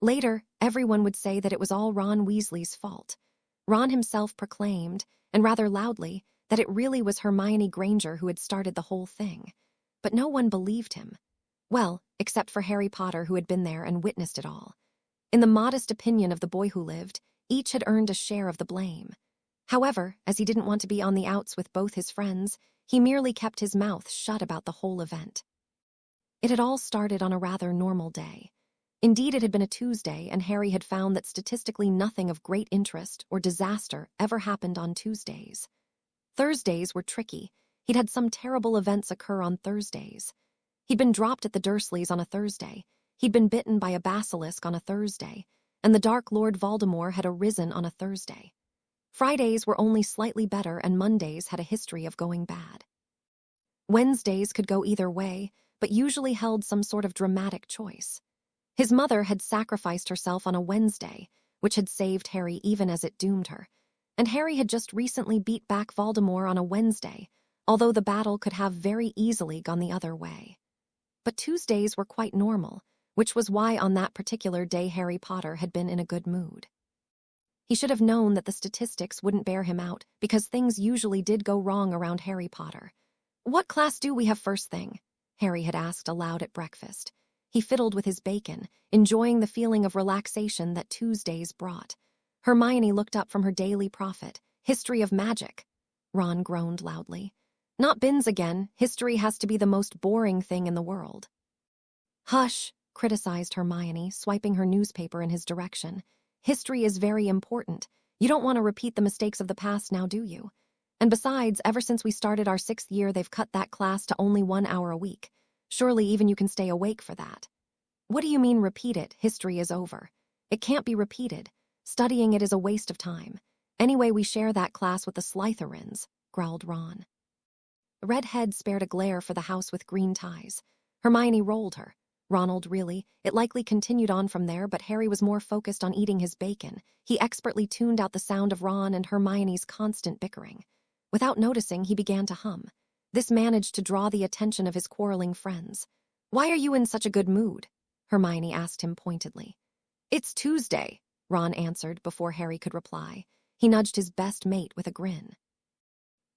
Later, everyone would say that it was all Ron Weasley's fault. Ron himself proclaimed, and rather loudly, that it really was Hermione Granger who had started the whole thing. But no one believed him. Well, except for Harry Potter, who had been there and witnessed it all. In the modest opinion of the boy who lived, each had earned a share of the blame. However, as he didn't want to be on the outs with both his friends, he merely kept his mouth shut about the whole event. It had all started on a rather normal day. Indeed, it had been a Tuesday, and Harry had found that statistically nothing of great interest or disaster ever happened on Tuesdays. Thursdays were tricky. He'd had some terrible events occur on Thursdays. He'd been dropped at the Dursleys on a Thursday. He'd been bitten by a basilisk on a Thursday, and the Dark Lord Voldemort had arisen on a Thursday. Fridays were only slightly better, and Mondays had a history of going bad. Wednesdays could go either way, but usually held some sort of dramatic choice. His mother had sacrificed herself on a Wednesday, which had saved Harry even as it doomed her, and Harry had just recently beat back Voldemort on a Wednesday, although the battle could have very easily gone the other way. But Tuesdays were quite normal, which was why on that particular day Harry Potter had been in a good mood. He should have known that the statistics wouldn't bear him out, because things usually did go wrong around Harry Potter. "What class do we have first thing?" Harry had asked aloud at breakfast. He fiddled with his bacon, enjoying the feeling of relaxation that Tuesdays brought. Hermione looked up from her daily prophet. "History of magic." Ron groaned loudly. "Not Binns again. History has to be the most boring thing in the world." "Hush," criticized Hermione, swiping her newspaper in his direction. "History is very important. You don't want to repeat the mistakes of the past now, do you? And besides, ever since we started our 6th year, they've cut that class to only 1 hour a week. Surely even you can stay awake for that." "What do you mean repeat it? History is over. It can't be repeated. Studying it is a waste of time. Anyway, we share that class with the Slytherins," growled Ron. The redhead spared a glare for the house with green ties. Hermione rolled her. Ronald, really. It likely continued on from there, but Harry was more focused on eating his bacon. He expertly tuned out the sound of Ron and Hermione's constant bickering. Without noticing, he began to hum. This managed to draw the attention of his quarreling friends. "Why are you in such a good mood?" Hermione asked him pointedly. "It's Tuesday," Ron answered before Harry could reply. He nudged his best mate with a grin.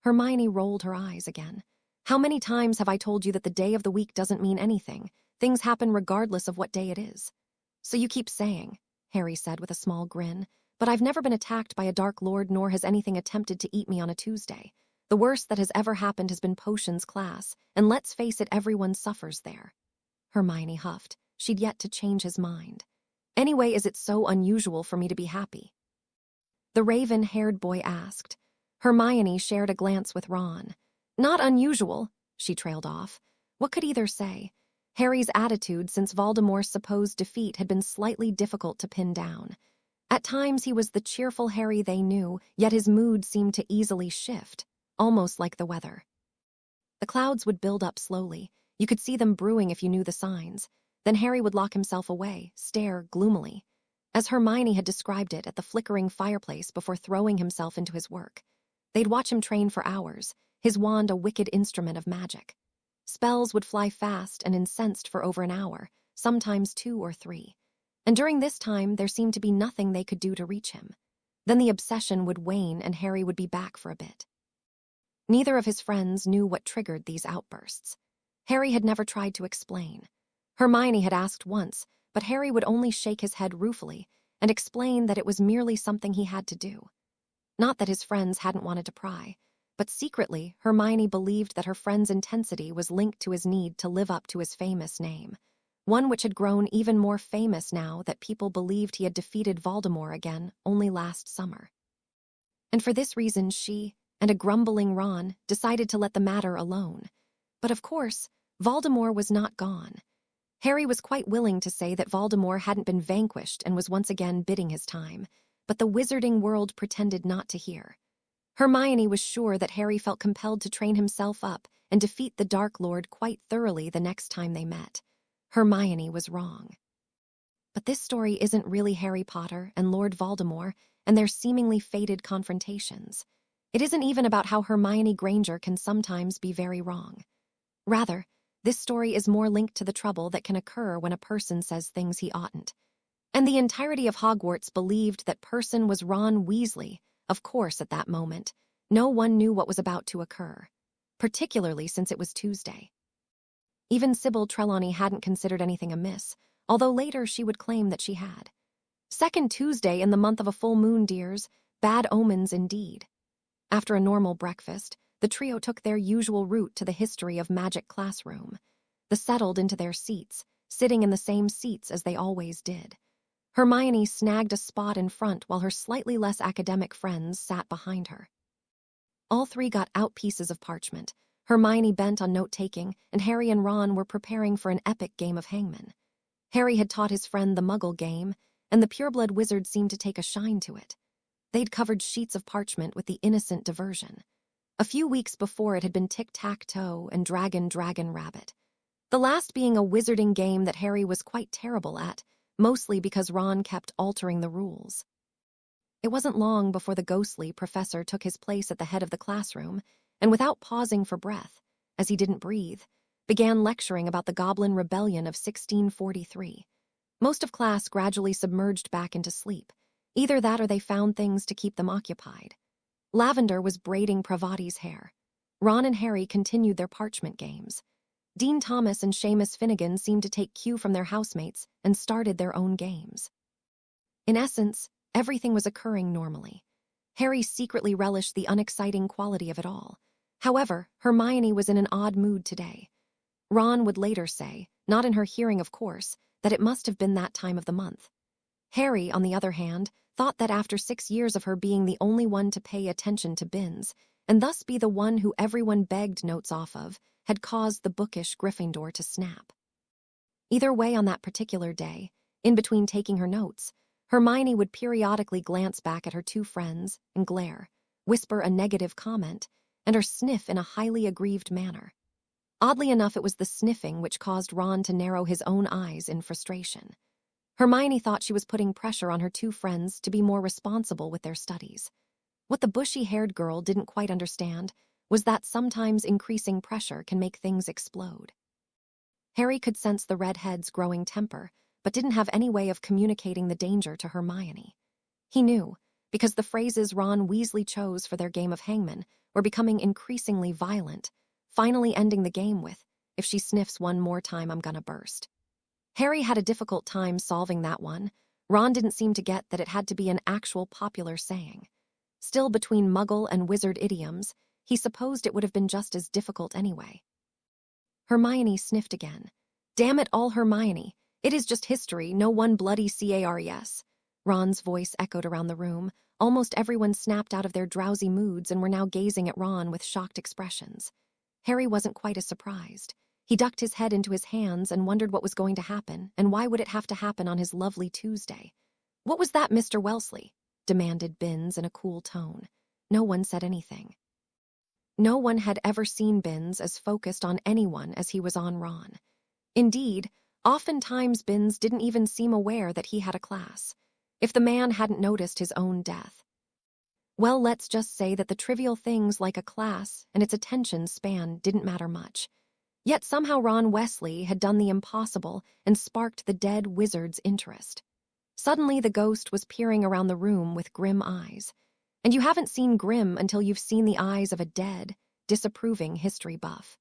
Hermione rolled her eyes again. "How many times have I told you that the day of the week doesn't mean anything? Things happen regardless of what day it is." "So you keep saying," Harry said with a small grin, "but I've never been attacked by a Dark Lord, nor has anything attempted to eat me on a Tuesday. The worst that has ever happened has been potions class, and let's face it, everyone suffers there." Hermione huffed. She'd yet to change his mind. "Anyway, is it so unusual for me to be happy?" The raven-haired boy asked. Hermione shared a glance with Ron. "Not unusual," she trailed off. What could either say? Harry's attitude since Voldemort's supposed defeat had been slightly difficult to pin down. At times he was the cheerful Harry they knew, yet his mood seemed to easily shift, almost like the weather. The clouds would build up slowly. You could see them brewing if you knew the signs. Then Harry would lock himself away, stare gloomily, as Hermione had described it, at the flickering fireplace before throwing himself into his work. They'd watch him train for hours, his wand a wicked instrument of magic. Spells would fly fast and incensed for over an hour, sometimes 2 or 3. And during this time, there seemed to be nothing they could do to reach him. Then the obsession would wane and Harry would be back for a bit. Neither of his friends knew what triggered these outbursts. Harry had never tried to explain. Hermione had asked once, but Harry would only shake his head ruefully and explain that it was merely something he had to do. Not that his friends hadn't wanted to pry, but secretly Hermione believed that her friend's intensity was linked to his need to live up to his famous name, one which had grown even more famous now that people believed he had defeated Voldemort again only last summer. And for this reason she, and a grumbling Ron, decided to let the matter alone. But of course, Voldemort was not gone. Harry was quite willing to say that Voldemort hadn't been vanquished and was once again biding his time, but the wizarding world pretended not to hear. Hermione was sure that Harry felt compelled to train himself up and defeat the Dark Lord quite thoroughly the next time they met. Hermione was wrong. But this story isn't really Harry Potter and Lord Voldemort and their seemingly fated confrontations. It isn't even about how Hermione Granger can sometimes be very wrong. Rather, this story is more linked to the trouble that can occur when a person says things he oughtn't. And the entirety of Hogwarts believed that person was Ron Weasley. Of course, at that moment, no one knew what was about to occur, particularly since it was Tuesday. Even Sybil Trelawney hadn't considered anything amiss, although later she would claim that she had. Second Tuesday in the month of a full moon, dears, bad omens indeed. After a normal breakfast, the trio took their usual route to the history of magic classroom. They settled into their seats, sitting in the same seats as they always did. Hermione snagged a spot in front while her slightly less academic friends sat behind her. All three got out pieces of parchment, Hermione bent on note-taking, and Harry and Ron were preparing for an epic game of hangman. Harry had taught his friend the Muggle game, and the pureblood wizard seemed to take a shine to it. They'd covered sheets of parchment with the innocent diversion. A few weeks before, it had been tic-tac-toe and dragon-rabbit. The last being a wizarding game that Harry was quite terrible at, mostly because Ron kept altering the rules. It wasn't long before the ghostly professor took his place at the head of the classroom, and without pausing for breath, as he didn't breathe, began lecturing about the Goblin Rebellion of 1643. Most of class gradually submerged back into sleep. Either that or they found things to keep them occupied. Lavender was braiding Pravati's hair. Ron and Harry continued their parchment games. Dean Thomas and Seamus Finnegan seemed to take cue from their housemates and started their own games. In essence, everything was occurring normally. Harry secretly relished the unexciting quality of it all. However, Hermione was in an odd mood today. Ron would later say, not in her hearing of course, that it must have been that time of the month. Harry, on the other hand, thought that after 6 years of her being the only one to pay attention to Binns, and thus be the one who everyone begged notes off of, had caused the bookish Gryffindor to snap. Either way, on that particular day, in between taking her notes, Hermione would periodically glance back at her two friends and glare, whisper a negative comment, and or sniff in a highly aggrieved manner. Oddly enough, it was the sniffing which caused Ron to narrow his own eyes in frustration. Hermione thought she was putting pressure on her two friends to be more responsible with their studies. What the bushy-haired girl didn't quite understand was that sometimes increasing pressure can make things explode. Harry could sense the redhead's growing temper, but didn't have any way of communicating the danger to Hermione. He knew, because the phrases Ron Weasley chose for their game of hangman were becoming increasingly violent, finally ending the game with, "If she sniffs one more time, I'm gonna burst." Harry had a difficult time solving that one. Ron didn't seem to get that it had to be an actual popular saying. Still, between Muggle and wizard idioms, he supposed it would have been just as difficult anyway. Hermione sniffed again. "Damn it all, Hermione. It is just history, no one bloody CARES." Ron's voice echoed around the room. Almost everyone snapped out of their drowsy moods and were now gazing at Ron with shocked expressions. Harry wasn't quite as surprised. He ducked his head into his hands and wondered what was going to happen, and why would it have to happen on his lovely Tuesday. "What was that, Mr. Wellesley?" demanded Binns in a cool tone. No one said anything. No one had ever seen Binns as focused on anyone as he was on Ron. Indeed, oftentimes Binns didn't even seem aware that he had a class, if the man hadn't noticed his own death. Well, let's just say that the trivial things like a class and its attention span didn't matter much. Yet somehow Ron Weasley had done the impossible and sparked the dead wizard's interest. Suddenly the ghost was peering around the room with grim eyes. And you haven't seen grim until you've seen the eyes of a dead, disapproving history buff.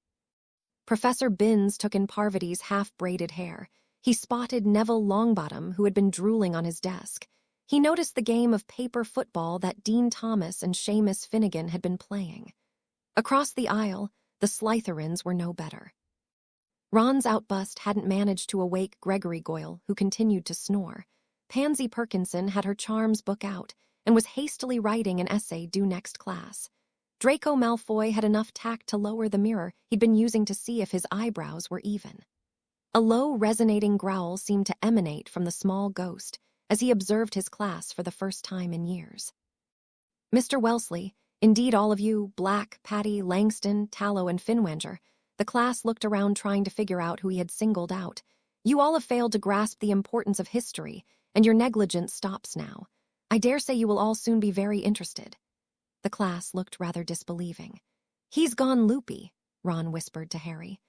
Professor Binns took in Parvati's half-braided hair. He spotted Neville Longbottom, who had been drooling on his desk. He noticed the game of paper football that Dean Thomas and Seamus Finnegan had been playing. Across the aisle, the Slytherins were no better. Ron's outburst hadn't managed to awake Gregory Goyle, who continued to snore. Pansy Perkinson had her charms book out and was hastily writing an essay due next class. Draco Malfoy had enough tact to lower the mirror he'd been using to see if his eyebrows were even. A low, resonating growl seemed to emanate from the small ghost as he observed his class for the first time in years. "Mr. Wellesley, indeed all of you, Black, Patty, Langston, Tallow, and Finwanger," the class looked around trying to figure out who he had singled out. "You all have failed to grasp the importance of history, and your negligence stops now. I dare say you will all soon be very interested." The class looked rather disbelieving. "He's gone loopy," Ron whispered to Harry.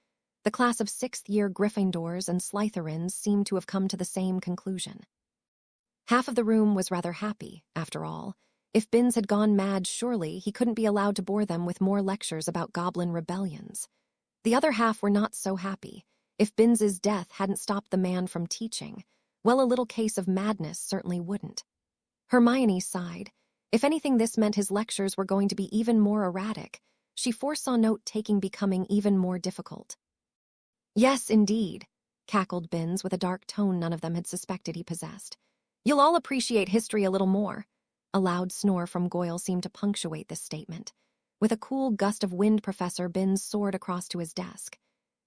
The class of 6th-year Gryffindors and Slytherins seemed to have come to the same conclusion. Half of the room was rather happy, after all. If Binns had gone mad, surely he couldn't be allowed to bore them with more lectures about goblin rebellions. The other half were not so happy. If Binns's death hadn't stopped the man from teaching, well, a little case of madness certainly wouldn't. Hermione sighed. If anything, this meant his lectures were going to be even more erratic. She foresaw note-taking becoming even more difficult. Yes, indeed, cackled Binns with a dark tone none of them had suspected he possessed. You'll all appreciate history a little more. A loud snore from Goyle seemed to punctuate this statement. With a cool gust of wind, Professor Binns soared across to his desk.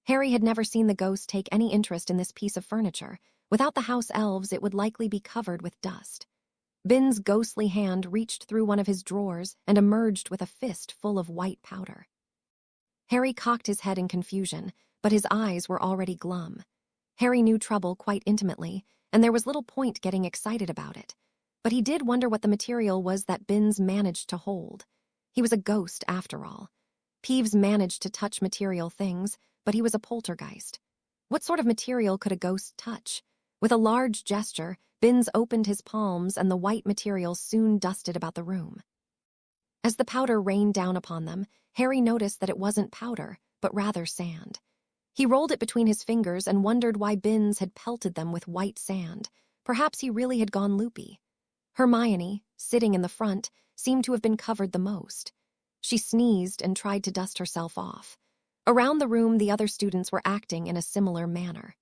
Harry had never seen the ghost take any interest in this piece of furniture. Without the house elves, it would likely be covered with dust. Binns' ghostly hand reached through one of his drawers and emerged with a fist full of white powder. Harry cocked his head in confusion, but his eyes were already glum. Harry knew trouble quite intimately, and there was little point getting excited about it. But he did wonder what the material was that Binns managed to hold. He was a ghost, after all. Peeves managed to touch material things, but he was a poltergeist. What sort of material could a ghost touch? With a large gesture, Binns opened his palms and the white material soon dusted about the room. As the powder rained down upon them, Harry noticed that it wasn't powder, but rather sand. He rolled it between his fingers and wondered why Binns had pelted them with white sand. Perhaps he really had gone loopy. Hermione, sitting in the front, seemed to have been covered the most. She sneezed and tried to dust herself off. Around the room, the other students were acting in a similar manner.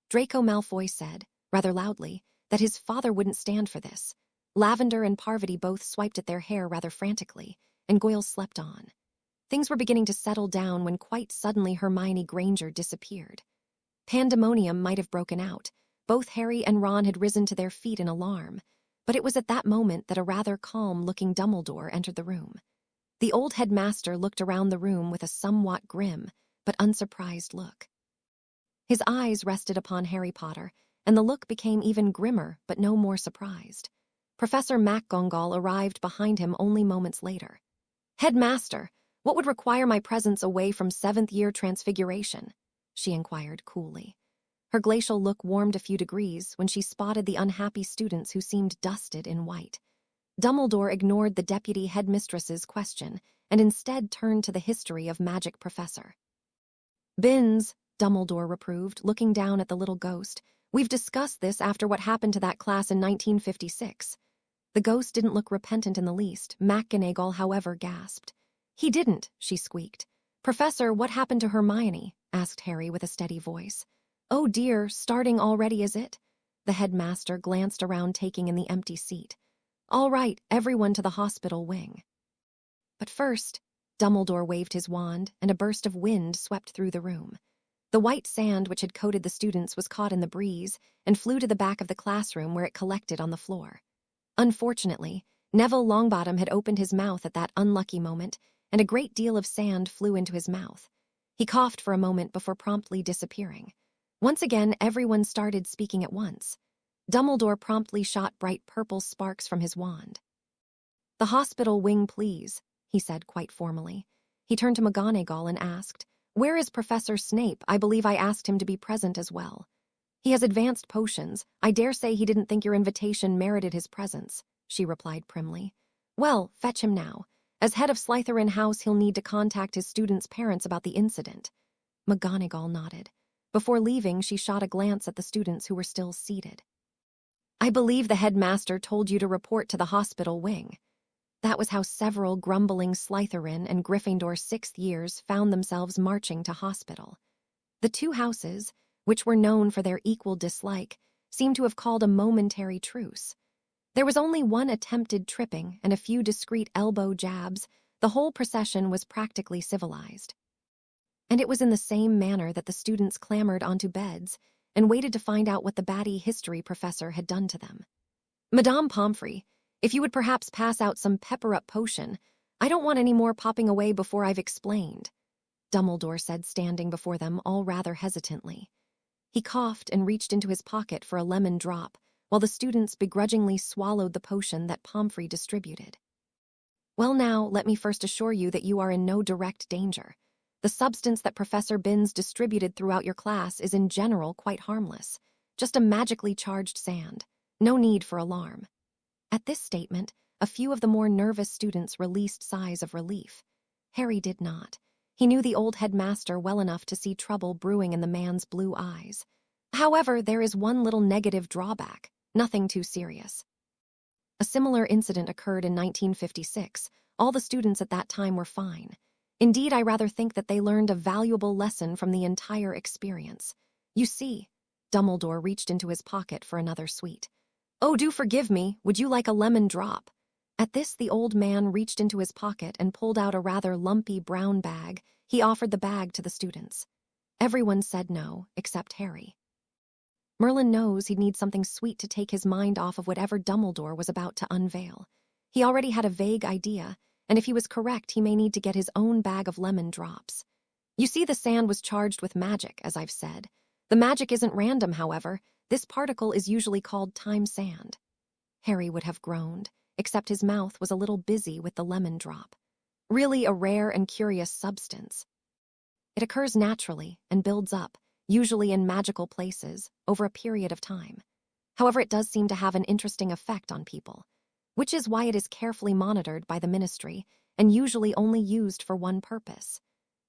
Draco Malfoy said, rather loudly, that his father wouldn't stand for this. Lavender and Parvati both swiped at their hair rather frantically, and Goyle slept on. Things were beginning to settle down when quite suddenly Hermione Granger disappeared. Pandemonium might have broken out. Both Harry and Ron had risen to their feet in alarm, but it was at that moment that a rather calm-looking Dumbledore entered the room. The old headmaster looked around the room with a somewhat grim but unsurprised look. His eyes rested upon Harry Potter, and the look became even grimmer but no more surprised. Professor McGonagall arrived behind him only moments later. "Headmaster, what would require my presence away from seventh-year transfiguration?" she inquired coolly. Her glacial look warmed a few degrees when she spotted the unhappy students who seemed dusted in white. Dumbledore ignored the deputy headmistress's question and instead turned to the history of magic professor. "Binns," Dumbledore reproved, looking down at the little ghost. "We've discussed this after what happened to that class in 1956. The ghost didn't look repentant in the least. McGonagall, however, gasped. "He didn't," she squeaked. "Professor, what happened to Hermione?" asked Harry with a steady voice. "Oh dear, starting already, is it?" The headmaster glanced around, taking in the empty seat. "All right, everyone to the hospital wing." But first, Dumbledore waved his wand, and a burst of wind swept through the room. The white sand which had coated the students was caught in the breeze and flew to the back of the classroom where it collected on the floor. Unfortunately, Neville Longbottom had opened his mouth at that unlucky moment, and a great deal of sand flew into his mouth. He coughed for a moment before promptly disappearing. Once again, everyone started speaking at once. Dumbledore promptly shot bright purple sparks from his wand. "The hospital wing, please," he said quite formally. He turned to McGonagall and asked, "Where is Professor Snape? I believe I asked him to be present as well." "He has advanced potions. I dare say he didn't think your invitation merited his presence," she replied primly. "Well, fetch him now. As head of Slytherin House, he'll need to contact his students' parents about the incident." McGonagall nodded. Before leaving, she shot a glance at the students who were still seated. "I believe the headmaster told you to report to the hospital wing." That was how several grumbling Slytherin and Gryffindor sixth years found themselves marching to hospital. The two houses, which were known for their equal dislike, seemed to have called a momentary truce. There was only one attempted tripping and a few discreet elbow jabs. The whole procession was practically civilized. And it was in the same manner that the students clambered onto beds and waited to find out what the batty history professor had done to them. "Madame Pomfrey, if you would perhaps pass out some pepper-up potion. I don't want any more popping away before I've explained," Dumbledore said, standing before them all rather hesitantly. He coughed and reached into his pocket for a lemon drop, while the students begrudgingly swallowed the potion that Pomfrey distributed. "Well now, let me first assure you that you are in no direct danger. The substance that Professor Binns distributed throughout your class is in general quite harmless, just a magically charged sand. No need for alarm. At this statement, a few of the more nervous students released sighs of relief. Harry did not. He knew the old headmaster well enough to see trouble brewing in the man's blue eyes. However, there is one little negative drawback, nothing too serious. A similar incident occurred in 1956. All the students at that time were fine. Indeed, I rather think that they learned a valuable lesson from the entire experience. You see, Dumbledore reached into his pocket for another sweet. "Oh, do forgive me. Would you like a lemon drop?" At this, the old man reached into his pocket and pulled out a rather lumpy brown bag. He offered the bag to the students. Everyone said no, except Harry. Merlin knows he'd need something sweet to take his mind off of whatever Dumbledore was about to unveil. He already had a vague idea, and if he was correct, he may need to get his own bag of lemon drops. You see, the sand was charged with magic, as I've said. The magic isn't random, however. This particle is usually called time sand. Harry would have groaned, except his mouth was a little busy with the lemon drop. Really a rare and curious substance. It occurs naturally and builds up, usually in magical places, over a period of time. However, it does seem to have an interesting effect on people, which is why it is carefully monitored by the Ministry and usually only used for one purpose.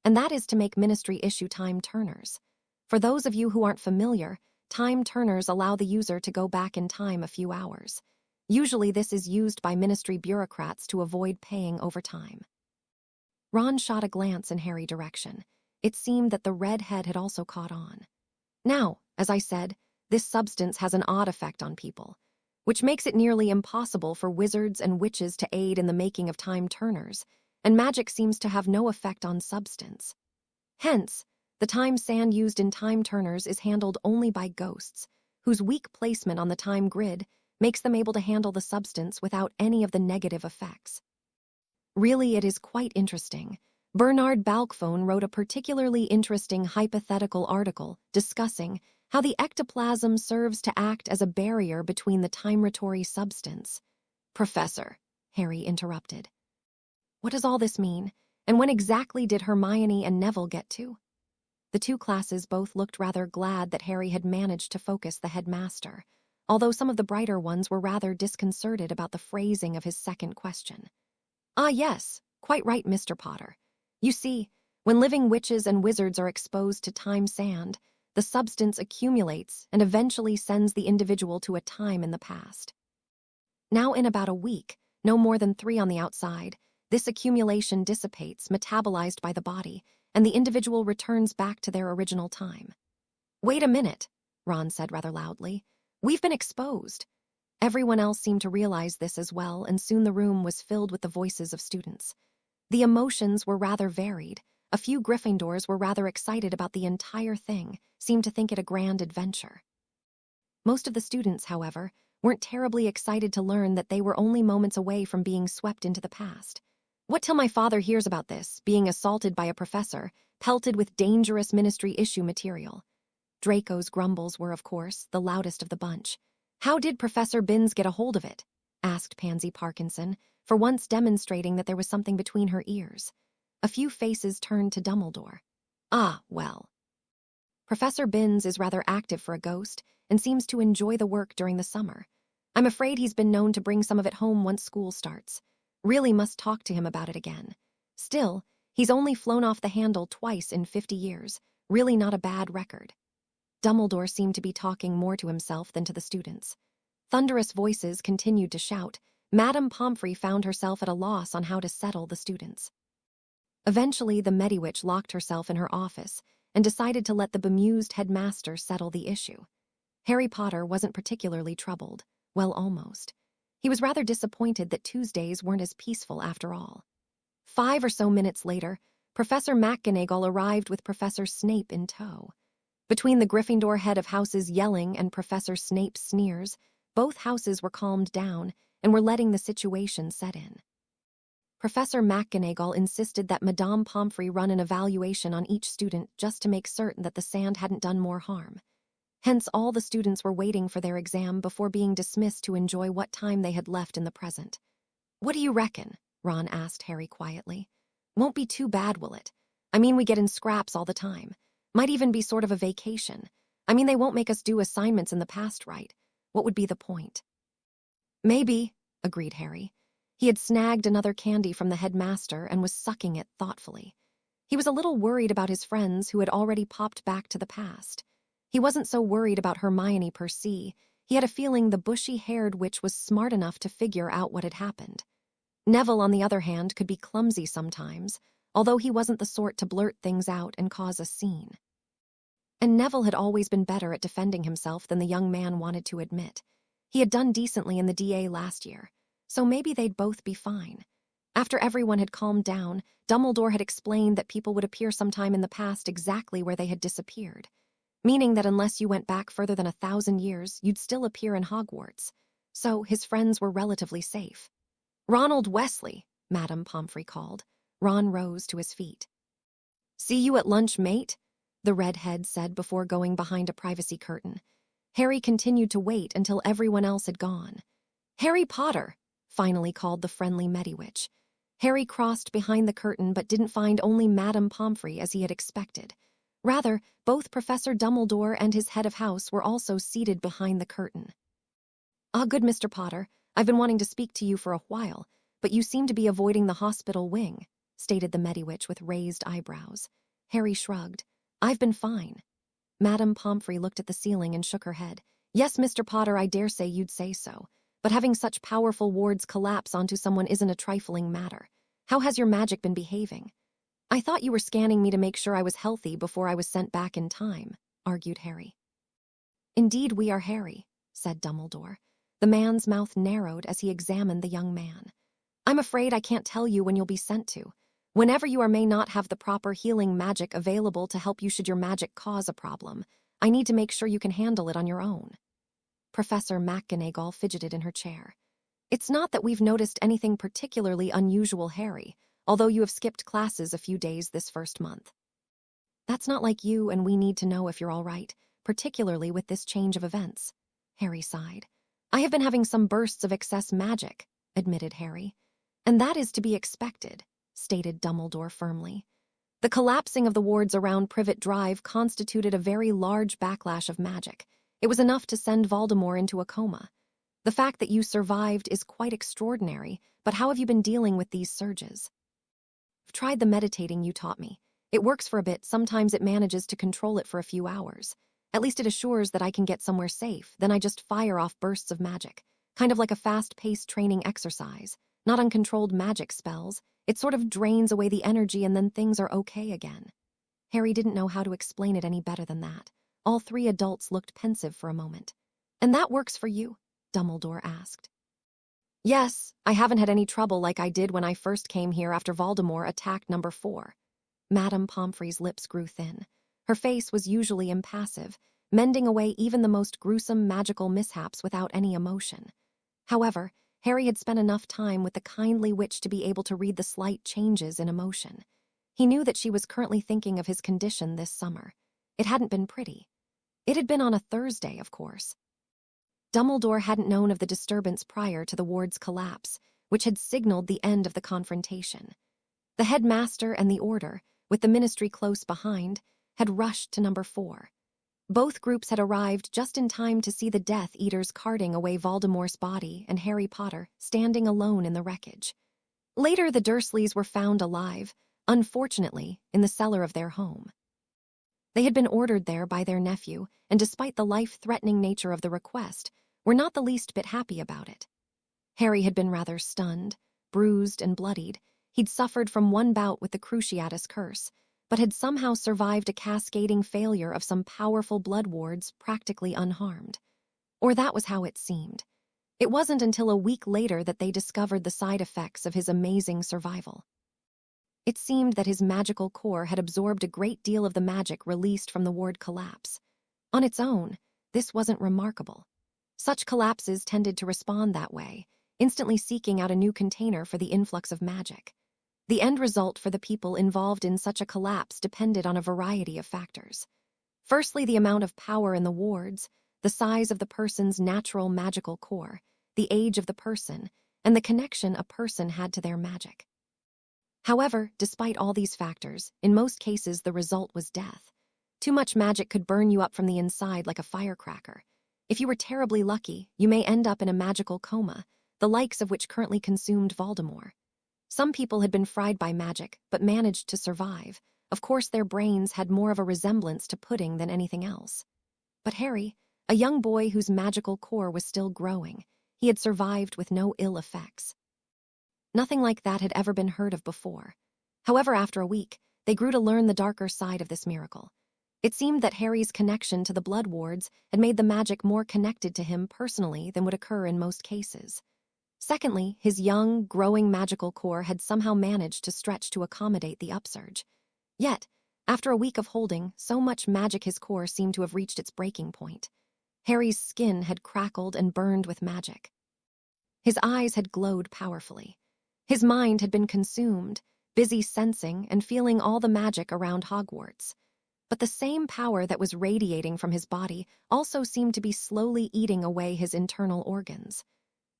And that is to make Ministry issue time turners. For those of you who aren't familiar, time turners allow the user to go back in time a few hours. Usually this is used by Ministry bureaucrats to avoid paying overtime. Ron shot a glance in Harry's direction. It seemed that the red head had also caught on. Now, as I said, this substance has an odd effect on people, which makes it nearly impossible for wizards and witches to aid in the making of time turners, and magic seems to have no effect on substance. Hence, the time sand used in time turners is handled only by ghosts, whose weak placement on the time grid makes them able to handle the substance without any of the negative effects. Really, it is quite interesting. Bernard Balkphone wrote a particularly interesting hypothetical article discussing how the ectoplasm serves to act as a barrier between the time-retory substance. "Professor," Harry interrupted. "What does all this mean, and when exactly did Hermione and Neville get to?" The two classes both looked rather glad that Harry had managed to focus the headmaster, although some of the brighter ones were rather disconcerted about the phrasing of his second question. "Ah, yes, quite right, Mr. Potter. You see, when living witches and wizards are exposed to time sand, the substance accumulates and eventually sends the individual to a time in the past. Now, in about a week, no more than 3 on the outside, this accumulation dissipates, metabolized by the body, and the individual returns back to their original time." "Wait a minute," Ron said rather loudly. "We've been exposed." Everyone else seemed to realize this as well, and soon the room was filled with the voices of students. The emotions were rather varied. A few Gryffindors were rather excited about the entire thing, seemed to think it a grand adventure. Most of the students, however, weren't terribly excited to learn that they were only moments away from being swept into the past. "What till my father hears about this, being assaulted by a professor, pelted with dangerous Ministry issue material?" Draco's grumbles were, of course, the loudest of the bunch. "How did Professor Binns get a hold of it?" asked Pansy Parkinson, for once demonstrating that there was something between her ears. A few faces turned to Dumbledore. "Ah, well. Professor Binns is rather active for a ghost and seems to enjoy the work during the summer. I'm afraid he's been known to bring some of it home once school starts. Really must talk to him about it again. Still, he's only flown off the handle twice in 50 years. Really not a bad record." Dumbledore seemed to be talking more to himself than to the students. Thunderous voices continued to shout. Madame Pomfrey found herself at a loss on how to settle the students. Eventually, the Mediwitch locked herself in her office and decided to let the bemused headmaster settle the issue. Harry Potter wasn't particularly troubled. Well, almost. He was rather disappointed that Tuesdays weren't as peaceful after all. 5 or so minutes later, Professor McGonagall arrived with Professor Snape in tow. Between the Gryffindor head of houses yelling and Professor Snape's sneers, both houses were calmed down and were letting the situation set in. Professor McGonagall insisted that Madame Pomfrey run an evaluation on each student just to make certain that the sand hadn't done more harm. Hence, all the students were waiting for their exam before being dismissed to enjoy what time they had left in the present. "What do you reckon?" Ron asked Harry quietly. "Won't be too bad, will it? I mean, we get in scraps all the time. Might even be sort of a vacation. I mean, they won't make us do assignments in the past, right? What would be the point? Maybe, agreed Harry. He had snagged another candy from the headmaster and was sucking it thoughtfully. He was a little worried about his friends who had already popped back to the past. He wasn't so worried about Hermione per se. He had a feeling the bushy-haired witch was smart enough to figure out what had happened. Neville, on the other hand, could be clumsy sometimes, although he wasn't the sort to blurt things out and cause a scene. And Neville had always been better at defending himself than the young man wanted to admit. He had done decently in the DA last year, so maybe they'd both be fine. After everyone had calmed down, Dumbledore had explained that people would appear sometime in the past exactly where they had disappeared, meaning that unless you went back further than 1,000 years, you'd still appear in Hogwarts. So his friends were relatively safe. "Ronald Weasley," Madame Pomfrey called. Ron rose to his feet. "See you at lunch, mate," the redhead said before going behind a privacy curtain. Harry continued to wait until everyone else had gone. "Harry Potter," finally called the friendly Mediwitch. Harry crossed behind the curtain but didn't find only Madame Pomfrey as he had expected. Rather, both Professor Dumbledore and his head of house were also seated behind the curtain. "Ah, good Mr. Potter, I've been wanting to speak to you for a while, but you seem to be avoiding the hospital wing," stated the Mediwitch with raised eyebrows. Harry shrugged. "I've been fine." Madame Pomfrey looked at the ceiling and shook her head. "Yes, Mr. Potter, I dare say you'd say so. But having such powerful wards collapse onto someone isn't a trifling matter. How has your magic been behaving?" "I thought you were scanning me to make sure I was healthy before I was sent back in time," argued Harry. "Indeed we are Harry," said Dumbledore. The man's mouth narrowed as he examined the young man. "I'm afraid I can't tell you when you'll be sent to. Whenever you may not have the proper healing magic available to help you should your magic cause a problem, I need to make sure you can handle it on your own." Professor McGonagall fidgeted in her chair. "It's not that we've noticed anything particularly unusual, Harry, although you have skipped classes a few days this first month." "That's not like you, and we need to know if you're all right, particularly with this change of events." Harry sighed. "I have been having some bursts of excess magic," admitted Harry. "And that is to be expected," stated Dumbledore firmly. "The collapsing of the wards around Privet Drive constituted a very large backlash of magic. It was enough to send Voldemort into a coma. The fact that you survived is quite extraordinary, but how have you been dealing with these surges?" "I've tried the meditating you taught me. It works for a bit, sometimes it manages to control it for a few hours. At least it assures that I can get somewhere safe, then I just fire off bursts of magic. Kind of like a fast-paced training exercise. Not uncontrolled magic spells. It sort of drains away the energy and then things are okay again." Harry didn't know how to explain it any better than that. All three adults looked pensive for a moment. "And that works for you?" Dumbledore asked. "Yes, I haven't had any trouble like I did when I first came here after Voldemort attacked number 4. Madame Pomfrey's lips grew thin. Her face was usually impassive, mending away even the most gruesome magical mishaps without any emotion. However, Harry had spent enough time with the kindly witch to be able to read the slight changes in emotion. He knew that she was currently thinking of his condition this summer. It hadn't been pretty. It had been on a Thursday, of course. Dumbledore hadn't known of the disturbance prior to the ward's collapse, which had signaled the end of the confrontation. The headmaster and the Order, with the Ministry close behind, had rushed to number 4. Both groups had arrived just in time to see the Death Eaters carting away Voldemort's body and Harry Potter standing alone in the wreckage. Later, the Dursleys were found alive, unfortunately, in the cellar of their home. They had been ordered there by their nephew, and despite the life-threatening nature of the request, were not the least bit happy about it. Harry had been rather stunned, bruised and bloodied. He'd suffered from one bout with the Cruciatus curse, but had somehow survived a cascading failure of some powerful blood wards practically unharmed. Or that was how it seemed. It wasn't until a week later that they discovered the side effects of his amazing survival. It seemed that his magical core had absorbed a great deal of the magic released from the ward collapse. On its own, this wasn't remarkable. Such collapses tended to respond that way, instantly seeking out a new container for the influx of magic. The end result for the people involved in such a collapse depended on a variety of factors. Firstly, the amount of power in the wards, the size of the person's natural magical core, the age of the person, and the connection a person had to their magic. However, despite all these factors, in most cases the result was death. Too much magic could burn you up from the inside like a firecracker. If you were terribly lucky, you may end up in a magical coma, the likes of which currently consumed Voldemort. Some people had been fried by magic, but managed to survive. Of course, their brains had more of a resemblance to pudding than anything else. But Harry, a young boy whose magical core was still growing, he had survived with no ill effects. Nothing like that had ever been heard of before. However, after a week, they grew to learn the darker side of this miracle. It seemed that Harry's connection to the blood wards had made the magic more connected to him personally than would occur in most cases. Secondly, his young, growing magical core had somehow managed to stretch to accommodate the upsurge. Yet, after a week of holding, so much magic his core seemed to have reached its breaking point. Harry's skin had crackled and burned with magic. His eyes had glowed powerfully. His mind had been consumed, busy sensing and feeling all the magic around Hogwarts. But the same power that was radiating from his body also seemed to be slowly eating away his internal organs.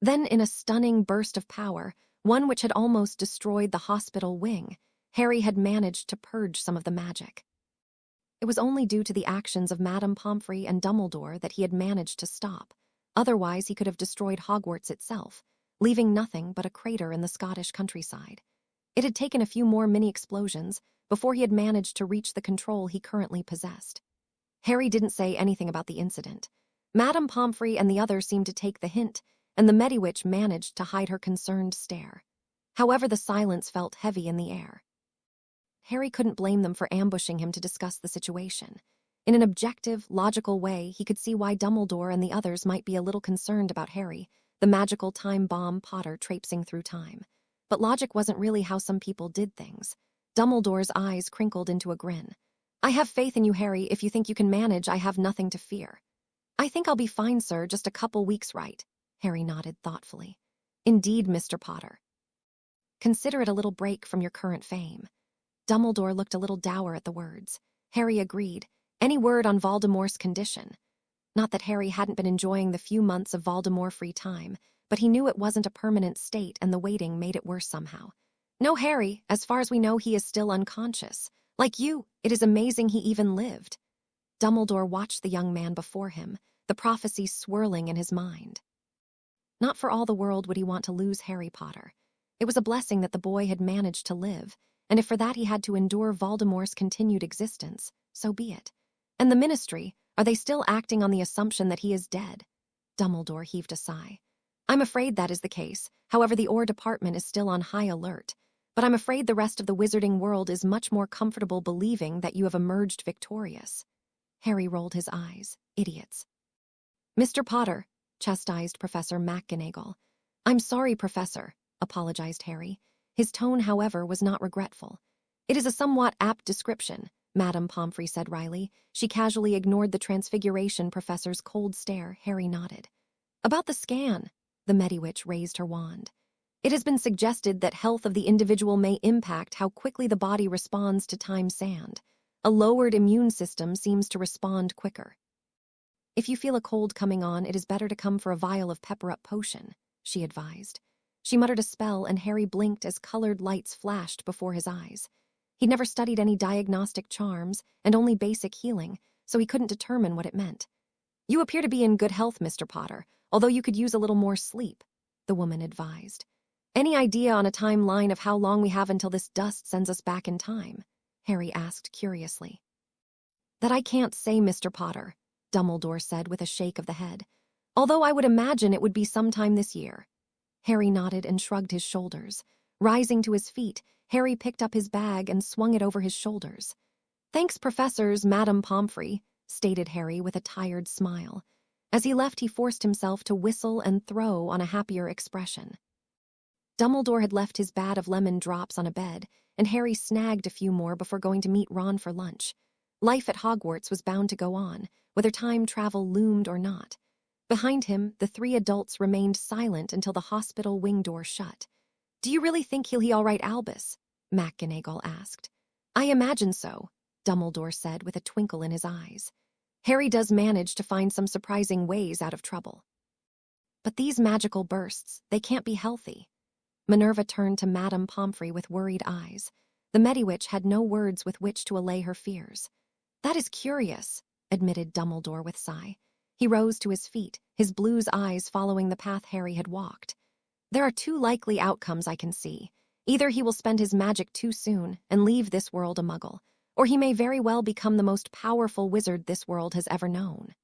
Then, in a stunning burst of power, one which had almost destroyed the hospital wing, Harry had managed to purge some of the magic. It was only due to the actions of Madame Pomfrey and Dumbledore that he had managed to stop. Otherwise, he could have destroyed Hogwarts itself, leaving nothing but a crater in the Scottish countryside. It had taken a few more mini-explosions before he had managed to reach the control he currently possessed. Harry didn't say anything about the incident. Madame Pomfrey and the others seemed to take the hint, and the Mediwitch managed to hide her concerned stare. However, the silence felt heavy in the air. Harry couldn't blame them for ambushing him to discuss the situation. In an objective, logical way, he could see why Dumbledore and the others might be a little concerned about Harry, the magical time bomb Potter traipsing through time. But logic wasn't really how some people did things. Dumbledore's eyes crinkled into a grin. "I have faith in you, Harry. If you think you can manage, I have nothing to fear." "I think I'll be fine, sir, just a couple weeks, right?" Harry nodded thoughtfully. "Indeed, Mr. Potter. Consider it a little break from your current fame." Dumbledore looked a little dour at the words. Harry agreed. Any word on Voldemort's condition? Not that Harry hadn't been enjoying the few months of Voldemort-free time, but he knew it wasn't a permanent state and the waiting made it worse somehow. "No, Harry, as far as we know, he is still unconscious. Like you, it is amazing he even lived." Dumbledore watched the young man before him, the prophecy swirling in his mind. Not for all the world would he want to lose Harry Potter. It was a blessing that the boy had managed to live, and if for that he had to endure Voldemort's continued existence, so be it. And the Ministry, are they still acting on the assumption that he is dead? Dumbledore heaved a sigh. "I'm afraid that is the case. However, the Or Department is still on high alert. But I'm afraid the rest of the wizarding world is much more comfortable believing that you have emerged victorious." Harry rolled his eyes. Idiots. "Mr. Potter," chastised Professor McGonagall. "I'm sorry, Professor," apologized Harry. His tone, however, was not regretful. "It is a somewhat apt description," Madame Pomfrey said wryly. She casually ignored the Transfiguration Professor's cold stare. Harry nodded. "About the scan," the Mediwitch raised her wand. "It has been suggested that health of the individual may impact how quickly the body responds to time sand. A lowered immune system seems to respond quicker. If you feel a cold coming on, it is better to come for a vial of pepper-up potion," she advised. She muttered a spell, and Harry blinked as colored lights flashed before his eyes. He'd never studied any diagnostic charms, and only basic healing, so he couldn't determine what it meant. "You appear to be in good health, Mr. Potter, although you could use a little more sleep," the woman advised. "Any idea on a timeline of how long we have until this dust sends us back in time?" Harry asked curiously. "That I can't say, Mr. Potter," Dumbledore said with a shake of the head. "Although I would imagine it would be sometime this year." Harry nodded and shrugged his shoulders. Rising to his feet, Harry picked up his bag and swung it over his shoulders. "Thanks, Professors, Madame Pomfrey," stated Harry with a tired smile. As he left, he forced himself to whistle and throw on a happier expression. Dumbledore had left his bat of lemon drops on a bed, and Harry snagged a few more before going to meet Ron for lunch. Life at Hogwarts was bound to go on, whether time travel loomed or not. Behind him, the three adults remained silent until the hospital wing door shut. "Do you really think he'll be all right, Albus?" McGonagall asked. "I imagine so," Dumbledore said with a twinkle in his eyes. "Harry does manage to find some surprising ways out of trouble. But these magical bursts, they can't be healthy." Minerva turned to Madame Pomfrey with worried eyes. The Mediwitch had no words with which to allay her fears. "That is curious," admitted Dumbledore with a sigh. He rose to his feet, his blues eyes following the path Harry had walked. There are two likely outcomes I can see. Either he will spend his magic too soon and leave this world a muggle, or he may very well become the most powerful wizard this world has ever known.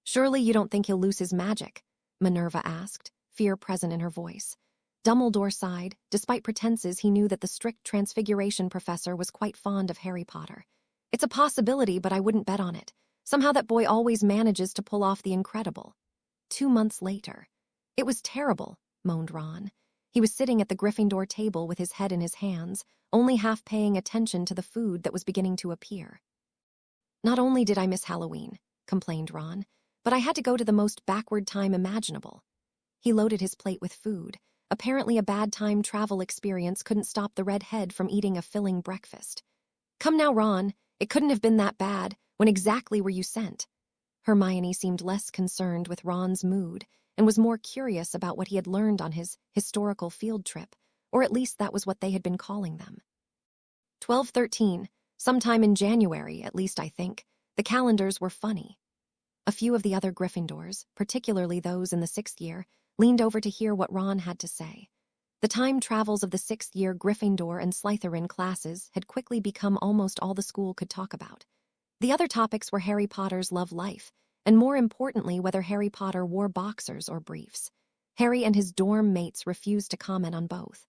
Surely you don't think he'll lose his magic? Minerva asked, fear present in her voice. Dumbledore sighed. Despite pretenses, he knew that the strict Transfiguration professor was quite fond of Harry Potter. It's a possibility, but I wouldn't bet on it. Somehow that boy always manages to pull off the incredible. 2 months later. It was terrible, moaned Ron. He was sitting at the Gryffindor table with his head in his hands, only half paying attention to the food that was beginning to appear. Not only did I miss Halloween, complained Ron, but I had to go to the most backward time imaginable. He loaded his plate with food. Apparently a bad time travel experience couldn't stop the redhead from eating a filling breakfast. Come now, Ron, it couldn't have been that bad. When exactly were you sent? Hermione seemed less concerned with Ron's mood and was more curious about what he had learned on his historical field trip, or at least that was what they had been calling them. 12/13, sometime in January, at least I think. The calendars were funny. A few of the other Gryffindors, particularly those in the 6th year, leaned over to hear what Ron had to say. The time travels of the 6th year Gryffindor and Slytherin classes had quickly become almost all the school could talk about. The other topics were Harry Potter's love life, and more importantly, whether Harry Potter wore boxers or briefs. Harry and his dorm mates refused to comment on both.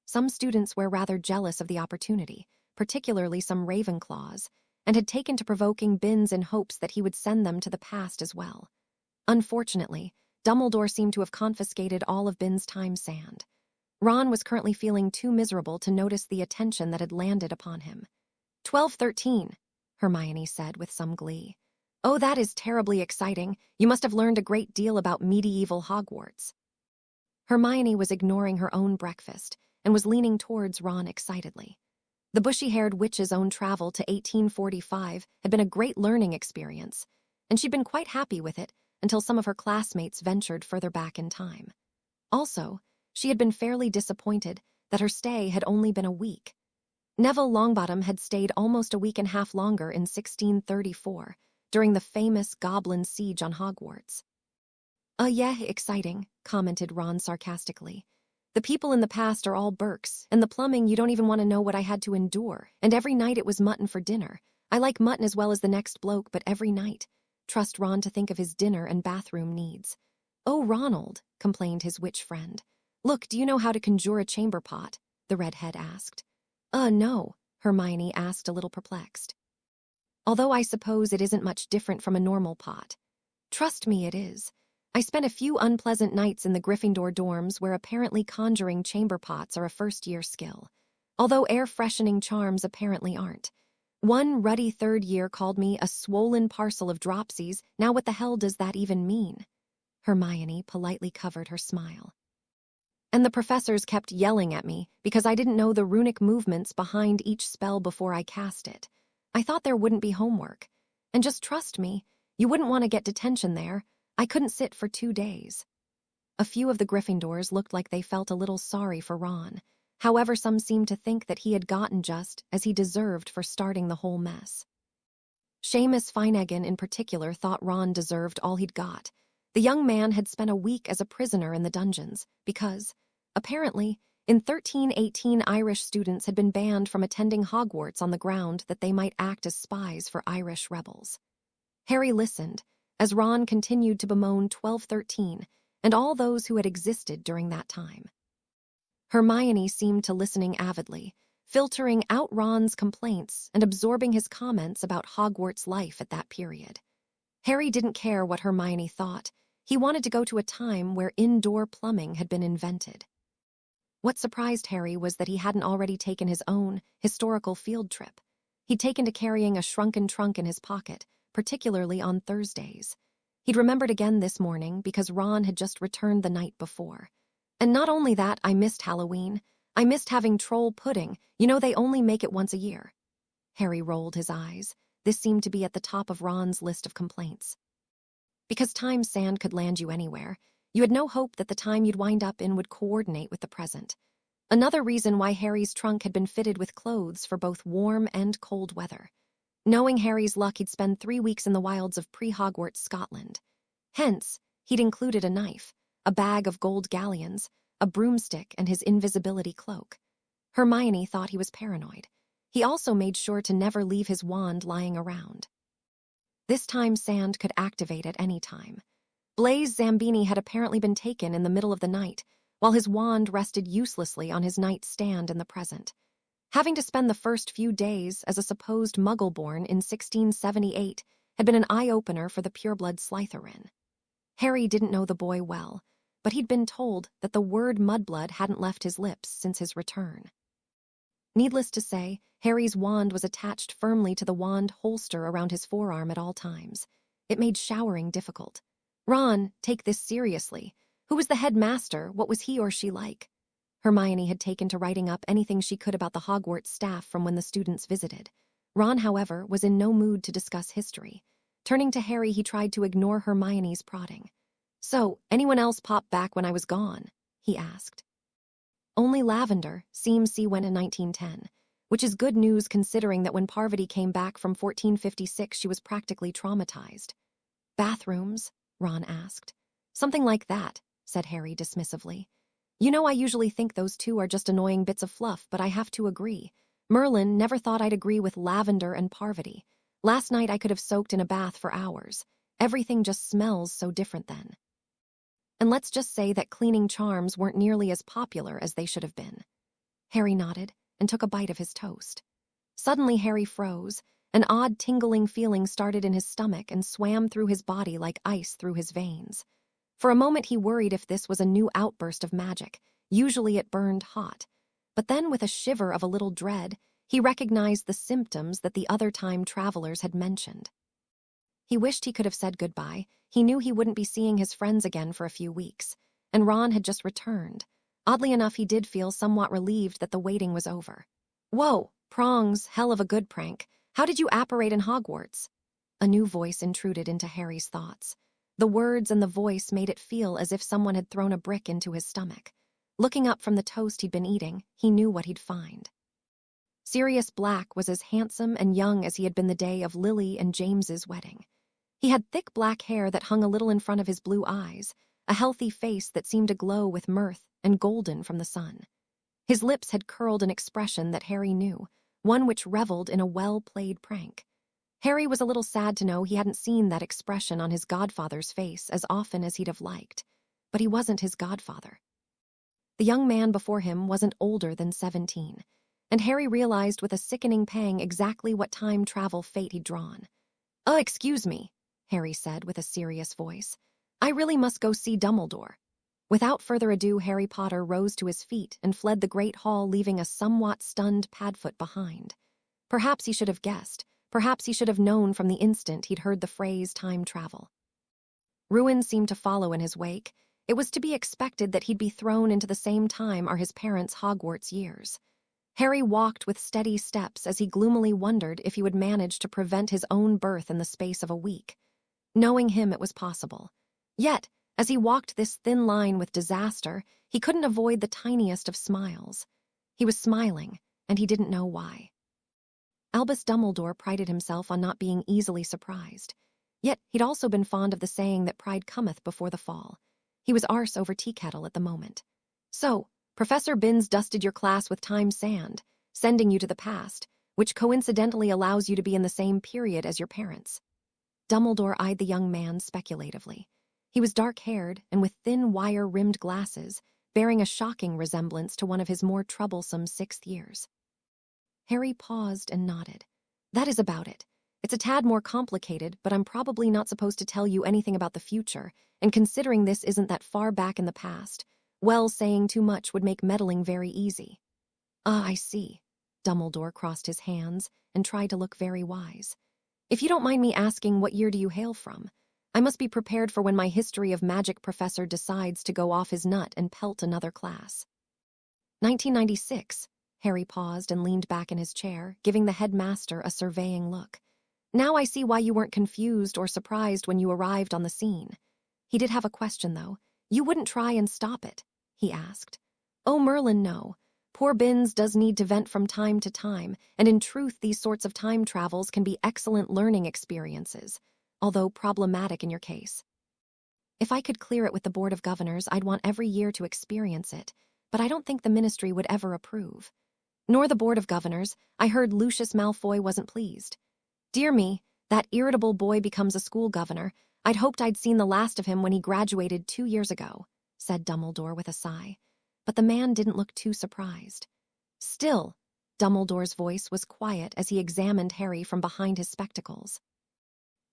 Some students were rather jealous of the opportunity, particularly some Ravenclaws, and had taken to provoking Binns in hopes that he would send them to the past as well. Unfortunately, Dumbledore seemed to have confiscated all of Binns' time sand. Ron was currently feeling too miserable to notice the attention that had landed upon him. 12/13, Hermione said with some glee. Oh, that is terribly exciting. You must have learned a great deal about medieval Hogwarts. Hermione was ignoring her own breakfast and was leaning towards Ron excitedly. The bushy-haired witch's own travel to 1845 had been a great learning experience, and she'd been quite happy with it until some of her classmates ventured further back in time. Also, she had been fairly disappointed that her stay had only been a week. Neville Longbottom had stayed almost a week and a half longer in 1634, during the famous Goblin Siege on Hogwarts. Yeah, exciting, commented Ron sarcastically. The people in the past are all Burks, and the plumbing you don't even want to know what I had to endure, and every night it was mutton for dinner. I like mutton as well as the next bloke, but every night. Trust Ron to think of his dinner and bathroom needs. Oh, Ronald, complained his witch friend. Look, do you know how to conjure a chamber pot? The redhead asked. No, Hermione asked a little perplexed. Although I suppose it isn't much different from a normal pot. Trust me, it is. I spent a few unpleasant nights in the Gryffindor dorms where apparently conjuring chamber pots are a first-year skill, although air-freshening charms apparently aren't. One ruddy third year called me a swollen parcel of dropsies. Now what the hell does that even mean? Hermione politely covered her smile. And the professors kept yelling at me because I didn't know the runic movements behind each spell before I cast it. I thought there wouldn't be homework. And just trust me, you wouldn't want to get detention there. I couldn't sit for 2 days. A few of the Gryffindors looked like they felt a little sorry for Ron. However, some seemed to think that he had gotten just as he deserved for starting the whole mess. Seamus Finnegan in particular thought Ron deserved all he'd got. The young man had spent a week as a prisoner in the dungeons because, apparently, in 1318 Irish students had been banned from attending Hogwarts on the ground that they might act as spies for Irish rebels. Harry listened as Ron continued to bemoan 12/13 and all those who had existed during that time. Hermione seemed to listening avidly, filtering out Ron's complaints and absorbing his comments about Hogwarts life at that period. Harry didn't care what Hermione thought. He wanted to go to a time where indoor plumbing had been invented. What surprised Harry was that he hadn't already taken his own historical field trip. He'd taken to carrying a shrunken trunk in his pocket, particularly on Thursdays. He'd remembered again this morning because Ron had just returned the night before. And not only that, I missed Halloween. I missed having troll pudding. You know, they only make it once a year. Harry rolled his eyes. This seemed to be at the top of Ron's list of complaints. Because time sand could land you anywhere, you had no hope that the time you'd wind up in would coordinate with the present. Another reason why Harry's trunk had been fitted with clothes for both warm and cold weather. Knowing Harry's luck, he'd spend 3 weeks in the wilds of pre-Hogwarts Scotland. Hence, he'd included a knife, a bag of gold galleons, a broomstick, and his invisibility cloak. Hermione thought he was paranoid. He also made sure to never leave his wand lying around. This time Sand could activate at any time. Blaise Zambini had apparently been taken in the middle of the night, while his wand rested uselessly on his nightstand in the present. Having to spend the first few days as a supposed Muggle-born in 1678 had been an eye-opener for the pureblood Slytherin. Harry didn't know the boy well, but he'd been told that the word mudblood hadn't left his lips since his return. Needless to say, Harry's wand was attached firmly to the wand holster around his forearm at all times. It made showering difficult. Ron, take this seriously. Who was the headmaster? What was he or she like? Hermione had taken to writing up anything she could about the Hogwarts staff from when the students visited. Ron, however, was in no mood to discuss history. Turning to Harry, he tried to ignore Hermione's prodding. "So, anyone else pop back when I was gone?" he asked. "Only Lavender, CMC went in 1910, which is good news considering that when Parvati came back from 1456 she was practically traumatized." "Bathrooms?" Ron asked. "Something like that," said Harry dismissively. "You know, I usually think those two are just annoying bits of fluff, but I have to agree. Merlin never thought I'd agree with Lavender and Parvati. Last night I could have soaked in a bath for hours. Everything just smells so different then. And let's just say that cleaning charms weren't nearly as popular as they should have been." Harry nodded and took a bite of his toast. Suddenly Harry froze. An odd tingling feeling started in his stomach and swam through his body like ice through his veins. For a moment he worried if this was a new outburst of magic. Usually it burned hot. But then, with a shiver of a little dread, he recognized the symptoms that the other time travelers had mentioned. He wished he could have said goodbye. He knew he wouldn't be seeing his friends again for a few weeks. And Ron had just returned. Oddly enough, he did feel somewhat relieved that the waiting was over. "Whoa, prongs, hell of a good prank. How did you apparate in Hogwarts?" A new voice intruded into Harry's thoughts. The words and the voice made it feel as if someone had thrown a brick into his stomach. Looking up from the toast he'd been eating, he knew what he'd find. Sirius Black was as handsome and young as he had been the day of Lily and James's wedding. He had thick black hair that hung a little in front of his blue eyes, a healthy face that seemed to glow with mirth and golden from the sun. His lips had curled an expression that Harry knew, one which reveled in a well-played prank. Harry was a little sad to know he hadn't seen that expression on his godfather's face as often as he'd have liked. But he wasn't his godfather. The young man before him wasn't older than 17, and Harry realized with a sickening pang exactly what time travel fate he'd drawn. Excuse me," Harry said with a serious voice. "I really must go see Dumbledore." Without further ado, Harry Potter rose to his feet and fled the Great Hall, leaving a somewhat stunned Padfoot behind. Perhaps he should have guessed. Perhaps he should have known from the instant he'd heard the phrase time travel. Ruin seemed to follow in his wake. It was to be expected that he'd be thrown into the same time are his parents' Hogwarts years. Harry walked with steady steps as he gloomily wondered if he would manage to prevent his own birth in the space of a week. Knowing him, it was possible. Yet, as he walked this thin line with disaster, he couldn't avoid the tiniest of smiles. He was smiling, and he didn't know why. Albus Dumbledore prided himself on not being easily surprised. Yet he'd also been fond of the saying that pride cometh before the fall. He was arse over teakettle at the moment. "So, Professor Binns dusted your class with time sand, sending you to the past, which coincidentally allows you to be in the same period as your parents." Dumbledore eyed the young man speculatively. He was dark-haired and with thin wire-rimmed glasses, bearing a shocking resemblance to one of his more troublesome 6th years. Harry paused and nodded. "That is about it. It's a tad more complicated, but I'm probably not supposed to tell you anything about the future, and considering this isn't that far back in the past, well, saying too much would make meddling very easy." "Ah, I see." Dumbledore crossed his hands and tried to look very wise. "If you don't mind me asking, what year do you hail from? I must be prepared for when my history of magic professor decides to go off his nut and pelt another class." 1996. Harry paused and leaned back in his chair, giving the headmaster a surveying look. "Now I see why you weren't confused or surprised when you arrived on the scene." He did have a question, though. "You wouldn't try and stop it?" he asked. "Oh, Merlin, no. Poor Binns does need to vent from time to time, and in truth these sorts of time travels can be excellent learning experiences, although problematic in your case. If I could clear it with the Board of Governors, I'd want every year to experience it, but I don't think the Ministry would ever approve. Nor the Board of Governors. I heard Lucius Malfoy wasn't pleased. Dear me, that irritable boy becomes a school governor. I'd hoped I'd seen the last of him when he graduated 2 years ago, said Dumbledore with a sigh. But the man didn't look too surprised. Still, Dumbledore's voice was quiet as he examined Harry from behind his spectacles.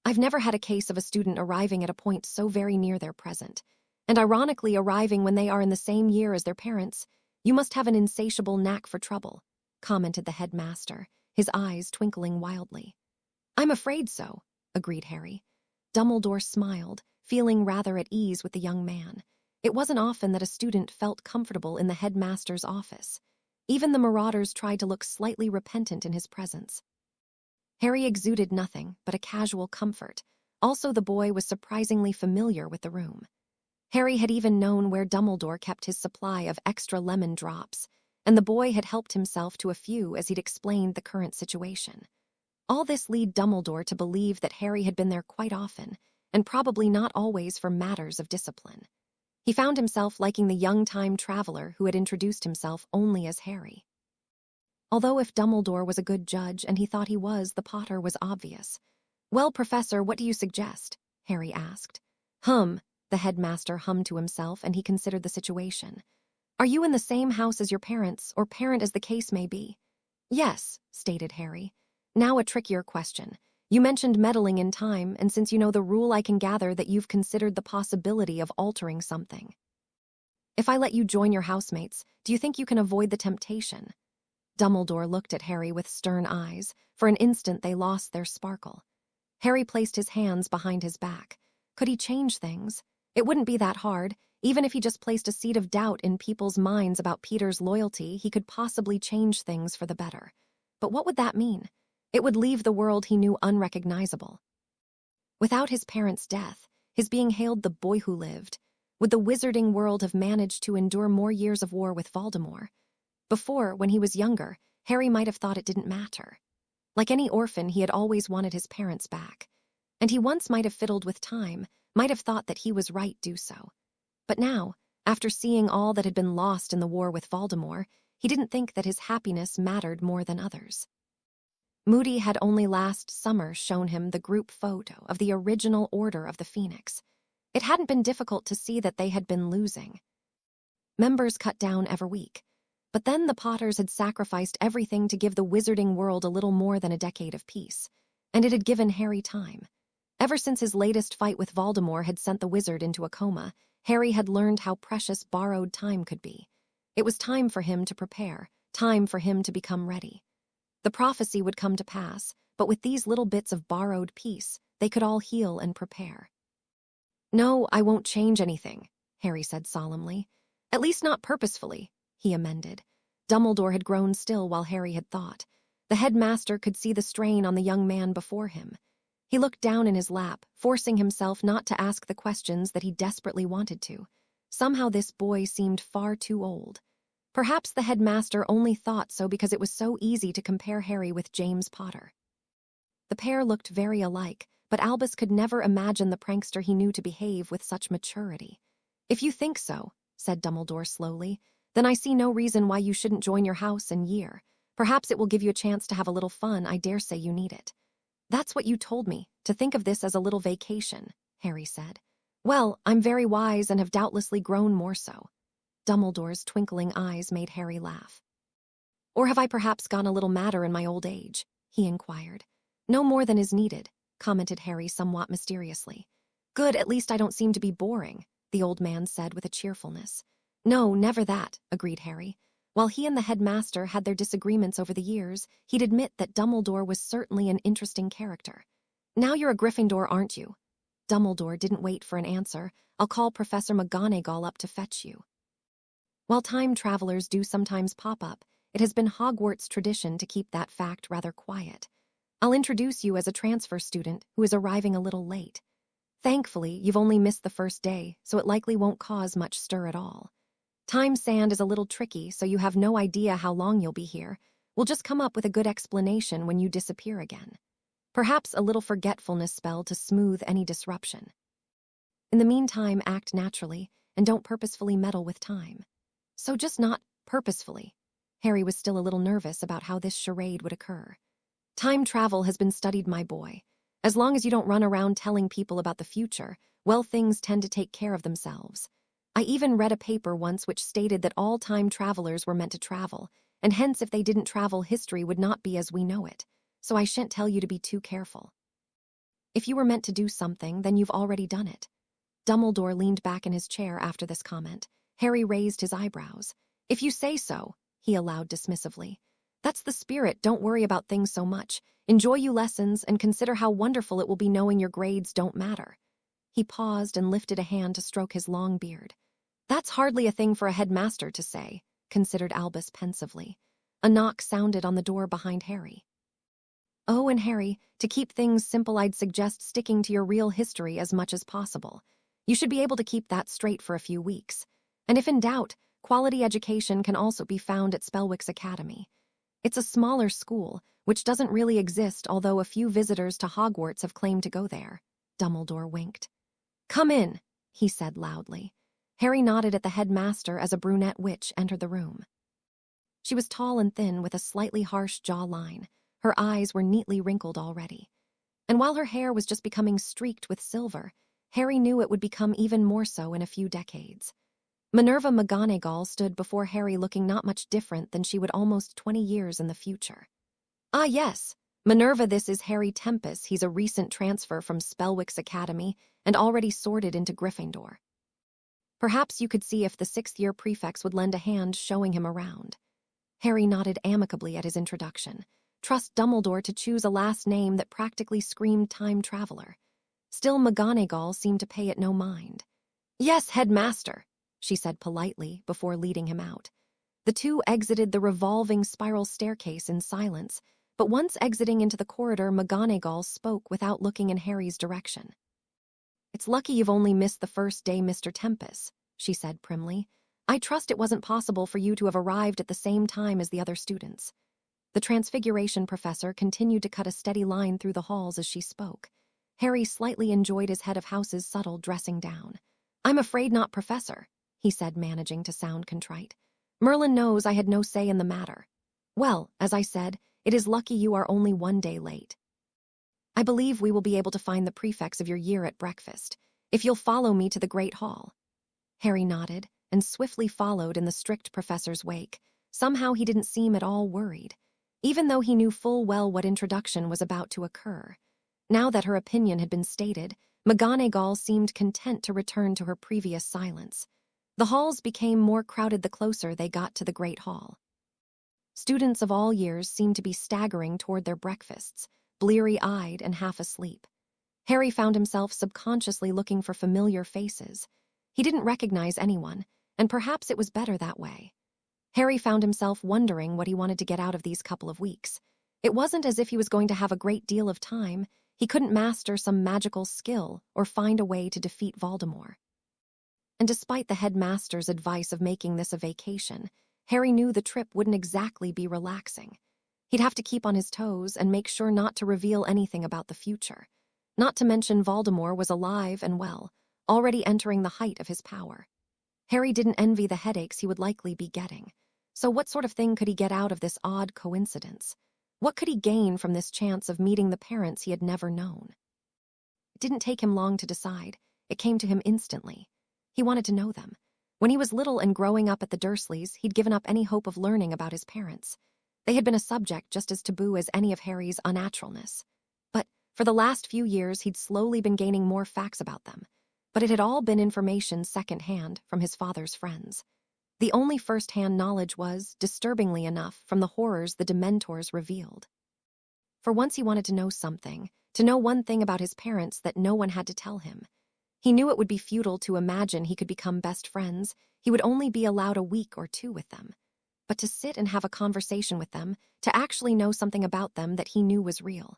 I've never had a case of a student arriving at a point so very near their present, and ironically arriving when they are in the same year as their parents. You must have an insatiable knack for trouble, commented the headmaster, his eyes twinkling wildly. I'm afraid so, agreed Harry. Dumbledore smiled, feeling rather at ease with the young man. It wasn't often that a student felt comfortable in the headmaster's office. Even the Marauders tried to look slightly repentant in his presence. Harry exuded nothing but a casual comfort. Also, the boy was surprisingly familiar with the room. Harry had even known where Dumbledore kept his supply of extra lemon drops, and the boy had helped himself to a few as he'd explained the current situation. All this led Dumbledore to believe that Harry had been there quite often, and probably not always for matters of discipline. He found himself liking the young time traveler who had introduced himself only as Harry. Although if Dumbledore was a good judge, and he thought he was, the Potter was obvious. Well, Professor, what do you suggest? Harry asked. The headmaster hummed to himself, and he considered the situation. Are you in the same house as your parents, or parent as the case may be? Yes, stated Harry. Now a trickier question. You mentioned meddling in time, and since you know the rule, I can gather that you've considered the possibility of altering something. If I let you join your housemates, do you think you can avoid the temptation? Dumbledore looked at Harry with stern eyes. For an instant they lost their sparkle. Harry placed his hands behind his back. Could he change things? It wouldn't be that hard. Even if he just placed a seed of doubt in people's minds about Peter's loyalty, he could possibly change things for the better. But what would that mean? It would leave the world he knew unrecognizable. Without his parents' death, his being hailed the boy who lived, would the wizarding world have managed to endure more years of war with Voldemort? Before, when he was younger, Harry might have thought it didn't matter. Like any orphan, he had always wanted his parents back. And he once might have fiddled with time, might have thought that he was right to do so. But now, after seeing all that had been lost in the war with Voldemort, he didn't think that his happiness mattered more than others. Moody had only last summer shown him the group photo of the original Order of the Phoenix. It hadn't been difficult to see that they had been losing. Members cut down every week. But then the Potters had sacrificed everything to give the wizarding world a little more than a decade of peace, and it had given Harry time. Ever since his latest fight with Voldemort had sent the wizard into a coma, Harry had learned how precious borrowed time could be. It was time for him to prepare, time for him to become ready. The prophecy would come to pass, but with these little bits of borrowed peace, they could all heal and prepare. No, I won't change anything, Harry said solemnly. At least not purposefully, he amended. Dumbledore had grown still while Harry had thought. The headmaster could see the strain on the young man before him. He looked down in his lap, forcing himself not to ask the questions that he desperately wanted to. Somehow this boy seemed far too old. Perhaps the headmaster only thought so because it was so easy to compare Harry with James Potter. The pair looked very alike, but Albus could never imagine the prankster he knew to behave with such maturity. If you think so, said Dumbledore slowly, then I see no reason why you shouldn't join your house and year. Perhaps it will give you a chance to have a little fun. I dare say you need it. That's what you told me, to think of this as a little vacation, Harry said. Well, I'm very wise and have doubtlessly grown more so. Dumbledore's twinkling eyes made Harry laugh. Or have I perhaps gone a little madder in my old age? He inquired. No more than is needed, commented Harry somewhat mysteriously. Good, at least I don't seem to be boring, the old man said with a cheerfulness. No, never that, agreed Harry. While he and the headmaster had their disagreements over the years, he'd admit that Dumbledore was certainly an interesting character. Now you're a Gryffindor, aren't you? Dumbledore didn't wait for an answer. I'll call Professor McGonagall up to fetch you. While time travelers do sometimes pop up, it has been Hogwarts tradition to keep that fact rather quiet. I'll introduce you as a transfer student who is arriving a little late. Thankfully, you've only missed the first day, so it likely won't cause much stir at all. Time sand is a little tricky, so you have no idea how long you'll be here. We'll just come up with a good explanation when you disappear again. Perhaps a little forgetfulness spell to smooth any disruption. In the meantime, act naturally and don't purposefully meddle with time. So just not purposefully. Harry was still a little nervous about how this charade would occur. Time travel has been studied, my boy. As long as you don't run around telling people about the future, well, things tend to take care of themselves. I even read a paper once which stated that all time travelers were meant to travel, and hence if they didn't travel, history would not be as we know it. So I shan't tell you to be too careful. If you were meant to do something, then you've already done it. Dumbledore leaned back in his chair after this comment. Harry raised his eyebrows. If you say so, he allowed dismissively. That's the spirit, don't worry about things so much. Enjoy your lessons and consider how wonderful it will be knowing your grades don't matter. He paused and lifted a hand to stroke his long beard. That's hardly a thing for a headmaster to say, considered Albus pensively. A knock sounded on the door behind Harry. Oh, and Harry, to keep things simple, I'd suggest sticking to your real history as much as possible. You should be able to keep that straight for a few weeks. And if in doubt, quality education can also be found at Spellwick's Academy. It's a smaller school, which doesn't really exist, although a few visitors to Hogwarts have claimed to go there. Dumbledore winked. Come in, he said loudly. Harry nodded at the headmaster as a brunette witch entered the room. She was tall and thin with a slightly harsh jawline. Her eyes were neatly wrinkled already. And while her hair was just becoming streaked with silver, Harry knew it would become even more so in a few decades. Minerva McGonagall stood before Harry looking not much different than she would almost 20 years in the future. Ah yes, Minerva, this is Harry Tempest. He's a recent transfer from Spellwick's Academy and already sorted into Gryffindor. Perhaps you could see if the sixth-year prefects would lend a hand showing him around. Harry nodded amicably at his introduction. Trust Dumbledore to choose a last name that practically screamed time traveler. Still, McGonagall seemed to pay it no mind. Yes, headmaster, she said politely before leading him out. The two exited the revolving spiral staircase in silence, but once exiting into the corridor, McGonagall spoke without looking in Harry's direction. It's lucky you've only missed the first day, Mr. Tempest, she said primly. I trust it wasn't possible for you to have arrived at the same time as the other students. The Transfiguration professor continued to cut a steady line through the halls as she spoke. Harry slightly enjoyed his head of house's subtle dressing down. I'm afraid not, Professor, he said, managing to sound contrite. Merlin knows I had no say in the matter. Well, as I said, it is lucky you are only 1 day late. I believe we will be able to find the prefects of your year at breakfast, if you'll follow me to the Great Hall. Harry nodded and swiftly followed in the strict professor's wake. Somehow he didn't seem at all worried, even though he knew full well what introduction was about to occur. Now that her opinion had been stated, McGonagall seemed content to return to her previous silence. The halls became more crowded the closer they got to the Great Hall. Students of all years seemed to be staggering toward their breakfasts, bleary-eyed and half asleep. Harry found himself subconsciously looking for familiar faces. He didn't recognize anyone, and perhaps it was better that way. Harry found himself wondering what he wanted to get out of these couple of weeks. It wasn't as if he was going to have a great deal of time. He couldn't master some magical skill or find a way to defeat Voldemort. And despite the headmaster's advice of making this a vacation, Harry knew the trip wouldn't exactly be relaxing. He'd have to keep on his toes and make sure not to reveal anything about the future. Not to mention Voldemort was alive and well, already entering the height of his power. Harry didn't envy the headaches he would likely be getting. So what sort of thing could he get out of this odd coincidence? What could he gain from this chance of meeting the parents he had never known? It didn't take him long to decide. It came to him instantly. He wanted to know them. When he was little and growing up at the Dursleys, he'd given up any hope of learning about his parents. They had been a subject just as taboo as any of Harry's unnaturalness. But for the last few years, he'd slowly been gaining more facts about them. But it had all been information secondhand from his father's friends. The only first-hand knowledge was, disturbingly enough, from the horrors the Dementors revealed. For once he wanted to know something, to know one thing about his parents that no one had to tell him. He knew it would be futile to imagine he could become best friends. He would only be allowed a week or two with them. But to sit and have a conversation with them, to actually know something about them that he knew was real.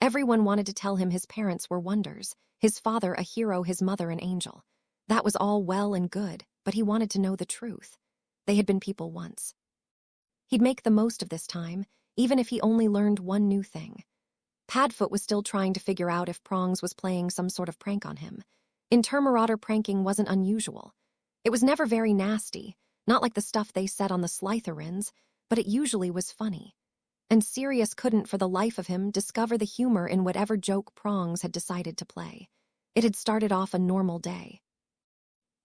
Everyone wanted to tell him his parents were wonders, his father a hero, his mother an angel. That was all well and good, but but he wanted to know the truth. They had been people once. He'd make the most of this time, even if he only learned one new thing. Padfoot was still trying to figure out if Prongs was playing some sort of prank on him. Marauder pranking wasn't unusual. It was never very nasty, not like the stuff they said on the Slytherins, but it usually was funny. And Sirius couldn't for the life of him discover the humor in whatever joke Prongs had decided to play. It had started off a normal day.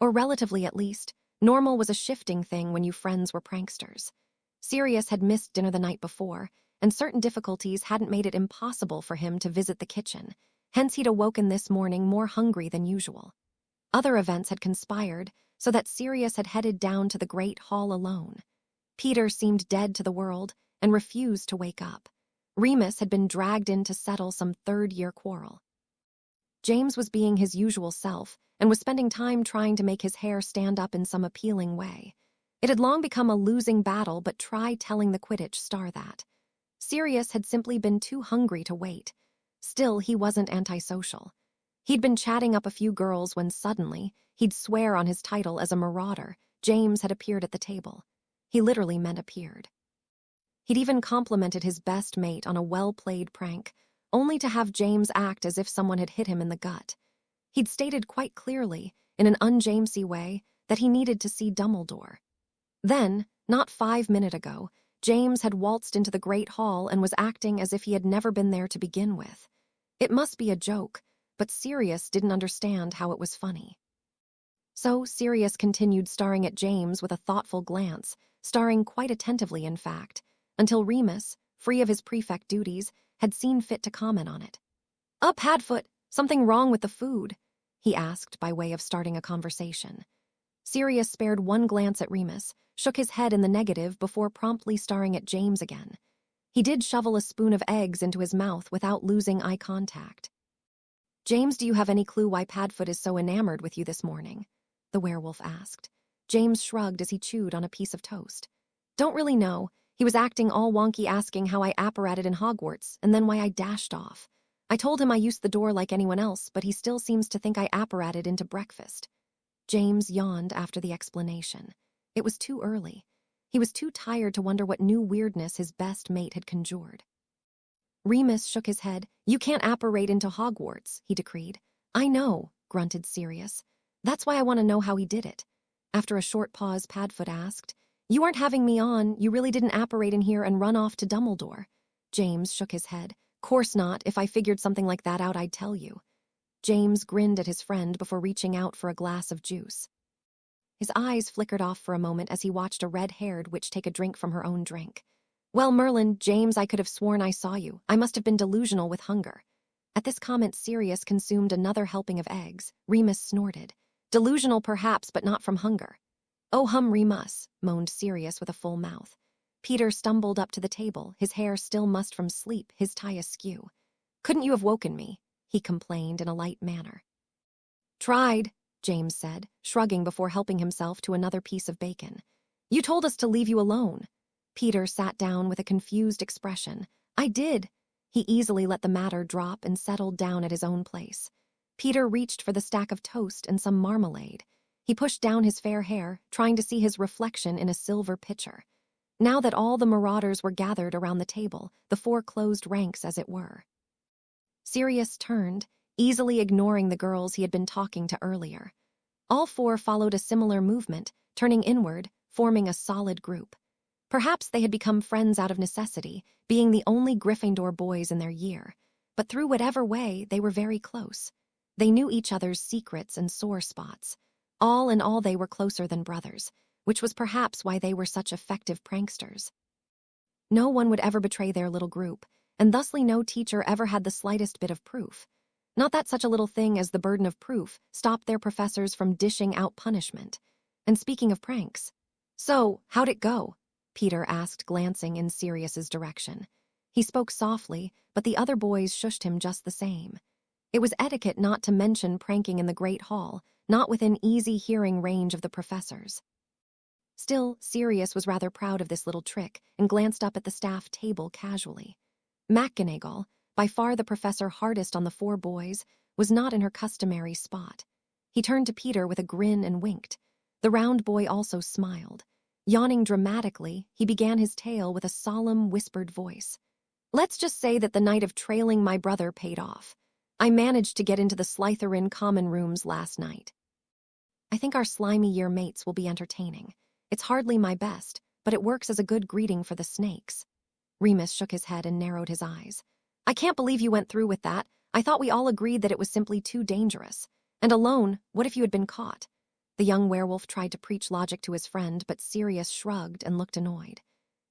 Or relatively at least, normal was a shifting thing when you friends were pranksters. Sirius had missed dinner the night before, and certain difficulties hadn't made it impossible for him to visit the kitchen. Hence he'd awoken this morning more hungry than usual. Other events had conspired, so that Sirius had headed down to the Great Hall alone. Peter seemed dead to the world and refused to wake up. Remus had been dragged in to settle some third-year quarrel. James was being his usual self and was spending time trying to make his hair stand up in some appealing way. It had long become a losing battle, but try telling the Quidditch star that. Sirius had simply been too hungry to wait. Still, he wasn't antisocial. He'd been chatting up a few girls when suddenly, he'd swear on his title as a marauder, James had appeared at the table. He literally meant appeared. He'd even complimented his best mate on a well-played prank, only to have James act as if someone had hit him in the gut. He'd stated quite clearly, in an un-Jamesy way, that he needed to see Dumbledore. Then, not 5 minutes ago, James had waltzed into the Great Hall and was acting as if he had never been there to begin with. It must be a joke, but Sirius didn't understand how it was funny. So Sirius continued staring at James with a thoughtful glance, staring quite attentively in fact, until Remus, free of his prefect duties, had seen fit to comment on it. Padfoot, something wrong with the food?" he asked by way of starting a conversation. Sirius spared one glance at Remus, shook his head in the negative before promptly staring at James again. He did shovel a spoon of eggs into his mouth without losing eye contact. "James, do you have any clue why Padfoot is so enamored with you this morning?" the werewolf asked. James shrugged as he chewed on a piece of toast. "Don't really know. He was acting all wonky asking how I apparated in Hogwarts, and then why I dashed off. I told him I used the door like anyone else, but he still seems to think I apparated into breakfast." James yawned after the explanation. It was too early. He was too tired to wonder what new weirdness his best mate had conjured. Remus shook his head. "You can't apparate into Hogwarts," he decreed. "I know," grunted Sirius. "That's why I want to know how he did it." After a short pause, Padfoot asked, "You aren't having me on. You really didn't apparate in here and run off to Dumbledore?" James shook his head. "Course not. If I figured something like that out, I'd tell you." James grinned at his friend before reaching out for a glass of juice. His eyes flickered off for a moment as he watched a red-haired witch take a drink from her own drink. "Well, Merlin, James, I could have sworn I saw you. I must have been delusional with hunger." At this comment, Sirius consumed another helping of eggs. Remus snorted. "Delusional perhaps, but not from hunger." "Oh, Remus," moaned Sirius with a full mouth. Peter stumbled up to the table, his hair still mussed from sleep, his tie askew. "Couldn't you have woken me?" he complained in a light manner. "Tried," James said, shrugging before helping himself to another piece of bacon. "You told us to leave you alone." Peter sat down with a confused expression. "I did." He easily let the matter drop and settled down at his own place. Peter reached for the stack of toast and some marmalade. He pushed down his fair hair, trying to see his reflection in a silver pitcher. Now that all the Marauders were gathered around the table, the four closed ranks as it were. Sirius turned, easily ignoring the girls he had been talking to earlier. All four followed a similar movement, turning inward, forming a solid group. Perhaps they had become friends out of necessity, being the only Gryffindor boys in their year, but through whatever way, they were very close. They knew each other's secrets and sore spots. All in all, they were closer than brothers, which was perhaps why they were such effective pranksters. No one would ever betray their little group, and thusly no teacher ever had the slightest bit of proof. Not that such a little thing as the burden of proof stopped their professors from dishing out punishment. And speaking of pranks, "So, how'd it go?" Peter asked, glancing in Sirius's direction. He spoke softly, but the other boys shushed him just the same. It was etiquette not to mention pranking in the Great Hall, not within easy hearing range of the professors. Still, Sirius was rather proud of this little trick and glanced up at the staff table casually. McGonagall, by far the professor hardest on the four boys, was not in her customary spot. He turned to Peter with a grin and winked. The round boy also smiled. Yawning dramatically, he began his tale with a solemn, whispered voice. Let's just say that the night of trailing my brother paid off. I managed to get into the Slytherin common rooms last night. I think our slimy year mates will be entertaining. It's hardly my best, but it works as a good greeting for the snakes. Remus shook his head and narrowed his eyes. I can't believe you went through with that. I thought we all agreed that it was simply too dangerous. And alone, what if you had been caught? The young werewolf tried to preach logic to his friend, but Sirius shrugged and looked annoyed.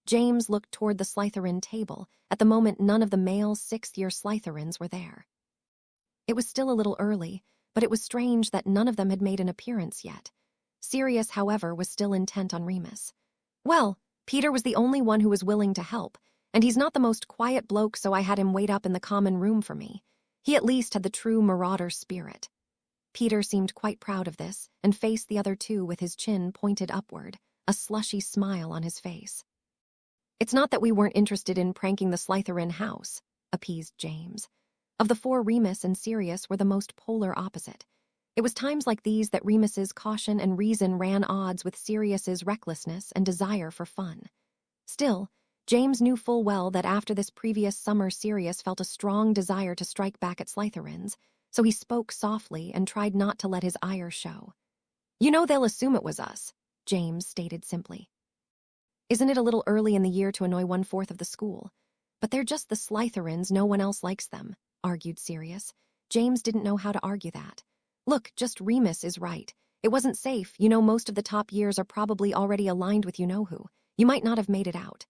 James looked toward the Slytherin table. At the moment, none of the male sixth-year Slytherins were there. It was still a little early, but it was strange that none of them had made an appearance yet. Sirius, however, was still intent on Remus. Well, Peter was the only one who was willing to help, and he's not the most quiet bloke, so I had him wait up in the common room for me. He at least had the true marauder spirit. Peter seemed quite proud of this and faced the other two with his chin pointed upward, a slushy smile on his face. It's not that we weren't interested in pranking the Slytherin house, appeased James. Of the four, Remus and Sirius were the most polar opposite. It was times like these that Remus's caution and reason ran odds with Sirius's recklessness and desire for fun. Still, James knew full well that after this previous summer Sirius felt a strong desire to strike back at Slytherins, so he spoke softly and tried not to let his ire show. You know they'll assume it was us, James stated simply. Isn't it a little early in the year to annoy 1/4 of the school? But they're just the Slytherins, no one else likes them, argued Sirius. James didn't know how to argue that. Look, just Remus is right. It wasn't safe. You know, most of the top years are probably already aligned with you-know-who. You might not have made it out.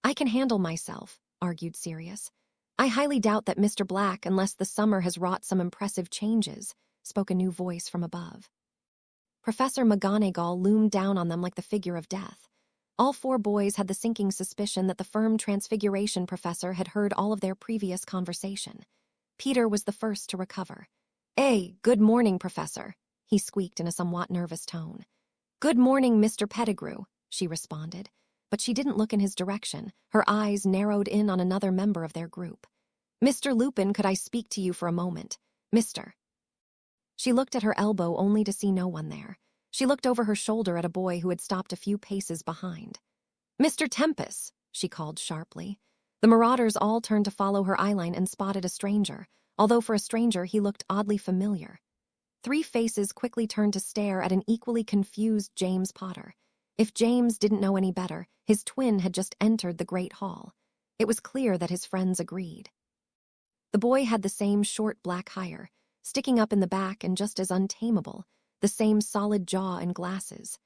I can handle myself, argued Sirius. I highly doubt that Mr. Black, unless the summer has wrought some impressive changes, spoke a new voice from above. Professor McGonagall loomed down on them like the figure of death. All four boys had the sinking suspicion that the firm Transfiguration professor had heard all of their previous conversation. Peter was the first to recover. Hey, good morning, Professor, he squeaked in a somewhat nervous tone. Good morning, Mr. Pettigrew, she responded, but she didn't look in his direction. Her eyes narrowed in on another member of their group. Mr. Lupin, could I speak to you for a moment? Mr. She looked at her elbow only to see no one there. She looked over her shoulder at a boy who had stopped a few paces behind. Mr. Tempest, she called sharply. The Marauders all turned to follow her eyeline and spotted a stranger, although for a stranger he looked oddly familiar. Three faces quickly turned to stare at an equally confused James Potter. If James didn't know any better, his twin had just entered the Great Hall. It was clear that his friends agreed. The boy had the same short black hair, sticking up in the back and just as untamable, the same solid jaw and glasses.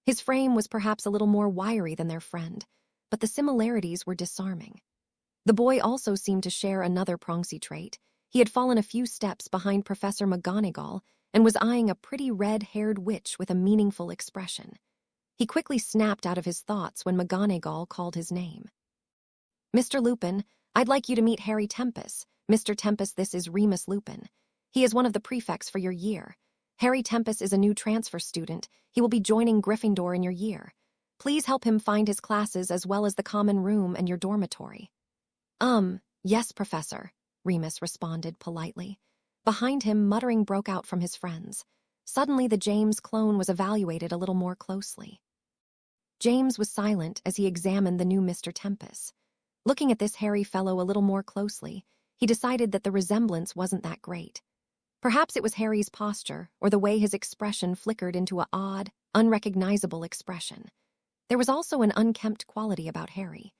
His frame was perhaps a little more wiry than their friend, but the similarities were disarming. The boy also seemed to share another Pronxy trait. He had fallen a few steps behind Professor McGonagall and was eyeing a pretty red-haired witch with a meaningful expression. He quickly snapped out of his thoughts when McGonagall called his name. Mr. Lupin, I'd like you to meet Harry Tempest. Mr. Tempest, this is Remus Lupin. He is one of the prefects for your year. Harry Tempest is a new transfer student. He will be joining Gryffindor in your year. Please help him find his classes as well as the common room and your dormitory. Yes, Professor, Remus responded politely. Behind him, muttering broke out from his friends. Suddenly, the James clone was evaluated a little more closely. James was silent as he examined the new Mr. Tempest. Looking at this hairy fellow a little more closely, he decided that the resemblance wasn't that great. Perhaps it was Harry's posture, or the way his expression flickered into an odd, unrecognizable expression. There was also an unkempt quality about Harry.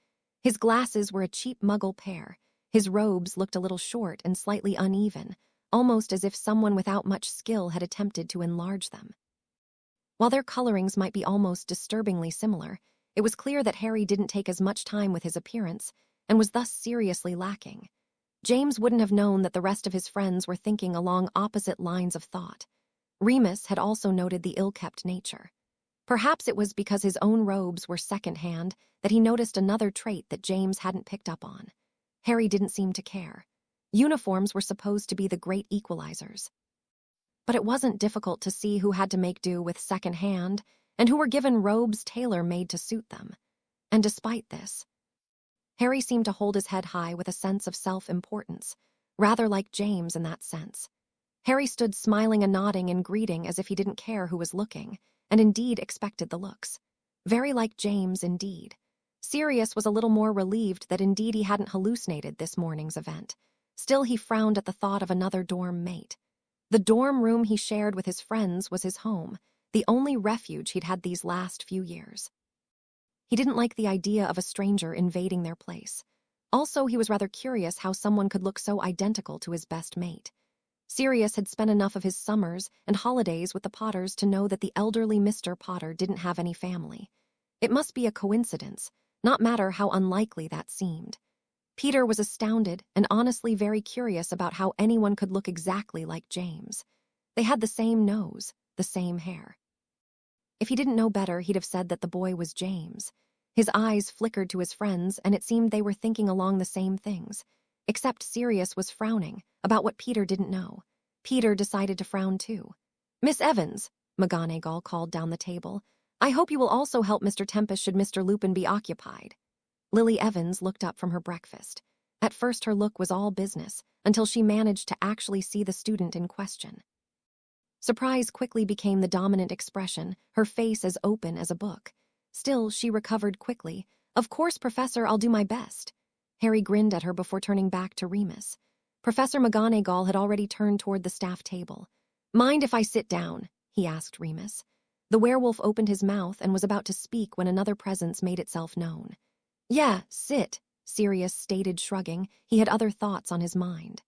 His glasses were a cheap muggle pair. His robes looked a little short and slightly uneven, almost as if someone without much skill had attempted to enlarge them. While their colorings might be almost disturbingly similar, it was clear that Harry didn't take as much time with his appearance and was thus seriously lacking. James wouldn't have known that the rest of his friends were thinking along opposite lines of thought. Remus had also noted the ill-kept nature. Perhaps it was because his own robes were second-hand that he noticed another trait that James hadn't picked up on. Harry didn't seem to care. Uniforms were supposed to be the great equalizers. But it wasn't difficult to see who had to make do with second-hand and who were given robes tailor-made to suit them. And despite this, Harry seemed to hold his head high with a sense of self-importance, rather like James in that sense. Harry stood smiling and nodding in greeting as if he didn't care who was looking, and indeed expected the looks. Very like James, indeed. Sirius was a little more relieved that indeed he hadn't hallucinated this morning's event. Still, he frowned at the thought of another dorm mate. The dorm room he shared with his friends was his home, the only refuge he'd had these last few years. He didn't like the idea of a stranger invading their place. Also, he was rather curious how someone could look so identical to his best mate. Sirius had spent enough of his summers and holidays with the Potters to know that the elderly Mr. Potter didn't have any family. It must be a coincidence, not matter how unlikely that seemed. Peter was astounded and honestly very curious about how anyone could look exactly like James. They had the same nose, the same hair. If he didn't know better, he'd have said that the boy was James. His eyes flickered to his friends, and it seemed they were thinking along the same things. Except Sirius was frowning about what Peter didn't know. Peter decided to frown too. "Miss Evans," McGonagall called down the table, "I hope you will also help Mr. Tempest should Mr. Lupin be occupied." Lily Evans looked up from her breakfast. At first her look was all business, until she managed to actually see the student in question. Surprise quickly became the dominant expression, her face as open as a book. Still, she recovered quickly. "Of course, Professor, I'll do my best." Harry grinned at her before turning back to Remus. Professor McGonagall had already turned toward the staff table. "Mind if I sit down?" he asked Remus. The werewolf opened his mouth and was about to speak when another presence made itself known. "Yeah, sit," Sirius stated, shrugging. He had other thoughts on his mind.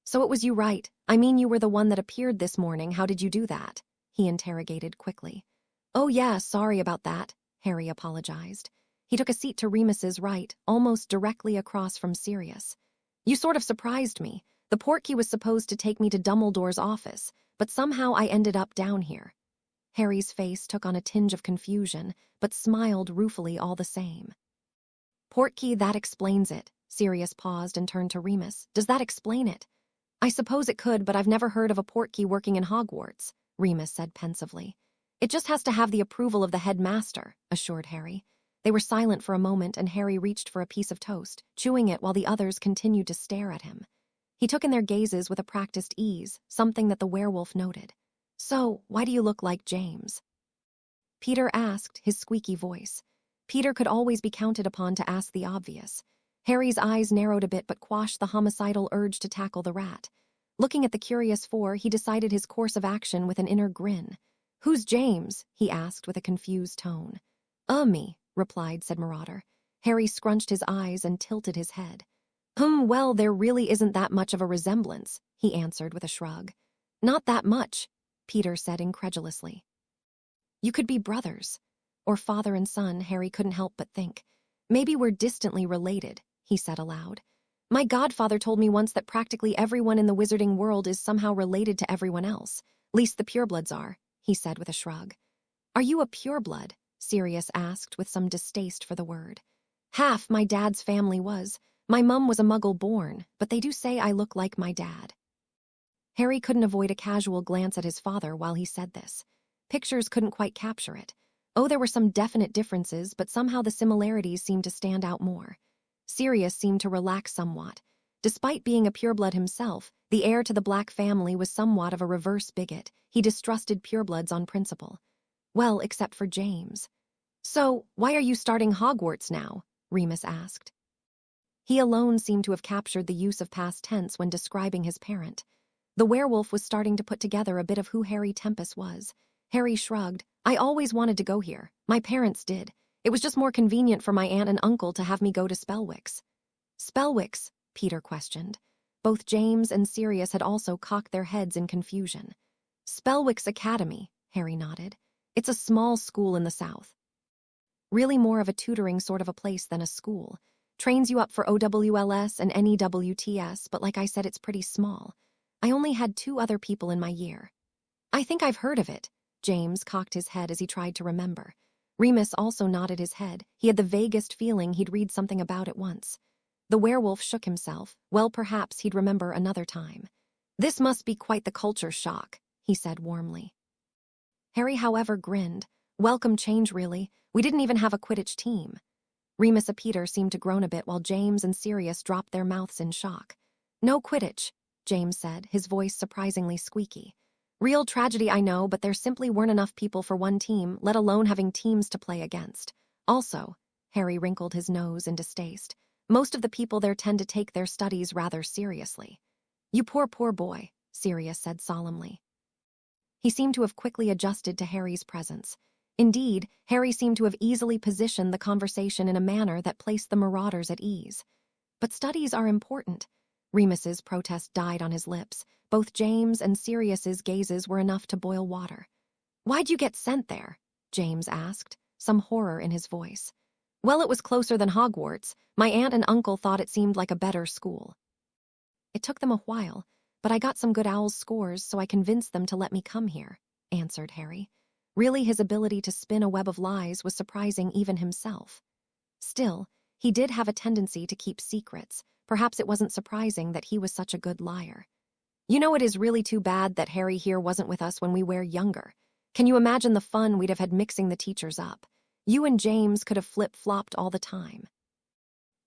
"So it was you, right? I mean, you were the one that appeared this morning. How did you do that?" he interrogated quickly. "Oh yeah, sorry about that," Harry apologized. He took a seat to Remus's right, almost directly across from Sirius. "You sort of surprised me. The portkey was supposed to take me to Dumbledore's office, but somehow I ended up down here." Harry's face took on a tinge of confusion, but smiled ruefully all the same. "Portkey, that explains it." Sirius paused and turned to Remus. "Does that explain it?" "I suppose it could, but I've never heard of a portkey working in Hogwarts," Remus said pensively. "It just has to have the approval of the headmaster," assured Harry. They were silent for a moment, and Harry reached for a piece of toast, chewing it while the others continued to stare at him. He took in their gazes with a practiced ease, something that the werewolf noted. "So, why do you look like James?" Peter asked, his squeaky voice. Peter could always be counted upon to ask the obvious. Harry's eyes narrowed a bit but quashed the homicidal urge to tackle the rat. Looking at the curious four, he decided his course of action with an inner grin. "Who's James?" he asked with a confused tone. Me," replied said Marauder. Harry scrunched his eyes and tilted his head. Well, there really isn't that much of a resemblance," he answered with a shrug. "Not that much," Peter said incredulously. "You could be brothers." Or father and son, Harry couldn't help but think. "Maybe we're distantly related," he said aloud. "My godfather told me once that practically everyone in the wizarding world is somehow related to everyone else. Least the purebloods are," he said with a shrug. "Are you a pureblood?" Sirius asked with some distaste for the word. "Half my dad's family was. My mum was a muggle born, but they do say I look like my dad." Harry couldn't avoid a casual glance at his father while he said this. Pictures couldn't quite capture it. Oh, there were some definite differences, but somehow the similarities seemed to stand out more. Sirius seemed to relax somewhat. Despite being a pureblood himself, the heir to the Black family was somewhat of a reverse bigot. He distrusted purebloods on principle. Well, except for James. "So, why are you starting Hogwarts now?" Remus asked. He alone seemed to have captured the use of past tense when describing his parent. The werewolf was starting to put together a bit of who Harry Tempest was. Harry shrugged. "I always wanted to go here. My parents did. It was just more convenient for my aunt and uncle to have me go to Spellwicks." "Spellwicks?" Peter questioned. Both James and Sirius had also cocked their heads in confusion. "Spellwicks Academy," Harry nodded. "It's a small school in the south. Really more of a tutoring sort of a place than a school. Trains you up for OWLS and NEWTS, but like I said, it's pretty small. I only had 2 other people in my year." "I think I've heard of it." James cocked his head as he tried to remember. Remus also nodded his head. He had the vaguest feeling he'd read something about it once. The werewolf shook himself. Well, perhaps he'd remember another time. "This must be quite the culture shock," he said warmly. Harry, however, grinned. "Welcome change, really. We didn't even have a Quidditch team." Remus and Peter seemed to groan a bit while James and Sirius dropped their mouths in shock. "No Quidditch," James said, his voice surprisingly squeaky. Real tragedy, I know, but there simply weren't enough people for one team, let alone having teams to play against. Also, Harry wrinkled his nose in distaste, most of the people there tend to take their studies rather seriously. You poor, poor boy, Sirius said solemnly. He seemed to have quickly adjusted to Harry's presence. Indeed, Harry seemed to have easily positioned the conversation in a manner that placed the Marauders at ease. But studies are important. Remus's protest died on his lips. Both James and Sirius's gazes were enough to boil water. Why'd you get sent there? James asked, some horror in his voice. Well, it was closer than Hogwarts. My aunt and uncle thought it seemed like a better school. It took them a while, but I got some good owl's scores, so I convinced them to let me come here, answered Harry. Really, his ability to spin a web of lies was surprising even himself. Still, he did have a tendency to keep secrets. Perhaps it wasn't surprising that he was such a good liar. You know, it is really too bad that Harry here wasn't with us when we were younger. Can you imagine the fun we'd have had mixing the teachers up? You and James could have flip-flopped all the time.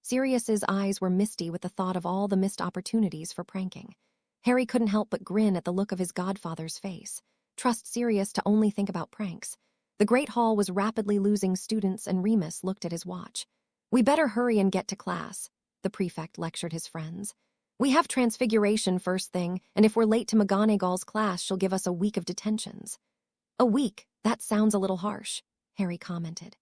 Sirius's eyes were misty with the thought of all the missed opportunities for pranking. Harry couldn't help but grin at the look of his godfather's face. Trust Sirius to only think about pranks. The Great Hall was rapidly losing students, and Remus looked at his watch. We better hurry and get to class, the prefect lectured his friends. We have transfiguration first thing, and if we're late to McGonagall's class, she'll give us a week of detentions. A week? That sounds a little harsh, Harry commented.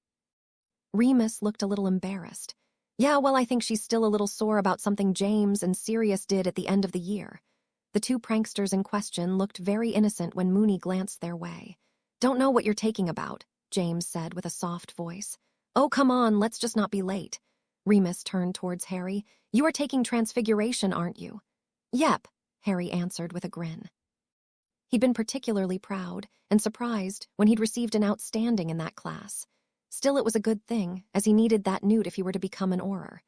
Remus looked a little embarrassed. Yeah, well, I think she's still a little sore about something James and Sirius did at the end of the year. The two pranksters in question looked very innocent when Moony glanced their way. Don't know what you're taking about, James said with a soft voice. Oh, come on, let's just not be late. Remus turned towards Harry. You are taking transfiguration, aren't you? Yep, Harry answered with a grin. He'd been particularly proud and surprised when he'd received an outstanding in that class. Still, it was a good thing, as he needed that newt if he were to become an Auror.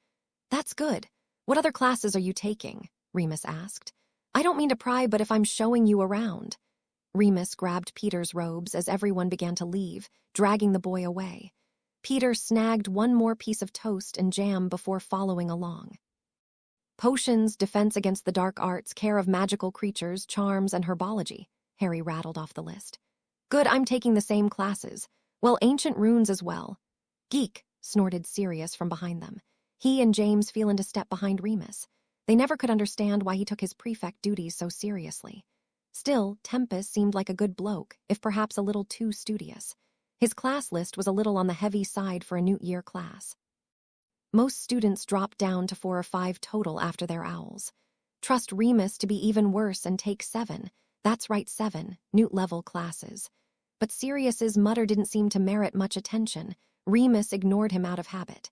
That's good. What other classes are you taking? Remus asked. I don't mean to pry, but if I'm showing you around. Remus grabbed Peter's robes as everyone began to leave, dragging the boy away. Peter snagged one more piece of toast and jam before following along. Potions, defense against the dark arts, care of magical creatures, charms, and herbology, Harry rattled off the list. Good, I'm taking the same classes. Well, ancient runes as well. Geek, snorted Sirius from behind them. He and James fell into step behind Remus. They never could understand why he took his prefect duties so seriously. Still, Tempest seemed like a good bloke, if perhaps a little too studious. His class list was a little on the heavy side for a Newt year class. Most students dropped down to 4 or 5 total after their owls. Trust Remus to be even worse and take 7. That's right, 7 Newt-level classes. But Sirius's mutter didn't seem to merit much attention. Remus ignored him out of habit.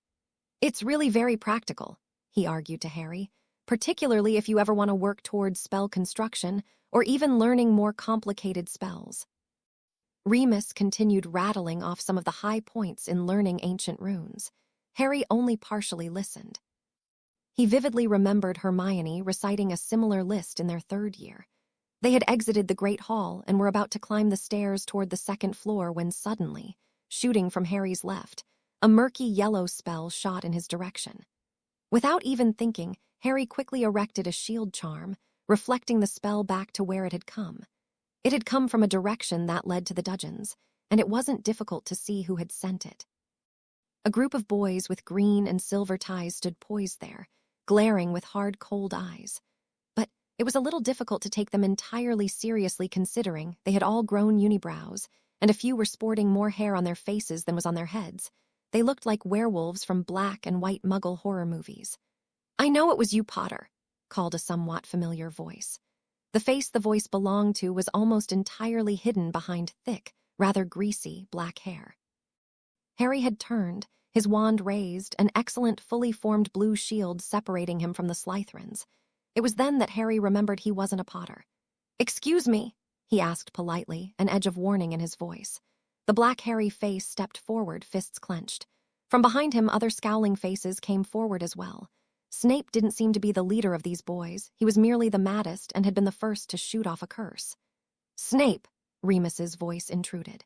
It's really very practical, he argued to Harry, particularly if you ever want to work towards spell construction or even learning more complicated spells. Remus continued rattling off some of the high points in learning ancient runes. Harry only partially listened. He vividly remembered Hermione reciting a similar list in their 3rd year. They had exited the Great Hall and were about to climb the stairs toward the 2nd floor when suddenly, shooting from Harry's left, a murky yellow spell shot in his direction. Without even thinking, Harry quickly erected a shield charm, reflecting the spell back to where it had come. It had come from a direction that led to the dungeons, and it wasn't difficult to see who had sent it. A group of boys with green and silver ties stood poised there, glaring with hard, cold eyes. But it was a little difficult to take them entirely seriously considering they had all grown unibrows, and a few were sporting more hair on their faces than was on their heads. They looked like werewolves from black and white Muggle horror movies. I know it was you, Potter, called a somewhat familiar voice. The face the voice belonged to was almost entirely hidden behind thick, rather greasy, black hair. Harry had turned, his wand raised, an excellent fully formed blue shield separating him from the Slytherins. It was then that Harry remembered he wasn't a Potter. Excuse me, he asked politely, an edge of warning in his voice. The black hairy face stepped forward, fists clenched. From behind him, other scowling faces came forward as well. Snape didn't seem to be the leader of these boys. He was merely the maddest and had been the first to shoot off a curse. Snape, Remus's voice intruded.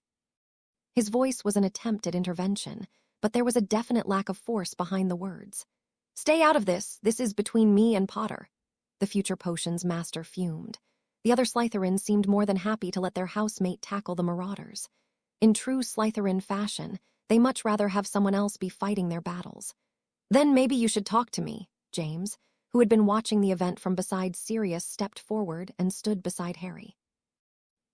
His voice was an attempt at intervention, but there was a definite lack of force behind the words. Stay out of this. This is between me and Potter. The future potions master fumed. The other Slytherins seemed more than happy to let their housemate tackle the Marauders. In true Slytherin fashion, they much rather have someone else be fighting their battles. "Then maybe you should talk to me," James, who had been watching the event from beside Sirius, stepped forward and stood beside Harry.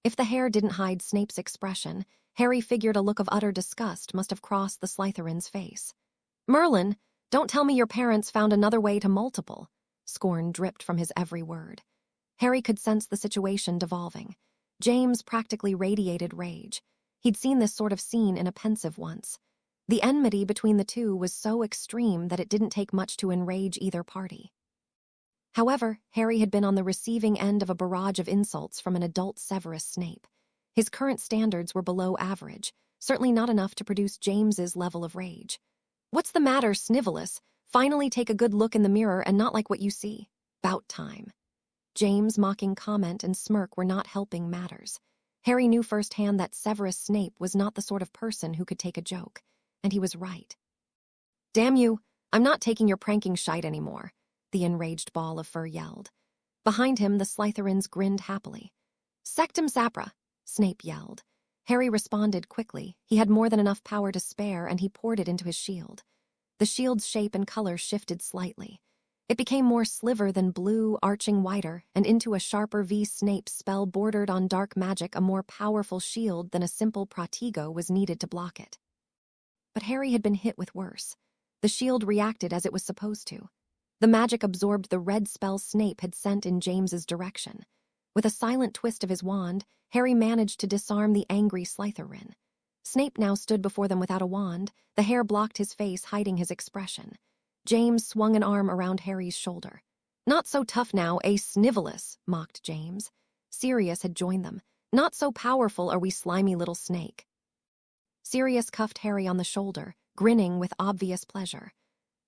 If the hair didn't hide Snape's expression, Harry figured a look of utter disgust must have crossed the Slytherin's face. "Merlin, don't tell me your parents found another way to multiple." Scorn dripped from his every word. Harry could sense the situation devolving. James practically radiated rage. He'd seen this sort of scene in a pensive once. The enmity between the two was so extreme that it didn't take much to enrage either party. However, Harry had been on the receiving end of a barrage of insults from an adult Severus Snape. His current standards were below average, certainly not enough to produce James's level of rage. "What's the matter, Snivelus? Finally take a good look in the mirror and not like what you see. 'Bout time." James' mocking comment and smirk were not helping matters. Harry knew firsthand that Severus Snape was not the sort of person who could take a joke, and he was right. "Damn you, I'm not taking your pranking shite anymore," the enraged ball of fur yelled. Behind him, the Slytherins grinned happily. "Sectum Sapra," Snape yelled. Harry responded quickly. He had more than enough power to spare, and he poured it into his shield. The shield's shape and color shifted slightly. It became more sliver than blue, arching wider, and into a sharper V. Snape's spell bordered on dark magic. A more powerful shield than a simple protego was needed to block it. But Harry had been hit with worse. The shield reacted as it was supposed to. The magic absorbed the red spell Snape had sent in James's direction. With a silent twist of his wand, Harry managed to disarm the angry Slytherin. Snape now stood before them without a wand. The hair blocked his face, hiding his expression. James swung an arm around Harry's shoulder. "Not so tough now, Snivelus," mocked James. Sirius had joined them. "Not so powerful, are we, slimy little snake." Sirius cuffed Harry on the shoulder, grinning with obvious pleasure.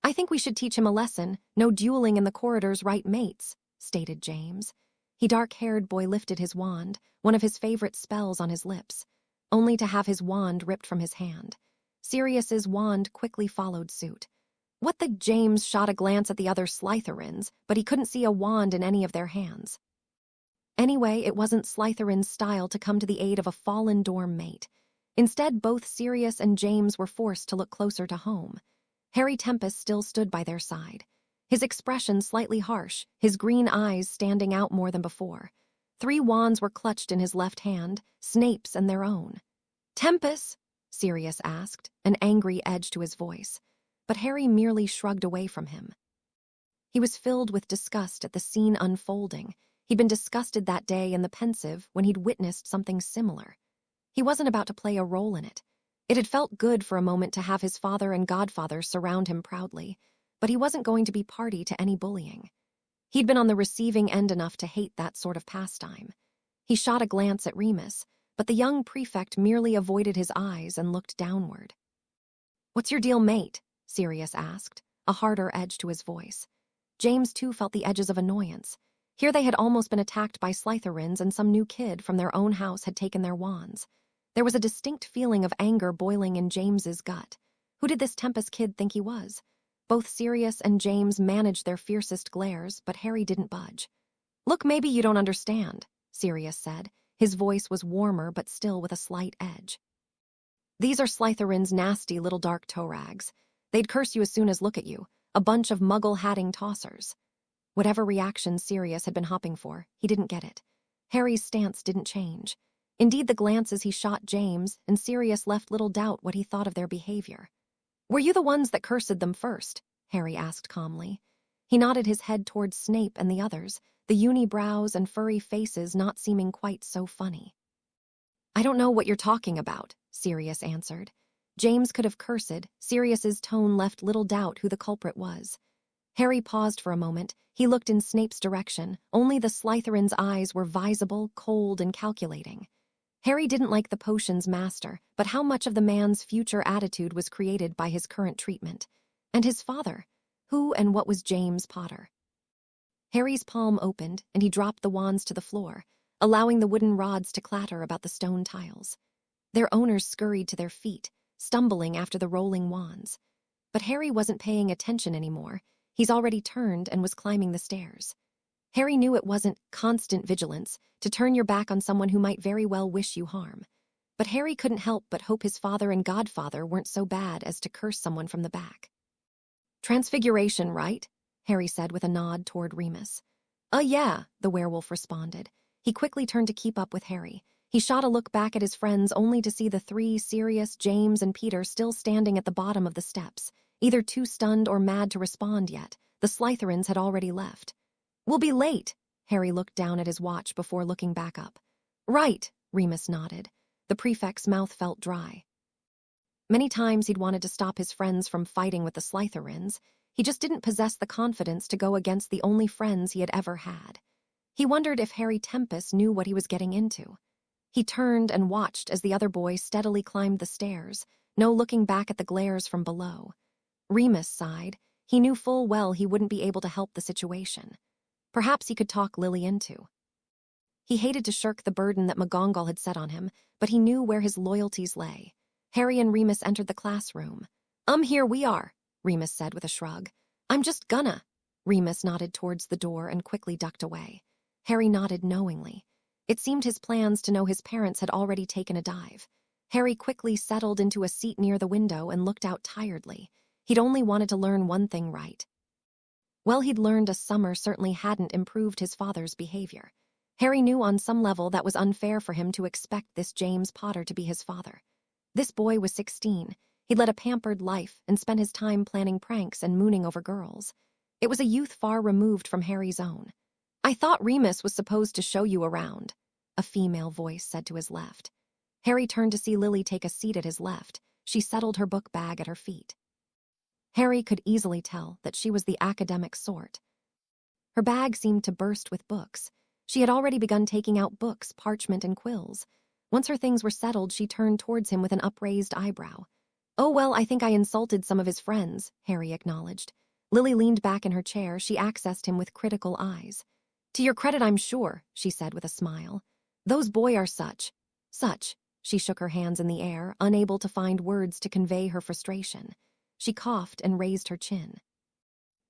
"I think we should teach him a lesson. No dueling in the corridors, right, mates?" stated James. The dark-haired boy lifted his wand, one of his favorite spells, on his lips, only to have his wand ripped from his hand. Sirius's wand quickly followed suit. What the— James shot a glance at the other Slytherins, but he couldn't see a wand in any of their hands. Anyway, it wasn't Slytherin's style to come to the aid of a fallen dorm mate. Instead, both Sirius and James were forced to look closer to home. Harry Tempest still stood by their side. His expression slightly harsh, his green eyes standing out more than before. 3 wands were clutched in his left hand, Snape's and their own. "Tempest?" Sirius asked, an angry edge to his voice. But Harry merely shrugged away from him. He was filled with disgust at the scene unfolding. He'd been disgusted that day in the pensive when he'd witnessed something similar. He wasn't about to play a role in it. It had felt good for a moment to have his father and godfather surround him proudly, but he wasn't going to be party to any bullying. He'd been on the receiving end enough to hate that sort of pastime. He shot a glance at Remus, but the young prefect merely avoided his eyes and looked downward. "What's your deal, mate?" Sirius asked, a harder edge to his voice. James, too, felt the edges of annoyance. Here they had almost been attacked by Slytherins, and some new kid from their own house had taken their wands. There was a distinct feeling of anger boiling in James's gut. Who did this Tempest kid think he was? Both Sirius and James managed their fiercest glares, but Harry didn't budge. "Look, maybe you don't understand," Sirius said. His voice was warmer, but still with a slight edge. "These are Slytherin's nasty little dark toe rags. They'd curse you as soon as look at you, a bunch of muggle-hatting tossers." Whatever reaction Sirius had been hopping for, he didn't get it. Harry's stance didn't change. Indeed, the glances he shot James and Sirius left little doubt what he thought of their behavior. "Were you the ones that cursed them first?" Harry asked calmly. He nodded his head towards Snape and the others, the unibrows and furry faces not seeming quite so funny. "I don't know what you're talking about," Sirius answered. James could have cursed. Sirius's tone left little doubt who the culprit was. Harry paused for a moment. He looked in Snape's direction. Only the Slytherin's eyes were visible, cold, and calculating. Harry didn't like the potion's master, but how much of the man's future attitude was created by his current treatment? And his father? Who and what was James Potter? Harry's palm opened, and he dropped the wands to the floor, allowing the wooden rods to clatter about the stone tiles. Their owners scurried to their feet, stumbling after the rolling wands. But Harry wasn't paying attention anymore. He's already turned and was climbing the stairs. Harry knew it wasn't constant vigilance to turn your back on someone who might very well wish you harm. But Harry couldn't help but hope his father and godfather weren't so bad as to curse someone from the back. "Transfiguration, right?" Harry said with a nod toward Remus. Yeah," the werewolf responded. He quickly turned to keep up with Harry. He shot a look back at his friends only to see the three, Sirius, James, and Peter, still standing at the bottom of the steps, either too stunned or mad to respond yet. The Slytherins had already left. "We'll be late." Harry looked down at his watch before looking back up. "Right," Remus nodded. The prefect's mouth felt dry. Many times he'd wanted to stop his friends from fighting with the Slytherins. He just didn't possess the confidence to go against the only friends he had ever had. He wondered if Harry Tempest knew what he was getting into. He turned and watched as the other boy steadily climbed the stairs, no looking back at the glares from below. Remus sighed. He knew full well he wouldn't be able to help the situation. Perhaps he could talk Lily into. He hated to shirk the burden that McGonagall had set on him, but he knew where his loyalties lay. Harry and Remus entered the classroom. Here we are," Remus said with a shrug. "I'm just gonna." Remus nodded towards the door and quickly ducked away. Harry nodded knowingly. It seemed his plans to know his parents had already taken a dive. Harry quickly settled into a seat near the window and looked out tiredly. He'd only wanted to learn one thing right. Well, he'd learned a summer certainly hadn't improved his father's behavior. Harry knew on some level that was unfair for him to expect this James Potter to be his father. This boy was 16. He'd led a pampered life and spent his time planning pranks and mooning over girls. It was a youth far removed from Harry's own. "I thought Remus was supposed to show you around," a female voice said to his left. Harry turned to see Lily take a seat at his left. She settled her book bag at her feet. Harry could easily tell that she was the academic sort. Her bag seemed to burst with books. She had already begun taking out books, parchment, and quills. Once her things were settled, she turned towards him with an upraised eyebrow. "Oh, well, I think I insulted some of his friends," Harry acknowledged. Lily leaned back in her chair. She accessed him with critical eyes. "To your credit, I'm sure," she said with a smile. "Those boy are such. She shook her hands in the air, unable to find words to convey her frustration. She coughed and raised her chin.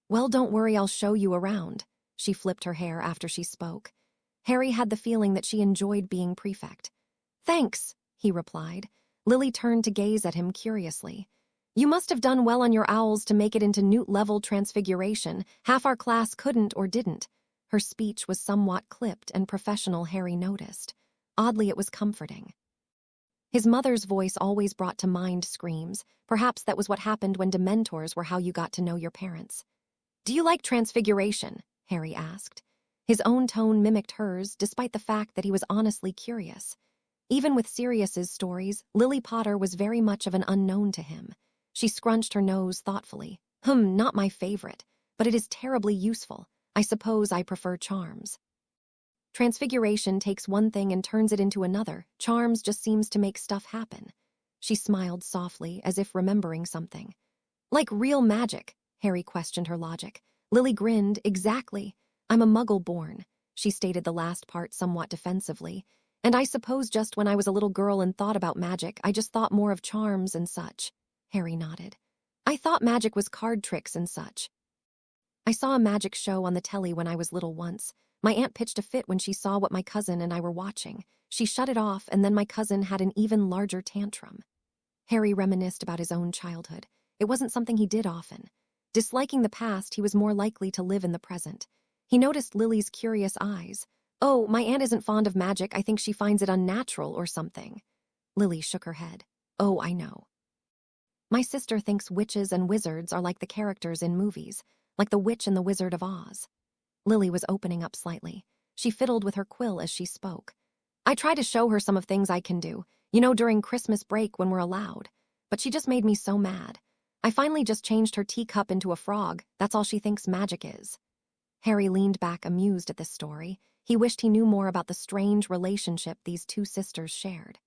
"Well, don't worry, I'll show you around." She flipped her hair after she spoke. Harry had the feeling that she enjoyed being prefect. "Thanks," he replied. Lily turned to gaze at him curiously. "You must have done well on your owls to make it into Newt-level transfiguration. Half our class couldn't or didn't." Her speech was somewhat clipped and professional, Harry noticed. Oddly, it was comforting. His mother's voice always brought to mind screams. Perhaps that was what happened when Dementors were how you got to know your parents. "Do you like transfiguration?" Harry asked. His own tone mimicked hers, despite the fact that he was honestly curious. Even with Sirius's stories, Lily Potter was very much of an unknown to him. She scrunched her nose thoughtfully. Not my favorite, but it is terribly useful. I suppose I prefer charms." "Transfiguration takes one thing and turns it into another. Charms just seems to make stuff happen." She smiled softly, as if remembering something. "Like real magic?" Harry questioned her logic. Lily grinned. "Exactly. I'm a muggle born." She stated the last part somewhat defensively. "And I suppose just when I was a little girl and thought about magic, I just thought more of charms and such." Harry nodded. "I thought magic was card tricks and such. I saw a magic show on the telly when I was little once. My aunt pitched a fit when she saw what my cousin and I were watching. She shut it off, and then my cousin had an even larger tantrum." Harry reminisced about his own childhood. It wasn't something he did often. Disliking the past, he was more likely to live in the present. He noticed Lily's curious eyes. "Oh, my aunt isn't fond of magic. I think she finds it unnatural or something." Lily shook her head. "Oh, I know. My sister thinks witches and wizards are like the characters in movies, like the Witch and the Wizard of Oz." Lily was opening up slightly. She fiddled with her quill as she spoke. "I try to show her some of things I can do, during Christmas break when we're allowed. But she just made me so mad. I finally just changed her teacup into a frog. That's all she thinks magic is." Harry leaned back, amused at this story. He wished he knew more about the strange relationship these two sisters shared.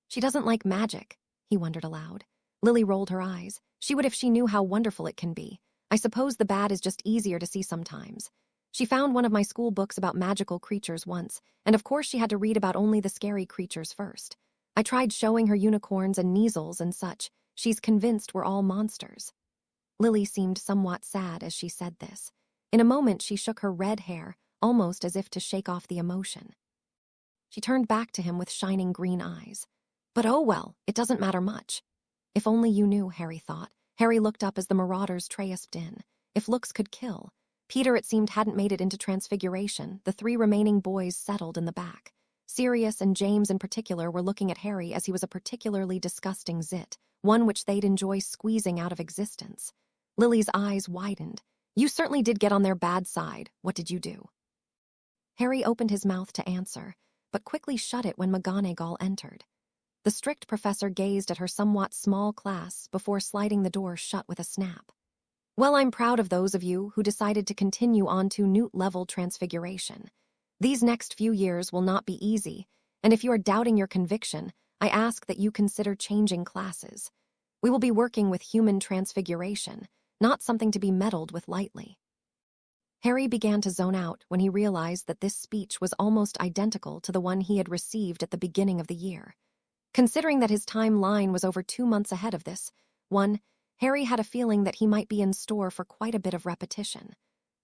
"She doesn't like magic," he wondered aloud. Lily rolled her eyes. "She would if she knew how wonderful it can be. I suppose the bad is just easier to see sometimes. She found one of my school books about magical creatures once, and of course she had to read about only the scary creatures first. I tried showing her unicorns and measles and such. She's convinced we're all monsters." Lily seemed somewhat sad as she said this. In a moment she shook her red hair. almost as if to shake off the emotion. She turned back to him with shining green eyes. But oh well, it doesn't matter much. If only you knew, Harry thought. Harry looked up as the Marauders traipsed in. If looks could kill. Peter, it seemed, hadn't made it into Transfiguration. The 3 remaining boys settled in the back. Sirius and James in particular were looking at Harry as he was a particularly disgusting zit, one which they'd enjoy squeezing out of existence. Lily's eyes widened. You certainly did get on their bad side. What did you do? Harry opened his mouth to answer, but quickly shut it when McGonagall entered. The strict professor gazed at her somewhat small class before sliding the door shut with a snap. Well, I'm proud of those of you who decided to continue on to Newt-level Transfiguration. These next few years will not be easy, and if you are doubting your conviction, I ask that you consider changing classes. We will be working with human transfiguration, not something to be meddled with lightly. Harry began to zone out when he realized that this speech was almost identical to the one he had received at the beginning of the year. Considering that his timeline was over 2 months ahead of this one, Harry had a feeling that he might be in store for quite a bit of repetition.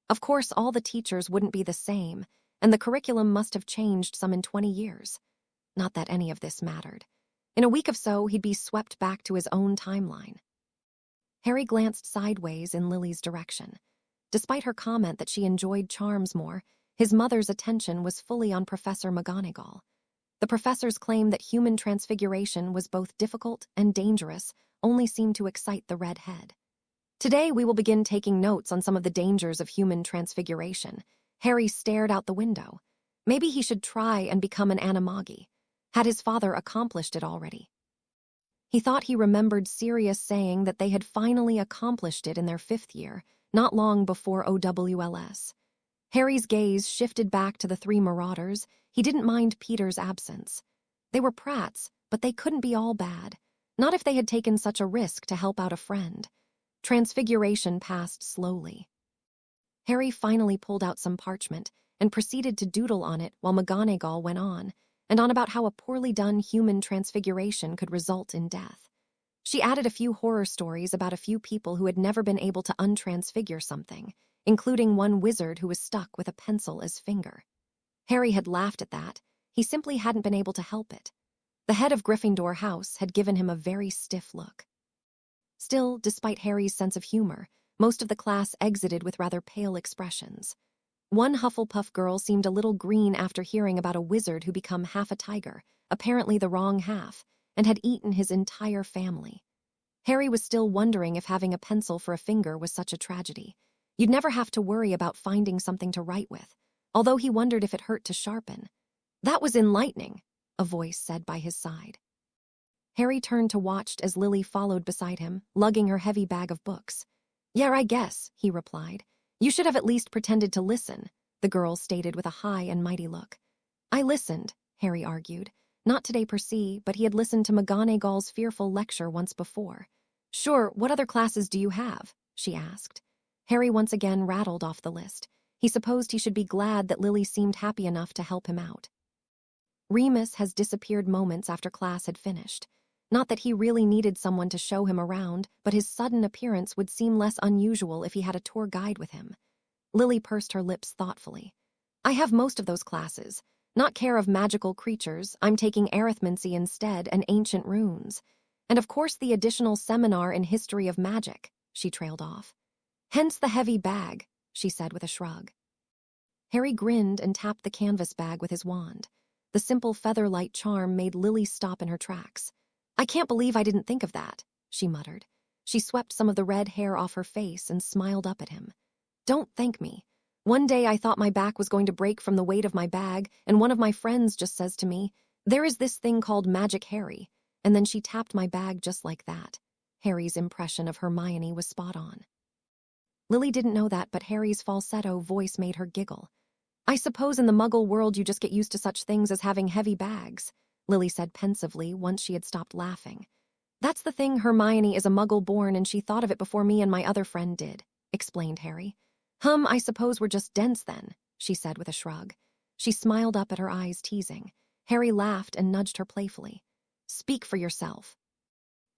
Of course, all the teachers wouldn't be the same, and the curriculum must have changed some in 20 years. Not that any of this mattered. In a week or so, he'd be swept back to his own timeline. Harry glanced sideways in Lily's direction. Despite her comment that she enjoyed charms more, his mother's attention was fully on Professor McGonagall. The professor's claim that human transfiguration was both difficult and dangerous only seemed to excite the redhead. Today we will begin taking notes on some of the dangers of human transfiguration. Harry stared out the window. Maybe he should try and become an animagi. Had his father accomplished it already? He thought he remembered Sirius saying that they had finally accomplished it in their 5th year, not long before OWLS. Harry's gaze shifted back to the 3 Marauders. He didn't mind Peter's absence. They were prats, but they couldn't be all bad. Not if they had taken such a risk to help out a friend. Transfiguration passed slowly. Harry finally pulled out some parchment and proceeded to doodle on it while McGonagall went on, and on about how a poorly done human transfiguration could result in death. She added a few horror stories about a few people who had never been able to untransfigure something, including one wizard who was stuck with a pencil as finger. Harry had laughed at that. He simply hadn't been able to help it. The head of Gryffindor House had given him a very stiff look. Still, despite Harry's sense of humor, most of the class exited with rather pale expressions. One Hufflepuff girl seemed a little green after hearing about a wizard who became half a tiger, apparently the wrong half, and had eaten his entire family. Harry was still wondering if having a pencil for a finger was such a tragedy. You'd never have to worry about finding something to write with, although he wondered if it hurt to sharpen. That was enlightening, a voice said by his side. Harry turned to watch as Lily followed beside him, lugging her heavy bag of books. Yeah, I guess, he replied. You should have at least pretended to listen, the girl stated with a high and mighty look. I listened, Harry argued. Not today per se, but he had listened to McGonagall's fearful lecture once before. Sure, what other classes do you have? She asked. Harry once again rattled off the list. He supposed he should be glad that Lily seemed happy enough to help him out. Remus has disappeared moments after class had finished. Not that he really needed someone to show him around, but his sudden appearance would seem less unusual if he had a tour guide with him. Lily pursed her lips thoughtfully. I have most of those classes. Not care of magical creatures, I'm taking arithmancy instead and ancient runes. And of course the additional seminar in history of magic, she trailed off. Hence the heavy bag, she said with a shrug. Harry grinned and tapped the canvas bag with his wand. The simple featherlight charm made Lily stop in her tracks. I can't believe I didn't think of that, she muttered. She swept some of the red hair off her face and smiled up at him. Don't thank me. One day I thought my back was going to break from the weight of my bag, and one of my friends just says to me, there is this thing called Magic Harry, and then she tapped my bag just like that. Harry's impression of Hermione was spot on. Lily didn't know that, but Harry's falsetto voice made her giggle. I suppose in the Muggle world you just get used to such things as having heavy bags, Lily said pensively once she had stopped laughing. That's the thing, Hermione is a Muggle born and she thought of it before me and my other friend did, explained Harry. I suppose we're just dense then, she said with a shrug. She smiled up at her eyes teasing. Harry laughed and nudged her playfully. Speak for yourself.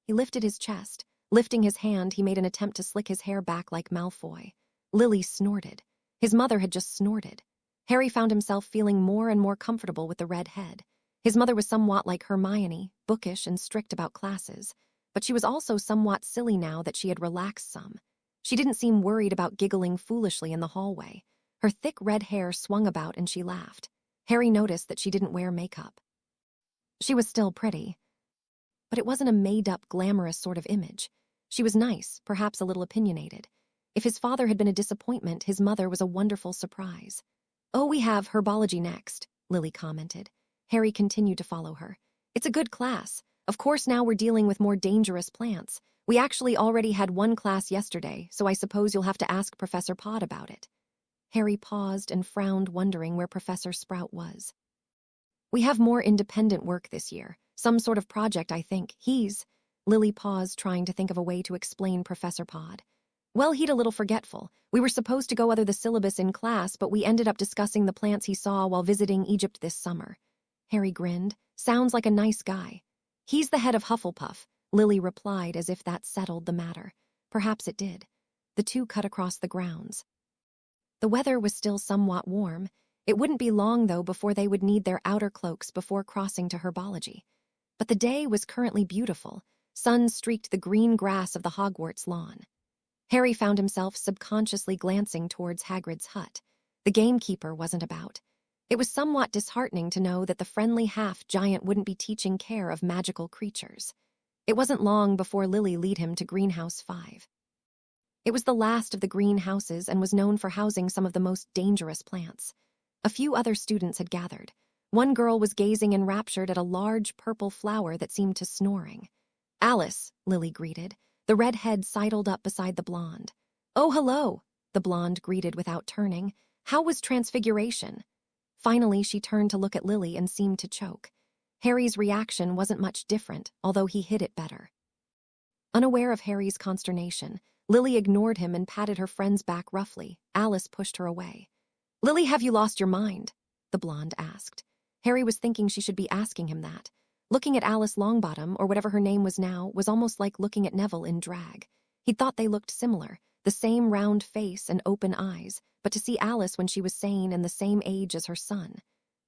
He lifted his chest. Lifting his hand, he made an attempt to slick his hair back like Malfoy. Lily snorted. His mother had just snorted. Harry found himself feeling more and more comfortable with the red head. His mother was somewhat like Hermione, bookish and strict about classes, but she was also somewhat silly now that she had relaxed some. She didn't seem worried about giggling foolishly in the hallway. Her thick red hair swung about and she laughed. Harry noticed that she didn't wear makeup. She was still pretty, but it wasn't a made-up, glamorous sort of image. She was nice, perhaps a little opinionated. If his father had been a disappointment, his mother was a wonderful surprise. "Oh, we have herbology next," Lily commented. Harry continued to follow her. "It's a good class. Of course now we're dealing with more dangerous plants. We actually already had one class yesterday, so I suppose you'll have to ask Professor Pod about it." Harry paused and frowned, wondering where Professor Sprout was. "We have more independent work this year. Some sort of project, I think. Lily paused, trying to think of a way to explain Professor Pod. "Well, he'd a little forgetful. We were supposed to go over the syllabus in class, but we ended up discussing the plants he saw while visiting Egypt this summer." Harry grinned. "Sounds like a nice guy." "He's the head of Hufflepuff," Lily replied, as if that settled the matter. Perhaps it did. The two cut across the grounds. The weather was still somewhat warm. It wouldn't be long, though, before they would need their outer cloaks before crossing to herbology. But the day was currently beautiful. Sun streaked the green grass of the Hogwarts lawn. Harry found himself subconsciously glancing towards Hagrid's hut. The gamekeeper wasn't about. It was somewhat disheartening to know that the friendly half-giant wouldn't be teaching care of magical creatures. It wasn't long before Lily led him to Greenhouse 5. It was the last of the greenhouses and was known for housing some of the most dangerous plants. A few other students had gathered. One girl was gazing enraptured at a large purple flower that seemed to snoring. "Alice," Lily greeted. The red head sidled up beside the blonde. "Oh, hello," the blonde greeted without turning. "How was Transfiguration?" Finally, she turned to look at Lily and seemed to choke. Harry's reaction wasn't much different, although he hid it better. Unaware of Harry's consternation, Lily ignored him and patted her friend's back roughly. Alice pushed her away. "Lily, have you lost your mind?" the blonde asked. Harry was thinking she should be asking him that. Looking at Alice Longbottom, or whatever her name was now, was almost like looking at Neville in drag. He'd thought they looked similar, the same round face and open eyes, but to see Alice when she was sane and the same age as her son,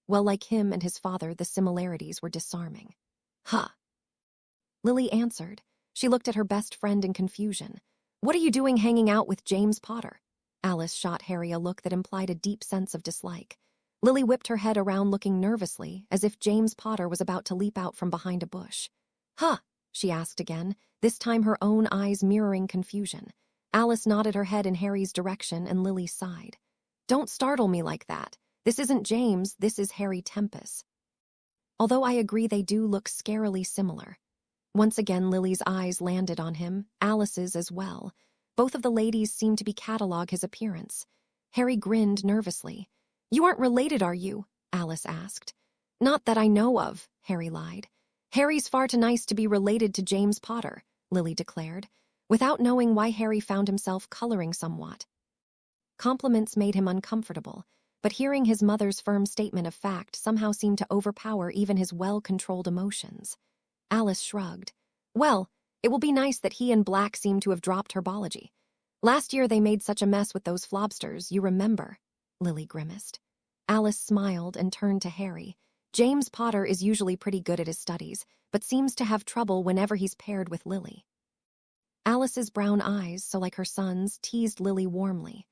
well, like him and his father, the similarities were disarming. "Huh." Lily answered. She looked at her best friend in confusion. "What are you doing hanging out with James Potter?" Alice shot Harry a look that implied a deep sense of dislike. Lily whipped her head around, looking nervously, as if James Potter was about to leap out from behind a bush. "Huh?" she asked again, this time her own eyes mirroring confusion. Alice nodded her head in Harry's direction and Lily sighed. "Don't startle me like that. This isn't James, this is Harry Tempest." Although I agree they do look scarily similar. Once again Lily's eyes landed on him, Alice's as well. Both of the ladies seemed to be catalog his appearance. Harry grinned nervously. "You aren't related, are you?" Alice asked. "Not that I know of," Harry lied. "Harry's far too nice to be related to James Potter," Lily declared, without knowing why Harry found himself coloring somewhat. Compliments made him uncomfortable, but hearing his mother's firm statement of fact somehow seemed to overpower even his well-controlled emotions. Alice shrugged. "Well, it will be nice that he and Black seem to have dropped herbology. Last year they made such a mess with those flobsters, you remember," Lily grimaced. Alice smiled and turned to Harry. "James Potter is usually pretty good at his studies, but seems to have trouble whenever he's paired with Lily." Alice's brown eyes, so like her son's, teased Lily warmly.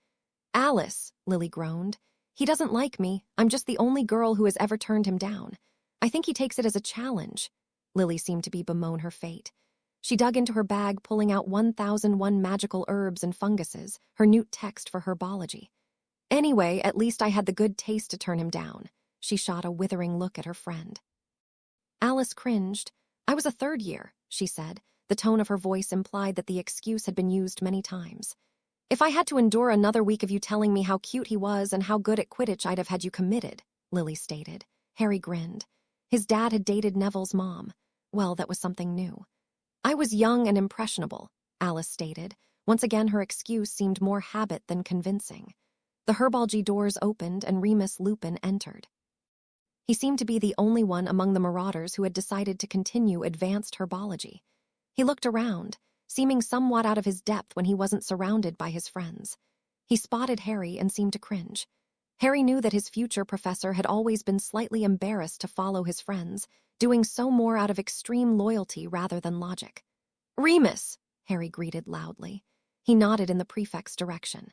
"Alice," Lily groaned. "He doesn't like me. I'm just the only girl who has ever turned him down. I think he takes it as a challenge." Lily seemed to bemoan her fate. She dug into her bag, pulling out 1001 magical herbs and funguses, her newt text for herbology. "Anyway, at least I had the good taste to turn him down." She shot a withering look at her friend. Alice cringed. "I was a third year," she said. The tone of her voice implied that the excuse had been used many times. "If I had to endure another week of you telling me how cute he was and how good at Quidditch, I'd have had you committed," Lily stated. Harry grinned. His dad had dated Neville's mom. Well, that was something new. "I was young and impressionable," Alice stated. Once again her excuse seemed more habit than convincing. The herbology doors opened and Remus Lupin entered. He seemed to be the only one among the Marauders who had decided to continue advanced herbology. He looked around, seeming somewhat out of his depth when he wasn't surrounded by his friends. He spotted Harry and seemed to cringe. Harry knew that his future professor had always been slightly embarrassed to follow his friends, doing so more out of extreme loyalty rather than logic. "Remus!" Harry greeted loudly. He nodded in the prefect's direction.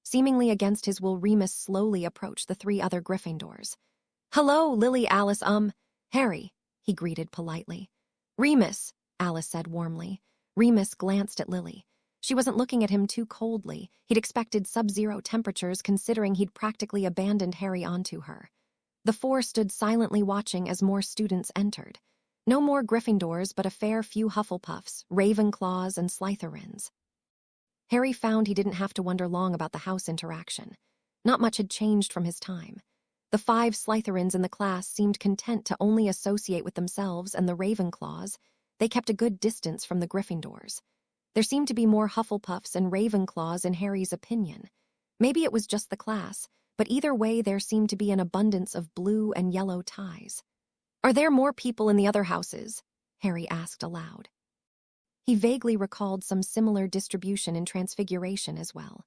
Seemingly against his will, Remus slowly approached the 3 other Gryffindors. "Hello, Lily, Alice, Harry," he greeted politely. "Remus," Alice said warmly. Remus glanced at Lily. She wasn't looking at him too coldly. He'd expected sub-zero temperatures considering he'd practically abandoned Harry onto her. The 4 stood silently watching as more students entered. No more Gryffindors, but a fair few Hufflepuffs, Ravenclaws, and Slytherins. Harry found he didn't have to wonder long about the house interaction. Not much had changed from his time. The 5 Slytherins in the class seemed content to only associate with themselves and the Ravenclaws. They kept a good distance from the Gryffindors. There seemed to be more Hufflepuffs and Ravenclaws in Harry's opinion. Maybe it was just the class, but either way there seemed to be an abundance of blue and yellow ties. "Are there more people in the other houses?" Harry asked aloud. He vaguely recalled some similar distribution in Transfiguration as well.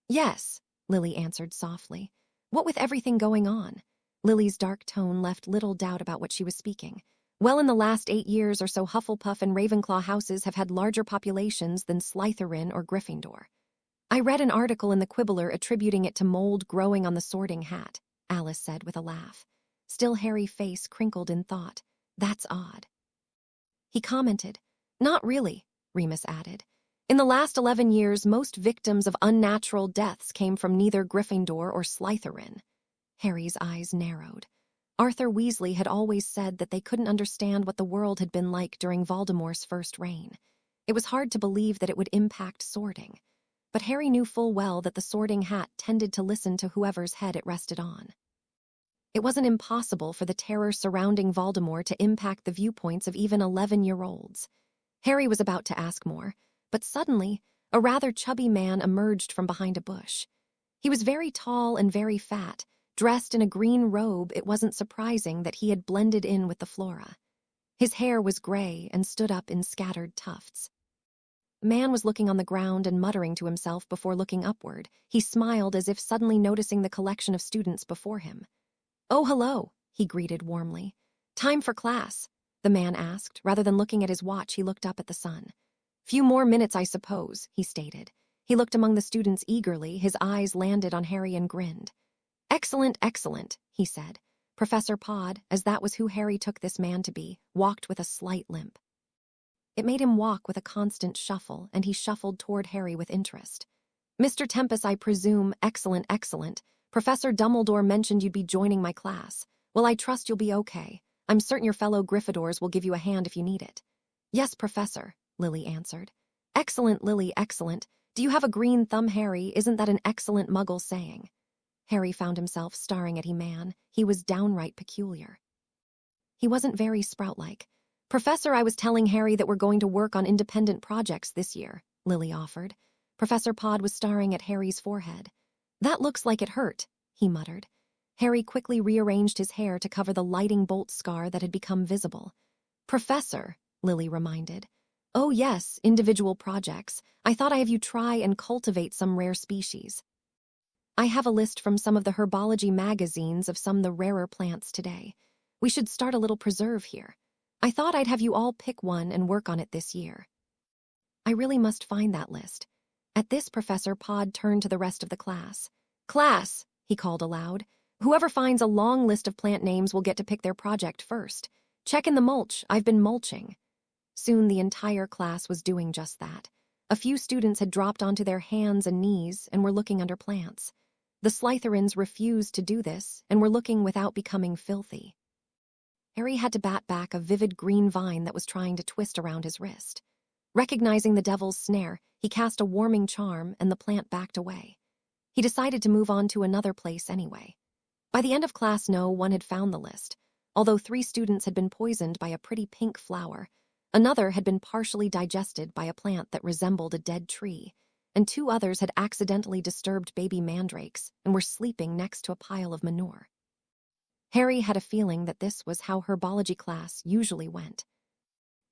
"Yes," Lily answered softly. "What with everything going on?" Lily's dark tone left little doubt about what she was speaking. "Well, in the last 8 years or so, Hufflepuff and Ravenclaw houses have had larger populations than Slytherin or Gryffindor. I read an article in the Quibbler attributing it to mold growing on the Sorting Hat," Alice said with a laugh. Still, Harry's face crinkled in thought. "That's odd." He commented. "Not really," Remus added. "In the last 11 years, most victims of unnatural deaths came from neither Gryffindor or Slytherin." Harry's eyes narrowed. Arthur Weasley had always said that they couldn't understand what the world had been like during Voldemort's first reign. It was hard to believe that it would impact sorting. But Harry knew full well that the Sorting Hat tended to listen to whoever's head it rested on. It wasn't impossible for the terror surrounding Voldemort to impact the viewpoints of even 11-year-olds. Harry was about to ask more, but suddenly, a rather chubby man emerged from behind a bush. He was very tall and very fat. Dressed in a green robe, it wasn't surprising that he had blended in with the flora. His hair was gray and stood up in scattered tufts. The man was looking on the ground and muttering to himself before looking upward. He smiled as if suddenly noticing the collection of students before him. "Oh, hello," he greeted warmly. "Time for class?" the man asked. Rather than looking at his watch, he looked up at the sun. "Few more minutes, I suppose," he stated. He looked among the students eagerly. His eyes landed on Harry and grinned. "Excellent, excellent," he said. Professor Pod, as that was who Harry took this man to be, walked with a slight limp. It made him walk with a constant shuffle, and he shuffled toward Harry with interest. "Mr. Tempest, I presume, excellent, excellent. Professor Dumbledore mentioned you'd be joining my class. Well, I trust you'll be okay. I'm certain your fellow Gryffindors will give you a hand if you need it." "Yes, Professor," Lily answered. "Excellent, Lily, excellent. Do you have a green thumb, Harry? Isn't that an excellent Muggle saying?" Harry found himself staring at man. He was downright peculiar. He wasn't very Sprout-like. "Professor, I was telling Harry that we're going to work on independent projects this year," Lily offered. Professor Pod was staring at Harry's forehead. "That looks like it hurt," he muttered. Harry quickly rearranged his hair to cover the lightning bolt scar that had become visible. "Professor," Lily reminded. "Oh yes, individual projects. I thought I'd have you try and cultivate some rare species. I have a list from some of the herbology magazines of some of the rarer plants today. We should start a little preserve here. I thought I'd have you all pick one and work on it this year." "I really must find that list." At this, Professor Pod turned to the rest of the class. "Class," he called aloud. "Whoever finds a long list of plant names will get to pick their project first. Check in the mulch. I've been mulching." Soon the entire class was doing just that. A few students had dropped onto their hands and knees and were looking under plants. The Slytherins refused to do this and were looking without becoming filthy. Harry had to bat back a vivid green vine that was trying to twist around his wrist. Recognizing the devil's snare, he cast a warming charm and the plant backed away. He decided to move on to another place anyway. By the end of class, no one had found the list. Although 3 students had been poisoned by a pretty pink flower, another had been partially digested by a plant that resembled a dead tree, and 2 others had accidentally disturbed baby mandrakes and were sleeping next to a pile of manure. Harry had a feeling that this was how herbology class usually went.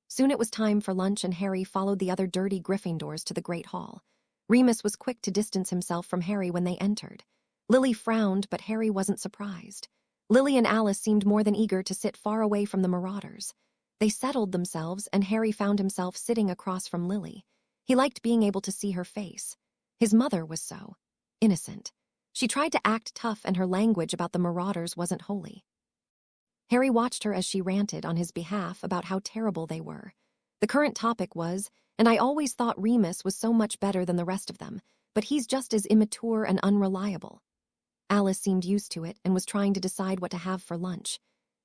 Soon it was time for lunch, and Harry followed the other dirty Gryffindors to the Great Hall. Remus was quick to distance himself from Harry when they entered. Lily frowned, but Harry wasn't surprised. Lily and Alice seemed more than eager to sit far away from the Marauders. They settled themselves, and Harry found himself sitting across from Lily. He liked being able to see her face. His mother was so innocent. She tried to act tough, and her language about the Marauders wasn't holy. Harry watched her as she ranted on his behalf about how terrible they were. The current topic was, "And I always thought Remus was so much better than the rest of them, but he's just as immature and unreliable." Alice seemed used to it and was trying to decide what to have for lunch.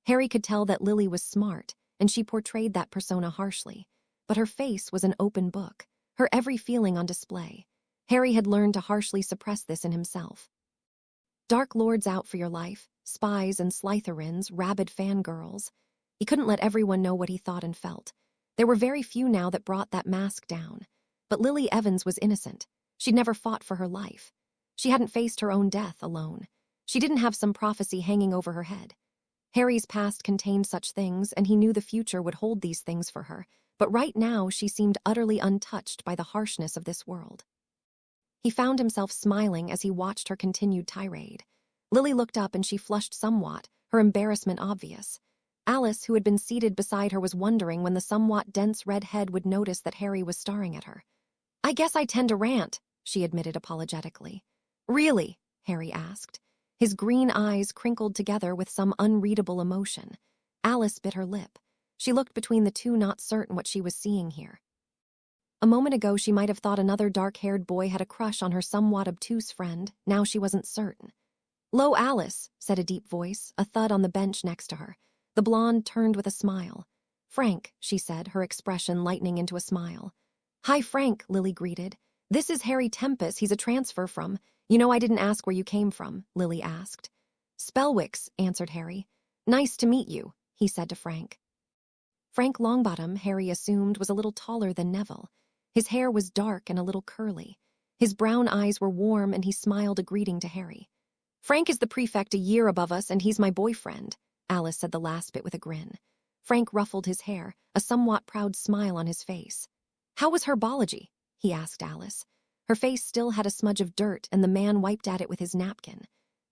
Harry could tell that Lily was smart, and she portrayed that persona harshly. But her face was an open book, her every feeling on display. Harry had learned to harshly suppress this in himself. Dark lords out for your life, spies and Slytherins, rabid fangirls. He couldn't let everyone know what he thought and felt. There were very few now that brought that mask down. But Lily Evans was innocent. She'd never fought for her life. She hadn't faced her own death alone. She didn't have some prophecy hanging over her head. Harry's past contained such things, and he knew the future would hold these things for her, but right now she seemed utterly untouched by the harshness of this world. He found himself smiling as he watched her continued tirade. Lily looked up and she flushed somewhat, her embarrassment obvious. Alice, who had been seated beside her, was wondering when the somewhat dense red head would notice that Harry was staring at her. "I guess I tend to rant," she admitted apologetically. "Really?" Harry asked. His green eyes crinkled together with some unreadable emotion. Alice bit her lip. She looked between the two, not certain what she was seeing here. A moment ago she might have thought another dark-haired boy had a crush on her somewhat obtuse friend. Now she wasn't certain. "Lo, Alice," said a deep voice, a thud on the bench next to her. The blonde turned with a smile. "Frank," she said, her expression lightening into a smile. "Hi, Frank," Lily greeted. "This is Harry Tempest. He's a transfer from—" "You know I didn't ask where you came from," Lily asked. "Spellwicks," answered Harry. "Nice to meet you," he said to Frank. Frank Longbottom, Harry assumed, was a little taller than Neville. His hair was dark and a little curly. His brown eyes were warm, and he smiled a greeting to Harry. "Frank is the prefect a year above us, and he's my boyfriend," Alice said the last bit with a grin. Frank ruffled his hair, a somewhat proud smile on his face. "How was herbology?" he asked Alice. Her face still had a smudge of dirt, and the man wiped at it with his napkin.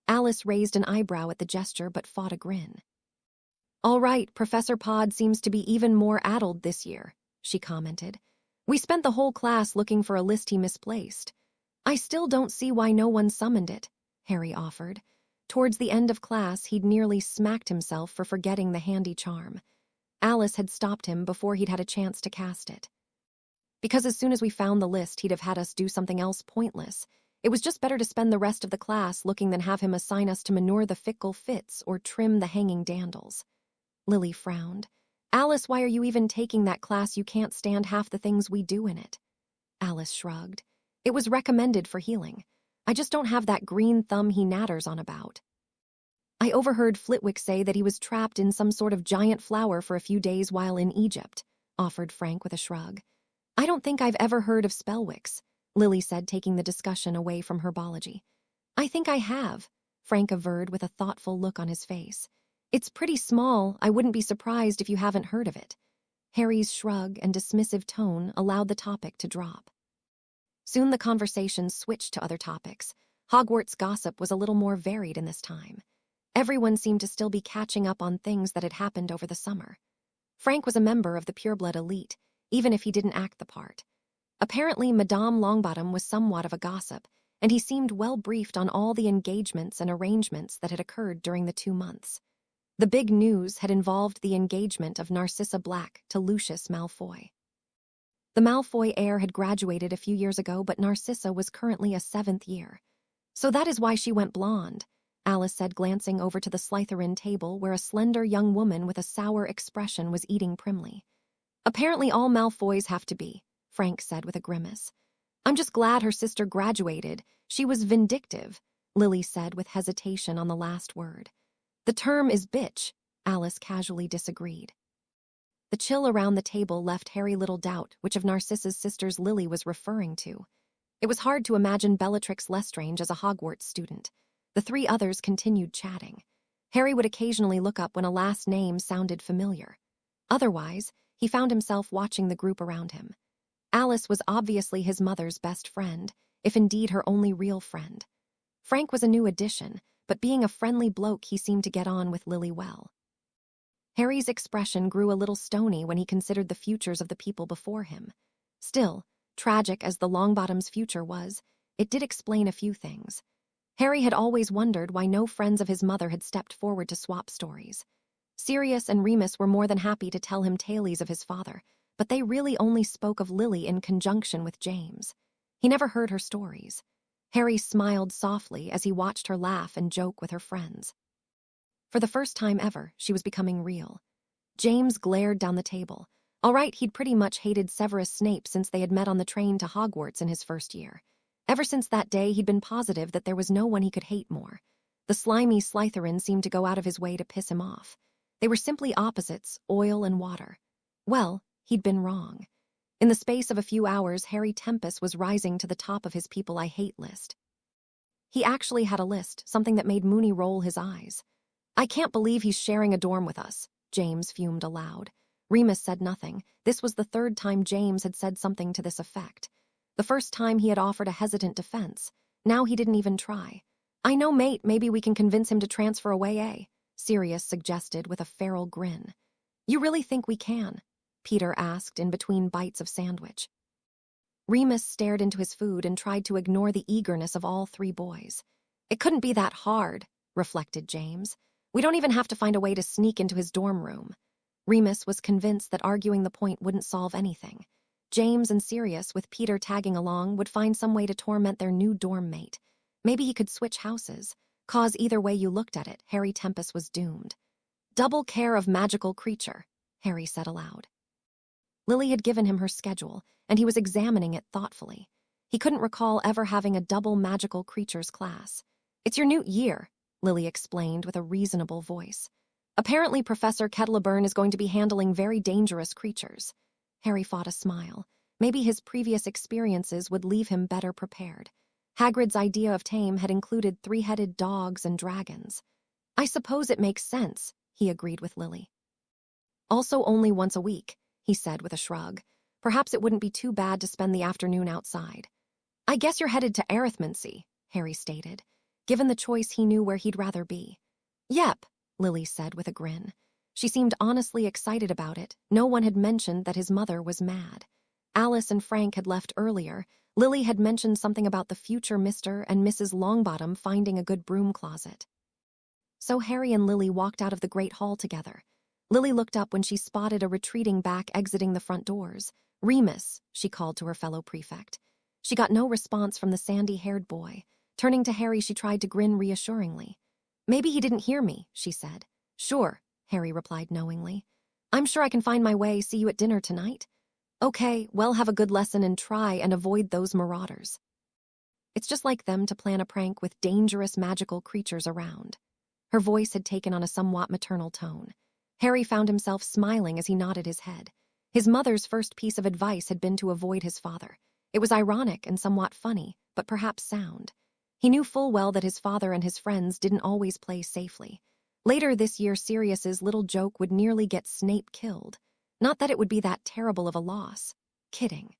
Alice raised an eyebrow at the gesture but fought a grin. "All right, Professor Pod seems to be even more addled this year," she commented. "We spent the whole class looking for a list he misplaced." "I still don't see why no one summoned it," Harry offered. Towards the end of class, he'd nearly smacked himself for forgetting the handy charm. Alice had stopped him before he'd had a chance to cast it. "Because as soon as we found the list, he'd have had us do something else pointless. It was just better to spend the rest of the class looking than have him assign us to manure the fickle fits or trim the hanging dandles." Lily frowned. "Alice, why are you even taking that class? You can't stand half the things we do in it." Alice shrugged. "It was recommended for healing. I just don't have that green thumb he natters on about." "I overheard Flitwick say that he was trapped in some sort of giant flower for a few days while in Egypt," offered Frank with a shrug. "I don't think I've ever heard of Spellwicks," Lily said, taking the discussion away from herbology. "I think I have," Frank averred with a thoughtful look on his face. "It's pretty small. I wouldn't be surprised if you haven't heard of it." Harry's shrug and dismissive tone allowed the topic to drop. Soon the conversation switched to other topics. Hogwarts gossip was a little more varied in this time. Everyone seemed to still be catching up on things that had happened over the summer. Frank was a member of the pureblood elite, even if he didn't act the part. Apparently, Madame Longbottom was somewhat of a gossip, and he seemed well briefed on all the engagements and arrangements that had occurred during the 2 months. The big news had involved the engagement of Narcissa Black to Lucius Malfoy. The Malfoy heir had graduated a few years ago, but Narcissa was currently a 7th year. "So that is why she went blonde," Alice said, glancing over to the Slytherin table where a slender young woman with a sour expression was eating primly. "Apparently all Malfoys have to be," Frank said with a grimace. "I'm just glad her sister graduated. She was vindictive," Lily said with hesitation on the last word. "The term is bitch," Alice casually disagreed. The chill around the table left Harry little doubt which of Narcissa's sisters Lily was referring to. It was hard to imagine Bellatrix Lestrange as a Hogwarts student. The 3 others continued chatting. Harry would occasionally look up when a last name sounded familiar. Otherwise, he found himself watching the group around him. Alice was obviously his mother's best friend, if indeed her only real friend. Frank was a new addition, but being a friendly bloke, he seemed to get on with Lily well. Harry's expression grew a little stony when he considered the futures of the people before him. Still, tragic as the Longbottoms' future was, it did explain a few things. Harry had always wondered why no friends of his mother had stepped forward to swap stories. Sirius and Remus were more than happy to tell him tales of his father, but they really only spoke of Lily in conjunction with James. He never heard her stories. Harry smiled softly as he watched her laugh and joke with her friends. For the first time ever, she was becoming real. James glared down the table. All right, he'd pretty much hated Severus Snape since they had met on the train to Hogwarts in his first year. Ever since that day, he'd been positive that there was no one he could hate more. The slimy Slytherin seemed to go out of his way to piss him off. They were simply opposites, oil and water. Well, he'd been wrong. In the space of a few hours, Harry Tempest was rising to the top of his people I hate list. He actually had a list, something that made Moony roll his eyes. I can't believe he's sharing a dorm with us, James fumed aloud. Remus said nothing. This was the third time James had said something to this effect. The first time he had offered a hesitant defense. Now he didn't even try. I know, mate, maybe we can convince him to transfer away, eh? Sirius suggested with a feral grin. You really think we can? Peter asked in between bites of sandwich. Remus stared into his food and tried to ignore the eagerness of all three boys. It couldn't be that hard, reflected James. We don't even have to find a way to sneak into his dorm room. Remus was convinced that arguing the point wouldn't solve anything. James and Sirius, with Peter tagging along, would find some way to torment their new dorm mate. Maybe he could switch houses. Cause either way you looked at it, Harry Tempest was doomed. Double care of magical creature, Harry said aloud. Lily had given him her schedule, and he was examining it thoughtfully. He couldn't recall ever having a double magical creatures class. It's your new year, Lily explained with a reasonable voice. Apparently Professor Kettleburn is going to be handling very dangerous creatures. Harry fought a smile. Maybe his previous experiences would leave him better prepared. Hagrid's idea of tame had included three-headed dogs and dragons. I suppose it makes sense, he agreed with Lily. Also only once a week, he said with a shrug. Perhaps it wouldn't be too bad to spend the afternoon outside. I guess you're headed to arithmancy, Harry stated. Given the choice, he knew where he'd rather be. Yep, Lily said with a grin. She seemed honestly excited about it. No one had mentioned that his mother was mad. Alice and Frank had left earlier. Lily had mentioned something about the future Mr. and Mrs. Longbottom finding a good broom closet. So Harry and Lily walked out of the great hall together. Lily looked up when she spotted a retreating back exiting the front doors. Remus, she called to her fellow prefect. She got no response from the sandy-haired boy. Turning to Harry, she tried to grin reassuringly. Maybe he didn't hear me, she said. Sure, Harry replied knowingly. I'm sure I can find my way. See you at dinner tonight? Okay, well, have a good lesson and try and avoid those marauders. It's just like them to plan a prank with dangerous magical creatures around. Her voice had taken on a somewhat maternal tone. Harry found himself smiling as he nodded his head. His mother's first piece of advice had been to avoid his father. It was ironic and somewhat funny, but perhaps sound. He knew full well that his father and his friends didn't always play safely. Later this year, Sirius's little joke would nearly get Snape killed. Not that it would be that terrible of a loss. Kidding.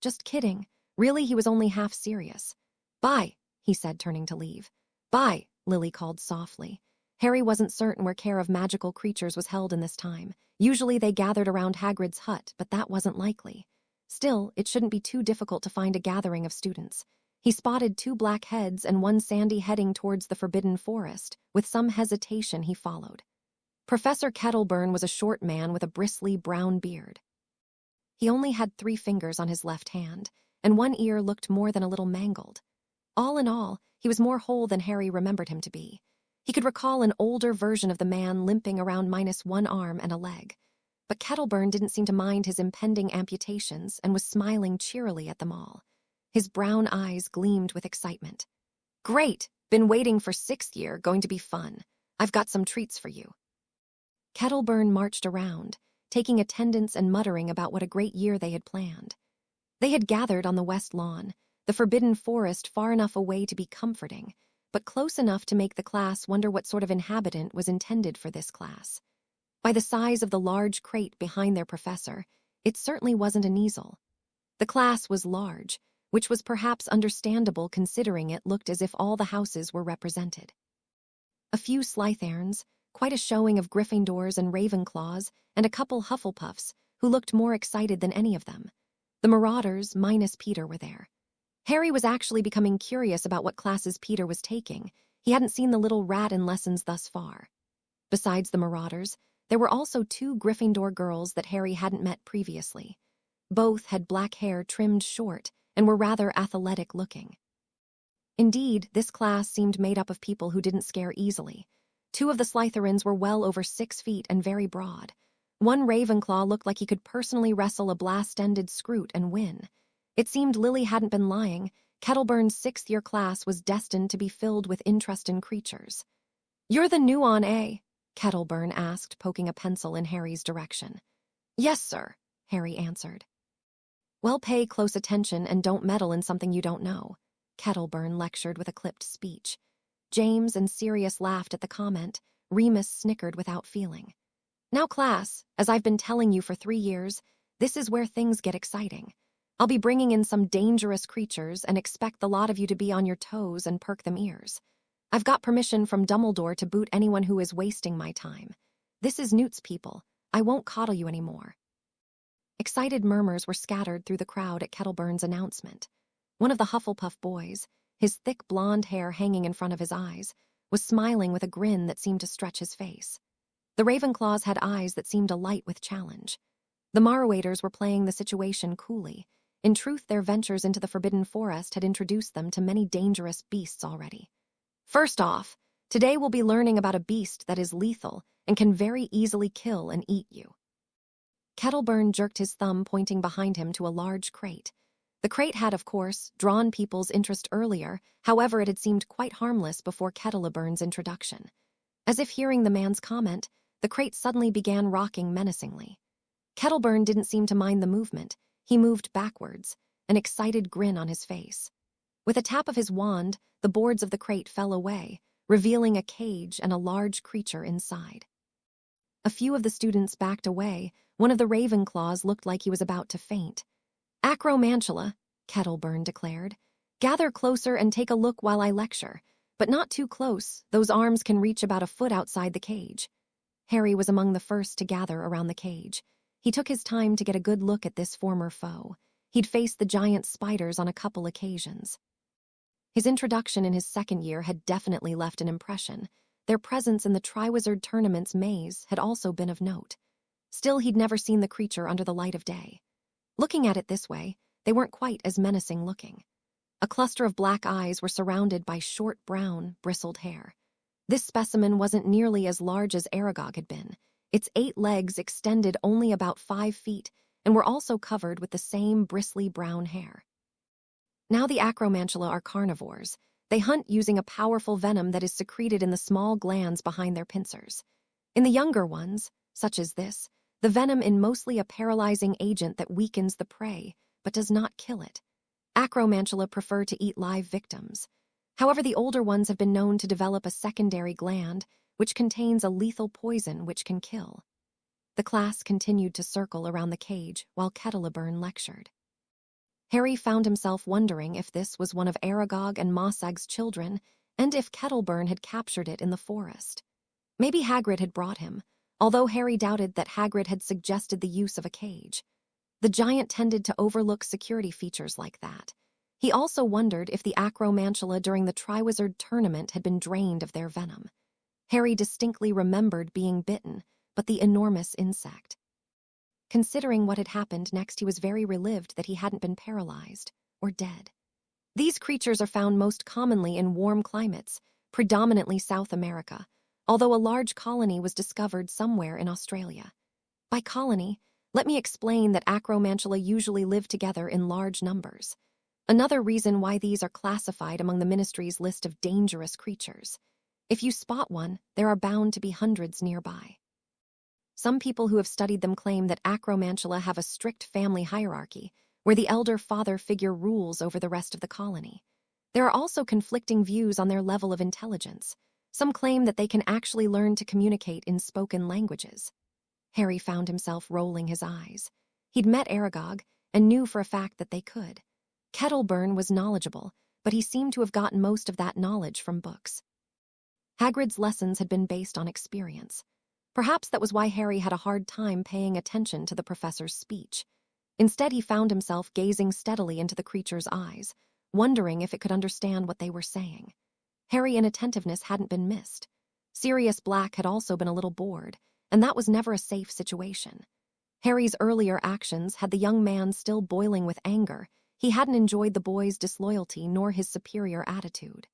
Just kidding. Really, he was only half serious. Bye, he said, turning to leave. Bye, Lily called softly. Harry wasn't certain where care of magical creatures was held in this time. Usually they gathered around Hagrid's hut, but that wasn't likely. Still, it shouldn't be too difficult to find a gathering of students. He spotted 2 black heads and 1 sandy heading towards the Forbidden Forest. With some hesitation, he followed. Professor Kettleburn was a short man with a bristly brown beard. He only had 3 fingers on his left hand, and 1 ear looked more than a little mangled. All in all, he was more whole than Harry remembered him to be. He could recall an older version of the man limping around minus 1 arm and a leg. But Kettleburn didn't seem to mind his impending amputations and was smiling cheerily at them all. His brown eyes gleamed with excitement. Great! Been waiting for 6th year, going to be fun. I've got some treats for you. Kettleburn marched around, taking attendance and muttering about what a great year they had planned. They had gathered on the west lawn, the Forbidden Forest far enough away to be comforting, but close enough to make the class wonder what sort of inhabitant was intended for this class. By the size of the large crate behind their professor, it certainly wasn't an easel. The class was large, which was perhaps understandable considering it looked as if all the houses were represented. A few Slytherns, quite a showing of Gryffindors and Ravenclaws, and a couple Hufflepuffs, who looked more excited than any of them. The Marauders, minus Peter, were there. Harry was actually becoming curious about what classes Peter was taking. He hadn't seen the little rat in lessons thus far. Besides the Marauders, there were also 2 Gryffindor girls that Harry hadn't met previously. Both had black hair trimmed short and were rather athletic-looking. Indeed, this class seemed made up of people who didn't scare easily. 2 of the Slytherins were well over 6 feet and very broad. One Ravenclaw looked like he could personally wrestle a blast-ended Scroot and win. It seemed Lily hadn't been lying. Kettleburn's 6th-year class was destined to be filled with interesting creatures. "You're the new on, eh?" Kettleburn asked, poking a pencil in Harry's direction. "Yes, sir," Harry answered. "Well, pay close attention and don't meddle in something you don't know," Kettleburn lectured with a clipped speech. James and Sirius laughed at the comment. Remus snickered without feeling. "Now, class, as I've been telling you for 3 years, this is where things get exciting. I'll be bringing in some dangerous creatures and expect the lot of you to be on your toes and perk them ears. I've got permission from Dumbledore to boot anyone who is wasting my time. This is Newt's people. I won't coddle you anymore." Excited murmurs were scattered through the crowd at Kettleburn's announcement. One of the Hufflepuff boys, his thick blonde hair hanging in front of his eyes, was smiling with a grin that seemed to stretch his face. The Ravenclaws had eyes that seemed alight with challenge. The Marauders were playing the situation coolly. In truth, their ventures into the Forbidden Forest had introduced them to many dangerous beasts already. "First off, today we'll be learning about a beast that is lethal and can very easily kill and eat you." Kettleburn jerked his thumb, pointing behind him to a large crate. The crate had, of course, drawn people's interest earlier, however it had seemed quite harmless before Kettleburn's introduction. As if hearing the man's comment, the crate suddenly began rocking menacingly. Kettleburn didn't seem to mind the movement. He moved backwards, an excited grin on his face. With a tap of his wand, the boards of the crate fell away, revealing a cage and a large creature inside. A few of the students backed away. One of the Ravenclaws looked like he was about to faint. "Acromantula," Kettleburn declared. "Gather closer and take a look while I lecture. But not too close, those arms can reach about a foot outside the cage." Harry was among the first to gather around the cage. He took his time to get a good look at this former foe. He'd faced the giant spiders on a couple occasions. His introduction in his 2nd year had definitely left an impression. Their presence in the Triwizard Tournament's maze had also been of note. Still, he'd never seen the creature under the light of day. Looking at it this way, they weren't quite as menacing looking. A cluster of black eyes were surrounded by short brown, bristled hair. This specimen wasn't nearly as large as Aragog had been. Its 8 legs extended only about 5 feet and were also covered with the same bristly brown hair. Now the Acromantula are carnivores. They hunt using a powerful venom that is secreted in the small glands behind their pincers. In the younger ones, such as this, the venom is mostly a paralyzing agent that weakens the prey, but does not kill it. Acromantula prefer to eat live victims. However, the older ones have been known to develop a secondary gland, which contains a lethal poison which can kill. The class continued to circle around the cage while Kettleburn lectured. Harry found himself wondering if this was one of Aragog and Mossag's children, and if Kettleburn had captured it in the forest. Maybe Hagrid had brought him, although Harry doubted that Hagrid had suggested the use of a cage. The giant tended to overlook security features like that. He also wondered if the Acromantula during the Triwizard Tournament had been drained of their venom. Harry distinctly remembered being bitten, but the enormous insect. Considering what had happened next, he was very relieved that he hadn't been paralyzed or dead. These creatures are found most commonly in warm climates, predominantly South America, although a large colony was discovered somewhere in Australia. By colony, let me explain that Acromantula usually live together in large numbers. Another reason why these are classified among the Ministry's list of dangerous creatures. If you spot one, there are bound to be hundreds nearby. Some people who have studied them claim that Acromantula have a strict family hierarchy, where the elder father figure rules over the rest of the colony. There are also conflicting views on their level of intelligence. Some claim that they can actually learn to communicate in spoken languages. Harry found himself rolling his eyes. He'd met Aragog and knew for a fact that they could. Kettleburn was knowledgeable, but he seemed to have gotten most of that knowledge from books. Hagrid's lessons had been based on experience. Perhaps that was why Harry had a hard time paying attention to the professor's speech. Instead, he found himself gazing steadily into the creature's eyes, wondering if it could understand what they were saying. Harry's inattentiveness hadn't been missed. Sirius Black had also been a little bored, and that was never a safe situation. Harry's earlier actions had the young man still boiling with anger. He hadn't enjoyed the boy's disloyalty nor his superior attitude.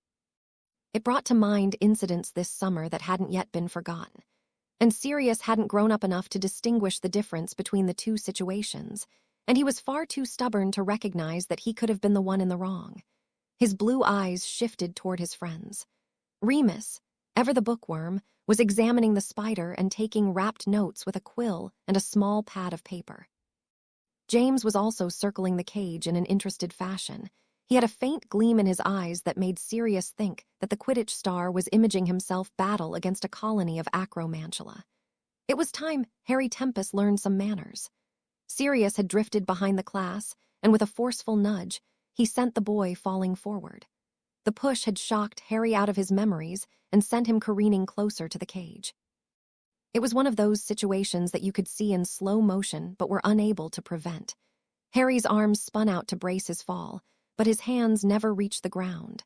It brought to mind incidents this summer that hadn't yet been forgotten. And Sirius hadn't grown up enough to distinguish the difference between the two situations, and he was far too stubborn to recognize that he could have been the one in the wrong. His blue eyes shifted toward his friends. Remus, ever the bookworm, was examining the spider and taking rapt notes with a quill and a small pad of paper. James was also circling the cage in an interested fashion. He had a faint gleam in his eyes that made Sirius think that the Quidditch star was imaging himself battle against a colony of acromantula. It was time Harry Tempest learned some manners. Sirius had drifted behind the class, and with a forceful nudge, he sent the boy falling forward. The push had shocked Harry out of his memories and sent him careening closer to the cage. It was one of those situations that you could see in slow motion but were unable to prevent. Harry's arms spun out to brace his fall, but his hands never reached the ground.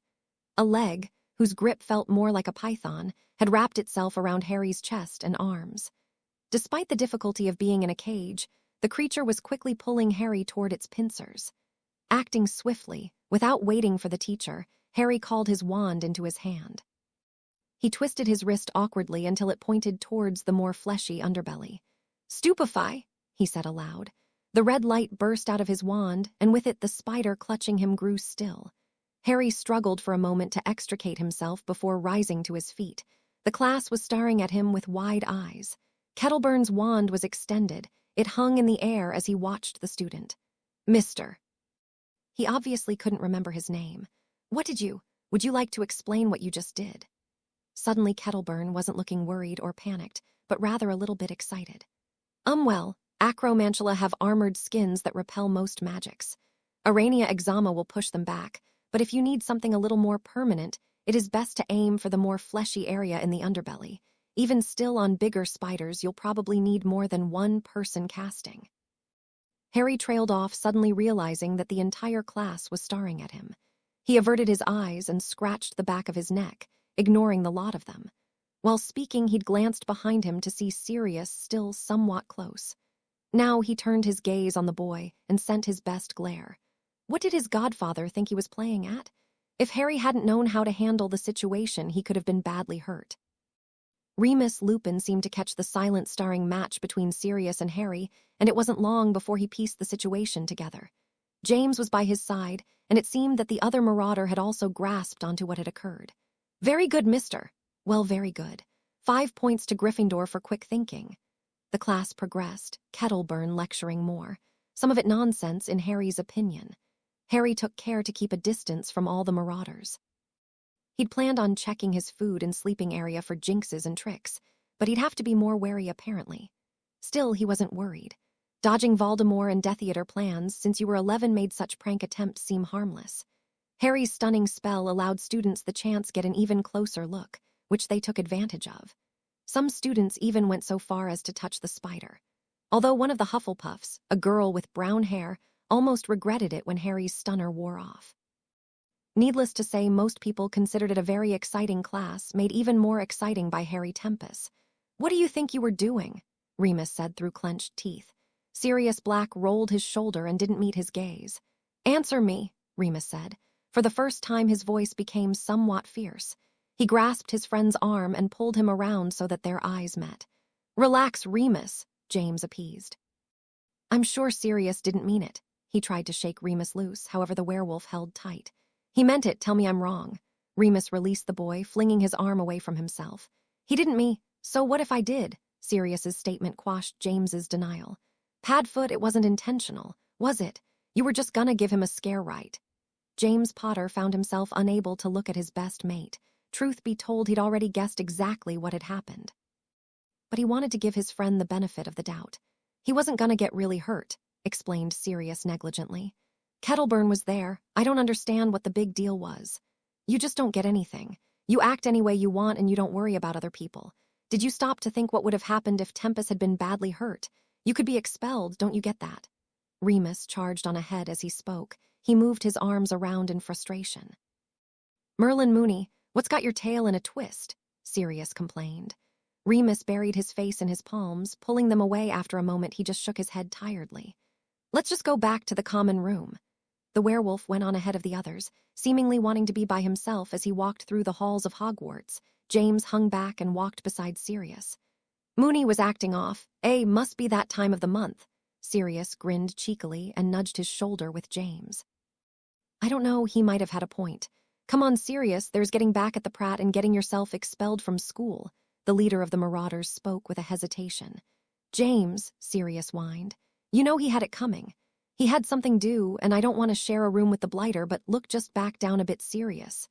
A leg, whose grip felt more like a python, had wrapped itself around Harry's chest and arms. Despite the difficulty of being in a cage, the creature was quickly pulling Harry toward its pincers. Acting swiftly, without waiting for the teacher, Harry called his wand into his hand. He twisted his wrist awkwardly until it pointed towards the more fleshy underbelly. "Stupefy," he said aloud. The red light burst out of his wand, and with it the spider clutching him grew still. Harry struggled for a moment to extricate himself before rising to his feet. The class was staring at him with wide eyes. Kettleburn's wand was extended. It hung in the air as he watched the student. "Mr." He obviously couldn't remember his name. Would you like to explain what you just did?" Suddenly Kettleburn wasn't looking worried or panicked, but rather a little bit excited. Well, acromantula have armored skins that repel most magics. Arania exama will push them back, but if you need something a little more permanent, it is best to aim for the more fleshy area in the underbelly. Even still, on bigger spiders, you'll probably need more than one person casting. Harry trailed off, suddenly realizing that the entire class was staring at him. He averted his eyes and scratched the back of his neck, ignoring the lot of them. While speaking, he'd glanced behind him to see Sirius still somewhat close. Now he turned his gaze on the boy and sent his best glare. What did his godfather think he was playing at? If Harry hadn't known how to handle the situation, he could have been badly hurt. Remus Lupin seemed to catch the silent starring match between Sirius and Harry, and it wasn't long before he pieced the situation together. James was by his side, and it seemed that the other marauder had also grasped onto what had occurred. "Very good, mister." "Well, very good. 5 points to Gryffindor for quick thinking." The class progressed, Kettleburn lecturing more, some of it nonsense in Harry's opinion. Harry took care to keep a distance from all the marauders. He'd planned on checking his food and sleeping area for jinxes and tricks, but he'd have to be more wary apparently. Still, he wasn't worried. Dodging Voldemort and Death Eater plans since you were 11 made such prank attempts seem harmless. Harry's stunning spell allowed students the chance to get an even closer look, which they took advantage of. Some students even went so far as to touch the spider. Although one of the Hufflepuffs, a girl with brown hair, almost regretted it when Harry's stunner wore off. Needless to say, most people considered it a very exciting class, made even more exciting by Harry Tempest. "What do you think you were doing?" Remus said through clenched teeth. Sirius Black rolled his shoulder and didn't meet his gaze. "Answer me," Remus said. For the first time, his voice became somewhat fierce. He grasped his friend's arm and pulled him around so that their eyes met. "Relax, Remus," James appeased. I'm sure Sirius didn't mean it. He tried to shake Remus loose, however the werewolf held tight. "He meant it, tell me I'm wrong." Remus released the boy, flinging his arm away from himself. "He didn't me, so what if I did?" Sirius's statement quashed James's denial. "Padfoot, it wasn't intentional, was it? You were just gonna give him a scare, right?" James Potter found himself unable to look at his best mate. Truth be told, he'd already guessed exactly what had happened. But he wanted to give his friend the benefit of the doubt. "He wasn't gonna get really hurt," explained Sirius negligently. Kettleburn was there. I don't understand what the big deal was. You just don't get anything. You act any way you want and you don't worry about other people. Did you stop to think what would have happened if Tempest had been badly hurt? You could be expelled, don't you get that? Remus charged on ahead as he spoke. He moved his arms around in frustration. Merlin Mooney, what's got your tail in a twist? Sirius complained. Remus buried his face in his palms, pulling them away after a moment. He just shook his head tiredly. Let's just go back to the common room. The werewolf went on ahead of the others, seemingly wanting to be by himself as he walked through the halls of Hogwarts. James hung back and walked beside Sirius. Mooney was acting off. Must be that time of the month. Sirius grinned cheekily and nudged his shoulder with James. I don't know, he might have had a point. Come on, Sirius, there's getting back at the Pratt and getting yourself expelled from school. The leader of the Marauders spoke with a hesitation. James, Sirius whined. You know he had it coming. He had something due, and I don't want to share a room with the blighter, but look, just back down a bit, Sirius.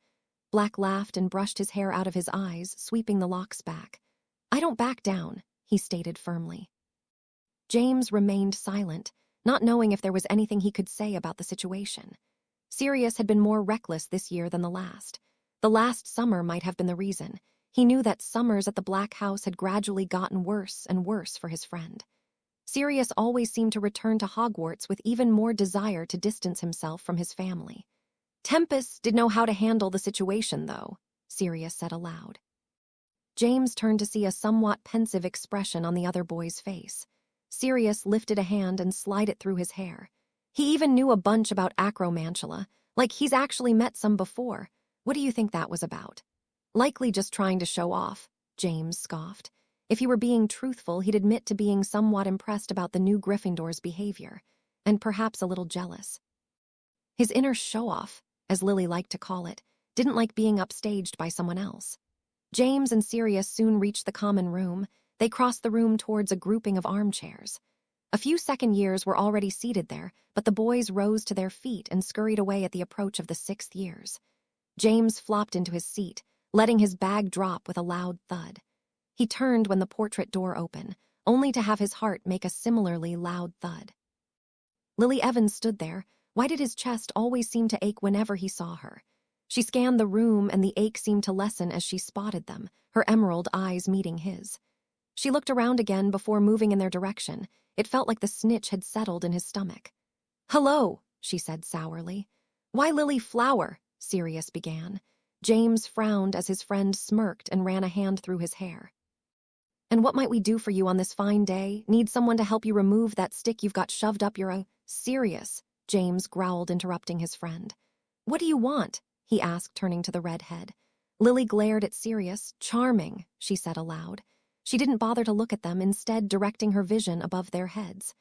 Black laughed and brushed his hair out of his eyes, sweeping the locks back. I don't back down, he stated firmly. James remained silent, not knowing if there was anything he could say about the situation. Sirius had been more reckless this year than the last. The last summer might have been the reason. He knew that summers at the Black House had gradually gotten worse and worse for his friend. Sirius always seemed to return to Hogwarts with even more desire to distance himself from his family. Tempest did know how to handle the situation, though, Sirius said aloud. James turned to see a somewhat pensive expression on the other boy's face. Sirius lifted a hand and slid it through his hair. He even knew a bunch about acromantula, like he's actually met some before. What do you think that was about? Likely just trying to show off, James scoffed. If he were being truthful, he'd admit to being somewhat impressed about the new Gryffindor's behavior, and perhaps a little jealous. His inner show-off, as Lily liked to call it, didn't like being upstaged by someone else. James and Sirius soon reached the common room. They crossed the room towards a grouping of armchairs. A few second years were already seated there, but the boys rose to their feet and scurried away at the approach of the 6th years. James flopped into his seat, letting his bag drop with a loud thud. He turned when the portrait door opened, only to have his heart make a similarly loud thud. Lily Evans stood there. Why did his chest always seem to ache whenever he saw her? She scanned the room, and the ache seemed to lessen as she spotted them, her emerald eyes meeting his. She looked around again before moving in their direction. It felt like the snitch had settled in his stomach. Hello, she said sourly. Why Lily Flower? Sirius began. James frowned as his friend smirked and ran a hand through his hair. And what might we do for you on this fine day? Need someone to help you remove that stick you've got shoved up your Sirius, James growled, interrupting his friend. What do you want? He asked, turning to the redhead. Lily glared at Sirius. Charming, she said aloud. She didn't bother to look at them, instead directing her vision above their heads.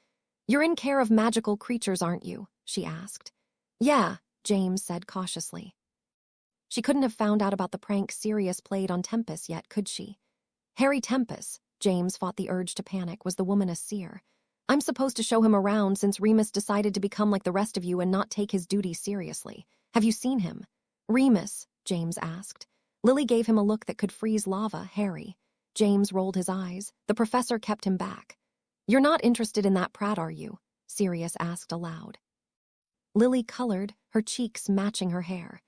You're in care of magical creatures, aren't you? She asked. Yeah, James said cautiously. She couldn't have found out about the prank Sirius played on Tempest yet, could she? Harry Tempest, James fought the urge to panic, was the woman a seer. I'm supposed to show him around since Remus decided to become like the rest of you and not take his duty seriously. Have you seen him? Remus, James asked. Lily gave him a look that could freeze lava. Harry. James rolled his eyes. The professor kept him back. You're not interested in that Pratt, are you? Sirius asked aloud. Lily colored, her cheeks matching her hair.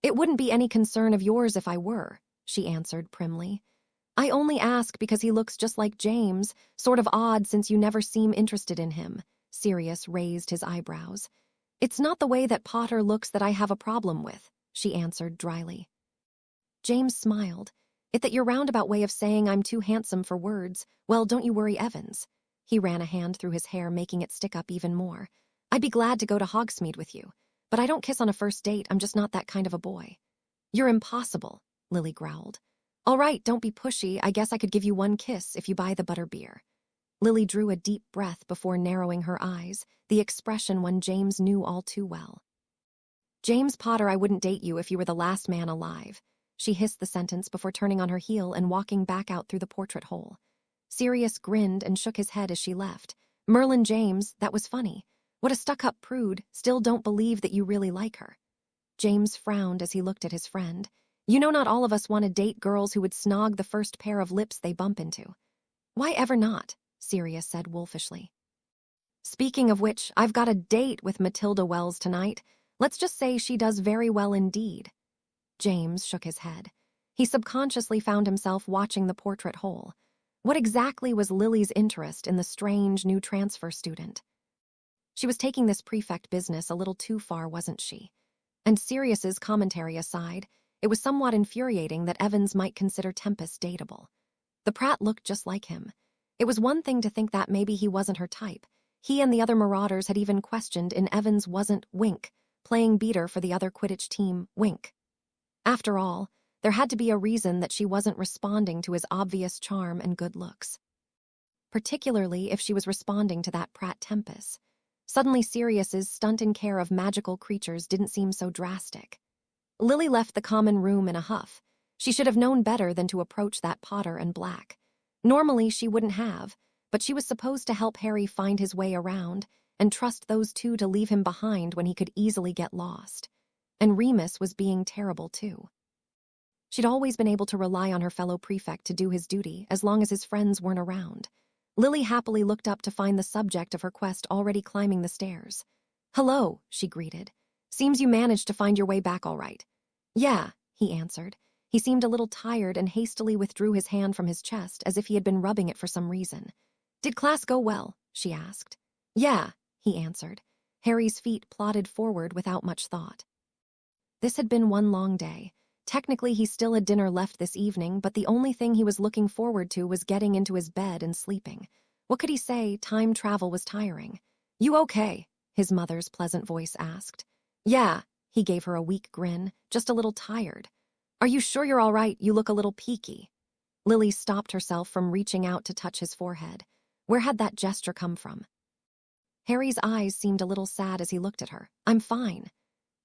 It wouldn't be any concern of yours if I were, she answered primly. I only ask because he looks just like James, sort of odd since you never seem interested in him. Sirius raised his eyebrows. It's not the way that Potter looks that I have a problem with, she answered dryly. James smiled. It's that your roundabout way of saying I'm too handsome for words. Well, don't you worry, Evans. He ran a hand through his hair, making it stick up even more. I'd be glad to go to Hogsmeade with you, but I don't kiss on a first date. I'm just not that kind of a boy. You're impossible, Lily growled. All right, don't be pushy. I guess I could give you one kiss if you buy the butterbeer. Lily drew a deep breath before narrowing her eyes, the expression one James knew all too well. James Potter, I wouldn't date you if you were the last man alive. She hissed the sentence before turning on her heel and walking back out through the portrait hole. Sirius grinned and shook his head as she left. Merlin James, that was funny. What a stuck-up prude. Still don't believe that you really like her. James frowned as he looked at his friend. You know not all of us want to date girls who would snog the first pair of lips they bump into. Why ever not? Sirius said wolfishly. Speaking of which, I've got a date with Matilda Wells tonight. Let's just say she does very well indeed." James shook his head. He subconsciously found himself watching the portrait whole. What exactly was Lily's interest in the strange new transfer student? She was taking this prefect business a little too far, wasn't she? And Sirius's commentary aside, it was somewhat infuriating that Evans might consider Tempest dateable. The Pratt looked just like him. It was one thing to think that maybe he wasn't her type. He and the other Marauders had even questioned if Evans wasn't Wink, playing beater for the other Quidditch team, Wink. After all, there had to be a reason that she wasn't responding to his obvious charm and good looks. Particularly if she was responding to that Pratt Tempest. Suddenly Sirius's stunt in care of magical creatures didn't seem so drastic. Lily left the common room in a huff. She should have known better than to approach that Potter and Black. Normally she wouldn't have, but she was supposed to help Harry find his way around and trust those two to leave him behind when he could easily get lost. And Remus was being terrible too. She'd always been able to rely on her fellow prefect to do his duty as long as his friends weren't around. Lily happily looked up to find the subject of her quest already climbing the stairs. "Hello," she greeted. "Seems you managed to find your way back all right." "Yeah," he answered. He seemed a little tired and hastily withdrew his hand from his chest as if he had been rubbing it for some reason. "Did class go well?" she asked. "Yeah," he answered. Harry's feet plodded forward without much thought. This had been one long day. Technically, he still had dinner left this evening, but the only thing he was looking forward to was getting into his bed and sleeping. What could he say? Time travel was tiring. "You okay?" his mother's pleasant voice asked. "Yeah," he gave her a weak grin, "just a little tired." "Are you sure you're all right? You look a little peaky." Lily stopped herself from reaching out to touch his forehead. Where had that gesture come from? Harry's eyes seemed a little sad as he looked at her. "I'm fine."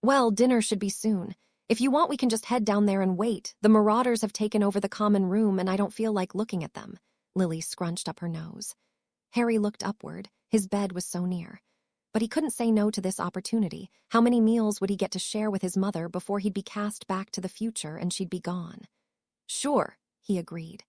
"Well, dinner should be soon. If you want, we can just head down there and wait. The Marauders have taken over the common room and I don't feel like looking at them." Lily scrunched up her nose. Harry looked upward. His bed was so near. But he couldn't say no to this opportunity. How many meals would he get to share with his mother before he'd be cast back to the future and she'd be gone? "Sure," he agreed.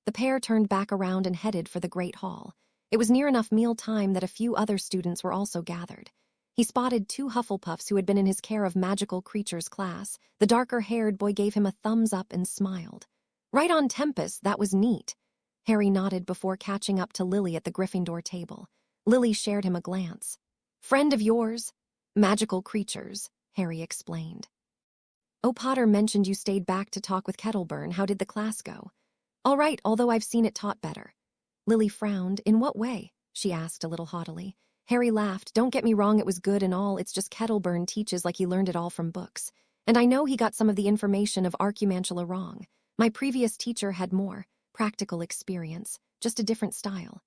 The pair turned back around and headed for the Great Hall. It was near enough meal time that a few other students were also gathered. He spotted 2 Hufflepuffs who had been in his care of magical creatures class. The darker-haired boy gave him a thumbs up and smiled. "Right on, Tempest, that was neat." Harry nodded before catching up to Lily at the Gryffindor table. Lily shared him a glance. "Friend of yours?" "Magical creatures," Harry explained. "Oh, Potter mentioned you stayed back to talk with Kettleburn. How did the class go?" "All right, although I've seen it taught better." Lily frowned. "In what way?" she asked a little haughtily. Harry laughed. "Don't get me wrong, it was good and all, it's just Kettleburn teaches like he learned it all from books. And I know he got some of the information of Archumantula wrong. My previous teacher had more practical experience, just a different style."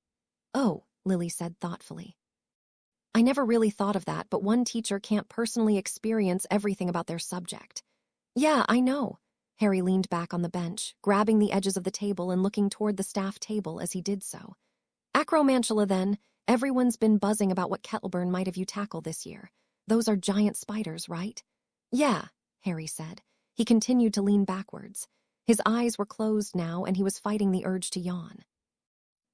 "Oh," Lily said thoughtfully. "I never really thought of that, but one teacher can't personally experience everything about their subject." "Yeah, I know." Harry leaned back on the bench, grabbing the edges of the table and looking toward the staff table as he did so. "Acromantula, then. Everyone's been buzzing about what Kettleburn might have you tackle this year. Those are giant spiders, right?" "Yeah," Harry said. He continued to lean backwards. His eyes were closed now and he was fighting the urge to yawn.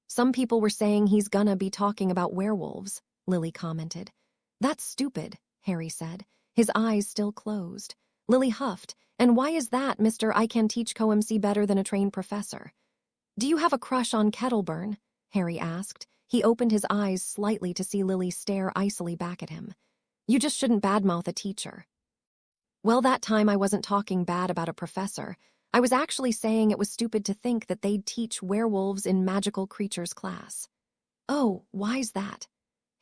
"Some people were saying he's gonna be talking about werewolves," Lily commented. "That's stupid," Harry said, his eyes still closed. Lily huffed. "And why is that, Mr. I can teach COMC better than a trained professor?" "Do you have a crush on Kettleburn?" Harry asked. He opened his eyes slightly to see Lily stare icily back at him. "You just shouldn't badmouth a teacher." "Well, that time I wasn't talking bad about a professor. I was actually saying it was stupid to think that they'd teach werewolves in magical creatures class." "Oh, why's that?"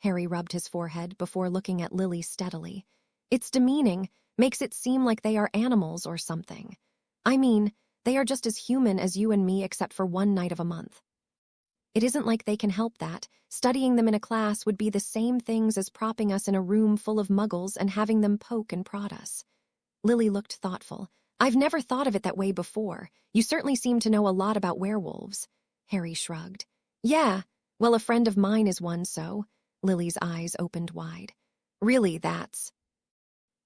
Harry rubbed his forehead before looking at Lily steadily. "It's demeaning, makes it seem like they are animals or something. I mean, they are just as human as you and me except for one night of a month. It isn't like they can help that. Studying them in a class would be the same things as propping us in a room full of muggles and having them poke and prod us." Lily looked thoughtful. "I've never thought of it that way before. You certainly seem to know a lot about werewolves." Harry shrugged. "Yeah, well, a friend of mine is one, so." Lily's eyes opened wide. "Really, that's..."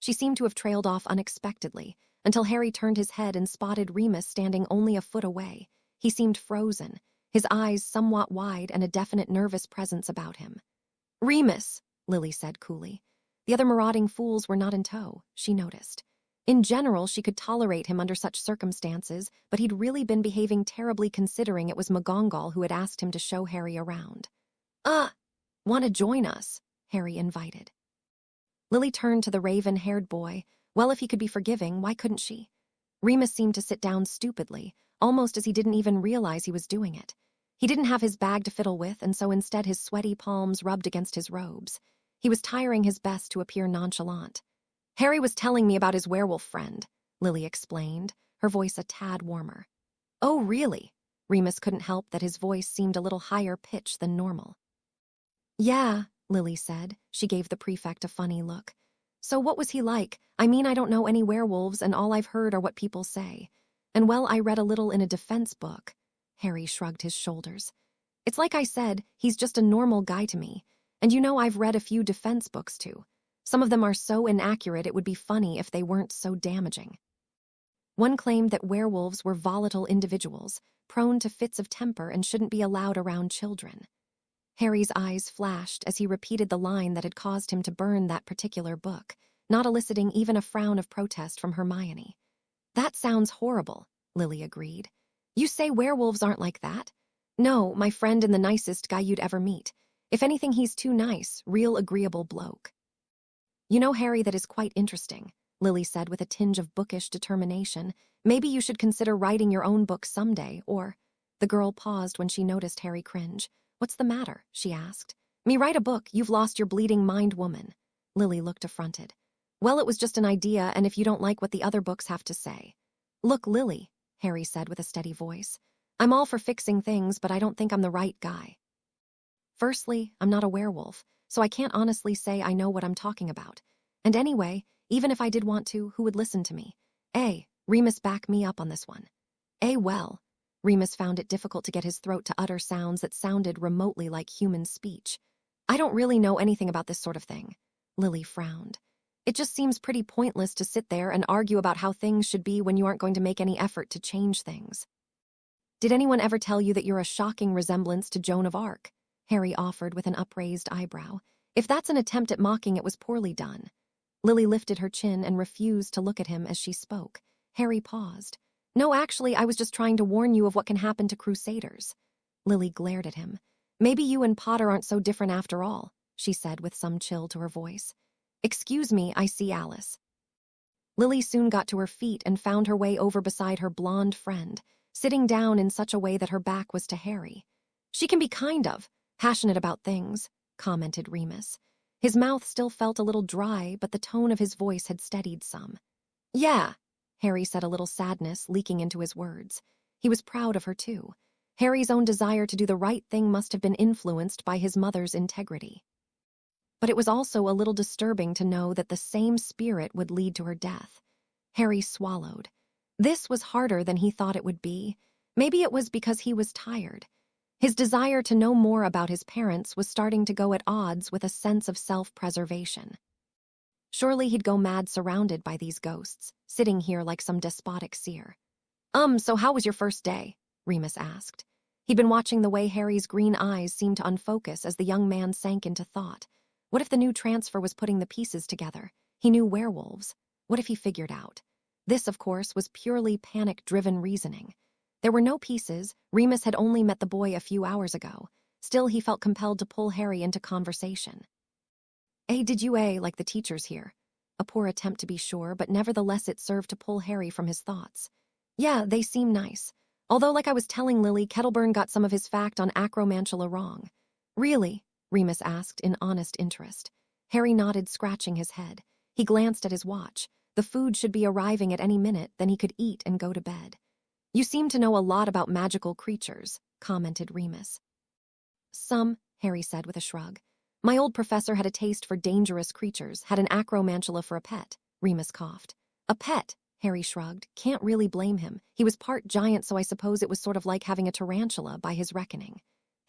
She seemed to have trailed off unexpectedly, until Harry turned his head and spotted Remus standing only a foot away. He seemed frozen, his eyes somewhat wide and a definite nervous presence about him. Remus, Lily said coolly. The other marauding fools were not in tow, she noticed. In general, she could tolerate him under such circumstances, but he'd really been behaving terribly considering it was McGonagall who had asked him to show Harry around. Want to join us? Harry invited. Lily turned to the raven-haired boy. Well, if he could be forgiving, why couldn't she? Remus seemed to sit down stupidly, almost as he didn't even realize he was doing it. He didn't have his bag to fiddle with, and so instead his sweaty palms rubbed against his robes. He was tiring his best to appear nonchalant. Harry was telling me about his werewolf friend, Lily explained, her voice a tad warmer. Oh, really? Remus couldn't help that his voice seemed a little higher pitched than normal. Yeah, Lily said. She gave the prefect a funny look. So what was he like? I mean, I don't know any werewolves, and all I've heard are what people say. And well, I read a little in a defense book. Harry shrugged his shoulders. It's like I said, he's just a normal guy to me. And you know, I've read a few defense books too. Some of them are so inaccurate it would be funny if they weren't so damaging. One claimed that werewolves were volatile individuals, prone to fits of temper and shouldn't be allowed around children. Harry's eyes flashed as he repeated the line that had caused him to burn that particular book, not eliciting even a frown of protest from Hermione. That sounds horrible, Lily agreed. You say werewolves aren't like that? No, my friend and the nicest guy you'd ever meet. If anything, he's too nice, real agreeable bloke. You know, Harry, that is quite interesting, Lily said with a tinge of bookish determination. Maybe you should consider writing your own book someday, or... The girl paused when she noticed Harry cringe. What's the matter? She asked. Me write a book, you've lost your bleeding mind, woman. Lily looked affronted. Well, it was just an idea, and if you don't like what the other books have to say. Look, Lily, Harry said with a steady voice. I'm all for fixing things, but I don't think I'm the right guy. Firstly, I'm not a werewolf, so I can't honestly say I know what I'm talking about. And anyway, even if I did want to, who would listen to me? Remus back me up on this one. Well. Remus found it difficult to get his throat to utter sounds that sounded remotely like human speech. I don't really know anything about this sort of thing. Lily frowned. It just seems pretty pointless to sit there and argue about how things should be when you aren't going to make any effort to change things. Did anyone ever tell you that you're a shocking resemblance to Joan of Arc? Harry offered with an upraised eyebrow. If that's an attempt at mocking, it was poorly done. Lily lifted her chin and refused to look at him as she spoke. Harry paused. No, actually, I was just trying to warn you of what can happen to crusaders. Lily glared at him. Maybe you and Potter aren't so different after all, she said with some chill to her voice. Excuse me, I see Alice. Lily soon got to her feet and found her way over beside her blonde friend, sitting down in such a way that her back was to Harry. She can be kind of passionate about things, commented Remus. His mouth still felt a little dry, but the tone of his voice had steadied some. Yeah, Harry said, a little sadness leaking into his words. He was proud of her, too. Harry's own desire to do the right thing must have been influenced by his mother's integrity. But it was also a little disturbing to know that the same spirit would lead to her death. Harry swallowed. This was harder than he thought it would be. Maybe it was because he was tired. His desire to know more about his parents was starting to go at odds with a sense of self-preservation. Surely he'd go mad surrounded by these ghosts, sitting here like some despotic seer. So how was your first day? Remus asked. He'd been watching the way Harry's green eyes seemed to unfocus as the young man sank into thought. What if the new transfer was putting the pieces together? He knew werewolves. What if he figured out? This, of course, was purely panic-driven reasoning. There were no pieces. Remus had only met the boy a few hours ago. Still, he felt compelled to pull Harry into conversation. Did you like the teachers here? A poor attempt to be sure, but nevertheless it served to pull Harry from his thoughts. Yeah, they seem nice. Although, like I was telling Lily, Kettleburn got some of his fact on acromantula wrong. Really? Remus asked in honest interest. Harry nodded, scratching his head. He glanced at his watch. The food should be arriving at any minute, then he could eat and go to bed. You seem to know a lot about magical creatures, commented Remus. Some, Harry said with a shrug. My old professor had a taste for dangerous creatures, had an acromantula for a pet, Remus coughed. A pet, Harry shrugged. Can't really blame him. He was part giant, so I suppose it was sort of like having a tarantula by his reckoning.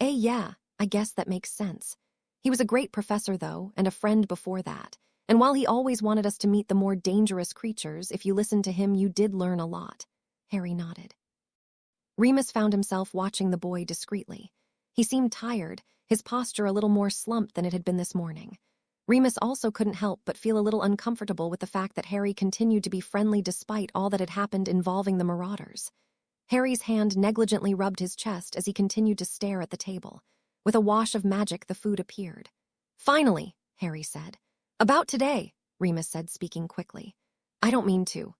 Yeah, I guess that makes sense. He was a great professor, though, and a friend before that. And while he always wanted us to meet the more dangerous creatures, if you listened to him, you did learn a lot. Harry nodded. Remus found himself watching the boy discreetly. He seemed tired, his posture a little more slumped than it had been this morning. Remus also couldn't help but feel a little uncomfortable with the fact that Harry continued to be friendly despite all that had happened involving the Marauders. Harry's hand negligently rubbed his chest as he continued to stare at the table. With a wash of magic, the food appeared. "Finally," Harry said. "About today," Remus said, speaking quickly. "I don't mean to."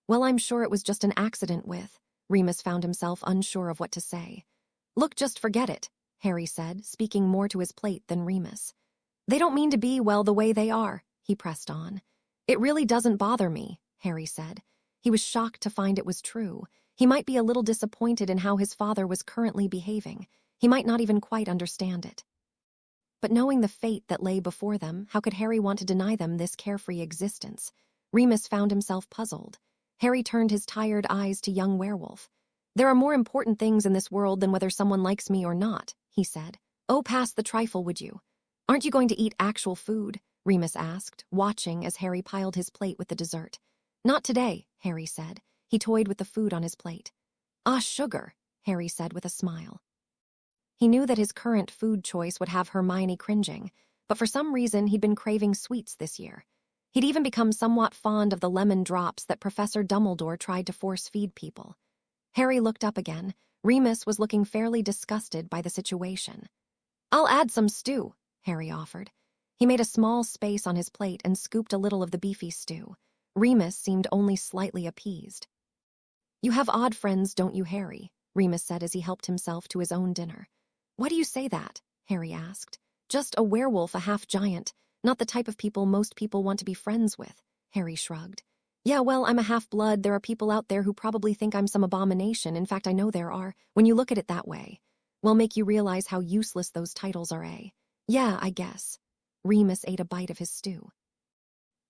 "Well, I'm sure it was just an accident with..." Remus found himself unsure of what to say. "Look, just forget it," Harry said, speaking more to his plate than Remus. "They don't mean to be, well, the way they are," he pressed on. "It really doesn't bother me," Harry said. He was shocked to find it was true. He might be a little disappointed in how his father was currently behaving. He might not even quite understand it. But knowing the fate that lay before them, how could Harry want to deny them this carefree existence? Remus found himself puzzled. Harry turned his tired eyes to young Werewolf. "There are more important things in this world than whether someone likes me or not," he said. "Oh, pass the trifle, would you?" "Aren't you going to eat actual food?" Remus asked, watching as Harry piled his plate with the dessert. "Not today," Harry said. He toyed with the food on his plate. "Ah, sugar," Harry said with a smile. He knew that his current food choice would have Hermione cringing, but for some reason he'd been craving sweets this year. He'd even become somewhat fond of the lemon drops that Professor Dumbledore tried to force-feed people. Harry looked up again. Remus was looking fairly disgusted by the situation. "I'll add some stew," Harry offered. He made a small space on his plate and scooped a little of the beefy stew. Remus seemed only slightly appeased. "You have odd friends, don't you, Harry?" Remus said as he helped himself to his own dinner. "Why do you say that?" Harry asked. "Just a werewolf, a half-giant. Not the type of people most people want to be friends with," Harry shrugged. "Yeah, well, I'm a half-blood. There are people out there who probably think I'm some abomination. In fact, I know there are, when you look at it that way. Will make you realize how useless those titles are, eh? Yeah, I guess." Remus ate a bite of his stew.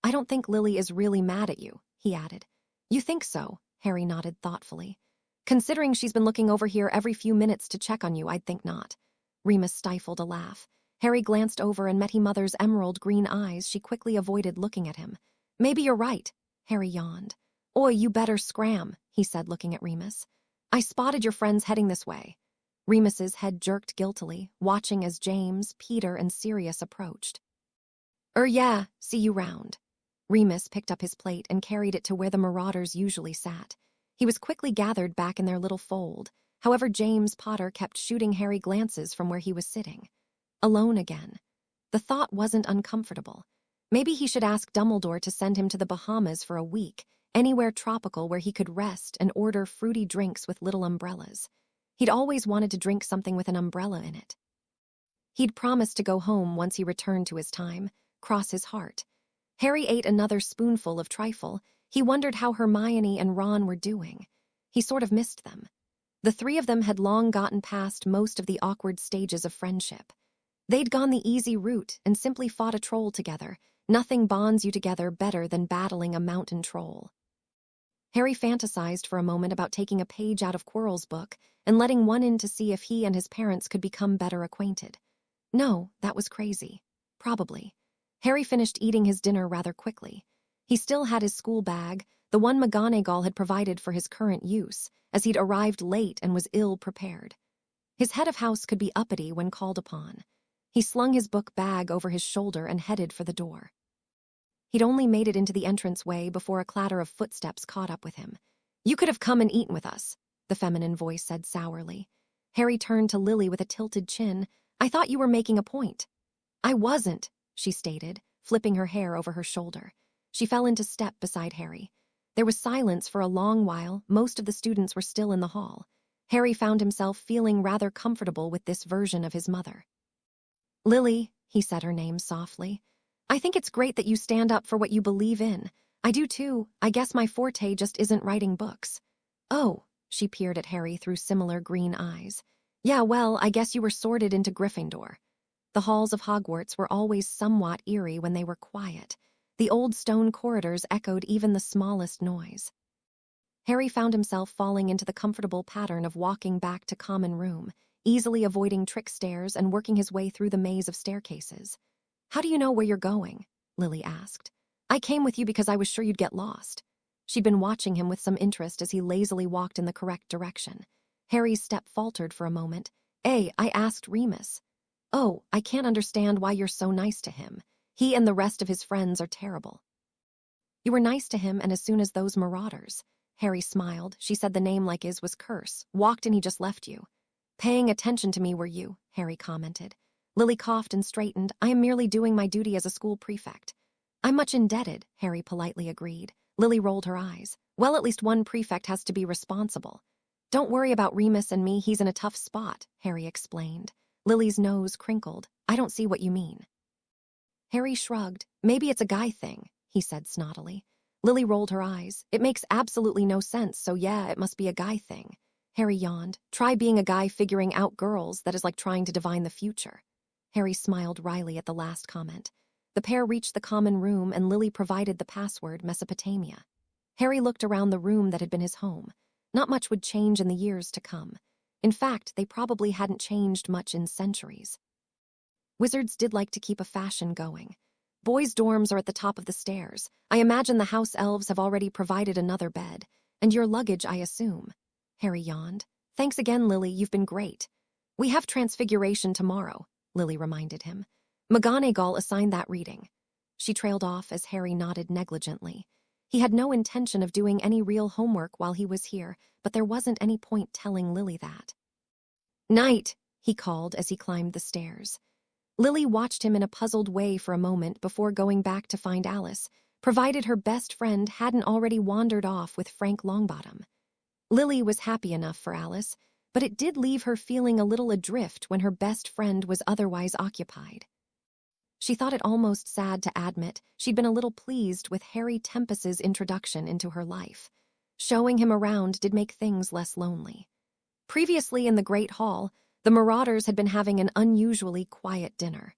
"I don't think Lily is really mad at you," he added. "You think so?" Harry nodded thoughtfully. "Considering she's been looking over here every few minutes to check on you, I'd think not." Remus stifled a laugh. Harry glanced over and met his mother's emerald green eyes. She quickly avoided looking at him. "Maybe you're right," Harry yawned. "Oi, you better scram," he said, looking at Remus. "I spotted your friends heading this way." Remus's head jerked guiltily, watching as James, Peter, and Sirius approached. Yeah, see you round." Remus picked up his plate and carried it to where the Marauders usually sat. He was quickly gathered back in their little fold. However, James Potter kept shooting Harry glances from where he was sitting. Alone again. The thought wasn't uncomfortable. Maybe he should ask Dumbledore to send him to the Bahamas for a week, anywhere tropical where he could rest and order fruity drinks with little umbrellas. He'd always wanted to drink something with an umbrella in it. He'd promised to go home once he returned to his time, cross his heart. Harry ate another spoonful of trifle. He wondered how Hermione and Ron were doing. He sort of missed them. The three of them had long gotten past most of the awkward stages of friendship. They'd gone the easy route and simply fought a troll together. Nothing bonds you together better than battling a mountain troll. Harry fantasized for a moment about taking a page out of Quirrell's book and letting one in to see if he and his parents could become better acquainted. No, that was crazy. Probably. Harry finished eating his dinner rather quickly. He still had his school bag, the one McGonagall had provided for his current use, as he'd arrived late and was ill-prepared. His head of house could be uppity when called upon. He slung his book bag over his shoulder and headed for the door. He'd only made it into the entranceway before a clatter of footsteps caught up with him. "You could have come and eaten with us," the feminine voice said sourly. Harry turned to Lily with a tilted chin. "I thought you were making a point." "I wasn't," she stated, flipping her hair over her shoulder. She fell into step beside Harry. There was silence for a long while. Most of the students were still in the hall. Harry found himself feeling rather comfortable with this version of his mother. "Lily," he said her name softly. "I think it's great that you stand up for what you believe in. I do too. I guess my forte just isn't writing books." "Oh," she peered at Harry through similar green eyes. "Yeah, well, I guess you were sorted into Gryffindor." The halls of Hogwarts were always somewhat eerie when they were quiet. The old stone corridors echoed even the smallest noise. Harry found himself falling into the comfortable pattern of walking back to common room, easily avoiding trick stairs and working his way through the maze of staircases. "How do you know where you're going?" Lily asked. "I came with you because I was sure you'd get lost." She'd been watching him with some interest as he lazily walked in the correct direction. Harry's step faltered for a moment, I asked Remus. Oh, I can't understand why you're so nice to him. He and the rest of his friends are terrible. You were nice to him, and as soon as those Marauders. Harry smiled. She said the name like is was curse. Walked and he just left you. Paying attention to me were you, Harry commented. Lily coughed and straightened. I am merely doing my duty as a school prefect. I'm much indebted, Harry politely agreed. Lily rolled her eyes. Well, at least one prefect has to be responsible. Don't worry about Remus and me, he's in a tough spot, Harry explained. Lily's nose crinkled. I don't see what you mean. Harry shrugged. Maybe it's a guy thing, he said snottily. Lily rolled her eyes. It makes absolutely no sense, so yeah, it must be a guy thing. Harry yawned. Try being a guy figuring out girls, that is like trying to divine the future. Harry smiled wryly at the last comment. The pair reached the common room and Lily provided the password Mesopotamia. Harry looked around the room that had been his home. Not much would change in the years to come. In fact, they probably hadn't changed much in centuries. Wizards did like to keep a fashion going. Boys' dorms are at the top of the stairs. I imagine the house elves have already provided another bed. And your luggage, I assume. Harry yawned. Thanks again, Lily, you've been great. We have Transfiguration tomorrow, Lily reminded him. McGonagall assigned that reading. She trailed off as Harry nodded negligently. He had no intention of doing any real homework while he was here, but there wasn't any point telling Lily that. Night, he called as he climbed the stairs. Lily watched him in a puzzled way for a moment before going back to find Alice, provided her best friend hadn't already wandered off with Frank Longbottom. Lily was happy enough for Alice, but it did leave her feeling a little adrift when her best friend was otherwise occupied. She thought it almost sad to admit she'd been a little pleased with Harry Tempest's introduction into her life. Showing him around did make things less lonely. Previously in the Great Hall, the Marauders had been having an unusually quiet dinner.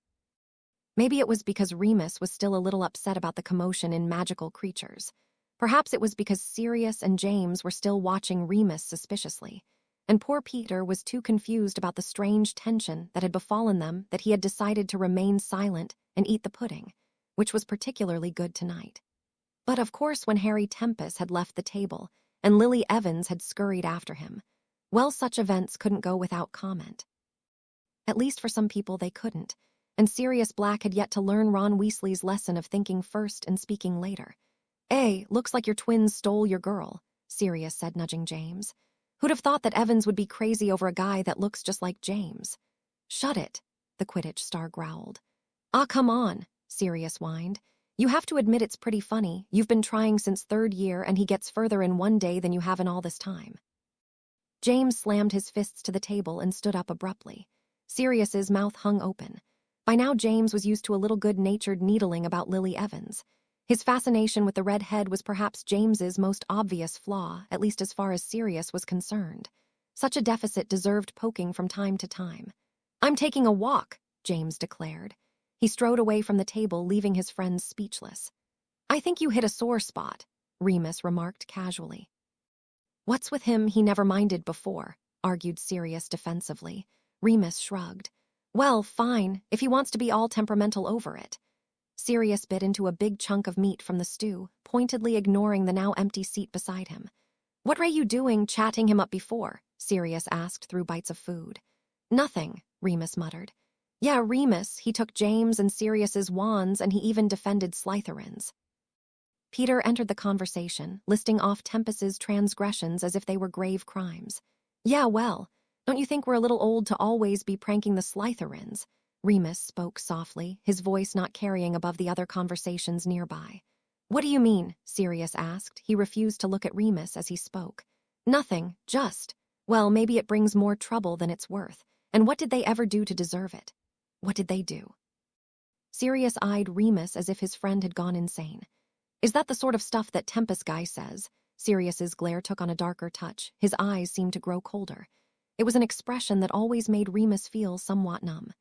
Maybe it was because Remus was still a little upset about the commotion in magical creatures. Perhaps it was because Sirius and James were still watching Remus suspiciously, and poor Peter was too confused about the strange tension that had befallen them that he had decided to remain silent and eat the pudding, which was particularly good tonight. But of course when Harry Tempest had left the table and Lily Evans had scurried after him, well, such events couldn't go without comment. At least for some people they couldn't, and Sirius Black had yet to learn Ron Weasley's lesson of thinking first and speaking later. Looks like your twins stole your girl, Sirius said, nudging James. Who'd have thought that Evans would be crazy over a guy that looks just like James? Shut it, the Quidditch star growled. Ah, come on, Sirius whined. You have to admit it's pretty funny. You've been trying since third year and he gets further in one day than you have in all this time. James slammed his fists to the table and stood up abruptly. Sirius's mouth hung open. By now James was used to a little good-natured needling about Lily Evans. His fascination with the redhead was perhaps James's most obvious flaw, at least as far as Sirius was concerned. Such a deficit deserved poking from time to time. I'm taking a walk, James declared. He strode away from the table, leaving his friends speechless. I think you hit a sore spot, Remus remarked casually. What's with him he never minded before, argued Sirius defensively. Remus shrugged. Well, fine, if he wants to be all temperamental over it. Sirius bit into a big chunk of meat from the stew, pointedly ignoring the now empty seat beside him. What were you doing chatting him up before? Sirius asked through bites of food. Nothing, Remus muttered. Yeah, Remus, he took James and Sirius's wands and he even defended Slytherins. Peter entered the conversation, listing off Tempest's transgressions as if they were grave crimes. Yeah, well, don't you think we're a little old to always be pranking the Slytherins? Remus spoke softly, his voice not carrying above the other conversations nearby. What do you mean? Sirius asked. He refused to look at Remus as he spoke. Nothing, just. Well, maybe it brings more trouble than it's worth. And what did they ever do to deserve it? What did they do? Sirius eyed Remus as if his friend had gone insane. Is that the sort of stuff that Tempest guy says? Sirius's glare took on a darker touch. His eyes seemed to grow colder. It was an expression that always made Remus feel somewhat numb.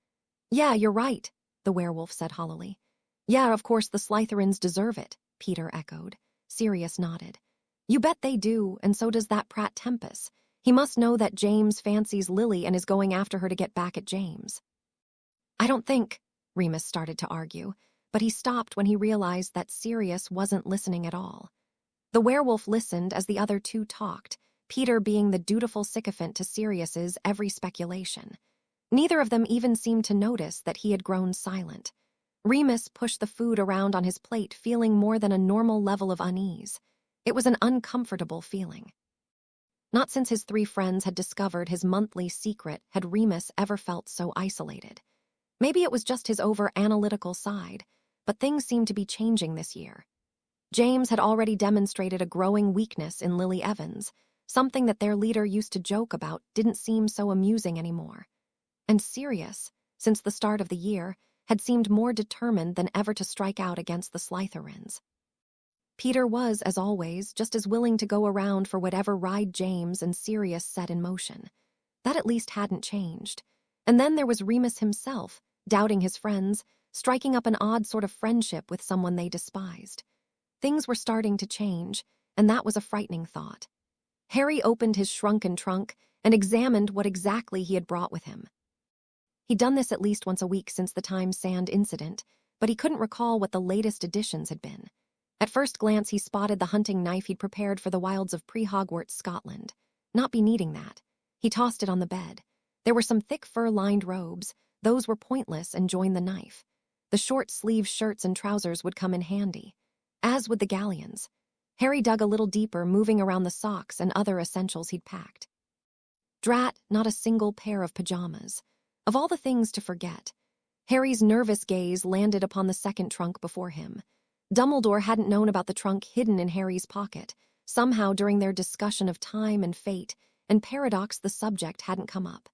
Yeah, you're right, the werewolf said hollowly. Yeah, of course the Slytherins deserve it, Peter echoed. Sirius nodded. You bet they do, and so does that Pratt Tempest. He must know that James fancies Lily and is going after her to get back at James. I don't think, Remus started to argue, but he stopped when he realized that Sirius wasn't listening at all. The werewolf listened as the other two talked, Peter being the dutiful sycophant to Sirius's every speculation. Neither of them even seemed to notice that he had grown silent. Remus pushed the food around on his plate, feeling more than a normal level of unease. It was an uncomfortable feeling. Not since his three friends had discovered his monthly secret had Remus ever felt so isolated. Maybe it was just his over-analytical side, but things seemed to be changing this year. James had already demonstrated a growing weakness in Lily Evans. Something that their leader used to joke about didn't seem so amusing anymore. And Sirius, since the start of the year, had seemed more determined than ever to strike out against the Slytherins. Peter was, as always, just as willing to go around for whatever ride James and Sirius set in motion. That at least hadn't changed. And then there was Remus himself, doubting his friends, striking up an odd sort of friendship with someone they despised. Things were starting to change, and that was a frightening thought. Harry opened his shrunken trunk and examined what exactly he had brought with him. He'd done this at least once a week since the Time Sand incident, but he couldn't recall what the latest additions had been. At first glance, he spotted the hunting knife he'd prepared for the wilds of pre-Hogwarts Scotland. Not be needing that. He tossed it on the bed. There were some thick fur-lined robes. Those were pointless and joined the knife. The short-sleeved shirts and trousers would come in handy. As would the galleons. Harry dug a little deeper, moving around the socks and other essentials he'd packed. Drat, not a single pair of pajamas. Of all the things to forget, Harry's nervous gaze landed upon the second trunk before him. Dumbledore hadn't known about the trunk hidden in Harry's pocket. Somehow, during their discussion of time and fate and paradox, the subject hadn't come up.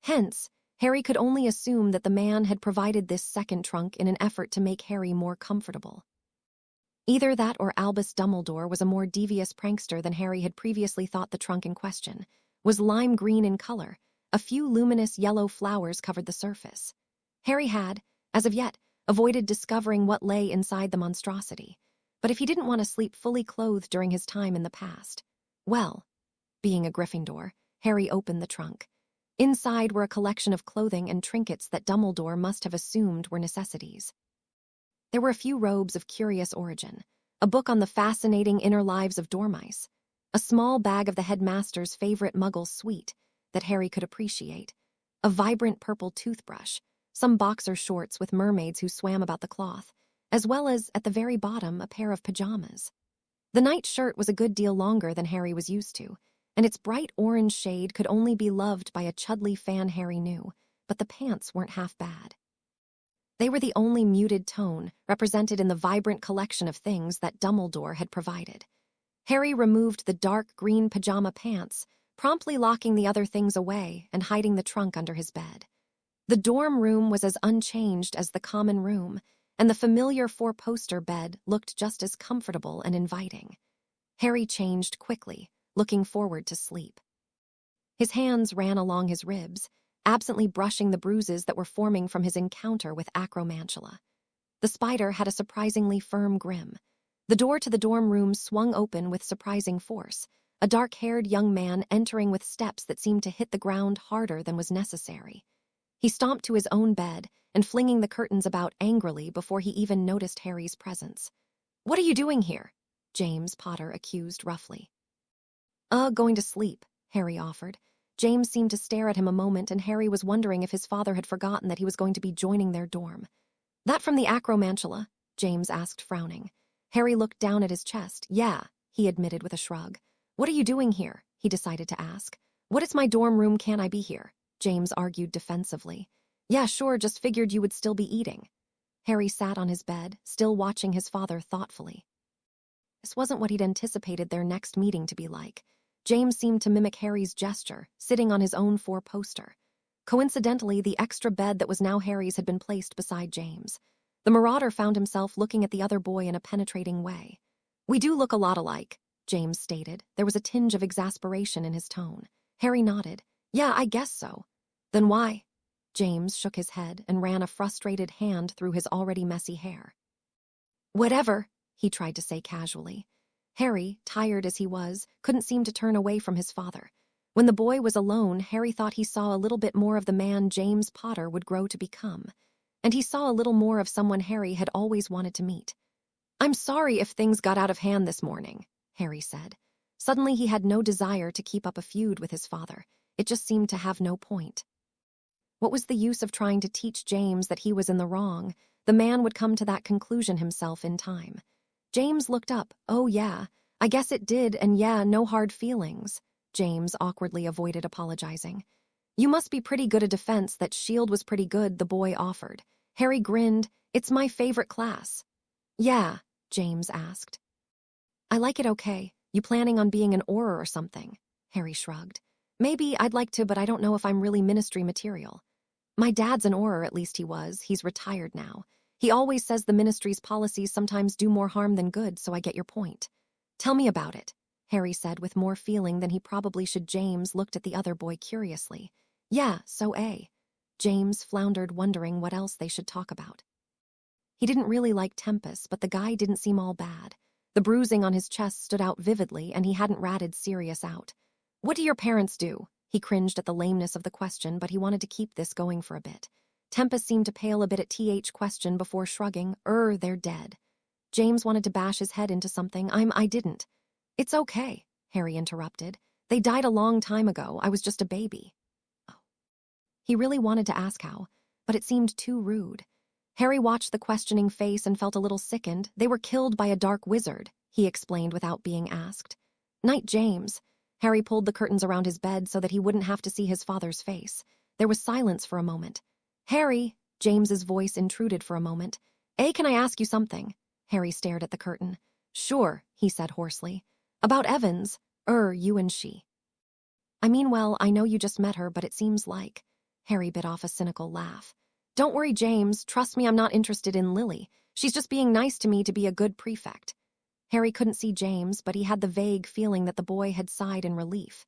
Hence, Harry could only assume that the man had provided this second trunk in an effort to make Harry more comfortable. Either that or Albus Dumbledore was a more devious prankster than Harry had previously thought. The trunk in question was lime green in color. A few luminous yellow flowers covered the surface. Harry had, as of yet, avoided discovering what lay inside the monstrosity. But if he didn't want to sleep fully clothed during his time in the past, well, being a Gryffindor, Harry opened the trunk. Inside were a collection of clothing and trinkets that Dumbledore must have assumed were necessities. There were a few robes of curious origin, a book on the fascinating inner lives of dormice, a small bag of the headmaster's favorite Muggle sweet that Harry could appreciate, a vibrant purple toothbrush, some boxer shorts with mermaids who swam about the cloth, as well as, at the very bottom, a pair of pajamas. The night shirt was a good deal longer than Harry was used to, and its bright orange shade could only be loved by a Chudley fan Harry knew, but the pants weren't half bad. They were the only muted tone represented in the vibrant collection of things that Dumbledore had provided. Harry removed the dark green pajama pants, promptly locking the other things away and hiding the trunk under his bed. The dorm room was as unchanged as the common room, and the familiar four-poster bed looked just as comfortable and inviting. Harry changed quickly, looking forward to sleep. His hands ran along his ribs, absently brushing the bruises that were forming from his encounter with Acromantula. The spider had a surprisingly firm grim. The door to the dorm room swung open with surprising force, a dark-haired young man entering with steps that seemed to hit the ground harder than was necessary. He stomped to his own bed and flinging the curtains about angrily before he even noticed Harry's presence. "What are you doing here?" James Potter accused roughly. Going to sleep," Harry offered. James seemed to stare at him a moment, and Harry was wondering if his father had forgotten that he was going to be joining their dorm. "That from the Acromantula?" James asked, frowning. Harry looked down at his chest. "Yeah," he admitted with a shrug. "What are you doing here?" he decided to ask. "What is my dorm room? Can't I be here?" James argued defensively. "Yeah, sure, just figured you would still be eating." Harry sat on his bed, still watching his father thoughtfully. This wasn't what he'd anticipated their next meeting to be like. James seemed to mimic Harry's gesture, sitting on his own four-poster. Coincidentally, the extra bed that was now Harry's had been placed beside James. The Marauder found himself looking at the other boy in a penetrating way. "We do look a lot alike," James stated. There was a tinge of exasperation in his tone. Harry nodded. "Yeah, I guess so." "Then why?" James shook his head and ran a frustrated hand through his already messy hair. "Whatever," he tried to say casually. Harry, tired as he was, couldn't seem to turn away from his father. When the boy was alone, Harry thought he saw a little bit more of the man James Potter would grow to become. And he saw a little more of someone Harry had always wanted to meet. "I'm sorry if things got out of hand this morning," Harry said. Suddenly he had no desire to keep up a feud with his father. It just seemed to have no point. What was the use of trying to teach James that he was in the wrong? The man would come to that conclusion himself in time. James looked up. Oh, yeah, I guess it did, and yeah, no hard feelings. James awkwardly avoided apologizing. You must be pretty good at defense. That shield was pretty good, the boy offered. Harry grinned. It's my favorite class. Yeah, James asked. I like it okay. You planning on being an Auror or something? Harry shrugged. Maybe I'd like to, but I don't know if I'm really ministry material. My dad's an Auror, at least he was. He's retired now. He always says the ministry's policies sometimes do more harm than good, so I get your point. Tell me about it, Harry said with more feeling than he probably should. James looked at the other boy curiously. Yeah, so James floundered, wondering what else they should talk about. He didn't really like Tempest, but the guy didn't seem all bad. The bruising on his chest stood out vividly, and he hadn't ratted Sirius out. What do your parents do? He cringed at the lameness of the question, but he wanted to keep this going for a bit. Tempest seemed to pale a bit at TH question before shrugging. They're dead. James wanted to bash his head into something. I didn't. It's okay, Harry interrupted. They died a long time ago. I was just a baby. Oh. He really wanted to ask how, but it seemed too rude. Harry watched the questioning face and felt a little sickened. They were killed by a dark wizard, he explained without being asked. Night, James. Harry pulled the curtains around his bed so that he wouldn't have to see his father's face. There was silence for a moment. Harry, James's voice intruded for a moment. Can I ask you something? Harry stared at the curtain. Sure, he said hoarsely. About Evans. You and she. I mean, well, I know you just met her, but it seems like... Harry bit off a cynical laugh. Don't worry, James. Trust me, I'm not interested in Lily. She's just being nice to me to be a good prefect. Harry couldn't see James, but he had the vague feeling that the boy had sighed in relief.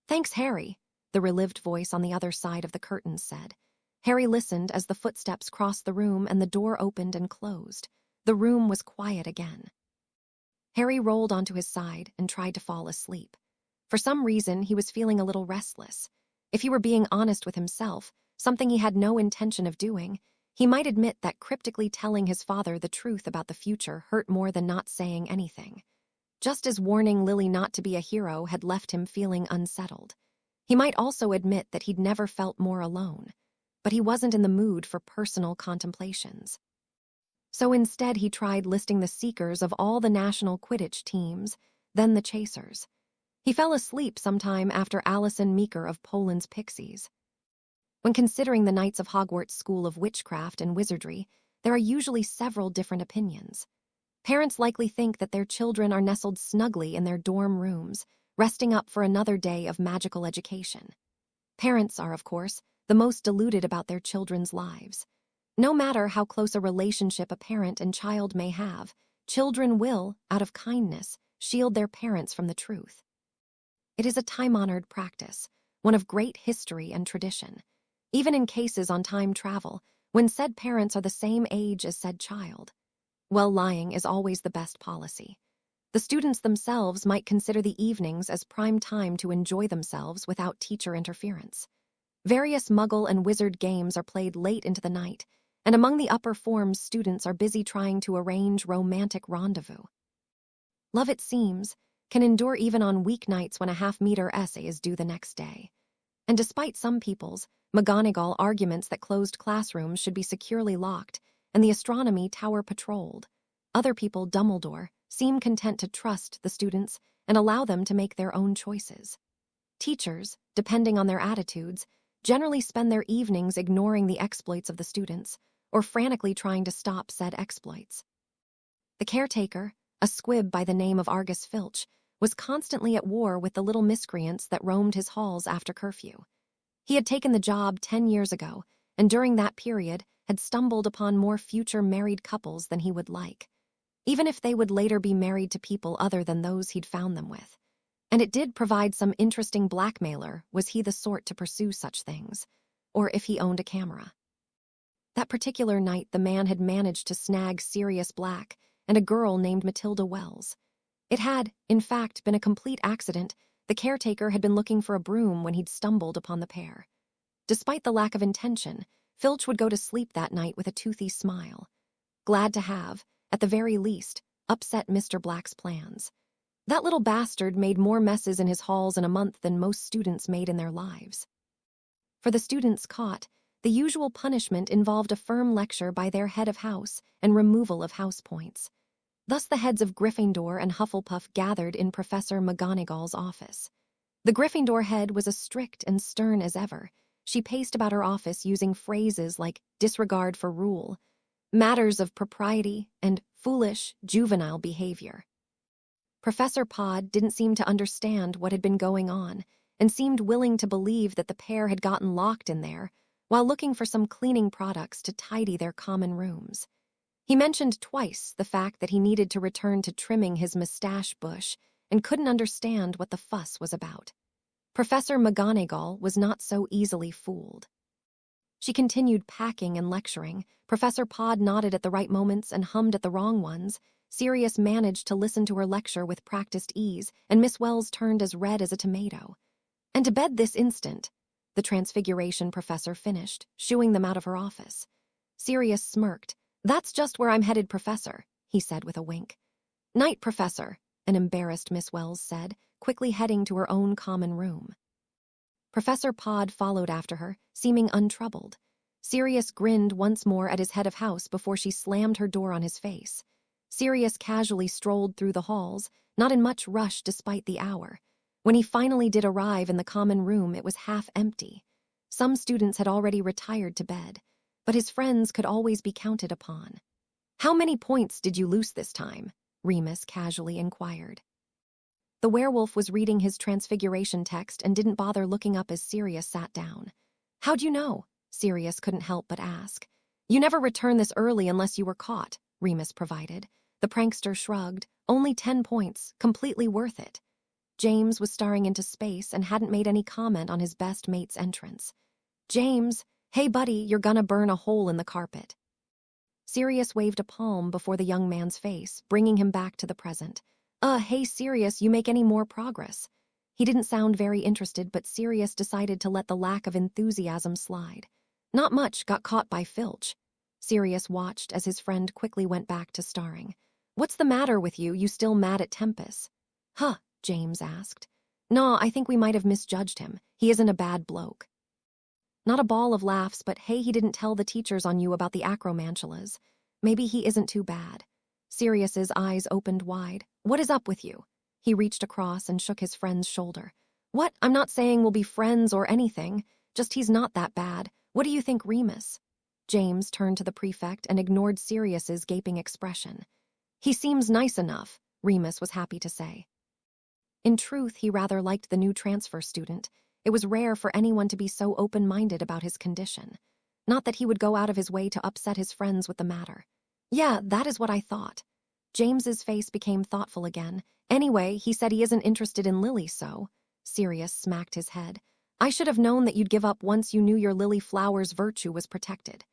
Thanks, Harry, the relieved voice on the other side of the curtains said. Harry listened as the footsteps crossed the room and the door opened and closed. The room was quiet again. Harry rolled onto his side and tried to fall asleep. For some reason, he was feeling a little restless. If he were being honest with himself, something he had no intention of doing, he might admit that cryptically telling his father the truth about the future hurt more than not saying anything. Just as warning Lily not to be a hero had left him feeling unsettled. He might also admit that he'd never felt more alone, but he wasn't in the mood for personal contemplations. So instead he tried listing the seekers of all the national Quidditch teams, then the chasers. He fell asleep sometime after Alison Meeker of Poland's Pixies. When considering the Knights of Hogwarts School of Witchcraft and Wizardry, there are usually several different opinions. Parents likely think that their children are nestled snugly in their dorm rooms, resting up for another day of magical education. Parents are, of course, the most deluded about their children's lives. No matter how close a relationship a parent and child may have, children will, out of kindness, shield their parents from the truth. It is a time-honored practice, one of great history and tradition. Even in cases on time travel, when said parents are the same age as said child. Well, lying is always the best policy. The students themselves might consider the evenings as prime time to enjoy themselves without teacher interference. Various Muggle and Wizard games are played late into the night, and among the upper forms students are busy trying to arrange romantic rendezvous. Love, it seems, can endure even on weeknights when a half-meter essay is due the next day. And despite some people's, McGonagall arguments that closed classrooms should be securely locked and the astronomy tower patrolled, other people, Dumbledore, seem content to trust the students and allow them to make their own choices. Teachers, depending on their attitudes, generally spend their evenings ignoring the exploits of the students or frantically trying to stop said exploits. The caretaker, a squib by the name of Argus Filch, was constantly at war with the little miscreants that roamed his halls after curfew. He had taken the job 10 years ago, and during that period had stumbled upon more future married couples than he would like, even if they would later be married to people other than those he'd found them with. And it did provide some interesting blackmailer, was he the sort to pursue such things, or if he owned a camera. That particular night the man had managed to snag Sirius Black and a girl named Matilda Wells. It had, in fact, been a complete accident. The caretaker had been looking for a broom when he'd stumbled upon the pair. Despite the lack of intention, Filch would go to sleep that night with a toothy smile, glad to have, at the very least, upset Mr. Black's plans. That little bastard made more messes in his halls in a month than most students made in their lives. For the students caught, The usual punishment involved a firm lecture by their head of house and removal of house points. Thus the heads of Gryffindor and Hufflepuff gathered in Professor McGonagall's office. The Gryffindor head was as strict and stern as ever. She paced about her office using phrases like disregard for rule, matters of propriety, and foolish, juvenile behavior. Professor Pod didn't seem to understand what had been going on and seemed willing to believe that the pair had gotten locked in there while looking for some cleaning products to tidy their common rooms. He mentioned twice the fact that he needed to return to trimming his mustache bush and couldn't understand what the fuss was about. Professor McGonagall was not so easily fooled. She continued packing and lecturing. Professor Pod nodded at the right moments and hummed at the wrong ones. Sirius managed to listen to her lecture with practiced ease, and Miss Wells turned as red as a tomato. And to bed this instant, the Transfiguration professor finished, shooing them out of her office. Sirius smirked. "That's just where I'm headed, Professor," he said with a wink. "Night, Professor," an embarrassed Miss Wells said, quickly heading to her own common room. Professor Pod followed after her, seeming untroubled. Sirius grinned once more at his head of house before she slammed her door on his face. Sirius casually strolled through the halls, not in much rush despite the hour. When he finally did arrive in the common room, it was half empty. Some students had already retired to bed, but his friends could always be counted upon. "How many points did you lose this time?" Remus casually inquired. The werewolf was reading his Transfiguration text and didn't bother looking up as Sirius sat down. "How'd you know?" Sirius couldn't help but ask. "You never return this early unless you were caught," Remus provided. The prankster shrugged. "Only 10 points, completely worth it." James was staring into space and hadn't made any comment on his best mate's entrance. "James, hey buddy, you're gonna burn a hole in the carpet." Sirius waved a palm before the young man's face, bringing him back to the present. Hey Sirius, you make any more progress?" He didn't sound very interested, but Sirius decided to let the lack of enthusiasm slide. "Not much, got caught by Filch." Sirius watched as his friend quickly went back to starring. "What's the matter with you? You still mad at Tempest?" "Huh," James asked. "Nah, I think we might have misjudged him. He isn't a bad bloke." Not a ball of laughs, but hey, he didn't tell the teachers on you about the acromantulas. Maybe he isn't too bad. Sirius's eyes opened wide. "What is up with you?" He reached across and shook his friend's shoulder. "What? I'm not saying we'll be friends or anything. Just he's not that bad. What do you think, Remus?" James turned to the prefect and ignored Sirius's gaping expression. "He seems nice enough," Remus was happy to say. In truth, he rather liked the new transfer student. It was rare for anyone to be so open-minded about his condition. Not that he would go out of his way to upset his friends with the matter. "Yeah, that is what I thought." James's face became thoughtful again. "Anyway, he said he isn't interested in Lily, so..." Sirius smacked his head. "I should have known that you'd give up once you knew your Lily Flower's virtue was protected."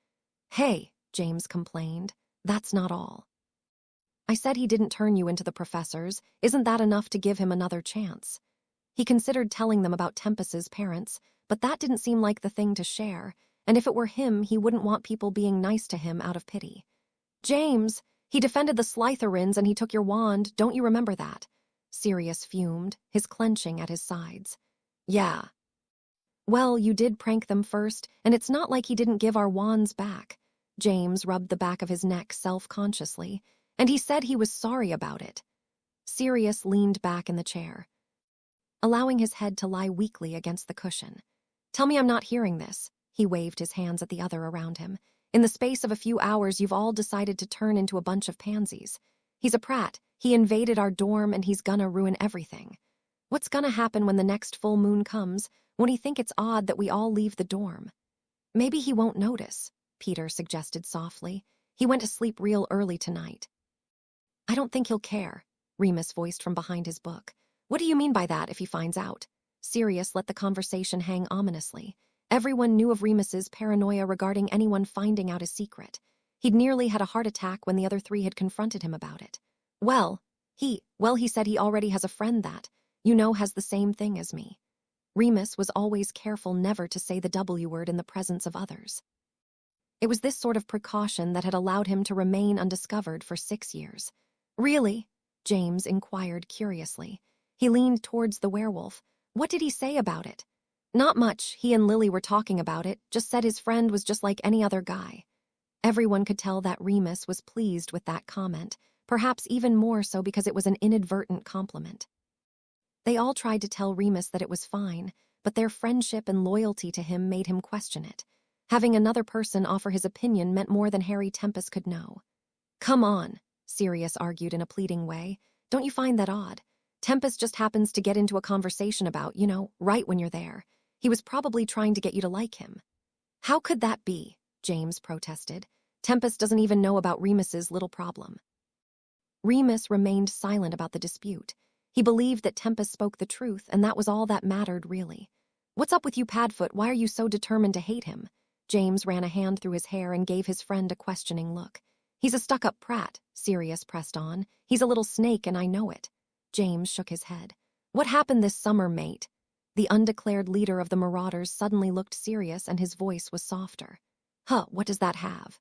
"Hey," James complained, "that's not all. I said he didn't turn you into the professors. Isn't that enough to give him another chance?" He considered telling them about Tempest's parents, but that didn't seem like the thing to share, and if it were him, he wouldn't want people being nice to him out of pity. "James, he defended the Slytherins and he took your wand, don't you remember that?" Sirius fumed, his clenching at his sides. "Yeah." "Well, you did prank them first, and it's not like he didn't give our wands back." James rubbed the back of his neck self-consciously, "and he said he was sorry about it." Sirius leaned back in the chair, allowing his head to lie weakly against the cushion. "Tell me I'm not hearing this." He waved his hands at the other around him. "In the space of a few hours, you've all decided to turn into a bunch of pansies. He's a prat. He invaded our dorm and he's gonna ruin everything. What's gonna happen when the next full moon comes? Won't he think it's odd that we all leave the dorm?" "Maybe he won't notice," Peter suggested softly. "He went to sleep real early tonight." "I don't think he'll care," Remus voiced from behind his book. "What do you mean by that if he finds out?" Sirius let the conversation hang ominously. Everyone knew of Remus's paranoia regarding anyone finding out his secret. He'd nearly had a heart attack when the other three had confronted him about it. He said he already has a friend that, has the same thing as me." Remus was always careful never to say the W word in the presence of others. It was this sort of precaution that had allowed him to remain undiscovered for 6 years. "Really?" James inquired curiously. He leaned towards the werewolf. "What did he say about it?" Not much. He and Lily were talking about it, just said his friend was just like any other guy. Everyone could tell that Remus was pleased with that comment, perhaps even more so because it was an inadvertent compliment. They all tried to tell Remus that it was fine, but their friendship and loyalty to him made him question it. Having another person offer his opinion meant more than Harry Tempest could know. "Come on," Sirius argued in a pleading way. "Don't you find that odd? Tempest just happens to get into a conversation about, right when you're there. He was probably trying to get you to like him." "How could that be?" James protested. "Tempest doesn't even know about Remus's little problem." Remus remained silent about the dispute. He believed that Tempest spoke the truth, and that was all that mattered, really. "What's up with you, Padfoot? Why are you so determined to hate him?" James ran a hand through his hair and gave his friend a questioning look. "He's a stuck-up prat," Sirius pressed on. "He's a little snake, and I know it." James shook his head. "What happened this summer, mate?" The undeclared leader of the Marauders suddenly looked serious, and his voice was softer. "Huh, what does that have?"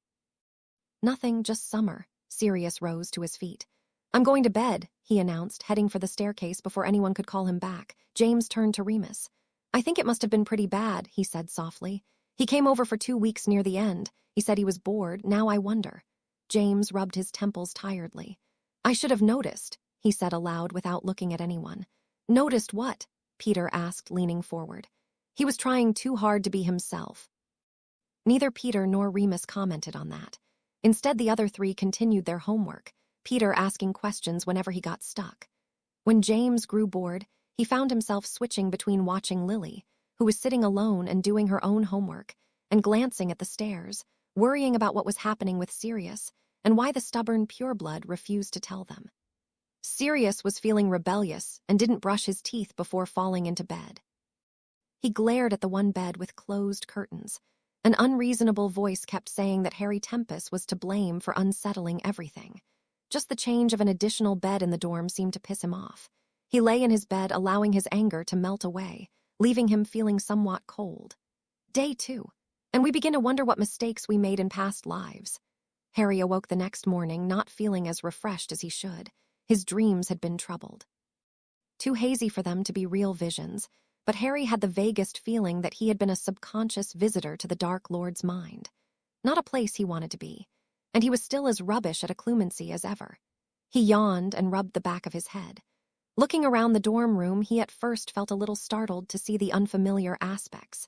"Nothing, just summer." Sirius rose to his feet. "I'm going to bed," he announced, heading for the staircase before anyone could call him back. James turned to Remus. "I think it must have been pretty bad," he said softly. "He came over for 2 weeks near the end. He said he was bored. Now I wonder." James rubbed his temples tiredly. "I should have noticed," he said aloud without looking at anyone. "Noticed what?" Peter asked, leaning forward. "He was trying too hard to be himself." Neither Peter nor Remus commented on that. Instead, the other three continued their homework, Peter asking questions whenever he got stuck. When James grew bored, he found himself switching between watching Lily, who was sitting alone and doing her own homework, and glancing at the stairs, worrying about what was happening with Sirius and why the stubborn pureblood refused to tell them. Sirius was feeling rebellious and didn't brush his teeth before falling into bed. He glared at the one bed with closed curtains. An unreasonable voice kept saying that Harry Tempest was to blame for unsettling everything. Just the change of an additional bed in the dorm seemed to piss him off. He lay in his bed, allowing his anger to melt away, leaving him feeling somewhat cold. Day 2, and we begin to wonder what mistakes we made in past lives. Harry awoke the next morning, not feeling as refreshed as he should. His dreams had been troubled. Too hazy for them to be real visions, but Harry had the vaguest feeling that he had been a subconscious visitor to the Dark Lord's mind. Not a place he wanted to be, and he was still as rubbish at occlumency as ever. He yawned and rubbed the back of his head. Looking around the dorm room, he at first felt a little startled to see the unfamiliar aspects.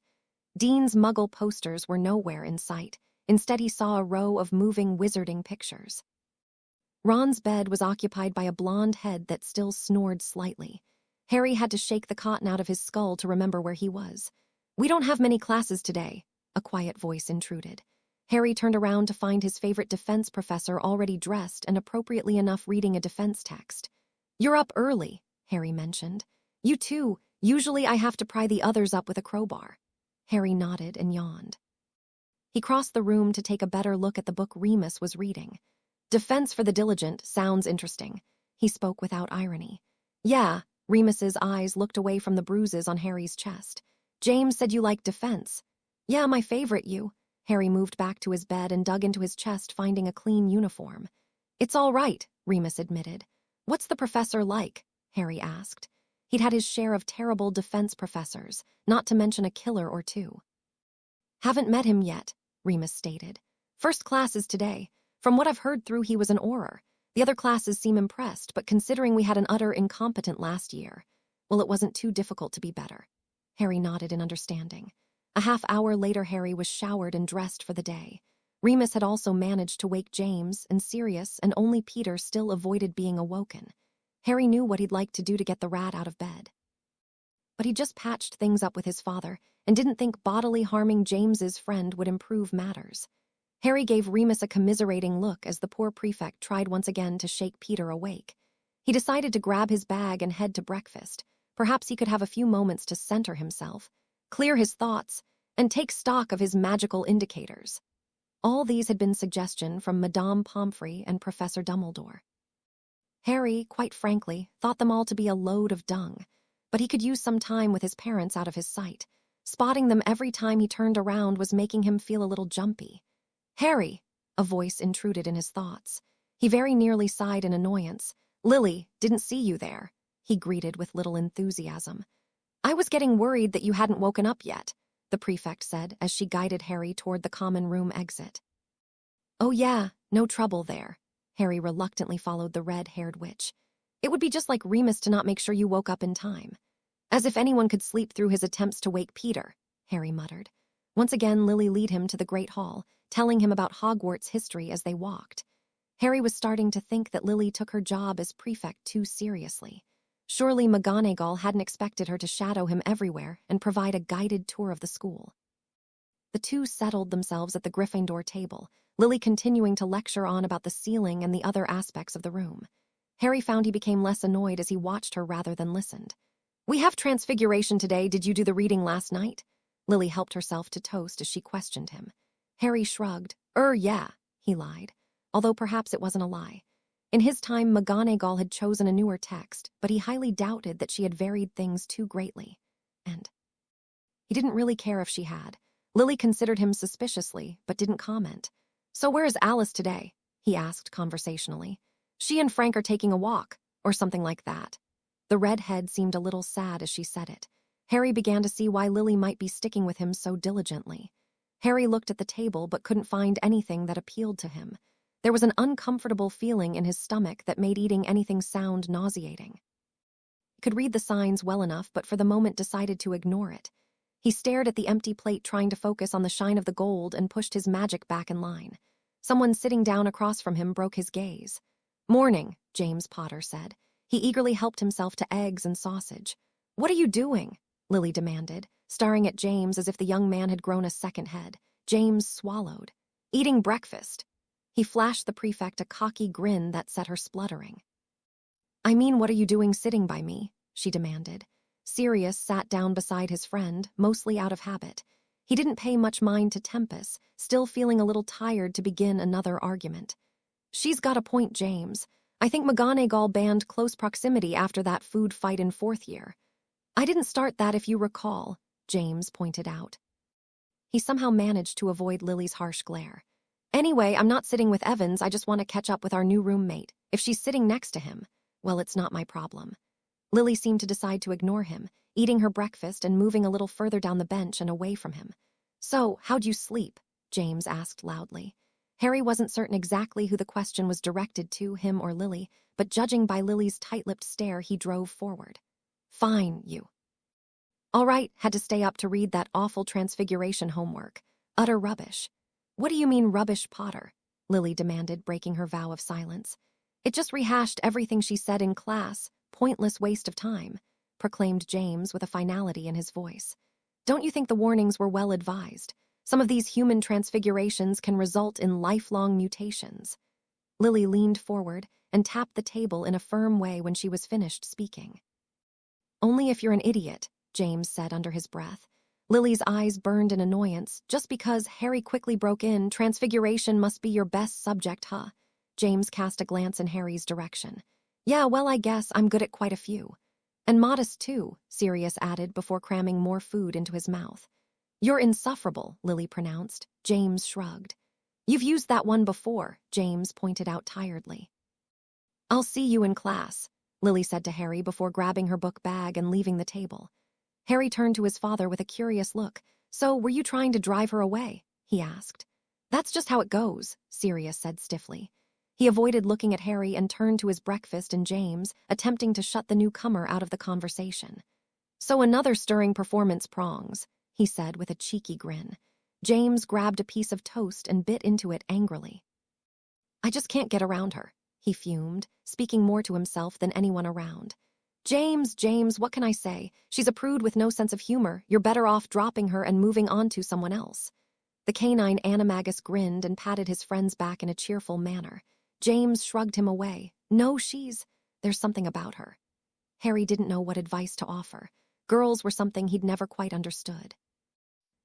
Dean's Muggle posters were nowhere in sight. Instead, he saw a row of moving wizarding pictures. Ron's bed was occupied by a blonde head that still snored slightly. Harry had to shake the cotton out of his skull to remember where he was. "We don't have many classes today," a quiet voice intruded. Harry turned around to find his favorite defense professor already dressed and appropriately enough reading a defense text. "You're up early," Harry mentioned. "You too. Usually I have to pry the others up with a crowbar." Harry nodded and yawned. He crossed the room to take a better look at the book Remus was reading. "Defense for the Diligent sounds interesting," he spoke without irony. "Yeah." Remus's eyes looked away from the bruises on Harry's chest. "James said you liked defense." "Yeah, my favorite, you." Harry moved back to his bed and dug into his chest, finding a clean uniform. "It's all right," Remus admitted. "What's the professor like?" Harry asked. He'd had his share of terrible defense professors, not to mention a killer or two. "Haven't met him yet," Remus stated. "First class is today. From what I've heard through, he was an Auror. The other classes seem impressed, but considering we had an utter incompetent last year, well, it wasn't too difficult to be better." Harry nodded in understanding. A half-hour later, Harry was showered and dressed for the day. Remus had also managed to wake James and Sirius, and only Peter still avoided being awoken. Harry knew what he'd like to do to get the rat out of bed. But he just patched things up with his father and didn't think bodily harming James's friend would improve matters. Harry gave Remus a commiserating look as the poor prefect tried once again to shake Peter awake. He decided to grab his bag and head to breakfast. Perhaps he could have a few moments to center himself, clear his thoughts, and take stock of his magical indicators. All these had been suggestion from Madame Pomfrey and Professor Dumbledore. Harry, quite frankly, thought them all to be a load of dung, but he could use some time with his parents out of his sight. Spotting them every time he turned around was making him feel a little jumpy. "Harry," a voice intruded in his thoughts. He very nearly sighed in annoyance. "Lily, didn't see you there," he greeted with little enthusiasm. I was getting worried that you hadn't woken up yet, the prefect said as she guided Harry toward the common room exit. Oh yeah, no trouble there. Harry reluctantly followed the red-haired witch. It would be just like Remus to not make sure you woke up in time. As if anyone could sleep through his attempts to wake Peter, Harry muttered. Once again, Lily led him to the Great Hall, telling him about Hogwarts history as they walked. Harry was starting to think that Lily took her job as prefect too seriously. Surely McGonagall hadn't expected her to shadow him everywhere and provide a guided tour of the school. The two settled themselves at the Gryffindor table, Lily continuing to lecture on about the ceiling and the other aspects of the room. Harry found he became less annoyed as he watched her rather than listened. We have Transfiguration today. Did you do the reading last night? Lily helped herself to toast as she questioned him. Harry shrugged. Yeah, he lied, although perhaps it wasn't a lie. In his time, McGonagall had chosen a newer text, but he highly doubted that she had varied things too greatly. And he didn't really care if she had. Lily considered him suspiciously, but didn't comment. So where is Alice today? He asked conversationally. She and Frank are taking a walk, or something like that. The redhead seemed a little sad as she said it. Harry began to see why Lily might be sticking with him so diligently. Harry looked at the table but couldn't find anything that appealed to him. There was an uncomfortable feeling in his stomach that made eating anything sound nauseating. He could read the signs well enough, but for the moment decided to ignore it. He stared at the empty plate, trying to focus on the shine of the gold, and pushed his magic back in line. Someone sitting down across from him broke his gaze. Morning, James Potter said. He eagerly helped himself to eggs and sausage. What are you doing? Lily demanded, staring at James as if the young man had grown a second head. James swallowed. Eating breakfast. He flashed the prefect a cocky grin that set her spluttering. I mean, what are you doing sitting by me? She demanded. Sirius sat down beside his friend, mostly out of habit. He didn't pay much mind to Tempest, still feeling a little tired to begin another argument. She's got a point, James. I think McGonagall banned close proximity after that food fight in 4th year. I didn't start that, if you recall, James pointed out. He somehow managed to avoid Lily's harsh glare. Anyway, I'm not sitting with Evans, I just want to catch up with our new roommate. If she's sitting next to him, well, it's not my problem. Lily seemed to decide to ignore him, eating her breakfast and moving a little further down the bench and away from him. So, how'd you sleep? James asked loudly. Harry wasn't certain exactly who the question was directed to, him or Lily, but judging by Lily's tight-lipped stare, he drove forward. Fine, you. All right, had to stay up to read that awful Transfiguration homework. Utter rubbish. What do you mean rubbish, Potter? Lily demanded, breaking her vow of silence. It just rehashed everything she said in class. Pointless waste of time, proclaimed James with a finality in his voice. Don't you think the warnings were well advised? Some of these human transfigurations can result in lifelong mutations. Lily leaned forward and tapped the table in a firm way when she was finished speaking. Only if you're an idiot, James said under his breath. Lily's eyes burned in annoyance. Just because Harry quickly broke in, transfiguration must be your best subject, huh? James cast a glance in Harry's direction. Yeah, well, I guess I'm good at quite a few. And modest, too, Sirius added before cramming more food into his mouth. You're insufferable, Lily pronounced. James shrugged. You've used that one before, James pointed out tiredly. I'll see you in class, Lily said to Harry before grabbing her book bag and leaving the table. Harry turned to his father with a curious look. So, were you trying to drive her away? He asked. That's just how it goes, Sirius said stiffly. He avoided looking at Harry and turned to his breakfast and James, attempting to shut the newcomer out of the conversation. So another stirring performance prongs, he said with a cheeky grin. James grabbed a piece of toast and bit into it angrily. I just can't get around her, he fumed, speaking more to himself than anyone around. James, what can I say? She's a prude with no sense of humor. You're better off dropping her and moving on to someone else. The canine animagus grinned and patted his friend's back in a cheerful manner. James shrugged him away. No, there's something about her. Harry didn't know what advice to offer. Girls were something he'd never quite understood.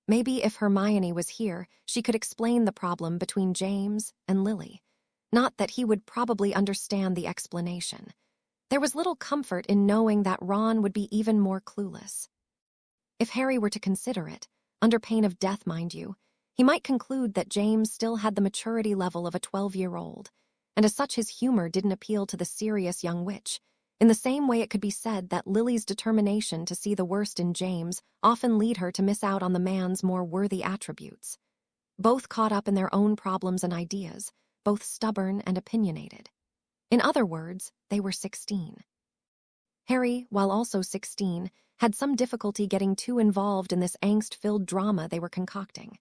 Maybe if Hermione was here, she could explain the problem between James and Lily. Not that he would probably understand the explanation. There was little comfort in knowing that Ron would be even more clueless. If Harry were to consider it, under pain of death, mind you, he might conclude that James still had the maturity level of a 12-year-old, and as such his humor didn't appeal to the serious young witch. in the same way it could be said that Lily's determination to see the worst in James often lead her to miss out on the man's more worthy attributes. Both caught up in their own problems and ideas, both stubborn and opinionated. In other words, they were 16. Harry, while also 16, had some difficulty getting too involved in this angst-filled drama they were concocting.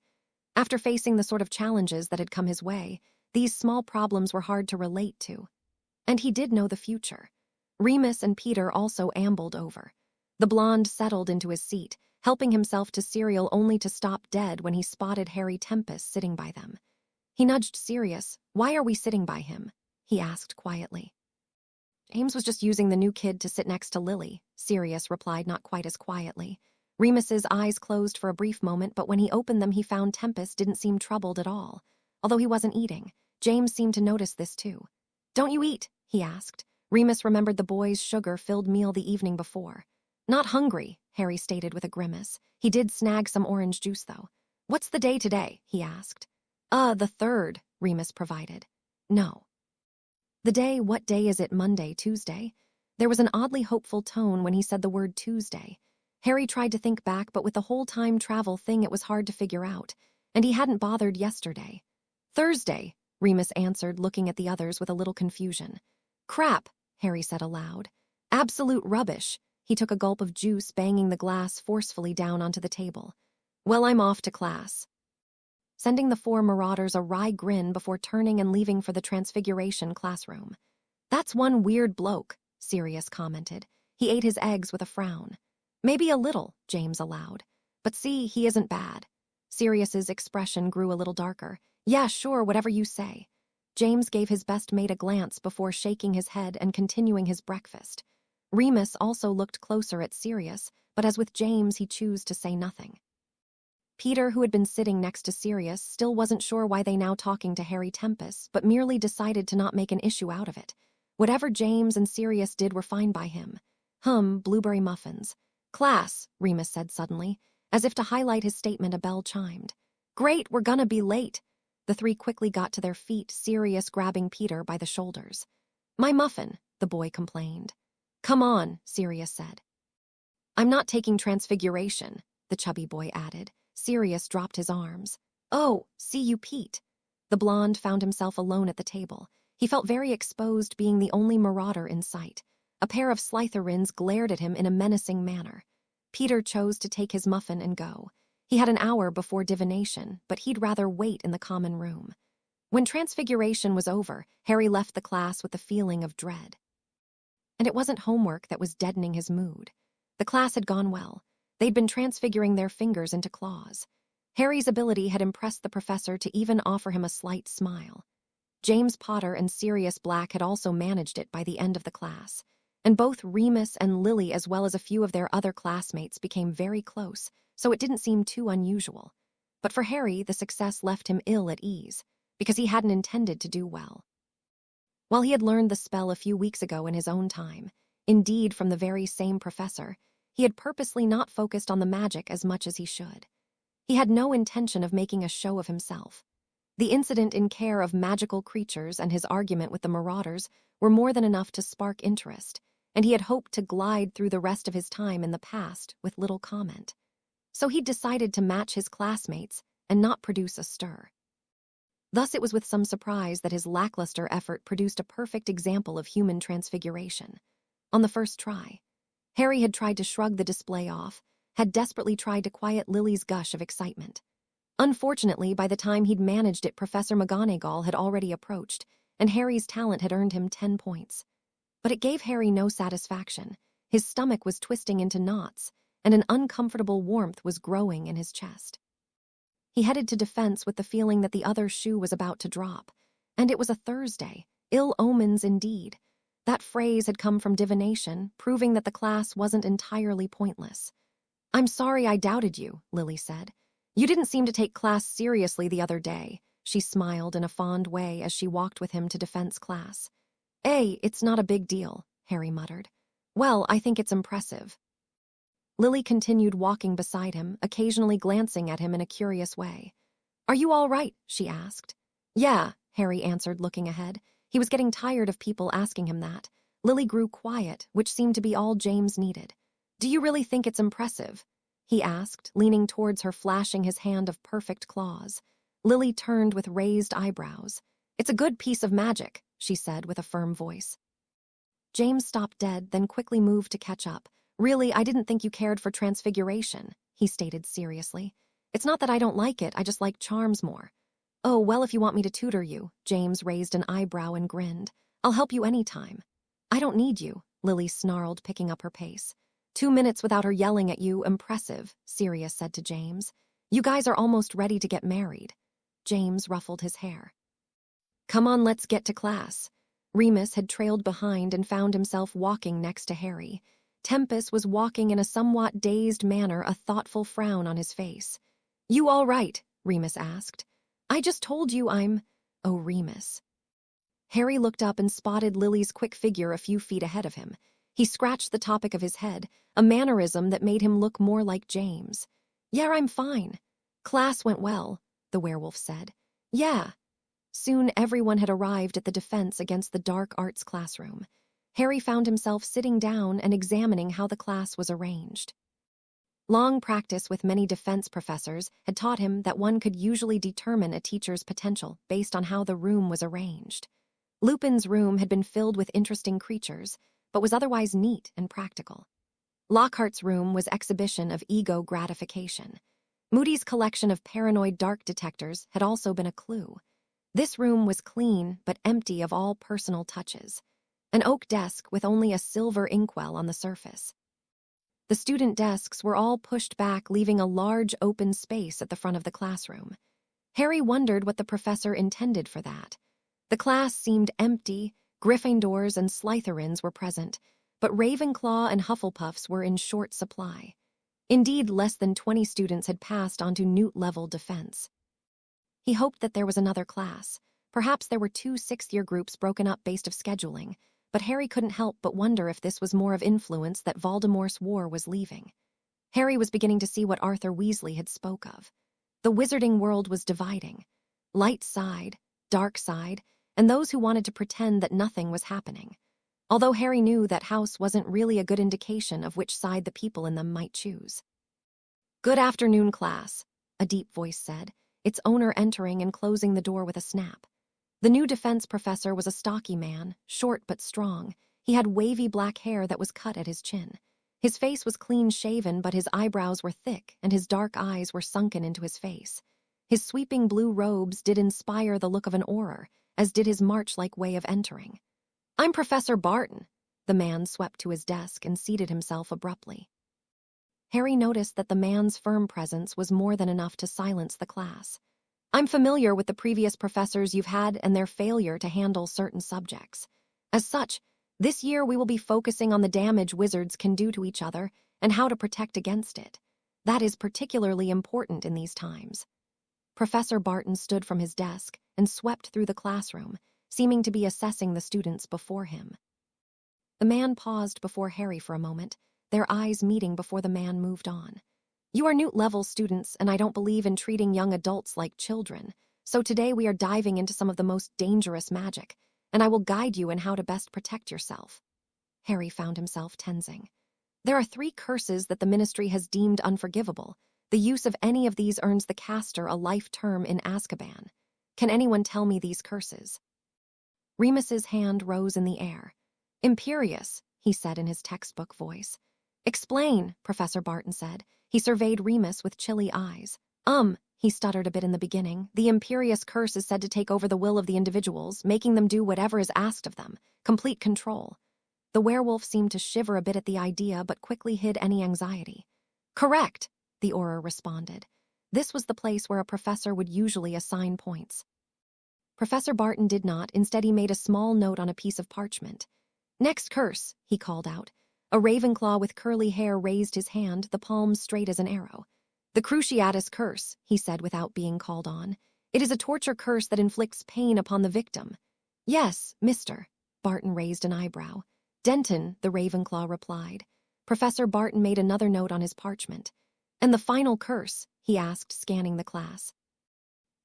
After facing the sort of challenges that had come his way, these small problems were hard to relate to. And he did know the future. Remus and Peter also ambled over. The blonde settled into his seat, helping himself to cereal only to stop dead when he spotted Harry Tempest sitting by them. He nudged Sirius. "Why are we sitting by him?" he asked quietly. "James was just using the new kid to sit next to Lily," Sirius replied not quite as quietly. Remus's eyes closed for a brief moment, but when he opened them he found Tempest didn't seem troubled at all. Although he wasn't eating, James seemed to notice this too. "Don't you eat?" he asked. Remus remembered the boy's sugar-filled meal the evening before. "Not hungry," Harry stated with a grimace. He did snag some orange juice, though. "What's the day today?" he asked. The 3rd, Remus provided. "No." "The day, what day is it, Monday, Tuesday?" There was an oddly hopeful tone when he said the word Tuesday. Harry tried to think back, but with the whole time travel thing it was hard to figure out, and he hadn't bothered yesterday. "Thursday," Remus answered, looking at the others with a little confusion. "Crap," Harry said aloud. "Absolute rubbish." He took a gulp of juice, banging the glass forcefully down onto the table. "Well, I'm off to class." Sending the 4 Marauders a wry grin before turning and leaving for the Transfiguration classroom. "That's one weird bloke," Sirius commented. He ate his eggs with a frown. "Maybe a little," James allowed. "But see, he isn't bad." Sirius's expression grew a little darker. "Yeah, sure, whatever you say." James gave his best mate a glance before shaking his head and continuing his breakfast. Remus also looked closer at Sirius, but as with James he chose to say nothing. Peter, who had been sitting next to Sirius, still wasn't sure why they now talking to Harry Tempest, but merely decided to not make an issue out of it. Whatever James and Sirius did were fine by him. Blueberry muffins. "Class," Remus said suddenly. As if to highlight his statement, a bell chimed. "Great, we're gonna be late." The 3 quickly got to their feet, Sirius grabbing Peter by the shoulders. "My muffin," the boy complained. "Come on," Sirius said. "I'm not taking Transfiguration," the chubby boy added. Sirius dropped his arms. "Oh, see you, Pete." The blonde found himself alone at the table. He felt very exposed, being the only marauder in sight. A pair of Slytherins glared at him in a menacing manner. Peter chose to take his muffin and go. He had an hour before divination, but he'd rather wait in the common room. When Transfiguration was over, Harry left the class with a feeling of dread. And it wasn't homework that was deadening his mood. The class had gone well. They'd been transfiguring their fingers into claws. Harry's ability had impressed the professor to even offer him a slight smile. James Potter and Sirius Black had also managed it by the end of the class, and both Remus and Lily, as well as a few of their other classmates, became very close, so it didn't seem too unusual. But for Harry, the success left him ill at ease, because he hadn't intended to do well. While he had learned the spell a few weeks ago in his own time, indeed from the very same professor, he had purposely not focused on the magic as much as he should. He had no intention of making a show of himself. The incident in care of magical creatures and his argument with the Marauders were more than enough to spark interest, and he had hoped to glide through the rest of his time in the past with little comment. So he'd decided to match his classmates and not produce a stir. Thus it was with some surprise that his lackluster effort produced a perfect example of human transfiguration. On the first try, Harry had tried to shrug the display off, had desperately tried to quiet Lily's gush of excitement. Unfortunately, by the time he'd managed it, Professor McGonagall had already approached, and Harry's talent had earned him 10 points. But it gave Harry no satisfaction. His stomach was twisting into knots, and an uncomfortable warmth was growing in his chest. He headed to defense with the feeling that the other shoe was about to drop. And it was a Thursday. Ill omens indeed. That phrase had come from divination, proving that the class wasn't entirely pointless. "I'm sorry I doubted you," Lily said. "You didn't seem to take class seriously the other day." She smiled in a fond way as she walked with him to defense class. It's not a big deal," Harry muttered. "Well, I think it's impressive." Lily continued walking beside him, occasionally glancing at him in a curious way. "Are you all right?" she asked. "Yeah," Harry answered, looking ahead. He was getting tired of people asking him that. Lily grew quiet, which seemed to be all James needed. "Do you really think it's impressive?" he asked, leaning towards her, flashing his hand of perfect claws. Lily turned with raised eyebrows. "It's a good piece of magic," she said with a firm voice. James stopped dead, then quickly moved to catch up. "Really, I didn't think you cared for transfiguration," he stated seriously. "It's not that I don't like it, I just like charms more." "Oh, well, if you want me to tutor you," James raised an eyebrow and grinned. "I'll help you any time." "I don't need you," Lily snarled, picking up her pace. 2 minutes without her yelling at you, impressive," Sirius said to James. "You guys are almost ready to get married." James ruffled his hair. "Come on, let's get to class." Remus had trailed behind and found himself walking next to Harry. Tempest was walking in a somewhat dazed manner, a thoughtful frown on his face. "You all right?" Remus asked. "I just told you I'm—" "Oh, Remus." Harry looked up and spotted Lily's quick figure a few feet ahead of him. He scratched the topic of his head, a mannerism that made him look more like James. "Yeah, I'm fine. Class went well," the werewolf said. "Yeah." Soon everyone had arrived at the defense against the dark arts classroom. Harry found himself sitting down and examining how the class was arranged. Long practice with many defense professors had taught him that one could usually determine a teacher's potential based on how the room was arranged. Lupin's room had been filled with interesting creatures, but was otherwise neat and practical. Lockhart's room was exhibition of ego gratification. Moody's collection of paranoid dark detectors had also been a clue. This room was clean but empty of all personal touches. An oak desk with only a silver inkwell on the surface. The student desks were all pushed back, leaving a large open space at the front of the classroom. Harry wondered what the professor intended for that. The class seemed empty. Gryffindors and Slytherins were present, but Ravenclaw and Hufflepuffs were in short supply. Indeed, less than 20 students had passed onto Newt-level defense. He hoped that there was another class. Perhaps there were 2 sixth-year groups broken up based of scheduling, but Harry couldn't help but wonder if this was more of influence that Voldemort's war was leaving. Harry was beginning to see what Arthur Weasley had spoke of. The wizarding world was dividing. Light side, dark side, and those who wanted to pretend that nothing was happening. Although Harry knew that house wasn't really a good indication of which side the people in them might choose. "Good afternoon, class," a deep voice said, its owner entering and closing the door with a snap. The new defense professor was a stocky man, short but strong. He had wavy black hair that was cut at his chin. His face was clean-shaven, but his eyebrows were thick and his dark eyes were sunken into his face. His sweeping blue robes did inspire the look of an Auror, as did his march-like way of entering. "I'm Professor Barton." The man swept to his desk and seated himself abruptly. Harry noticed that the man's firm presence was more than enough to silence the class. "I'm familiar with the previous professors you've had and their failure to handle certain subjects. As such, this year we will be focusing on the damage wizards can do to each other and how to protect against it. That is particularly important in these times." Professor Barton stood from his desk and swept through the classroom, seeming to be assessing the students before him. The man paused before Harry for a moment, their eyes meeting before the man moved on. "You are Newt-level students, and I don't believe in treating young adults like children, so today we are diving into some of the most dangerous magic, and I will guide you in how to best protect yourself." Harry found himself tensing. "There are 3 curses that the Ministry has deemed unforgivable. The use of any of these earns the caster a life term in Azkaban. Can anyone tell me these curses?" Remus's hand rose in the air. "Imperious," he said in his textbook voice. "Explain," Professor Barton said. He surveyed Remus with chilly eyes. He stuttered a bit in the beginning. "The Imperious curse is said to take over the will of the individuals, making them do whatever is asked of them. Complete control." The werewolf seemed to shiver a bit at the idea, but quickly hid any anxiety. "Correct," the Auror responded. This was the place where a professor would usually assign points. Professor Barton did not. Instead, he made a small note on a piece of parchment. "Next curse," he called out. A Ravenclaw with curly hair raised his hand, the palm straight as an arrow. "The Cruciatus curse," he said without being called on. "It is a torture curse that inflicts pain upon the victim." "Yes, Mr." Barton raised an eyebrow. "Denton," the Ravenclaw replied. Professor Barton made another note on his parchment. "And the final curse?" he asked, scanning the class.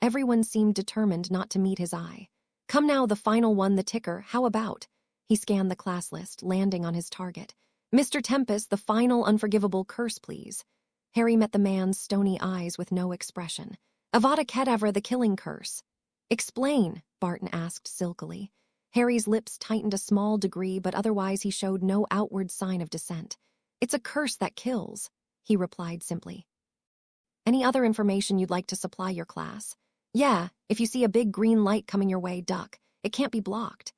Everyone seemed determined not to meet his eye. "Come now, the final one, the ticker, how about?" He scanned the class list, landing on his target. Mr. Tempest, the final unforgivable curse, please. Harry met the man's stony eyes with no expression. Avada Kedavra, the killing curse. Explain, Barton asked silkily. Harry's lips tightened a small degree, but otherwise he showed no outward sign of dissent. It's a curse that kills, he replied simply. Any other information you'd like to supply your class? Yeah, if you see a big green light coming your way, duck. It can't be blocked.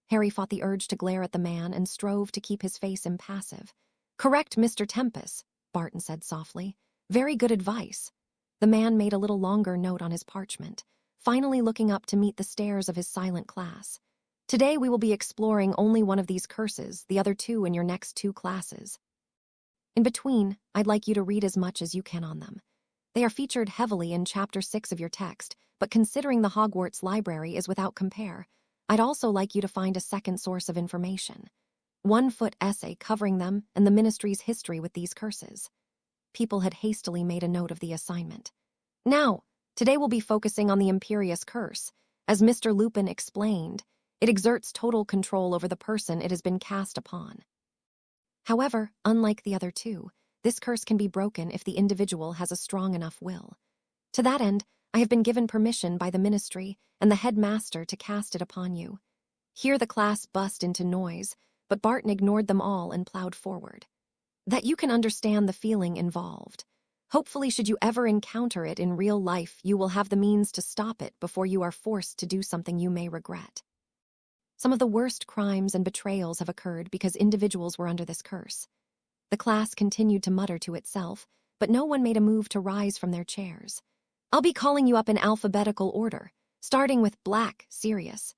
Harry fought the urge to glare at the man and strove to keep his face impassive. Correct, Mr. Tempest, Barton said softly. Very good advice. The man made a little longer note on his parchment, finally looking up to meet the stares of his silent class. Today we will be exploring only one of these curses, the other two in your next 2 classes. In between, I'd like you to read as much as you can on them. They are featured heavily in Chapter 6 of your text, but considering the Hogwarts library is without compare, I'd also like you to find a second source of information. 1-foot essay covering them and the Ministry's history with these curses. People had hastily made a note of the assignment. Now, today we'll be focusing on the Imperious Curse. As Mr. Lupin explained, it exerts total control over the person it has been cast upon. However, unlike the other two, this curse can be broken if the individual has a strong enough will. To that end, I have been given permission by the Ministry and the headmaster to cast it upon you. Here the class burst into noise, but Barton ignored them all and plowed forward. That you can understand the feeling involved. Hopefully, should you ever encounter it in real life, you will have the means to stop it before you are forced to do something you may regret. Some of the worst crimes and betrayals have occurred because individuals were under this curse. The class continued to mutter to itself, but no one made a move to rise from their chairs. I'll be calling you up in alphabetical order, starting with Black, Sirius.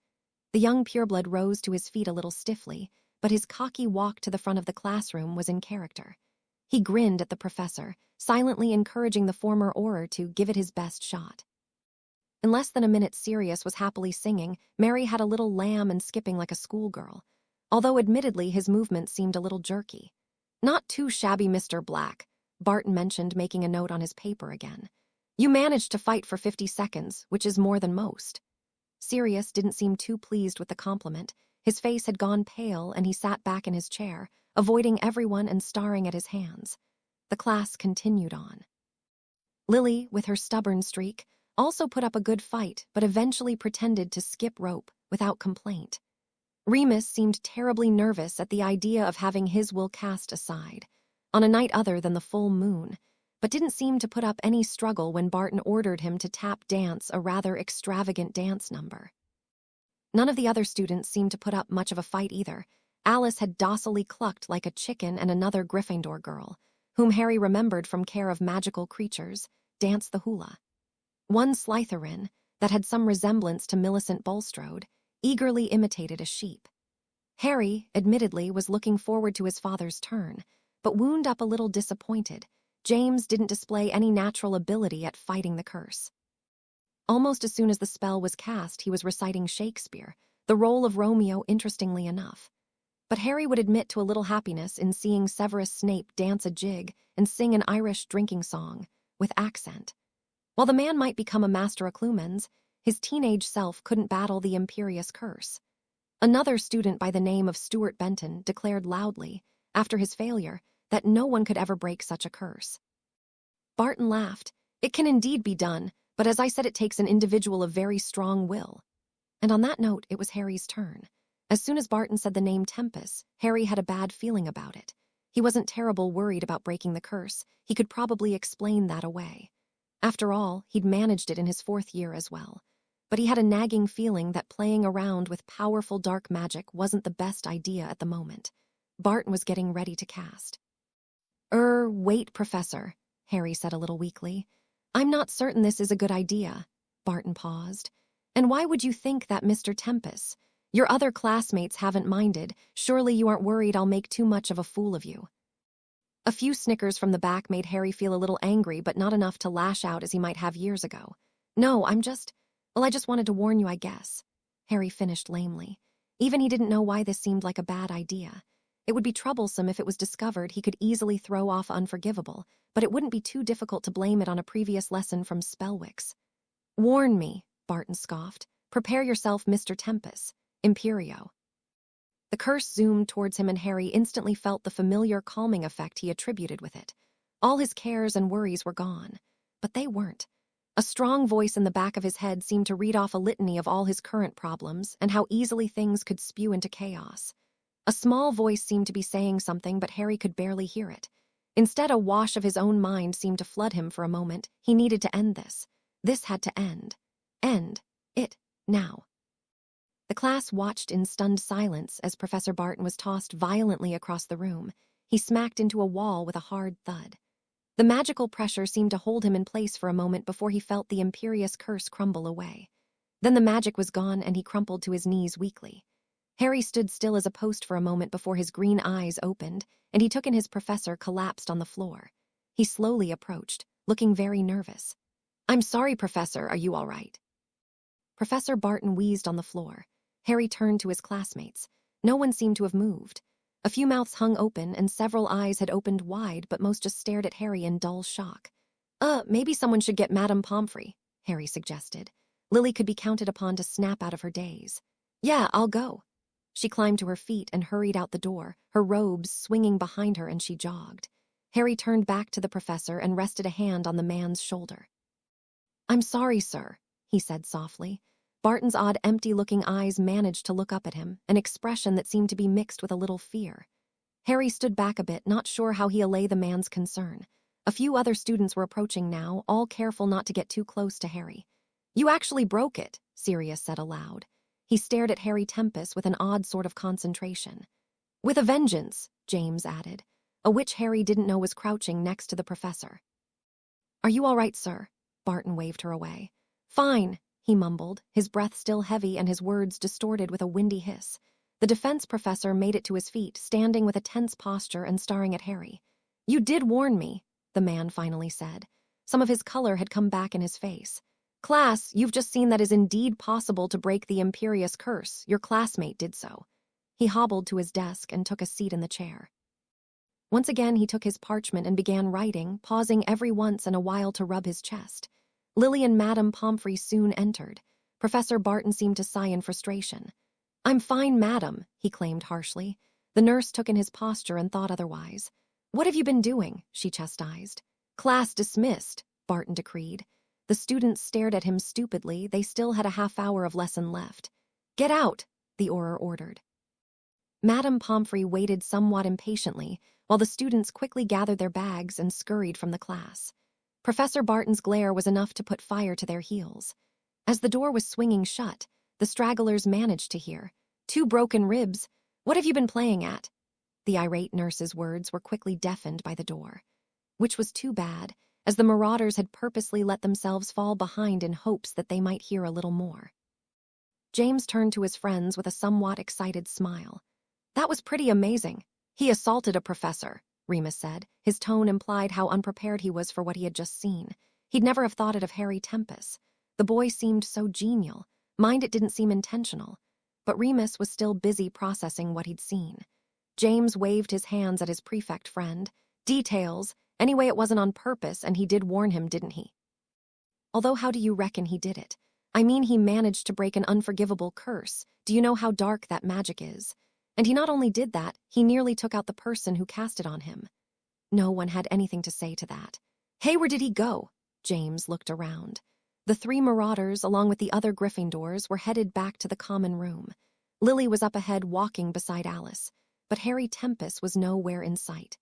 The young pureblood rose to his feet a little stiffly, but his cocky walk to the front of the classroom was in character. He grinned at the professor, silently encouraging the former Auror to give it his best shot. In less than a minute, Sirius was happily singing. Mary had a little lamb and skipping like a schoolgirl, although admittedly his movements seemed a little jerky. Not too shabby, Mr. Black, Barton mentioned, making a note on his paper again. You managed to fight for 50 seconds, which is more than most. Sirius didn't seem too pleased with the compliment. His face had gone pale and he sat back in his chair, avoiding everyone and staring at his hands. The class continued on. Lily, with her stubborn streak, also put up a good fight, but eventually pretended to skip rope without complaint. Remus seemed terribly nervous at the idea of having his will cast aside, on a night other than the full moon, but didn't seem to put up any struggle when Barton ordered him to tap dance a rather extravagant dance number. None of the other students seemed to put up much of a fight either. Alice had docilely clucked like a chicken, and another Gryffindor girl, whom Harry remembered from Care of Magical Creatures, danced the hula. One Slytherin, that had some resemblance to Millicent Bulstrode, eagerly imitated a sheep. Harry, admittedly, was looking forward to his father's turn, but wound up a little disappointed. James didn't display any natural ability at fighting the curse. Almost as soon as the spell was cast, he was reciting Shakespeare, the role of Romeo, interestingly enough. But Harry would admit to a little happiness in seeing Severus Snape dance a jig and sing an Irish drinking song, with accent. While the man might become a master of Clumens, his teenage self couldn't battle the Imperious Curse. Another student by the name of Stuart Benton declared loudly, after his failure, that no one could ever break such a curse. Barton laughed. It can indeed be done, but as I said, it takes an individual of very strong will. And on that note, it was Harry's turn. As soon as Barton said the name Tempest, Harry had a bad feeling about it. He wasn't terrible worried about breaking the curse. He could probably explain that away. After all, he'd managed it in his 4th year as well. But he had a nagging feeling that playing around with powerful dark magic wasn't the best idea at the moment. Barton was getting ready to cast. Wait, Professor, Harry said a little weakly. I'm not certain this is a good idea. Barton paused. And why would you think that, Mr. Tempest? Your other classmates haven't minded. Surely you aren't worried I'll make too much of a fool of you. A few snickers from the back made Harry feel a little angry, but not enough to lash out as he might have years ago. No, I just wanted to warn you, I guess. Harry finished lamely. Even he didn't know why this seemed like a bad idea. It would be troublesome if it was discovered. He could easily throw off Unforgivable, but it wouldn't be too difficult to blame it on a previous lesson from Spellwicks. Warn me, Barton scoffed. Prepare yourself, Mr. Tempest. Imperio. The curse zoomed towards him and Harry instantly felt the familiar calming effect he attributed with it. All his cares and worries were gone. But they weren't. A strong voice in the back of his head seemed to read off a litany of all his current problems and how easily things could spew into chaos. A small voice seemed to be saying something, but Harry could barely hear it. Instead, a wash of his own mind seemed to flood him for a moment. He needed to end this. This had to end. End. It. Now. The class watched in stunned silence as Professor Barton was tossed violently across the room. He smacked into a wall with a hard thud. The magical pressure seemed to hold him in place for a moment before he felt the imperious curse crumble away. Then the magic was gone and he crumpled to his knees weakly. Harry stood still as a post for a moment before his green eyes opened, and he took in his professor collapsed on the floor. He slowly approached, looking very nervous. "I'm sorry, Professor, are you all right?" Professor Barton wheezed on the floor. Harry turned to his classmates. No one seemed to have moved. A few mouths hung open and several eyes had opened wide, but most just stared at Harry in dull shock. Maybe someone should get Madame Pomfrey," Harry suggested. Lily could be counted upon to snap out of her daze. "Yeah, I'll go." She climbed to her feet and hurried out the door, her robes swinging behind her, and she jogged. Harry turned back to the professor and rested a hand on the man's shoulder. "I'm sorry, sir," he said softly. Barton's odd, empty-looking eyes managed to look up at him, an expression that seemed to be mixed with a little fear. Harry stood back a bit, not sure how he allay the man's concern. A few other students were approaching now, all careful not to get too close to Harry. "You actually broke it," Sirius said aloud. He stared at Harry Tempest with an odd sort of concentration. "With a vengeance," James added, a witch Harry didn't know was crouching next to the professor. "Are you all right, sir?" Barton waved her away. "Fine," he mumbled, his breath still heavy and his words distorted with a windy hiss. The defense professor made it to his feet, standing with a tense posture and staring at Harry. "You did warn me," the man finally said. Some of his color had come back in his face. "Class, you've just seen that it is indeed possible to break the imperious curse. Your classmate did so." He hobbled to his desk and took a seat in the chair. Once again he took his parchment and began writing, pausing every once in a while to rub his chest. Lily and Madame Pomfrey soon entered. Professor Barton seemed to sigh in frustration. "I'm fine, madam," he claimed harshly. The nurse took in his posture and thought otherwise. "What have you been doing?" she chastised. "Class dismissed," Barton decreed. The students stared at him stupidly. They still had a half-hour of lesson left. "Get out," the Auror ordered. Madame Pomfrey waited somewhat impatiently, while the students quickly gathered their bags and scurried from the class. Professor Barton's glare was enough to put fire to their heels. As the door was swinging shut, the stragglers managed to hear, "Two broken ribs. What have you been playing at?" The irate nurse's words were quickly deafened by the door. Which was too bad, as the Marauders had purposely let themselves fall behind in hopes that they might hear a little more. James turned to his friends with a somewhat excited smile. "That was pretty amazing. He assaulted a professor," Remus said. His tone implied how unprepared he was for what he had just seen. He'd never have thought it of Harry Tempest. The boy seemed so genial. Mind it didn't seem intentional. But Remus was still busy processing what he'd seen. James waved his hands at his prefect friend. "Details. Anyway, it wasn't on purpose, and he did warn him, didn't he?" "Although how do you reckon he did it? I mean, he managed to break an unforgivable curse. Do you know how dark that magic is? And he not only did that, he nearly took out the person who cast it on him." No one had anything to say to that. "Hey, where did he go?" James looked around. The three Marauders, along with the other Gryffindors, were headed back to the common room. Lily was up ahead walking beside Alice, but Harry Tempest was nowhere in sight.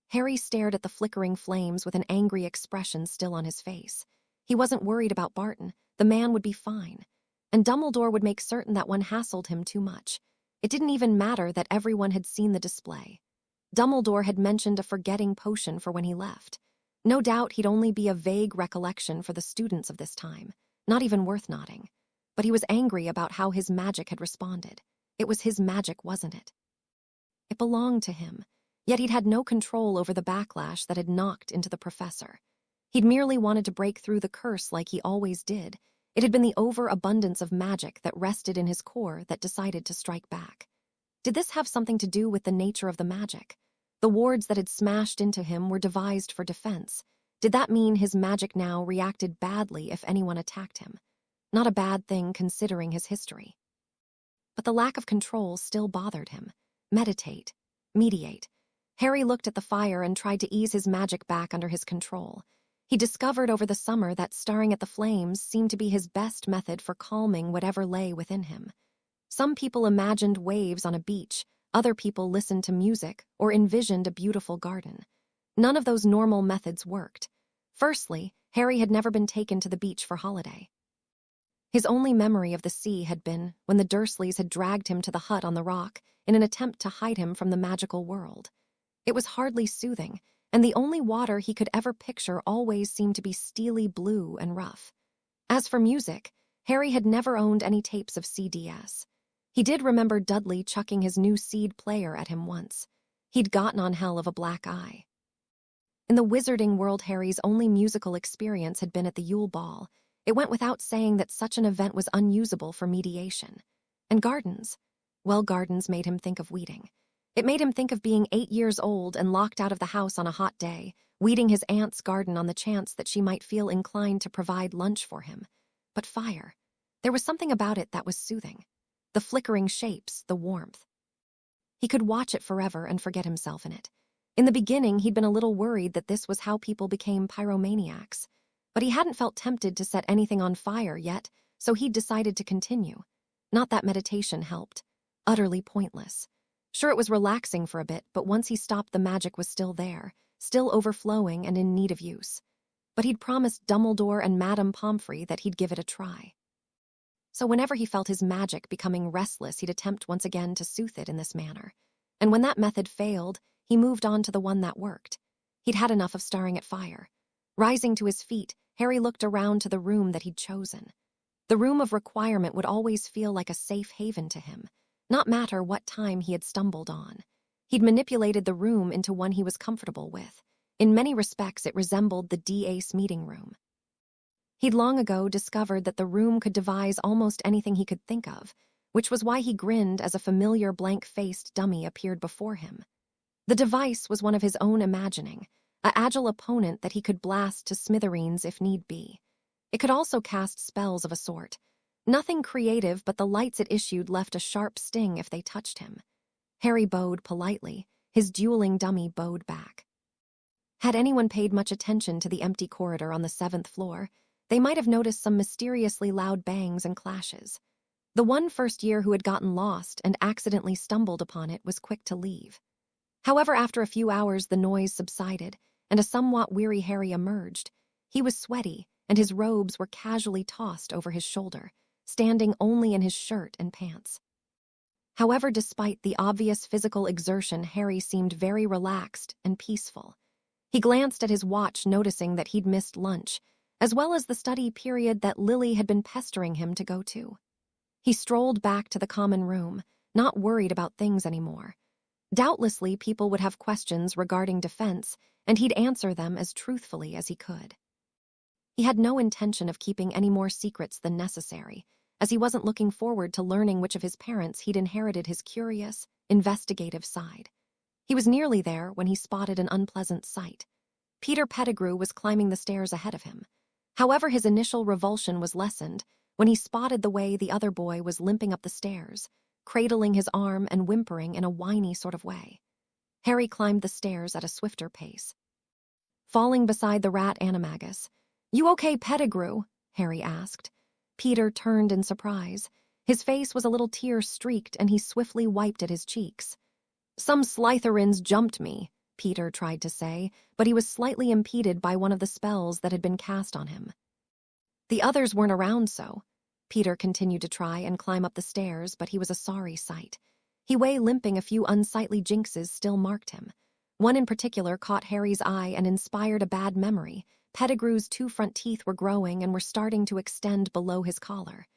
Harry stared at the flickering flames with an angry expression still on his face. He wasn't worried about Barton. The man would be fine. And Dumbledore would make certain that one hassled him too much. It didn't even matter that everyone had seen the display. Dumbledore had mentioned a forgetting potion for when he left. No doubt he'd only be a vague recollection for the students of this time, not even worth nodding. But he was angry about how his magic had responded. It was his magic, wasn't it? It belonged to him, yet he'd had no control over the backlash that had knocked into the professor. He'd merely wanted to break through the curse like he always did. It had been the overabundance of magic that rested in his core that decided to strike back. Did this have something to do with the nature of the magic? The wards that had smashed into him were devised for defense. Did that mean his magic now reacted badly if anyone attacked him? Not a bad thing considering his history. but the lack of control still bothered him. Meditate. Mediate. Harry looked at the fire and tried to ease his magic back under his control. He discovered over the summer that staring at the flames seemed to be his best method for calming whatever lay within him. Some people imagined waves on a beach, other people listened to music or envisioned a beautiful garden. None of those normal methods worked. Firstly, Harry had never been taken to the beach for holiday. His only memory of the sea had been when the Dursleys had dragged him to the hut on the rock in an attempt to hide him from the magical world. It was hardly soothing, and the only water he could ever picture always seemed to be steely blue and rough. As for music, Harry had never owned any tapes of CDs. He did remember Dudley chucking his new seed player at him once. He'd gotten on hell of a black eye. In the wizarding world, Harry's only musical experience had been at the Yule Ball. It went without saying that such an event was unusable for mediation. And gardens? Well, gardens made him think of weeding. It made him think of being 8 years old and locked out of the house on a hot day, weeding his aunt's garden on the chance that she might feel inclined to provide lunch for him. But fire. There was something about it that was soothing. The flickering shapes, the warmth. He could watch it forever and forget himself in it. In the beginning, he'd been a little worried that this was how people became pyromaniacs. But he hadn't felt tempted to set anything on fire yet, so he'd decided to continue. Not that meditation helped. Utterly pointless. Sure, it was relaxing for a bit, but once he stopped, the magic was still there, still overflowing and in need of use. But he'd promised Dumbledore and Madame Pomfrey that he'd give it a try. So whenever he felt his magic becoming restless, he'd attempt once again to soothe it in this manner. And when that method failed, he moved on to the one that worked. He'd had enough of staring at fire. Rising to his feet, Harry looked around to the room that he'd chosen. The room of requirement would always feel like a safe haven to him, not matter what time he had stumbled on. He'd manipulated the room into one he was comfortable with. In many respects, it resembled the D-Ace meeting room. He'd long ago discovered that the room could devise almost anything he could think of, which was why he grinned as a familiar blank-faced dummy appeared before him. The device was one of his own imagining, an agile opponent that he could blast to smithereens if need be. It could also cast spells of a sort. Nothing creative, but the lights it issued left a sharp sting if they touched him. Harry bowed politely. His dueling dummy bowed back. Had anyone paid much attention to the empty corridor on the 7th floor, they might have noticed some mysteriously loud bangs and clashes. The one first year who had gotten lost and accidentally stumbled upon it was quick to leave. However, after a few hours, the noise subsided, and a somewhat weary Harry emerged. He was sweaty, and his robes were casually tossed over his shoulder, standing only in his shirt and pants. However, despite the obvious physical exertion, Harry seemed very relaxed and peaceful. He glanced at his watch, noticing that he'd missed lunch, as well as the study period that Lily had been pestering him to go to. He strolled back to the common room, not worried about things anymore. Doubtlessly, people would have questions regarding defense, and he'd answer them as truthfully as he could. He had no intention of keeping any more secrets than necessary, as he wasn't looking forward to learning which of his parents he'd inherited his curious, investigative side. He was nearly there when he spotted an unpleasant sight. Peter Pettigrew was climbing the stairs ahead of him. However, his initial revulsion was lessened when he spotted the way the other boy was limping up the stairs, cradling his arm and whimpering in a whiny sort of way. Harry climbed the stairs at a swifter pace. Falling beside the rat animagus. "You okay, Pettigrew?" Harry asked. Peter turned in surprise. His face was a little tear-streaked, and he swiftly wiped at his cheeks. "Some Slytherins jumped me," Peter tried to say, but he was slightly impeded by one of the spells that had been cast on him. "The others weren't around, so." Peter continued to try and climb up the stairs, but he was a sorry sight. He way limping, a few unsightly jinxes still marked him. One in particular caught Harry's eye and inspired a bad memory. Pettigrew's 2 front teeth were growing and were starting to extend below his collar.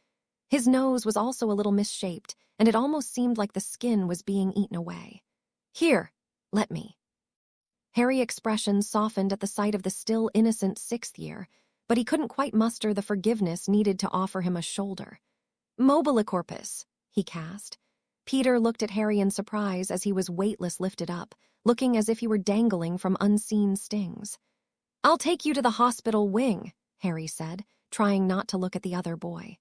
His nose was also a little misshaped, and it almost seemed like the skin was being eaten away. "Here, let me." Harry's expression softened at the sight of the still innocent 6th year, but he couldn't quite muster the forgiveness needed to offer him a shoulder. "Mobilicorpus," he cast. Peter looked at Harry in surprise as he was weightless lifted up, looking as if he were dangling from unseen stings. "I'll take you to the hospital wing," Harry said, trying not to look at the other boy.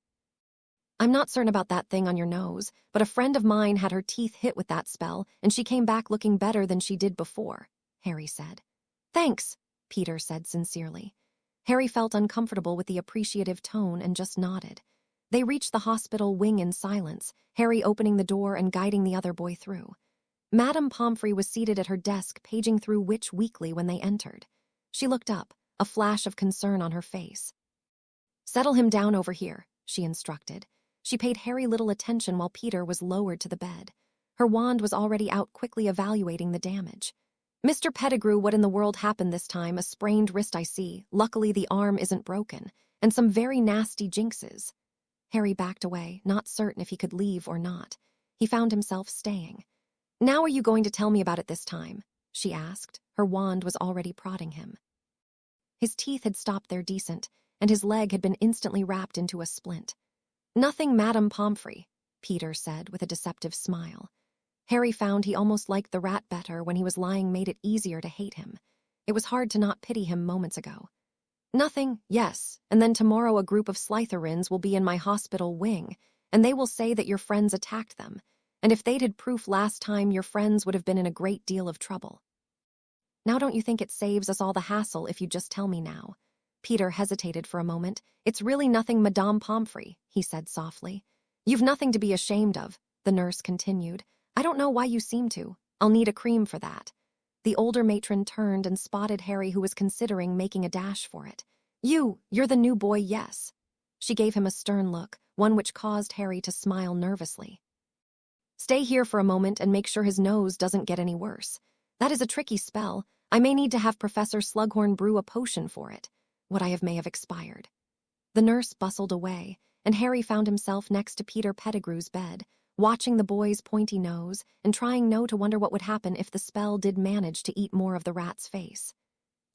I'm not certain about that thing on your nose, but a friend of mine had her teeth hit with that spell, and she came back looking better than she did before, Harry said. Thanks, Peter said sincerely. Harry felt uncomfortable with the appreciative tone and just nodded. They reached the hospital wing in silence, Harry opening the door and guiding the other boy through. Madame Pomfrey was seated at her desk paging through Witch Weekly when they entered. She looked up, a flash of concern on her face. Settle him down over here, she instructed. She paid Harry little attention while Peter was lowered to the bed. Her wand was already out quickly evaluating the damage. Mr. Pettigrew, what in the world happened this time? A sprained wrist, I see. Luckily the arm isn't broken. And some very nasty jinxes. Harry backed away, not certain if he could leave or not. He found himself staying. Now are you going to tell me about it this time? She asked. Her wand was already prodding him. His teeth had stopped there decent, and his leg had been instantly wrapped into a splint. Nothing, Madame Pomfrey, Peter said with a deceptive smile. Harry found he almost liked the rat better when he was lying made it easier to hate him. It was hard to not pity him moments ago. Nothing, yes, and then tomorrow a group of Slytherins will be in my hospital wing, and they will say that your friends attacked them, and if they'd had proof last time, your friends would have been in a great deal of trouble. Now don't you think it saves us all the hassle if you just tell me now? Peter hesitated for a moment. It's really nothing, Madame Pomfrey, he said softly. You've nothing to be ashamed of, the nurse continued. I don't know why you seem to. I'll need a cream for that. The older matron turned and spotted Harry, who was considering making a dash for it. You're the new boy, yes. She gave him a stern look, one which caused Harry to smile nervously. Stay here for a moment and make sure his nose doesn't get any worse. That is a tricky spell. I may need to have Professor Slughorn brew a potion for it. What I have may have expired. The nurse bustled away, and Harry found himself next to Peter Pettigrew's bed, watching the boy's pointy nose and trying to wonder what would happen if the spell did manage to eat more of the rat's face.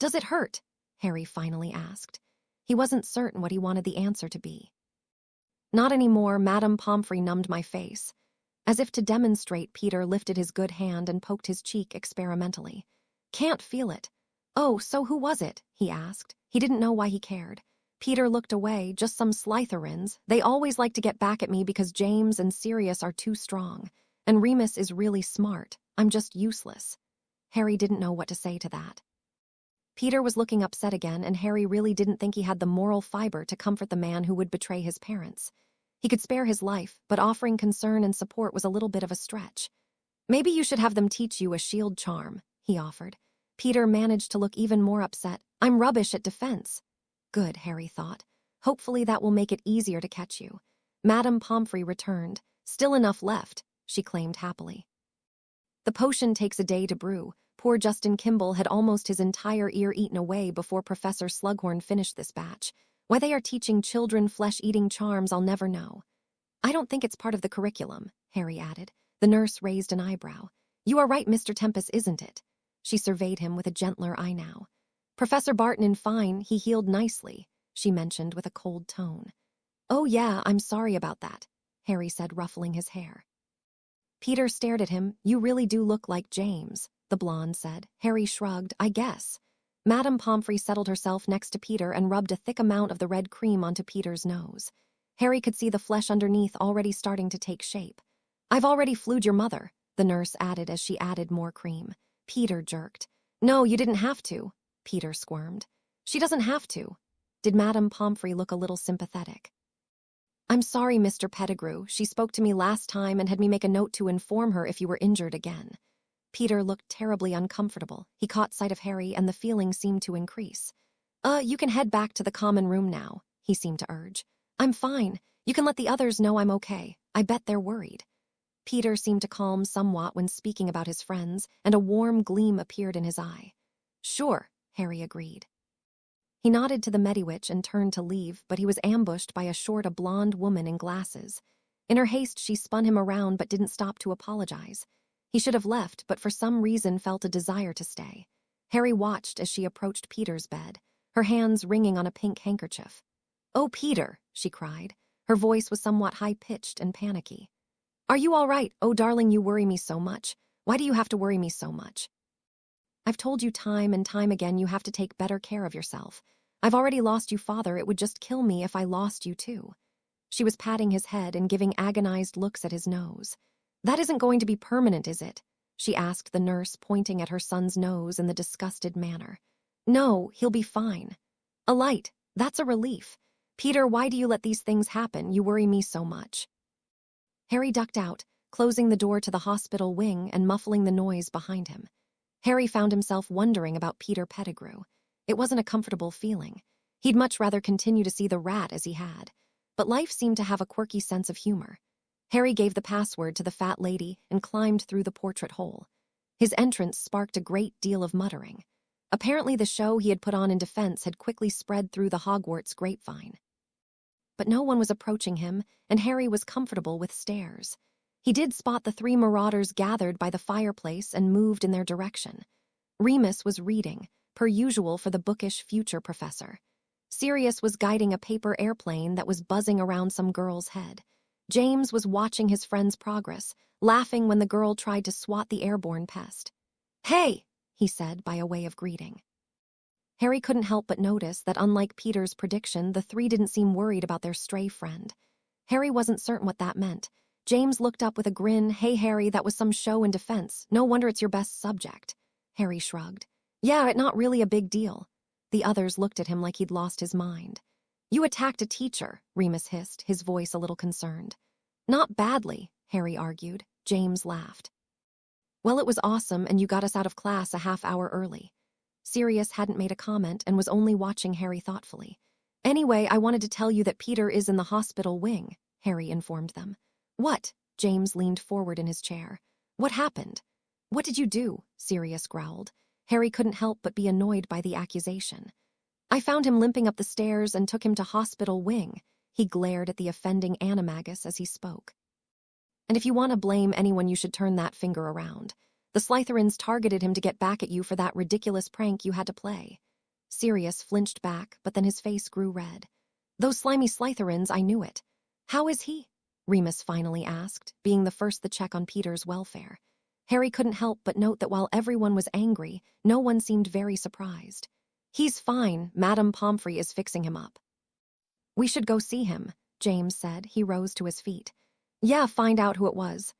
Does it hurt? Harry finally asked. He wasn't certain what he wanted the answer to be. Not anymore, Madame Pomfrey numbed my face. As if to demonstrate, Peter lifted his good hand and poked his cheek experimentally. Can't feel it. Oh, so who was it? He asked. He didn't know why he cared. Peter looked away. Just some Slytherins. They always like to get back at me because James and Sirius are too strong. And Remus is really smart. I'm just useless. Harry didn't know what to say to that. Peter was looking upset again, and Harry really didn't think he had the moral fiber to comfort the man who would betray his parents. He could spare his life, but offering concern and support was a little bit of a stretch. Maybe you should have them teach you a shield charm, he offered. Peter managed to look even more upset. I'm rubbish at defense. Good, Harry thought. Hopefully that will make it easier to catch you. Madame Pomfrey returned. Still enough left, she claimed happily. The potion takes a day to brew. Poor Justin Kimball had almost his entire ear eaten away before Professor Slughorn finished this batch. Why they are teaching children flesh-eating charms, I'll never know. I don't think it's part of the curriculum, Harry added. The nurse raised an eyebrow. You are right, Mr. Tempest, isn't it? She surveyed him with a gentler eye now. Professor Barton in fine, he healed nicely, she mentioned with a cold tone. Oh yeah, I'm sorry about that, Harry said, ruffling his hair. Peter stared at him. You really do look like James, the blonde said. Harry shrugged. I guess. Madame Pomfrey settled herself next to Peter and rubbed a thick amount of the red cream onto Peter's nose. Harry could see the flesh underneath already starting to take shape. I've already flued your mother, the nurse added as she added more cream. Peter jerked. No, you didn't have to, Peter squirmed. She doesn't have to. Did Madame Pomfrey look a little sympathetic? I'm sorry, Mr. Pettigrew. She spoke to me last time and had me make a note to inform her if you were injured again. Peter looked terribly uncomfortable. He caught sight of Harry and the feeling seemed to increase. You can head back to the common room now, he seemed to urge. I'm fine. You can let the others know I'm okay. I bet they're worried. Peter seemed to calm somewhat when speaking about his friends, and a warm gleam appeared in his eye. Sure, Harry agreed. He nodded to the Mediwitch and turned to leave, but he was ambushed by a blonde woman in glasses. In her haste, she spun him around but didn't stop to apologize. He should have left, but for some reason felt a desire to stay. Harry watched as she approached Peter's bed, her hands wringing on a pink handkerchief. Oh, Peter, she cried. Her voice was somewhat high-pitched and panicky. Are you all right? Oh, darling, you worry me so much. Why do you have to worry me so much? I've told you time and time again you have to take better care of yourself. I've already lost you, Father. It would just kill me if I lost you, too. She was patting his head and giving agonized looks at his nose. "That isn't going to be permanent, is it?" she asked the nurse, pointing at her son's nose in the disgusted manner. "No, he'll be fine." "A light, that's a relief. Peter, why do you let these things happen? You worry me so much." Harry ducked out, closing the door to the hospital wing and muffling the noise behind him. Harry found himself wondering about Peter Pettigrew. It wasn't a comfortable feeling. He'd much rather continue to see the rat as he had. But life seemed to have a quirky sense of humor. Harry gave the password to the fat lady and climbed through the portrait hole. His entrance sparked a great deal of muttering. Apparently the show he had put on in defense had quickly spread through the Hogwarts grapevine. But no one was approaching him, and Harry was comfortable with stares. He did spot the 3 Marauders gathered by the fireplace and moved in their direction. Remus was reading, per usual for the bookish future professor. Sirius was guiding a paper airplane that was buzzing around some girl's head. James was watching his friend's progress, laughing when the girl tried to swat the airborne pest. "Hey!" he said by a way of greeting. Harry couldn't help but notice that unlike Peter's prediction, the 3 didn't seem worried about their stray friend. Harry wasn't certain what that meant. James looked up with a grin. "Hey, Harry, that was some show in defense. No wonder it's your best subject." Harry shrugged. "Yeah, it's not really a big deal." The others looked at him like he'd lost his mind. "You attacked a teacher," Remus hissed, his voice a little concerned. "Not badly," Harry argued. James laughed. "Well, it was awesome, and you got us out of class a half-hour early." Sirius hadn't made a comment and was only watching Harry thoughtfully. "Anyway, I wanted to tell you that Peter is in the hospital wing," Harry informed them. "What?" James leaned forward in his chair. "What happened?" "What did you do?" Sirius growled. Harry couldn't help but be annoyed by the accusation. "I found him limping up the stairs and took him to hospital wing." He glared at the offending animagus as he spoke. "And if you want to blame anyone, you should turn that finger around. The Slytherins targeted him to get back at you for that ridiculous prank you had to play." Sirius flinched back, but then his face grew red. "Those slimy Slytherins, I knew it." "How is he?" Remus finally asked, being the first to check on Peter's welfare. Harry couldn't help but note that while everyone was angry, no one seemed very surprised. "He's fine. Madame Pomfrey is fixing him up." "We should go see him," James said. He rose to his feet. "Yeah, find out who it was."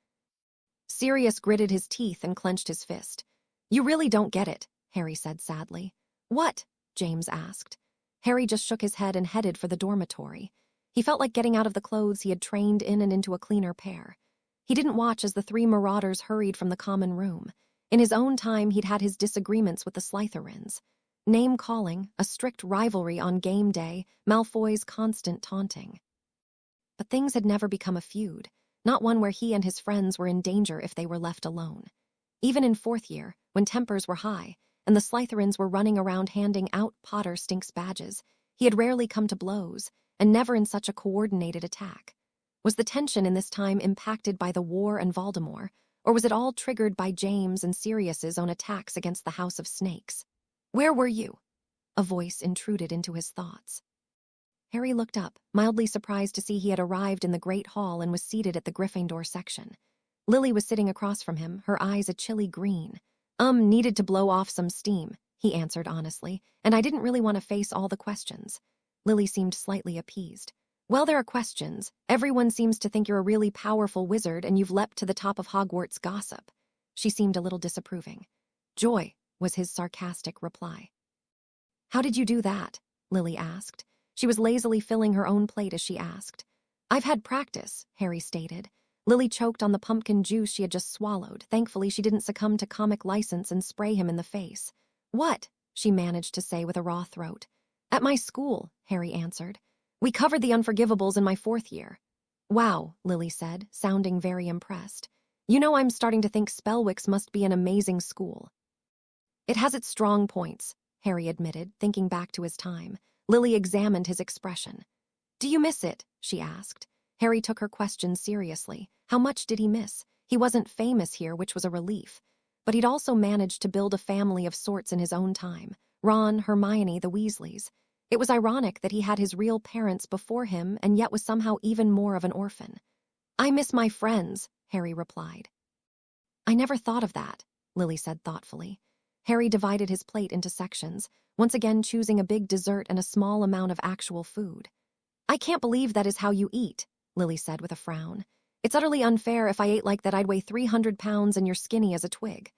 Sirius gritted his teeth and clenched his fist. "You really don't get it," Harry said sadly. "What?" James asked. Harry just shook his head and headed for the dormitory. He felt like getting out of the clothes he had trained in and into a cleaner pair. He didn't watch as the 3 Marauders hurried from the common room. In his own time, he'd had his disagreements with the Slytherins. Name-calling, a strict rivalry on game day, Malfoy's constant taunting. But things had never become a feud, not one where he and his friends were in danger if they were left alone. Even in 4th year, when tempers were high, and the Slytherins were running around handing out Potter Stinks badges, he had rarely come to blows, and never in such a coordinated attack. Was the tension in this time impacted by the war and Voldemort, or was it all triggered by James and Sirius's own attacks against the House of Snakes? "Where were you?" A voice intruded into his thoughts. Harry looked up, mildly surprised to see he had arrived in the Great Hall and was seated at the Gryffindor section. Lily was sitting across from him, her eyes a chilly green. Needed to blow off some steam," he answered honestly, "and I didn't really want to face all the questions." Lily seemed slightly appeased. "Well, there are questions. Everyone seems to think you're a really powerful wizard and you've leapt to the top of Hogwarts gossip." She seemed a little disapproving. "Joy," was his sarcastic reply. "How did you do that?" Lily asked. She was lazily filling her own plate as she asked. "I've had practice," Harry stated. Lily choked on the pumpkin juice she had just swallowed. Thankfully, she didn't succumb to comic license and spray him in the face. "What?" she managed to say with a raw throat. "At my school," Harry answered. "We covered the Unforgivables in my 4th year." "Wow," Lily said, sounding very impressed. "You know, I'm starting to think Spellwicks must be an amazing school." "It has its strong points," Harry admitted, thinking back to his time. Lily examined his expression. "Do you miss it?" she asked. Harry took her question seriously. How much did he miss? He wasn't famous here, which was a relief. But he'd also managed to build a family of sorts in his own time. Ron, Hermione, the Weasleys. It was ironic that he had his real parents before him and yet was somehow even more of an orphan. "I miss my friends," Harry replied. "I never thought of that," Lily said thoughtfully. Harry divided his plate into sections, once again choosing a big dessert and a small amount of actual food. I can't believe that is how you eat, Lily said with a frown. It's utterly unfair. If I ate like that, I'd weigh 300 pounds and you're skinny as a twig.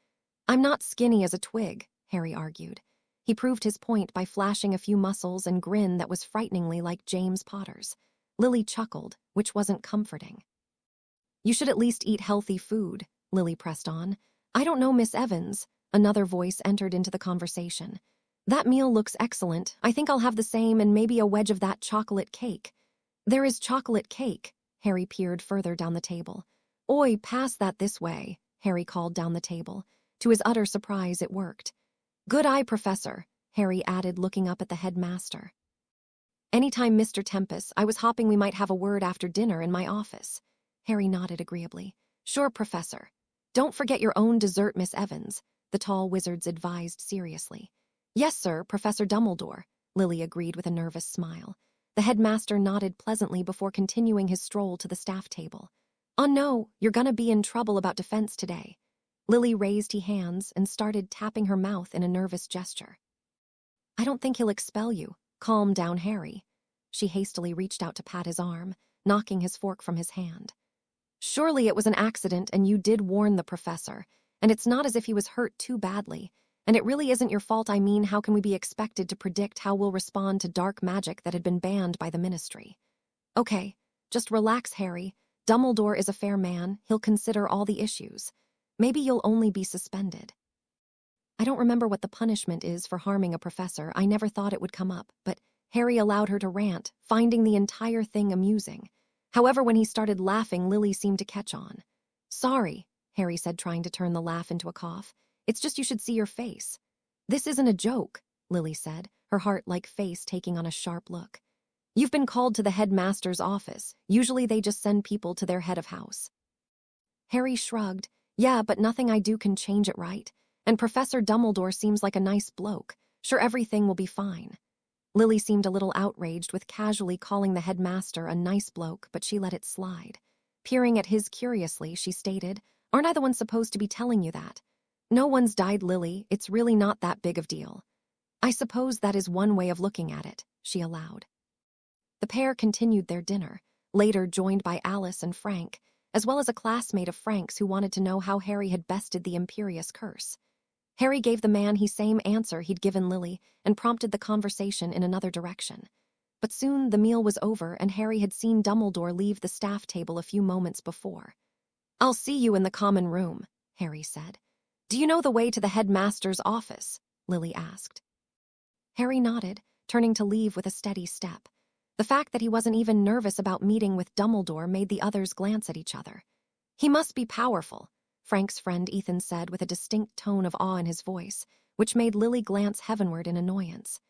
I'm not skinny as a twig, Harry argued. He proved his point by flashing a few muscles and grin that was frighteningly like James Potter's. Lily chuckled, which wasn't comforting. You should at least eat healthy food, Lily pressed on. I don't know, Miss Evans. Another voice entered into the conversation. That meal looks excellent. I think I'll have the same and maybe a wedge of that chocolate cake. There is chocolate cake. Harry peered further down the table. Oi, pass that this way, Harry called down the table. To his utter surprise, it worked. Good eye, Professor, Harry added, looking up at the headmaster. Anytime, Mr. Tempest. I was hoping we might have a word after dinner in my office. Harry nodded agreeably. Sure, Professor. Don't forget your own dessert, Miss Evans, the tall wizards advised seriously. Yes, sir, Professor Dumbledore, Lily agreed with a nervous smile. The headmaster nodded pleasantly before continuing his stroll to the staff table. Oh no, you're gonna be in trouble about defense today. Lily raised her hands and started tapping her mouth in a nervous gesture. I don't think he'll expel you. Calm down, Harry. She hastily reached out to pat his arm, knocking his fork from his hand. Surely it was an accident and you did warn the professor, and it's not as if he was hurt too badly. And it really isn't your fault. I mean, how can we be expected to predict how we'll respond to dark magic that had been banned by the ministry? Okay, just relax, Harry. Dumbledore is a fair man. He'll consider all the issues. Maybe you'll only be suspended. I don't remember what the punishment is for harming a professor. I never thought it would come up, but Harry allowed her to rant, finding the entire thing amusing. However, when he started laughing, Lily seemed to catch on. Sorry, Harry said, trying to turn the laugh into a cough. It's just you should see your face. This isn't a joke, Lily said, her heart-like face taking on a sharp look. You've been called to the headmaster's office. Usually they just send people to their head of house. Harry shrugged. Yeah, but nothing I do can change it, right? And Professor Dumbledore seems like a nice bloke. Sure, everything will be fine. Lily seemed a little outraged with casually calling the headmaster a nice bloke, but she let it slide. Peering at his curiously, she stated, Aren't I the one supposed to be telling you that? No one's died, Lily. It's really not that big of deal. I suppose that is one way of looking at it, she allowed. The pair continued their dinner, later joined by Alice and Frank, as well as a classmate of Frank's who wanted to know how Harry had bested the Imperious Curse. Harry gave the man the same answer he'd given Lily and prompted the conversation in another direction. But soon the meal was over and Harry had seen Dumbledore leave the staff table a few moments before. I'll see you in the common room, Harry said. Do you know the way to the headmaster's office? Lily asked. Harry nodded, turning to leave with a steady step. The fact that he wasn't even nervous about meeting with Dumbledore made the others glance at each other. He must be powerful, Frank's friend Ethan said with a distinct tone of awe in his voice, which made Lily glance heavenward in annoyance.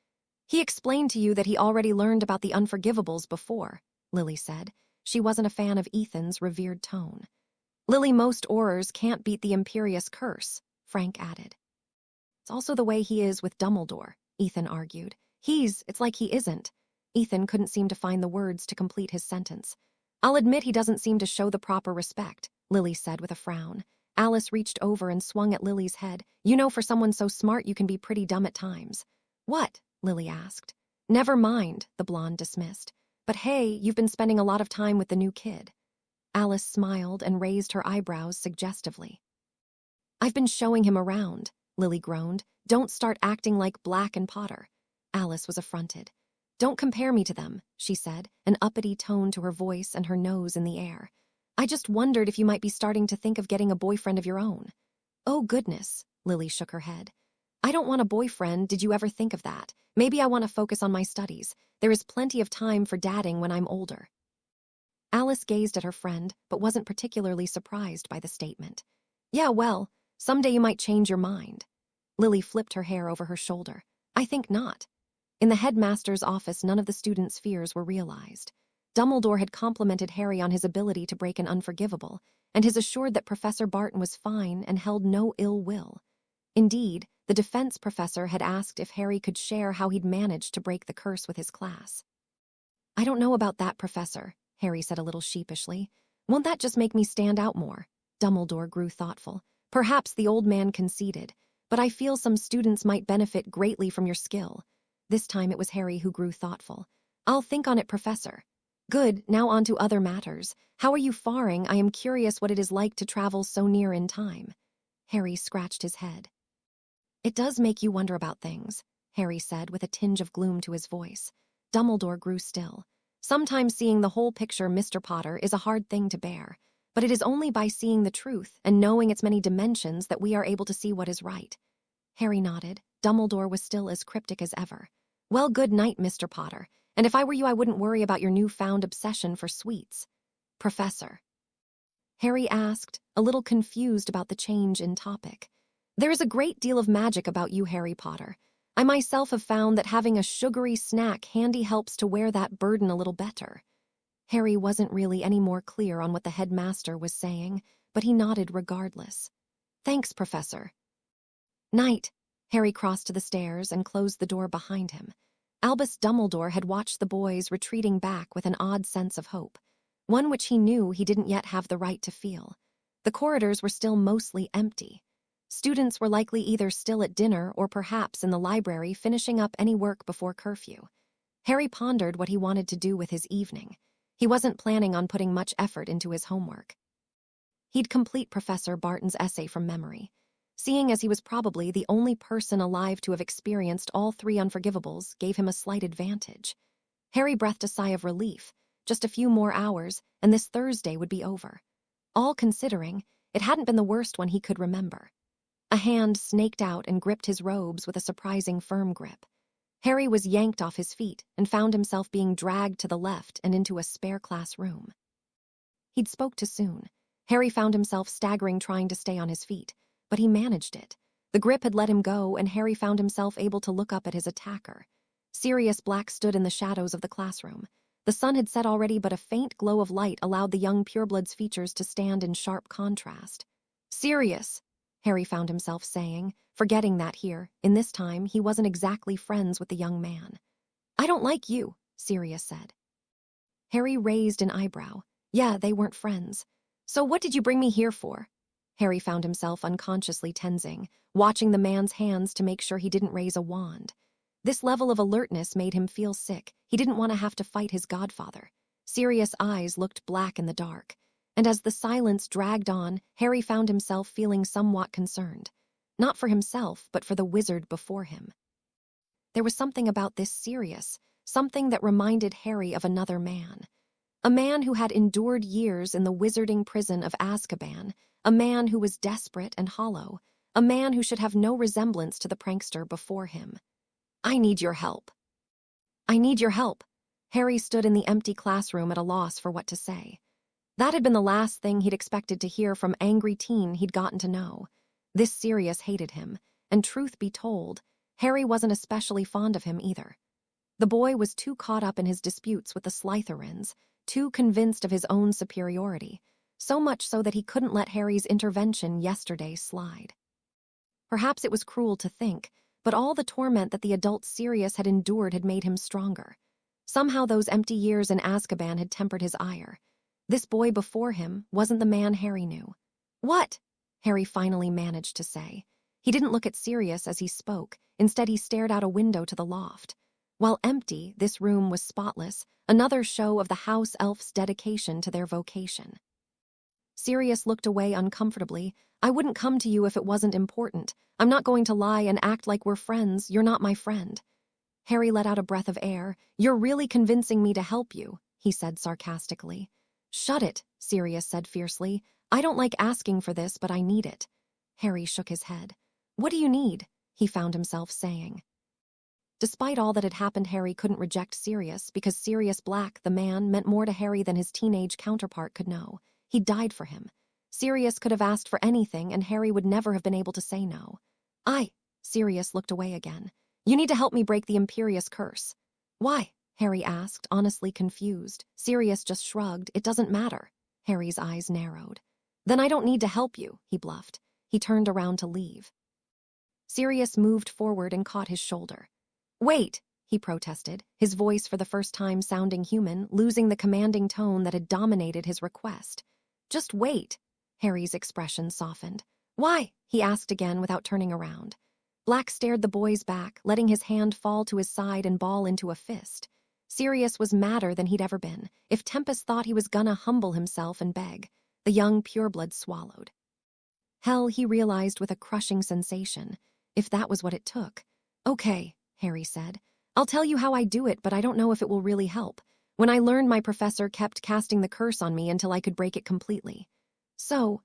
He explained to you that he already learned about the unforgivables before, Lily said. She wasn't a fan of Ethan's revered tone. Lily, most Aurors can't beat the Imperious Curse, Frank added. It's also the way he is with Dumbledore, Ethan argued. It's like he isn't. Ethan couldn't seem to find the words to complete his sentence. I'll admit he doesn't seem to show the proper respect, Lily said with a frown. Alice reached over and swung at Lily's head. You know, for someone so smart, you can be pretty dumb at times. What? Lily asked. Never mind, the blonde dismissed. But hey, you've been spending a lot of time with the new kid. Alice smiled and raised her eyebrows suggestively. I've been showing him around, Lily groaned. Don't start acting like Black and Potter. Alice was affronted. Don't compare me to them, she said, an uppity tone to her voice and her nose in the air. I just wondered if you might be starting to think of getting a boyfriend of your own. Oh, goodness, Lily shook her head. I don't want a boyfriend. Did you ever think of that? Maybe I want to focus on my studies. There is plenty of time for dadding when I'm older. Alice gazed at her friend, but wasn't particularly surprised by the statement. Yeah, well, someday you might change your mind. Lily flipped her hair over her shoulder. I think not. In the headmaster's office, none of the students' fears were realized. Dumbledore had complimented Harry on his ability to break an unforgivable, and his assured that Professor Barton was fine and held no ill will. Indeed, the defense professor had asked if Harry could share how he'd managed to break the curse with his class. I don't know about that, Professor, Harry said a little sheepishly. Won't that just make me stand out more? Dumbledore grew thoughtful. Perhaps the old man conceded, but I feel some students might benefit greatly from your skill. This time it was Harry who grew thoughtful. I'll think on it, Professor, Good, now on to other matters. How are you faring? I am curious what it is like to travel so near in time. Harry scratched his head. It does make you wonder about things, Harry said with a tinge of gloom to his voice. Dumbledore grew still. Sometimes seeing the whole picture, Mr. Potter, is a hard thing to bear. But it is only by seeing the truth and knowing its many dimensions that we are able to see what is right. Harry nodded. Dumbledore was still as cryptic as ever. Well, good night, Mr. Potter. And if I were you, I wouldn't worry about your newfound obsession for sweets. Professor. Harry asked, a little confused about the change in topic. There is a great deal of magic about you, Harry Potter. I myself have found that having a sugary snack handy helps to wear that burden a little better. Harry wasn't really any more clear on what the headmaster was saying, but he nodded regardless. Thanks, Professor. Night. Harry crossed to the stairs and closed the door behind him. Albus Dumbledore had watched the boys retreating back with an odd sense of hope, one which he knew he didn't yet have the right to feel. The corridors were still mostly empty. Students were likely either still at dinner or perhaps in the library finishing up any work before curfew. Harry pondered what he wanted to do with his evening. He wasn't planning on putting much effort into his homework. He'd complete Professor Barton's essay from memory. Seeing as he was probably the only person alive to have experienced all three unforgivables gave him a slight advantage. Harry breathed a sigh of relief. Just a few more hours, and this Thursday would be over. All considering, it hadn't been the worst one he could remember. A hand snaked out and gripped his robes with a surprising firm grip. Harry was yanked off his feet and found himself being dragged to the left and into a spare class room. He'd spoke too soon. Harry found himself staggering trying to stay on his feet, but he managed it. The grip had let him go, and Harry found himself able to look up at his attacker. Sirius Black stood in the shadows of the classroom. The sun had set already, but a faint glow of light allowed the young pureblood's features to stand in sharp contrast. Sirius, Harry found himself saying, forgetting that here, in this time, he wasn't exactly friends with the young man. I don't like you, Sirius said. Harry raised an eyebrow. Yeah, they weren't friends. So what did you bring me here for? Harry found himself unconsciously tensing, watching the man's hands to make sure he didn't raise a wand. This level of alertness made him feel sick. He didn't want to have to fight his godfather. Sirius' eyes looked black in the dark, and as the silence dragged on, Harry found himself feeling somewhat concerned. Not for himself, but for the wizard before him. There was something about this Sirius, something that reminded Harry of another man. A man who had endured years in the wizarding prison of Azkaban, a man who was desperate and hollow, a man who should have no resemblance to the prankster before him. I need your help. I need your help. Harry stood in the empty classroom at a loss for what to say. That had been the last thing he'd expected to hear from angry teen he'd gotten to know. This Sirius hated him, and truth be told, Harry wasn't especially fond of him either. The boy was too caught up in his disputes with the Slytherins, too convinced of his own superiority, so much so that he couldn't let Harry's intervention yesterday slide. Perhaps it was cruel to think, but all the torment that the adult Sirius had endured had made him stronger. Somehow those empty years in Azkaban had tempered his ire. This boy before him wasn't the man Harry knew. What? Harry finally managed to say. He didn't look at Sirius as he spoke. Instead, he stared out a window to the loft. While empty, this room was spotless, another show of the house elf's dedication to their vocation. Sirius looked away uncomfortably. I wouldn't come to you if it wasn't important. I'm not going to lie and act like we're friends. You're not my friend. Harry let out a breath of air. You're really convincing me to help you, he said sarcastically. Shut it, Sirius said fiercely. I don't like asking for this, but I need it. Harry shook his head. What do you need? He found himself saying. Despite all that had happened, Harry couldn't reject Sirius because Sirius Black, the man, meant more to Harry than his teenage counterpart could know. He died for him. Sirius could have asked for anything, and Harry would never have been able to say no. Sirius looked away again. You need to help me break the Imperious curse. Why? Harry asked, honestly confused. Sirius just shrugged. It doesn't matter. Harry's eyes narrowed. Then I don't need to help you, he bluffed. He turned around to leave. Sirius moved forward and caught his shoulder. Wait, he protested, his voice for the first time sounding human, losing the commanding tone that had dominated his request. Just wait. Harry's expression softened. Why? He asked again without turning around. Black stared the boys back, letting his hand fall to his side and ball into a fist. Sirius was madder than he'd ever been. If Tempest thought he was gonna humble himself and beg, the young pureblood swallowed. Hell, he realized with a crushing sensation, if that was what it took. Okay, Harry said. I'll tell you how I do it, but I don't know if it will really help. When I learned, my professor kept casting the curse on me until I could break it completely. So,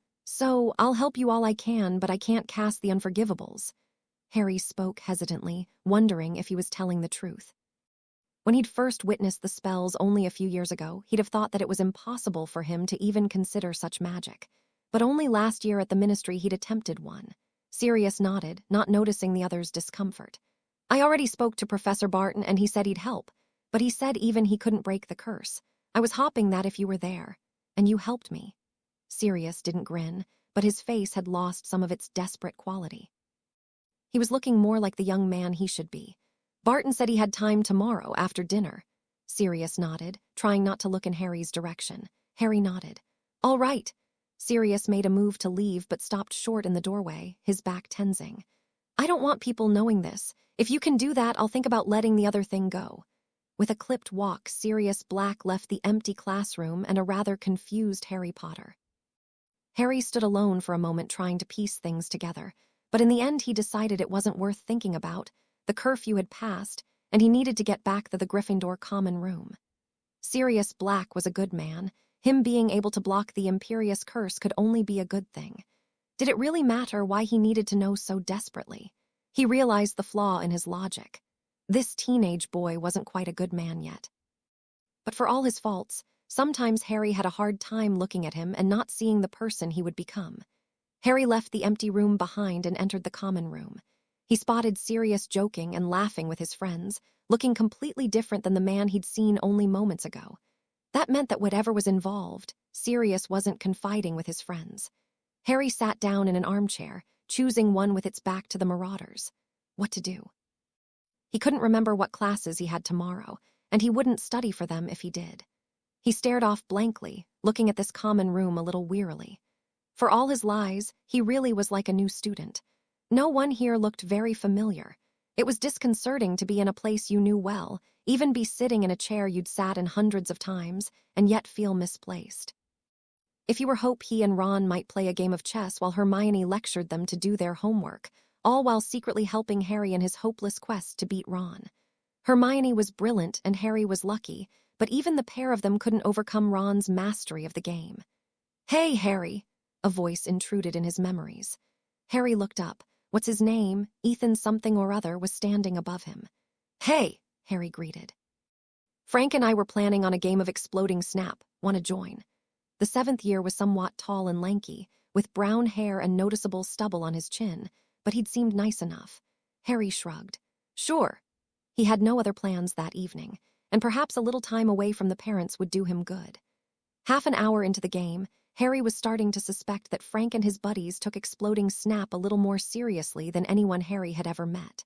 I'll help you all I can, but I can't cast the unforgivables. Harry spoke hesitantly, wondering if he was telling the truth. When he'd first witnessed the spells only a few years ago, he'd have thought that it was impossible for him to even consider such magic. But only last year at the ministry he'd attempted one. Sirius nodded, not noticing the other's discomfort. I already spoke to Professor Barton and he said he'd help, but he said even he couldn't break the curse. I was hoping that if you were there, and you helped me. Sirius didn't grin, but his face had lost some of its desperate quality. He was looking more like the young man he should be. Barton said he had time tomorrow after dinner. Sirius nodded, trying not to look in Harry's direction. Harry nodded. All right. Sirius made a move to leave but stopped short in the doorway, his back tensing. I don't want people knowing this. If you can do that, I'll think about letting the other thing go. With a clipped walk, Sirius Black left the empty classroom and a rather confused Harry Potter. Harry stood alone for a moment trying to piece things together, but in the end he decided it wasn't worth thinking about. The curfew had passed, and he needed to get back to the Gryffindor common room. Sirius Black was a good man. Him being able to block the Imperious curse could only be a good thing. Did it really matter why he needed to know so desperately? He realized the flaw in his logic. This teenage boy wasn't quite a good man yet. But for all his faults, sometimes Harry had a hard time looking at him and not seeing the person he would become. Harry left the empty room behind and entered the common room. He spotted Sirius joking and laughing with his friends, looking completely different than the man he'd seen only moments ago. That meant that whatever was involved, Sirius wasn't confiding with his friends. Harry sat down in an armchair, choosing one with its back to the Marauders. What to do? He couldn't remember what classes he had tomorrow, and he wouldn't study for them if he did. He stared off blankly, looking at this common room a little wearily. For all his lies, he really was like a new student. No one here looked very familiar. It was disconcerting to be in a place you knew well, even be sitting in a chair you'd sat in hundreds of times, and yet feel misplaced. If you were hope he and Ron might play a game of chess while Hermione lectured them to do their homework, all while secretly helping Harry in his hopeless quest to beat Ron. Hermione was brilliant and Harry was lucky, but even the pair of them couldn't overcome Ron's mastery of the game. Hey, Harry, a voice intruded in his memories. Harry looked up. What's his name? Ethan something or other was standing above him. Hey, Harry greeted. Frank and I were planning on a game of exploding snap. Want to join? The 7th year was somewhat tall and lanky, with brown hair and noticeable stubble on his chin, but he'd seemed nice enough. Harry shrugged. Sure. He had no other plans that evening, and perhaps a little time away from the parents would do him good. Half an hour into the game, Harry was starting to suspect that Frank and his buddies took exploding snap a little more seriously than anyone Harry had ever met.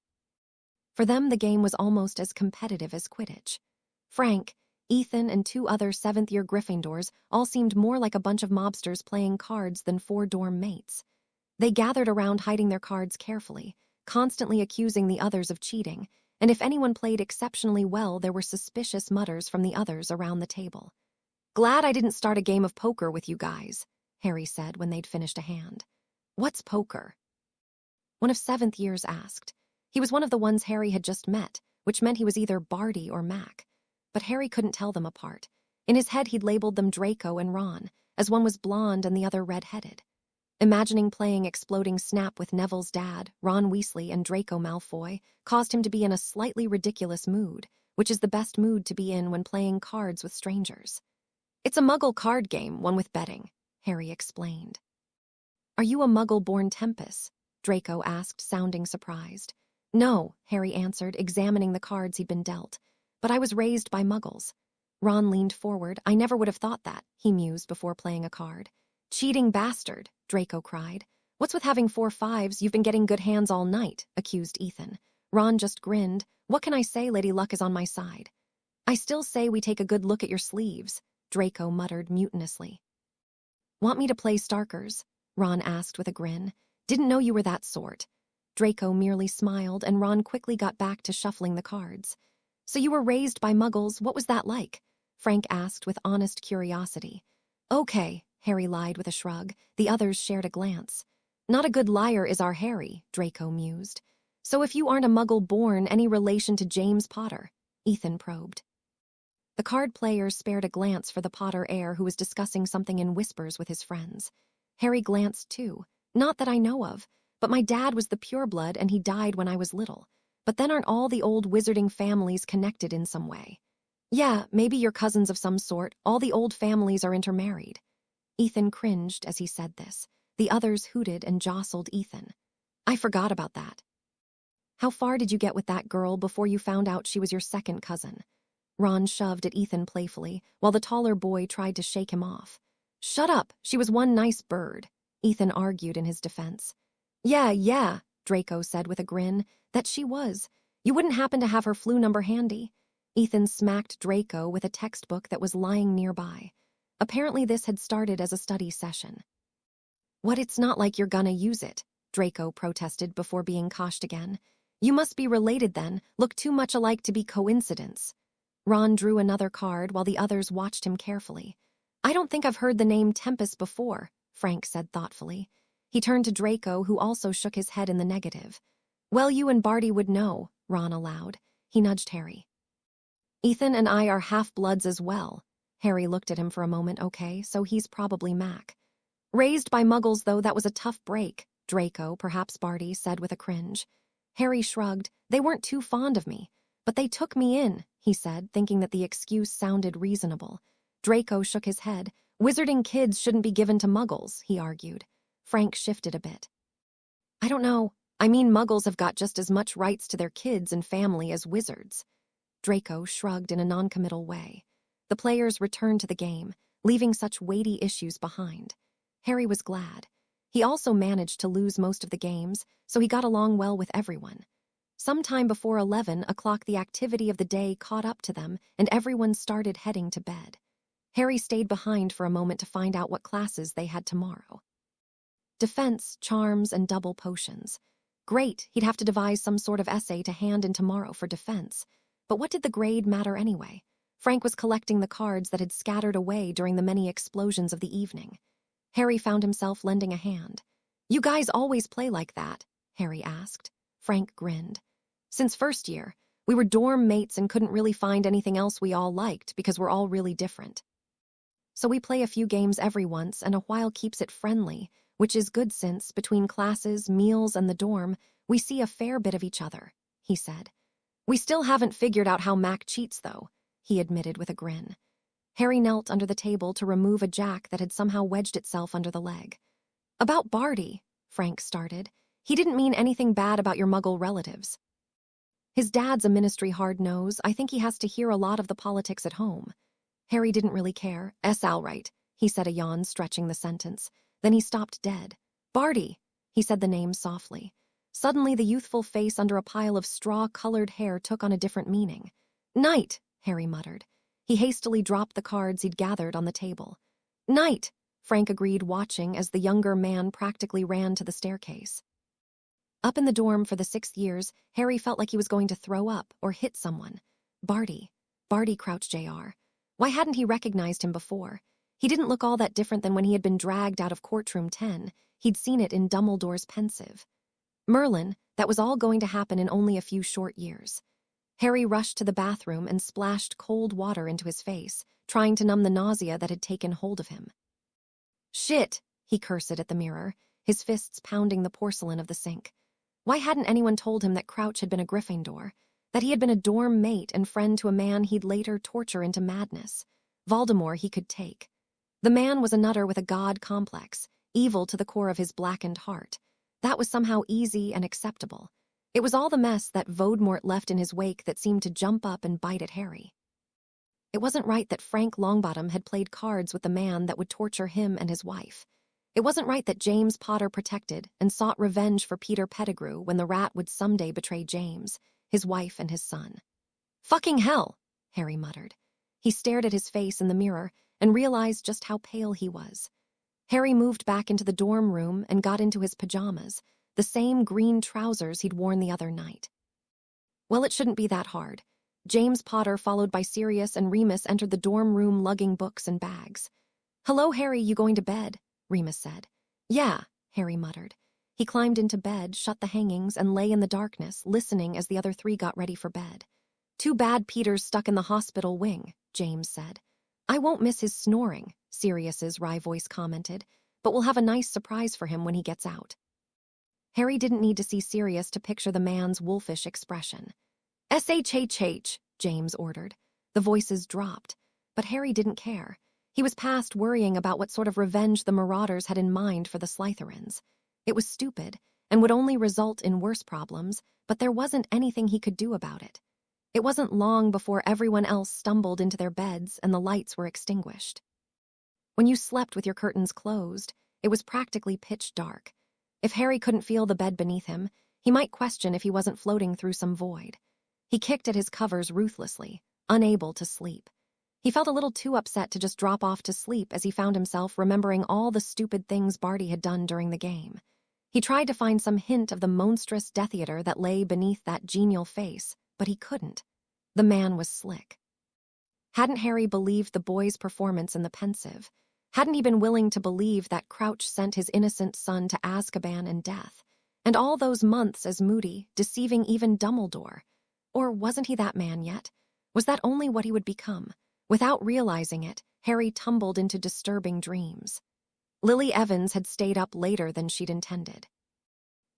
For them, the game was almost as competitive as Quidditch. Frank, Ethan, and 2 other 7th-year Gryffindors all seemed more like a bunch of mobsters playing cards than 4 dorm mates. They gathered around hiding their cards carefully, constantly accusing the others of cheating, and if anyone played exceptionally well, there were suspicious mutters from the others around the table. Glad I didn't start a game of poker with you guys, Harry said when they'd finished a hand. What's poker? One of 7th years asked. He was one of the ones Harry had just met, which meant he was either Barty or Mac. But Harry couldn't tell them apart. In his head he'd labeled them Draco and Ron, as one was blonde and the other red-headed. Imagining playing exploding snap with Neville's dad, Ron Weasley, and Draco Malfoy caused him to be in a slightly ridiculous mood, which is the best mood to be in when playing cards with strangers. It's a Muggle card game, one with betting, Harry explained. Are you a Muggle-born Tempest? Draco asked, sounding surprised. No, Harry answered, examining the cards he'd been dealt. But I was raised by Muggles. Ron leaned forward. I never would have thought that, he mused before playing a card. Cheating bastard, Draco cried. What's with having 4 5s? You've been getting good hands all night, accused Ethan. Ron just grinned. What can I say? Lady Luck is on my side. I still say we take a good look at your sleeves, Draco muttered mutinously. Want me to play Starkers? Ron asked with a grin. Didn't know you were that sort. Draco merely smiled, and Ron quickly got back to shuffling the cards. So you were raised by muggles, what was that like? Frank asked with honest curiosity. Okay, Harry lied with a shrug. The others shared a glance. Not a good liar is our Harry, Draco mused. So if you aren't a muggle born, any relation to James Potter? Ethan probed. The card players spared a glance for the Potter heir who was discussing something in whispers with his friends. Harry glanced too. Not that I know of, but my dad was the pureblood and he died when I was little. But then aren't all the old wizarding families connected in some way? Yeah, maybe you're cousins of some sort. All the old families are intermarried. Ethan cringed as he said this. The others hooted and jostled Ethan. I forgot about that. How far did you get with that girl before you found out she was your second cousin? Ron shoved at Ethan playfully, while the taller boy tried to shake him off. Shut up, she was one nice bird, Ethan argued in his defense. Yeah, Draco said with a grin, that she was. You wouldn't happen to have her flu number handy? Ethan smacked Draco with a textbook that was lying nearby. Apparently this had started as a study session. What, it's not like you're gonna use it, Draco protested before being coshed again. You must be related then, look too much alike to be coincidence. Ron drew another card while the others watched him carefully. I don't think I've heard the name Tempest before, Frank said thoughtfully. He turned to Draco, who also shook his head in the negative. Well, you and Barty would know, Ron allowed. He nudged Harry. Ethan and I are half-bloods as well. Harry looked at him for a moment. Okay, so he's probably Mac. Raised by muggles, though, that was a tough break, Draco, perhaps Barty, said with a cringe. Harry shrugged. They weren't too fond of me. But they took me in, he said, thinking that the excuse sounded reasonable. Draco shook his head. Wizarding kids shouldn't be given to muggles, he argued. Frank shifted a bit. I don't know. I mean, muggles have got just as much rights to their kids and family as wizards. Draco shrugged in a noncommittal way. The players returned to the game, leaving such weighty issues behind. Harry was glad. He also managed to lose most of the games, so he got along well with everyone. Sometime before 11 o'clock, the activity of the day caught up to them, and everyone started heading to bed. Harry stayed behind for a moment to find out what classes they had tomorrow. Defense, charms, and double potions. Great, he'd have to devise some sort of essay to hand in tomorrow for defense. But what did the grade matter anyway? Frank was collecting the cards that had scattered away during the many explosions of the evening. Harry found himself lending a hand. You guys always play like that? Harry asked. Frank grinned. Since first year, we were dorm mates and couldn't really find anything else we all liked because we're all really different. So we play a few games every once and a while keeps it friendly, which is good since, between classes, meals, and the dorm, we see a fair bit of each other, he said. We still haven't figured out how Mac cheats, though, he admitted with a grin. Harry knelt under the table to remove a jack that had somehow wedged itself under the leg. About Barty, Frank started. He didn't mean anything bad about your muggle relatives. His dad's a ministry hard-nose. I think he has to hear a lot of the politics at home. Harry didn't really care. All right, he said, a yawn stretching the sentence. Then he stopped dead. Barty, he said the name softly. Suddenly the youthful face under a pile of straw-colored hair took on a different meaning. Night, Harry muttered. He hastily dropped the cards he'd gathered on the table. Night, Frank agreed, watching as the younger man practically ran to the staircase. Up in the dorm for the 6th years, Harry felt like he was going to throw up or hit someone. Barty crouched Jr. Why hadn't he recognized him before? He didn't look all that different than when he had been dragged out of courtroom 10. He'd seen it in Dumbledore's pensive. Merlin, that was all going to happen in only a few short years. Harry rushed to the bathroom and splashed cold water into his face, trying to numb the nausea that had taken hold of him. Shit, he cursed at the mirror, his fists pounding the porcelain of the sink. Why hadn't anyone told him that Crouch had been a Gryffindor, that he had been a dorm mate and friend to a man he'd later torture into madness? Voldemort he could take. The man was a nutter with a god complex, evil to the core of his blackened heart. That was somehow easy and acceptable. It was all the mess that Voldemort left in his wake that seemed to jump up and bite at Harry. It wasn't right that Frank Longbottom had played cards with the man that would torture him and his wife. It wasn't right that James Potter protected and sought revenge for Peter Pettigrew when the rat would someday betray James, his wife, and his son. Fucking hell, Harry muttered. He stared at his face in the mirror and realized just how pale he was. Harry moved back into the dorm room and got into his pajamas, the same green trousers he'd worn the other night. Well, it shouldn't be that hard. James Potter, followed by Sirius and Remus, entered the dorm room lugging books and bags. "Hello, Harry, you going to bed?" Remus said. "Yeah," Harry muttered. He climbed into bed, shut the hangings, and lay in the darkness, listening as the other three got ready for bed. "Too bad Peter's stuck in the hospital wing," James said. "I won't miss his snoring," Sirius's wry voice commented, "but we'll have a nice surprise for him when he gets out." Harry didn't need to see Sirius to picture the man's wolfish expression. "SHHH," James ordered. The voices dropped, but Harry didn't care. He was past worrying about what sort of revenge the Marauders had in mind for the Slytherins. It was stupid, and would only result in worse problems, but there wasn't anything he could do about it. It wasn't long before everyone else stumbled into their beds and the lights were extinguished. When you slept with your curtains closed, it was practically pitch dark. If Harry couldn't feel the bed beneath him, he might question if he wasn't floating through some void. He kicked at his covers ruthlessly, unable to sleep. He felt a little too upset to just drop off to sleep as he found himself remembering all the stupid things Barty had done during the game. He tried to find some hint of the monstrous Death Eater that lay beneath that genial face, but he couldn't. The man was slick. Hadn't Harry believed the boy's performance in the pensive? Hadn't he been willing to believe that Crouch sent his innocent son to Azkaban and death? And all those months as Moody, deceiving even Dumbledore? Or wasn't he that man yet? Was that only what he would become? Without realizing it, Harry tumbled into disturbing dreams. Lily Evans had stayed up later than she'd intended.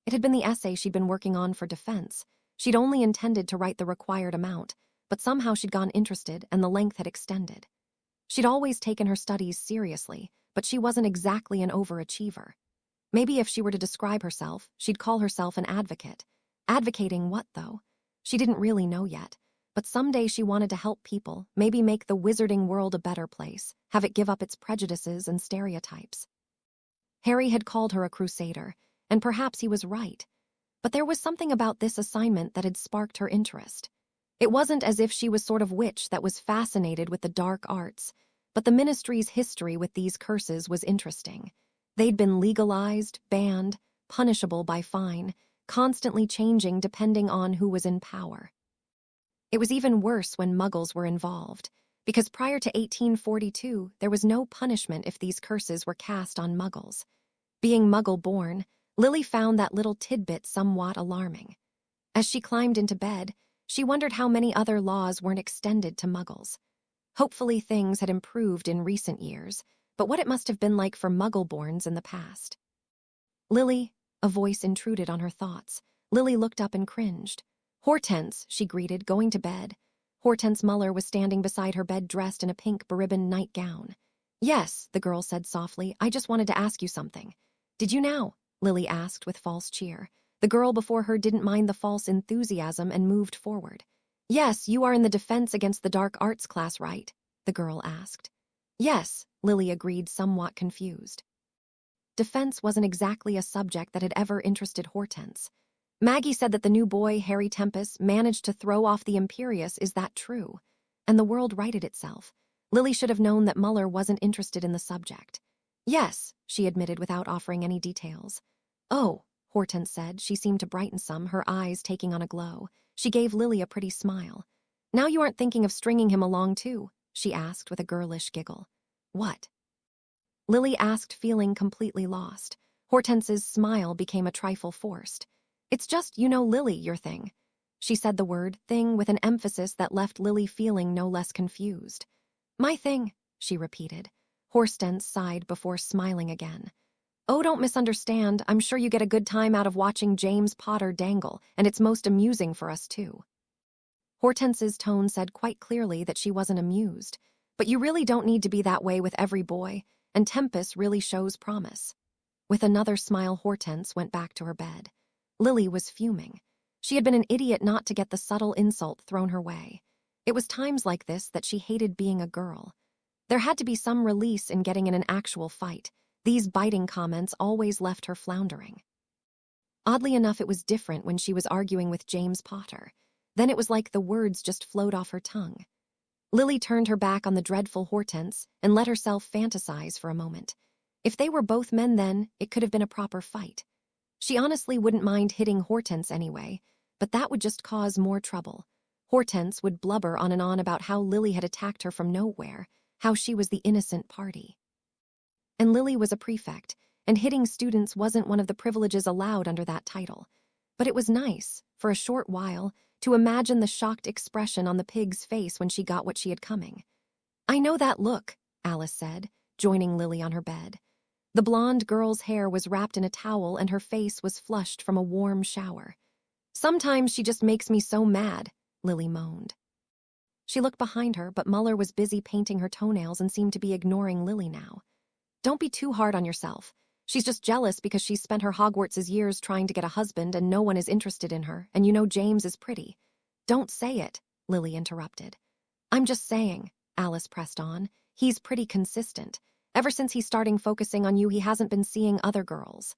It had been the essay she'd been working on for defense. She'd only intended to write the required amount, but somehow she'd gone interested and the length had extended. She'd always taken her studies seriously, but she wasn't exactly an overachiever. Maybe if she were to describe herself, she'd call herself an advocate. Advocating what, though? She didn't really know yet, but someday she wanted to help people, maybe make the wizarding world a better place, have it give up its prejudices and stereotypes. Harry had called her a crusader, and perhaps he was right. But there was something about this assignment that had sparked her interest. It wasn't as if she was sort of witch that was fascinated with the dark arts, but the ministry's history with these curses was interesting. They'd been legalized, banned, punishable by fine, constantly changing depending on who was in power. It was even worse when Muggles were involved, because prior to 1842, there was no punishment if these curses were cast on Muggles. Being Muggle-born, Lily found that little tidbit somewhat alarming. As she climbed into bed, she wondered how many other laws weren't extended to Muggles. Hopefully things had improved in recent years, but what it must have been like for Muggle-borns in the past. "Lily," a voice intruded on her thoughts. Lily looked up and cringed. "Hortense," she greeted, "going to bed." Hortense Muller was standing beside her bed dressed in a pink beribboned nightgown. "Yes," the girl said softly, "I just wanted to ask you something." "Did you now?" Lily asked with false cheer. The girl before her didn't mind the false enthusiasm and moved forward. "Yes, you are in the Defense Against the Dark Arts class, right?" the girl asked. "Yes," Lily agreed, somewhat confused. Defense wasn't exactly a subject that had ever interested Hortense. Maggie said that the new boy, Harry Tempest, managed to throw off the Imperius. Is that true? And the world righted itself. Lily should have known that Muller wasn't interested in the subject. "Yes," she admitted without offering any details. "Oh," Hortense said. She seemed to brighten some, her eyes taking on a glow. She gave Lily a pretty smile. "Now you aren't thinking of stringing him along too?" she asked with a girlish giggle. "What?" Lily asked, feeling completely lost. Hortense's smile became a trifle forced. "It's just, Lily, your thing." She said the word thing with an emphasis that left Lily feeling no less confused. "My thing," she repeated. Hortense sighed before smiling again. "Oh, don't misunderstand. I'm sure you get a good time out of watching James Potter dangle, and it's most amusing for us too." Hortense's tone said quite clearly that she wasn't amused. "But you really don't need to be that way with every boy, and Tempest really shows promise." With another smile, Hortense went back to her bed. Lily was fuming. She had been an idiot not to get the subtle insult thrown her way. It was times like this that she hated being a girl. There had to be some release in getting in an actual fight. These biting comments always left her floundering. Oddly enough, it was different when she was arguing with James Potter. Then it was like the words just flowed off her tongue. Lily turned her back on the dreadful Hortense and let herself fantasize for a moment. If they were both men then, it could have been a proper fight. She honestly wouldn't mind hitting Hortense anyway, but that would just cause more trouble. Hortense would blubber on and on about how Lily had attacked her from nowhere, how she was the innocent party. And Lily was a prefect, and hitting students wasn't one of the privileges allowed under that title. But it was nice, for a short while, to imagine the shocked expression on the pig's face when she got what she had coming. "I know that look," Alice said, joining Lily on her bed. The blonde girl's hair was wrapped in a towel and her face was flushed from a warm shower. "Sometimes she just makes me so mad," Lily moaned. She looked behind her, but Muller was busy painting her toenails and seemed to be ignoring Lily now. "Don't be too hard on yourself. She's just jealous because she's spent her Hogwarts' years trying to get a husband and no one is interested in her, and you know James is pretty." "Don't say it," Lily interrupted. "I'm just saying," Alice pressed on. "He's pretty consistent. Ever since he's starting focusing on you, he hasn't been seeing other girls."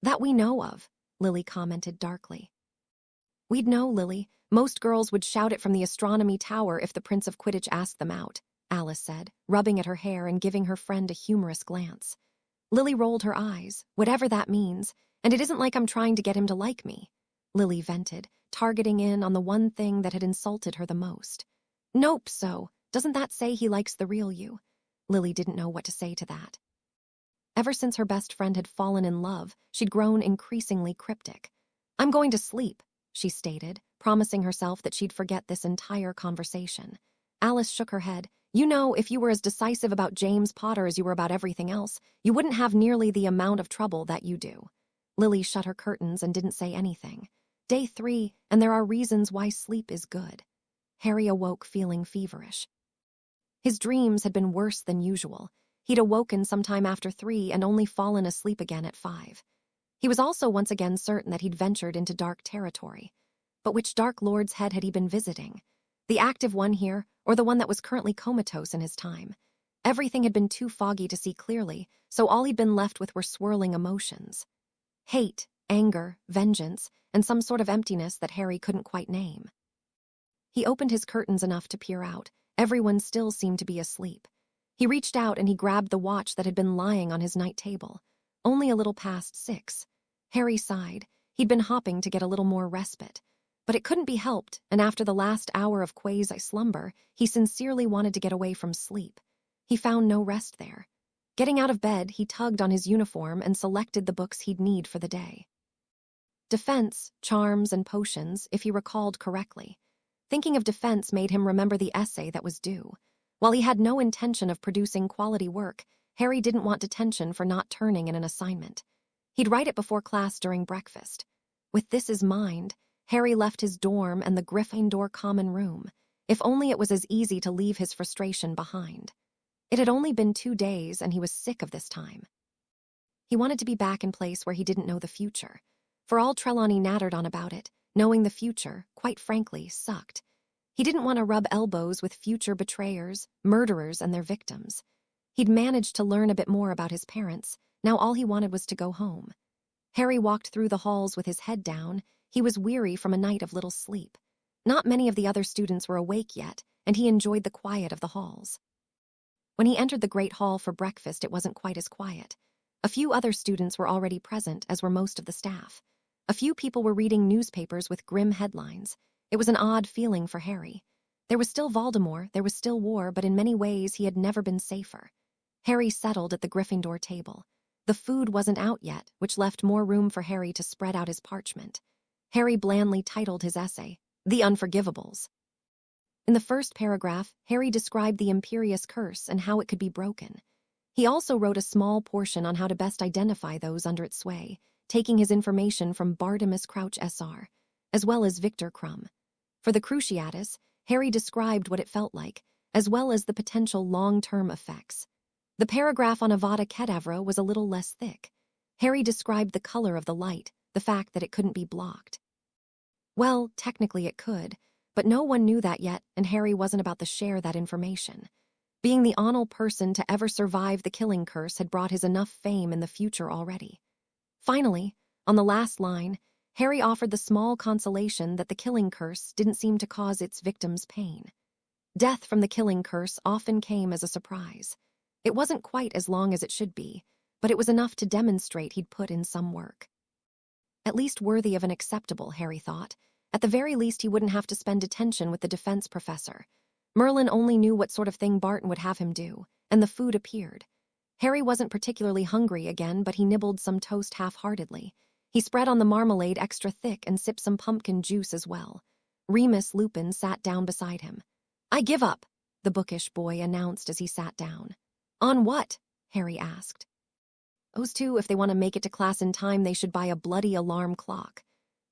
"That we know of," Lily commented darkly. "We'd know, Lily. Most girls would shout it from the astronomy tower if the Prince of Quidditch asked them out," Alice said, rubbing at her hair and giving her friend a humorous glance. Lily rolled her eyes, "Whatever that means, and it isn't like I'm trying to get him to like me," Lily vented, targeting in on the one thing that had insulted her the most. "Nope, so, doesn't that say he likes the real you?" Lily didn't know what to say to that. Ever since her best friend had fallen in love, she'd grown increasingly cryptic. "I'm going to sleep," she stated, promising herself that she'd forget this entire conversation. Alice shook her head. "You know, if you were as decisive about James Potter as you were about everything else, you wouldn't have nearly the amount of trouble that you do." Lily shut her curtains and didn't say anything. Day 3, and there are reasons why sleep is good. Harry awoke feeling feverish. His dreams had been worse than usual. He'd awoken sometime after 3 and only fallen asleep again at 5. He was also once again certain that he'd ventured into dark territory. But which Dark Lord's head had he been visiting? The active one here, or the one that was currently comatose in his time? Everything had been too foggy to see clearly, so all he'd been left with were swirling emotions. Hate, anger, vengeance, and some sort of emptiness that Harry couldn't quite name. He opened his curtains enough to peer out. Everyone still seemed to be asleep. He reached out and he grabbed the watch that had been lying on his night table. Only a little past 6. Harry sighed. He'd been hopping to get a little more respite. But it couldn't be helped, and after the last hour of quasi-slumber, he sincerely wanted to get away from sleep. He found no rest there. Getting out of bed, he tugged on his uniform and selected the books he'd need for the day. Defense, charms, and potions, if he recalled correctly. Thinking of defense made him remember the essay that was due. While he had no intention of producing quality work, Harry didn't want detention for not turning in an assignment. He'd write it before class during breakfast. With this in mind, Harry left his dorm and the Gryffindor common room. If only it was as easy to leave his frustration behind. It had only been 2 days, and he was sick of this time. He wanted to be back in place where he didn't know the future. For all Trelawney nattered on about it, knowing the future, quite frankly, sucked. He didn't want to rub elbows with future betrayers, murderers, and their victims. He'd managed to learn a bit more about his parents. Now all he wanted was to go home. Harry walked through the halls with his head down. He was weary from a night of little sleep. Not many of the other students were awake yet, and he enjoyed the quiet of the halls. When he entered the Great Hall for breakfast, it wasn't quite as quiet. A few other students were already present, as were most of the staff. A few people were reading newspapers with grim headlines. It was an odd feeling for Harry. There was still Voldemort, there was still war, but in many ways he had never been safer. Harry settled at the Gryffindor table. The food wasn't out yet, which left more room for Harry to spread out his parchment. Harry blandly titled his essay, "The Unforgivables." In the first paragraph, Harry described the Imperious Curse and how it could be broken. He also wrote a small portion on how to best identify those under its sway, taking his information from Bartimus Crouch SR, as well as Victor Crumb. For the Cruciatus, Harry described what it felt like, as well as the potential long-term effects. The paragraph on Avada Kedavra was a little less thick. Harry described the color of the light, the fact that it couldn't be blocked. Well, technically it could, but no one knew that yet, and Harry wasn't about to share that information. Being the only person to ever survive the killing curse had brought his enough fame in the future already. Finally, on the last line, Harry offered the small consolation that the killing curse didn't seem to cause its victims pain. Death from the killing curse often came as a surprise. It wasn't quite as long as it should be, but it was enough to demonstrate he'd put in some work. At least worthy of an acceptable, Harry thought. At the very least, he wouldn't have to spend detention with the defense professor. Merlin only knew what sort of thing Barton would have him do, and the food appeared. Harry wasn't particularly hungry again, but he nibbled some toast half-heartedly. He spread on the marmalade extra thick and sipped some pumpkin juice as well. Remus Lupin sat down beside him. "I give up," the bookish boy announced as he sat down. "On what?" Harry asked. "Those two, if they want to make it to class in time, they should buy a bloody alarm clock."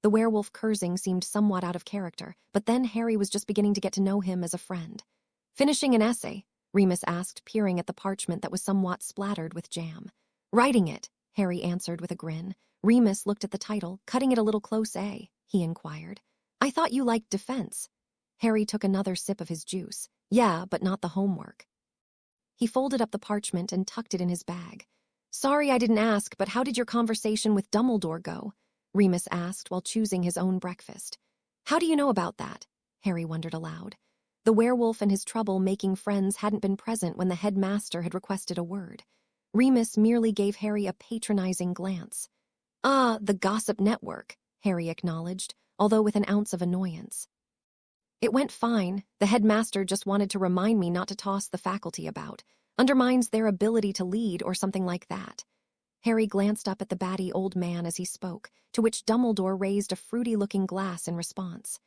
The werewolf cursing seemed somewhat out of character, but then Harry was just beginning to get to know him as a friend. "Finishing an essay?" Remus asked, peering at the parchment that was somewhat splattered with jam. "Writing it," Harry answered with a grin. Remus looked at the title. "Cutting it a little close, eh?" he inquired. "I thought you liked defense." Harry took another sip of his juice. "Yeah, but not the homework." He folded up the parchment and tucked it in his bag. "Sorry I didn't ask, but how did your conversation with Dumbledore go?" Remus asked while choosing his own breakfast. "How do you know about that?" Harry wondered aloud. The werewolf and his trouble making friends hadn't been present when the headmaster had requested a word. Remus merely gave Harry a patronizing glance. "Ah, the gossip network," Harry acknowledged, although with an ounce of annoyance. "It went fine. The headmaster just wanted to remind me not to toss the faculty about. Undermines their ability to lead or something like that." Harry glanced up at the batty old man as he spoke, to which Dumbledore raised a fruity-looking glass in response.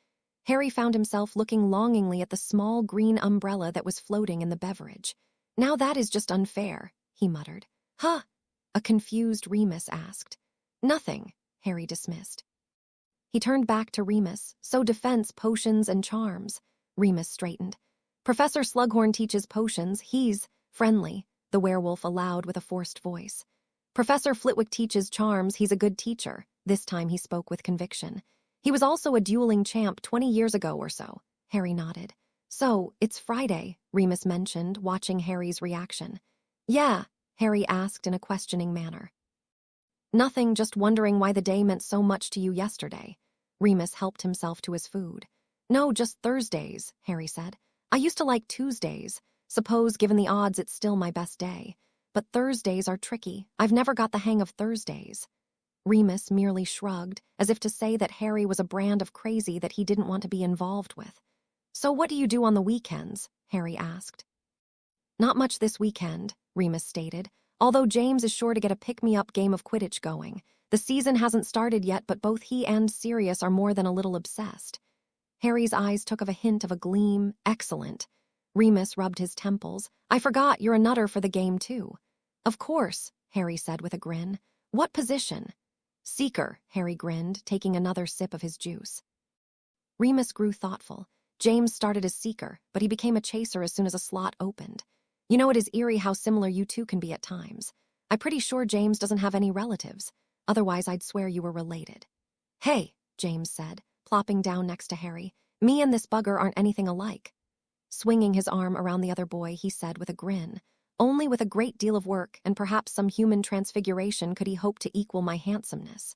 Harry found himself looking longingly at the small green umbrella that was floating in the beverage. "Now that is just unfair," he muttered. "Huh?" a confused Remus asked. "Nothing," Harry dismissed. He turned back to Remus. "So defense, potions, and charms." Remus straightened. "Professor Slughorn teaches potions. He's friendly," the werewolf allowed with a forced voice. "Professor Flitwick teaches charms. He's a good teacher." This time he spoke with conviction. "He was also a dueling champ 20 years ago or so." Harry nodded. "So, it's Friday," Remus mentioned, watching Harry's reaction. "Yeah," Harry asked in a questioning manner. "Nothing, just wondering why the day meant so much to you yesterday." Remus helped himself to his food. "No, just Thursdays," Harry said. "I used to like Tuesdays. Suppose, given the odds, it's still my best day. But Thursdays are tricky. I've never got the hang of Thursdays." Remus merely shrugged, as if to say that Harry was a brand of crazy that he didn't want to be involved with. "So what do you do on the weekends?" Harry asked. "Not much this weekend," Remus stated, "although James is sure to get a pick-me-up game of Quidditch going. The season hasn't started yet, but both he and Sirius are more than a little obsessed." Harry's eyes took a hint of a gleam. "Excellent." Remus rubbed his temples. "I forgot, you're a nutter for the game, too." "Of course," Harry said with a grin. "What position?" "Seeker," Harry grinned, taking another sip of his juice. Remus grew thoughtful. James started as Seeker, but he became a chaser as soon as a slot opened. "You know, it is eerie how similar you two can be at times. I'm pretty sure James doesn't have any relatives. Otherwise, I'd swear you were related." "Hey," James said, plopping down next to Harry. "Me and this bugger aren't anything alike." Swinging his arm around the other boy, he said with a grin, "Only with a great deal of work and perhaps some human transfiguration could he hope to equal my handsomeness."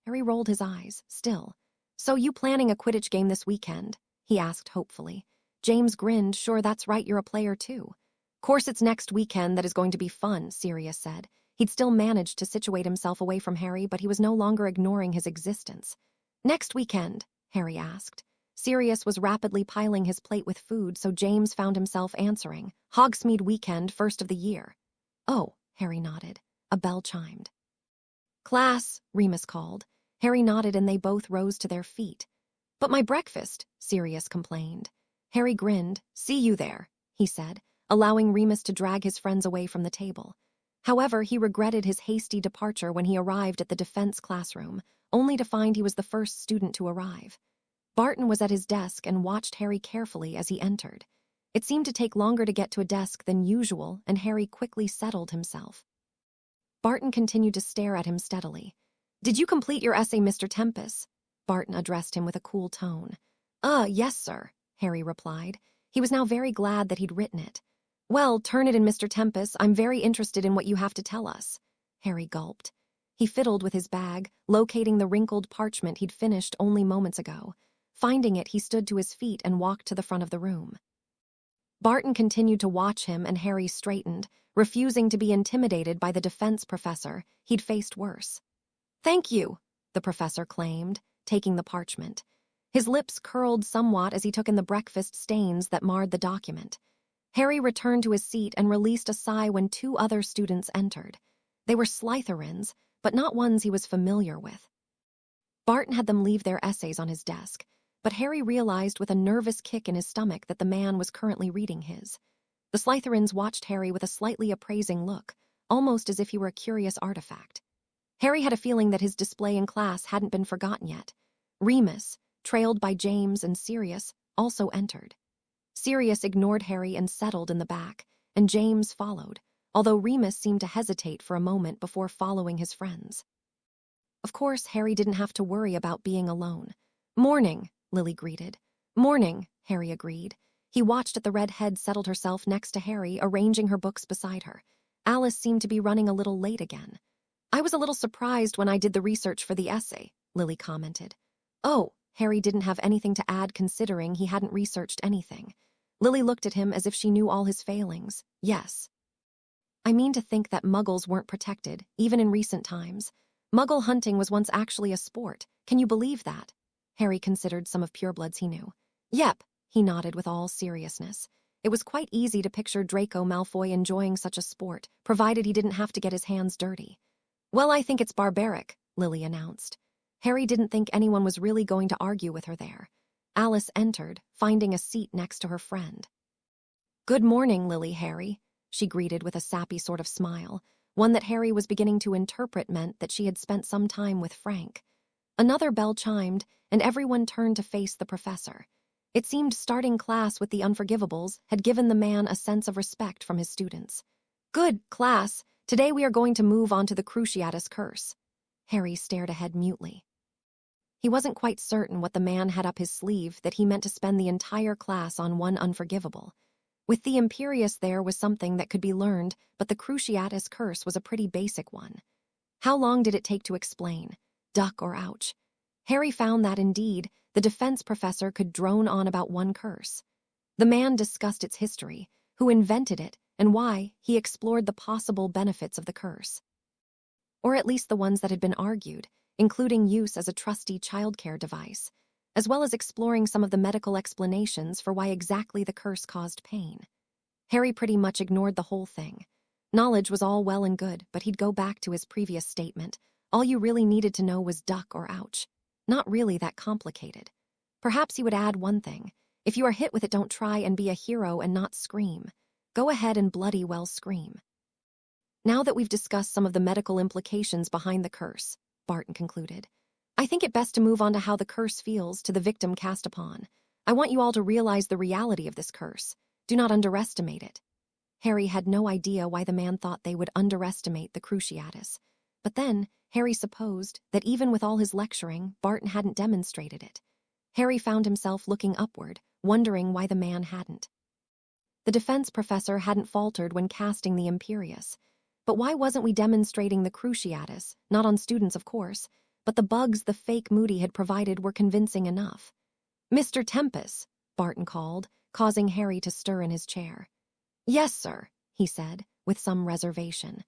Harry rolled his eyes, still. "So you planning a Quidditch game this weekend?" he asked hopefully. James grinned. "Sure, that's right, you're a player too." "Course it's next weekend that is going to be fun," Sirius said. He'd still managed to situate himself away from Harry, but he was no longer ignoring his existence. "Next weekend?" Harry asked. Sirius was rapidly piling his plate with food, so James found himself answering. "Hogsmeade weekend, first of the year." "Oh," Harry nodded. A bell chimed. "Class," Remus called. Harry nodded and they both rose to their feet. "But my breakfast," Sirius complained. Harry grinned. "See you there," he said, allowing Remus to drag his friends away from the table. However, he regretted his hasty departure when he arrived at the defense classroom, only to find he was the first student to arrive. Barton was at his desk and watched Harry carefully as he entered. It seemed to take longer to get to a desk than usual, and Harry quickly settled himself. Barton continued to stare at him steadily. "Did you complete your essay, Mr. Tempest?" Barton addressed him with a cool tone. Yes, sir," Harry replied. He was now very glad that he'd written it. "Well, turn it in, Mr. Tempest. I'm very interested in what you have to tell us." Harry gulped. He fiddled with his bag, locating the wrinkled parchment he'd finished only moments ago. Finding it, he stood to his feet and walked to the front of the room. Barton continued to watch him, and Harry straightened, refusing to be intimidated by the defense professor. He'd faced worse. "Thank you," the professor claimed, taking the parchment. His lips curled somewhat as he took in the breakfast stains that marred the document. Harry returned to his seat and released a sigh when 2 other students entered. They were Slytherins, but not ones he was familiar with. Barton had them leave their essays on his desk, but Harry realized with a nervous kick in his stomach that the man was currently reading his. The Slytherins watched Harry with a slightly appraising look, almost as if he were a curious artifact. Harry had a feeling that his display in class hadn't been forgotten yet. Remus, trailed by James and Sirius, also entered. Sirius ignored Harry and settled in the back, and James followed, although Remus seemed to hesitate for a moment before following his friends. Of course, Harry didn't have to worry about being alone. "Morning," Lily greeted. "Morning," Harry agreed. He watched as the redhead settled herself next to Harry, arranging her books beside her. Alice seemed to be running a little late again. "I was a little surprised when I did the research for the essay," Lily commented. "Oh," Harry didn't have anything to add considering he hadn't researched anything. Lily looked at him as if she knew all his failings. "Yes. I mean to think that Muggles weren't protected, even in recent times. Muggle hunting was once actually a sport. Can you believe that?" Harry considered some of purebloods he knew. "Yep," he nodded with all seriousness. It was quite easy to picture Draco Malfoy enjoying such a sport, provided he didn't have to get his hands dirty. "Well, I think it's barbaric," Lily announced. Harry didn't think anyone was really going to argue with her there. Alice entered, finding a seat next to her friend. "Good morning, Lily Harry," she greeted with a sappy sort of smile, one that Harry was beginning to interpret meant that she had spent some time with Frank. Another bell chimed, and everyone turned to face the professor. It seemed starting class with the Unforgivables had given the man a sense of respect from his students. "Good, class. Today we are going to move on to the Cruciatus Curse." Harry stared ahead mutely. He wasn't quite certain what the man had up his sleeve that he meant to spend the entire class on one Unforgivable. With the Imperius there was something that could be learned, but the Cruciatus Curse was a pretty basic one. How long did it take to explain? Duck or ouch? Harry found that, indeed, the defense professor could drone on about one curse. The man discussed its history, who invented it, and why he explored the possible benefits of the curse. Or at least the ones that had been argued, including use as a trusty childcare device, as well as exploring some of the medical explanations for why exactly the curse caused pain. Harry pretty much ignored the whole thing. Knowledge was all well and good, but he'd go back to his previous statement. All you really needed to know was duck or ouch. Not really that complicated. Perhaps he would add one thing. If you are hit with it, don't try and be a hero and not scream. Go ahead and bloody well scream. Now that we've discussed some of the medical implications behind the curse, Barton concluded, I think it best to move on to how the curse feels to the victim cast upon. I want you all to realize the reality of this curse. Do not underestimate it. Harry had no idea why the man thought they would underestimate the Cruciatus. But then, Harry supposed that even with all his lecturing, Barton hadn't demonstrated it. Harry found himself looking upward, wondering why the man hadn't. The defense professor hadn't faltered when casting the Imperius. But why wasn't we demonstrating the Cruciatus? Not on students, of course, but the bugs the fake Moody had provided were convincing enough. "Mr. Tempest," Barton called, causing Harry to stir in his chair. "Yes, sir," he said, with some reservation.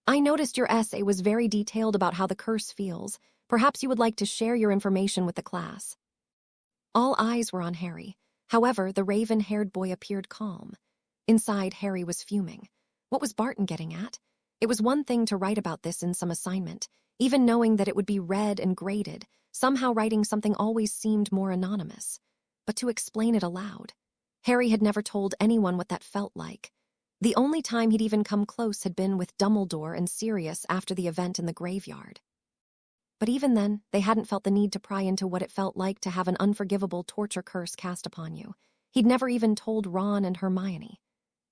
"I noticed your essay was very detailed about how the curse feels. Perhaps you would like to share your information with the class." All eyes were on Harry. However, the raven-haired boy appeared calm. Inside, Harry was fuming. What was Barton getting at? It was one thing to write about this in some assignment. Even knowing that it would be read and graded, somehow writing something always seemed more anonymous. But to explain it aloud. Harry had never told anyone what that felt like. The only time he'd even come close had been with Dumbledore and Sirius after the event in the graveyard. But even then, they hadn't felt the need to pry into what it felt like to have an unforgivable torture curse cast upon you. He'd never even told Ron and Hermione.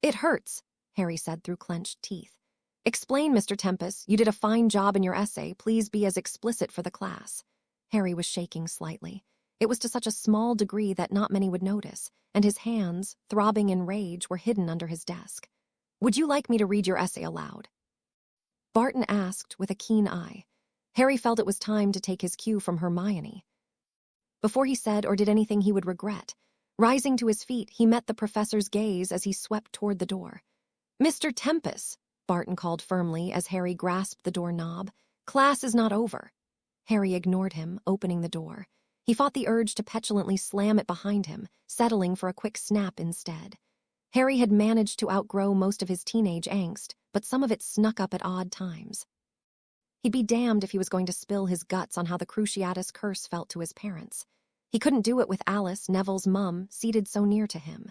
"It hurts," Harry said through clenched teeth. "Explain, Mr. Tempest. You did a fine job in your essay. Please be as explicit for the class." Harry was shaking slightly. It was to such a small degree that not many would notice, and his hands, throbbing in rage, were hidden under his desk. "Would you like me to read your essay aloud?" Barton asked with a keen eye. Harry felt it was time to take his cue from Hermione. Before he said or did anything he would regret, rising to his feet, he met the professor's gaze as he swept toward the door. "Mr. Tempest," Barton called firmly as Harry grasped the doorknob. "Class is not over." Harry ignored him, opening the door. He fought the urge to petulantly slam it behind him, settling for a quick snap instead. Harry had managed to outgrow most of his teenage angst, but some of it snuck up at odd times. He'd be damned if he was going to spill his guts on how the Cruciatus curse felt to his parents. He couldn't do it with Alice, Neville's mum, seated so near to him.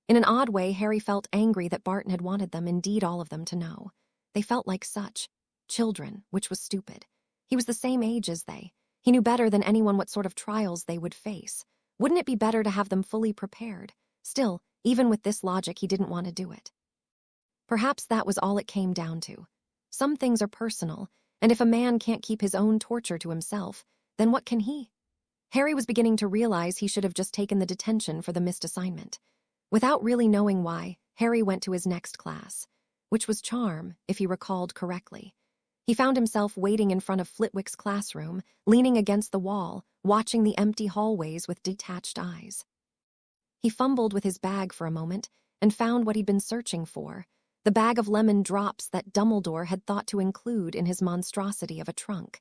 In an odd way, Harry felt angry that Barton had wanted them, indeed all of them, to know. They felt like such children, which was stupid. He was the same age as they. He knew better than anyone what sort of trials they would face. Wouldn't it be better to have them fully prepared? Still, even with this logic, he didn't want to do it. Perhaps that was all it came down to. Some things are personal, and if a man can't keep his own torture to himself, then what can he? Harry was beginning to realize he should have just taken the detention for the missed assignment. Without really knowing why, Harry went to his next class, which was charm, if he recalled correctly. He found himself waiting in front of Flitwick's classroom, leaning against the wall, watching the empty hallways with detached eyes. He fumbled with his bag for a moment and found what he'd been searching for, the bag of lemon drops that Dumbledore had thought to include in his monstrosity of a trunk.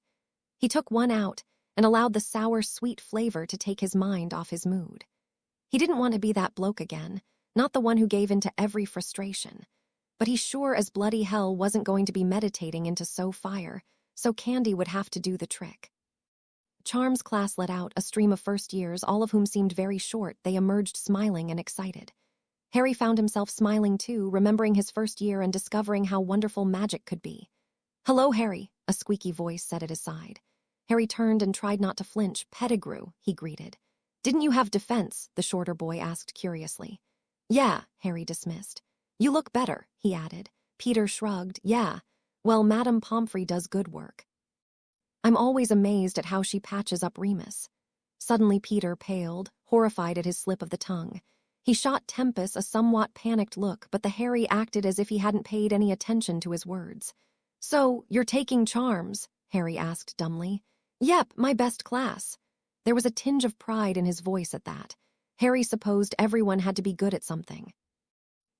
He took one out and allowed the sour, sweet flavor to take his mind off his mood. He didn't want to be that bloke again, not the one who gave in to every frustration. But he sure as bloody hell wasn't going to be meditating into fire, so candy would have to do the trick. Charms class let out a stream of first years, all of whom seemed very short. They emerged smiling and excited. Harry found himself smiling too, remembering his first year and discovering how wonderful magic could be. "Hello, Harry," a squeaky voice said at his side. Harry turned and tried not to flinch. "Pettigrew," he greeted. "Didn't you have defense?" the shorter boy asked curiously. "Yeah," Harry dismissed. "You look better," he added. Peter shrugged. "Yeah, well, Madame Pomfrey does good work. I'm always amazed at how she patches up Remus." Suddenly Peter paled, horrified at his slip of the tongue. He shot Tempest a somewhat panicked look, but the Harry acted as if he hadn't paid any attention to his words. "So, you're taking charms?" Harry asked dumbly. "Yep, my best class." There was a tinge of pride in his voice at that. Harry supposed everyone had to be good at something.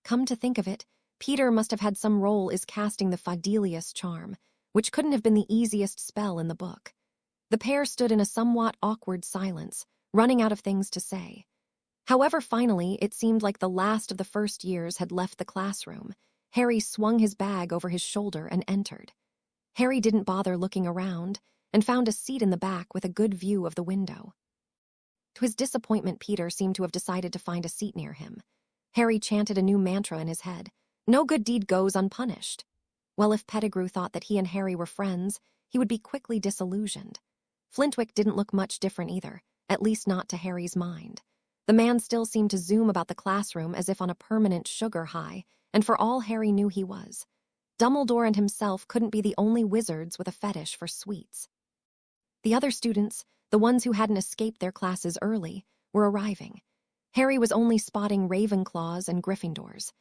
Come to think of it, Peter must have had some role as casting the Fidelius charm, which couldn't have been the easiest spell in the book. The pair stood in a somewhat awkward silence, running out of things to say. However, finally, it seemed like the last of the first years had left the classroom. Harry swung his bag over his shoulder and entered. Harry didn't bother looking around and found a seat in the back with a good view of the window. To his disappointment, Peter seemed to have decided to find a seat near him. Harry chanted a new mantra in his head. No good deed goes unpunished. Well, if Pettigrew thought that he and Harry were friends, he would be quickly disillusioned. Flintwick didn't look much different either, at least not to Harry's mind. The man still seemed to zoom about the classroom as if on a permanent sugar high, and for all Harry knew he was. Dumbledore and himself couldn't be the only wizards with a fetish for sweets. The other students, the ones who hadn't escaped their classes early, were arriving. Harry was only spotting Ravenclaws and Gryffindors.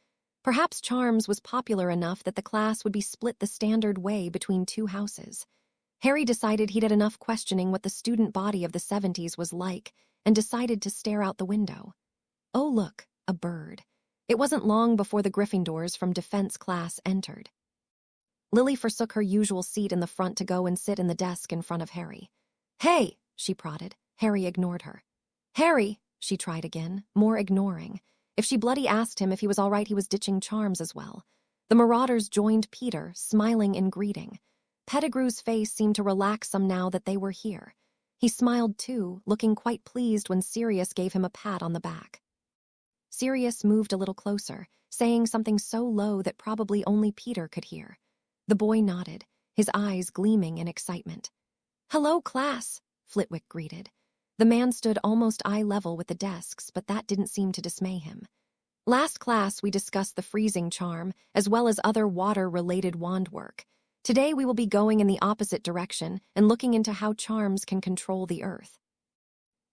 Perhaps Charms was popular enough that the class would be split the standard way between two houses. Harry decided he'd had enough questioning what the student body of the 70s was like and decided to stare out the window. Oh, look, a bird. It wasn't long before the Gryffindors from defense class entered. Lily forsook her usual seat in the front to go and sit in the desk in front of Harry. "Hey," she prodded. Harry ignored her. "Harry," she tried again, more ignoring. If she bloody asked him if he was all right, he was ditching Charms as well. The Marauders joined Peter, smiling in greeting. Pettigrew's face seemed to relax some now that they were here. He smiled too, looking quite pleased when Sirius gave him a pat on the back. Sirius moved a little closer, saying something so low that probably only Peter could hear. The boy nodded, his eyes gleaming in excitement. "Hello, class," Flitwick greeted. The man stood almost eye level with the desks, but that didn't seem to dismay him. "Last class we discussed the freezing charm, as well as other water-related wand work. Today we will be going in the opposite direction and looking into how charms can control the earth.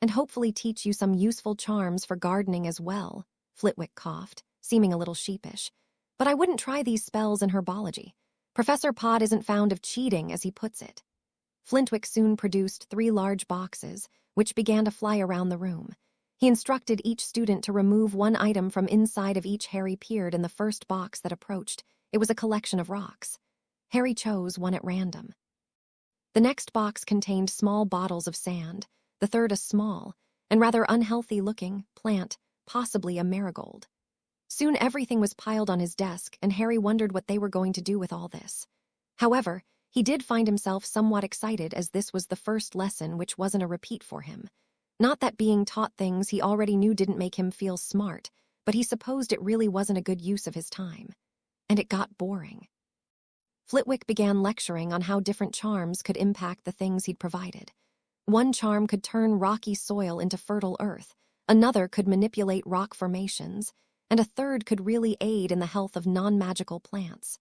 And hopefully teach you some useful charms for gardening as well," Flitwick coughed, seeming a little sheepish. "But I wouldn't try these spells in herbology. Professor Pod isn't fond of cheating, as he puts it." Flintwick soon produced 3 large boxes, which began to fly around the room. He instructed each student to remove one item from inside of each. Harry peered in the first box that approached. It was a collection of rocks. Harry chose one at random. The next box contained small bottles of sand. the third a small and rather unhealthy-looking plant, possibly a marigold. Soon everything was piled on his desk, and Harry wondered what they were going to do with all this. However, he did find himself somewhat excited, as this was the first lesson which wasn't a repeat for him. Not that being taught things he already knew didn't make him feel smart, but he supposed it really wasn't a good use of his time. And it got boring. Flitwick began lecturing on how different charms could impact the things he'd provided. One charm could turn rocky soil into fertile earth, another could manipulate rock formations, and a third could really aid in the health of non-magical plants.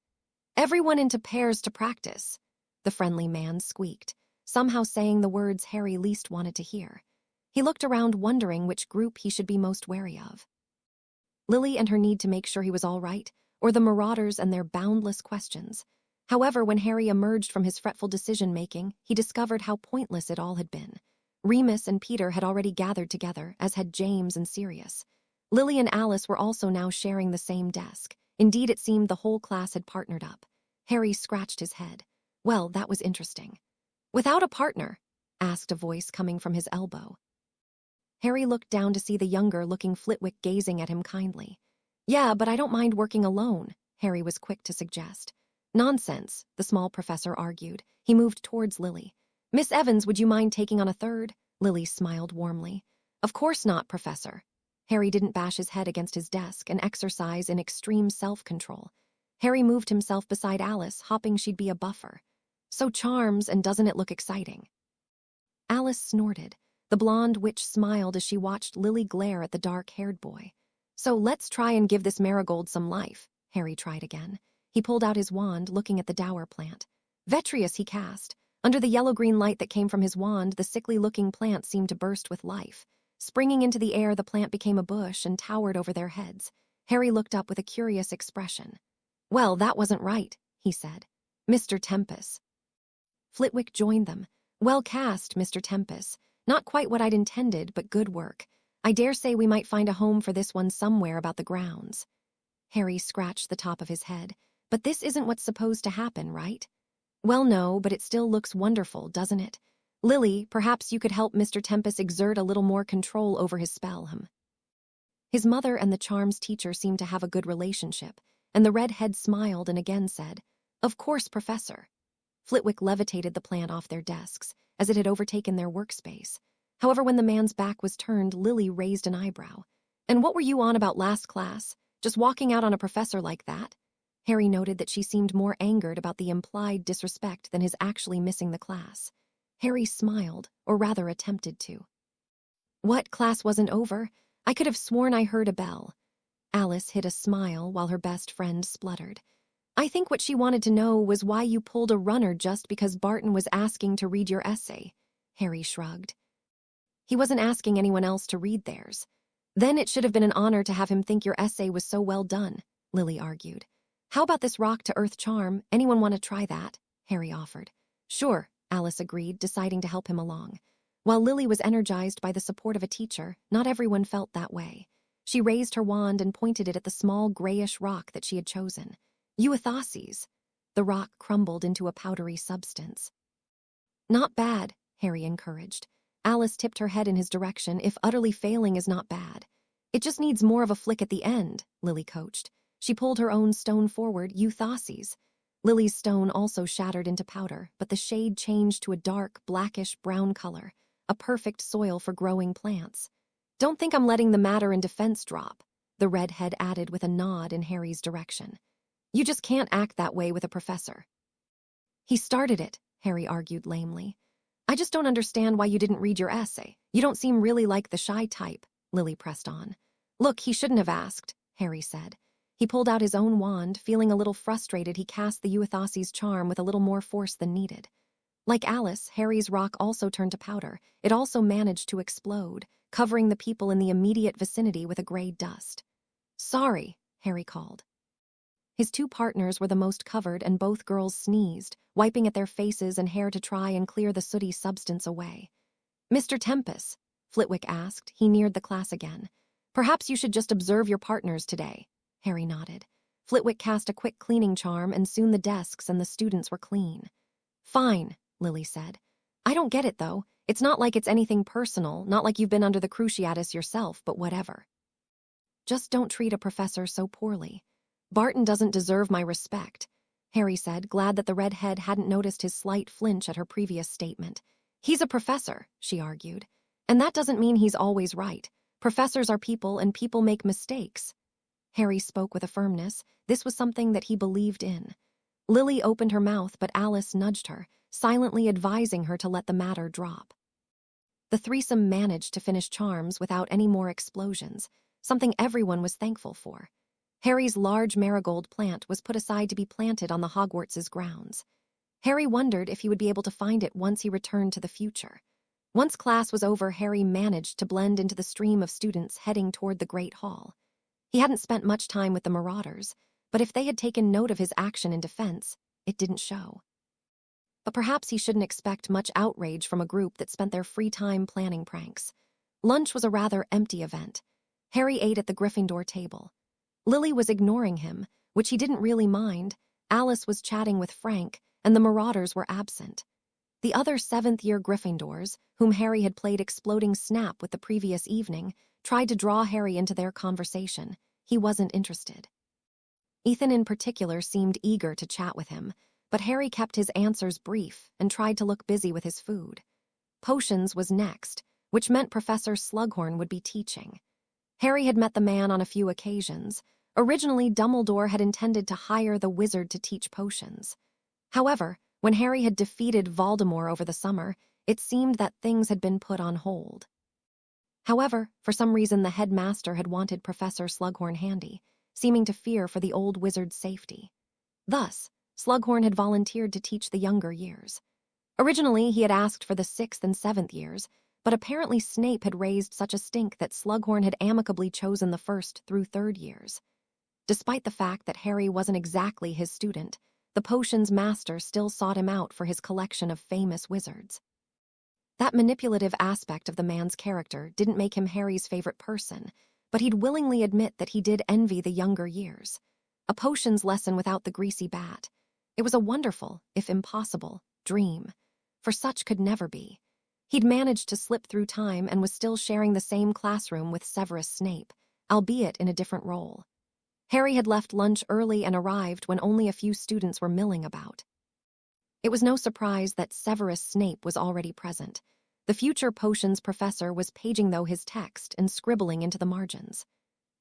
"Everyone into pairs to practice," the friendly man squeaked, somehow saying the words Harry least wanted to hear. He looked around, wondering which group he should be most wary of. Lily and her need to make sure he was all right, or the Marauders and their boundless questions. However, when Harry emerged from his fretful decision-making, he discovered how pointless it all had been. Remus and Peter had already gathered together, as had James and Sirius. Lily and Alice were also now sharing the same desk. Indeed, it seemed the whole class had partnered up. Harry scratched his head. Well, that was interesting. "Without a partner?" asked a voice coming from his elbow. Harry looked down to see the younger-looking Flitwick gazing at him kindly. "Yeah, but I don't mind working alone," Harry was quick to suggest. "Nonsense," the small professor argued. He moved towards Lily. "Miss Evans, would you mind taking on a third?" Lily smiled warmly. "Of course not, Professor." Harry didn't bash his head against his desk and exercise in extreme self-control. Harry moved himself beside Alice, hoping she'd be a buffer. "So charms, and doesn't it look exciting?" Alice snorted. The blonde witch smiled as she watched Lily glare at the dark-haired boy. "So let's try and give this marigold some life," Harry tried again. He pulled out his wand, looking at the dower plant. "Vetreus," he cast. Under the yellow-green light that came from his wand, the sickly-looking plant seemed to burst with life. Springing into the air, the plant became a bush and towered over their heads. Harry looked up with a curious expression. "Well, that wasn't right," he said. "Mr. Tempest." Flitwick joined them. "Well cast, Mr. Tempest. Not quite what I'd intended, but good work. I dare say we might find a home for this one somewhere about the grounds." Harry scratched the top of his head. "But this isn't what's supposed to happen, right?" "Well, no, but it still looks wonderful, doesn't it? Lily, perhaps you could help Mr. Tempest exert a little more control over his spell." His mother and the charms teacher seemed to have a good relationship, and the redhead smiled and again said, "Of course, Professor." Flitwick levitated the plant off their desks, as it had overtaken their workspace. However, when the man's back was turned, Lily raised an eyebrow. "And what were you on about last class? Just walking out on a professor like that?" Harry noted that she seemed more angered about the implied disrespect than his actually missing the class. Harry smiled, or rather attempted to. "What, class wasn't over? I could have sworn I heard a bell." Alice hid a smile while her best friend spluttered. "I think what she wanted to know was why you pulled a runner just because Barton was asking to read your essay." Harry shrugged. "He wasn't asking anyone else to read theirs." "Then it should have been an honor to have him think your essay was so well done," Lily argued. "How about this rock-to-earth charm? Anyone want to try that?" Harry offered. "Sure," Alice agreed, deciding to help him along. While Lily was energized by the support of a teacher, not everyone felt that way. She raised her wand and pointed it at the small grayish rock that she had chosen. "Euthauses." The rock crumbled into a powdery substance. "Not bad," Harry encouraged. Alice tipped her head in his direction. "If utterly failing is not bad. It just needs more of a flick at the end," Lily coached. She pulled her own stone forward. "Euthauses." Lily's stone also shattered into powder, but the shade changed to a dark, blackish-brown color, a perfect soil for growing plants. "Don't think I'm letting the matter in defense drop," the redhead added with a nod in Harry's direction. "You just can't act that way with a professor." "He started it," Harry argued lamely. "I just don't understand why you didn't read your essay. You don't seem really like the shy type," Lily pressed on. "Look, he shouldn't have asked," Harry said. He pulled out his own wand. Feeling a little frustrated, he cast the Euthauses charm with a little more force than needed. Like Alice, Harry's rock also turned to powder. It also managed to explode, covering the people in the immediate vicinity with a gray dust. "Sorry," Harry called. His two partners were the most covered, and both girls sneezed, wiping at their faces and hair to try and clear the sooty substance away. "Mr. Tempest," Flitwick asked. He neared the class again. "Perhaps you should just observe your partners today." Harry nodded. Flitwick cast a quick cleaning charm, and soon the desks and the students were clean. "Fine," Lily said. "I don't get it, though. It's not like it's anything personal, not like you've been under the cruciatus yourself, but whatever. Just don't treat a professor so poorly. Barton doesn't deserve my respect, Harry said, glad that the redhead hadn't noticed his slight flinch at her previous statement. He's a professor, she argued. And that doesn't mean he's always right. Professors are people and people make mistakes. Harry spoke with a firmness. This was something that he believed in. Lily opened her mouth, but Alice nudged her, silently advising her to let the matter drop. The threesome managed to finish charms without any more explosions, something everyone was thankful for. Harry's large marigold plant was put aside to be planted on the Hogwarts' grounds. Harry wondered if he would be able to find it once he returned to the future. Once class was over, Harry managed to blend into the stream of students heading toward the Great Hall. He hadn't spent much time with the Marauders, but if they had taken note of his action in defense, it didn't show. But perhaps he shouldn't expect much outrage from a group that spent their free time planning pranks. Lunch was a rather empty event. Harry ate at the Gryffindor table. Lily was ignoring him, which he didn't really mind. Alice was chatting with Frank, and the Marauders were absent. The other seventh-year Gryffindors, whom Harry had played Exploding Snap with the previous evening, tried to draw Harry into their conversation. He wasn't interested. Ethan in particular seemed eager to chat with him, but Harry kept his answers brief and tried to look busy with his food. Potions was next, which meant Professor Slughorn would be teaching. Harry had met the man on a few occasions. Originally, Dumbledore had intended to hire the wizard to teach potions. However, when Harry had defeated Voldemort over the summer, it seemed that things had been put on hold. However, for some reason the headmaster had wanted Professor Slughorn handy, seeming to fear for the old wizard's safety. Thus, Slughorn had volunteered to teach the younger years. Originally, he had asked for the 6th and 7th years, but apparently Snape had raised such a stink that Slughorn had amicably chosen the 1st through 3rd years. Despite the fact that Harry wasn't exactly his student, the potions master still sought him out for his collection of famous wizards. That manipulative aspect of the man's character didn't make him Harry's favorite person, but he'd willingly admit that he did envy the younger years. A potions lesson without the greasy bat. It was a wonderful, if impossible, dream, for such could never be. He'd managed to slip through time and was still sharing the same classroom with Severus Snape, albeit in a different role. Harry had left lunch early and arrived when only a few students were milling about. It was no surprise that Severus Snape was already present. The future potions professor was paging though his text and scribbling into the margins.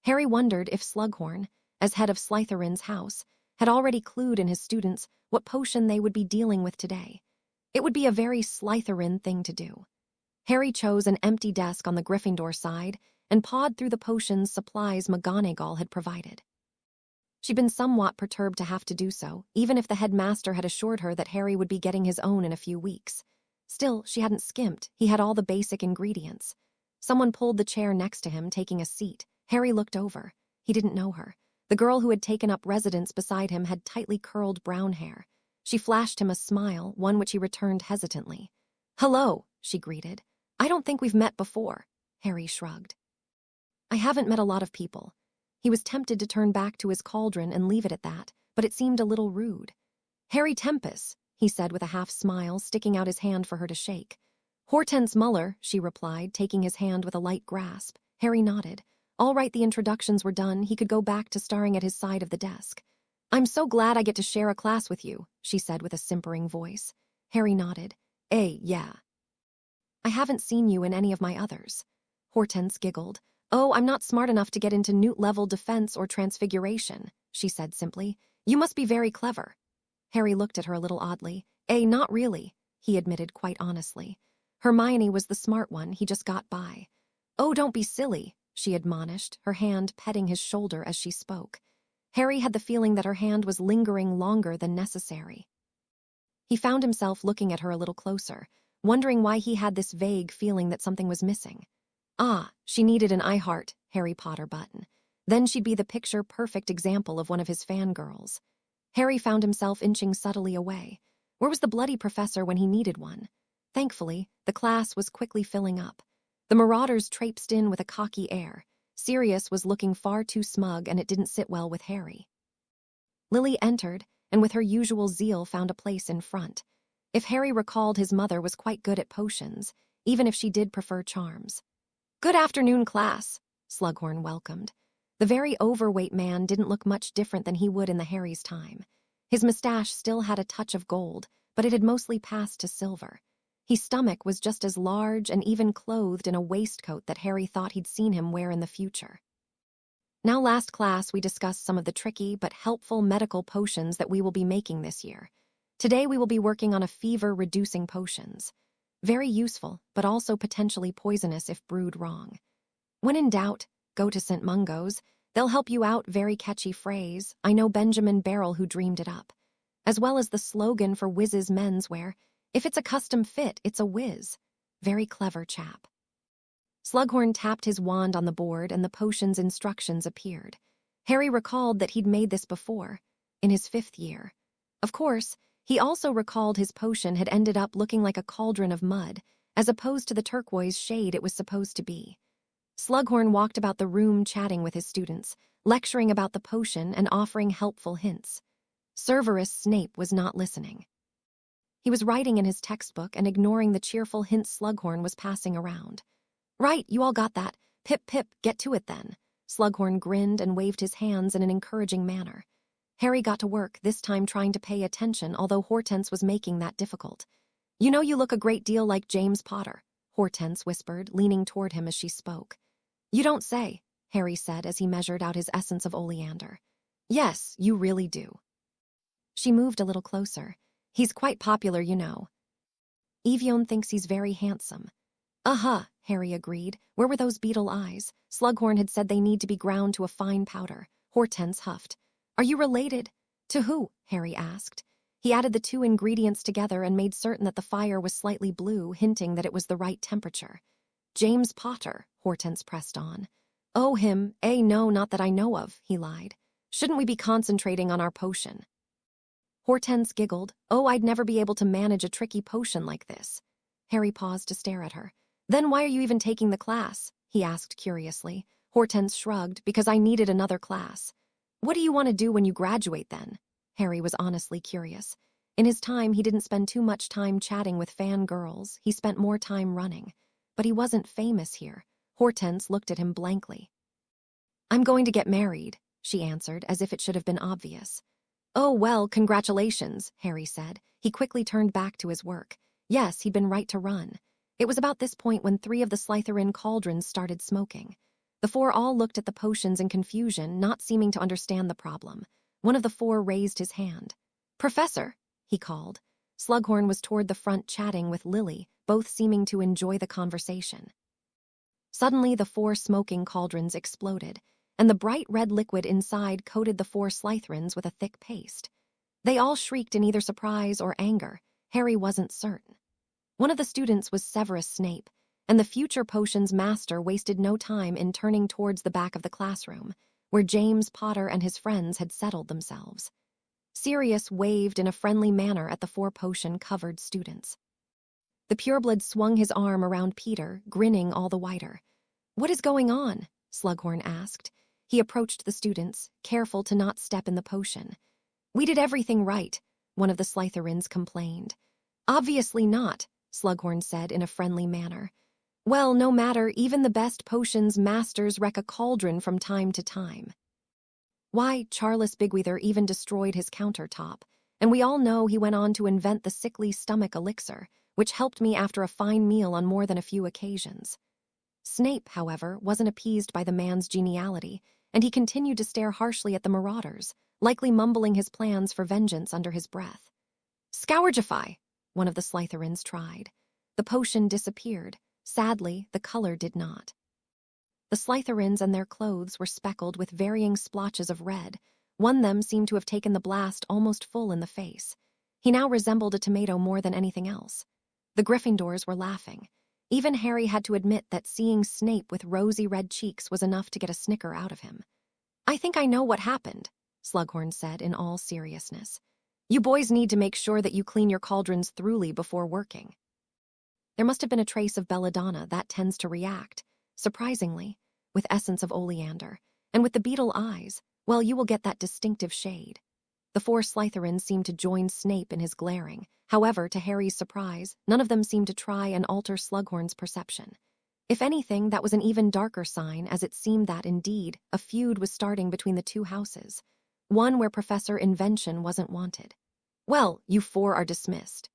Harry wondered if Slughorn, as head of Slytherin's house, had already clued in his students what potion they would be dealing with today. It would be a very Slytherin thing to do. Harry chose an empty desk on the Gryffindor side and pawed through the potions supplies McGonagall had provided. She'd been somewhat perturbed to have to do so, even if the headmaster had assured her that Harry would be getting his own in a few weeks. Still, she hadn't skimped. He had all the basic ingredients. Someone pulled the chair next to him, taking a seat. Harry looked over. He didn't know her. The girl who had taken up residence beside him had tightly curled brown hair. She flashed him a smile, one which he returned hesitantly. "Hello," she greeted. "I don't think we've met before." Harry shrugged. "I haven't met a lot of people." He was tempted to turn back to his cauldron and leave it at that, but it seemed a little rude. "Harry Tempest," he said with a half-smile, sticking out his hand for her to shake. "Hortense Muller," she replied, taking his hand with a light grasp. Harry nodded. All right, the introductions were done. He could go back to staring at his side of the desk. "I'm so glad I get to share a class with you," she said with a simpering voice. Harry nodded. Yeah. I haven't seen you in any of my others." Hortense giggled. "Oh, I'm not smart enough to get into Newt-level defense or transfiguration," she said simply. "You must be very clever." Harry looked at her a little oddly. Not really," he admitted quite honestly. Hermione was the smart one, he just got by. "Oh, don't be silly," she admonished, her hand petting his shoulder as she spoke. Harry had the feeling that her hand was lingering longer than necessary. He found himself looking at her a little closer, wondering why he had this vague feeling that something was missing. She needed an I Heart Harry Potter button. Then she'd be the picture-perfect example of one of his fangirls. Harry found himself inching subtly away. Where was the bloody professor when he needed one? Thankfully, the class was quickly filling up. The Marauders traipsed in with a cocky air. Sirius was looking far too smug, and it didn't sit well with Harry. Lily entered, and with her usual zeal found a place in front. If Harry recalled, his mother was quite good at potions. even if she did prefer charms. "Good afternoon, class," Slughorn welcomed. The very overweight man didn't look much different than he would in the Harry's time. His mustache still had a touch of gold, but it had mostly passed to silver. His stomach was just as large and even clothed in a waistcoat that Harry thought he'd seen him wear in the future. Now, last class, we discussed some of the tricky but helpful medical potions that we will be making this year. Today, we will be working on a fever-reducing potions. Very useful, but also potentially poisonous if brewed wrong. When in doubt, go to St. Mungo's. They'll help you out. Very catchy phrase. I know Benjamin Barrel who dreamed it up. As well as the slogan for Wiz's menswear. If it's a custom fit, it's a whiz. Very clever chap. Slughorn tapped his wand on the board and the potion's instructions appeared. Harry recalled that he'd made this before, in his 5th year. Of course, he also recalled his potion had ended up looking like a cauldron of mud, as opposed to the turquoise shade it was supposed to be. Slughorn walked about the room chatting with his students, lecturing about the potion and offering helpful hints. Cerberus Snape was not listening. He was writing in his textbook and ignoring the cheerful hints Slughorn was passing around. "Right, you all got that. Pip, pip, get to it then." Slughorn grinned and waved his hands in an encouraging manner. Harry got to work, this time trying to pay attention, although Hortense was making that difficult. "You know you look a great deal like James Potter," Hortense whispered, leaning toward him as she spoke. "You don't say," Harry said as he measured out his essence of oleander. "Yes, you really do." She moved a little closer. "He's quite popular, you know." "Evione thinks he's very handsome." "Uh-huh," Harry agreed. Where were those beetle eyes? Slughorn had said they need to be ground to a fine powder. Hortense huffed. "Are you related?" "To who?" Harry asked. He added the 2 ingredients together and made certain that the fire was slightly blue, hinting that it was the right temperature. "James Potter," Hortense pressed on. "Oh, him? No, not that I know of," he lied. "Shouldn't we be concentrating on our potion?" Hortense giggled. "Oh, I'd never be able to manage a tricky potion like this." Harry paused to stare at her. "Then why are you even taking the class?" he asked curiously. Hortense shrugged. "Because I needed another class." "What do you want to do when you graduate then?" Harry was honestly curious. In his time, he didn't spend too much time chatting with fangirls. He spent more time running. But he wasn't famous here. Hortense looked at him blankly. "I'm going to get married," she answered, as if it should have been obvious. "Oh, well, congratulations," Harry said. He quickly turned back to his work. Yes, he'd been right to run. It was about this point when 3 of the Slytherin cauldrons started smoking. The 4 all looked at the potions in confusion, not seeming to understand the problem. One of the 4 raised his hand. "Professor," he called. Slughorn was toward the front chatting with Lily, both seeming to enjoy the conversation. Suddenly, the 4 smoking cauldrons exploded, and the bright red liquid inside coated the 4 Slytherins with a thick paste. They all shrieked in either surprise or anger. Harry wasn't certain. One of the students was Severus Snape, and the future potions master wasted no time in turning towards the back of the classroom, where James Potter and his friends had settled themselves. Sirius waved in a friendly manner at the 4 potion-covered students. The pureblood swung his arm around Peter, grinning all the wider. "What is going on?" Slughorn asked. He approached the students, careful to not step in the potion. "We did everything right," one of the Slytherins complained. "Obviously not," Slughorn said in a friendly manner. "Well, no matter, even the best potions masters wreck a cauldron from time to time." Why, Charles Bigwether even destroyed his countertop, and we all know he went on to invent the sickly stomach elixir, which helped me after a fine meal on more than a few occasions. Snape, however, wasn't appeased by the man's geniality, and he continued to stare harshly at the Marauders, likely mumbling his plans for vengeance under his breath. "Scourgify!" one of the Slytherins tried. The potion disappeared. Sadly, the color did not. The Slytherins and their clothes were speckled with varying splotches of red. One of them seemed to have taken the blast almost full in the face. He now resembled a tomato more than anything else. The Gryffindors were laughing. Even Harry had to admit that seeing Snape with rosy red cheeks was enough to get a snicker out of him. "I think I know what happened," Slughorn said in all seriousness. "You boys need to make sure that you clean your cauldrons thoroughly before working." There must have been a trace of belladonna that tends to react, surprisingly, with essence of oleander, and with the beetle eyes, well, you will get that distinctive shade. The 4 Slytherins seemed to join Snape in his glaring. However, to Harry's surprise, none of them seemed to try and alter Slughorn's perception. If anything, that was an even darker sign, as it seemed that, indeed, a feud was starting between the 2 houses. One where Professor Invention wasn't wanted. "Well, you 4 are dismissed."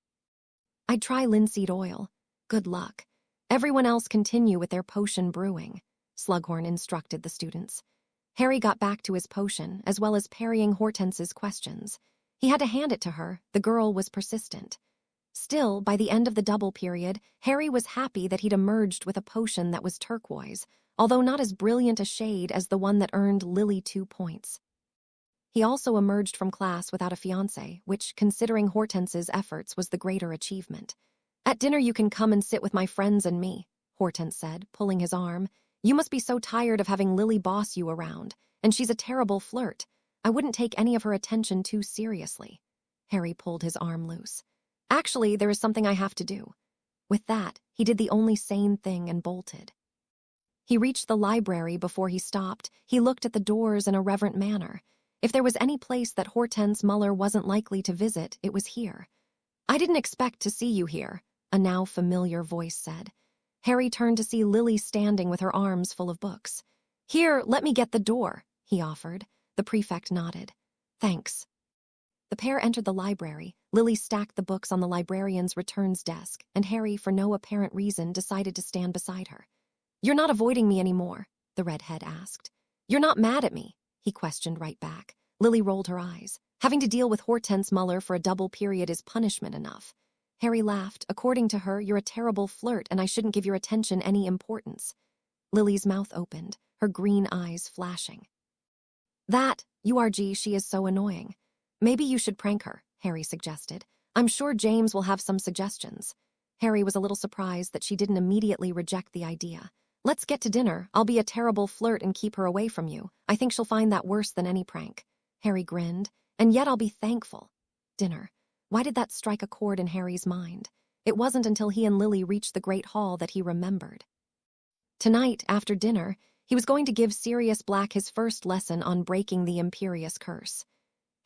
"I'd try linseed oil. Good luck. Everyone else continue with their potion brewing," Slughorn instructed the students. Harry got back to his potion, as well as parrying Hortense's questions. He had to hand it to her. The girl was persistent. Still, by the end of the double period, Harry was happy that he'd emerged with a potion that was turquoise, although not as brilliant a shade as the one that earned Lily 2 points. He also emerged from class without a fiancé, which, considering Hortense's efforts, was the greater achievement. "At dinner you can come and sit with my friends and me," Hortense said, pulling his arm. "You must be so tired of having Lily boss you around, and she's a terrible flirt. I wouldn't take any of her attention too seriously." Harry pulled his arm loose. "Actually, there is something I have to do." With that, he did the only sane thing and bolted. He reached the library before he stopped. He looked at the doors in a reverent manner. If there was any place that Hortense Muller wasn't likely to visit, it was here. "I didn't expect to see you here," a now familiar voice said. Harry turned to see Lily standing with her arms full of books. "Here, let me get the door," he offered. The prefect nodded. "Thanks." The pair entered the library. Lily stacked the books on the librarian's returns desk, and Harry, for no apparent reason, decided to stand beside her. "You're not avoiding me anymore?" the redhead asked. "You're not mad at me?" he questioned right back. Lily rolled her eyes. "Having to deal with Hortense Muller for a double period is punishment enough." Harry laughed. "According to her, you're a terrible flirt, and I shouldn't give your attention any importance." Lily's mouth opened, her green eyes flashing. She is so annoying. Maybe you should prank her," Harry suggested. "I'm sure James will have some suggestions." Harry was a little surprised that she didn't immediately reject the idea. "Let's get to dinner. I'll be a terrible flirt and keep her away from you. I think she'll find that worse than any prank." Harry grinned. "And yet I'll be thankful." Dinner. Why did that strike a chord in Harry's mind? It wasn't until he and Lily reached the Great Hall that he remembered. Tonight, after dinner, he was going to give Sirius Black his first lesson on breaking the Imperious Curse.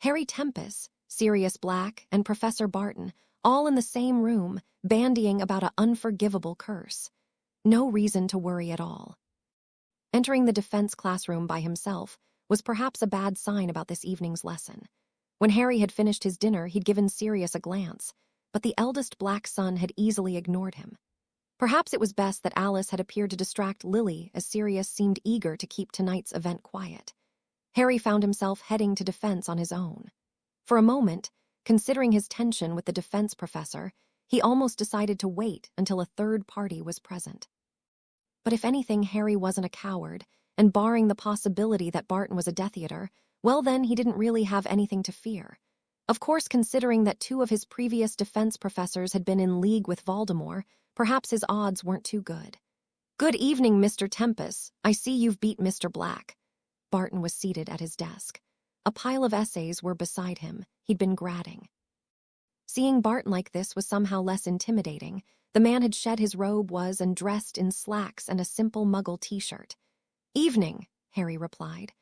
Harry Tempest, Sirius Black, and Professor Barton, all in the same room, bandying about an unforgivable curse. No reason to worry at all. Entering the defense classroom by himself was perhaps a bad sign about this evening's lesson. When Harry had finished his dinner, he'd given Sirius a glance, but the eldest black son had easily ignored him. Perhaps it was best that Alice had appeared to distract Lily, as Sirius seemed eager to keep tonight's event quiet. Harry found himself heading to defense on his own. For a moment, considering his tension with the defense professor, he almost decided to wait until a third party was present. But if anything, Harry wasn't a coward, and barring the possibility that Barton was a Death Eater, well then he didn't really have anything to fear. Of course, considering that 2 of his previous defense professors had been in league with Voldemort, perhaps his odds weren't too good. "Good evening, Mr. Tempest. I see you've beat Mr. Black." Barton was seated at his desk. A pile of essays were beside him. He'd been grading. Seeing Barton like this was somehow less intimidating. The man had shed his robe and dressed in slacks and a simple Muggle t-shirt. "Evening," Harry replied.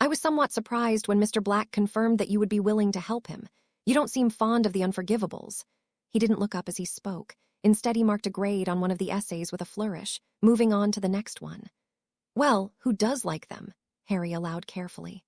"I was somewhat surprised when Mr. Black confirmed that you would be willing to help him. You don't seem fond of the Unforgivables." He didn't look up as he spoke. Instead, he marked a grade on one of the essays with a flourish, moving on to the next one. "Well, who does like them?" Harry allowed carefully.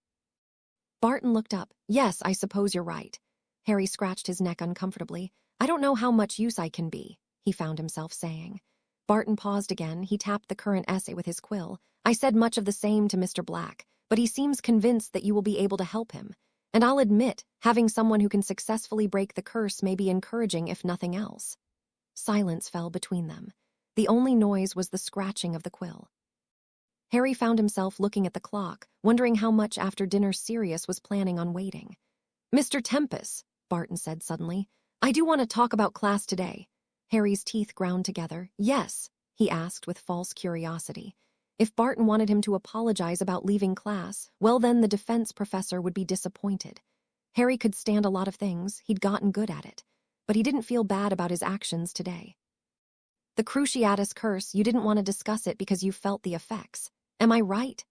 Barton looked up. "Yes, I suppose you're right." Harry scratched his neck uncomfortably. "I don't know how much use I can be," he found himself saying. Barton paused again. He tapped the current essay with his quill. "I said much of the same to Mr. Black, but he seems convinced that you will be able to help him. And I'll admit, having someone who can successfully break the curse may be encouraging if nothing else." Silence fell between them. The only noise was the scratching of the quill. Harry found himself looking at the clock, wondering how much after dinner Sirius was planning on waiting. "Mr. Tempest," Barton said suddenly, "I do want to talk about class today." Harry's teeth ground together. "Yes?" he asked with false curiosity. If Barton wanted him to apologize about leaving class, well then the defense professor would be disappointed. Harry could stand a lot of things, he'd gotten good at it, but he didn't feel bad about his actions today. "The Cruciatus Curse, you didn't want to discuss it because you felt the effects. Am I right?"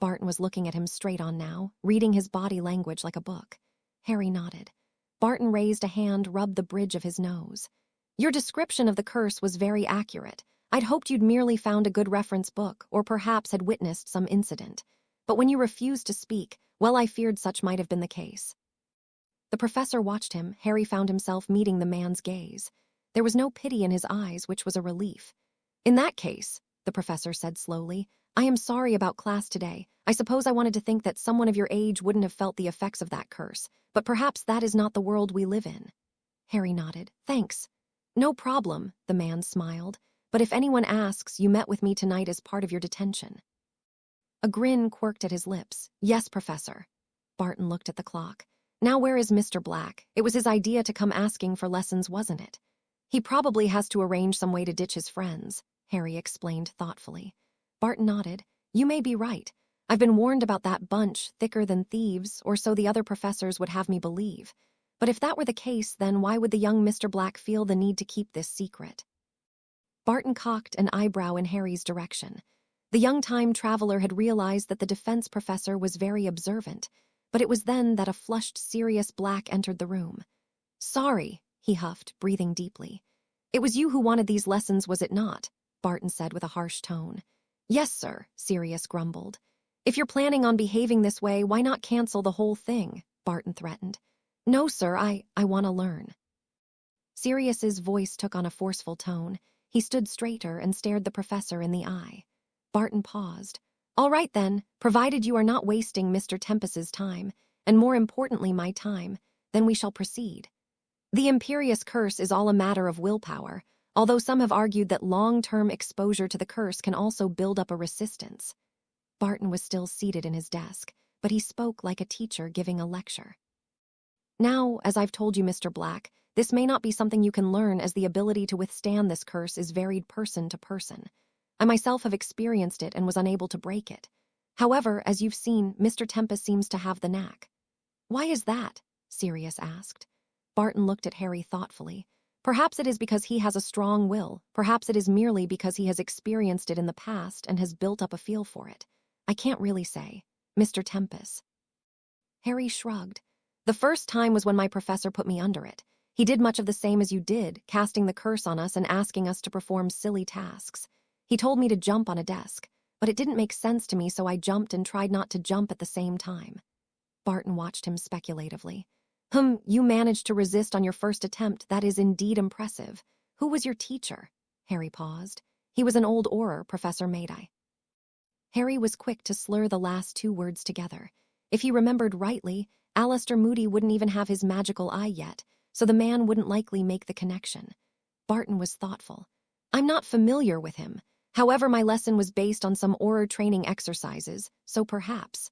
Barton was looking at him straight on now, reading his body language like a book. Harry nodded. Barton raised a hand, rubbed the bridge of his nose. Your description of the curse was very accurate. I'd hoped you'd merely found a good reference book, or perhaps had witnessed some incident. But when you refused to speak, well, I feared such might have been the case. The professor watched him. Harry found himself meeting the man's gaze. There was no pity in his eyes, which was a relief. In that case, the professor said slowly, I am sorry about class today. I suppose I wanted to think that someone of your age wouldn't have felt the effects of that curse, but perhaps that is not the world we live in. Harry nodded. Thanks. No problem, the man smiled. But if anyone asks, you met with me tonight as part of your detention. A grin quirked at his lips. Yes, Professor. Barton looked at the clock. Now where is Mr. Black? It was his idea to come asking for lessons, wasn't it? He probably has to arrange some way to ditch his friends, Harry explained thoughtfully. Barton nodded. You may be right. I've been warned about that bunch, thicker than thieves, or so the other professors would have me believe. But if that were the case, then why would the young Mr. Black feel the need to keep this secret? Barton cocked an eyebrow in Harry's direction. The young time traveler had realized that the defense professor was very observant, but it was then that a flushed Sirius Black entered the room. Sorry, he huffed, breathing deeply. It was you who wanted these lessons, was it not? Barton said with a harsh tone. Yes, sir, Sirius grumbled. If you're planning on behaving this way, why not cancel the whole thing? Barton threatened. No, sir, I want to learn. Sirius's voice took on a forceful tone. He stood straighter and stared the professor in the eye. Barton paused. All right then, provided you are not wasting Mr. Tempest's time, and more importantly my time, then we shall proceed. The Imperious Curse is all a matter of willpower, although some have argued that long-term exposure to the curse can also build up a resistance. Barton was still seated in his desk, but he spoke like a teacher giving a lecture. Now, as I've told you, Mr. Black, this may not be something you can learn, as the ability to withstand this curse is varied person to person. I myself have experienced it and was unable to break it. However, as you've seen, Mr. Tempest seems to have the knack. Why is that? Sirius asked. Barton looked at Harry thoughtfully. Perhaps it is because he has a strong will. Perhaps it is merely because he has experienced it in the past and has built up a feel for it. I can't really say. Mr. Tempest. Harry shrugged. The first time was when my professor put me under it. He did much of the same as you did, casting the curse on us and asking us to perform silly tasks. He told me to jump on a desk, but it didn't make sense to me, so I jumped and tried not to jump at the same time. Barton watched him speculatively. You managed to resist on your first attempt. That is indeed impressive. Who was your teacher? Harry paused. He was an old Auror, Professor Mayday. Harry was quick to slur the last two words together. If he remembered rightly, Alistair Moody wouldn't even have his magical eye yet, so the man wouldn't likely make the connection. Barton was thoughtful. I'm not familiar with him. However, my lesson was based on some Auror training exercises, so perhaps.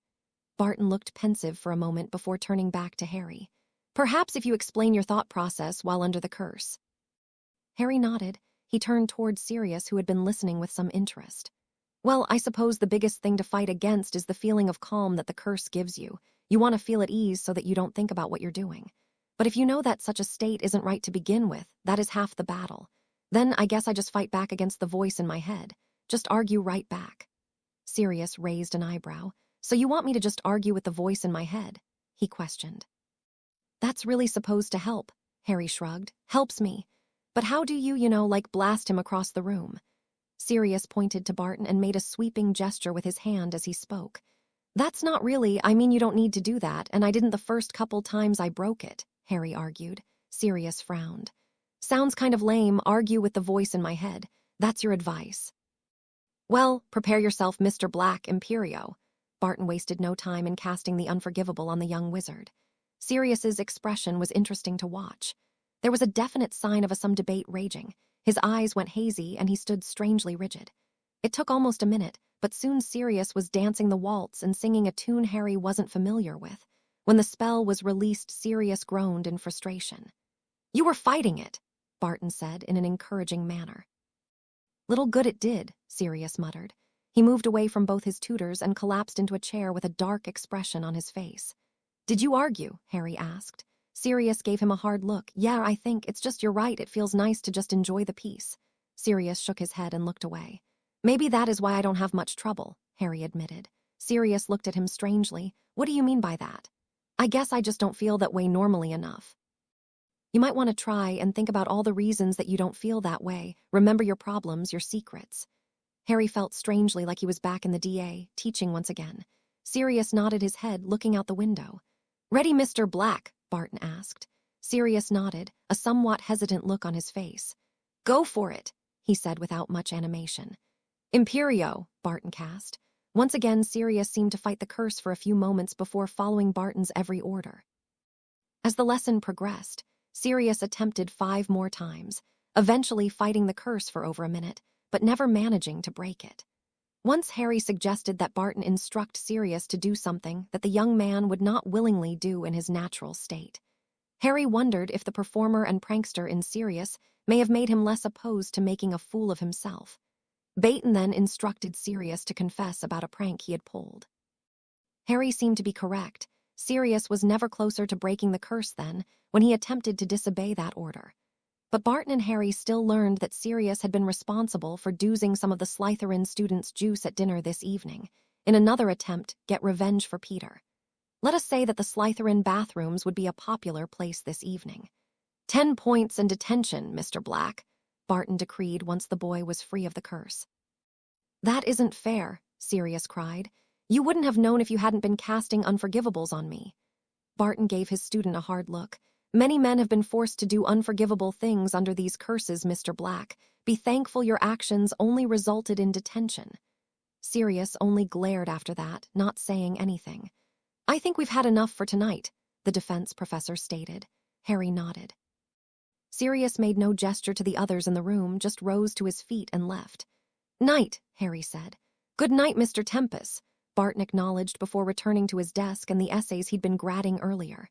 Barton looked pensive for a moment before turning back to Harry. Perhaps if you explain your thought process while under the curse. Harry nodded. He turned towards Sirius, who had been listening with some interest. Well, I suppose the biggest thing to fight against is the feeling of calm that the curse gives you. You want to feel at ease so that you don't think about what you're doing. But if you know that such a state isn't right to begin with, that is half the battle. Then I guess I just fight back against the voice in my head. Just argue right back. Sirius raised an eyebrow. So you want me to just argue with the voice in my head? He questioned. That's really supposed to help, Harry shrugged. Helps me. But how do you, like blast him across the room? Sirius pointed to Barton and made a sweeping gesture with his hand as he spoke. That's not really, I mean, you don't need to do that, and I didn't the first couple times I broke it, Harry argued. Sirius frowned. Sounds kind of lame, argue with the voice in my head. That's your advice. Well, prepare yourself, Mr. Black Imperio. Barton wasted no time in casting the unforgivable on the young wizard. Sirius's expression was interesting to watch. There was a definite sign of some debate raging. His eyes went hazy and he stood strangely rigid. It took almost a minute, but soon Sirius was dancing the waltz and singing a tune Harry wasn't familiar with. When the spell was released, Sirius groaned in frustration. You were fighting it, Barton said in an encouraging manner. Little good it did, Sirius muttered. He moved away from both his tutors and collapsed into a chair with a dark expression on his face. Did you argue? Harry asked. Sirius gave him a hard look. Yeah, I think it's just you're right. It feels nice to just enjoy the peace. Sirius shook his head and looked away. Maybe that is why I don't have much trouble, Harry admitted. Sirius looked at him strangely. What do you mean by that? I guess I just don't feel that way normally enough. You might want to try and think about all the reasons that you don't feel that way. Remember your problems, your secrets. Harry felt strangely like he was back in the DA, teaching once again. Sirius nodded his head, looking out the window. "Ready, Mr. Black?" Barton asked. Sirius nodded, a somewhat hesitant look on his face. "Go for it," he said without much animation. "Imperio," Barton cast. Once again, Sirius seemed to fight the curse for a few moments before following Barton's every order. As the lesson progressed, Sirius attempted 5 more times, eventually fighting the curse for over a minute, but never managing to break it. Once Harry suggested that Barton instruct Sirius to do something that the young man would not willingly do in his natural state. Harry wondered if the performer and prankster in Sirius may have made him less opposed to making a fool of himself. Baton then instructed Sirius to confess about a prank he had pulled. Harry seemed to be correct. Sirius was never closer to breaking the curse then, when he attempted to disobey that order. But Barton and Harry still learned that Sirius had been responsible for doozing some of the Slytherin students' juice at dinner this evening, in another attempt get revenge for Peter. Let us say that the Slytherin bathrooms would be a popular place this evening. 10 points and detention, Mr. Black, Barton decreed once the boy was free of the curse. "That isn't fair," Sirius cried. "You wouldn't have known if you hadn't been casting unforgivables on me." Barton gave his student a hard look. "Many men have been forced to do unforgivable things under these curses, Mr. Black. Be thankful your actions only resulted in detention." Sirius only glared after that, not saying anything. "I think we've had enough for tonight," the defense professor stated. Harry nodded. Sirius made no gesture to the others in the room, just rose to his feet and left. "Night," Harry said. "Good night, Mr. Tempest," Barton acknowledged before returning to his desk and the essays he'd been grading earlier.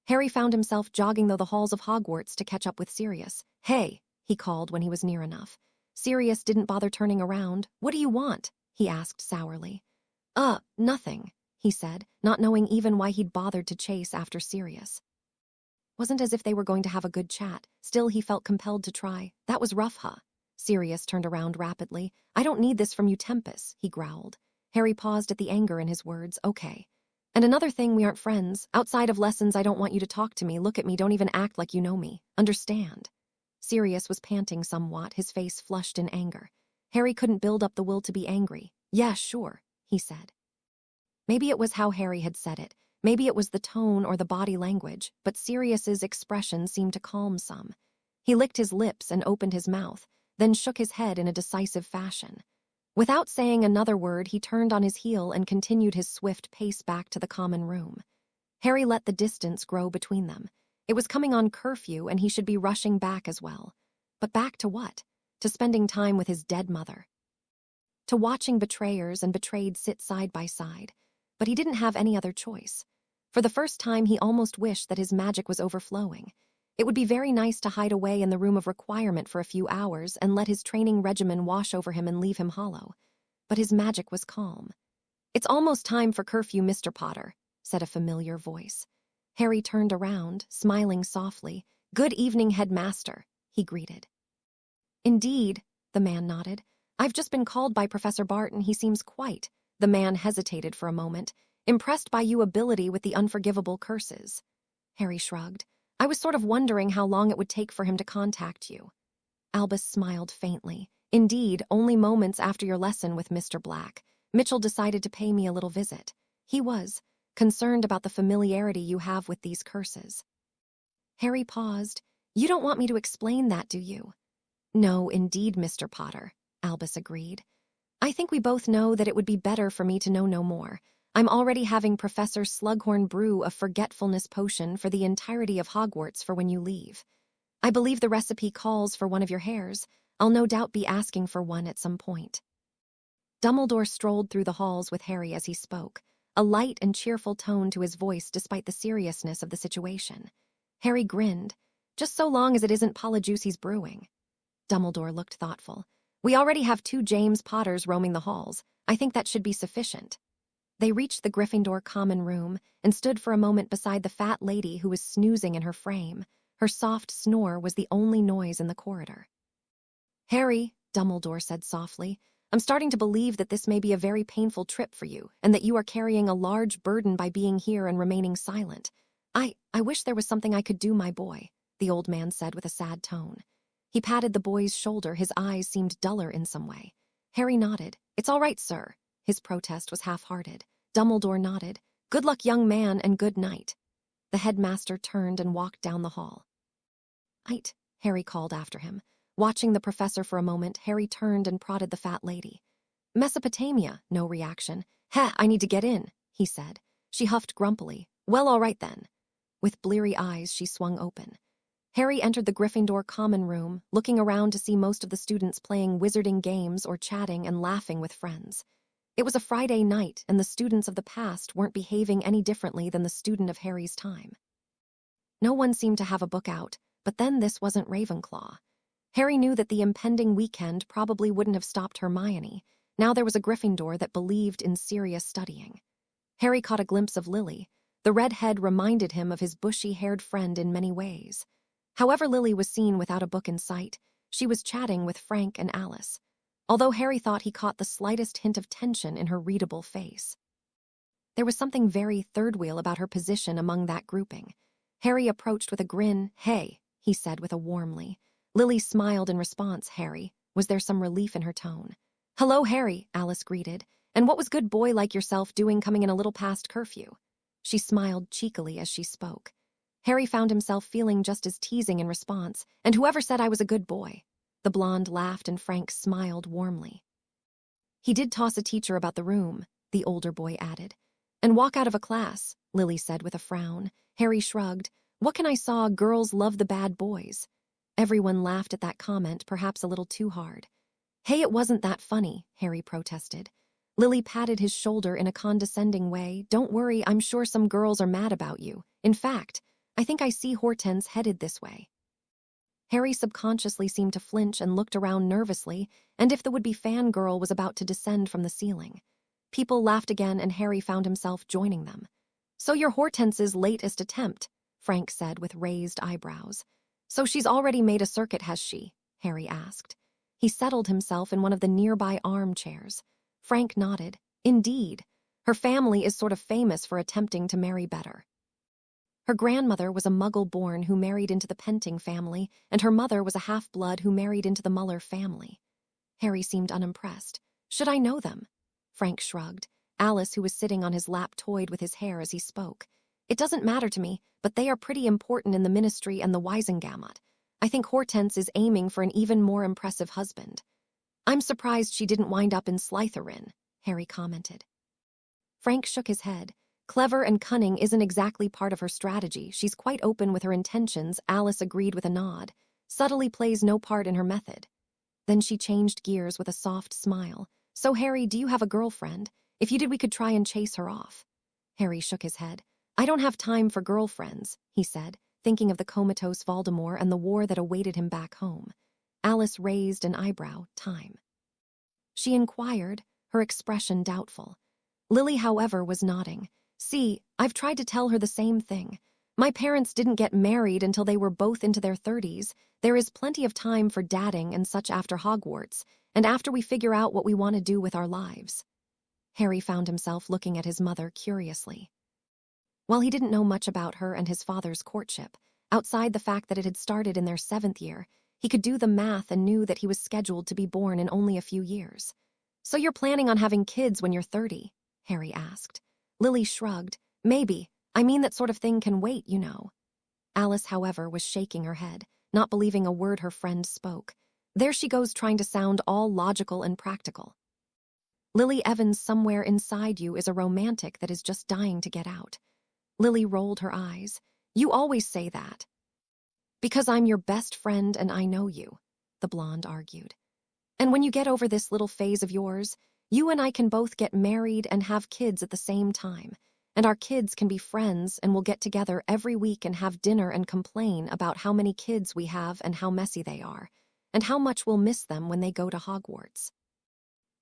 Harry found himself jogging through the halls of Hogwarts to catch up with Sirius. "Hey," he called when he was near enough. Sirius didn't bother turning around. "What do you want?" he asked sourly. Nothing," he said, not knowing even why he'd bothered to chase after Sirius. Wasn't as if they were going to have a good chat. Still, he felt compelled to try. "That was rough, huh?" Sirius turned around rapidly. "I don't need this from you, Tempest," he growled. Harry paused at the anger in his words. "Okay. And another thing, we aren't friends. Outside of lessons, I don't want you to talk to me, look at me, don't even act like you know me. Understand?" Sirius was panting somewhat, his face flushed in anger. Harry couldn't build up the will to be angry. "Yeah, sure," he said. Maybe it was how Harry had said it. Maybe it was the tone or the body language, but Sirius's expression seemed to calm some. He licked his lips and opened his mouth, then shook his head in a decisive fashion. Without saying another word, he turned on his heel and continued his swift pace back to the common room. Harry let the distance grow between them. It was coming on curfew, and he should be rushing back as well. But back to what? To spending time with his dead mother. To watching betrayers and betrayed sit side by side. But he didn't have any other choice. For the first time, he almost wished that his magic was overflowing. It would be very nice to hide away in the room of requirement for a few hours and let his training regimen wash over him and leave him hollow. But his magic was calm. "It's almost time for curfew, Mr. Potter," said a familiar voice. Harry turned around, smiling softly. "Good evening, headmaster," he greeted. "Indeed," the man nodded. "I've just been called by Professor Barton. He seems quite..." The man hesitated for a moment. "Impressed by your ability with the unforgivable curses." Harry shrugged. "I was sort of wondering how long it would take for him to contact you." Albus smiled faintly. "Indeed, only moments after your lesson with Mr. Black, Mitchell decided to pay me a little visit. He was concerned about the familiarity you have with these curses." Harry paused. "You don't want me to explain that, do you?" "No, indeed, Mr. Potter," Albus agreed. "I think we both know that it would be better for me to know no more. I'm already having Professor Slughorn brew a forgetfulness potion for the entirety of Hogwarts for when you leave. I believe the recipe calls for one of your hairs. I'll no doubt be asking for one at some point." Dumbledore strolled through the halls with Harry as he spoke, a light and cheerful tone to his voice despite the seriousness of the situation. Harry grinned. "Just so long as it isn't Polyjuice he's brewing." Dumbledore looked thoughtful. "We already have 2 James Potters roaming the halls. I think that should be sufficient." They reached the Gryffindor common room and stood for a moment beside the fat lady who was snoozing in her frame. Her soft snore was the only noise in the corridor. "Harry," Dumbledore said softly, I'm starting to believe that this may be a very painful trip for you, and that you are carrying a large burden by being here and remaining silent. I wish there was something I could do, my boy," the old man said with a sad tone. He patted the boy's shoulder, his eyes seemed duller in some way. Harry nodded. "It's all right, sir." His protest was half-hearted. Dumbledore nodded. "Good luck, young man, and good night." The headmaster turned and walked down the hall. "Night," Harry called after him. Watching the professor for a moment, Harry turned and prodded the fat lady. "Mesopotamia," no reaction. "Heh, I need to get in," he said. She huffed grumpily. "Well, all right then." With bleary eyes, she swung open. Harry entered the Gryffindor common room, looking around to see most of the students playing wizarding games or chatting and laughing with friends. It was a Friday night, and the students of the past weren't behaving any differently than the student of Harry's time. No one seemed to have a book out, but then this wasn't Ravenclaw. Harry knew that the impending weekend probably wouldn't have stopped Hermione. Now there was a Gryffindor that believed in serious studying. Harry caught a glimpse of Lily. The redhead reminded him of his bushy-haired friend in many ways. However, Lily was seen without a book in sight. She was chatting with Frank and Alice, although Harry thought he caught the slightest hint of tension in her readable face. There was something very third-wheel about her position among that grouping. Harry approached with a grin. "Hey," he said with a warmly. Lily smiled in response. "Harry," was there some relief in her tone? "Hello, Harry," Alice greeted. "And what was good boy like yourself doing coming in a little past curfew?" She smiled cheekily as she spoke. Harry found himself feeling just as teasing in response. "And whoever said I was a good boy?" The blonde laughed and Frank smiled warmly. "He did toss a teacher about the room," the older boy added. "And walk out of a class," Lily said with a frown. Harry shrugged. "What can I saw? Girls love the bad boys." Everyone laughed at that comment, perhaps a little too hard. "Hey, it wasn't that funny," Harry protested. Lily patted his shoulder in a condescending way. "Don't worry, I'm sure some girls are mad about you. In fact, I think I see Hortense headed this way." Harry subconsciously seemed to flinch and looked around nervously, and if the would-be fangirl was about to descend from the ceiling. People laughed again, and Harry found himself joining them. "So you're Hortense's latest attempt," Frank said with raised eyebrows. "So she's already made a circuit, has she?" Harry asked. He settled himself in one of the nearby armchairs. Frank nodded. "Indeed. Her family is sort of famous for attempting to marry better. Her grandmother was a Muggle-born who married into the Penting family, and her mother was a half-blood who married into the Muller family." Harry seemed unimpressed. "Should I know them?" Frank shrugged. Alice, who was sitting on his lap, toyed with his hair as he spoke. "It doesn't matter to me, but they are pretty important in the Ministry and the Wisengamot. I think Hortense is aiming for an even more impressive husband." "I'm surprised she didn't wind up in Slytherin," Harry commented. Frank shook his head. "Clever and cunning isn't exactly part of her strategy. She's quite open with her intentions," Alice agreed with a nod. "Subtly plays no part in her method." Then she changed gears with a soft smile. "So, Harry, do you have a girlfriend? If you did, we could try and chase her off." Harry shook his head. "I don't have time for girlfriends," he said, thinking of the comatose Voldemort and the war that awaited him back home. Alice raised an eyebrow. "Time?" she inquired, her expression doubtful. Lily, however, was nodding. "See, I've tried to tell her the same thing. My parents didn't get married until they were both into their 30s. There is plenty of time for dating and such after Hogwarts, and after we figure out what we want to do with our lives." Harry found himself looking at his mother curiously. While he didn't know much about her and his father's courtship, outside the fact that it had started in their 7th year, he could do the math and knew that he was scheduled to be born in only a few years. "So you're planning on having kids when you're 30? Harry asked. Lily shrugged. "Maybe. I mean, that sort of thing can wait, you know." Alice, however, was shaking her head, not believing a word her friend spoke. There she goes trying to sound all logical and practical. Lily Evans somewhere inside you is a romantic that is just dying to get out. Lily rolled her eyes. "You always say that." "Because I'm your best friend and I know you," the blonde argued. "And when you get over this little phase of yours, you and I can both get married and have kids at the same time. And our kids can be friends and we'll get together every week and have dinner and complain about how many kids we have and how messy they are, and how much we'll miss them when they go to Hogwarts."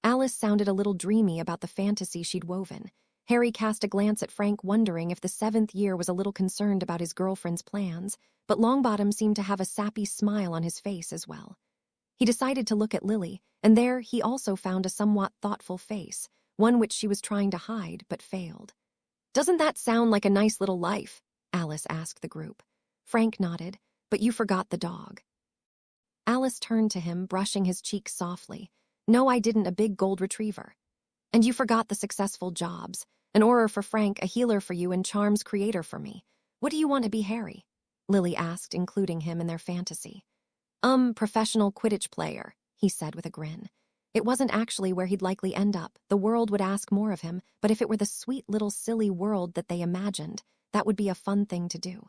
Alice sounded a little dreamy about the fantasy she'd woven. Harry cast a glance at Frank, wondering if the 7th year was a little concerned about his girlfriend's plans, but Longbottom seemed to have a sappy smile on his face as well. He decided to look at Lily, and there he also found a somewhat thoughtful face, one which she was trying to hide but failed. "Doesn't that sound like a nice little life?" Alice asked the group. Frank nodded, "But you forgot the dog." Alice turned to him, brushing his cheeks softly. "No, I didn't, a big gold retriever." "And you forgot the successful jobs. An Auror for Frank, a healer for you, and Charms creator for me. What do you want to be, Harry?" Lily asked, including him in their fantasy. Professional Quidditch player," he said with a grin. It wasn't actually where he'd likely end up. The world would ask more of him, but if it were the sweet little silly world that they imagined, that would be a fun thing to do.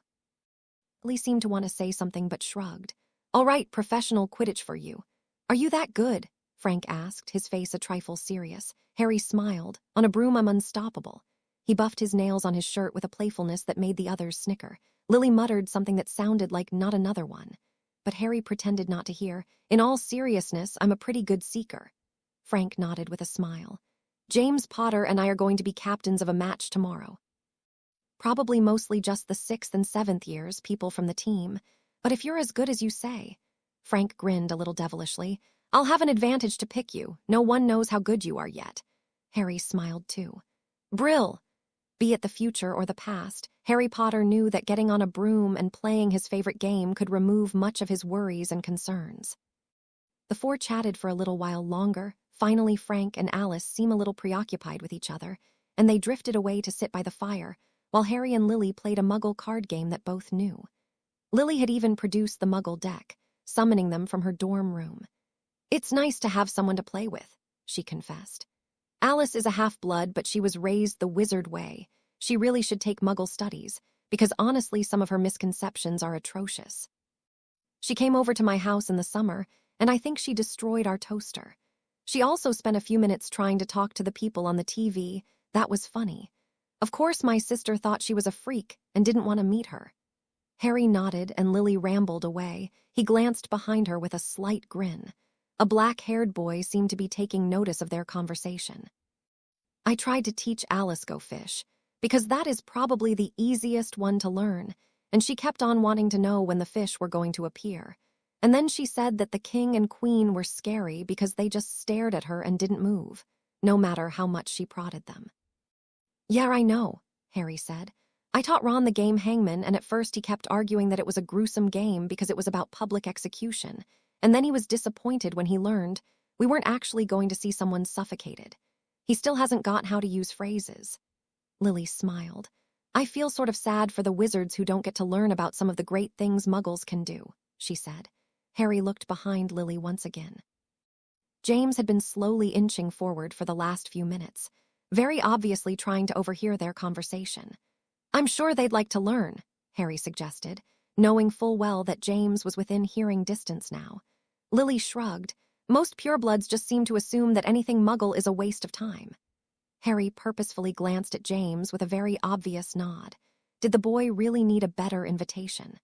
Lily seemed to want to say something but shrugged. "All right, professional Quidditch for you. Are you that good?" Frank asked, his face a trifle serious. Harry smiled. "On a broom I'm unstoppable." He buffed his nails on his shirt with a playfulness that made the others snicker. Lily muttered something that sounded like not another one. But Harry pretended not to hear. "In all seriousness, I'm a pretty good seeker." Frank nodded with a smile. "James Potter and I are going to be captains of a match tomorrow. Probably mostly just the 6th and 7th years, people from the team. But if you're as good as you say..." Frank grinned a little devilishly. "I'll have an advantage to pick you. No one knows how good you are yet." Harry smiled too. "Brill!" Be it the future or the past, Harry Potter knew that getting on a broom and playing his favorite game could remove much of his worries and concerns. The four chatted for a little while longer. Finally, Frank and Alice seemed a little preoccupied with each other, and they drifted away to sit by the fire, while Harry and Lily played a Muggle card game that both knew. Lily had even produced the Muggle deck, summoning them from her dorm room. "It's nice to have someone to play with," she confessed. "Alice is a half-blood, but she was raised the wizard way. She really should take Muggle studies, because honestly some of her misconceptions are atrocious. She came over to my house in the summer, and I think she destroyed our toaster. She also spent a few minutes trying to talk to the people on the TV. That was funny. Of course my sister thought she was a freak and didn't want to meet her." Harry nodded and Lily rambled away. He glanced behind her with a slight grin. A black-haired boy seemed to be taking notice of their conversation. "I tried to teach Alice Go Fish, because that is probably the easiest one to learn, and she kept on wanting to know when the fish were going to appear. And then she said that the king and queen were scary because they just stared at her and didn't move, no matter how much she prodded them." "Yeah, I know," Harry said. "I taught Ron the game Hangman, and at first he kept arguing that it was a gruesome game because it was about public execution, and then he was disappointed when he learned we weren't actually going to see someone suffocated. He still hasn't got how to use phrases." Lily smiled. "I feel sort of sad for the wizards who don't get to learn about some of the great things Muggles can do," she said. Harry looked behind Lily once again. James had been slowly inching forward for the last few minutes, very obviously trying to overhear their conversation. "I'm sure they'd like to learn," Harry suggested, knowing full well that James was within hearing distance now. Lily shrugged. "Most purebloods just seem to assume that anything Muggle is a waste of time." Harry purposefully glanced at James with a very obvious nod. Did the boy really need a better invitation?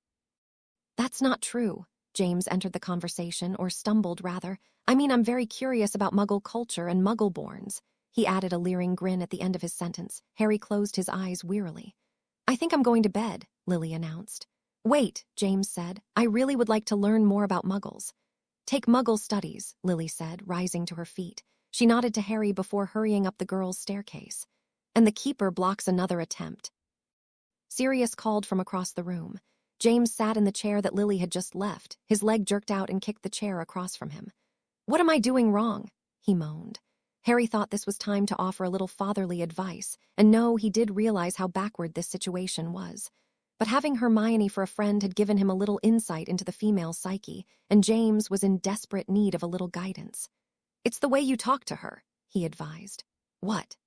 "That's not true." James entered the conversation, or stumbled rather. "I mean, I'm very curious about Muggle culture and Muggle-borns." He added a leering grin at the end of his sentence. Harry closed his eyes wearily. "I think I'm going to bed," Lily announced. "Wait," James said. "I really would like to learn more about Muggles." "Take Muggle studies," Lily said, rising to her feet. She nodded to Harry before hurrying up the girls' staircase. "And the Keeper blocks another attempt." Sirius called from across the room. James sat in the chair that Lily had just left, his leg jerked out and kicked the chair across from him. "What am I doing wrong?" he moaned. Harry thought this was time to offer a little fatherly advice, and no, he did realize how backward this situation was. But having Hermione for a friend had given him a little insight into the female psyche, and James was in desperate need of a little guidance. "It's the way you talk to her," he advised. "What?"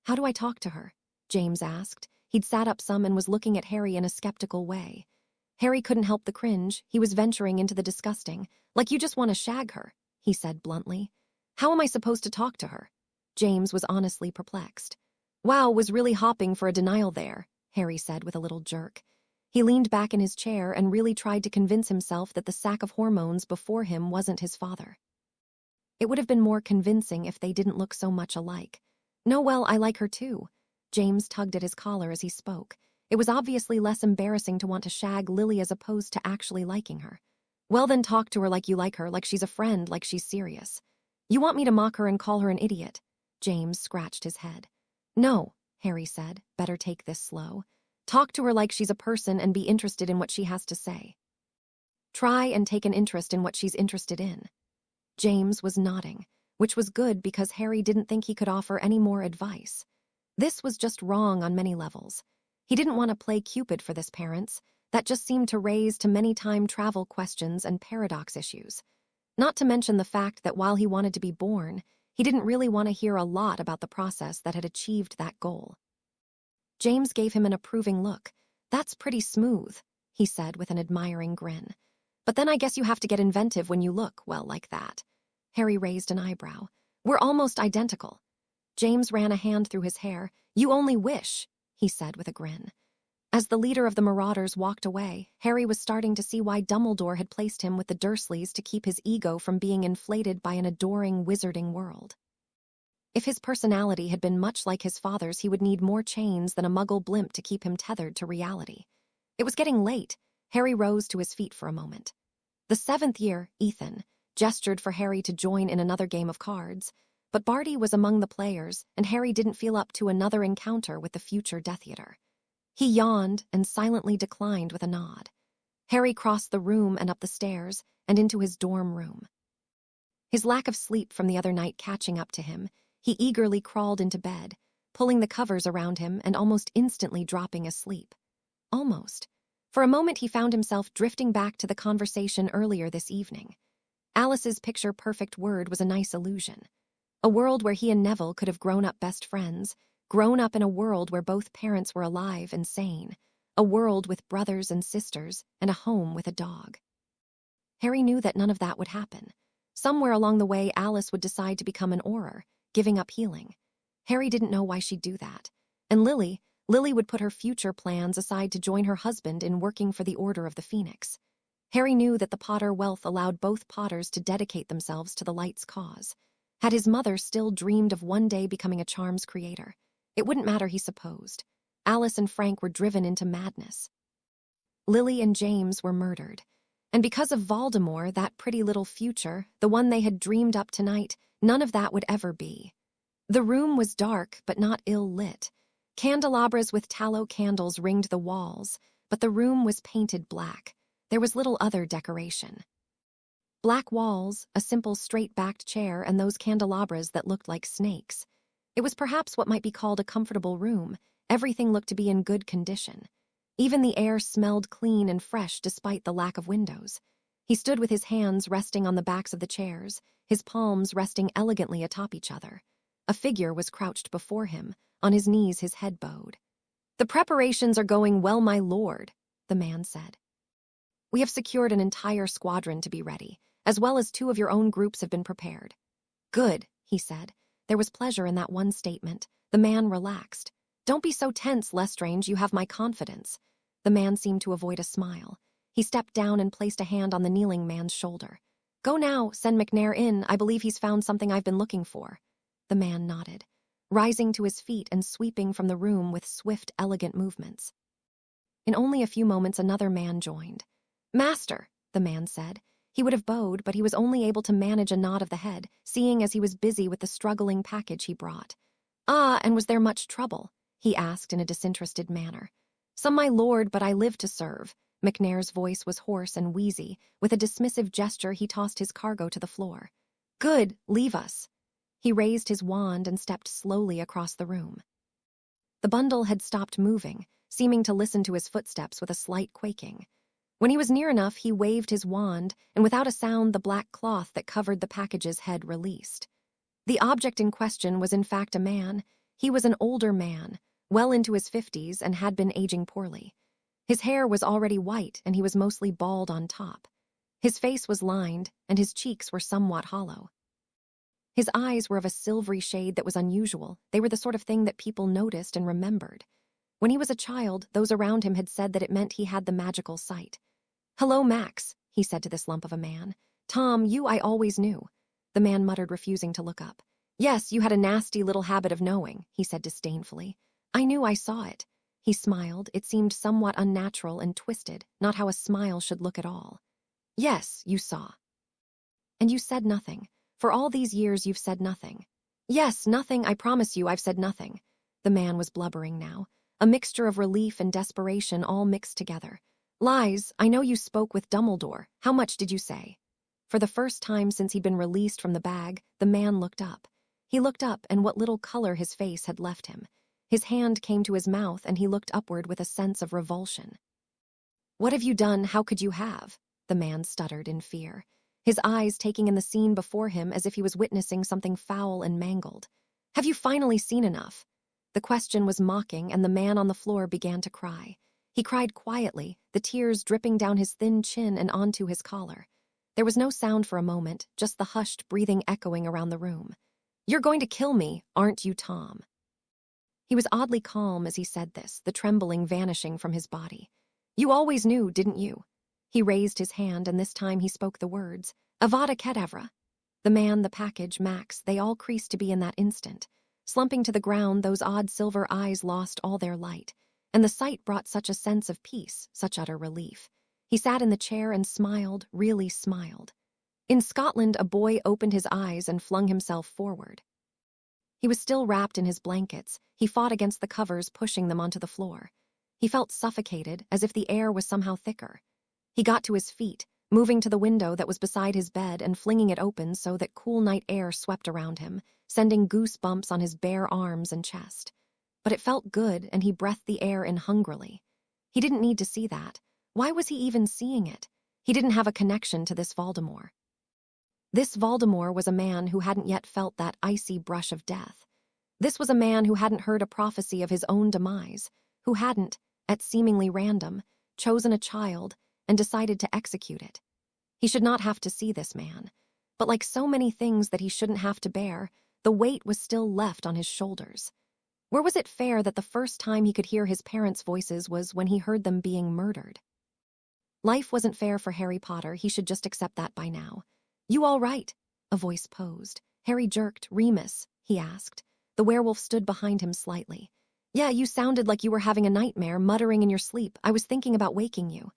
"How do I talk to her?" James asked. He'd sat up some and was looking at Harry in a skeptical way. Harry couldn't help the cringe. He was venturing into the disgusting. "Like you just want to shag her," he said bluntly. "How am I supposed to talk to her?" James was honestly perplexed. "Wow, was really hopping for a denial there," Harry said with a little jerk. He leaned back in his chair and really tried to convince himself that the sack of hormones before him wasn't his father. It would have been more convincing if they didn't look so much alike. "No, well, I like her too." James tugged at his collar as he spoke. It was obviously less embarrassing to want to shag Lily as opposed to actually liking her. Well, then talk to her like you like her, like she's a friend, like she's serious. You want me to mock her and call her an idiot? James scratched his head. No, Harry said. Better take this slow. Talk to her like she's a person and be interested in what she has to say. Try and take an interest in what she's interested in. James was nodding, which was good because Harry didn't think he could offer any more advice. This was just wrong on many levels. He didn't want to play Cupid for this parents. That just seemed to raise to many time travel questions and paradox issues. Not to mention the fact that while he wanted to be born, he didn't really want to hear a lot about the process that had achieved that goal. James gave him an approving look. That's pretty smooth, he said with an admiring grin. But then I guess you have to get inventive when you look, well, like that. Harry raised an eyebrow. We're almost identical. James ran a hand through his hair. You only wish, he said with a grin. As the leader of the Marauders walked away, Harry was starting to see why Dumbledore had placed him with the Dursleys to keep his ego from being inflated by an adoring, wizarding world. If his personality had been much like his father's, he would need more chains than a muggle blimp to keep him tethered to reality. It was getting late. Harry rose to his feet for a moment. The 7th year, Ethan, gestured for Harry to join in another game of cards, but Barty was among the players, and Harry didn't feel up to another encounter with the future Death Eater. He yawned and silently declined with a nod. Harry crossed the room and up the stairs and into his dorm room. His lack of sleep from the other night catching up to him, he eagerly crawled into bed, pulling the covers around him and almost instantly dropping asleep. Almost. For a moment he found himself drifting back to the conversation earlier this evening. Alice's picture-perfect word was a nice illusion. A world where he and Neville could have grown up best friends, grown up in a world where both parents were alive and sane, a world with brothers and sisters, and a home with a dog. Harry knew that none of that would happen. Somewhere along the way, Alice would decide to become an Auror, giving up healing. Harry didn't know why she'd do that. And Lily would put her future plans aside to join her husband in working for the Order of the Phoenix. Harry knew that the Potter wealth allowed both Potters to dedicate themselves to the light's cause. Had his mother still dreamed of one day becoming a charms creator, it wouldn't matter, he supposed. Alice and Frank were driven into madness. Lily and James were murdered. And because of Voldemort, that pretty little future, the one they had dreamed up tonight, none of that would ever be. The room was dark, but not ill-lit. Candelabras with tallow candles ringed the walls, but the room was painted black. There was little other decoration. Black walls, a simple straight-backed chair, and those candelabras that looked like snakes. It was perhaps what might be called a comfortable room. Everything looked to be in good condition. Even the air smelled clean and fresh despite the lack of windows. He stood with his hands resting on the backs of the chairs, his palms resting elegantly atop each other. A figure was crouched before him, on his knees, his head bowed. "The preparations are going well, my lord," the man said. "We have secured an entire squadron to be ready, as well as 2 of your own groups have been prepared." "Good," he said. There was pleasure in that one statement. The man relaxed. "Don't be so tense, Lestrange, you have my confidence." The man seemed to avoid a smile. He stepped down and placed a hand on the kneeling man's shoulder. "Go now, send McNair in. I believe he's found something I've been looking for." The man nodded, rising to his feet and sweeping from the room with swift, elegant movements. In only a few moments, another man joined. "Master," the man said. He would have bowed, but he was only able to manage a nod of the head, seeing as he was busy with the struggling package he brought. "Ah, and was there much trouble?" he asked in a disinterested manner. "Some, my lord, but I live to serve." McNair's voice was hoarse and wheezy. With a dismissive gesture, he tossed his cargo to the floor. "Good, leave us." He raised his wand and stepped slowly across the room. The bundle had stopped moving, seeming to listen to his footsteps with a slight quaking. When he was near enough, he waved his wand, and without a sound, the black cloth that covered the package's head released. The object in question was in fact a man. He was an older man, well into his 50s, and had been aging poorly. His hair was already white, and he was mostly bald on top. His face was lined, and his cheeks were somewhat hollow. His eyes were of a silvery shade that was unusual. They were the sort of thing that people noticed and remembered. When he was a child, those around him had said that it meant he had the magical sight. "Hello, Max," he said to this lump of a man. "Tom, you I always knew." The man muttered, refusing to look up. "Yes, you had a nasty little habit of knowing," he said disdainfully. "I knew, I saw it." He smiled. It seemed somewhat unnatural and twisted, not how a smile should look at all. Yes, you saw. And you said nothing. For all these years you've said nothing. Yes, nothing, I promise you I've said nothing. The man was blubbering now, a mixture of relief and desperation all mixed together. Lies, I know you spoke with Dumbledore. How much did you say? For the first time since he'd been released from the bag, the man looked up. He looked up, and what little color his face had left him. His hand came to his mouth, and he looked upward with a sense of revulsion. What have you done? How could you have? The man stuttered in fear, his eyes taking in the scene before him as if he was witnessing something foul and mangled. Have you finally seen enough? The question was mocking, and the man on the floor began to cry. He cried quietly, the tears dripping down his thin chin and onto his collar. There was no sound for a moment, just the hushed breathing echoing around the room. You're going to kill me, aren't you, Tom? He was oddly calm as he said this, the trembling vanishing from his body. You always knew, didn't you? He raised his hand, and this time he spoke the words, Avada Kedavra. The man, the package, Max, they all creased to be in that instant. Slumping to the ground, those odd silver eyes lost all their light, and the sight brought such a sense of peace, such utter relief. He sat in the chair and smiled, really smiled. In Scotland, a boy opened his eyes and flung himself forward. He was still wrapped in his blankets. He fought against the covers, pushing them onto the floor. He felt suffocated, as if the air was somehow thicker. He got to his feet, moving to the window that was beside his bed and flinging it open so that cool night air swept around him, sending goosebumps on his bare arms and chest. But it felt good, and he breathed the air in hungrily. He didn't need to see that. Why was he even seeing it? He didn't have a connection to this Voldemort. This Voldemort was a man who hadn't yet felt that icy brush of death. This was a man who hadn't heard a prophecy of his own demise, who hadn't, at seemingly random, chosen a child and decided to execute it. He should not have to see this man. But like so many things that he shouldn't have to bear, the weight was still left on his shoulders. Where was it fair that the first time he could hear his parents' voices was when he heard them being murdered? Life wasn't fair for Harry Potter, he should just accept that by now. You all right? A voice posed. Harry jerked. Remus, he asked. The werewolf stood behind him slightly. Yeah, you sounded like you were having a nightmare, muttering in your sleep. I was thinking about waking you.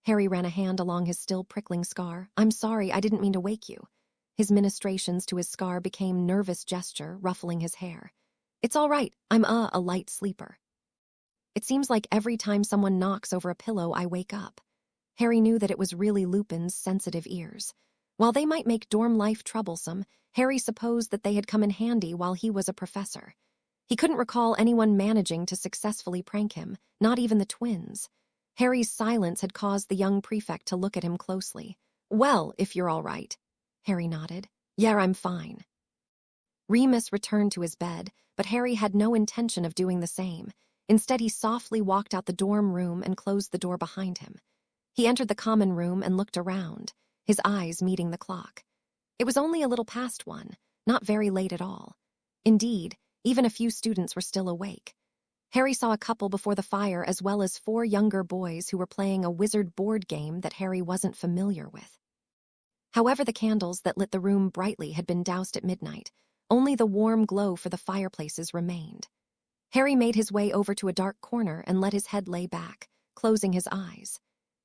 Harry ran a hand along his still prickling scar. I'm sorry, I didn't mean to wake you. His ministrations to his scar became nervous gesture, ruffling his hair. It's all right, I'm a light sleeper. It seems like every time someone knocks over a pillow, I wake up. Harry knew that it was really Lupin's sensitive ears. While they might make dorm life troublesome, Harry supposed that they had come in handy while he was a professor. He couldn't recall anyone managing to successfully prank him, not even the twins. Harry's silence had caused the young prefect to look at him closely. Well, if you're all right. Harry nodded. Yeah, I'm fine. Remus returned to his bed, but Harry had no intention of doing the same. Instead, he softly walked out the dorm room and closed the door behind him. He entered the common room and looked around, his eyes meeting the clock. It was only a little past 1, not very late at all. Indeed, even a few students were still awake. Harry saw a couple before the fire as well as 4 younger boys who were playing a wizard board game that Harry wasn't familiar with. However, the candles that lit the room brightly had been doused at midnight. Only the warm glow for the fireplaces remained. Harry made his way over to a dark corner and let his head lay back, closing his eyes.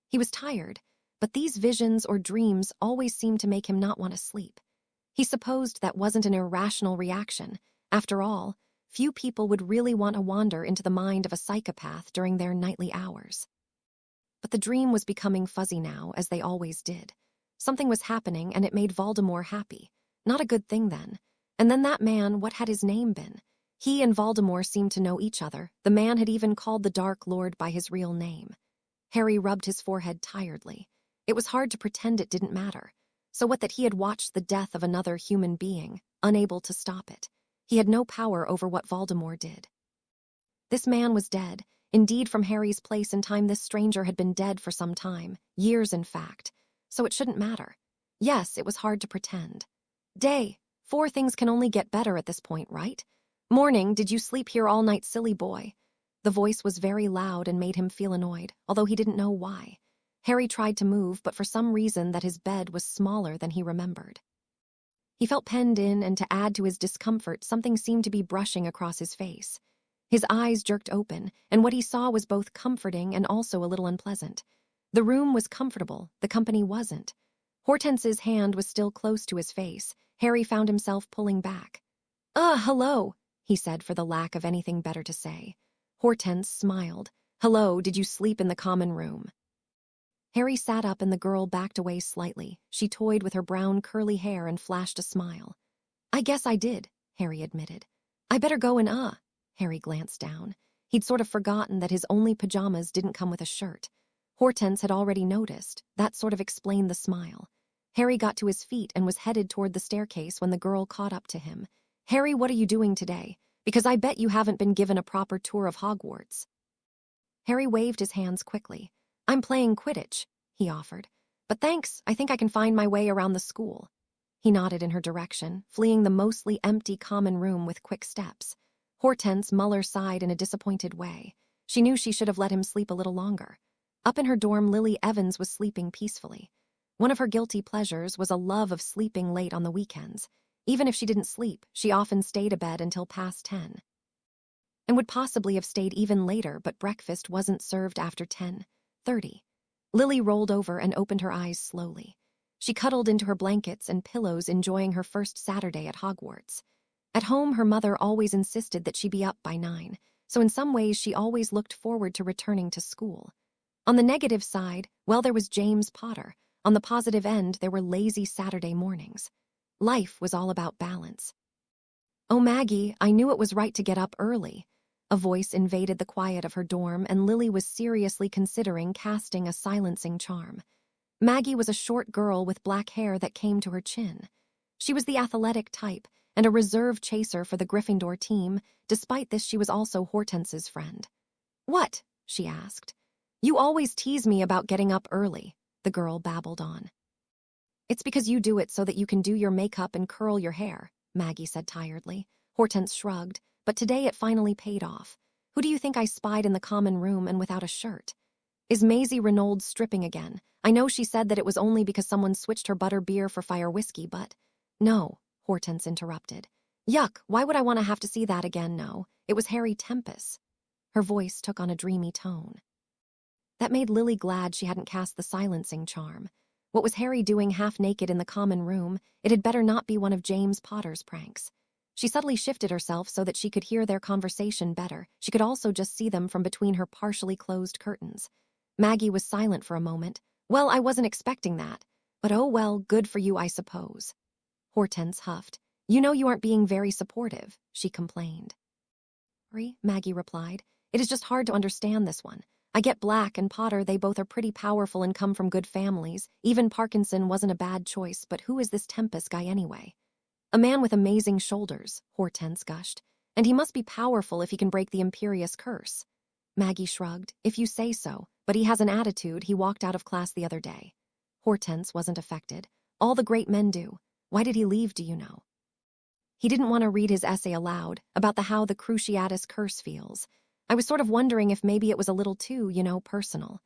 He was tired, but these visions or dreams always seemed to make him not want to sleep. He supposed that wasn't an irrational reaction. After all, few people would really want to wander into the mind of a psychopath during their nightly hours. But the dream was becoming fuzzy now, as they always did. Something was happening, and it made Voldemort happy. Not a good thing, then. And then that man, what had his name been? He and Voldemort seemed to know each other. The man had even called the Dark Lord by his real name. Harry rubbed his forehead tiredly. It was hard to pretend it didn't matter. So what that he had watched the death of another human being, unable to stop it. He had no power over what Voldemort did. This man was dead. Indeed, from Harry's place in time, this stranger had been dead for some time, years in fact. So it shouldn't matter. Yes, it was hard to pretend. Day, 4 things can only get better at this point, right? Morning, did you sleep here all night, silly boy? The voice was very loud and made him feel annoyed, although he didn't know why. Harry tried to move, but for some reason that his bed was smaller than he remembered. He felt penned in, and to add to his discomfort, something seemed to be brushing across his face. His eyes jerked open, and what he saw was both comforting and also a little unpleasant. The room was comfortable, the company wasn't. Hortense's hand was still close to his face. Harry found himself pulling back. Hello," he said for the lack of anything better to say. Hortense smiled. "Hello, did you sleep in the common room?" Harry sat up and the girl backed away slightly. She toyed with her brown curly hair and flashed a smile. "I guess I did," Harry admitted. "I better go and Harry glanced down. He'd sort of forgotten that his only pajamas didn't come with a shirt. Hortense had already noticed. That sort of explained the smile. Harry got to his feet and was headed toward the staircase when the girl caught up to him. "Harry, what are you doing today? Because I bet you haven't been given a proper tour of Hogwarts." Harry waved his hands quickly. "I'm playing Quidditch," he offered. "But thanks, I think I can find my way around the school." He nodded in her direction, fleeing the mostly empty common room with quick steps. Hortense Muller sighed in a disappointed way. She knew she should have let him sleep a little longer. Up in her dorm, Lily Evans was sleeping peacefully. One of her guilty pleasures was a love of sleeping late on the weekends. Even if she didn't sleep, she often stayed abed until past 10. And would possibly have stayed even later, but breakfast wasn't served after 10:30. Lily rolled over and opened her eyes slowly. She cuddled into her blankets and pillows, enjoying her first Saturday at Hogwarts. At home, her mother always insisted that she be up by 9, so in some ways she always looked forward to returning to school. On the negative side, well, there was James Potter. On the positive end, there were lazy Saturday mornings. Life was all about balance. "Oh, Maggie, I knew it was right to get up early." A voice invaded the quiet of her dorm, and Lily was seriously considering casting a silencing charm. Maggie was a short girl with black hair that came to her chin. She was the athletic type and a reserve chaser for the Gryffindor team. Despite this, she was also Hortense's friend. "What?" she asked. "You always tease me about getting up early," the girl babbled on. "It's because you do it so that you can do your makeup and curl your hair," Maggie said tiredly. Hortense shrugged, but today it finally paid off. "Who do you think I spied in the common room and without a shirt? Is Maisie Reynolds stripping again? I know she said that it was only because someone switched her butter beer for fire whiskey, but—" "No," Hortense interrupted. "Yuck, why would I want to have to see that again? No, it was Harry Tempest." Her voice took on a dreamy tone. That made Lily glad she hadn't cast the silencing charm. What was Harry doing half-naked in the common room? It had better not be one of James Potter's pranks. She subtly shifted herself so that she could hear their conversation better. She could also just see them from between her partially closed curtains. Maggie was silent for a moment. "Well, I wasn't expecting that. But oh well, good for you, I suppose." Hortense huffed. "You know you aren't being very supportive," she complained. "Sorry," Maggie replied. "It is just hard to understand this one. I get Black and Potter, they both are pretty powerful and come from good families. Even Parkinson wasn't a bad choice, but who is this Tempest guy anyway?" "A man with amazing shoulders," Hortense gushed. "And he must be powerful if he can break the Imperious curse." Maggie shrugged. "If you say so, but he has an attitude. He walked out of class the other day." Hortense wasn't affected. "All the great men do. Why did he leave, do you know?" "He didn't want to read his essay aloud, about how the Cruciatus curse feels. I was sort of wondering if maybe it was a little too, personal."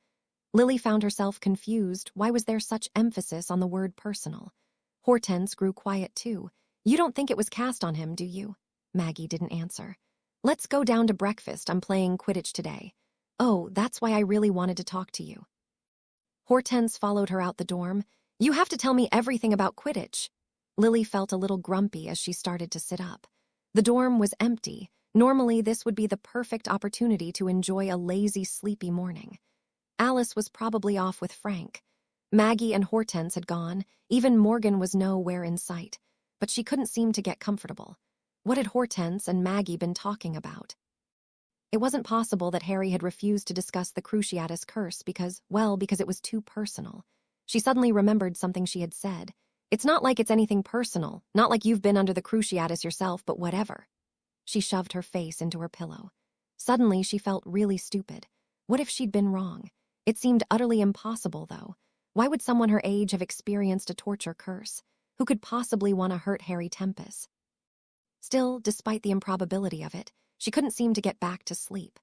Lily found herself confused. Why was there such emphasis on the word personal? Hortense grew quiet too. "You don't think it was cast on him, do you?" Maggie didn't answer. "Let's go down to breakfast. I'm playing Quidditch today." "Oh, that's why I really wanted to talk to you." Hortense followed her out the dorm. "You have to tell me everything about Quidditch." Lily felt a little grumpy as she started to sit up. The dorm was empty. Normally, this would be the perfect opportunity to enjoy a lazy, sleepy morning. Alice was probably off with Frank. Maggie and Hortense had gone. Even Morgan was nowhere in sight. But she couldn't seem to get comfortable. What had Hortense and Maggie been talking about? It wasn't possible that Harry had refused to discuss the Cruciatus curse because it was too personal. She suddenly remembered something she had said. "It's not like it's anything personal, not like you've been under the Cruciatus yourself, but whatever." She shoved her face into her pillow. Suddenly, she felt really stupid. What if she'd been wrong? It seemed utterly impossible, though. Why would someone her age have experienced a torture curse? Who could possibly want to hurt Harry Tempest? Still, despite the improbability of it, she couldn't seem to get back to sleep.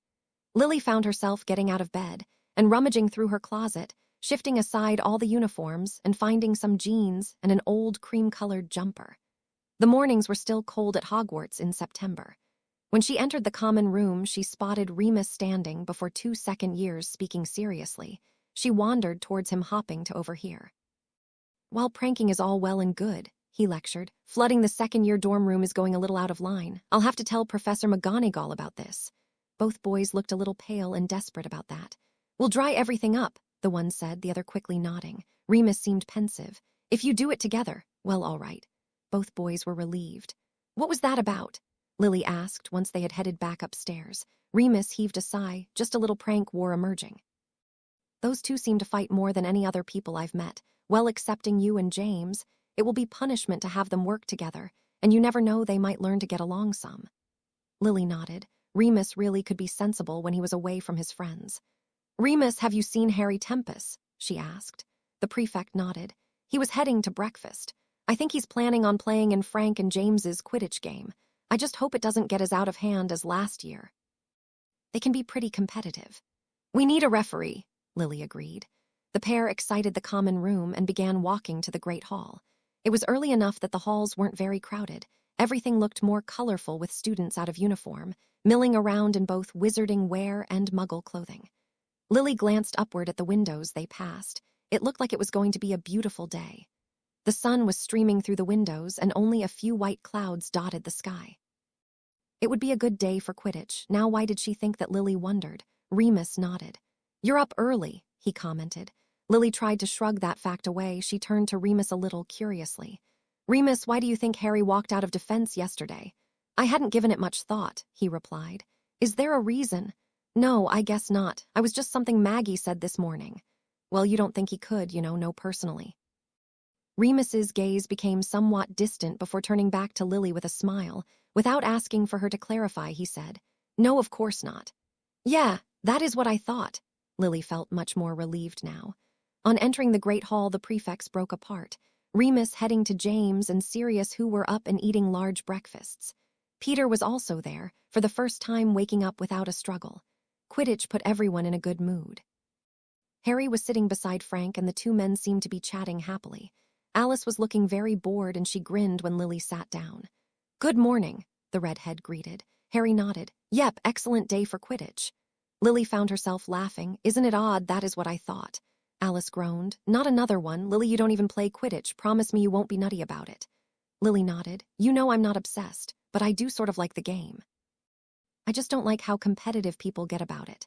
Lily found herself getting out of bed and rummaging through her closet, shifting aside all the uniforms and finding some jeans and an old cream-colored jumper. The mornings were still cold at Hogwarts in September. When she entered the common room, she spotted Remus standing before 2 second years speaking seriously. She wandered towards him, hoping to overhear. While pranking is all well and good, he lectured, flooding the second-year dorm room is going a little out of line. I'll have to tell Professor McGonagall about this. Both boys looked a little pale and desperate about that. We'll dry everything up, the one said, the other quickly nodding. Remus seemed pensive. If you do it together, well, all right. Both boys were relieved. What was that about? Lily asked once they had headed back upstairs. Remus heaved a sigh, just a little prank war emerging. Those two seem to fight more than any other people I've met. Well, excepting you and James, it will be punishment to have them work together, and you never know, they might learn to get along some. Lily nodded. Remus really could be sensible when he was away from his friends. Remus, have you seen Harry Tempest? She asked. The prefect nodded. He was heading to breakfast. I think he's planning on playing in Frank and James's Quidditch game. I just hope it doesn't get as out of hand as last year. They can be pretty competitive. We need a referee, Lily agreed. The pair exited the common room and began walking to the Great Hall. It was early enough that the halls weren't very crowded. Everything looked more colorful with students out of uniform, milling around in both wizarding wear and muggle clothing. Lily glanced upward at the windows they passed. It looked like it was going to be a beautiful day. The sun was streaming through the windows, and only a few white clouds dotted the sky. It would be a good day for Quidditch. Now why did she think that Lily wondered? Remus nodded. You're up early, he commented. Lily tried to shrug that fact away. She turned to Remus a little curiously. Remus, why do you think Harry walked out of defense yesterday? I hadn't given it much thought, he replied. Is there a reason? No, I guess not. I was just something Maggie said this morning. Well, you don't think he could, no personally. Remus's gaze became somewhat distant before turning back to Lily with a smile. Without asking for her to clarify, he said, No, of course not. Yeah, that is what I thought. Lily felt much more relieved now. On entering the Great Hall, the prefects broke apart. Remus heading to James and Sirius, who were up and eating large breakfasts. Peter was also there, for the first time waking up without a struggle. Quidditch put everyone in a good mood. Harry was sitting beside Frank, and the two men seemed to be chatting happily. Alice was looking very bored, and she grinned when Lily sat down. Good morning, the redhead greeted. Harry nodded. Yep, excellent day for Quidditch. Lily found herself laughing. Isn't it odd? That is what I thought. Alice groaned. Not another one. Lily, you don't even play Quidditch. Promise me you won't be nutty about it. Lily nodded. You know I'm not obsessed, but I do sort of like the game. I just don't like how competitive people get about it.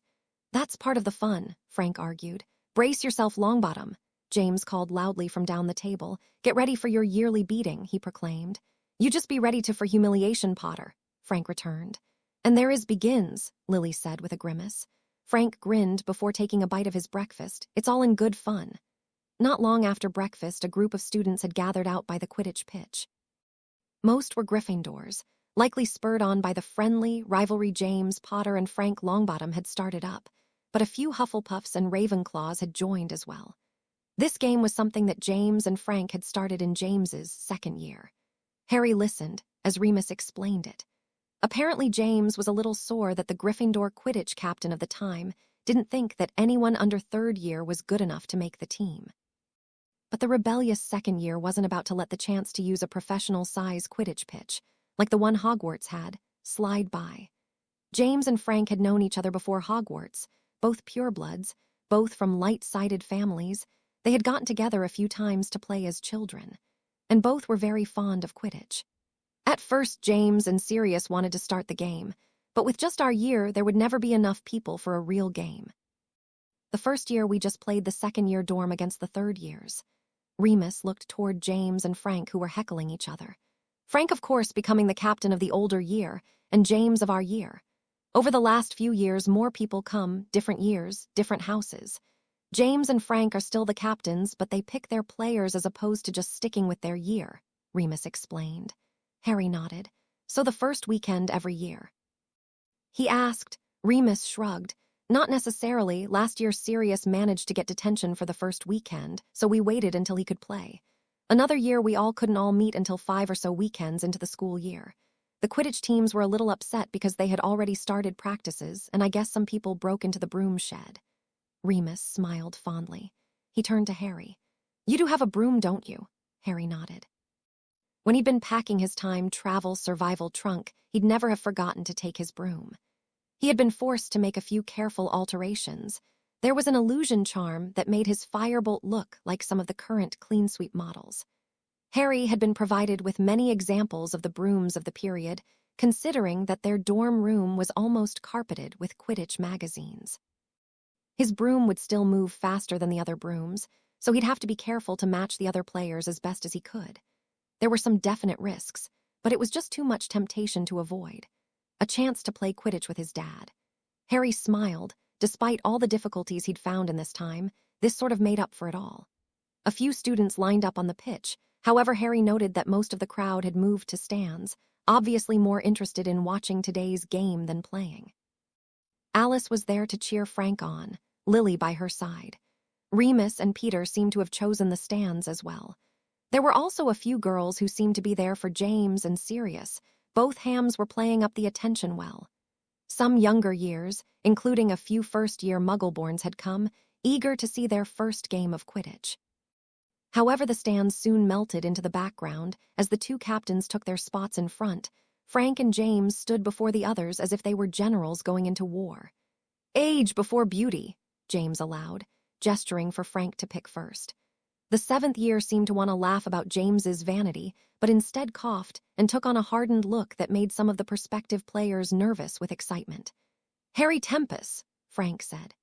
That's part of the fun, Frank argued. Brace yourself, Longbottom, James called loudly from down the table. Get ready for your yearly beating, he proclaimed. You just be ready for humiliation, Potter, Frank returned. And there is begins, Lily said with a grimace. Frank grinned before taking a bite of his breakfast. It's all in good fun. Not long after breakfast, a group of students had gathered out by the Quidditch pitch. Most were Gryffindors, likely spurred on by the friendly rivalry James, Potter, and Frank Longbottom had started up, but a few Hufflepuffs and Ravenclaws had joined as well. This game was something that James and Frank had started in James's second year. Harry listened as Remus explained it. Apparently James was a little sore that the Gryffindor Quidditch captain of the time didn't think that anyone under third year was good enough to make the team. But the rebellious second year wasn't about to let the chance to use a professional-size Quidditch pitch, like the one Hogwarts had, slide by. James and Frank had known each other before Hogwarts, both purebloods, both from light-sided families. They had gotten together a few times to play as children, and both were very fond of Quidditch. At first, James and Sirius wanted to start the game, but with just our year, there would never be enough people for a real game. The first year, we just played the second-year dorm against the third years. Remus looked toward James and Frank, who were heckling each other. Frank, of course, becoming the captain of the older year, and James of our year. Over the last few years, more people come, different years, different houses. James and Frank are still the captains, but they pick their players as opposed to just sticking with their year, Remus explained. Harry nodded. So the first weekend every year. He asked. Remus shrugged. Not necessarily. Last year Sirius managed to get detention for the first weekend, so we waited until he could play. Another year we all couldn't all meet until 5 or so weekends into the school year. The Quidditch teams were a little upset because they had already started practices, and I guess some people broke into the broom shed. Remus smiled fondly. He turned to Harry. You do have a broom, don't you? Harry nodded. When he'd been packing his time travel survival trunk, he'd never have forgotten to take his broom. He had been forced to make a few careful alterations. There was an illusion charm that made his firebolt look like some of the current clean sweep models. Harry had been provided with many examples of the brooms of the period, considering that their dorm room was almost carpeted with Quidditch magazines. His broom would still move faster than the other brooms, so he'd have to be careful to match the other players as best as he could. There were some definite risks, but it was just too much temptation to avoid. A chance to play Quidditch with his dad. Harry smiled. Despite all the difficulties he'd found in this time, this sort of made up for it all. A few students lined up on the pitch. However, Harry noted that most of the crowd had moved to stands, obviously more interested in watching today's game than playing. Alice was there to cheer Frank on, Lily by her side. Remus and Peter seemed to have chosen the stands as well. There were also a few girls who seemed to be there for James and Sirius. Both hams were playing up the attention well. Some younger years, including a few first-year Muggleborns, had come, eager to see their first game of Quidditch. However, the stands soon melted into the background as the two captains took their spots in front. Frank and James stood before the others as if they were generals going into war. "Age before beauty," James allowed, gesturing for Frank to pick first. The seventh year seemed to want to laugh about James's vanity, but instead coughed and took on a hardened look that made some of the prospective players nervous with excitement. "Harry Tempest," Frank said.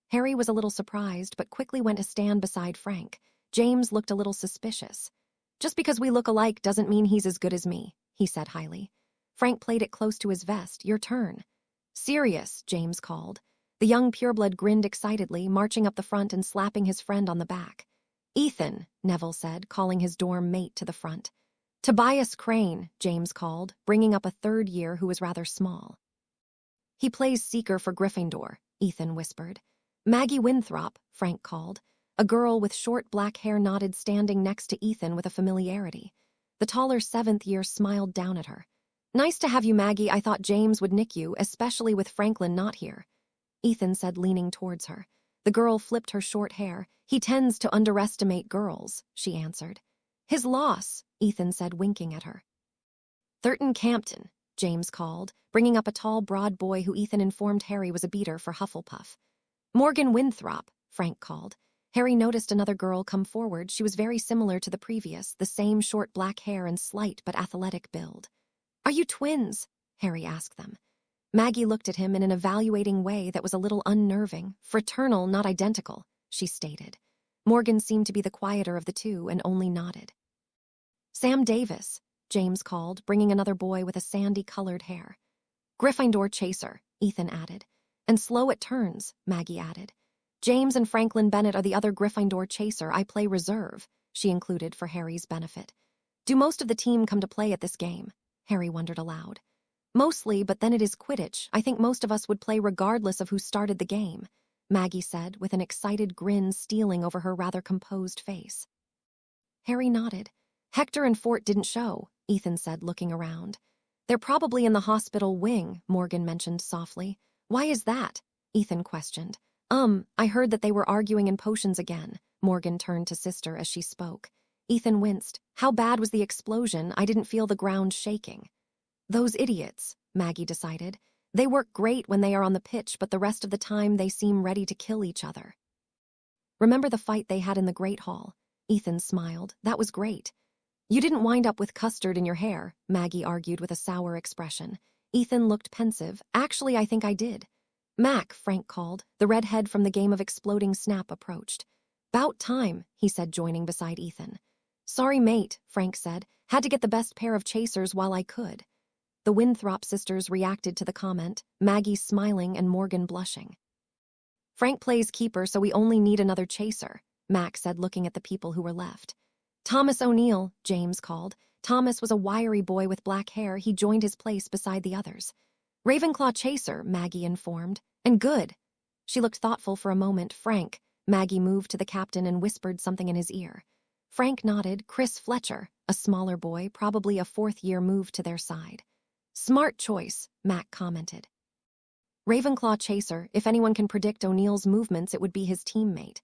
Harry was a little surprised, but quickly went to stand beside Frank. James looked a little suspicious. "Just because we look alike doesn't mean he's as good as me," he said highly. Frank played it close to his vest. "Your turn." "Sirius," James called. The young pureblood grinned excitedly, marching up the front and slapping his friend on the back. "Ethan," Neville said, calling his dorm mate to the front. "Tobias Crane," James called, bringing up a third year who was rather small. "He plays Seeker for Gryffindor," Ethan whispered. "Maggie Winthrop," Frank called. A girl with short black hair nodded, standing next to Ethan with a familiarity. The taller seventh year smiled down at her. "Nice to have you, Maggie. I thought James would nick you, especially with Franklin not here," Ethan said, leaning towards her. The girl flipped her short hair. "He tends to underestimate girls," she answered. "His loss," Ethan said, winking at her. "Thurton Campton," James called, bringing up a tall, broad boy who Ethan informed Harry was a beater for Hufflepuff. "Morgan Winthrop," Frank called. Harry noticed another girl come forward. She was very similar to the previous, the same short black hair and slight but athletic build. "Are you twins?" Harry asked them. Maggie looked at him in an evaluating way that was a little unnerving. "Fraternal, not identical," she stated. Morgan seemed to be the quieter of the two and only nodded. "Sam Davis," James called, bringing another boy with a sandy-colored hair. "Gryffindor Chaser," Ethan added. "And slow at turns," Maggie added. "James and Franklin Bennett are the other Gryffindor Chaser. I play reserve," she included for Harry's benefit. "Do most of the team come to play at this game?" Harry wondered aloud. "Mostly, but then it is Quidditch. I think most of us would play regardless of who started the game," Maggie said, with an excited grin stealing over her rather composed face. Harry nodded. "Hector and Fort didn't show," Ethan said, looking around. "They're probably in the hospital wing," Morgan mentioned softly. "Why is that?" Ethan questioned. I heard that they were arguing in potions again." Morgan turned to Sister as she spoke. Ethan winced. "How bad was the explosion? I didn't feel the ground shaking." "Those idiots," Maggie decided. "They work great when they are on the pitch, but the rest of the time they seem ready to kill each other." "Remember the fight they had in the Great Hall?" Ethan smiled. "That was great." "You didn't wind up with custard in your hair," Maggie argued with a sour expression. Ethan looked pensive. "Actually, I think I did." "Mac," Frank called. The redhead from the game of Exploding Snap approached. "'Bout time," he said, joining beside Ethan. "Sorry, mate," Frank said. "Had to get the best pair of chasers while I could." The Winthrop sisters reacted to the comment, Maggie smiling and Morgan blushing. "Frank plays keeper, so we only need another chaser," Mac said, looking at the people who were left. "Thomas O'Neill," James called. Thomas was a wiry boy with black hair. He joined his place beside the others. "Ravenclaw chaser," Maggie informed. "And good." She looked thoughtful for a moment. "Frank." Maggie moved to the captain and whispered something in his ear. Frank nodded. "Chris Fletcher," a smaller boy, probably a fourth-year, moved to their side. "Smart choice," Mac commented. "Ravenclaw chaser. If anyone can predict O'Neill's movements, it would be his teammate."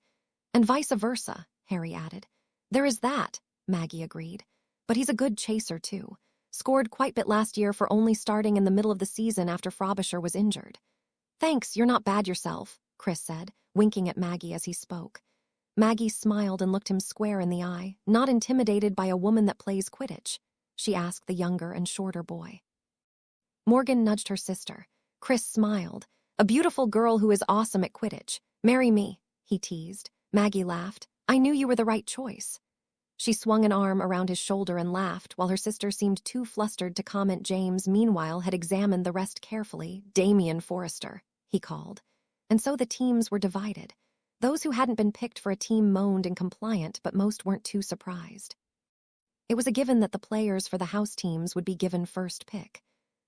"And vice versa," Harry added. "There is that," Maggie agreed. "But he's a good chaser, too. Scored quite a bit last year for only starting in the middle of the season after Frobisher was injured." "Thanks, you're not bad yourself," Chris said. winking at Maggie as he spoke. Maggie smiled and looked him square in the eye, not intimidated by a woman that plays Quidditch, she asked the younger and shorter boy. Morgan nudged her sister. Chris smiled. A beautiful girl who is awesome at Quidditch. Marry me, he teased. Maggie laughed. I knew you were the right choice. She swung an arm around his shoulder and laughed, while her sister seemed too flustered to comment. James, meanwhile, had examined the rest carefully. Damien Forrester, he called. And so the teams were divided. Those who hadn't been picked for a team moaned and compliant, but most weren't too surprised. It was a given that the players for the house teams would be given first pick.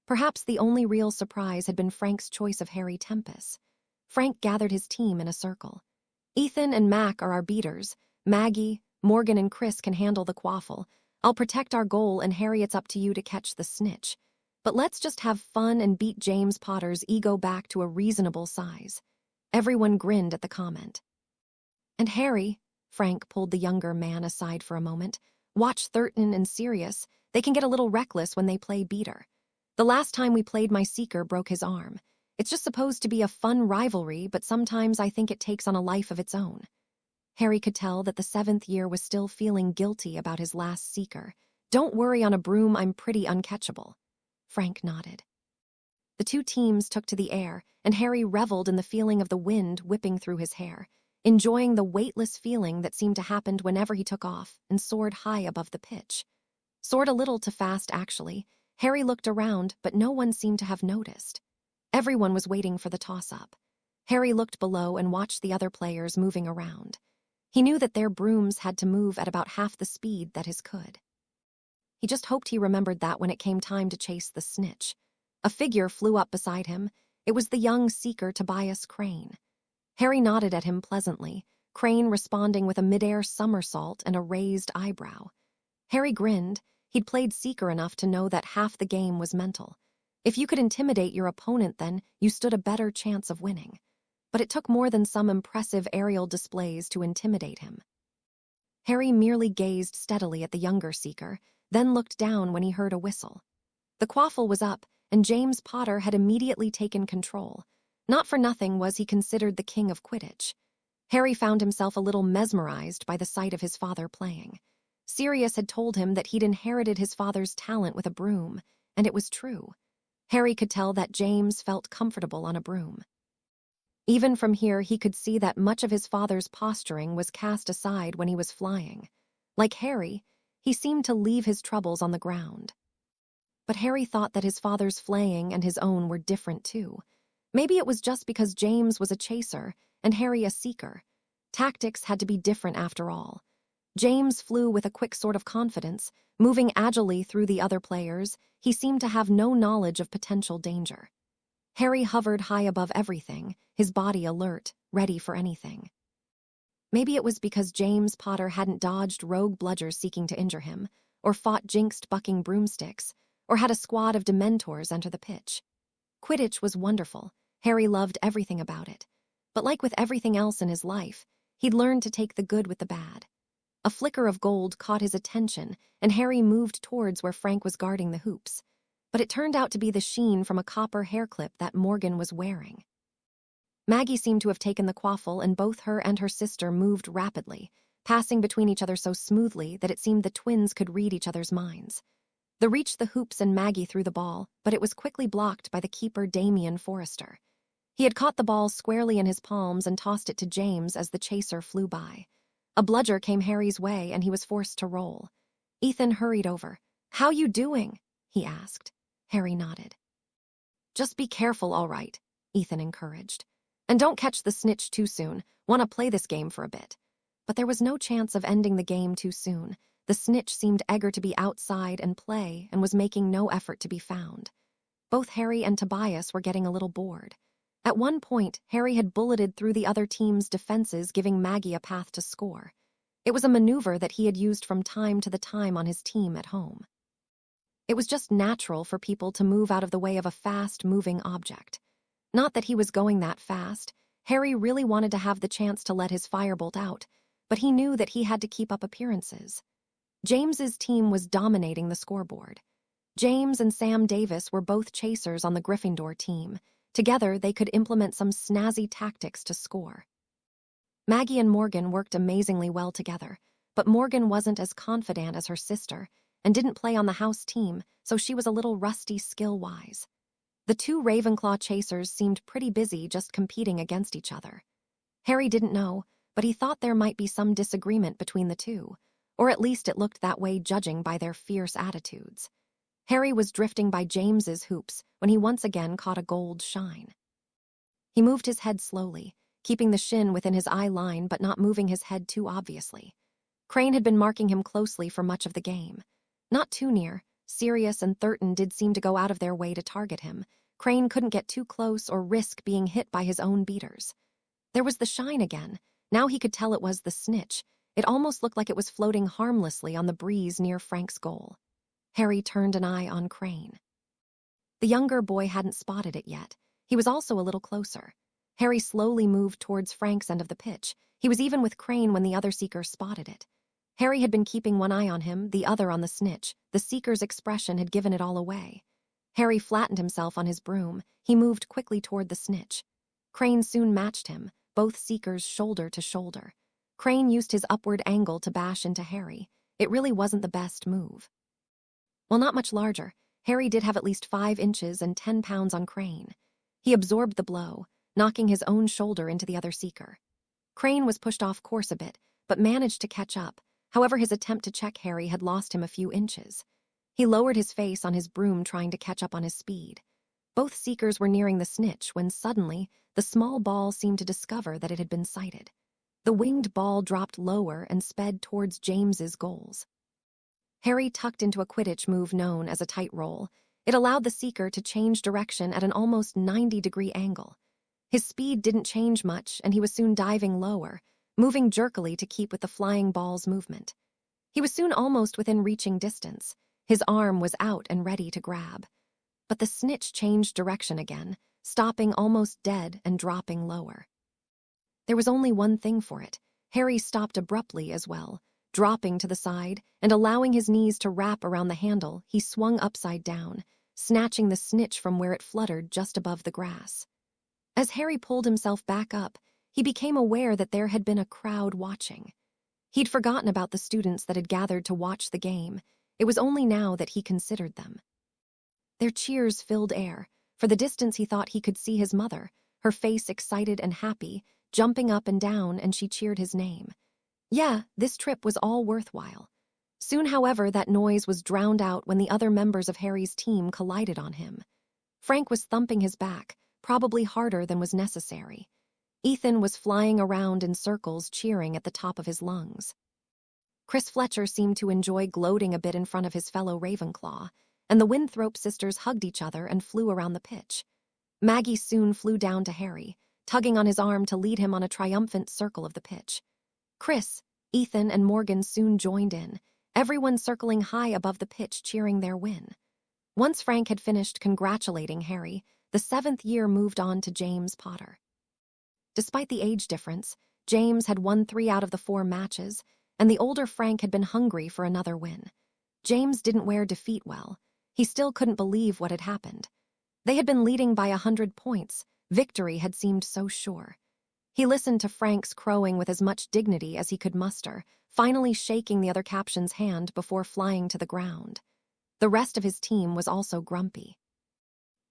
Perhaps the only real surprise had been Frank's choice of Harry Tempest. Frank gathered his team in a circle. Ethan and Mac are our beaters. Maggie, Morgan, and Chris can handle the quaffle. I'll protect our goal, and Harry, it's up to you to catch the snitch. But let's just have fun and beat James Potter's ego back to a reasonable size. Everyone grinned at the comment. And Harry, Frank pulled the younger man aside for a moment, watch Thurton and Sirius. They can get a little reckless when they play beater. The last time we played, my seeker broke his arm. It's just supposed to be a fun rivalry, but sometimes I think it takes on a life of its own. Harry could tell that the 7th year was still feeling guilty about his last seeker. Don't worry, on a broom I'm pretty uncatchable. Frank nodded. The two teams took to the air, and Harry reveled in the feeling of the wind whipping through his hair, enjoying the weightless feeling that seemed to happen whenever he took off and soared high above the pitch. Soared a little too fast, actually. Harry looked around, but no one seemed to have noticed. Everyone was waiting for the toss-up. Harry looked below and watched the other players moving around. He knew that their brooms had to move at about half the speed that his could. He just hoped he remembered that when it came time to chase the snitch. A figure flew up beside him. It was the young seeker Tobias Crane. Harry nodded at him pleasantly, Crane responding with a mid-air somersault and a raised eyebrow. Harry grinned. He'd played seeker enough to know that half the game was mental. If you could intimidate your opponent, then you stood a better chance of winning. But it took more than some impressive aerial displays to intimidate him. Harry merely gazed steadily at the younger seeker, then looked down when he heard a whistle. The quaffle was up, and James Potter had immediately taken control. Not for nothing was he considered the king of Quidditch. Harry found himself a little mesmerized by the sight of his father playing. Sirius had told him that he'd inherited his father's talent with a broom, and it was true. Harry could tell that James felt comfortable on a broom. Even from here, he could see that much of his father's posturing was cast aside when he was flying. Like Harry, he seemed to leave his troubles on the ground. But Harry thought that his father's flaying and his own were different too. Maybe it was just because James was a chaser and Harry a seeker. Tactics had to be different after all. James flew with a quick sort of confidence, moving agilely through the other players. He seemed to have no knowledge of potential danger. Harry hovered high above everything, his body alert, ready for anything. Maybe it was because James Potter hadn't dodged rogue bludgers seeking to injure him, or fought jinxed bucking broomsticks, or had a squad of Dementors enter the pitch. Quidditch was wonderful. Harry loved everything about it. But like with everything else in his life, he'd learned to take the good with the bad. A flicker of gold caught his attention, and Harry moved towards where Frank was guarding the hoops. But it turned out to be the sheen from a copper hairclip that Morgan was wearing. Maggie seemed to have taken the quaffle, and both her and her sister moved rapidly, passing between each other so smoothly that it seemed the twins could read each other's minds. They reached the hoops and Maggie threw the ball, but it was quickly blocked by the keeper Damien Forrester. He had caught the ball squarely in his palms and tossed it to James as the chaser flew by. A bludger came Harry's way, and he was forced to roll. Ethan hurried over. "How you doing?" he asked. Harry nodded. "Just be careful, all right," Ethan encouraged. "And don't catch the snitch too soon. Want to play this game for a bit." But there was no chance of ending the game too soon. The snitch seemed eager to be outside and play and was making no effort to be found. Both Harry and Tobias were getting a little bored. At one point, Harry had bulleted through the other team's defenses, giving Maggie a path to score. It was a maneuver that he had used from time to time on his team at home. It was just natural for people to move out of the way of a fast-moving object. Not that he was going that fast. Harry really wanted to have the chance to let his firebolt out, but he knew that he had to keep up appearances. James's team was dominating the scoreboard. James and Sam Davis were both chasers on the Gryffindor team. Together, they could implement some snazzy tactics to score. Maggie and Morgan worked amazingly well together, but Morgan wasn't as confident as her sister and didn't play on the house team, so she was a little rusty skill-wise. The two Ravenclaw chasers seemed pretty busy just competing against each other. Harry didn't know, but he thought there might be some disagreement between the two, or at least it looked that way judging by their fierce attitudes. Harry was drifting by James's hoops when he once again caught a gold shine. He moved his head slowly, keeping the shin within his eye line but not moving his head too obviously. Crane had been marking him closely for much of the game. Not too near, Sirius and Thurton did seem to go out of their way to target him. Crane couldn't get too close or risk being hit by his own beaters. There was the shine again. Now he could tell it was the snitch. It almost looked like it was floating harmlessly on the breeze near Frank's goal. Harry turned an eye on Crane. The younger boy hadn't spotted it yet. He was also a little closer. Harry slowly moved towards Frank's end of the pitch. He was even with Crane when the other seeker spotted it. Harry had been keeping one eye on him, the other on the snitch. The seeker's expression had given it all away. Harry flattened himself on his broom. He moved quickly toward the snitch. Crane soon matched him, both seekers shoulder to shoulder. Crane used his upward angle to bash into Harry. It really wasn't the best move. While not much larger, Harry did have at least 5 inches and 10 pounds on Crane. He absorbed the blow, knocking his own shoulder into the other seeker. Crane was pushed off course a bit, but managed to catch up. However, his attempt to check Harry had lost him a few inches. He lowered his face on his broom trying to catch up on his speed. Both seekers were nearing the snitch when suddenly the small ball seemed to discover that it had been sighted. The winged ball dropped lower and sped towards James's goals. Harry tucked into a Quidditch move known as a tight roll. It allowed the seeker to change direction at an almost 90-degree angle. His speed didn't change much, and he was soon diving lower, moving jerkily to keep with the flying ball's movement. He was soon almost within reaching distance. His arm was out and ready to grab. But the snitch changed direction again, stopping almost dead and dropping lower. There was only one thing for it. Harry stopped abruptly as well. Dropping to the side and allowing his knees to wrap around the handle, he swung upside down, snatching the snitch from where it fluttered just above the grass. As Harry pulled himself back up, he became aware that there had been a crowd watching. He'd forgotten about the students that had gathered to watch the game. It was only now that he considered them. Their cheers filled air. For the distance he thought he could see his mother, her face excited and happy, jumping up and down, and she cheered his name. Yeah, this trip was all worthwhile. Soon, however, that noise was drowned out when the other members of Harry's team collided on him. Frank was thumping his back, probably harder than was necessary. Ethan was flying around in circles, cheering at the top of his lungs. Chris Fletcher seemed to enjoy gloating a bit in front of his fellow Ravenclaw, and the Winthrop sisters hugged each other and flew around the pitch. Maggie soon flew down to Harry, tugging on his arm to lead him on a triumphant circle of the pitch. Chris, Ethan, and Morgan soon joined in, everyone circling high above the pitch cheering their win. Once Frank had finished congratulating Harry, the 7th year moved on to James Potter. Despite the age difference, James had won 3 out of the 4 matches, and the older Frank had been hungry for another win. James didn't wear defeat well. He still couldn't believe what had happened. They had been leading by 100 points. Victory had seemed so sure. He listened to Frank's crowing with as much dignity as he could muster, finally shaking the other captain's hand before flying to the ground. The rest of his team was also grumpy.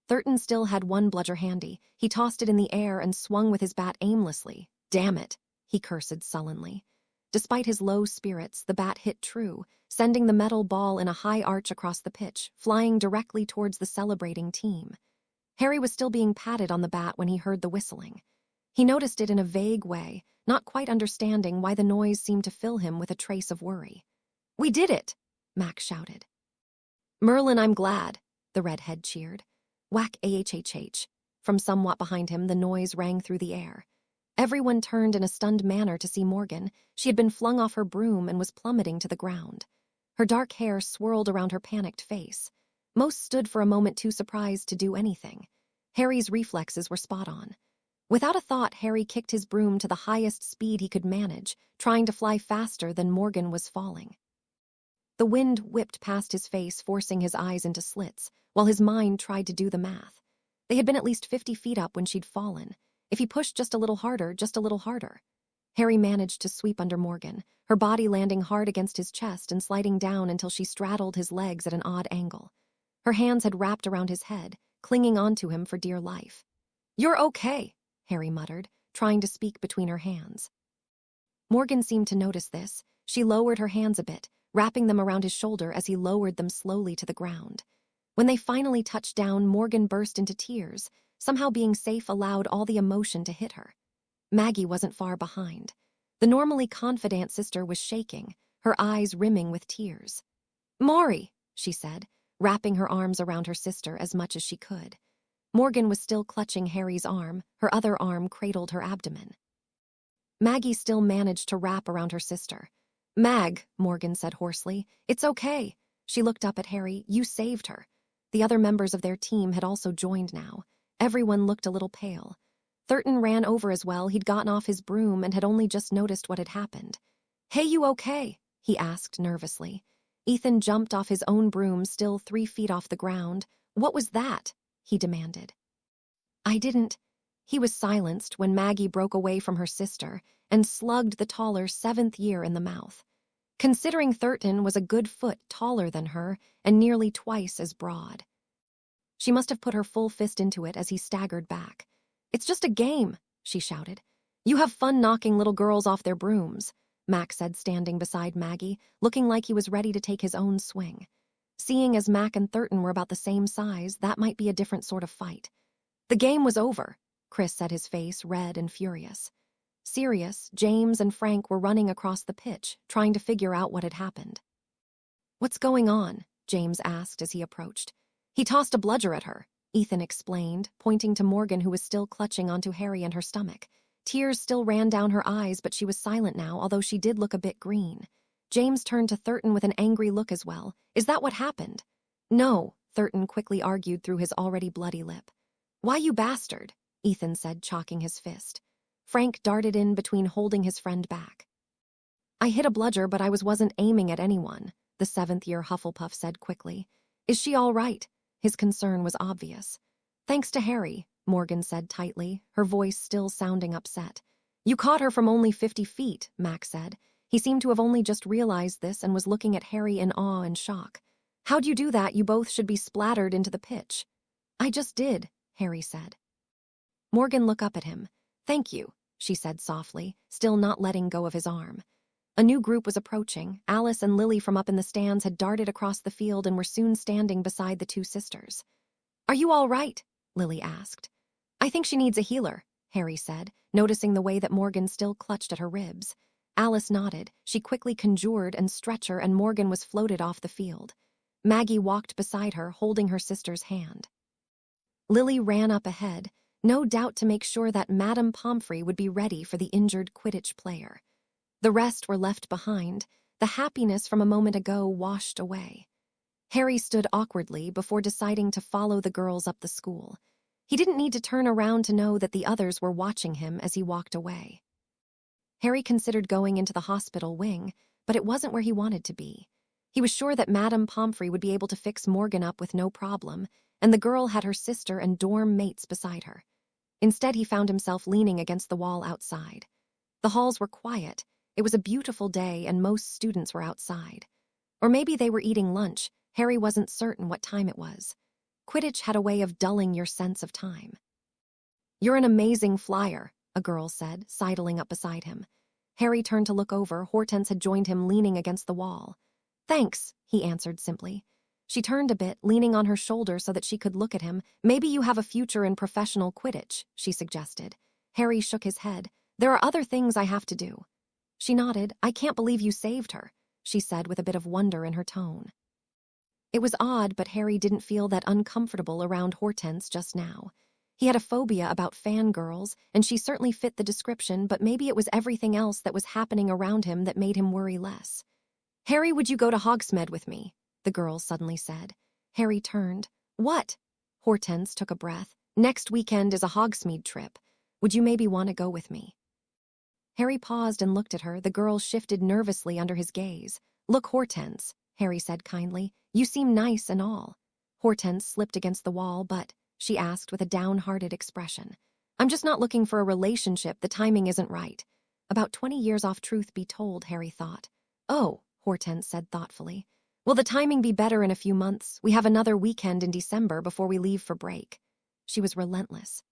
Thurton still had one bludger handy. He tossed it in the air and swung with his bat aimlessly. Damn it, he cursed sullenly. Despite his low spirits, the bat hit true, sending the metal ball in a high arch across the pitch, flying directly towards the celebrating team. Harry was still being patted on the bat when he heard the whistling. He noticed it in a vague way, not quite understanding why the noise seemed to fill him with a trace of worry. "We did it!" Max shouted. "Merlin, I'm glad," the redhead cheered. Whack ahhh. From somewhat behind him, the noise rang through the air. Everyone turned in a stunned manner to see Morgan. She had been flung off her broom and was plummeting to the ground. Her dark hair swirled around her panicked face. Most stood for a moment too surprised to do anything. Harry's reflexes were spot on. Without a thought, Harry kicked his broom to the highest speed he could manage, trying to fly faster than Morgan was falling. The wind whipped past his face, forcing his eyes into slits, while his mind tried to do the math. They had been at least 50 feet up when she'd fallen. If he pushed just a little harder, just a little harder. Harry managed to sweep under Morgan, her body landing hard against his chest and sliding down until she straddled his legs at an odd angle. Her hands had wrapped around his head, clinging onto him for dear life. "You're okay," Harry muttered, trying to speak between her hands. Morgan seemed to notice this. She lowered her hands a bit, wrapping them around his shoulder as he lowered them slowly to the ground. When they finally touched down, Morgan burst into tears. Somehow being safe allowed all the emotion to hit her. Maggie wasn't far behind. The normally confident sister was shaking, her eyes rimming with tears. "Maury," she said, wrapping her arms around her sister as much as she could. Morgan was still clutching Harry's arm, her other arm cradled her abdomen. Maggie still managed to wrap around her sister. "Mag," Morgan said hoarsely, "it's okay." She looked up at Harry. "You saved her." The other members of their team had also joined now. Everyone looked a little pale. Thurton ran over as well. He'd gotten off his broom and had only just noticed what had happened. "Hey, you okay?" he asked nervously. Ethan jumped off his own broom, still 3 feet off the ground. "What was that?" he demanded. "I didn't." He was silenced when Maggie broke away from her sister and slugged the taller 7th year in the mouth. Considering Thurton was a good foot taller than her and nearly twice as broad. She must have put her full fist into it as he staggered back. "It's just a game," she shouted. "You have fun knocking little girls off their brooms," Mac said, standing beside Maggie, looking like he was ready to take his own swing. Seeing as Mac and Thurton were about the same size, that might be a different sort of fight. "The game was over," Chris said, his face red and furious. Serious, James and Frank were running across the pitch, trying to figure out what had happened. "What's going on?" James asked as he approached. "He tossed a bludger at her," Ethan explained, pointing to Morgan, who was still clutching onto Harry and her stomach. Tears still ran down her eyes, but she was silent now, although she did look a bit green. James turned to Thurton with an angry look as well. "Is that what happened?" "No," Thurton quickly argued through his already bloody lip. "Why, you bastard," Ethan said, chalking his fist. Frank darted in between, holding his friend back. "I hit a bludger, but I wasn't aiming at anyone," the 7th-year Hufflepuff said quickly. "Is she all right?" His concern was obvious. "Thanks to Harry," Morgan said tightly, her voice still sounding upset. "You caught her from only 50 feet, Max said. He seemed to have only just realized this and was looking at Harry in awe and shock. "How'd you do that? You both should be splattered into the pitch." "I just did," Harry said. Morgan looked up at him. "Thank you," she said softly, still not letting go of his arm. A new group was approaching. Alice and Lily from up in the stands had darted across the field and were soon standing beside the two sisters. "Are you all right?" Lily asked. "I think she needs a healer," Harry said, noticing the way that Morgan still clutched at her ribs. Alice nodded. She quickly conjured and stretcher, and Morgan was floated off the field. Maggie walked beside her, holding her sister's hand. Lily ran up ahead, no doubt to make sure that Madame Pomfrey would be ready for the injured Quidditch player. The rest were left behind. The happiness from a moment ago washed away. Harry stood awkwardly before deciding to follow the girls up the school. He didn't need to turn around to know that the others were watching him as he walked away. Harry considered going into the hospital wing, but it wasn't where he wanted to be. He was sure that Madame Pomfrey would be able to fix Morgan up with no problem, and the girl had her sister and dorm mates beside her. Instead, he found himself leaning against the wall outside. The halls were quiet. It was a beautiful day, and most students were outside. Or maybe they were eating lunch. Harry wasn't certain what time it was. Quidditch had a way of dulling your sense of time. "You're an amazing flyer," a girl said, sidling up beside him. Harry turned to look over. Hortense had joined him, leaning against the wall. "Thanks," he answered simply. She turned a bit, leaning on her shoulder so that she could look at him. "Maybe you have a future in professional Quidditch," she suggested. Harry shook his head. "There are other things I have to do." She nodded. "I can't believe you saved her," she said with a bit of wonder in her tone. It was odd, but Harry didn't feel that uncomfortable around Hortense just now. He had a phobia about fangirls, and she certainly fit the description, but maybe it was everything else that was happening around him that made him worry less. "Harry, would you go to Hogsmeade with me?" the girl suddenly said. Harry turned. "What?" Hortense took a breath. "Next weekend is a Hogsmeade trip. Would you maybe want to go with me?" Harry paused and looked at her. The girl shifted nervously under his gaze. "Look, Hortense," Harry said kindly. "You seem nice and all." Hortense slipped against the wall, "But," she asked with a downhearted expression, "I'm just not looking for a relationship. The timing isn't right." About 20 years off, truth be told, Harry thought. Oh, Hortense said thoughtfully. Will the timing be better in a few months? We have another weekend in December before we leave for break. She was relentless.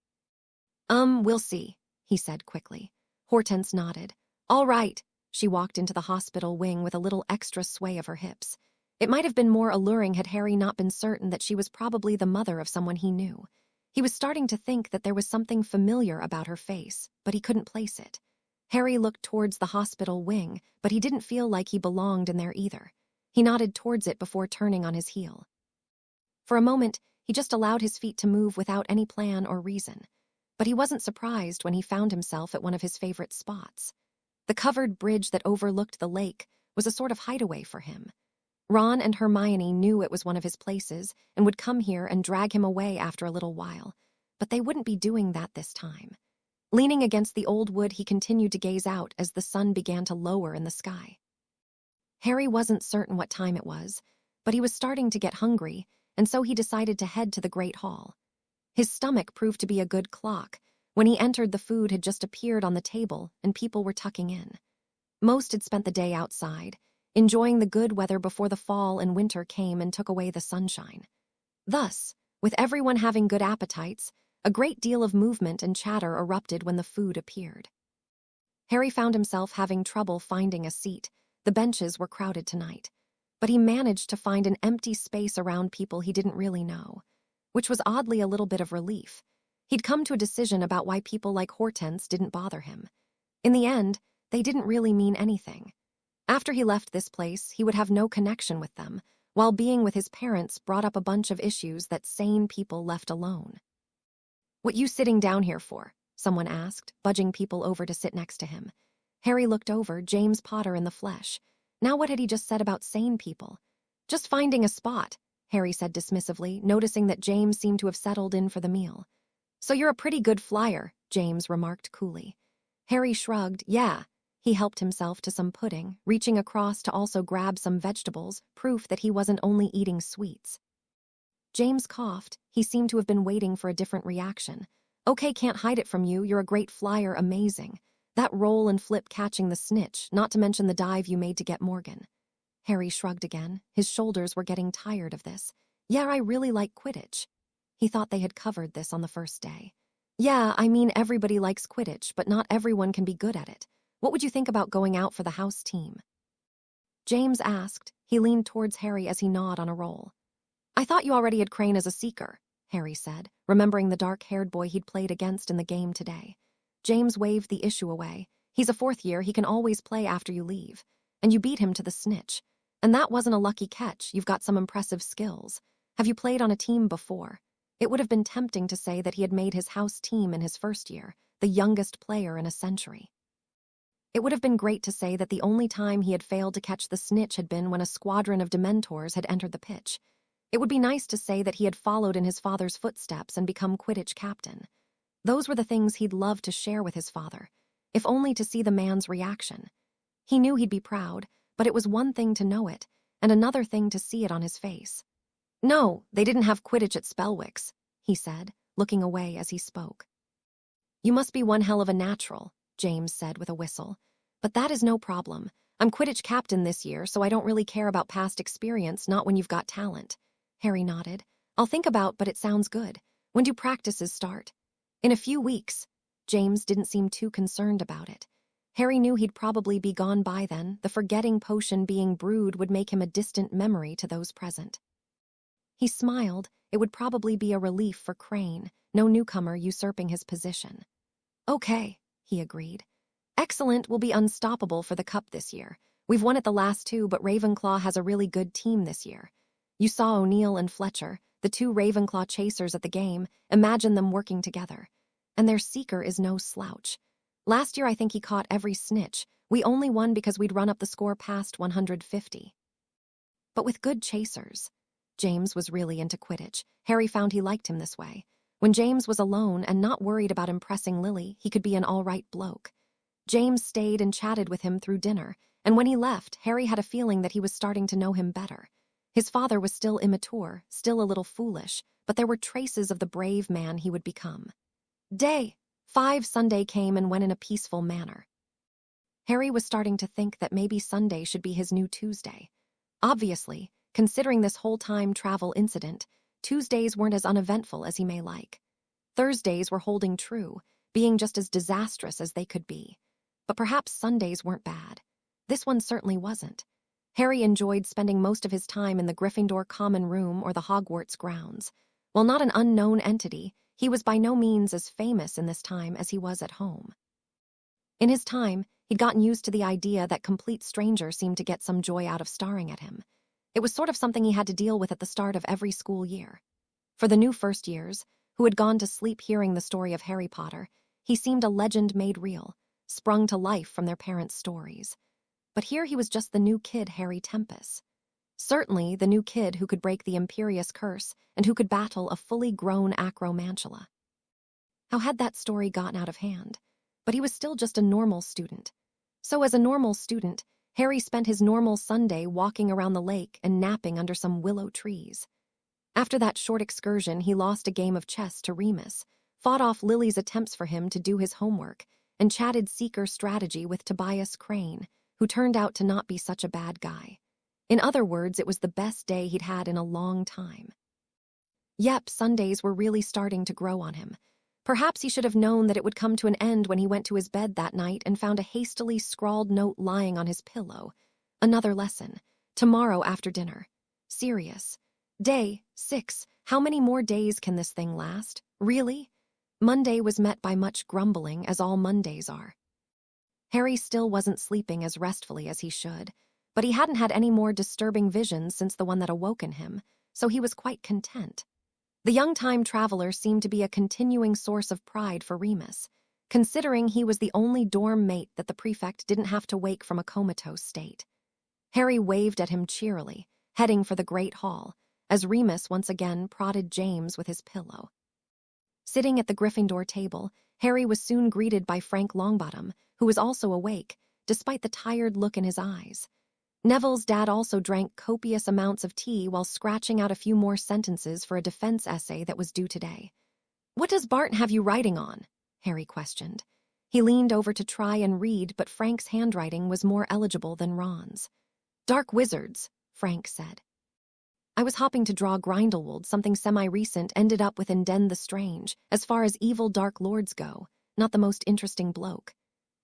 We'll see, he said quickly. Hortense nodded. All right. She walked into the hospital wing with a little extra sway of her hips. It might have been more alluring had Harry not been certain that she was probably the mother of someone he knew. He was starting to think that there was something familiar about her face, but he couldn't place it. Harry looked towards the hospital wing, but he didn't feel like he belonged in there either. He nodded towards it before turning on his heel. For a moment, he just allowed his feet to move without any plan or reason. But he wasn't surprised when he found himself at one of his favorite spots. The covered bridge that overlooked the lake was a sort of hideaway for him. Ron and Hermione knew it was one of his places and would come here and drag him away after a little while, but they wouldn't be doing that this time. Leaning against the old wood, he continued to gaze out as the sun began to lower in the sky. Harry wasn't certain what time it was, but he was starting to get hungry, and so he decided to head to the Great Hall. His stomach proved to be a good clock. When he entered, the food had just appeared on the table and people were tucking in. Most had spent the day outside, enjoying the good weather before the fall and winter came and took away the sunshine. Thus, with everyone having good appetites, a great deal of movement and chatter erupted when the food appeared. Harry found himself having trouble finding a seat. The benches were crowded tonight, but he managed to find an empty space around people he didn't really know, which was oddly a little bit of relief. He'd come to a decision about why people like Hortense didn't bother him. In the end, they didn't really mean anything. After he left this place, he would have no connection with them, while being with his parents brought up a bunch of issues that sane people left alone. What you sitting down here for? Someone asked, budging people over to sit next to him. Harry looked over, James Potter in the flesh. Now what had he just said about sane people? Just finding a spot, Harry said dismissively, noticing that James seemed to have settled in for the meal. So you're a pretty good flyer, James remarked coolly. Harry shrugged. Yeah. He helped himself to some pudding, reaching across to also grab some vegetables, proof that he wasn't only eating sweets. James coughed. He seemed to have been waiting for a different reaction. Okay, can't hide it from you. You're a great flyer, amazing. That roll and flip catching the snitch, not to mention the dive you made to get Morgan. Harry shrugged again. His shoulders were getting tired of this. Yeah, I really like Quidditch. He thought they had covered this on the first day. Yeah, I mean everybody likes Quidditch, but not everyone can be good at it. What would you think about going out for the house team? James asked. He leaned towards Harry as he gnawed on a roll. I thought you already had Crane as a seeker, Harry said, remembering the dark-haired boy he'd played against in the game today. James waved the issue away. He's a fourth year, he can always play after you leave. And you beat him to the snitch. And that wasn't a lucky catch, you've got some impressive skills. Have you played on a team before? It would have been tempting to say that he had made his house team in his first year, the youngest player in a century. It would have been great to say that the only time he had failed to catch the snitch had been when a squadron of Dementors had entered the pitch. It would be nice to say that he had followed in his father's footsteps and become Quidditch captain. Those were the things he'd love to share with his father, if only to see the man's reaction. He knew he'd be proud, but it was one thing to know it, and another thing to see it on his face. No, they didn't have Quidditch at Spellwicks, he said, looking away as he spoke. You must be one hell of a natural, James said with a whistle. But that is no problem. I'm Quidditch captain this year, so I don't really care about past experience, not when you've got talent. Harry nodded. I'll think about, but it sounds good. When do practices start? In a few weeks. James didn't seem too concerned about it. Harry knew he'd probably be gone by then. The forgetting potion being brewed would make him a distant memory to those present. He smiled. It would probably be a relief for Crane, no newcomer usurping his position. Okay, he agreed. Excellent, we'll be unstoppable for the cup this year. We've won it the last two, but Ravenclaw has a really good team this year. You saw O'Neill and Fletcher, the two Ravenclaw chasers at the game. Imagine them working together. And their seeker is no slouch. Last year I think he caught every snitch. We only won because we'd run up the score past 150. But with good chasers. James was really into Quidditch. Harry found he liked him this way. When James was alone and not worried about impressing Lily, he could be an all-right bloke. James stayed and chatted with him through dinner, and when he left, Harry had a feeling that he was starting to know him better. His father was still immature, still a little foolish, but there were traces of the brave man he would become. Day 5 Sunday came and went in a peaceful manner. Harry was starting to think that maybe Sunday should be his new Tuesday. Obviously, considering this whole time travel incident, Tuesdays weren't as uneventful as he may like. Thursdays were holding true, being just as disastrous as they could be. But perhaps Sundays weren't bad. This one certainly wasn't. Harry enjoyed spending most of his time in the Gryffindor common room or the Hogwarts grounds. While not an unknown entity, he was by no means as famous in this time as he was at home. In his time, he'd gotten used to the idea that complete strangers seemed to get some joy out of staring at him. It was sort of something he had to deal with at the start of every school year. For the new first years, who had gone to sleep hearing the story of Harry Potter, he seemed a legend made real, sprung to life from their parents' stories. But here he was just the new kid Harry Tempest. Certainly the new kid who could break the Imperious Curse and who could battle a fully grown acromantula. How had that story gotten out of hand? But he was still just a normal student. So as a normal student, Harry spent his normal Sunday walking around the lake and napping under some willow trees. After that short excursion, he lost a game of chess to Remus, fought off Lily's attempts for him to do his homework, and chatted seeker strategy with Tobias Crane, who turned out to not be such a bad guy. In other words, it was the best day he'd had in a long time. Yep, Sundays were really starting to grow on him. Perhaps he should have known that it would come to an end when he went to his bed that night and found a hastily scrawled note lying on his pillow. Another lesson. Tomorrow after dinner. Serious. Day 6. How many more days can this thing last? Really? Monday was met by much grumbling, as all Mondays are. Harry still wasn't sleeping as restfully as he should, but he hadn't had any more disturbing visions since the one that awoken him, so he was quite content. The young time traveler seemed to be a continuing source of pride for Remus, considering he was the only dorm mate that the prefect didn't have to wake from a comatose state. Harry waved at him cheerily, heading for the Great Hall, as Remus once again prodded James with his pillow. Sitting at the Gryffindor table, Harry was soon greeted by Frank Longbottom, who was also awake, despite the tired look in his eyes. Neville's dad also drank copious amounts of tea while scratching out a few more sentences for a defense essay that was due today. "What does Bart have you writing on?" Harry questioned. He leaned over to try and read, but Frank's handwriting was more illegible than Ron's. "Dark wizards," Frank said. "I was hoping to draw Grindelwald, something semi-recent, ended up with Enden the Strange, as far as evil Dark Lords go, not the most interesting bloke."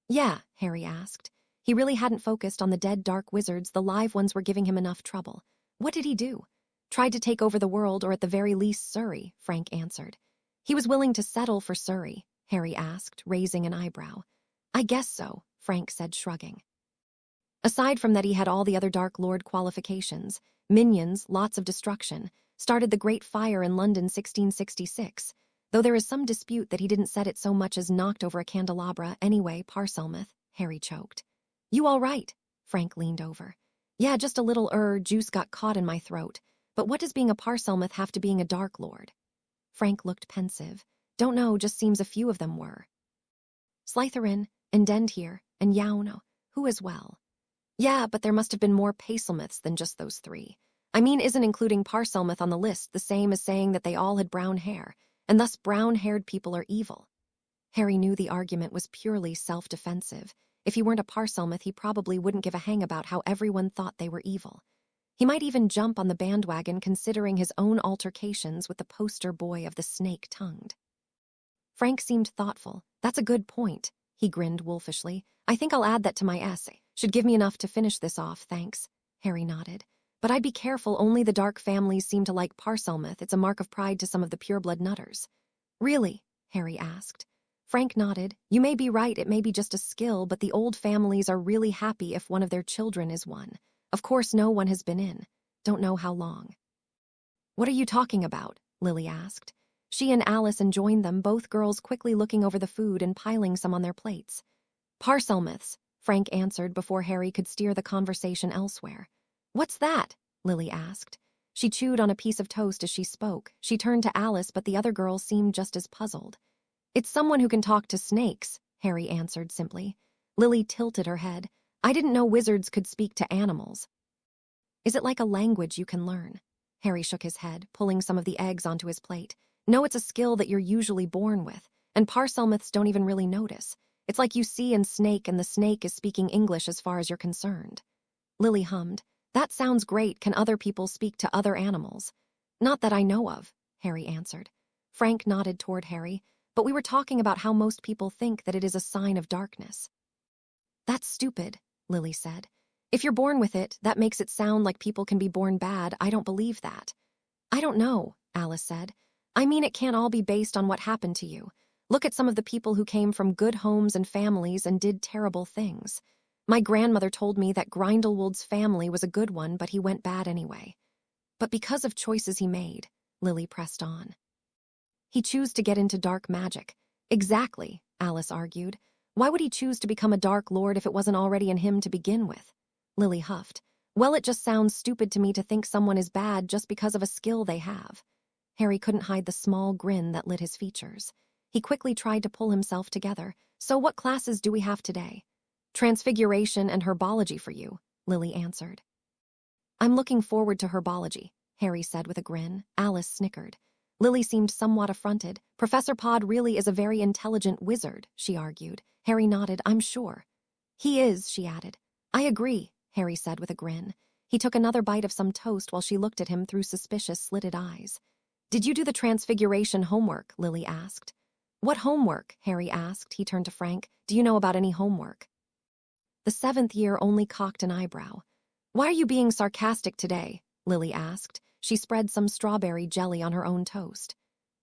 "Yeah," Harry asked. He really hadn't focused on the dead dark wizards. The live ones were giving him enough trouble. "What did he do?" "Tried to take over the world, or at the very least Surrey," Frank answered. "He was willing to settle for Surrey?" Harry asked, raising an eyebrow. "I guess so," Frank said, shrugging. Aside from that, he had all the other Dark Lord qualifications: minions, lots of destruction, started the Great Fire in London 1666, though there is some dispute that he didn't set it so much as knocked over a candelabra. Anyway, Parselmouth, Harry choked. "You all right?" Frank leaned over. "Yeah, just a little juice got caught in my throat. But what does being a Parselmouth have to being a Dark Lord?" Frank looked pensive. "Don't know, just seems a few of them were. Slytherin, and Dendhere, and Yauno, who as well." "Yeah, but there must have been more Parselmouths than just those three. I mean, isn't including Parselmouth on the list the same as saying that they all had brown hair, and thus brown-haired people are evil?" Harry knew the argument was purely self-defensive. If he weren't a Parselmouth, he probably wouldn't give a hang about how everyone thought they were evil. He might even jump on the bandwagon considering his own altercations with the poster boy of the snake-tongued. Frank seemed thoughtful. "That's a good point," he grinned wolfishly. "I think I'll add that to my essay. Should give me enough to finish this off, thanks." Harry nodded. "But I'd be careful, only the dark families seem to like Parselmouth. It's a mark of pride to some of the pureblood nutters." "Really?" Harry asked. Frank nodded. "You may be right, it may be just a skill, but the old families are really happy if one of their children is one. Of course, no one has been in. Don't know how long." "What are you talking about?" Lily asked. She and Allison joined them, both girls quickly looking over the food and piling some on their plates. "Parselmouths," Frank answered before Harry could steer the conversation elsewhere. "What's that?" Lily asked. She chewed on a piece of toast as she spoke. She turned to Alice, but the other girl seemed just as puzzled. "It's someone who can talk to snakes," Harry answered simply. Lily tilted her head. "I didn't know wizards could speak to animals." "Is it like a language you can learn?" Harry shook his head, pulling some of the eggs onto his plate. "No, it's a skill that you're usually born with, and Parselmouths don't even really notice. It's like you see a snake and the snake is speaking English as far as you're concerned. Lily hummed. That sounds great. Can other people speak to other animals? Not that I know of, Harry answered. Frank nodded toward Harry, but we were talking about how most people think that it is a sign of darkness. That's stupid, Lily said. If you're born with it, that makes it sound like people can be born bad. I don't believe that. I don't know, Alice said. I mean, it can't all be based on what happened to you. Look at some of the people who came from good homes and families and did terrible things. My grandmother told me that Grindelwald's family was a good one, but he went bad anyway. But because of choices he made, Lily pressed on. He chose to get into dark magic. Exactly, Alice argued. Why would he choose to become a Dark Lord if it wasn't already in him to begin with? Lily huffed. Well, it just sounds stupid to me to think someone is bad just because of a skill they have. Harry couldn't hide the small grin that lit his features. He quickly tried to pull himself together. So what classes do we have today? Transfiguration and herbology for you, Lily answered. I'm looking forward to herbology, Harry said with a grin. Alice snickered. Lily seemed somewhat affronted. Professor Pod really is a very intelligent wizard, she argued. Harry nodded. I'm sure. He is, she added. I agree, Harry said with a grin. He took another bite of some toast while she looked at him through suspicious, slitted eyes. Did you do the transfiguration homework? Lily asked. What homework? Harry asked. He turned to Frank. Do you know about any homework? The 7th year only cocked an eyebrow. Why are you being sarcastic today? Lily asked. She spread some strawberry jelly on her own toast.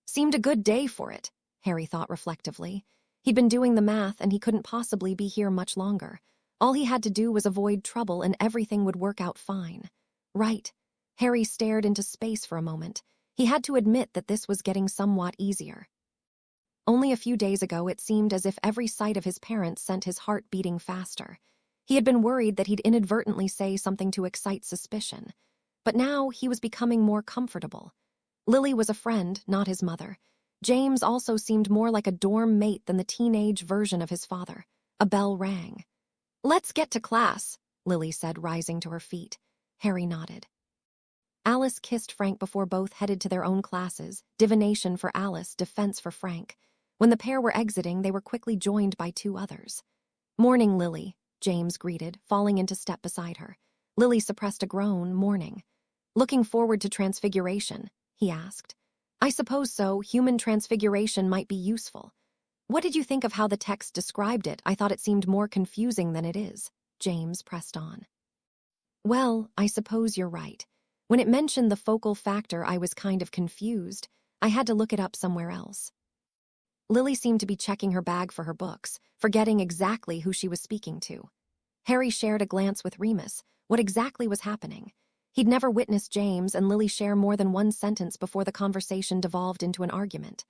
Seemed a good day for it, Harry thought reflectively. He'd been doing the math and he couldn't possibly be here much longer. All he had to do was avoid trouble and everything would work out fine. Right. Harry stared into space for a moment. He had to admit that this was getting somewhat easier. Only a few days ago it seemed as if every sight of his parents sent his heart beating faster. He had been worried that he'd inadvertently say something to excite suspicion. But now he was becoming more comfortable. Lily was a friend, not his mother. James also seemed more like a dorm mate than the teenage version of his father. A bell rang. Let's get to class, Lily said, rising to her feet. Harry nodded. Alice kissed Frank before both headed to their own classes, divination for Alice, defense for Frank. When the pair were exiting, they were quickly joined by 2 others. Morning, Lily, James greeted, falling into step beside her. Lily suppressed a groan. Morning. Looking forward to transfiguration, he asked. I suppose so. Human transfiguration might be useful. What did you think of how the text described it? I thought it seemed more confusing than it is, James pressed on. Well, I suppose you're right. When it mentioned the focal factor, I was kind of confused. I had to look it up somewhere else. Lily seemed to be checking her bag for her books, forgetting exactly who she was speaking to. Harry shared a glance with Remus. What exactly was happening? He'd never witnessed James and Lily share more than one sentence before the conversation devolved into an argument.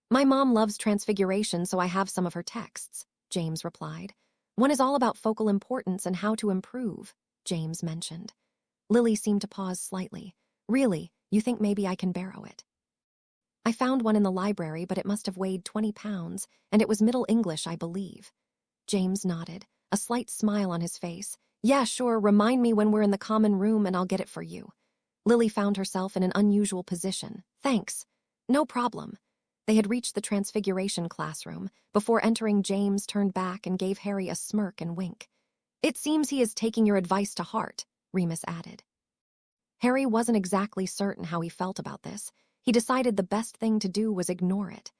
My mom loves transfiguration, so I have some of her texts, James replied. One is all about focal importance and how to improve, James mentioned. Lily seemed to pause slightly. Really, you think maybe I can borrow it? I found one in the library, but it must have weighed 20 pounds, and it was Middle English, I believe. James nodded, a slight smile on his face. Yeah, sure, remind me when we're in the common room and I'll get it for you. Lily found herself in an unusual position. Thanks. No problem. They had reached the transfiguration classroom. Before entering, James turned back and gave Harry a smirk and wink. It seems he is taking your advice to heart, Remus added. Harry wasn't exactly certain how he felt about this. He decided the best thing to do was ignore it.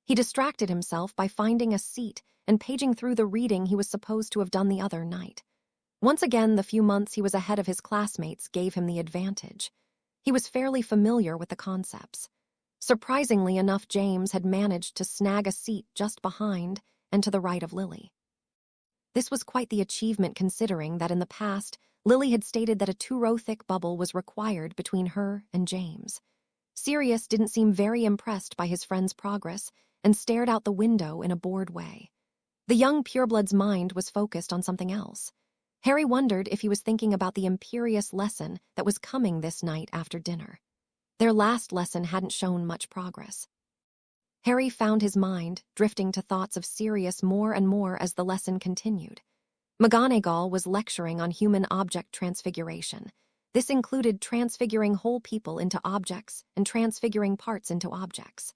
He distracted himself by finding a seat and paging through the reading he was supposed to have done the other night. Once again, the few months he was ahead of his classmates gave him the advantage. He was fairly familiar with the concepts. Surprisingly enough, James had managed to snag a seat just behind and to the right of Lily. This was quite the achievement considering that in the past, Lily had stated that a 2-row thick bubble was required between her and James. Sirius didn't seem very impressed by his friend's progress and stared out the window in a bored way. The young pureblood's mind was focused on something else. Harry wondered if he was thinking about the imperious lesson that was coming this night after dinner. Their last lesson hadn't shown much progress. Harry found his mind drifting to thoughts of Sirius more and more as the lesson continued. McGonagall was lecturing on human object transfiguration. This included transfiguring whole people into objects and transfiguring parts into objects.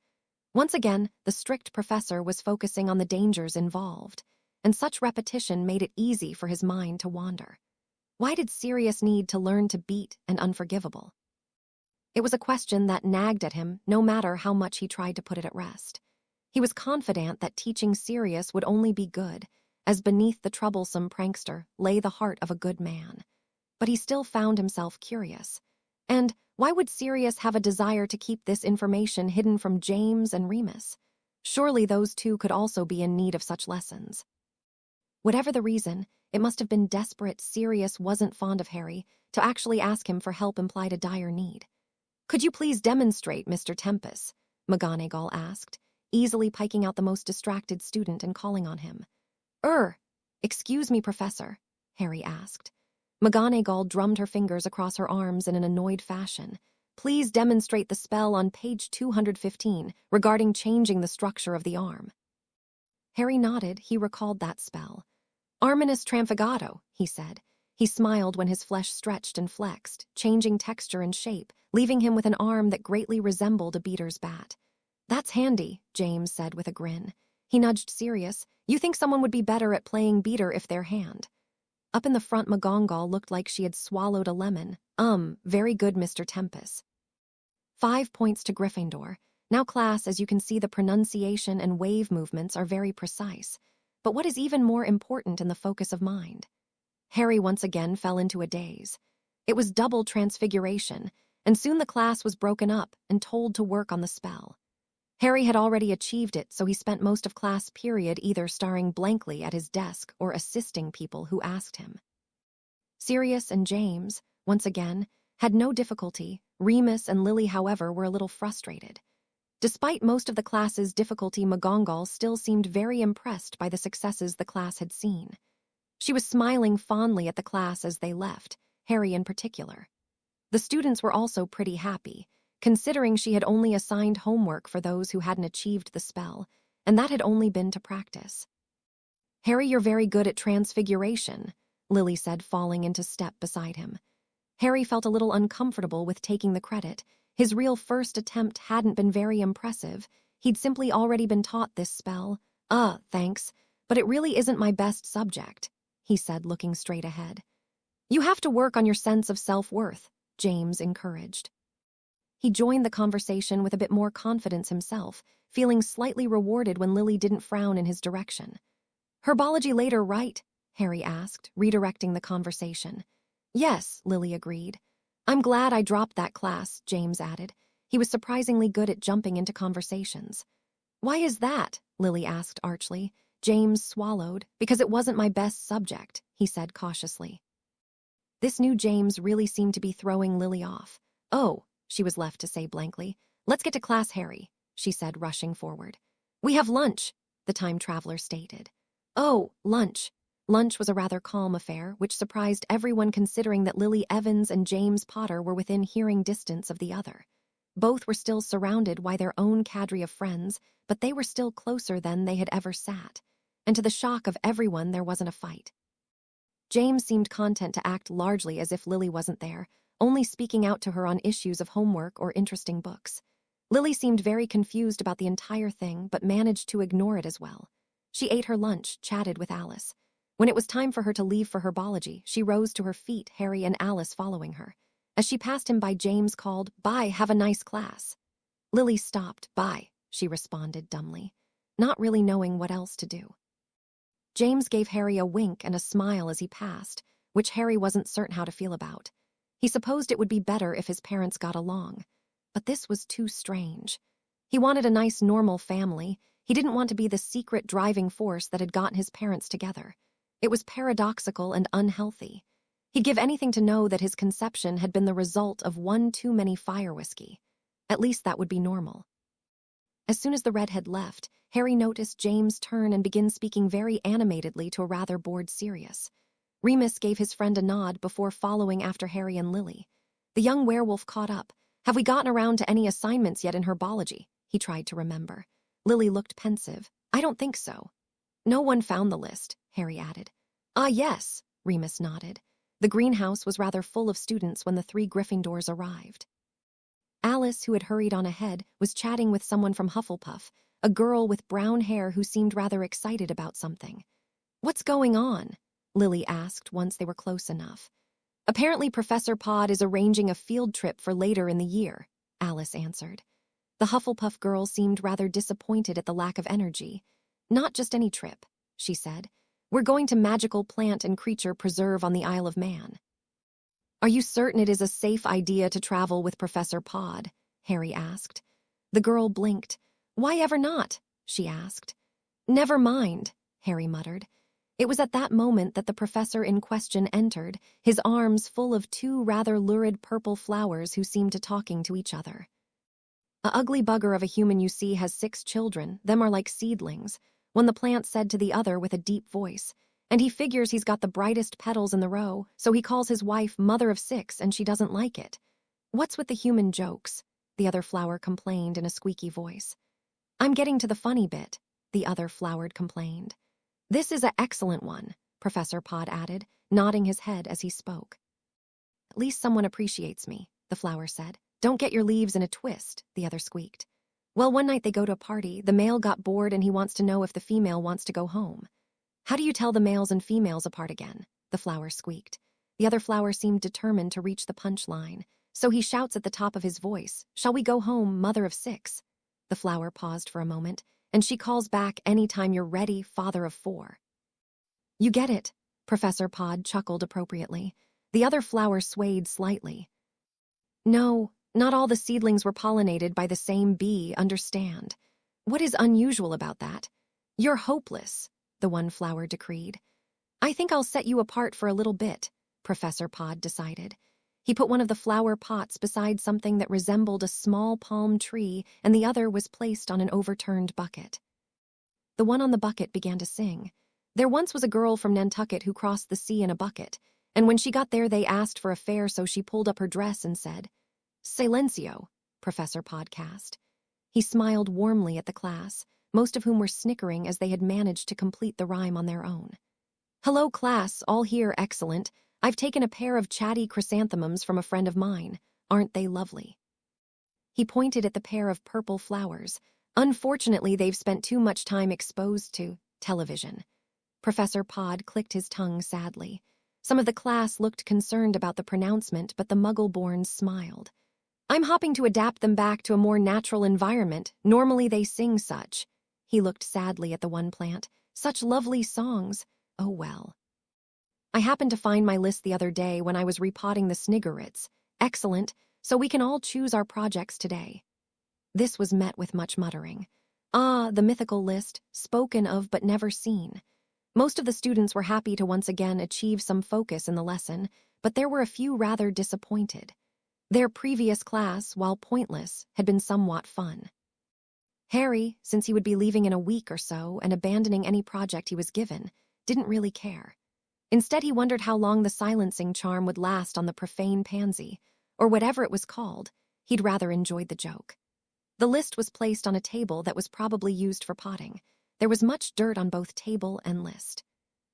Once again, the strict professor was focusing on the dangers involved. and such repetition made it easy for his mind to wander. Why did Sirius need to learn to beat and unforgivable? It was a question that nagged at him no matter how much he tried to put it at rest. He was confident that teaching Sirius would only be good, as beneath the troublesome prankster lay the heart of a good man. But he still found himself curious. And why would Sirius have a desire to keep this information hidden from James and Remus? Surely those two could also be in need of such lessons. Whatever the reason, it must have been desperate Sirius wasn't fond of Harry. To actually ask him for help implied a dire need. "Could you please demonstrate, Mr. Tempest?" McGonagall asked, easily piking out the most distracted student and calling on him. Excuse me, Professor," Harry asked. McGonagall drummed her fingers across her arms in an annoyed fashion. "Please demonstrate the spell on page 215 regarding changing the structure of the arm." Harry nodded. He recalled that spell. "Arminus Tramfagato," he said. He smiled when his flesh stretched and flexed, changing texture and shape, leaving him with an arm that greatly resembled a beater's bat. "That's handy," James said with a grin. He nudged Sirius. "You think someone would be better at playing beater if their hand?" Up in the front, McGonagall looked like she had swallowed a lemon. Very good, Mr. Tempest." 5 points to Gryffindor. Now, class, as you can see, the pronunciation and wave movements are very precise. But what is even more important in the focus of mind? Harry once again fell into a daze. It was double transfiguration, and soon the class was broken up and told to work on the spell. Harry had already achieved it, so he spent most of class period either staring blankly at his desk or assisting people who asked him. Sirius and James, once again, had no difficulty. Remus and Lily, however, were a little frustrated. Despite most of the class's difficulty, McGonagall still seemed very impressed by the successes the class had seen. She was smiling fondly at the class as they left, Harry in particular. The students were also pretty happy, considering she had only assigned homework for those who hadn't achieved the spell, and that had only been to practice. "Harry, you're very good at transfiguration," Lily said, falling into step beside him. Harry felt a little uncomfortable with taking the credit. His real first attempt hadn't been very impressive. He'd simply already been taught this spell. Thanks, but it really isn't my best subject," he said, looking straight ahead. "You have to work on your sense of self-worth," James encouraged. He joined the conversation with a bit more confidence himself, feeling slightly rewarded when Lily didn't frown in his direction. "Herbology later, right?" Harry asked, redirecting the conversation. "Yes," Lily agreed. "I'm glad I dropped that class," James added. He was surprisingly good at jumping into conversations. "Why is that?" Lily asked archly. James swallowed. "Because it wasn't my best subject," he said cautiously. This new James really seemed to be throwing Lily off. "Oh," she was left to say blankly. "Let's get to class, Harry," she said, rushing forward. "We have lunch," the time traveler stated. "Oh, lunch." Lunch was a rather calm affair, which surprised everyone considering that Lily Evans and James Potter were within hearing distance of the other. Both were still surrounded by their own cadre of friends, but they were still closer than they had ever sat. And to the shock of everyone, there wasn't a fight. James seemed content to act largely as if Lily wasn't there, only speaking out to her on issues of homework or interesting books. Lily seemed very confused about the entire thing, but managed to ignore it as well. She ate her lunch, chatted with Alice. When it was time for her to leave for herbology, she rose to her feet, Harry and Alice following her. As she passed him by, James called, "Bye, have a nice class." Lily stopped. "Bye," she responded dumbly, not really knowing what else to do. James gave Harry a wink and a smile as he passed, which Harry wasn't certain how to feel about. He supposed it would be better if his parents got along. But this was too strange. He wanted a nice, normal family. He didn't want to be the secret driving force that had gotten his parents together. It was paradoxical and unhealthy. He'd give anything to know that his conception had been the result of one too many fire whiskey. At least that would be normal. As soon as the redhead left, Harry noticed James turn and begin speaking very animatedly to a rather bored Sirius. Remus gave his friend a nod before following after Harry and Lily. The young werewolf caught up. "Have we gotten around to any assignments yet in herbology?" He tried to remember. Lily looked pensive. "I don't think so." "No one found the list," Harry added. Yes," Remus nodded. The greenhouse was rather full of students when the 3 Gryffindors arrived. Alice, who had hurried on ahead, was chatting with someone from Hufflepuff, a girl with brown hair who seemed rather excited about something. "What's going on?" Lily asked once they were close enough. "Apparently Professor Pod is arranging a field trip for later in the year," Alice answered. The Hufflepuff girl seemed rather disappointed at the lack of energy. "Not just any trip," she said. "We're going to Magical Plant and Creature Preserve on the Isle of Man." "Are you certain it is a safe idea to travel with Professor Pod?" Harry asked. The girl blinked. "Why ever not?" she asked. "Never mind," Harry muttered. It was at that moment that the professor in question entered, his arms full of two rather lurid purple flowers who seemed to talking to each other. "A ugly bugger of a human you see has 6 children, them are like seedlings," one the plant said to the other with a deep voice. "And he figures he's got the brightest petals in the row, so he calls his wife mother of 6 and she doesn't like it." "What's with the human jokes?" the other flower complained in a squeaky voice. "I'm getting to the funny bit," the other flowered complained. "This is an excellent one," Professor Pod added, nodding his head as he spoke. "At least someone appreciates me," the flower said. "Don't get your leaves in a twist," the other squeaked. "Well, one night they go to a party, the male got bored and he wants to know if the female wants to go home." "How do you tell the males and females apart again?" the flower squeaked. The other flower seemed determined to reach the punchline, so he shouts at the top of his voice, "Shall we go home, mother of 6?" The flower paused for a moment, and she calls back, "Any time you're ready, father of 4." "You get it," Professor Pod chuckled appropriately. The other flower swayed slightly. "No, not all the seedlings were pollinated by the same bee, understand. What is unusual about that?" "You're hopeless," the one flower decreed. "I think I'll set you apart for a little bit," Professor Pod decided. He put one of the flower pots beside something that resembled a small palm tree, and the other was placed on an overturned bucket. The one on the bucket began to sing. There once was a girl from Nantucket who crossed the sea in a bucket, and when she got there they asked for a fare, so she pulled up her dress and said, "Silencio," Professor Pod cast. He smiled warmly at the class, most of whom were snickering as they had managed to complete the rhyme on their own. "Hello, class, all here, excellent. I've taken a pair of chatty chrysanthemums from a friend of mine. Aren't they lovely?" He pointed at the pair of purple flowers. "Unfortunately, they've spent too much time exposed to television." Professor Pod clicked his tongue sadly. Some of the class looked concerned about the pronouncement, but the Muggle-borns smiled. "I'm hoping to adapt them back to a more natural environment. Normally they sing such." He looked sadly at the one plant. "Such lovely songs. Oh well. I happened to find my list the other day when I was repotting the Sniggerits. Excellent, so we can all choose our projects today." This was met with much muttering. Ah, the mythical list, spoken of but never seen. Most of the students were happy to once again achieve some focus in the lesson, but there were a few rather disappointed. Their previous class, while pointless, had been somewhat fun. Harry, since he would be leaving in a week or so and abandoning any project he was given, didn't really care. Instead, he wondered how long the silencing charm would last on the profane pansy, or whatever it was called. He'd rather enjoyed the joke. The list was placed on a table that was probably used for potting. There was much dirt on both table and list.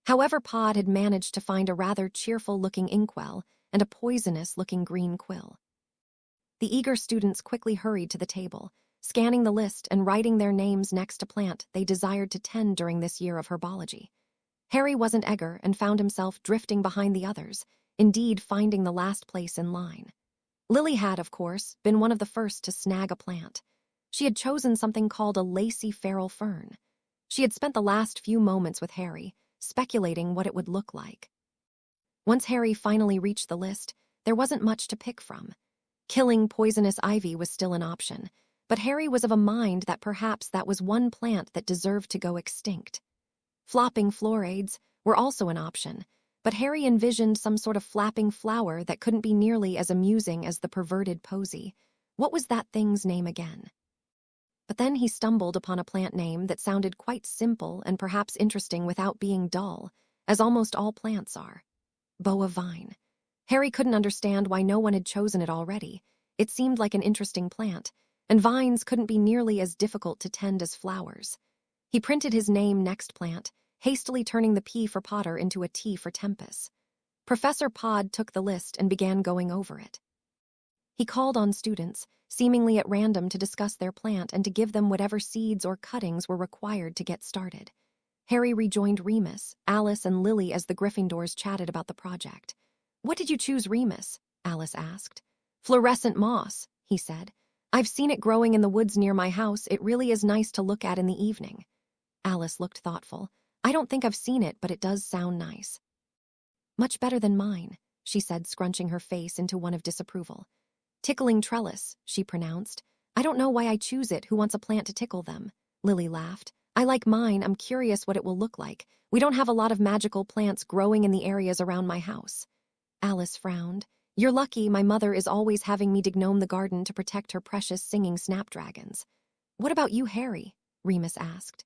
However, Pod had managed to find a rather cheerful-looking inkwell and a poisonous-looking green quill. The eager students quickly hurried to the table, scanning the list and writing their names next to plant they desired to tend during this year of herbology. Harry wasn't eager and found himself drifting behind the others, indeed finding the last place in line. Lily had, of course, been one of the first to snag a plant. She had chosen something called a lacy feral fern. She had spent the last few moments with Harry, speculating what it would look like. Once Harry finally reached the list, there wasn't much to pick from. Killing poisonous ivy was still an option, but Harry was of a mind that perhaps that was one plant that deserved to go extinct. Flopping florades were also an option, but Harry envisioned some sort of flapping flower that couldn't be nearly as amusing as the perverted posy. What was that thing's name again? But then he stumbled upon a plant name that sounded quite simple and perhaps interesting without being dull, as almost all plants are. Boa vine. Harry couldn't understand why no one had chosen it already. It seemed like an interesting plant, and vines couldn't be nearly as difficult to tend as flowers. He printed his name next plant, hastily turning the P for Potter into a T for Tempest. Professor Pod took the list and began going over it. He called on students, seemingly at random, to discuss their plant and to give them whatever seeds or cuttings were required to get started. Harry rejoined Remus, Alice, and Lily as the Gryffindors chatted about the project. "What did you choose, Remus?" Alice asked. "Fluorescent moss," he said. "I've seen it growing in the woods near my house. It really is nice to look at in the evening." Alice looked thoughtful. "I don't think I've seen it, but it does sound nice." "Much better than mine," she said, scrunching her face into one of disapproval. "Tickling trellis," she pronounced. "I don't know why I choose it. Who wants a plant to tickle them?" Lily laughed. "I like mine. I'm curious what it will look like. We don't have a lot of magical plants growing in the areas around my house." Alice frowned. "You're lucky. My mother is always having me dignome the garden to protect her precious singing snapdragons." "What about you, Harry?" Remus asked.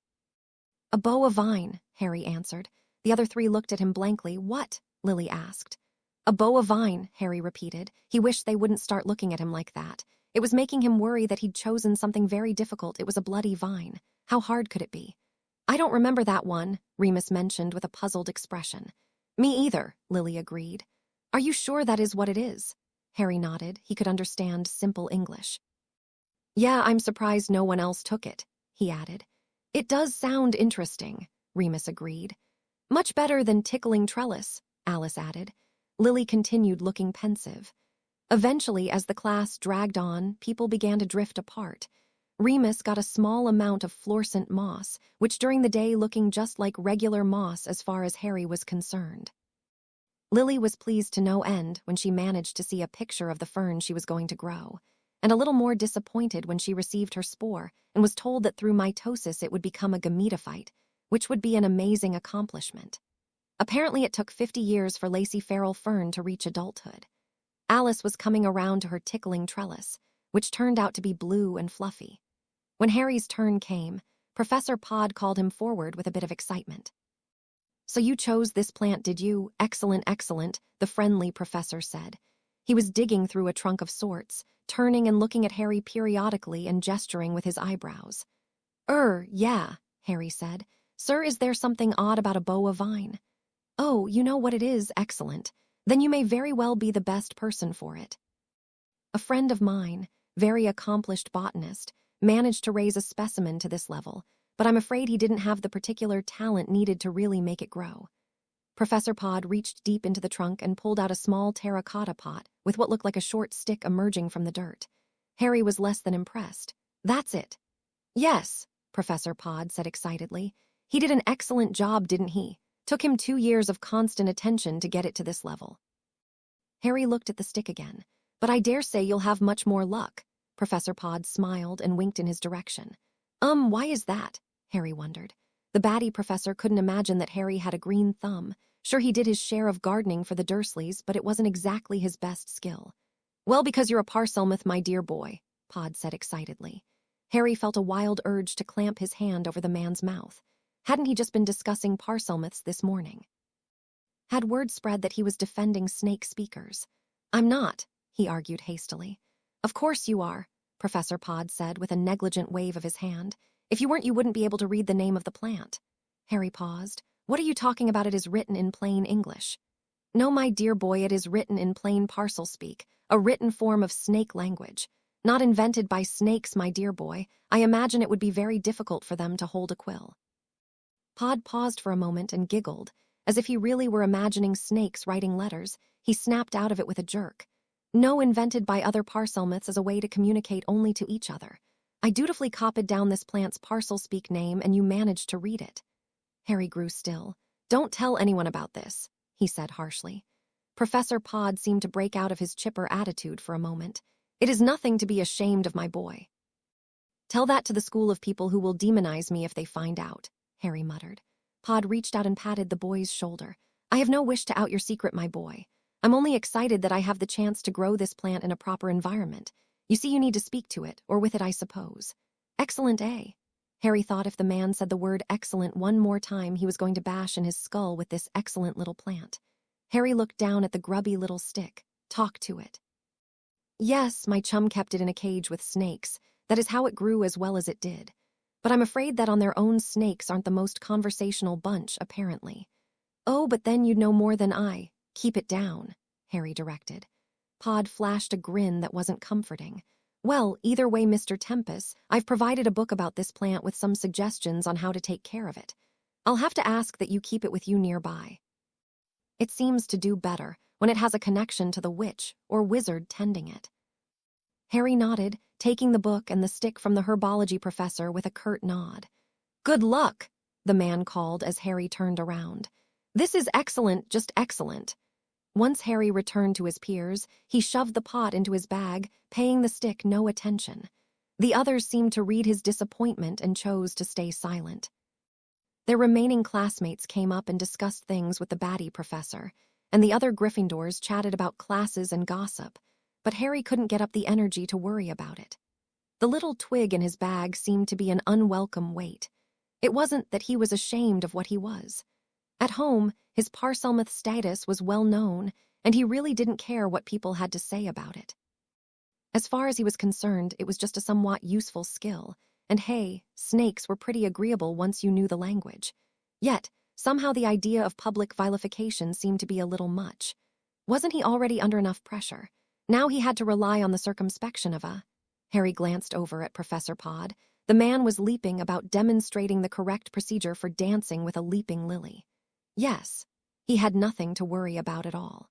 "A boa vine," Harry answered. The other three looked at him blankly. "What?" Lily asked. "A boa vine," Harry repeated. He wished they wouldn't start looking at him like that. It was making him worry that he'd chosen something very difficult. It was a bloody vine. How hard could it be? "I don't remember that one," Remus mentioned with a puzzled expression. "Me either," Lily agreed. "Are you sure that is what it is?" Harry nodded. He could understand simple English. "Yeah, I'm surprised no one else took it," he added. "It does sound interesting," Remus agreed. "Much better than tickling trellis," Alice added. Lily continued looking pensive. Eventually, as the class dragged on, people began to drift apart. Remus got a small amount of fluorescent moss, which during the day looking just like regular moss as far as Harry was concerned. Lily was pleased to no end when she managed to see a picture of the fern she was going to grow, and a little more disappointed when she received her spore and was told that through mitosis it would become a gametophyte, which would be an amazing accomplishment. Apparently it took 50 years for Lacy Farrell Fern to reach adulthood. Alice was coming around to her tickling trellis, which turned out to be blue and fluffy. When Harry's turn came, Professor Pod called him forward with a bit of excitement. "So you chose this plant, did you? Excellent, excellent," the friendly professor said. He was digging through a trunk of sorts, turning and looking at Harry periodically and gesturing with his eyebrows. Yeah," Harry said. "Sir, is there something odd about a boa vine?" "Oh, you know what it is, excellent. Then you may very well be the best person for it." A friend of mine, very accomplished botanist, managed to raise a specimen to this level, but I'm afraid he didn't have the particular talent needed to really make it grow. Professor Pod reached deep into the trunk and pulled out a small terracotta pot with what looked like a short stick emerging from the dirt. Harry was less than impressed. "That's it." "Yes," Professor Pod said excitedly. "He did an excellent job, didn't he? Took him 2 years of constant attention to get it to this level." Harry looked at the stick again. "But I dare say you'll have much more luck." Professor Pod smiled and winked in his direction. Why is that?" Harry wondered. The batty professor couldn't imagine that Harry had a green thumb. Sure, he did his share of gardening for the Dursleys, but it wasn't exactly his best skill. "Well, because you're a Parselmouth, my dear boy," Pod said excitedly. Harry felt a wild urge to clamp his hand over the man's mouth. Hadn't he just been discussing Parselmouths this morning? Had word spread that he was defending snake speakers? "I'm not," he argued hastily. "Of course you are," Professor Pod said with a negligent wave of his hand. "If you weren't, you wouldn't be able to read the name of the plant." Harry paused. "What are you talking about? It is written in plain English." "No, my dear boy, it is written in plain parcel speak, a written form of snake language. Not invented by snakes, my dear boy. I imagine it would be very difficult for them to hold a quill." Pod paused for a moment and giggled. As if he really were imagining snakes writing letters, he snapped out of it with a jerk. "No, invented by other Parselmouths as a way to communicate only to each other. I dutifully copied down this plant's parcel speak name and you managed to read it." Harry grew still. "Don't tell anyone about this," he said harshly. Professor Pod seemed to break out of his chipper attitude for a moment. "It is nothing to be ashamed of, my boy." "Tell that to the school of people who will demonize me if they find out," Harry muttered. Pod reached out and patted the boy's shoulder. "I have no wish to out your secret, my boy. I'm only excited that I have the chance to grow this plant in a proper environment. You see, you need to speak to it, or with it, I suppose." "Excellent, eh?" Harry thought if the man said the word excellent one more time, he was going to bash in his skull with this excellent little plant. Harry looked down at the grubby little stick. "Talk to it." "Yes, my chum kept it in a cage with snakes. That is how it grew as well as it did. But I'm afraid that on their own snakes aren't the most conversational bunch, apparently." "Oh, but then you'd know more than I. Keep it down," Harry directed. Pod flashed a grin that wasn't comforting. "Well, either way, Mr. Tempest, I've provided a book about this plant with some suggestions on how to take care of it. I'll have to ask that you keep it with you nearby. It seems to do better when it has a connection to the witch or wizard tending it. Harry nodded, taking the book and the stick from the herbology professor with a curt nod. Good luck, the man called as Harry turned around. This is excellent, just excellent. Once Harry returned to his peers, he shoved the pot into his bag, paying the stick no attention. The others seemed to read his disappointment and chose to stay silent. Their remaining classmates came up and discussed things with the baddie professor, and the other Gryffindors chatted about classes and gossip, but Harry couldn't get up the energy to worry about it. The little twig in his bag seemed to be an unwelcome weight. It wasn't that he was ashamed of what he was. At home, his Parselmouth status was well known, and he really didn't care what people had to say about it. As far as he was concerned, it was just a somewhat useful skill, and hey, snakes were pretty agreeable once you knew the language. Yet, somehow the idea of public vilification seemed to be a little much. Wasn't he already under enough pressure? Now he had to rely on the circumspection of a... Harry glanced over at Professor Pod. The man was leaping about demonstrating the correct procedure for dancing with a leaping lily. Yes, he had nothing to worry about at all.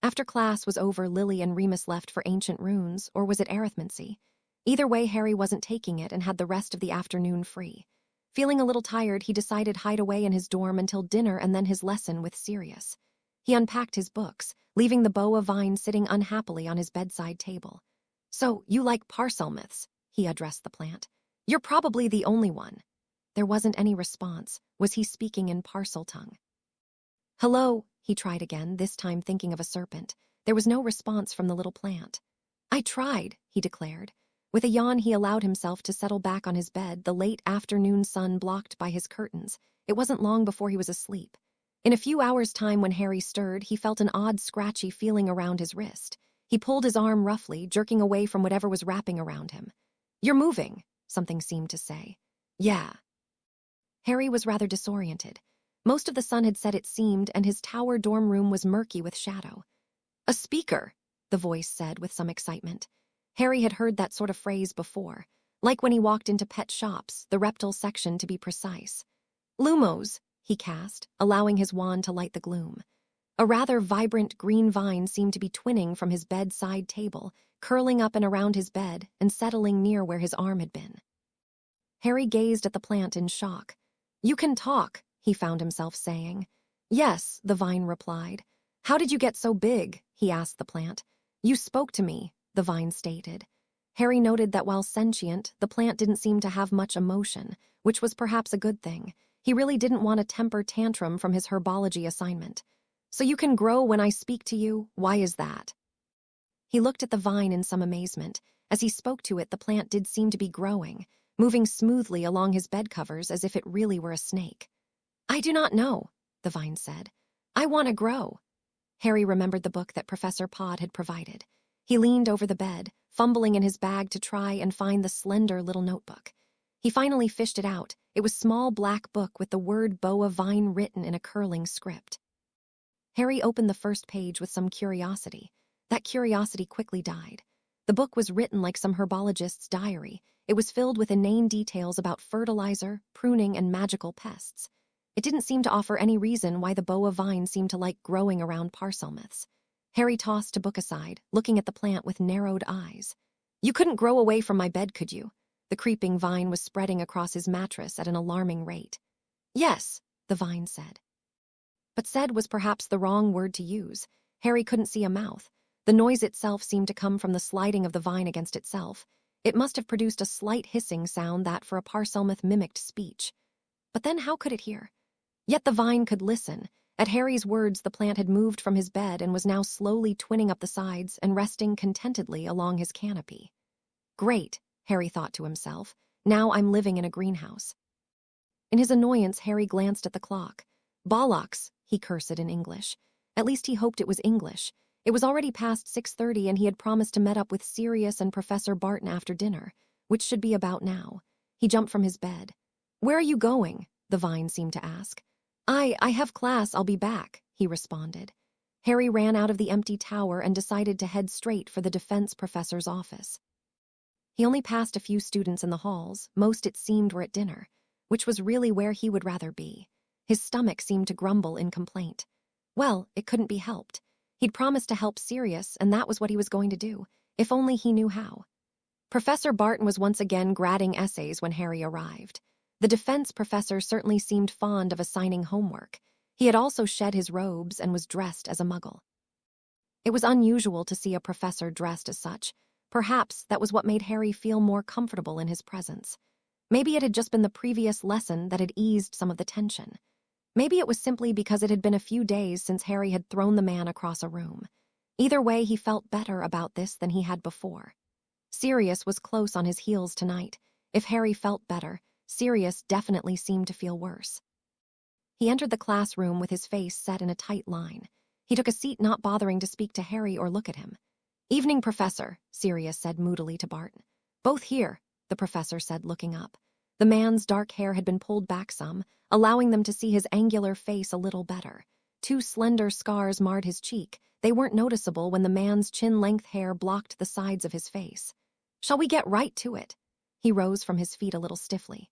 After class was over, Lily and Remus left for ancient runes, or was it arithmancy? Either way, Harry wasn't taking it and had the rest of the afternoon free. Feeling a little tired, he decided hide away in his dorm until dinner and then his lesson with Sirius. He unpacked his books, leaving the boa vine sitting unhappily on his bedside table. So, you like Parselmouths? He addressed the plant. You're probably the only one. There wasn't any response. Was he speaking in parcel tongue? Hello, he tried again, this time thinking of a serpent. There was no response from the little plant. I tried, he declared. With a yawn, he allowed himself to settle back on his bed, the late afternoon sun blocked by his curtains. It wasn't long before he was asleep. In a few hours' time, when Harry stirred, he felt an odd, scratchy feeling around his wrist. He pulled his arm roughly, jerking away from whatever was wrapping around him. You're moving, something seemed to say. Yeah. Harry was rather disoriented. Most of the sun had set, it seemed, and his tower dorm room was murky with shadow. A speaker, the voice said with some excitement. Harry had heard that sort of phrase before, like when he walked into pet shops, the reptile section to be precise. Lumos, he cast, allowing his wand to light the gloom. A rather vibrant green vine seemed to be twinning from his bedside table, curling up and around his bed and settling near where his arm had been. Harry gazed at the plant in shock. You can talk, he found himself saying. Yes, the vine replied. How did you get so big? He asked the plant. You spoke to me, the vine stated. Harry noted that while sentient, the plant didn't seem to have much emotion, which was perhaps a good thing. He really didn't want a temper tantrum from his herbology assignment. So you can grow when I speak to you? Why is that? He looked at the vine in some amazement. As he spoke to it, the plant did seem to be growing, moving smoothly along his bed covers as if it really were a snake. I do not know, the vine said. I want to grow. Harry remembered the book that Professor Pod had provided. He leaned over the bed, fumbling in his bag to try and find the slender little notebook. He finally fished it out. It was a small black book with the word boa vine written in a curling script. Harry opened the first page with some curiosity. That curiosity quickly died. The book was written like some herbologist's diary. It was filled with inane details about fertilizer, pruning, and magical pests. It didn't seem to offer any reason why the boa vine seemed to like growing around Parselmouths. Harry tossed the book aside, looking at the plant with narrowed eyes. You couldn't grow away from my bed, could you? The creeping vine was spreading across his mattress at an alarming rate. Yes, the vine said. But said was perhaps the wrong word to use. Harry couldn't see a mouth. The noise itself seemed to come from the sliding of the vine against itself. It must have produced a slight hissing sound that for a Parselmouth mimicked speech. But then how could it hear? Yet the vine could listen. At Harry's words, the plant had moved from his bed and was now slowly twinning up the sides and resting contentedly along his canopy. Great, Harry thought to himself. Now I'm living in a greenhouse. In his annoyance, Harry glanced at the clock. Bollocks, he cursed in English. At least he hoped it was English. It was already past 6:30 and he had promised to meet up with Sirius and Professor Barton after dinner, which should be about now. He jumped from his bed. Where are you going? The vine seemed to ask. I have class, I'll be back, he responded. Harry ran out of the empty tower and decided to head straight for the defense professor's office. He only passed a few students in the halls. Most, it seemed, were at dinner. which was really where he would rather be. His stomach seemed to grumble in complaint. Well, it couldn't be helped. He'd promised to help Sirius, and that was what he was going to do, if only he knew how. Professor Barton was once again grading essays when Harry arrived. The defense professor certainly seemed fond of assigning homework. He had also shed his robes and was dressed as a muggle. It was unusual to see a professor dressed as such. Perhaps that was what made Harry feel more comfortable in his presence. Maybe it had just been the previous lesson that had eased some of the tension. Maybe it was simply because it had been a few days since Harry had thrown the man across a room. Either way, he felt better about this than he had before. Sirius was close on his heels tonight. If Harry felt better, Sirius definitely seemed to feel worse. He entered the classroom with his face set in a tight line. He took a seat, not bothering to speak to Harry or look at him. "Evening, Professor," Sirius said moodily to Barton. "Both here," the professor said, looking up. The man's dark hair had been pulled back some, allowing them to see his angular face a little better. 2 slender scars marred his cheek. They weren't noticeable when the man's chin-length hair blocked the sides of his face. "Shall we get right to it?" He rose from his feet a little stiffly.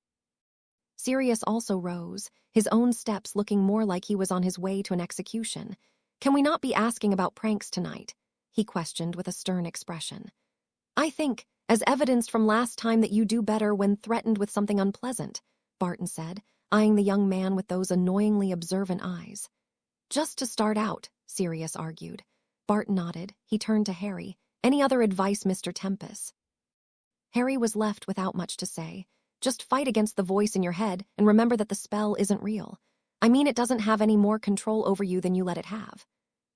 Sirius also rose, his own steps looking more like he was on his way to an execution. "Can we not be asking about pranks tonight?" he questioned with a stern expression. "I think, as evidenced from last time, that you do better when threatened with something unpleasant," Barton said, eyeing the young man with those annoyingly observant eyes. "Just to start out," Sirius argued. Barton nodded. He turned to Harry. "Any other advice, Mr. Tempest?" Harry was left without much to say. "Just fight against the voice in your head and remember that the spell isn't real. I mean, it doesn't have any more control over you than you let it have."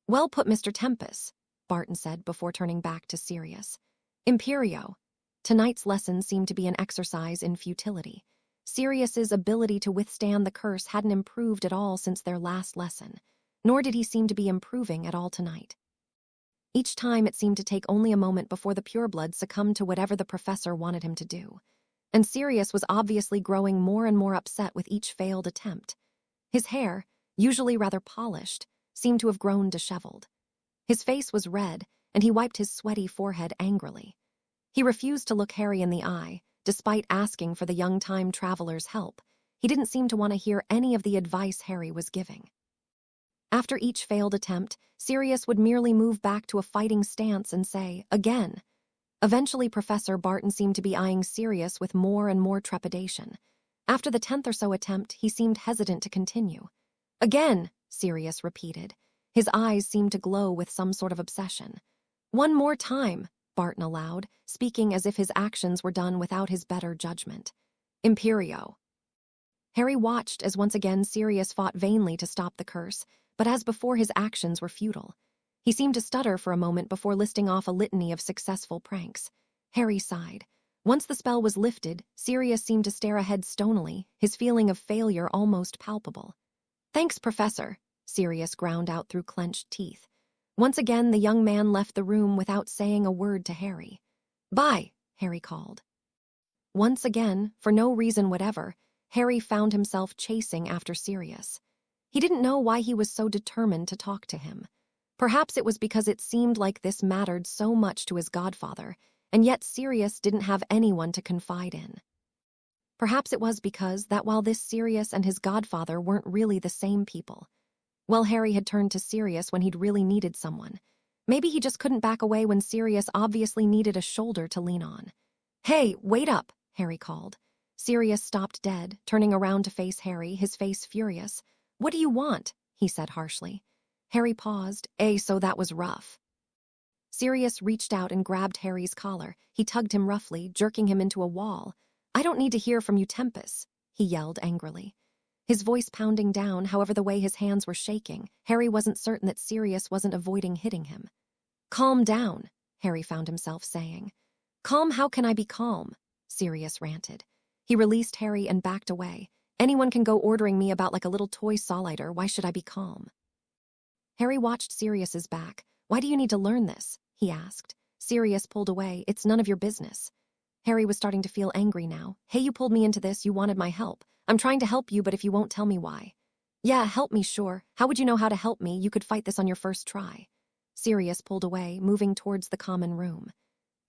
"Well put, Mr. Tempest," Barton said before turning back to Sirius. "Imperio." Tonight's lesson seemed to be an exercise in futility. Sirius's ability to withstand the curse hadn't improved at all since their last lesson, nor did he seem to be improving at all tonight. Each time it seemed to take only a moment before the pureblood succumbed to whatever the professor wanted him to do. And Sirius was obviously growing more and more upset with each failed attempt. His hair, usually rather polished, seemed to have grown disheveled. His face was red, and he wiped his sweaty forehead angrily. He refused to look Harry in the eye, despite asking for the young time traveler's help. He didn't seem to want to hear any of the advice Harry was giving. After each failed attempt, Sirius would merely move back to a fighting stance and say, "Again." Eventually, Professor Barton seemed to be eyeing Sirius with more and more trepidation. After the 10th or so attempt, he seemed hesitant to continue. "Again," Sirius repeated. His eyes seemed to glow with some sort of obsession. "One more time," Barton allowed, speaking as if his actions were done without his better judgment. "Imperio." Harry watched as once again Sirius fought vainly to stop the curse, but as before, his actions were futile. He seemed to stutter for a moment before listing off a litany of successful pranks. Harry sighed. Once the spell was lifted, Sirius seemed to stare ahead stonily, his feeling of failure almost palpable. "Thanks, Professor," Sirius ground out through clenched teeth. Once again, the young man left the room without saying a word to Harry. "Bye," Harry called. Once again, for no reason whatever, Harry found himself chasing after Sirius. He didn't know why he was so determined to talk to him. Perhaps it was because it seemed like this mattered so much to his godfather, and yet Sirius didn't have anyone to confide in. Perhaps it was because that while this Sirius and his godfather weren't really the same people. Well, Harry had turned to Sirius when he'd really needed someone. Maybe he just couldn't back away when Sirius obviously needed a shoulder to lean on. "Hey, wait up," Harry called. Sirius stopped dead, turning around to face Harry, his face furious. "What do you want?" he said harshly. Harry paused. So that was rough." Sirius reached out and grabbed Harry's collar. He tugged him roughly, jerking him into a wall. "I don't need to hear from you, Tempest," he yelled angrily. His voice pounding down, however the way his hands were shaking, Harry wasn't certain that Sirius wasn't avoiding hitting him. "Calm down," Harry found himself saying. "Calm? How can I be calm?" Sirius ranted. He released Harry and backed away. "Anyone can go ordering me about like a little toy Solider. Why should I be calm?" Harry watched Sirius's back. "Why do you need to learn this?" he asked. Sirius pulled away. "It's none of your business." Harry was starting to feel angry now. "Hey, you pulled me into this. You wanted my help. I'm trying to help you, but if you won't tell me why." "Yeah, help me, sure. How would you know how to help me? You could fight this on your first try." Sirius pulled away, moving towards the common room.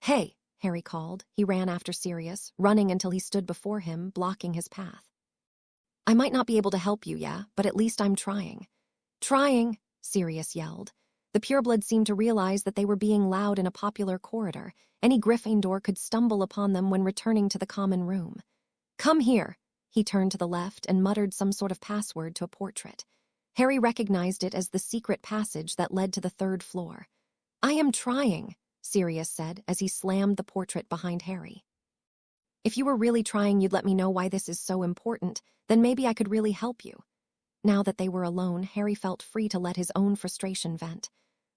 "Hey," Harry called. He ran after Sirius, running until he stood before him, blocking his path. I might not be able to help you, yeah, but at least I'm trying. Trying, Sirius yelled. The pureblood seemed to realize that they were being loud in a popular corridor. Any Gryffindor could stumble upon them when returning to the common room. Come here. He turned to the left and muttered some sort of password to a portrait. Harry recognized it as the secret passage that led to the 3rd floor. I am trying, Sirius said as he slammed the portrait behind Harry. If you were really trying, you'd let me know why this is so important, then maybe I could really help you. Now that they were alone, Harry felt free to let his own frustration vent.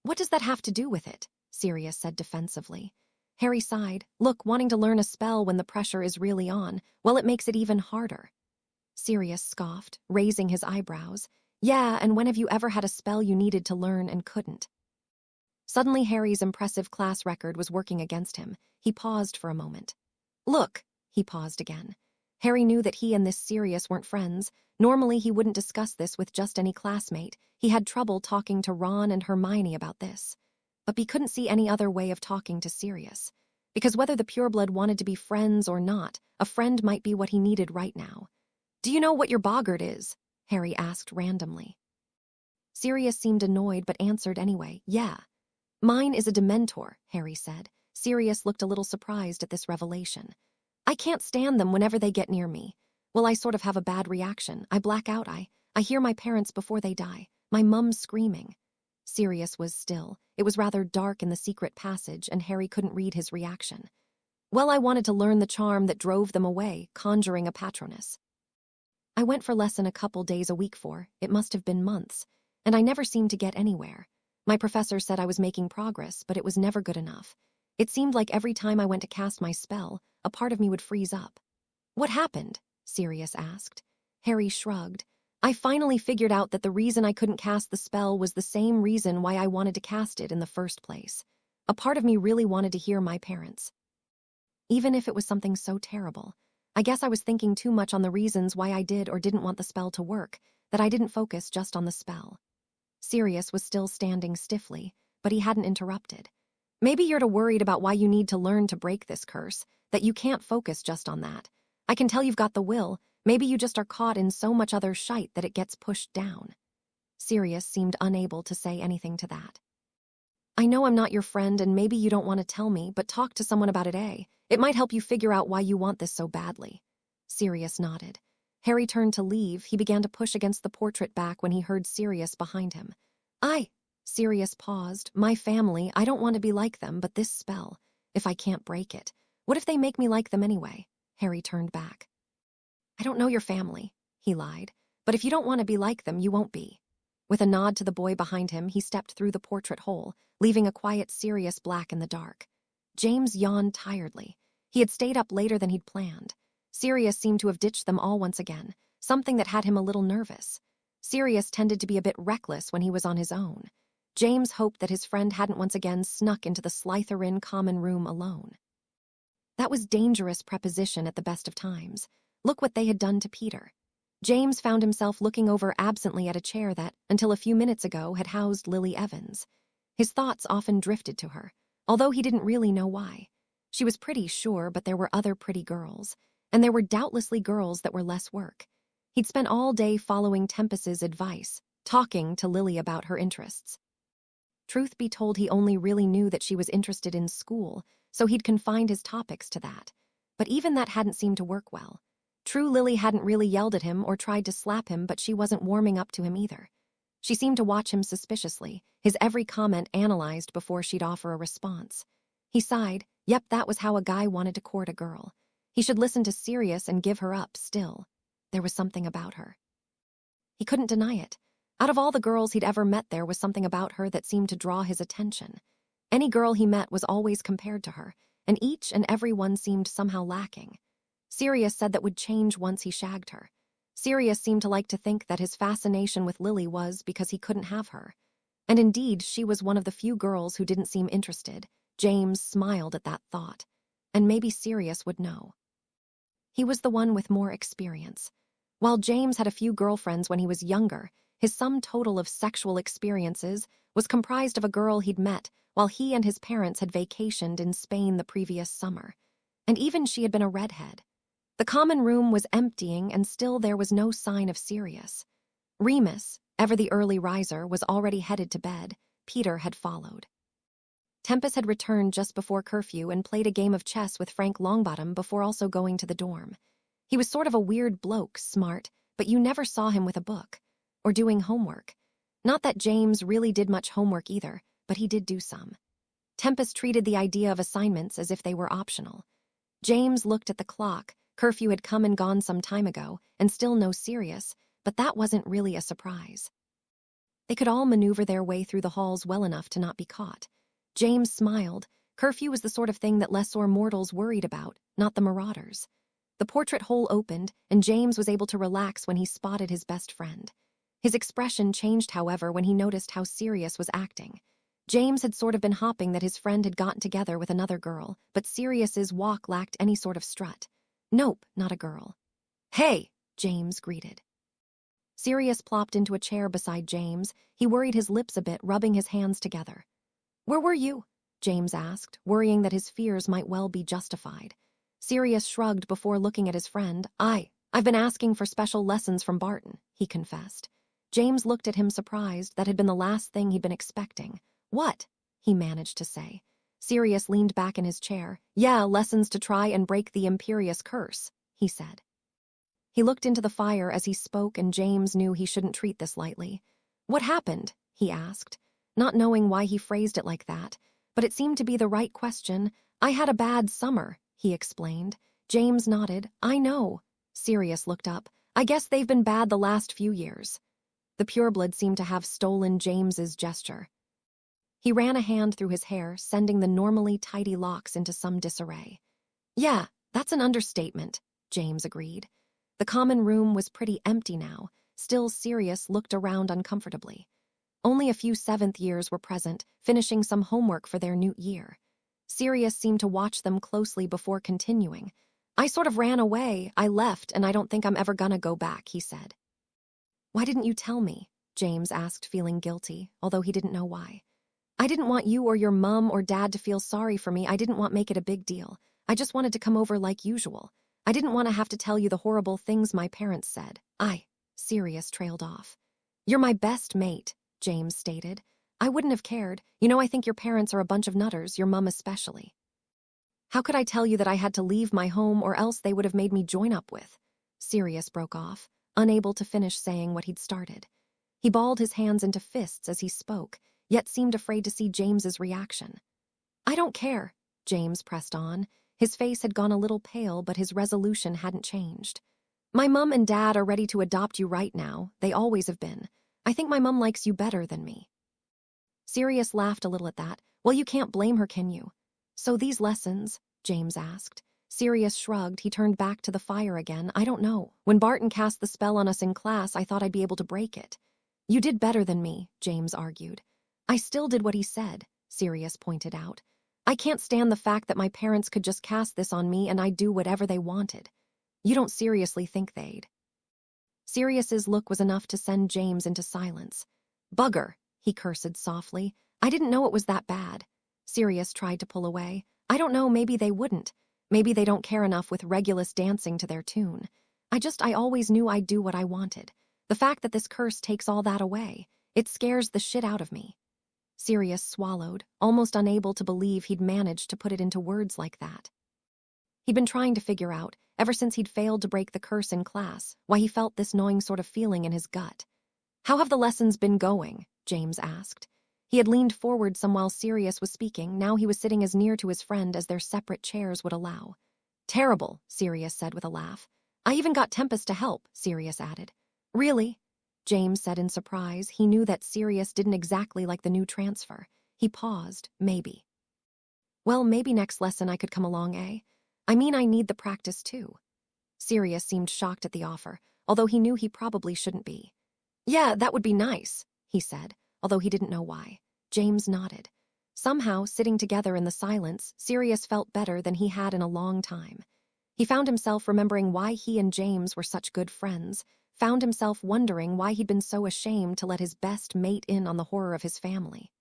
What does that have to do with it? Sirius said defensively. Harry sighed. Look, wanting to learn a spell when the pressure is really on, well, it makes it even harder. Sirius scoffed, raising his eyebrows. Yeah, and when have you ever had a spell you needed to learn and couldn't? Suddenly, Harry's impressive class record was working against him. He paused for a moment. Look, he paused again. Harry knew that he and this Sirius weren't friends. Normally, he wouldn't discuss this with just any classmate. He had trouble talking to Ron and Hermione about this. But he couldn't see any other way of talking to Sirius. Because whether the pureblood wanted to be friends or not, a friend might be what he needed right now. Do you know what your boggart is? Harry asked randomly. Sirius seemed annoyed but answered anyway. Yeah. Mine is a Dementor, Harry said. Sirius looked a little surprised at this revelation. I can't stand them whenever they get near me. Well, I sort of have a bad reaction. I black out. I hear my parents before they die. My mum screaming. Sirius was still. It was rather dark in the secret passage, and Harry couldn't read his reaction. Well, I wanted to learn the charm that drove them away, conjuring a Patronus. I went for lesson a couple days a week for, it must have been months, and I never seemed to get anywhere. My professor said I was making progress, but it was never good enough. It seemed like every time I went to cast my spell, a part of me would freeze up. What happened? Sirius asked. Harry shrugged. I finally figured out that the reason I couldn't cast the spell was the same reason why I wanted to cast it in the first place. A part of me really wanted to hear my parents. Even if it was something so terrible. I guess I was thinking too much on the reasons why I did or didn't want the spell to work, that I didn't focus just on the spell. Sirius was still standing stiffly, but he hadn't interrupted. Maybe you're too worried about why you need to learn to break this curse, that you can't focus just on that. I can tell you've got the will. Maybe you just are caught in so much other shite that it gets pushed down. Sirius seemed unable to say anything to that. I know I'm not your friend and maybe you don't want to tell me, but talk to someone about it, eh? It might help you figure out why you want this so badly. Sirius nodded. Harry turned to leave. He began to push against the portrait back when he heard Sirius behind him. Sirius paused. My family, I don't want to be like them, but this spell, if I can't break it. What if they make me like them anyway? Harry turned back. I don't know your family, he lied, but if you don't want to be like them, you won't be. With a nod to the boy behind him, he stepped through the portrait hole, leaving a quiet Sirius black in the dark. James yawned tiredly. He had stayed up later than he'd planned. Sirius seemed to have ditched them all once again, something that had him a little nervous. Sirius tended to be a bit reckless when he was on his own. James hoped that his friend hadn't once again snuck into the Slytherin common room alone. That was dangerous preposition at the best of times. Look what they had done to Peter. James found himself looking over absently at a chair that, until a few minutes ago, had housed Lily Evans. His thoughts often drifted to her, although he didn't really know why. She was pretty, sure, but there were other pretty girls, and there were doubtlessly girls that were less work. He'd spent all day following Tempest's advice, talking to Lily about her interests. Truth be told, he only really knew that she was interested in school, so he'd confined his topics to that. But even that hadn't seemed to work well. True, Lily hadn't really yelled at him or tried to slap him, but she wasn't warming up to him either. She seemed to watch him suspiciously, his every comment analyzed before she'd offer a response. He sighed. Yep, that was how a guy wanted to court a girl. He should listen to Sirius and give her up still. There was something about her. He couldn't deny it. Out of all the girls he'd ever met, there was something about her that seemed to draw his attention. Any girl he met was always compared to her, and each and every one seemed somehow lacking. Sirius said that would change once he shagged her. Sirius seemed to like to think that his fascination with Lily was because he couldn't have her. And indeed, she was one of the few girls who didn't seem interested. James smiled at that thought. And maybe Sirius would know. He was the one with more experience. While James had a few girlfriends when he was younger, his sum total of sexual experiences was comprised of a girl he'd met while he and his parents had vacationed in Spain the previous summer. And even she had been a redhead. The common room was emptying, and still there was no sign of Sirius. Remus, ever the early riser, was already headed to bed. Peter had followed. Tempest had returned just before curfew and played a game of chess with Frank Longbottom before also going to the dorm. He was sort of a weird bloke, smart, but you never saw him with a book or doing homework. Not that James really did much homework either, but he did do some. Tempest treated the idea of assignments as if they were optional. James looked at the clock. Curfew had come and gone some time ago, and still no Sirius, but that wasn't really a surprise. They could all maneuver their way through the halls well enough to not be caught. James smiled. Curfew was the sort of thing that lesser mortals worried about, not the Marauders. The portrait hole opened, and James was able to relax when he spotted his best friend. His expression changed, however, when he noticed how Sirius was acting. James had sort of been hopping that his friend had gotten together with another girl, but Sirius's walk lacked any sort of strut. Nope, not a girl. "Hey," James greeted. Sirius plopped into a chair beside James. He worried his lips a bit, rubbing his hands together. "Where were you?" James asked, worrying that his fears might well be justified. Sirius shrugged before looking at his friend. I've been asking for special lessons from Barton," he confessed. James looked at him surprised. That had been the last thing he'd been expecting. "What?" he managed to say. Sirius leaned back in his chair. "Yeah, lessons to try and break the Imperious curse," he said. He looked into the fire as he spoke, and James knew he shouldn't treat this lightly. "What happened?" he asked, not knowing why he phrased it like that, but it seemed to be the right question. "I had a bad summer," he explained. James nodded. "I know." Sirius looked up. "I guess they've been bad the last few years." The pureblood seemed to have stolen James's gesture. He ran a hand through his hair, sending the normally tidy locks into some disarray. "Yeah, that's an understatement," James agreed. The common room was pretty empty now. Still, Sirius looked around uncomfortably. Only a few seventh years were present, finishing some homework for their new year. Sirius seemed to watch them closely before continuing. "I sort of ran away. I left, and I don't think I'm ever gonna go back," he said. "Why didn't you tell me?" James asked, feeling guilty, although he didn't know why. "I didn't want you or your mum or dad to feel sorry for me. I didn't want to make it a big deal. I just wanted to come over like usual. I didn't want to have to tell you the horrible things my parents said." Sirius trailed off. "You're my best mate," James stated. "I wouldn't have cared. I think your parents are a bunch of nutters, your mum especially. How could I tell you that I had to leave my home, or else they would have made me join up with?" Sirius broke off, unable to finish saying what he'd started. He balled his hands into fists as he spoke, yet seemed afraid to see James's reaction. "I don't care," James pressed on. His face had gone a little pale, but his resolution hadn't changed. "My mum and dad are ready to adopt you right now. They always have been. I think my mum likes you better than me." Sirius laughed a little at that. "Well, you can't blame her, can you?" "So these lessons?" James asked. Sirius shrugged. He turned back to the fire again. "I don't know. When Barton cast the spell on us in class, I thought I'd be able to break it." "You did better than me," James argued. "I still did what he said," Sirius pointed out. "I can't stand the fact that my parents could just cast this on me and I'd do whatever they wanted. You don't seriously think they'd?" Sirius's look was enough to send James into silence. "Bugger," he cursed softly. "I didn't know it was that bad." Sirius tried to pull away. "I don't know, maybe they wouldn't. Maybe they don't care enough with Regulus dancing to their tune. I always knew I'd do what I wanted. The fact that this curse takes all that away, it scares the shit out of me." Sirius swallowed, almost unable to believe he'd managed to put it into words like that. He'd been trying to figure out, ever since he'd failed to break the curse in class, why he felt this gnawing sort of feeling in his gut. "How have the lessons been going?" James asked. He had leaned forward some while Sirius was speaking. Now he was sitting as near to his friend as their separate chairs would allow. "Terrible," Sirius said with a laugh. "I even got Tempest to help," Sirius added. "Really?" James said in surprise. He knew that Sirius didn't exactly like the new transfer. He paused. "Maybe." "Well, maybe next lesson I could come along, eh? I mean, I need the practice too." Sirius seemed shocked at the offer, although he knew he probably shouldn't be. "Yeah, that would be nice," he said, although he didn't know why. James nodded. Somehow, sitting together in the silence, Sirius felt better than he had in a long time. He found himself remembering why he and James were such good friends, found himself wondering why he'd been so ashamed to let his best mate in on the horror of his family.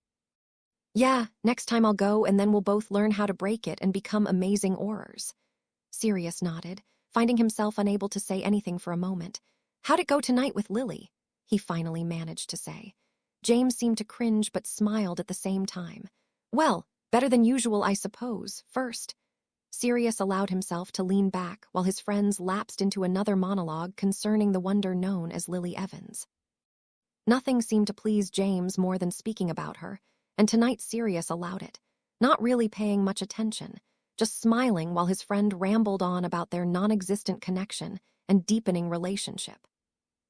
"Yeah, next time I'll go, and then we'll both learn how to break it and become amazing aurors." Sirius nodded. finding himself unable to say anything for a moment. "How'd it go tonight with Lily?" he finally managed to say. James seemed to cringe but smiled at the same time. "Well, better than usual, I suppose. First." Sirius allowed himself to lean back while his friends lapsed into another monologue concerning the wonder known as Lily Evans. Nothing seemed to please James more than speaking about her, and tonight Sirius allowed it, not really paying much attention, just smiling while his friend rambled on about their non-existent connection and deepening relationship.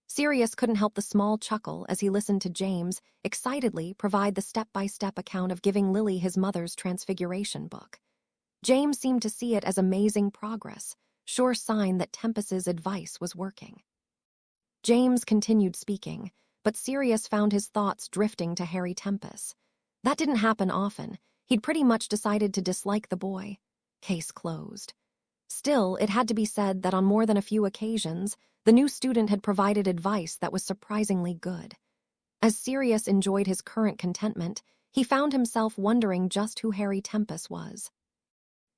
Sirius couldn't help the small chuckle as he listened to James excitedly provide the step-by-step account of giving Lily his mother's transfiguration book. James seemed to see it as amazing progress, sure sign that Tempest's advice was working. James continued speaking, but Sirius found his thoughts drifting to Harry Tempest. That didn't happen often. He'd pretty much decided to dislike the boy. Case closed. Still, it had to be said that on more than a few occasions, the new student had provided advice that was surprisingly good. As Sirius enjoyed his current contentment, he found himself wondering just who Harry Tempest was.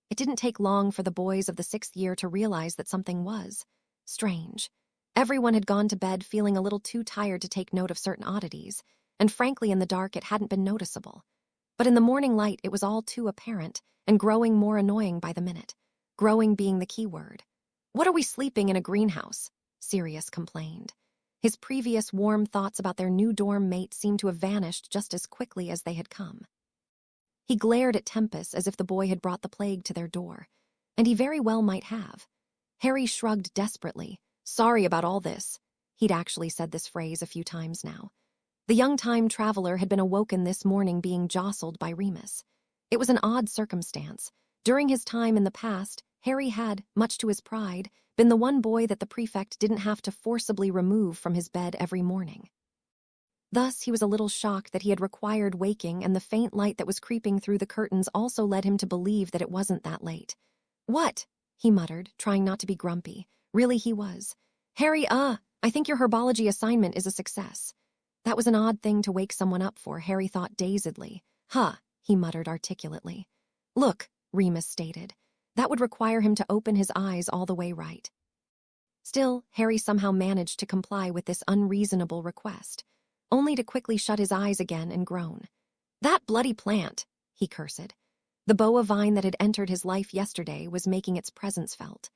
It didn't take long for the boys of the 6th year to realize that something was strange. Everyone had gone to bed feeling a little too tired to take note of certain oddities, and frankly in the dark it hadn't been noticeable. But in the morning light it was all too apparent, and growing more annoying by the minute. Growing being the key word. "What are we sleeping in a greenhouse?" Sirius complained. His previous warm thoughts about their new dorm mate seemed to have vanished just as quickly as they had come. He glared at Tempest as if the boy had brought the plague to their door, and he very well might have. Harry shrugged desperately. "Sorry about all this." He'd actually said this phrase a few times now. The young time traveler had been awoken this morning being jostled by Remus. It was an odd circumstance. During his time in the past, Harry had, much to his pride, been the one boy that the prefect didn't have to forcibly remove from his bed every morning. Thus, he was a little shocked that he had required waking, and the faint light that was creeping through the curtains also led him to believe that it wasn't that late. "What?" he muttered, trying not to be grumpy. Really, he was. "Harry, I think your herbology assignment is a success." That was an odd thing to wake someone up for, Harry thought dazedly. "Huh," he muttered articulately. "Look," Remus stated. That would require him to open his eyes all the way right. Still, Harry somehow managed to comply with this unreasonable request, only to quickly shut his eyes again and groan. "That bloody plant," he cursed. The boa vine that had entered his life yesterday was making its presence felt.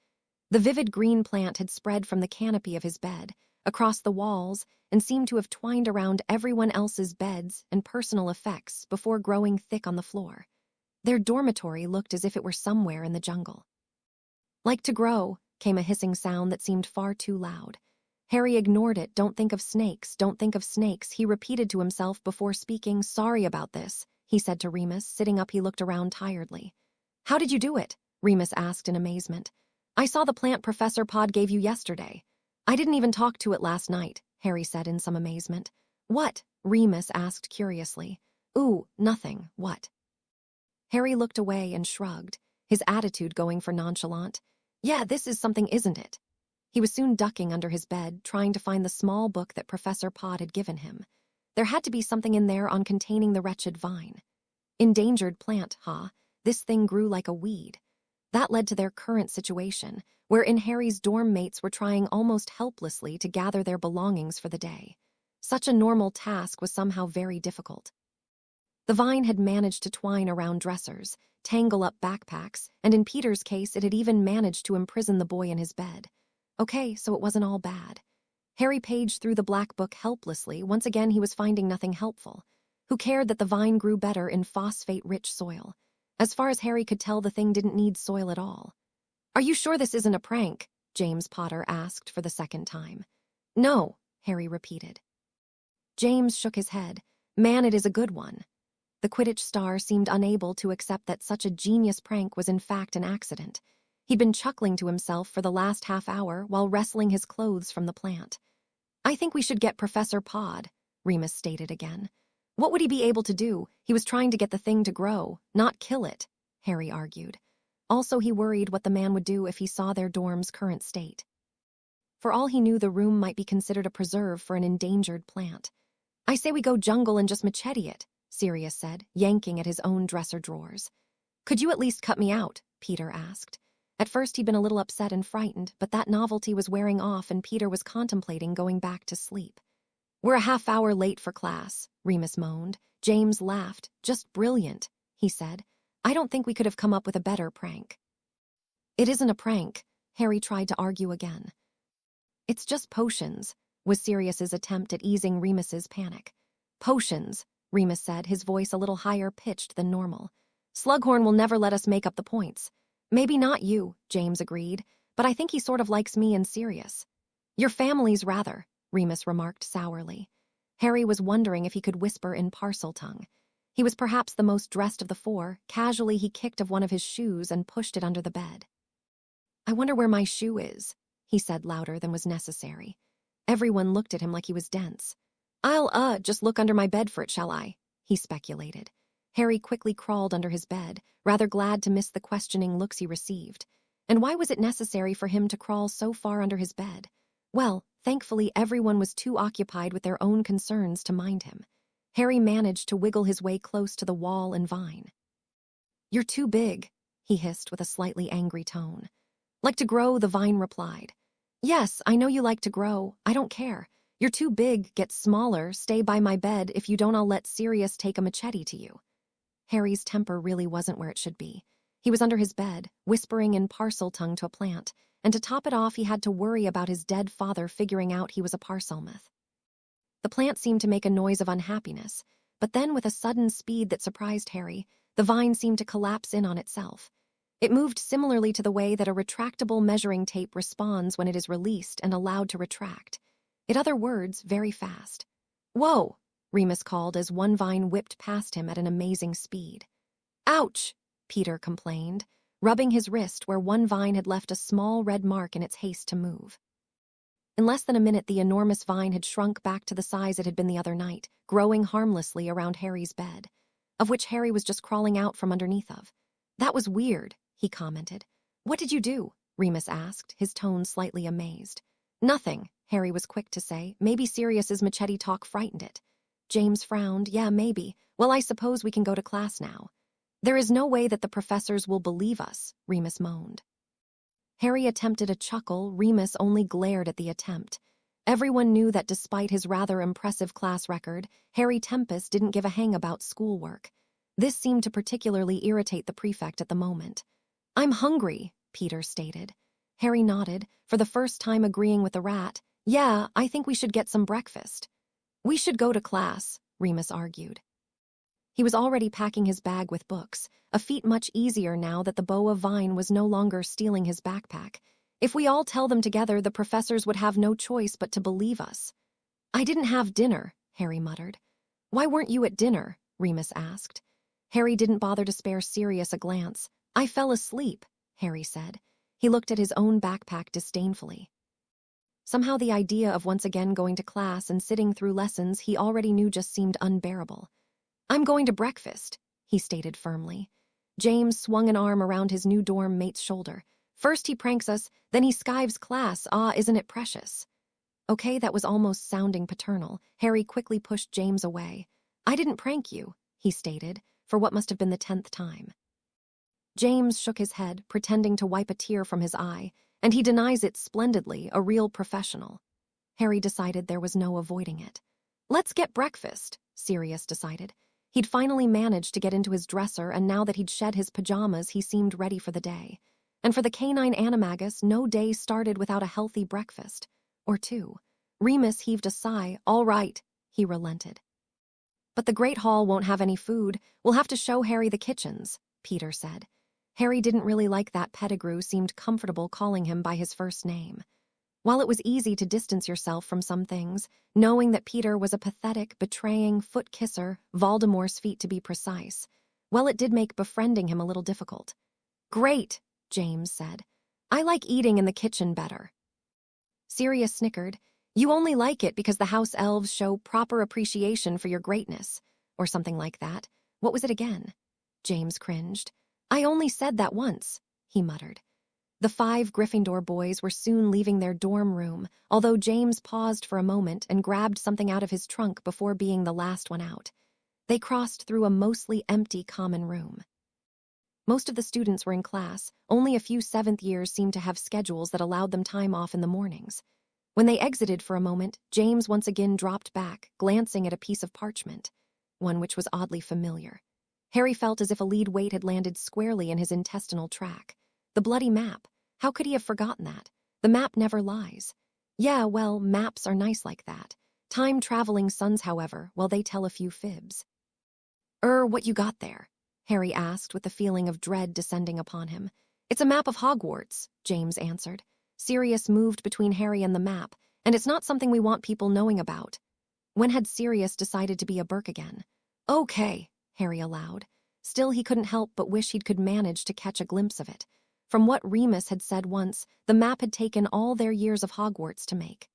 The vivid green plant had spread from the canopy of his bed, across the walls, and seemed to have twined around everyone else's beds and personal effects before growing thick on the floor. Their dormitory looked as if it were somewhere in the jungle. "Like to grow," came a hissing sound that seemed far too loud. Harry ignored it. "Don't think of snakes, don't think of snakes," he repeated to himself before speaking. "Sorry about this," he said to Remus. Sitting up, he looked around tiredly. "How did you do it?" Remus asked in amazement. "I saw the plant Professor Pod gave you yesterday." "I didn't even talk to it last night," Harry said in some amazement. "What?" Remus asked curiously. "Ooh, nothing. What?" Harry looked away and shrugged, his attitude going for nonchalant. "Yeah, this is something, isn't it?" He was soon ducking under his bed, trying to find the small book that Professor Pod had given him. There had to be something in there on containing the wretched vine. Endangered plant, huh? This thing grew like a weed. That led to their current situation, wherein Harry's dorm mates were trying almost helplessly to gather their belongings for the day. Such a normal task was somehow very difficult. The vine had managed to twine around dressers, tangle up backpacks, and in Peter's case it had even managed to imprison the boy in his bed. Okay, so it wasn't all bad. Harry paged through the black book helplessly. Once again he was finding nothing helpful. Who cared that the vine grew better in phosphate-rich soil? As far as Harry could tell, the thing didn't need soil at all. "Are you sure this isn't a prank?" James Potter asked for the second time. "No," Harry repeated. James shook his head. "Man, it is a good one." The Quidditch star seemed unable to accept that such a genius prank was in fact an accident. He'd been chuckling to himself for the last half hour while wrestling his clothes from the plant. "I think we should get Professor Pod," Remus stated again. "What would he be able to do? He was trying to get the thing to grow, not kill it," Harry argued. Also, he worried what the man would do if he saw their dorm's current state. For all he knew, the room might be considered a preserve for an endangered plant. "I say we go jungle and just machete it," Sirius said, yanking at his own dresser drawers. "Could you at least cut me out?" Peter asked. At first he'd been a little upset and frightened, but that novelty was wearing off and Peter was contemplating going back to sleep. "We're a half-hour late for class," Remus moaned. James laughed. "Just brilliant," he said. "I don't think we could have come up with a better prank." "It isn't a prank," Harry tried to argue again. "It's just potions," was Sirius's attempt at easing Remus's panic. "Potions," Remus said, his voice a little higher pitched than normal. "Slughorn will never let us make up the points." "Maybe not you," James agreed, "but I think he sort of likes me and Sirius." "Your families, rather," Remus remarked sourly. Harry was wondering if he could whisper in parcel tongue. He was perhaps the most dressed of the four. Casually he kicked of one of his shoes and pushed it under the bed. "I wonder where my shoe is," he said louder than was necessary. Everyone looked at him like he was dense. "I'll, just look under my bed for it, shall I?" he speculated. Harry quickly crawled under his bed, rather glad to miss the questioning looks he received. And why was it necessary for him to crawl so far under his bed? Well, thankfully everyone was too occupied with their own concerns to mind him. Harry managed to wiggle his way close to the wall and vine. "You're too big," he hissed with a slightly angry tone. "Like to grow," the vine replied. "Yes, I know you like to grow. I don't care. You're too big, get smaller, stay by my bed. If you don't, I'll let Sirius take a machete to you." Harry's temper really wasn't where it should be. He was under his bed, whispering in parcel tongue to a plant, and to top it off he had to worry about his dead father figuring out he was a Parselmouth. The plant seemed to make a noise of unhappiness, but then with a sudden speed that surprised Harry, the vine seemed to collapse in on itself. It moved similarly to the way that a retractable measuring tape responds when it is released and allowed to retract. In other words, very fast. "Whoa!" Remus called as one vine whipped past him at an amazing speed. "Ouch!" Peter complained, rubbing his wrist where one vine had left a small red mark in its haste to move. In less than a minute, the enormous vine had shrunk back to the size it had been the other night, growing harmlessly around Harry's bed, of which Harry was just crawling out from underneath of. "That was weird," he commented. "What did you do?" Remus asked, his tone slightly amazed. "Nothing," Harry was quick to say. "Maybe Sirius's machete talk frightened it." James frowned. "Yeah, maybe. Well, I suppose we can go to class now." "There is no way that the professors will believe us," Remus moaned. Harry attempted a chuckle. Remus only glared at the attempt. Everyone knew that despite his rather impressive class record, Harry Tempest didn't give a hang about schoolwork. This seemed to particularly irritate the prefect at the moment. "I'm hungry," Peter stated. Harry nodded, for the first time agreeing with the rat. "Yeah, I think we should get some breakfast." "We should go to class," Remus argued. He was already packing his bag with books, a feat much easier now that the boa vine was no longer stealing his backpack. "If we all tell them together, the professors would have no choice but to believe us." "I didn't have dinner," Harry muttered. "Why weren't you at dinner?" Remus asked. Harry didn't bother to spare Sirius a glance. "I fell asleep," Harry said. He looked at his own backpack disdainfully. Somehow the idea of once again going to class and sitting through lessons he already knew just seemed unbearable. "I'm going to breakfast," he stated firmly. James swung an arm around his new dorm mate's shoulder. "First he pranks us, then he skives class. Ah, isn't it precious?" Okay, that was almost sounding paternal. Harry quickly pushed James away. "I didn't prank you," he stated, for what must have been the 10th time. James shook his head, pretending to wipe a tear from his eye, and he denies it splendidly, a real professional. Harry decided there was no avoiding it. "Let's get breakfast," Sirius decided. He'd finally managed to get into his dresser, and now that he'd shed his pajamas, he seemed ready for the day. And for the canine animagus, no day started without a healthy breakfast. Or two. Remus heaved a sigh. "All right," he relented. "But the Great Hall won't have any food. We'll have to show Harry the kitchens," Peter said. Harry didn't really like that Pettigrew seemed comfortable calling him by his first name. While it was easy to distance yourself from some things, knowing that Peter was a pathetic, betraying foot-kisser, Voldemort's feet to be precise, well, it did make befriending him a little difficult. "Great," James said. "I like eating in the kitchen better." Sirius snickered. "You only like it because the house elves show proper appreciation for your greatness," or something like that. What was it again? James cringed. "I only said that once," he muttered. The 5 Gryffindor boys were soon leaving their dorm room, although James paused for a moment and grabbed something out of his trunk before being the last one out. They crossed through a mostly empty common room. Most of the students were in class. Only a few seventh years seemed to have schedules that allowed them time off in the mornings. When they exited for a moment, James once again dropped back, glancing at a piece of parchment, one which was oddly familiar. Harry felt as if a lead weight had landed squarely in his intestinal tract. The bloody map. How could he have forgotten that? The map never lies. Yeah, well, maps are nice like that. Time-traveling sons, however, well, they tell a few fibs. What you got there?" Harry asked with the feeling of dread descending upon him. "It's a map of Hogwarts," James answered. Sirius moved between Harry and the map, and it's not something we want people knowing about. When had Sirius decided to be a Burke again? "Okay," Harry allowed. Still, he couldn't help but wish he could manage to catch a glimpse of it. From what Remus had said once, the map had taken all their years of Hogwarts to make.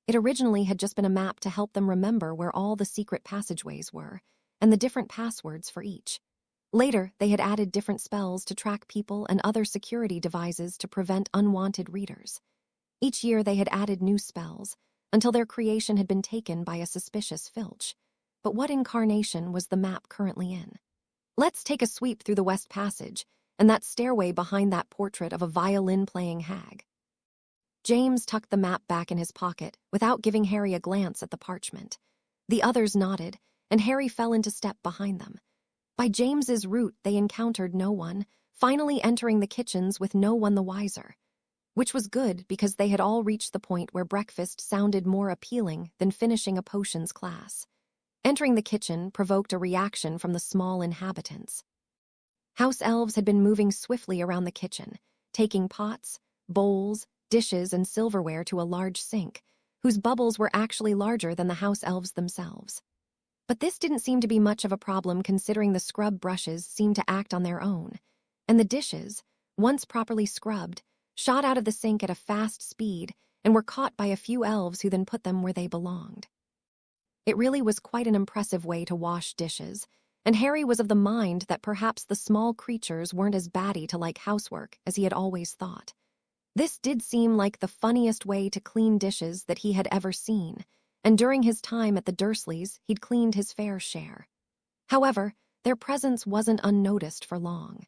It originally had just been a map to help them remember where all the secret passageways were, and the different passwords for each. Later, they had added different spells to track people and other security devices to prevent unwanted readers. Each year they had added new spells, until their creation had been taken by a suspicious Filch. But what incarnation was the map currently in? Let's take a sweep through the West Passage, and that stairway behind that portrait of a violin-playing hag. James tucked the map back in his pocket, without giving Harry a glance at the parchment. The others nodded, and Harry fell into step behind them. By James's route, they encountered no one, finally entering the kitchens with no one the wiser. Which was good, because they had all reached the point where breakfast sounded more appealing than finishing a potions class. Entering the kitchen provoked a reaction from the small inhabitants. House elves had been moving swiftly around the kitchen, taking pots, bowls, dishes, and silverware to a large sink, whose bubbles were actually larger than the house elves themselves. But this didn't seem to be much of a problem considering the scrub brushes seemed to act on their own, and the dishes, once properly scrubbed, shot out of the sink at a fast speed and were caught by a few elves who then put them where they belonged. It really was quite an impressive way to wash dishes, and Harry was of the mind that perhaps the small creatures weren't as batty to like housework as he had always thought. This did seem like the funniest way to clean dishes that he had ever seen, and during his time at the Dursleys, he'd cleaned his fair share. However, their presence wasn't unnoticed for long.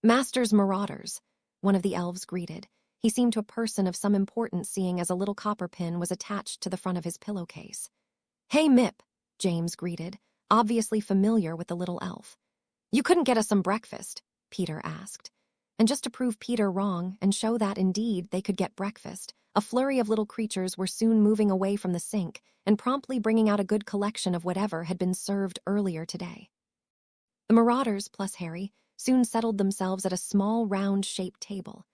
"Master's Marauders," one of the elves greeted. He seemed a person of some importance, seeing as a little copper pin was attached to the front of his pillowcase. "Hey, Mip," James greeted, obviously familiar with the little elf. "You couldn't get us some breakfast?" Peter asked. And just to prove Peter wrong and show that, indeed, they could get breakfast, a flurry of little creatures were soon moving away from the sink and promptly bringing out a good collection of whatever had been served earlier today. The Marauders, plus Harry, soon settled themselves at a small, round-shaped table.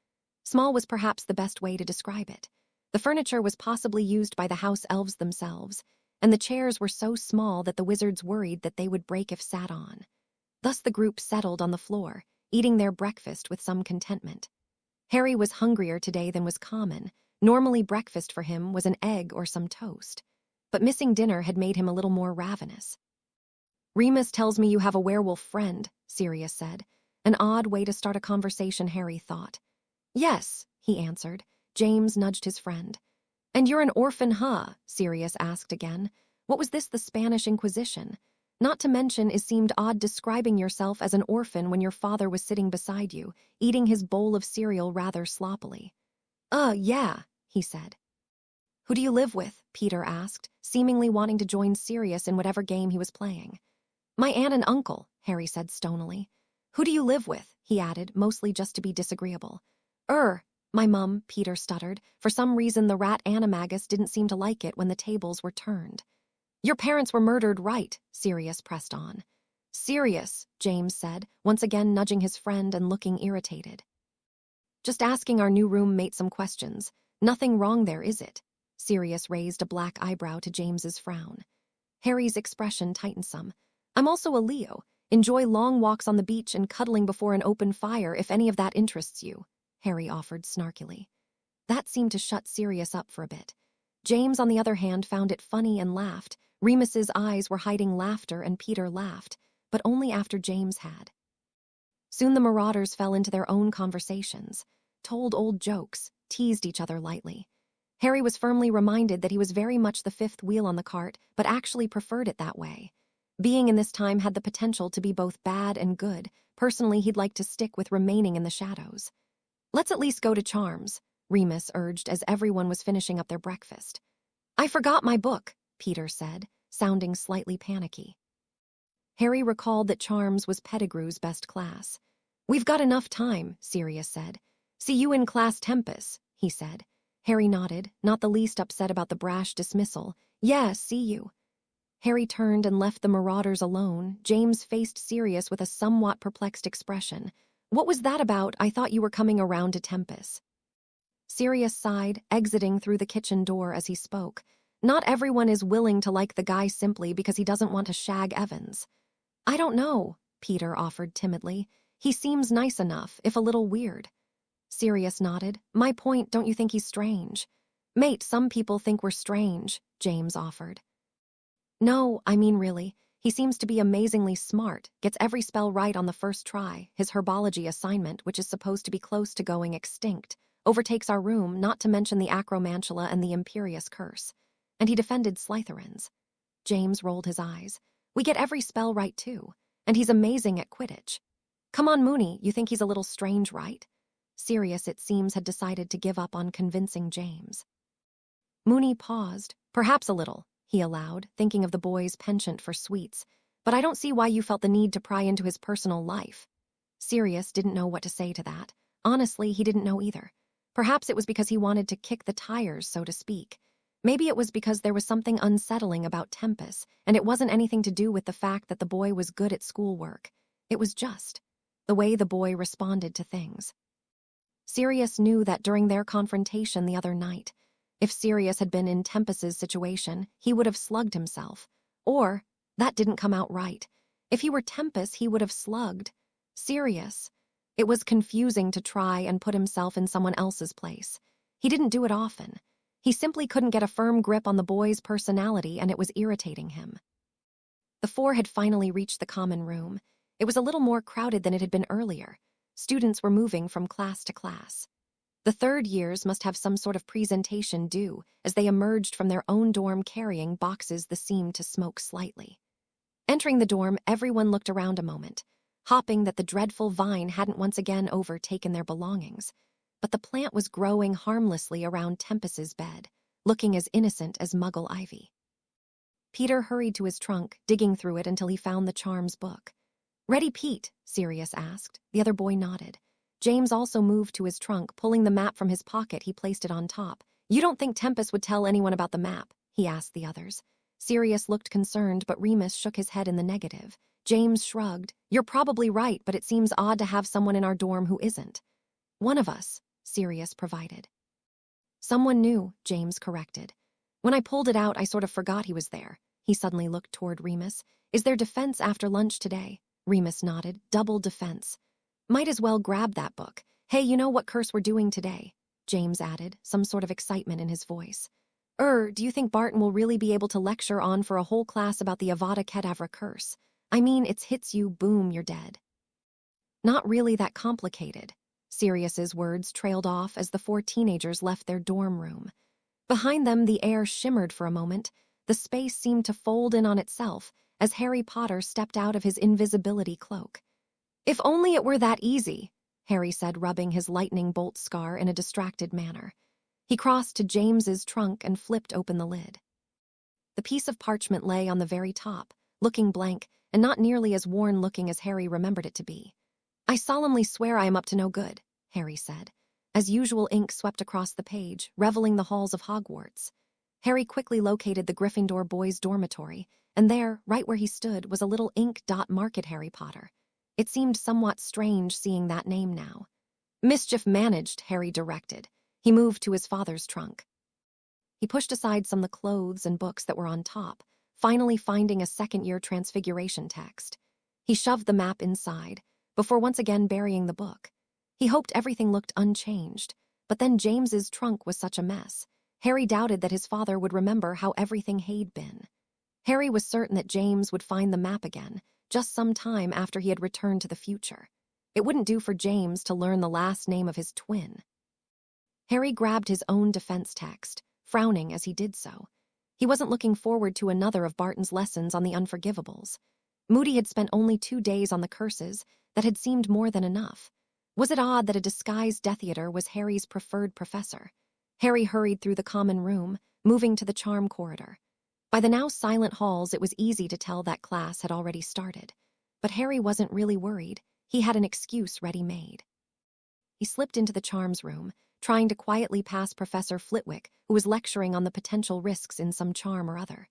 Small was perhaps the best way to describe it. The furniture was possibly used by the house elves themselves, and the chairs were so small that the wizards worried that they would break if sat on. Thus the group settled on the floor, eating their breakfast with some contentment. Harry was hungrier today than was common. Normally breakfast for him was an egg or some toast, but missing dinner had made him a little more ravenous. "Remus tells me you have a werewolf friend," Sirius said. An odd way to start a conversation, Harry thought. "Yes," he answered. James nudged his friend. "And you're an orphan, huh?" Sirius asked again. "What was this, the Spanish Inquisition? Not to mention, it seemed odd describing yourself as an orphan when your father was sitting beside you, eating his bowl of cereal rather sloppily." Yeah," he said. "Who do you live with?" Peter asked, seemingly wanting to join Sirius in whatever game he was playing. "My aunt and uncle," Harry said stonily. "Who do you live with?" he added, mostly just to be disagreeable. My mum," Peter stuttered. For some reason, the rat animagus didn't seem to like it when the tables were turned. "Your parents were murdered, right?" Sirius pressed on. "Sirius," James said, once again nudging his friend and looking irritated. "Just asking our new roommate some questions. Nothing wrong there, is it?" Sirius raised a black eyebrow to James's frown. Harry's expression tightened some. "I'm also a Leo. Enjoy long walks on the beach and cuddling before an open fire if any of that interests you," Harry offered snarkily. That seemed to shut Sirius up for a bit. James, on the other hand, found it funny and laughed. Remus's eyes were hiding laughter, and Peter laughed, but only after James had. Soon the Marauders fell into their own conversations, told old jokes, teased each other lightly. Harry was firmly reminded that he was very much the fifth wheel on the cart, but actually preferred it that way. Being in this time had the potential to be both bad and good. Personally, he'd like to stick with remaining in the shadows. Let's at least go to Charms, Remus urged as everyone was finishing up their breakfast. I forgot my book, Peter said, sounding slightly panicky. Harry recalled that Charms was Pettigrew's best class. We've got enough time, Sirius said. See you in class Tempest, he said. Harry nodded, not the least upset about the brash dismissal. Yeah, see you. Harry turned and left the Marauders alone. James faced Sirius with a somewhat perplexed expression. What was that about? I thought you were coming around to Tempest. Sirius sighed, exiting through the kitchen door as he spoke. Not everyone is willing to like the guy simply because he doesn't want to shag Evans. I don't know, Peter offered timidly. He seems nice enough, if a little weird. Sirius nodded. My point, don't you think he's strange? Mate, some people think we're strange, James offered. No, I mean really. He seems to be amazingly smart, gets every spell right on the first try. His herbology assignment, which is supposed to be close to going extinct, overtakes our room, not to mention the acromantula and the imperious curse. And he defended Slytherins. James rolled his eyes. We get every spell right too, and he's amazing at Quidditch. Come on, Moony, you think he's a little strange, right? Sirius, it seems, had decided to give up on convincing James. Moony paused. Perhaps a little, he allowed, thinking of the boy's penchant for sweets. But I don't see why you felt the need to pry into his personal life. Sirius didn't know what to say to that. Honestly, he didn't know either. Perhaps it was because he wanted to kick the tires, so to speak. Maybe it was because there was something unsettling about Tempest, and it wasn't anything to do with the fact that the boy was good at schoolwork. It was just the way the boy responded to things. Sirius knew that during their confrontation the other night, if Sirius had been in Tempest's situation, he would have slugged himself. Or, that didn't come out right. If he were Tempest, he would have slugged Sirius. It was confusing to try and put himself in someone else's place. He didn't do it often. He simply couldn't get a firm grip on the boy's personality, and it was irritating him. The four had finally reached the common room. It was a little more crowded than it had been earlier. Students were moving from class to class. The third years must have some sort of presentation due as they emerged from their own dorm carrying boxes that seemed to smoke slightly. Entering the dorm, everyone looked around a moment, hoping that the dreadful vine hadn't once again overtaken their belongings. But the plant was growing harmlessly around Tempest's bed, looking as innocent as Muggle ivy. Peter hurried to his trunk, digging through it until he found the Charms book. Ready, Pete? Sirius asked. The other boy nodded. James also moved to his trunk, pulling the map from his pocket. He placed it on top. You don't think Tempest would tell anyone about the map? He asked the others. Sirius looked concerned, but Remus shook his head in the negative. James shrugged. You're probably right, but it seems odd to have someone in our dorm who isn't. One of us, Sirius provided. Someone new, James corrected. When I pulled it out, I sort of forgot he was there. He suddenly looked toward Remus. Is there defense after lunch today? Remus nodded. Double defense. Might as well grab that book. Hey, you know what curse we're doing today? James added, some sort of excitement in his voice. Do you think Barton will really be able to lecture on for a whole class about the Avada Kedavra curse? I mean, it hits you, boom, you're dead. Not really that complicated. Sirius's words trailed off as the four teenagers left their dorm room. Behind them, the air shimmered for a moment. The space seemed to fold in on itself as Harry Potter stepped out of his invisibility cloak. If only it were that easy, Harry said, rubbing his lightning bolt scar in a distracted manner. He crossed to James's trunk and flipped open the lid. The piece of parchment lay on the very top, looking blank and not nearly as worn-looking as Harry remembered it to be. I solemnly swear I am up to no good, Harry said. As usual, ink swept across the page, reveling the halls of Hogwarts. Harry quickly located the Gryffindor boys' dormitory, and there, right where he stood, was a little ink dot marked Harry Potter. It seemed somewhat strange seeing that name now. Mischief managed, Harry directed. He moved to his father's trunk. He pushed aside some of the clothes and books that were on top, finally finding a second-year transfiguration text. He shoved the map inside, before once again burying the book. He hoped everything looked unchanged, but then James's trunk was such a mess. Harry doubted that his father would remember how everything had been. Harry was certain that James would find the map again, just some time after he had returned to the future. It wouldn't do for James to learn the last name of his twin. Harry grabbed his own defense text, frowning as he did so. He wasn't looking forward to another of Barton's lessons on the unforgivables. Moody had spent only 2 days on the curses that had seemed more than enough. Was it odd that a disguised Death Eater was Harry's preferred professor? Harry hurried through the common room, moving to the charm corridor. By the now silent halls, it was easy to tell that class had already started. But Harry wasn't really worried. He had an excuse ready-made. He slipped into the charms room, trying to quietly pass Professor Flitwick, who was lecturing on the potential risks in some charm or other.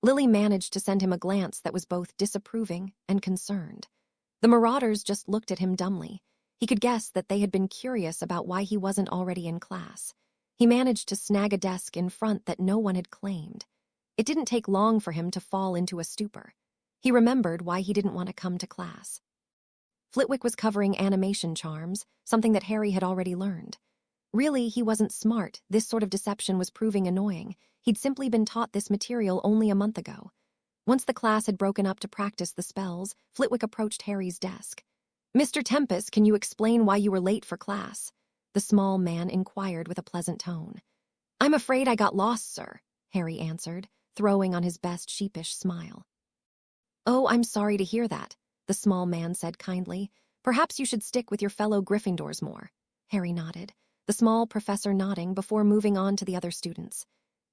Lily managed to send him a glance that was both disapproving and concerned. The Marauders just looked at him dumbly. He could guess that they had been curious about why he wasn't already in class. He managed to snag a desk in front that no one had claimed. It didn't take long for him to fall into a stupor. He remembered why he didn't want to come to class. Flitwick was covering animation charms, something that Harry had already learned. Really, he wasn't smart. This sort of deception was proving annoying. He'd simply been taught this material only a month ago. Once the class had broken up to practice the spells, Flitwick approached Harry's desk. "Mr. Tempest, can you explain why you were late for class?" the small man inquired with a pleasant tone. "I'm afraid I got lost, sir," Harry answered, throwing on his best sheepish smile. "Oh, I'm sorry to hear that," the small man said kindly. "Perhaps you should stick with your fellow Gryffindors more." Harry nodded, the small professor nodding before moving on to the other students.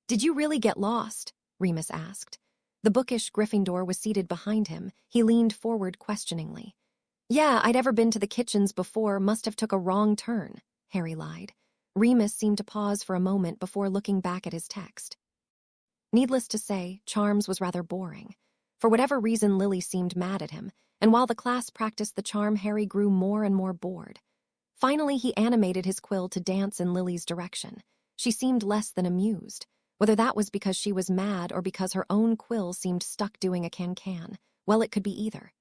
"Did you really get lost?" Remus asked. The bookish Gryffindor was seated behind him. He leaned forward questioningly. "Yeah, I'd ever been to the kitchens before, must have took a wrong turn," Harry lied. Remus seemed to pause for a moment before looking back at his text. Needless to say, charms was rather boring. For whatever reason, Lily seemed mad at him, and while the class practiced the charm, Harry grew more and more bored. Finally, he animated his quill to dance in Lily's direction. She seemed less than amused. Whether that was because she was mad or because her own quill seemed stuck doing a can-can, well, it could be either.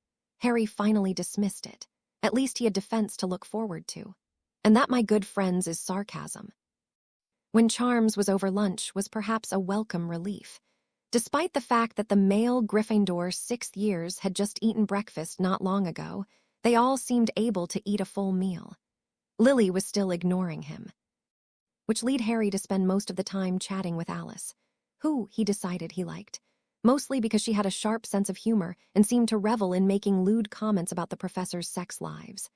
Harry finally dismissed it. At least he had defense to look forward to. And that, my good friends, is sarcasm. When charms was over, lunch was perhaps a welcome relief. Despite the fact that the male Gryffindor's 6th years had just eaten breakfast not long ago, they all seemed able to eat a full meal. Lily was still ignoring him, which led Harry to spend most of the time chatting with Alice, who he decided he liked, mostly because she had a sharp sense of humor and seemed to revel in making lewd comments about the professor's sex lives.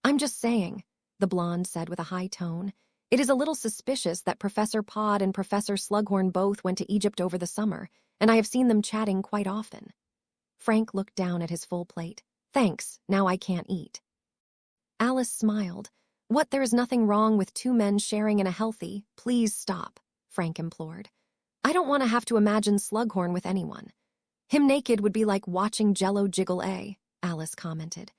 "I'm just saying," the blonde said with a high tone, "it is a little suspicious that Professor Pod and Professor Slughorn both went to Egypt over the summer, and I have seen them chatting quite often." Frank looked down at his full plate. "Thanks, now I can't eat." Alice smiled. "What, there is nothing wrong with 2 men sharing in a healthy—" "Please stop," Frank implored. "I don't want to have to imagine Slughorn with anyone." "Him naked would be like watching Jell-O jiggle, eh?" Alice commented.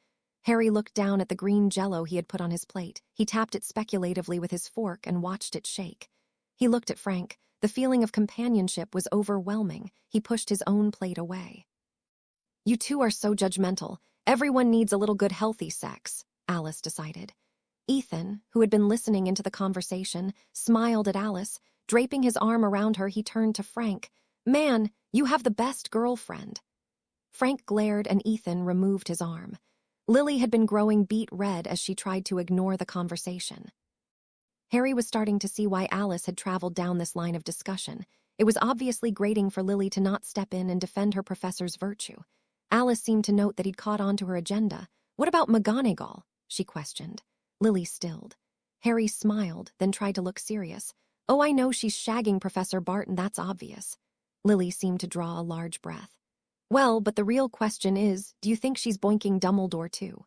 Harry looked down at the green Jell-O he had put on his plate. He tapped it speculatively with his fork and watched it shake. He looked at Frank. The feeling of companionship was overwhelming. He pushed his own plate away. "You two are so judgmental. Everyone needs a little good healthy sex," Alice decided. Ethan, who had been listening into the conversation, smiled at Alice. Draping his arm around her, he turned to Frank. "Man, you have the best girlfriend." Frank glared and Ethan removed his arm. Lily had been growing beet red as she tried to ignore the conversation. Harry was starting to see why Alice had traveled down this line of discussion. It was obviously grating for Lily to not step in and defend her professor's virtue. Alice seemed to note that he'd caught on to her agenda. "What about McGonagall?" she questioned. Lily stilled. Harry smiled, then tried to look serious. "Oh, I know she's shagging Professor Barton, that's obvious." Lily seemed to draw a large breath. "Well, but the real question is, do you think she's boinking Dumbledore too?"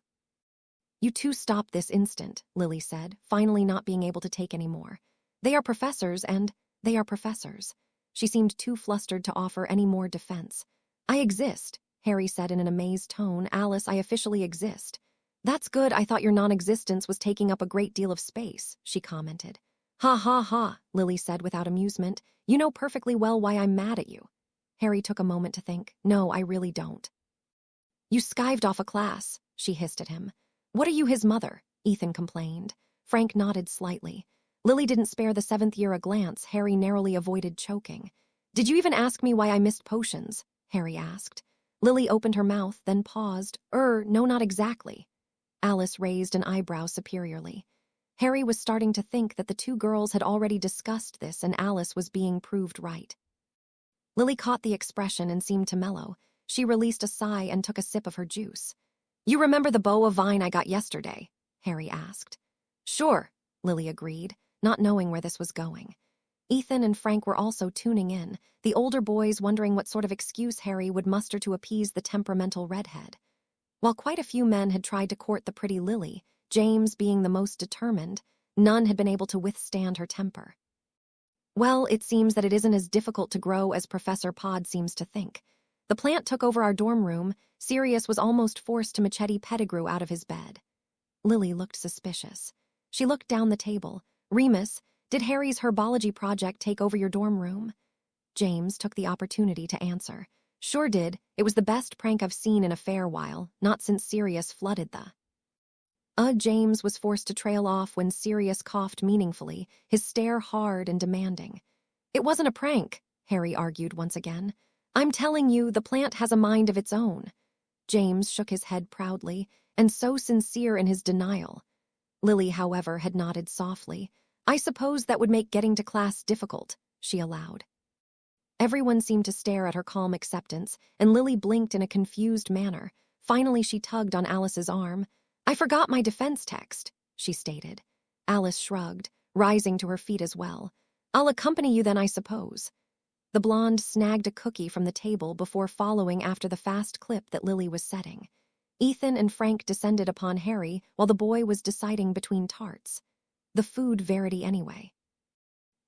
"You two stop this instant," Lily said, finally not being able to take any more. "They are professors and they are professors." She seemed too flustered to offer any more defense. "I exist," Harry said in an amazed tone. "Alice, I officially exist." "That's good, I thought your non-existence was taking up a great deal of space," she commented. "Ha ha ha," Lily said without amusement. "You know perfectly well why I'm mad at you." Harry took a moment to think. "No, I really don't." "You skived off a class," she hissed at him. "What are you, his mother?" Ethan complained. Frank nodded slightly. Lily didn't spare the 7th year a glance. Harry narrowly avoided choking. "Did you even ask me why I missed potions?" Harry asked. Lily opened her mouth, then paused. No, not exactly." Alice raised an eyebrow superiorly. Harry was starting to think that the 2 girls had already discussed this and Alice was being proved right. Lily caught the expression and seemed to mellow. She released a sigh and took a sip of her juice. "You remember the boa vine I got yesterday?" Harry asked. "Sure," Lily agreed, not knowing where this was going. Ethan and Frank were also tuning in, the older boys wondering what sort of excuse Harry would muster to appease the temperamental redhead. While quite a few men had tried to court the pretty Lily, James being the most determined, none had been able to withstand her temper. "Well, it seems that it isn't as difficult to grow as Professor Pod seems to think. The plant took over our dorm room. Sirius was almost forced to machete Pettigrew out of his bed." Lily looked suspicious. She looked down the table. "Remus, did Harry's herbology project take over your dorm room?" James took the opportunity to answer. "Sure did. It was the best prank I've seen in a fair while, not since Sirius flooded the—" James was forced to trail off when Sirius coughed meaningfully, his stare hard and demanding. "It wasn't a prank," Harry argued once again. "I'm telling you, the plant has a mind of its own." James shook his head proudly, and so sincere in his denial. Lily, however, had nodded softly. "I suppose that would make getting to class difficult," she allowed. Everyone seemed to stare at her calm acceptance, and Lily blinked in a confused manner. Finally, she tugged on Alice's arm. "I forgot my defense text," she stated. Alice shrugged, rising to her feet as well. "I'll accompany you then, I suppose." The blonde snagged a cookie from the table before following after the fast clip that Lily was setting. Ethan and Frank descended upon Harry while the boy was deciding between tarts. The food verity anyway.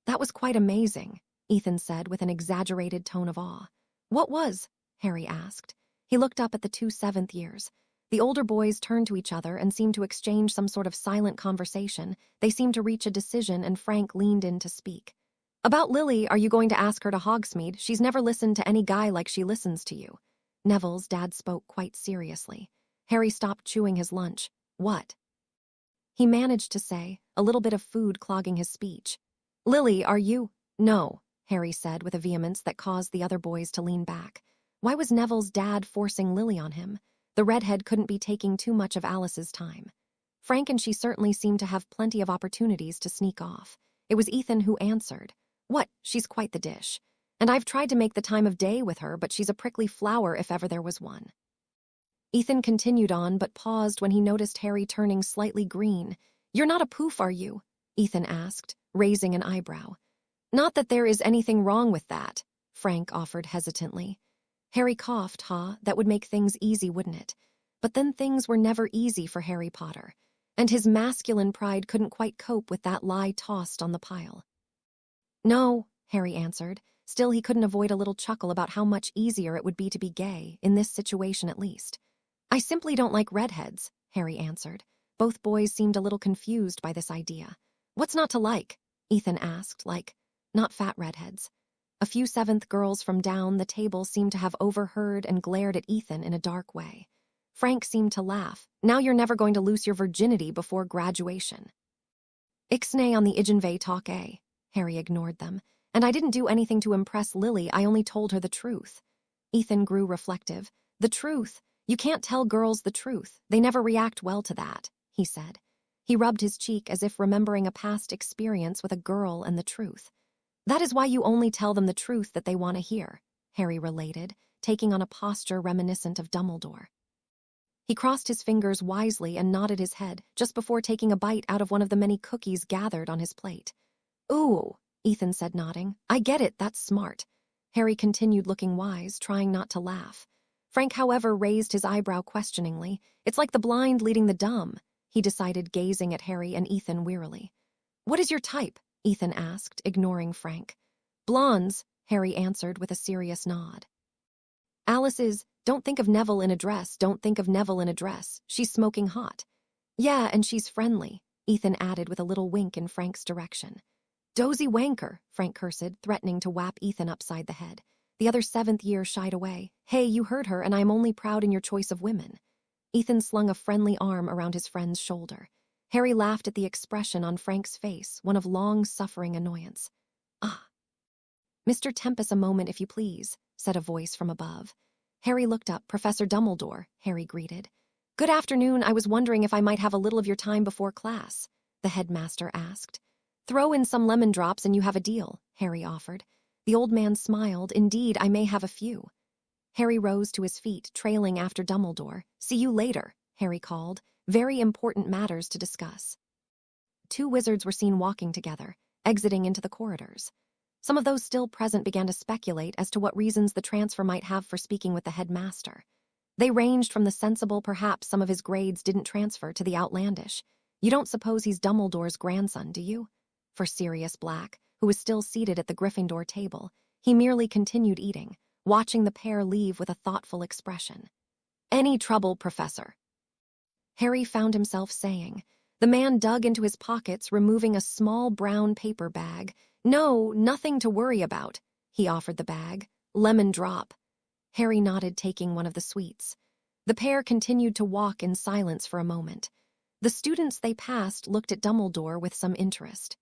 "That was quite amazing," Ethan said with an exaggerated tone of awe. "What was?" Harry asked. He looked up at the two seventh years. The older boys turned to each other and seemed to exchange some sort of silent conversation. They seemed to reach a decision, and Frank leaned in to speak. "About Lily, are you going to ask her to Hogsmeade? She's never listened to any guy like she listens to you." Neville's dad spoke quite seriously. Harry stopped chewing his lunch. "What?" he managed to say, a little bit of food clogging his speech. "Lily, are you—" "No," Harry said with a vehemence that caused the other boys to lean back. Why was Neville's dad forcing Lily on him? The redhead couldn't be taking too much of Alice's time. Frank and she certainly seemed to have plenty of opportunities to sneak off. It was Ethan who answered. "What? She's quite the dish. And I've tried to make the time of day with her, but she's a prickly flower if ever there was one." Ethan continued on, but paused when he noticed Harry turning slightly green. "You're not a poof, are you?" Ethan asked, raising an eyebrow. "Not that there is anything wrong with that," Frank offered hesitantly. Harry coughed. That would make things easy, wouldn't it? But then things were never easy for Harry Potter, and his masculine pride couldn't quite cope with that lie tossed on the pile. "No," Harry answered. Still, he couldn't avoid a little chuckle about how much easier it would be to be gay, in this situation at least. "I simply don't like redheads," Harry answered. Both boys seemed a little confused by this idea. "What's not to like?" Ethan asked, like, "Not fat redheads." A few seventh girls from down the table seemed to have overheard and glared at Ethan in a dark way. Frank seemed to laugh. "Now you're never going to lose your virginity before graduation." "Ixnay on the Igenve talk, eh?" Harry ignored them. "And I didn't do anything to impress Lily, I only told her the truth." Ethan grew reflective. "The truth? You can't tell girls the truth. They never react well to that," he said. He rubbed his cheek as if remembering a past experience with a girl and the truth. "That is why you only tell them the truth that they want to hear," Harry related, taking on a posture reminiscent of Dumbledore. He crossed his fingers wisely and nodded his head just before taking a bite out of one of the many cookies gathered on his plate. "Ooh," Ethan said, nodding. "I get it, that's smart." Harry continued looking wise, trying not to laugh. Frank, however, raised his eyebrow questioningly. "It's like the blind leading the dumb," he decided, gazing at Harry and Ethan wearily. "What is your type?" Ethan asked, ignoring Frank. "Blondes," Harry answered with a serious nod. "Alice is, don't think of Neville in a dress, don't think of Neville in a dress. She's smoking hot." "Yeah, and she's friendly," Ethan added with a little wink in Frank's direction. "Dozy wanker," Frank cursed, threatening to whap Ethan upside the head. The other seventh year shied away. "Hey, you heard her, and I am only proud in your choice of women." Ethan slung a friendly arm around his friend's shoulder. Harry laughed at the expression on Frank's face, one of long-suffering annoyance. "Ah." "Mr. Tempest, a moment, if you please," said a voice from above. Harry looked up. "Professor Dumbledore," Harry greeted. "Good afternoon. I was wondering if I might have a little of your time before class," the headmaster asked. "Throw in some lemon drops and you have a deal," Harry offered. The old man smiled. Indeed, I may have a few. Harry rose to his feet, trailing after Dumbledore. See you later, Harry called. Very important matters to discuss. Two wizards were seen walking together, exiting into the corridors. Some of those still present began to speculate as to what reasons the transfer might have for speaking with the headmaster. They ranged from the sensible, perhaps some of his grades didn't transfer, to the outlandish. You don't suppose he's Dumbledore's grandson, do you? For Sirius Black, who was still seated at the Gryffindor table, he merely continued eating, watching the pair leave with a thoughtful expression. Any trouble, Professor? Harry found himself saying. The man dug into his pockets, removing a small brown paper bag. No, nothing to worry about. He offered the bag. Lemon drop. Harry nodded, taking one of the sweets. The pair continued to walk in silence for a moment. The students they passed looked at Dumbledore with some interest.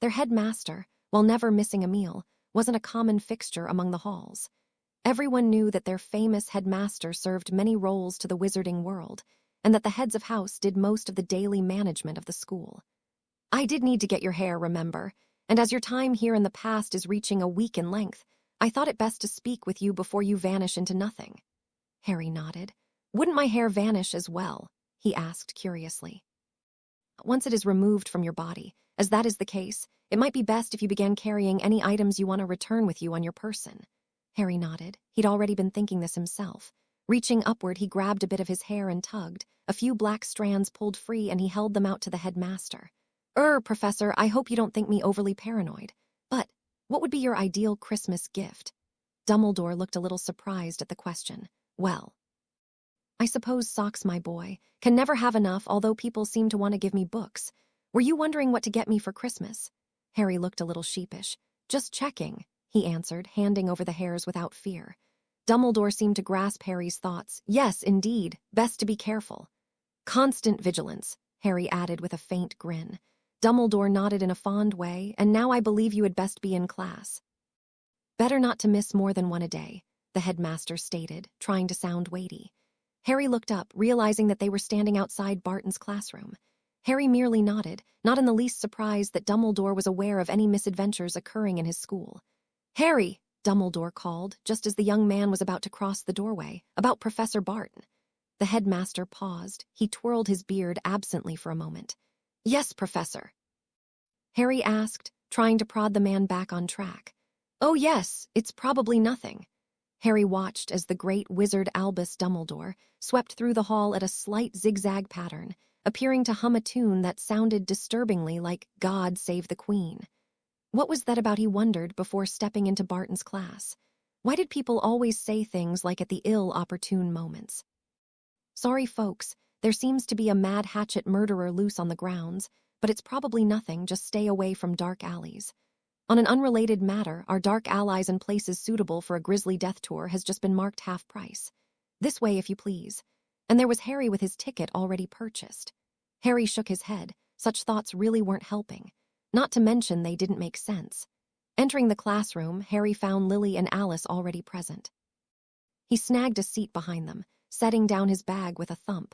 Their headmaster, while never missing a meal, wasn't a common fixture among the halls. Everyone knew that their famous headmaster served many roles to the wizarding world, and that the heads of house did most of the daily management of the school. I did need to get your hair, remember, and as your time here in the past is reaching a week in length, I thought it best to speak with you before you vanish into nothing. Harry nodded. Wouldn't my hair vanish as well? He asked curiously. Once it is removed from your body, as that is the case, it might be best if you began carrying any items you want to return with you on your person. Harry nodded. He'd already been thinking this himself. Reaching upward, he grabbed a bit of his hair and tugged. A few black strands pulled free, and he held them out to the headmaster. Professor, I hope you don't think me overly paranoid, but what would be your ideal Christmas gift? Dumbledore looked a little surprised at the question. Well, I suppose socks, my boy. Can never have enough, although people seem to want to give me books. Were you wondering what to get me for Christmas? Harry looked a little sheepish. Just checking, he answered, handing over the hairs without fear. Dumbledore seemed to grasp Harry's thoughts. Yes, indeed. Best to be careful. Constant vigilance, Harry added with a faint grin. Dumbledore nodded in a fond way. And now I believe you had best be in class. Better not to miss more than one a day, the headmaster stated, trying to sound weighty. Harry looked up, realizing that they were standing outside Barton's classroom. Harry merely nodded, not in the least surprised that Dumbledore was aware of any misadventures occurring in his school. Harry, Dumbledore called, just as the young man was about to cross the doorway, about Professor Barton. The headmaster paused. He twirled his beard absently for a moment. Yes, Professor. Harry asked, trying to prod the man back on track. Oh yes, it's probably nothing. Harry watched as the great wizard Albus Dumbledore swept through the hall at a slight zigzag pattern, appearing to hum a tune that sounded disturbingly like God Save the Queen. What was that about, he wondered, before stepping into Barton's class? Why did people always say things like at the ill-opportune moments? Sorry, folks, there seems to be a mad hatchet murderer loose on the grounds, but it's probably nothing, just stay away from dark alleys. On an unrelated matter, our dark allies and places suitable for a grisly death tour has just been marked half price. This way, if you please. And there was Harry with his ticket already purchased. Harry shook his head. Such thoughts really weren't helping. Not to mention they didn't make sense. Entering the classroom, Harry found Lily and Alice already present. He snagged a seat behind them, setting down his bag with a thump.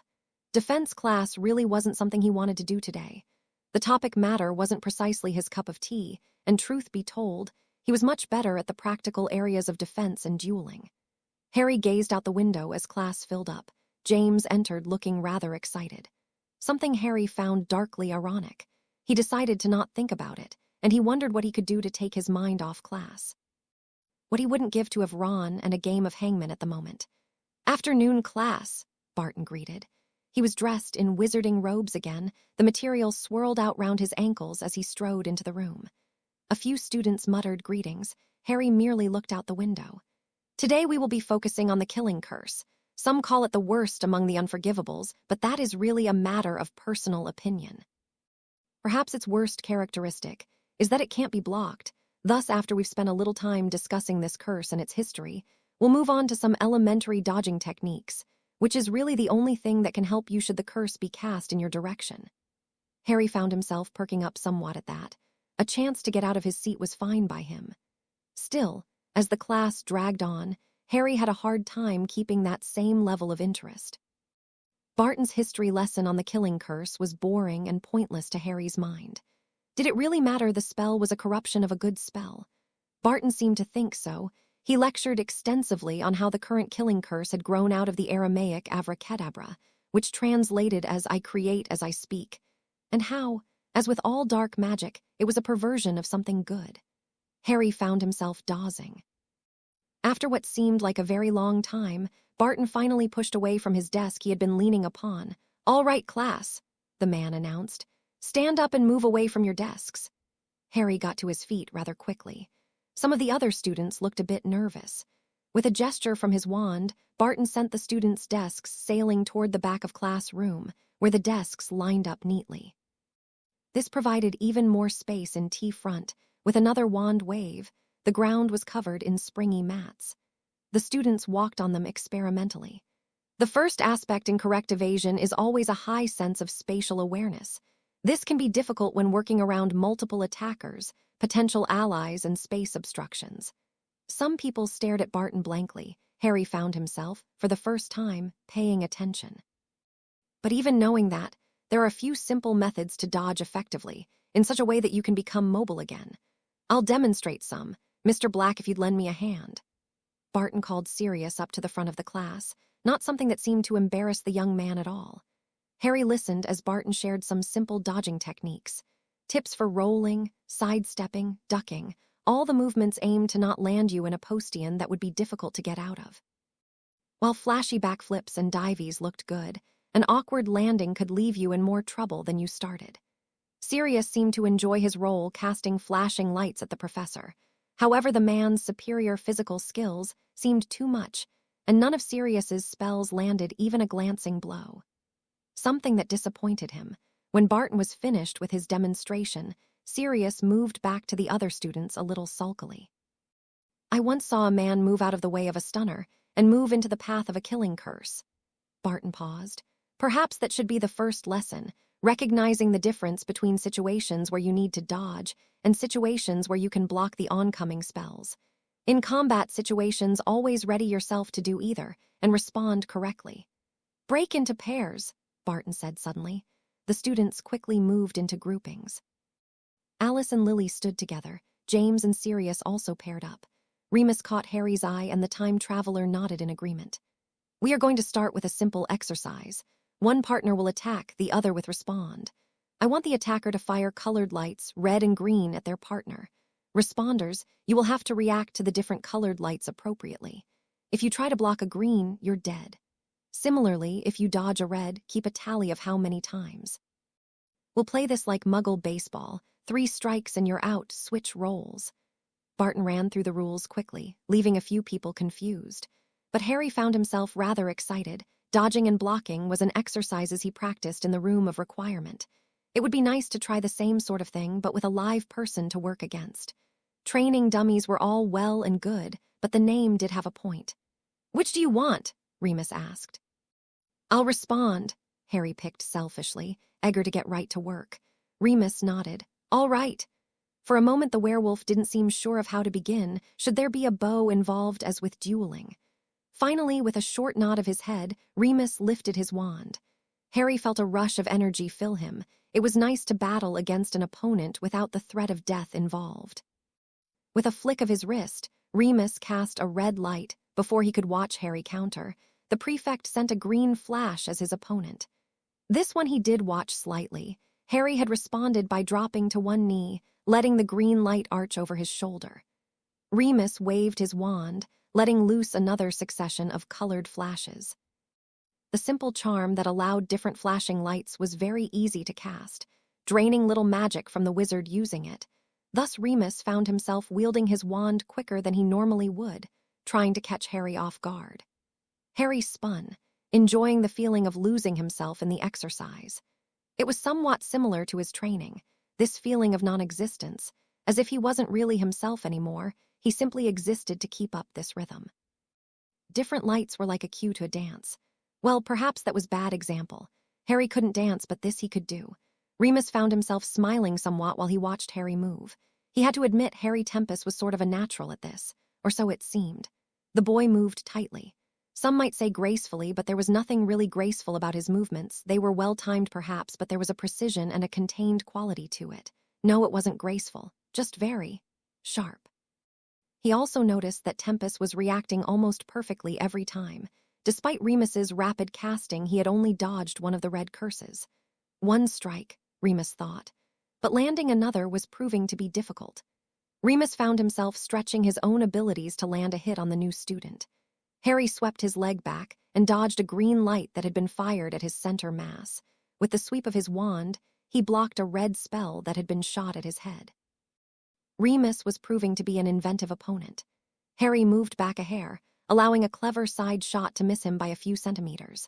Defense class really wasn't something he wanted to do today. The topic matter wasn't precisely his cup of tea, and truth be told, he was much better at the practical areas of defense and dueling. Harry gazed out the window as class filled up. James entered looking rather excited. Something Harry found darkly ironic. He decided to not think about it, and he wondered what he could do to take his mind off class. What he wouldn't give to have Ron and a game of hangman at the moment. Afternoon class, Barton greeted. He was dressed in wizarding robes again, the material swirled out round his ankles as he strode into the room. A few students muttered greetings. Harry merely looked out the window. Today we will be focusing on the killing curse. Some call it the worst among the unforgivables, but that is really a matter of personal opinion. Perhaps its worst characteristic is that it can't be blocked. Thus, after we've spent a little time discussing this curse and its history, we'll move on to some elementary dodging techniques, which is really the only thing that can help you should the curse be cast in your direction. Harry found himself perking up somewhat at that. A chance to get out of his seat was fine by him. Still, as the class dragged on, Harry had a hard time keeping that same level of interest. Barton's history lesson on the killing curse was boring and pointless to Harry's mind. Did it really matter the spell was a corruption of a good spell? Barton seemed to think so. He lectured extensively on how the current killing curse had grown out of the Aramaic abracadabra, which translated as I create as I speak, and how, as with all dark magic, it was a perversion of something good. Harry found himself dozing. After what seemed like a very long time, Barton finally pushed away from his desk he had been leaning upon. "All right, class," the man announced. "Stand up and move away from your desks." Harry got to his feet rather quickly. Some of the other students looked a bit nervous. With a gesture from his wand, Barton sent the students' desks sailing toward the back of class room, where the desks lined up neatly. This provided even more space in T-front. With another wand wave, the ground was covered in springy mats. The students walked on them experimentally. The first aspect in correct evasion is always a high sense of spatial awareness. This can be difficult when working around multiple attackers, potential allies, and space obstructions. Some people stared at Barton blankly. Harry found himself, for the first time, paying attention. But even knowing that, there are a few simple methods to dodge effectively, in such a way that you can become mobile again. "I'll demonstrate some. Mr. Black, if you'd lend me a hand." Barton called Sirius up to the front of the class, not something that seemed to embarrass the young man at all. Harry listened as Barton shared some simple dodging techniques. Tips for rolling, sidestepping, ducking, all the movements aimed to not land you in a postian that would be difficult to get out of. While flashy backflips and dives looked good, an awkward landing could leave you in more trouble than you started. Sirius seemed to enjoy his role casting flashing lights at the professor. However, the man's superior physical skills seemed too much, and none of Sirius's spells landed even a glancing blow. Something that disappointed him. When Barton was finished with his demonstration, Sirius moved back to the other students a little sulkily. "I once saw a man move out of the way of a stunner and move into the path of a killing curse." Barton paused. Perhaps that should be the first lesson, recognizing the difference between situations where you need to dodge and situations where you can block the oncoming spells. In combat situations, always ready yourself to do either and respond correctly. "Break into pairs," Barton said suddenly. The students quickly moved into groupings. Alice and Lily stood together. James and Sirius also paired up. Remus caught Harry's eye and the time traveler nodded in agreement. "We are going to start with a simple exercise. One partner will attack, the other with respond. I want the attacker to fire colored lights, red and green, at their partner. Responders, you will have to react to the different colored lights appropriately. If you try to block a green, you're dead. Similarly, if you dodge a red, keep a tally of how many times. We'll play this like Muggle baseball. 3 strikes and you're out, switch roles." Barton ran through the rules quickly, leaving a few people confused. But Harry found himself rather excited. Dodging and blocking was an exercise he practiced in the room of requirement. It would be nice to try the same sort of thing, but with a live person to work against. Training dummies were all well and good, but the name did have a point. "Which do you want?" Remus asked. "I'll respond," Harry picked selfishly, eager to get right to work. Remus nodded. "All right." For a moment the werewolf didn't seem sure of how to begin. Should there be a bow involved as with dueling? Finally, with a short nod of his head, Remus lifted his wand. Harry felt a rush of energy fill him. It was nice to battle against an opponent without the threat of death involved. With a flick of his wrist, Remus cast a red light. Before he could watch Harry counter, the prefect sent a green flash as his opponent. This one he did watch slightly. Harry had responded by dropping to one knee, letting the green light arch over his shoulder. Remus waved his wand, letting loose another succession of colored flashes. The simple charm that allowed different flashing lights was very easy to cast, draining little magic from the wizard using it. Thus Remus found himself wielding his wand quicker than he normally would, trying to catch Harry off guard. Harry spun, enjoying the feeling of losing himself in the exercise. It was somewhat similar to his training, this feeling of non-existence, as if he wasn't really himself anymore. He simply existed to keep up this rhythm. Different lights were like a cue to a dance. Well, perhaps that was bad example. Harry couldn't dance, but this he could do. Remus found himself smiling somewhat while he watched Harry move. He had to admit Harry Tempest was sort of a natural at this, or so it seemed. The boy moved tightly. Some might say gracefully, but there was nothing really graceful about his movements. They were well-timed perhaps, but there was a precision and a contained quality to it. No, it wasn't graceful, just very sharp. He also noticed that Tempest was reacting almost perfectly every time. Despite Remus's rapid casting, he had only dodged one of the red curses. One strike, Remus thought, but landing another was proving to be difficult. Remus found himself stretching his own abilities to land a hit on the new student. Harry swept his leg back and dodged a green light that had been fired at his center mass. With the sweep of his wand, he blocked a red spell that had been shot at his head. Remus was proving to be an inventive opponent. Harry moved back a hair, allowing a clever side shot to miss him by a few centimeters.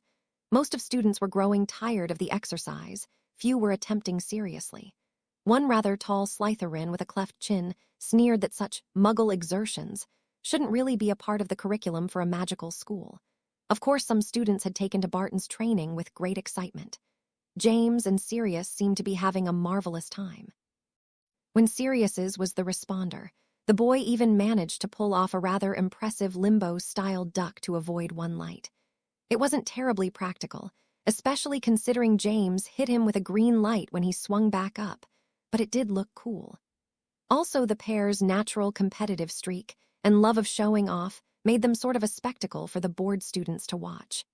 Most of students were growing tired of the exercise. Few were attempting seriously. One rather tall Slytherin with a cleft chin sneered that such muggle exertions shouldn't really be a part of the curriculum for a magical school. Of course, some students had taken to Barton's training with great excitement. James and Sirius seemed to be having a marvelous time. When Sirius's was the responder, the boy even managed to pull off a rather impressive limbo-style duck to avoid one light. It wasn't terribly practical, especially considering James hit him with a green light when he swung back up, but it did look cool. Also, the pair's natural competitive streak and love of showing off made them sort of a spectacle for the bored students to watch.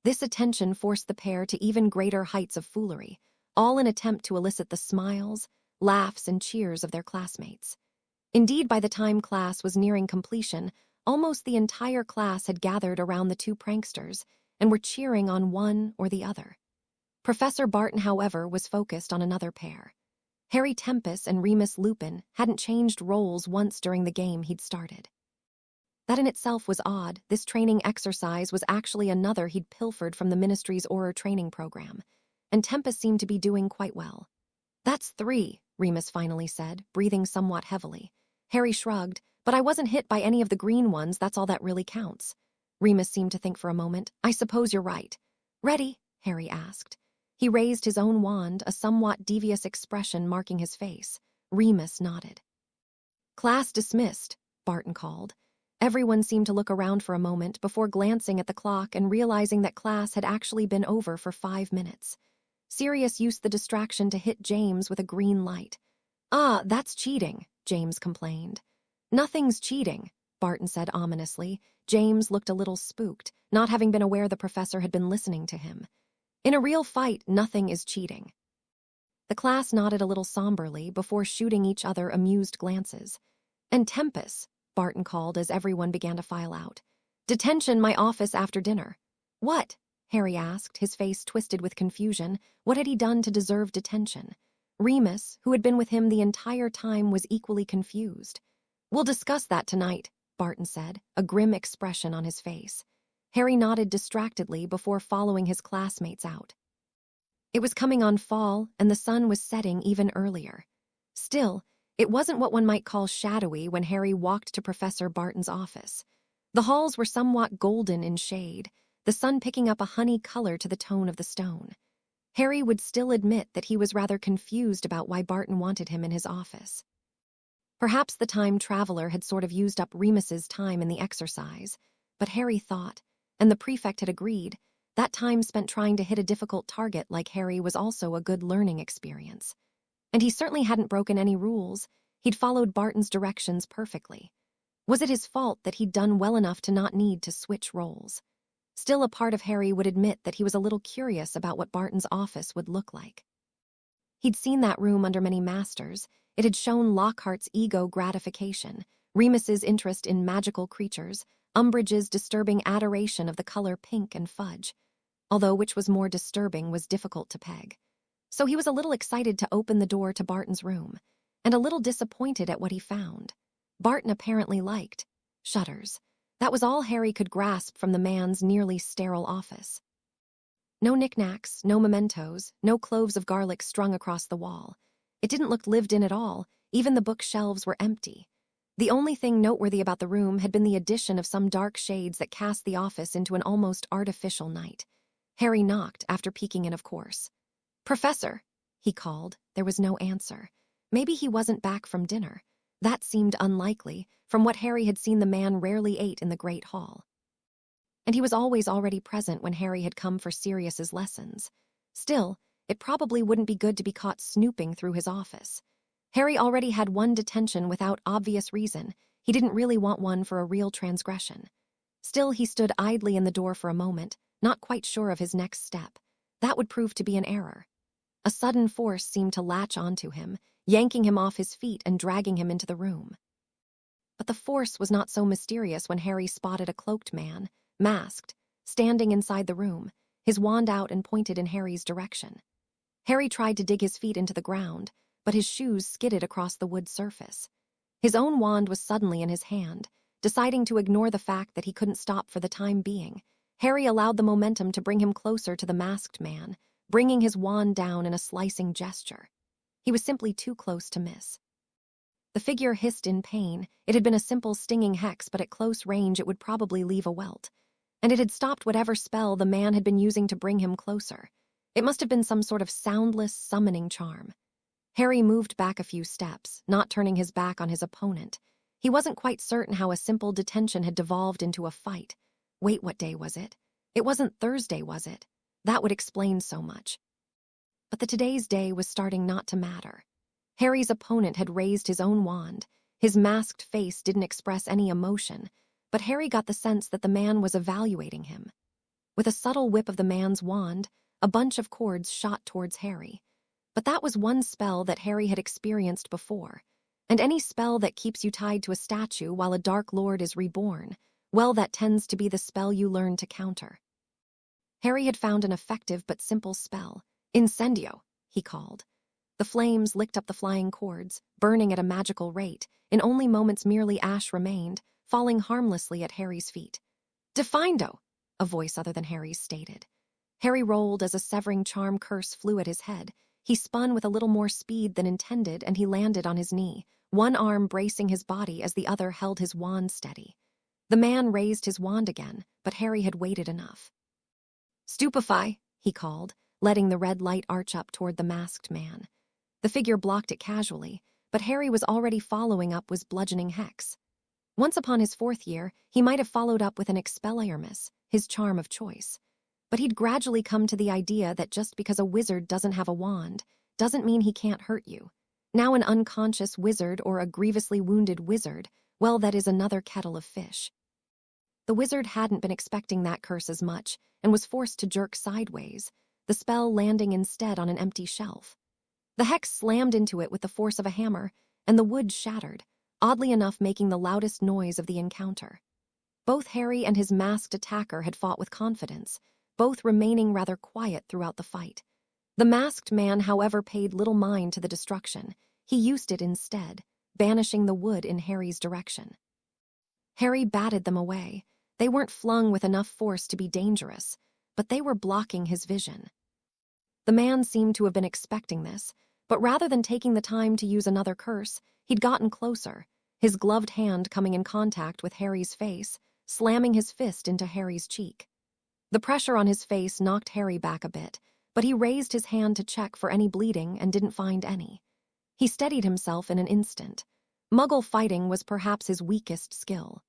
This attention forced the pair to even greater heights of foolery, all in an attempt to elicit the smiles, laughs, and cheers of their classmates. Indeed, by the time class was nearing completion, almost the entire class had gathered around the two pranksters and were cheering on one or the other. Professor Barton, however, was focused on another pair. Harry Tempest and Remus Lupin hadn't changed roles once during the game he'd started. That in itself was odd. This training exercise was actually another he'd pilfered from the Ministry's Auror training program, and Tempest seemed to be doing quite well. "That's 3, Remus finally said, breathing somewhat heavily. Harry shrugged, "But I wasn't hit by any of the green ones, that's all that really counts." Remus seemed to think for a moment. "I suppose you're right." "Ready?" Harry asked. He raised his own wand, a somewhat devious expression marking his face. Remus nodded. "Class dismissed," Barton called. Everyone seemed to look around for a moment before glancing at the clock and realizing that class had actually been over for 5 minutes. Sirius used the distraction to hit James with a green light. "Ah, that's cheating," James complained. "Nothing's cheating," Barton said ominously. James looked a little spooked, not having been aware the professor had been listening to him. "In a real fight, nothing is cheating." The class nodded a little somberly before shooting each other amused glances. "And Tempest," Barton called as everyone began to file out. "Detention, my office after dinner." "What?" Harry asked, his face twisted with confusion. What had he done to deserve detention? Remus, who had been with him the entire time, was equally confused. "We'll discuss that tonight," Barton said, a grim expression on his face. Harry nodded distractedly before following his classmates out. It was coming on fall, and the sun was setting even earlier. Still, it wasn't what one might call shadowy when Harry walked to Professor Barton's office. The halls were somewhat golden in shade, the sun picking up a honey color to the tone of the stone. Harry would still admit that he was rather confused about why Barton wanted him in his office. Perhaps the time traveler had sort of used up Remus's time in the exercise, but Harry thought, and the prefect had agreed, that time spent trying to hit a difficult target like Harry was also a good learning experience. And he certainly hadn't broken any rules. He'd followed Barton's directions perfectly. Was it his fault that he'd done well enough to not need to switch roles? Still, a part of Harry would admit that he was a little curious about what Barton's office would look like. He'd seen that room under many masters. It had shown Lockhart's ego gratification, Remus's interest in magical creatures, Umbridge's disturbing adoration of the color pink and fudge. Although which was more disturbing was difficult to peg. So he was a little excited to open the door to Barton's room, and a little disappointed at what he found. Barton apparently liked shutters. That was all Harry could grasp from the man's nearly sterile office. No knickknacks, no mementos, no cloves of garlic strung across the wall. It didn't look lived in at all. Even the bookshelves were empty. The only thing noteworthy about the room had been the addition of some dark shades that cast the office into an almost artificial night. Harry knocked, after peeking in, of course. "Professor," he called. There was no answer. Maybe he wasn't back from dinner. That seemed unlikely. From what Harry had seen, the man rarely ate in the Great Hall. And he was always already present when Harry had come for Sirius's lessons. Still, it probably wouldn't be good to be caught snooping through his office. Harry already had one detention without obvious reason. He didn't really want one for a real transgression. Still, he stood idly in the door for a moment, not quite sure of his next step. That would prove to be an error. A sudden force seemed to latch onto him, yanking him off his feet and dragging him into the room. But the force was not so mysterious when Harry spotted a cloaked man, masked, standing inside the room, his wand out and pointed in Harry's direction. Harry tried to dig his feet into the ground, but his shoes skidded across the wood surface. His own wand was suddenly in his hand. Deciding to ignore the fact that he couldn't stop for the time being, Harry allowed the momentum to bring him closer to the masked man, bringing his wand down in a slicing gesture. He was simply too close to miss. The figure hissed in pain. It had been a simple stinging hex, but at close range it would probably leave a welt. And it had stopped whatever spell the man had been using to bring him closer. It must have been some sort of soundless summoning charm. Harry moved back a few steps, not turning his back on his opponent. He wasn't quite certain how a simple detention had devolved into a fight. Wait, what day was it? It wasn't Thursday, was it? That would explain so much. But the today's day was starting not to matter. Harry's opponent had raised his own wand. His masked face didn't express any emotion, but Harry got the sense that the man was evaluating him. With a subtle whip of the man's wand, a bunch of cords shot towards Harry. But that was one spell that Harry had experienced before. And any spell that keeps you tied to a statue while a Dark Lord is reborn, well, that tends to be the spell you learn to counter. Harry had found an effective but simple spell. Incendio, he called. The flames licked up the flying cords, burning at a magical rate. In only moments merely ash remained, falling harmlessly at Harry's feet. Defindo, a voice other than Harry's stated. Harry rolled as a severing charm curse flew at his head. He spun with a little more speed than intended, and he landed on his knee, one arm bracing his body as the other held his wand steady. The man raised his wand again, but Harry had waited enough. Stupefy, he called, letting the red light arch up toward the masked man. The figure blocked it casually, but Harry was already following up with bludgeoning hex. Once upon his 4th year, he might have followed up with an Expelliarmus, his charm of choice. But he'd gradually come to the idea that just because a wizard doesn't have a wand, doesn't mean he can't hurt you. Now an unconscious wizard or a grievously wounded wizard, well, that is another kettle of fish. The wizard hadn't been expecting that curse as much, and was forced to jerk sideways, the spell landing instead on an empty shelf. The hex slammed into it with the force of a hammer, and the wood shattered, oddly enough making the loudest noise of the encounter. Both Harry and his masked attacker had fought with confidence, both remaining rather quiet throughout the fight. The masked man, however, paid little mind to the destruction. He used it instead, banishing the wood in Harry's direction. Harry batted them away. They weren't flung with enough force to be dangerous, but they were blocking his vision. The man seemed to have been expecting this, but rather than taking the time to use another curse, he'd gotten closer, his gloved hand coming in contact with Harry's face, slamming his fist into Harry's cheek. The pressure on his face knocked Harry back a bit, but he raised his hand to check for any bleeding and didn't find any. He steadied himself in an instant. Muggle fighting was perhaps his weakest skill.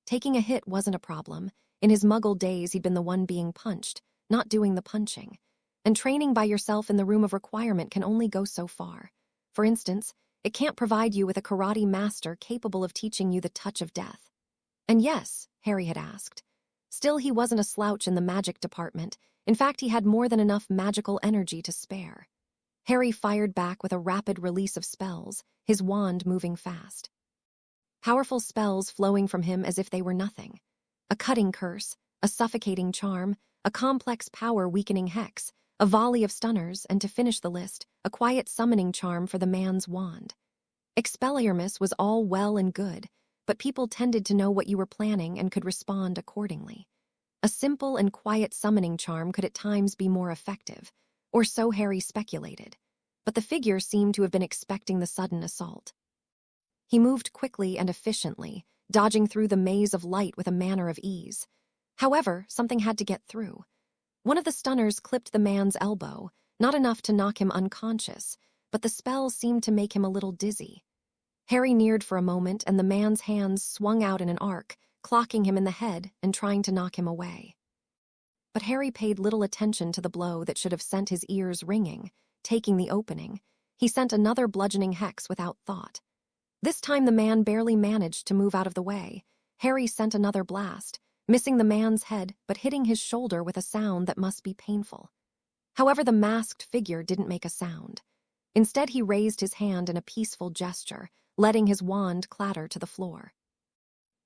Taking a hit wasn't a problem. In his Muggle days, he'd been the one being punched, not doing the punching. And training by yourself in the room of requirement can only go so far. For instance, it can't provide you with a karate master capable of teaching you the touch of death. And yes, Harry had asked. Still, he wasn't a slouch in the magic department. In fact, he had more than enough magical energy to spare. Harry fired back with a rapid release of spells, his wand moving fast. Powerful spells flowing from him as if they were nothing. A cutting curse, a suffocating charm, a complex power-weakening hex, a volley of stunners, and to finish the list, a quiet summoning charm for the man's wand. Expelliarmus was all well and good, but people tended to know what you were planning and could respond accordingly. A simple and quiet summoning charm could at times be more effective, or so Harry speculated, but the figure seemed to have been expecting the sudden assault. He moved quickly and efficiently, dodging through the maze of light with a manner of ease. However, something had to get through. One of the stunners clipped the man's elbow, not enough to knock him unconscious, but the spell seemed to make him a little dizzy. Harry neared for a moment, and the man's hands swung out in an arc, clocking him in the head and trying to knock him away. But Harry paid little attention to the blow that should have sent his ears ringing. Taking the opening, he sent another bludgeoning hex without thought. This time the man barely managed to move out of the way. Harry sent another blast, missing the man's head but hitting his shoulder with a sound that must be painful. However, the masked figure didn't make a sound. Instead, he raised his hand in a peaceful gesture, letting his wand clatter to the floor.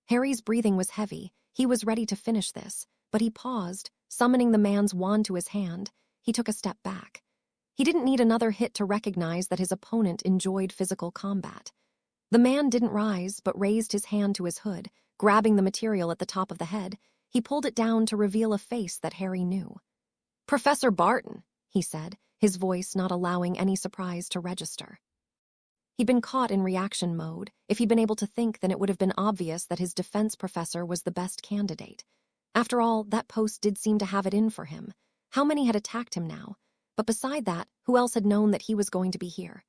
Harry's breathing was heavy. He was ready to finish this, but he paused, summoning the man's wand to his hand. He took a step back. He didn't need another hit to recognize that his opponent enjoyed physical combat. The man didn't rise, but raised his hand to his hood, grabbing the material at the top of the head. He pulled it down to reveal a face that Harry knew. "Professor Barton," he said, his voice not allowing any surprise to register. He'd been caught in reaction mode. If he'd been able to think, then it would have been obvious that his defense professor was the best candidate. After all, that post did seem to have it in for him. How many had attacked him now? But beside that, who else had known that he was going to be here?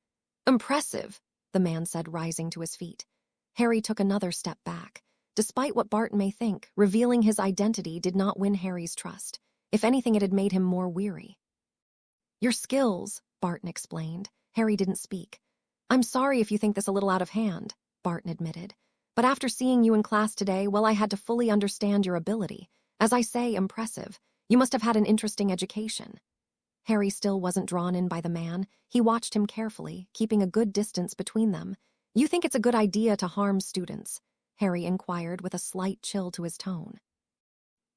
"Impressive," the man said, rising to his feet. Harry took another step back. Despite what Barton may think, revealing his identity did not win Harry's trust. If anything, it had made him more weary. "Your skills," Barton explained. Harry didn't speak. "I'm sorry if you think this a little out of hand," Barton admitted. "But after seeing you in class today, well, I had to fully understand your ability. As I say, impressive. You must have had an interesting education." Harry still wasn't drawn in by the man. He watched him carefully, keeping a good distance between them. "You think it's a good idea to harm students?" Harry inquired with a slight chill to his tone.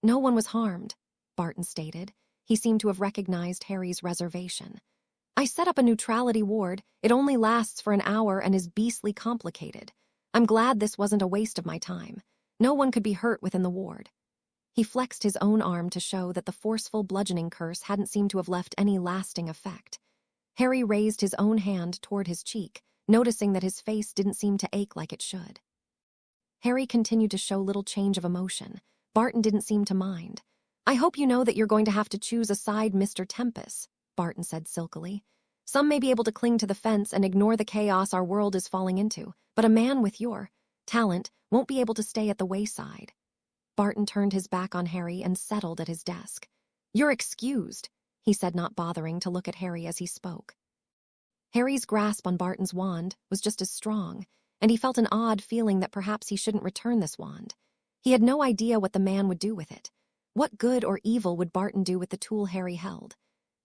"No one was harmed," Barton stated. He seemed to have recognized Harry's reservation. "I set up a neutrality ward. It only lasts for an hour and is beastly complicated. I'm glad this wasn't a waste of my time. No one could be hurt within the ward." He flexed his own arm to show that the forceful bludgeoning curse hadn't seemed to have left any lasting effect. Harry raised his own hand toward his cheek, noticing that his face didn't seem to ache like it should. Harry continued to show little change of emotion. Barton didn't seem to mind. "I hope you know that you're going to have to choose a side, Mr. Tempest," Barton said silkily. "Some may be able to cling to the fence and ignore the chaos our world is falling into, but a man with your talent won't be able to stay at the wayside." Barton turned his back on Harry and settled at his desk. "You're excused," he said, not bothering to look at Harry as he spoke. Harry's grasp on Barton's wand was just as strong, and he felt an odd feeling that perhaps he shouldn't return this wand. He had no idea what the man would do with it. What good or evil would Barton do with the tool Harry held?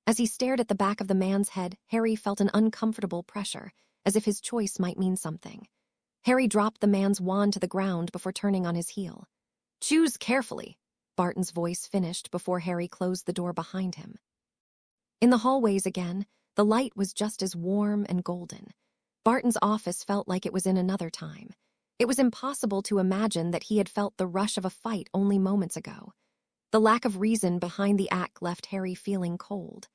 As he stared at the back of the man's head, Harry felt an uncomfortable pressure, as if his choice might mean something. Harry dropped the man's wand to the ground before turning on his heel. "Choose carefully," Barton's voice finished before Harry closed the door behind him. In the hallways again, the light was just as warm and golden. Barton's office felt like it was in another time. It was impossible to imagine that he had felt the rush of a fight only moments ago. The lack of reason behind the act left Harry feeling cold.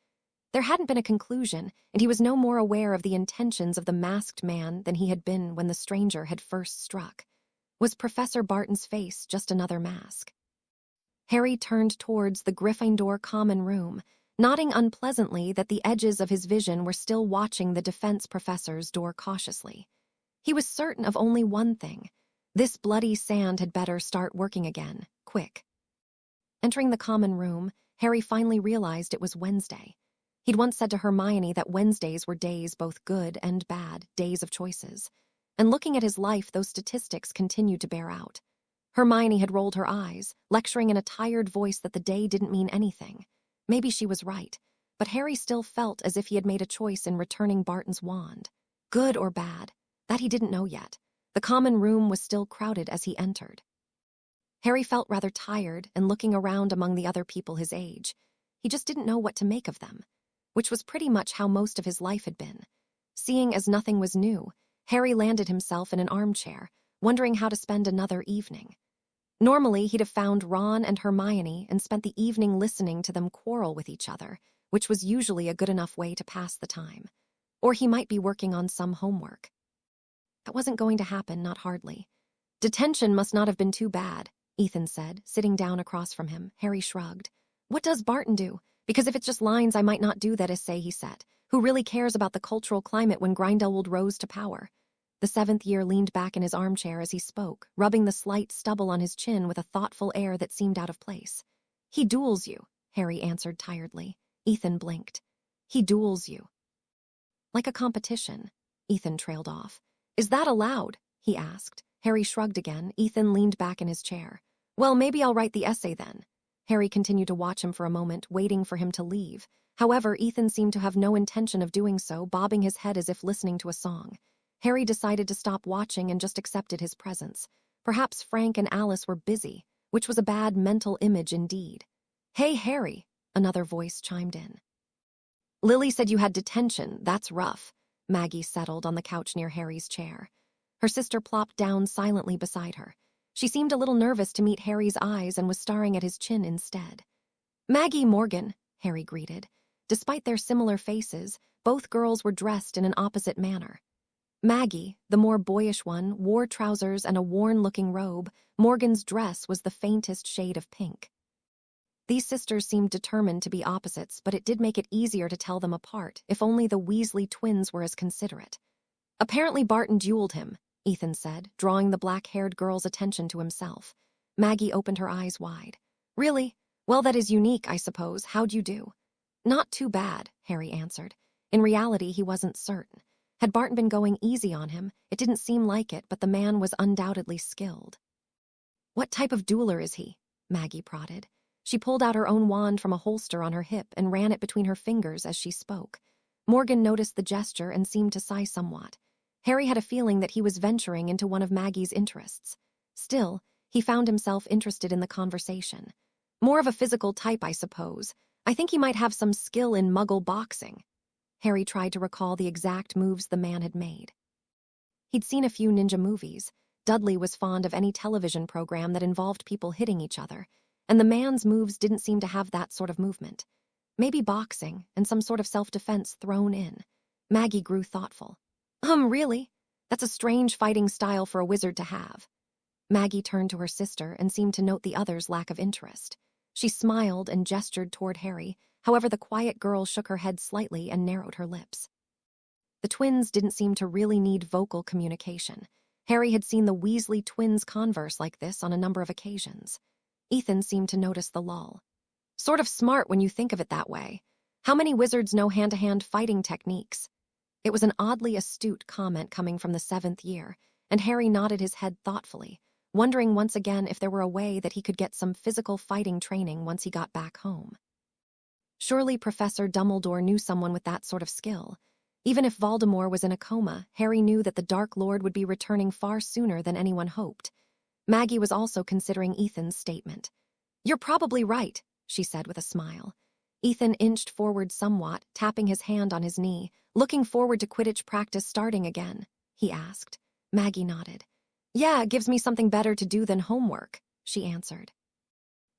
There hadn't been a conclusion, and he was no more aware of the intentions of the masked man than he had been when the stranger had first struck. Was Professor Barton's face just another mask? Harry turned towards the Gryffindor common room, nodding unpleasantly that the edges of his vision were still watching the defense professor's door cautiously. He was certain of only one thing. This bloody sand had better start working again, quick. Entering the common room, Harry finally realized it was Wednesday. He'd once said to Hermione that Wednesdays were days both good and bad, days of choices. And looking at his life, those statistics continued to bear out. Hermione had rolled her eyes, lecturing in a tired voice that the day didn't mean anything. Maybe she was right, but Harry still felt as if he had made a choice in returning Barton's wand. Good or bad, that he didn't know yet. The common room was still crowded as he entered. Harry felt rather tired and looking around among the other people his age. He just didn't know what to make of them, which was pretty much how most of his life had been. Seeing as nothing was new, Harry landed himself in an armchair, wondering how to spend another evening. Normally, he'd have found Ron and Hermione and spent the evening listening to them quarrel with each other, which was usually a good enough way to pass the time. Or he might be working on some homework. That wasn't going to happen, not hardly. "Detention must not have been too bad," Ethan said, sitting down across from him. Harry shrugged. "What does Barton do? Because if it's just lines, I might not do that essay," he said. "Who really cares about the cultural climate when Grindelwald rose to power?" The seventh year leaned back in his armchair as he spoke, rubbing the slight stubble on his chin with a thoughtful air that seemed out of place. "He duels you," Harry answered tiredly. Ethan blinked. "He duels you." "Like a competition," Ethan trailed off. Is that allowed? He asked. Harry shrugged again. Ethan leaned back in his chair. Well, maybe I'll write the essay then. Harry continued to watch him for a moment, waiting for him to leave. However, Ethan seemed to have no intention of doing so, bobbing his head as if listening to a song. Harry decided to stop watching and just accepted his presence. Perhaps Frank and Alice were busy, which was a bad mental image indeed. Hey, Harry, another voice chimed in. Lily said you had detention. That's rough. Maggie settled on the couch near Harry's chair. Her sister plopped down silently beside her. She seemed a little nervous to meet Harry's eyes and was staring at his chin instead. Maggie Morgan, Harry greeted. Despite their similar faces, both girls were dressed in an opposite manner. Maggie, the more boyish one, wore trousers and a worn-looking robe. Morgan's dress was the faintest shade of pink. These sisters seemed determined to be opposites, but it did make it easier to tell them apart, if only the Weasley twins were as considerate. Apparently Barton dueled him, Ethan said, drawing the black-haired girl's attention to himself. Maggie opened her eyes wide. Really? Well, that is unique, I suppose. How'd you do? Not too bad, Harry answered. In reality, he wasn't certain. Had Barton been going easy on him, it didn't seem like it, but the man was undoubtedly skilled. What type of dueler is he? Maggie prodded. She pulled out her own wand from a holster on her hip and ran it between her fingers as she spoke. Morgan noticed the gesture and seemed to sigh somewhat. Harry had a feeling that he was venturing into one of Maggie's interests. Still, he found himself interested in the conversation. More of a physical type, I suppose. I think he might have some skill in Muggle boxing. Harry tried to recall the exact moves the man had made. He'd seen a few ninja movies. Dudley was fond of any television program that involved people hitting each other, and the man's moves didn't seem to have that sort of movement. Maybe boxing and some sort of self-defense thrown in. Maggie grew thoughtful. Really? That's a strange fighting style for a wizard to have. Maggie turned to her sister and seemed to note the other's lack of interest. She smiled and gestured toward Harry. However, the quiet girl shook her head slightly and narrowed her lips. The twins didn't seem to really need vocal communication. Harry had seen the Weasley twins converse like this on a number of occasions. Ethan seemed to notice the lull. Sort of smart when you think of it that way. How many wizards know hand-to-hand fighting techniques? It was an oddly astute comment coming from the 7th year, and Harry nodded his head thoughtfully, wondering once again if there were a way that he could get some physical fighting training once he got back home. Surely Professor Dumbledore knew someone with that sort of skill. Even if Voldemort was in a coma, Harry knew that the Dark Lord would be returning far sooner than anyone hoped. Maggie was also considering Ethan's statement. You're probably right, she said with a smile. Ethan inched forward somewhat, tapping his hand on his knee. Looking forward to Quidditch practice starting again, he asked. Maggie nodded. Yeah, it gives me something better to do than homework, she answered.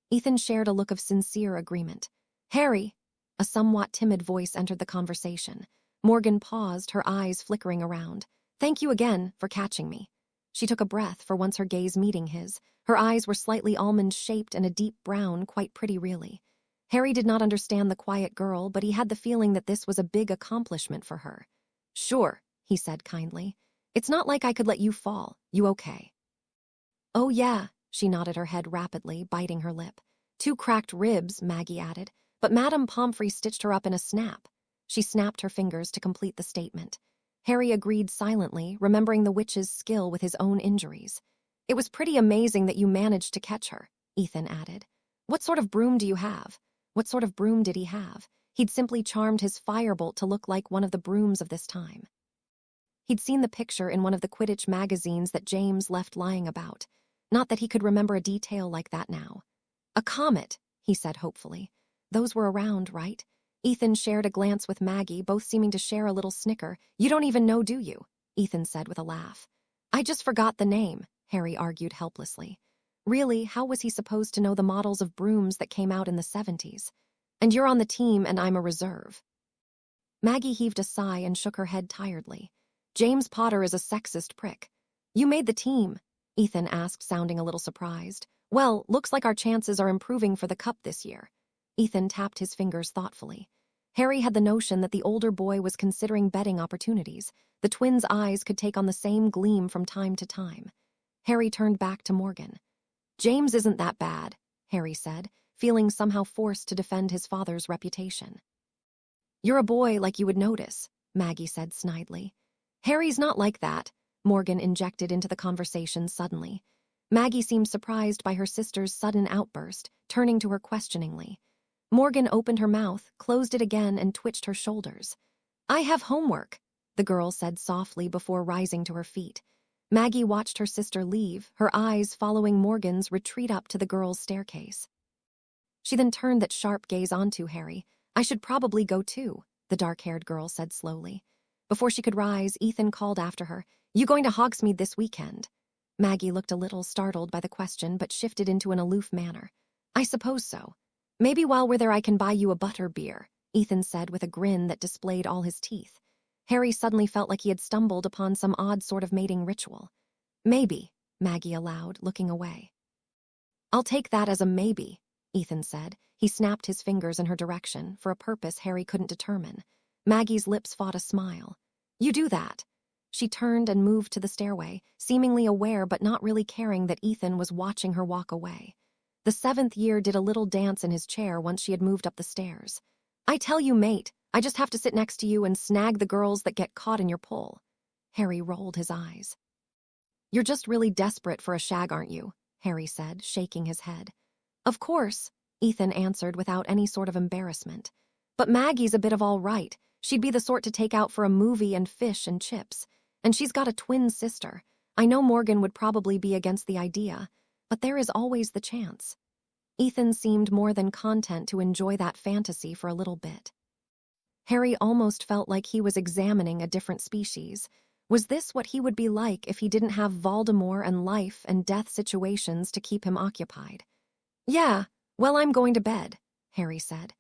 Ethan shared a look of sincere agreement. Harry, a somewhat timid voice entered the conversation. Morgan paused, her eyes flickering around. Thank you again for catching me. She took a breath, for once her gaze meeting his. Her eyes were slightly almond-shaped and a deep brown, quite pretty really. Harry did not understand the quiet girl, but he had the feeling that this was a big accomplishment for her. Sure, he said kindly. It's not like I could let you fall. You okay? Oh yeah, she nodded her head rapidly, biting her lip. 2 cracked ribs, Maggie added, but Madame Pomfrey stitched her up in a snap. She snapped her fingers to complete the statement. Harry agreed silently, remembering the witch's skill with his own injuries. It was pretty amazing that you managed to catch her, Ethan added. What sort of broom do you have? What sort of broom did he have? He'd simply charmed his firebolt to look like one of the brooms of this time. He'd seen the picture in one of the Quidditch magazines that James left lying about. Not that he could remember a detail like that now. A comet, he said hopefully. Those were around, right? Ethan shared a glance with Maggie, both seeming to share a little snicker. You don't even know, do you? Ethan said with a laugh. I just forgot the name, Harry argued helplessly. Really, how was he supposed to know the models of brooms that came out in the 70s? And you're on the team and I'm a reserve. Maggie heaved a sigh and shook her head tiredly. James Potter is a sexist prick. You made the team, Ethan asked, sounding a little surprised. Well, looks like our chances are improving for the cup this year. Ethan tapped his fingers thoughtfully. Harry had the notion that the older boy was considering betting opportunities. The twins' eyes could take on the same gleam from time to time. Harry turned back to Morgan. James isn't that bad, Harry said, feeling somehow forced to defend his father's reputation. You're a boy, like you would notice, Maggie said snidely. Harry's not like that. Morgan injected into the conversation suddenly. Maggie seemed surprised by her sister's sudden outburst, turning to her questioningly. Morgan opened her mouth, closed it again, and twitched her shoulders. "I have homework," the girl said softly before rising to her feet. Maggie watched her sister leave, her eyes following Morgan's retreat up to the girls' staircase. She then turned that sharp gaze onto Harry. "I should probably go too," the dark-haired girl said slowly. Before she could rise, Ethan called after her, "You going to Hogsmeade this weekend?" Maggie looked a little startled by the question but shifted into an aloof manner. "I suppose so. Maybe while we're there I can buy you a butter beer," Ethan said with a grin that displayed all his teeth. Harry suddenly felt like he had stumbled upon some odd sort of mating ritual. "Maybe," Maggie allowed, looking away. "I'll take that as a maybe," Ethan said. He snapped his fingers in her direction, for a purpose Harry couldn't determine. Maggie's lips fought a smile. "You do that." She turned and moved to the stairway, seemingly aware but not really caring that Ethan was watching her walk away. The 7th year did a little dance in his chair once she had moved up the stairs. "I tell you, mate, I just have to sit next to you and snag the girls that get caught in your pull." Harry rolled his eyes. "You're just really desperate for a shag, aren't you?" Harry said, shaking his head. "Of course," Ethan answered without any sort of embarrassment. "But Maggie's a bit of all right. She'd be the sort to take out for a movie and fish and chips. And she's got a twin sister. I know Morgan would probably be against the idea, but there is always the chance." Ethan seemed more than content to enjoy that fantasy for a little bit. Harry almost felt like he was examining a different species. Was this what he would be like if he didn't have Voldemort and life and death situations to keep him occupied? "Yeah, well, I'm going to bed," Harry said,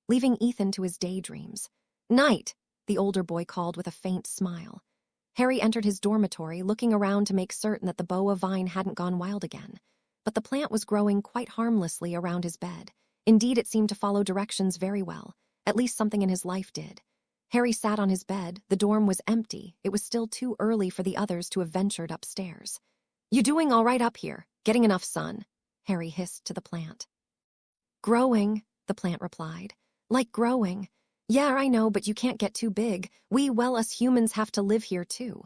leaving Ethan to his daydreams. "Night," the older boy called with a faint smile. Harry entered his dormitory, looking around to make certain that the boa vine hadn't gone wild again. But the plant was growing quite harmlessly around his bed. Indeed, it seemed to follow directions very well. At least something in his life did. Harry sat on his bed. The dorm was empty. It was still too early for the others to have ventured upstairs. "You doing all right up here? Getting enough sun?" Harry hissed to the plant. "Growing," the plant replied. "Like growing. Yeah, I know, but you can't get too big. Us humans have to live here too."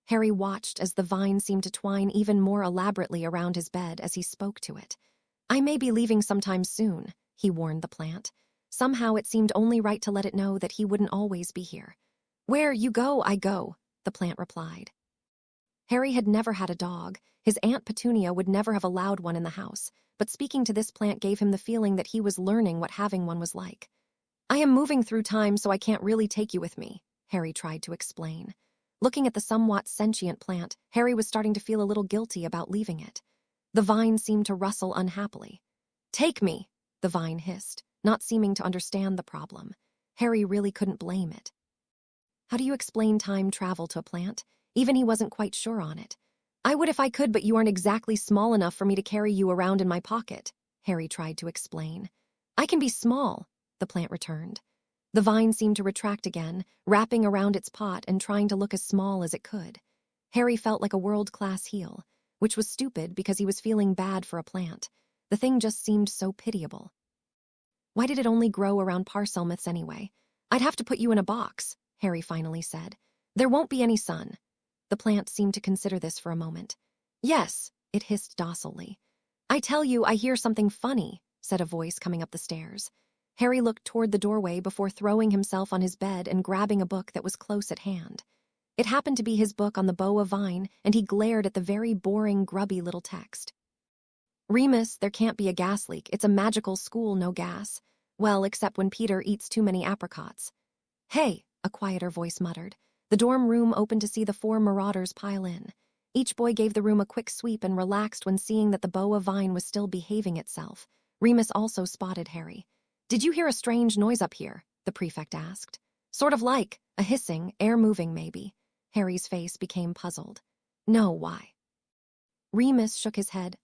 Harry watched as the vine seemed to twine even more elaborately around his bed as he spoke to it. "I may be leaving sometime soon," he warned the plant. Somehow it seemed only right to let it know that he wouldn't always be here. "Where you go, I go," the plant replied. Harry had never had a dog. His Aunt Petunia would never have allowed one in the house, but speaking to this plant gave him the feeling that he was learning what having one was like. "I am moving through time, so I can't really take you with me," Harry tried to explain. Looking at the somewhat sentient plant, Harry was starting to feel a little guilty about leaving it. The vine seemed to rustle unhappily. "Take me," the vine hissed, not seeming to understand the problem. Harry really couldn't blame it. How do you explain time travel to a plant? Even he wasn't quite sure on it. "I would if I could, but you aren't exactly small enough for me to carry you around in my pocket," Harry tried to explain. "I can be small," the plant returned. The vine seemed to retract again, wrapping around its pot and trying to look as small as it could. Harry felt like a world-class heel, which was stupid because he was feeling bad for a plant. The thing just seemed so pitiable. Why did it only grow around Parselmouths anyway? "I'd have to put you in a box," Harry finally said. "There won't be any sun." The plant seemed to consider this for a moment. "Yes," it hissed docilely. "I tell you, I hear something funny," said a voice coming up the stairs. Harry looked toward the doorway before throwing himself on his bed and grabbing a book that was close at hand. It happened to be his book on the boa vine, and he glared at the very boring, grubby little text. "Remus, there can't be a gas leak. It's a magical school, no gas. Well, except when Peter eats too many apricots." "Hey," a quieter voice muttered. The dorm room opened to see the 4 Marauders pile in. Each boy gave the room a quick sweep and relaxed when seeing that the boa vine was still behaving itself. Remus also spotted Harry. "Did you hear a strange noise up here?" the prefect asked. "Sort of like a hissing, air moving maybe." Harry's face became puzzled. "No, why?" Remus shook his head.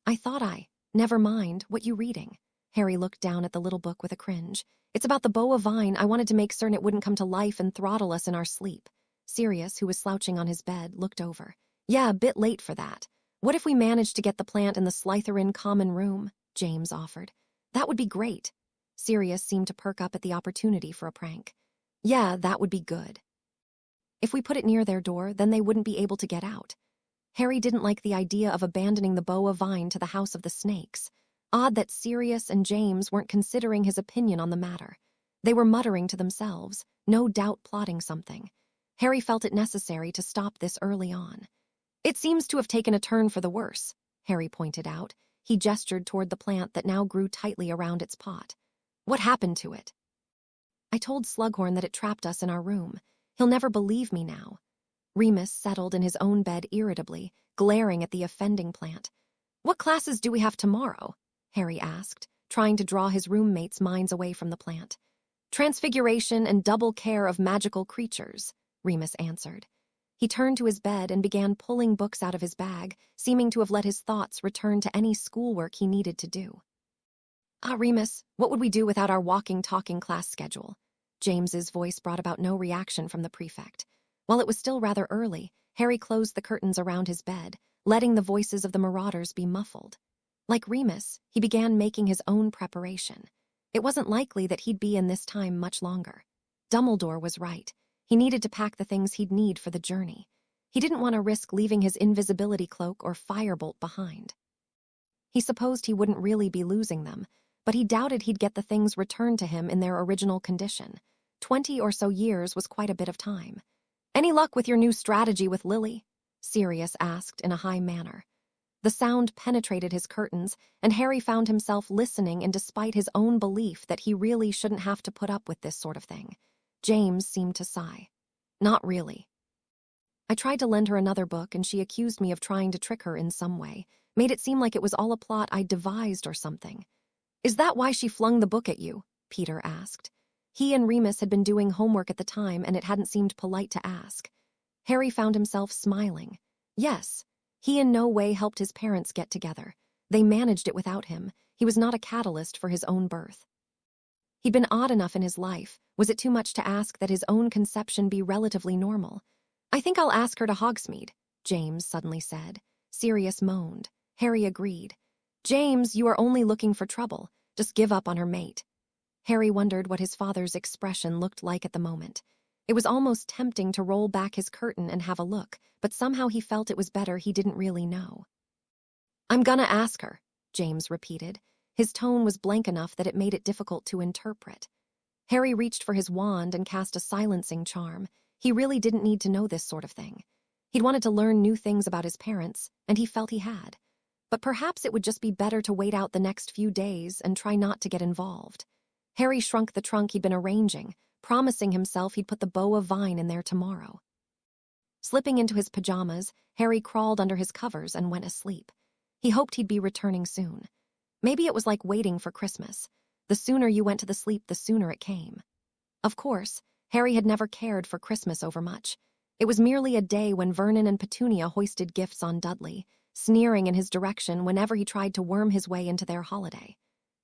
Never mind, what you reading?" Harry looked down at the little book with a cringe. "It's about the boa vine. I wanted to make certain it wouldn't come to life and throttle us in our sleep." Sirius, who was slouching on his bed, looked over. "Yeah, a bit late for that. What if we managed to get the plant in the Slytherin common room?" James offered. "That would be great." Sirius seemed to perk up at the opportunity for a prank. "Yeah, that would be good." If we put it near their door, then they wouldn't be able to get out. Harry didn't like the idea of abandoning the boa vine to the House of the Snakes. Odd that Sirius and James weren't considering his opinion on the matter. They were muttering to themselves, no doubt plotting something. Harry felt it necessary to stop this early on. "It seems to have taken a turn for the worse," Harry pointed out. He gestured toward the plant that now grew tightly around its pot. "What happened to it?" "I told Slughorn that it trapped us in our room. He'll never believe me now." Remus settled in his own bed irritably, glaring at the offending plant. "What classes do we have tomorrow?" Harry asked, trying to draw his roommates' minds away from the plant. "Transfiguration and double care of magical creatures," Remus answered. He turned to his bed and began pulling books out of his bag, seeming to have let his thoughts return to any schoolwork he needed to do. Remus, what would we do without our walking-talking class schedule?" James's voice brought about no reaction from the prefect. While it was still rather early, Harry closed the curtains around his bed, letting the voices of the Marauders be muffled. Like Remus, he began making his own preparation. It wasn't likely that he'd be in this time much longer. Dumbledore was right. He needed to pack the things he'd need for the journey. He didn't want to risk leaving his invisibility cloak or firebolt behind. He supposed he wouldn't really be losing them, but he doubted he'd get the things returned to him in their original condition. 20 or so years was quite a bit of time. "Any luck with your new strategy with Lily?" Sirius asked in a high manner. The sound penetrated his curtains, and Harry found himself listening in despite his own belief that he really shouldn't have to put up with this sort of thing. James seemed to sigh. "Not really. I tried to lend her another book, and she accused me of trying to trick her in some way, made it seem like it was all a plot I'd devised or something." "Is that why she flung the book at you?" Peter asked. He and Remus had been doing homework at the time, and it hadn't seemed polite to ask. Harry found himself smiling. Yes, he in no way helped his parents get together. They managed it without him. He was not a catalyst for his own birth. He'd been odd enough in his life. Was it too much to ask that his own conception be relatively normal? "I think I'll ask her to Hogsmeade," James suddenly said. Sirius moaned. Harry agreed. "James, you are only looking for trouble. Just give up on her mate." Harry wondered what his father's expression looked like at the moment. It was almost tempting to roll back his curtain and have a look, but somehow he felt it was better he didn't really know. "I'm gonna ask her," James repeated. His tone was blank enough that it made it difficult to interpret. Harry reached for his wand and cast a silencing charm. He really didn't need to know this sort of thing. He'd wanted to learn new things about his parents, and he felt he had. But perhaps it would just be better to wait out the next few days and try not to get involved. Harry shrunk the trunk he'd been arranging, promising himself he'd put the boa vine in there tomorrow. Slipping into his pajamas, Harry crawled under his covers and went asleep. He hoped he'd be returning soon. Maybe it was like waiting for Christmas. The sooner you went to the sleep, the sooner it came. Of course, Harry had never cared for Christmas overmuch. It was merely a day when Vernon and Petunia hoisted gifts on Dudley, sneering in his direction whenever he tried to worm his way into their holiday.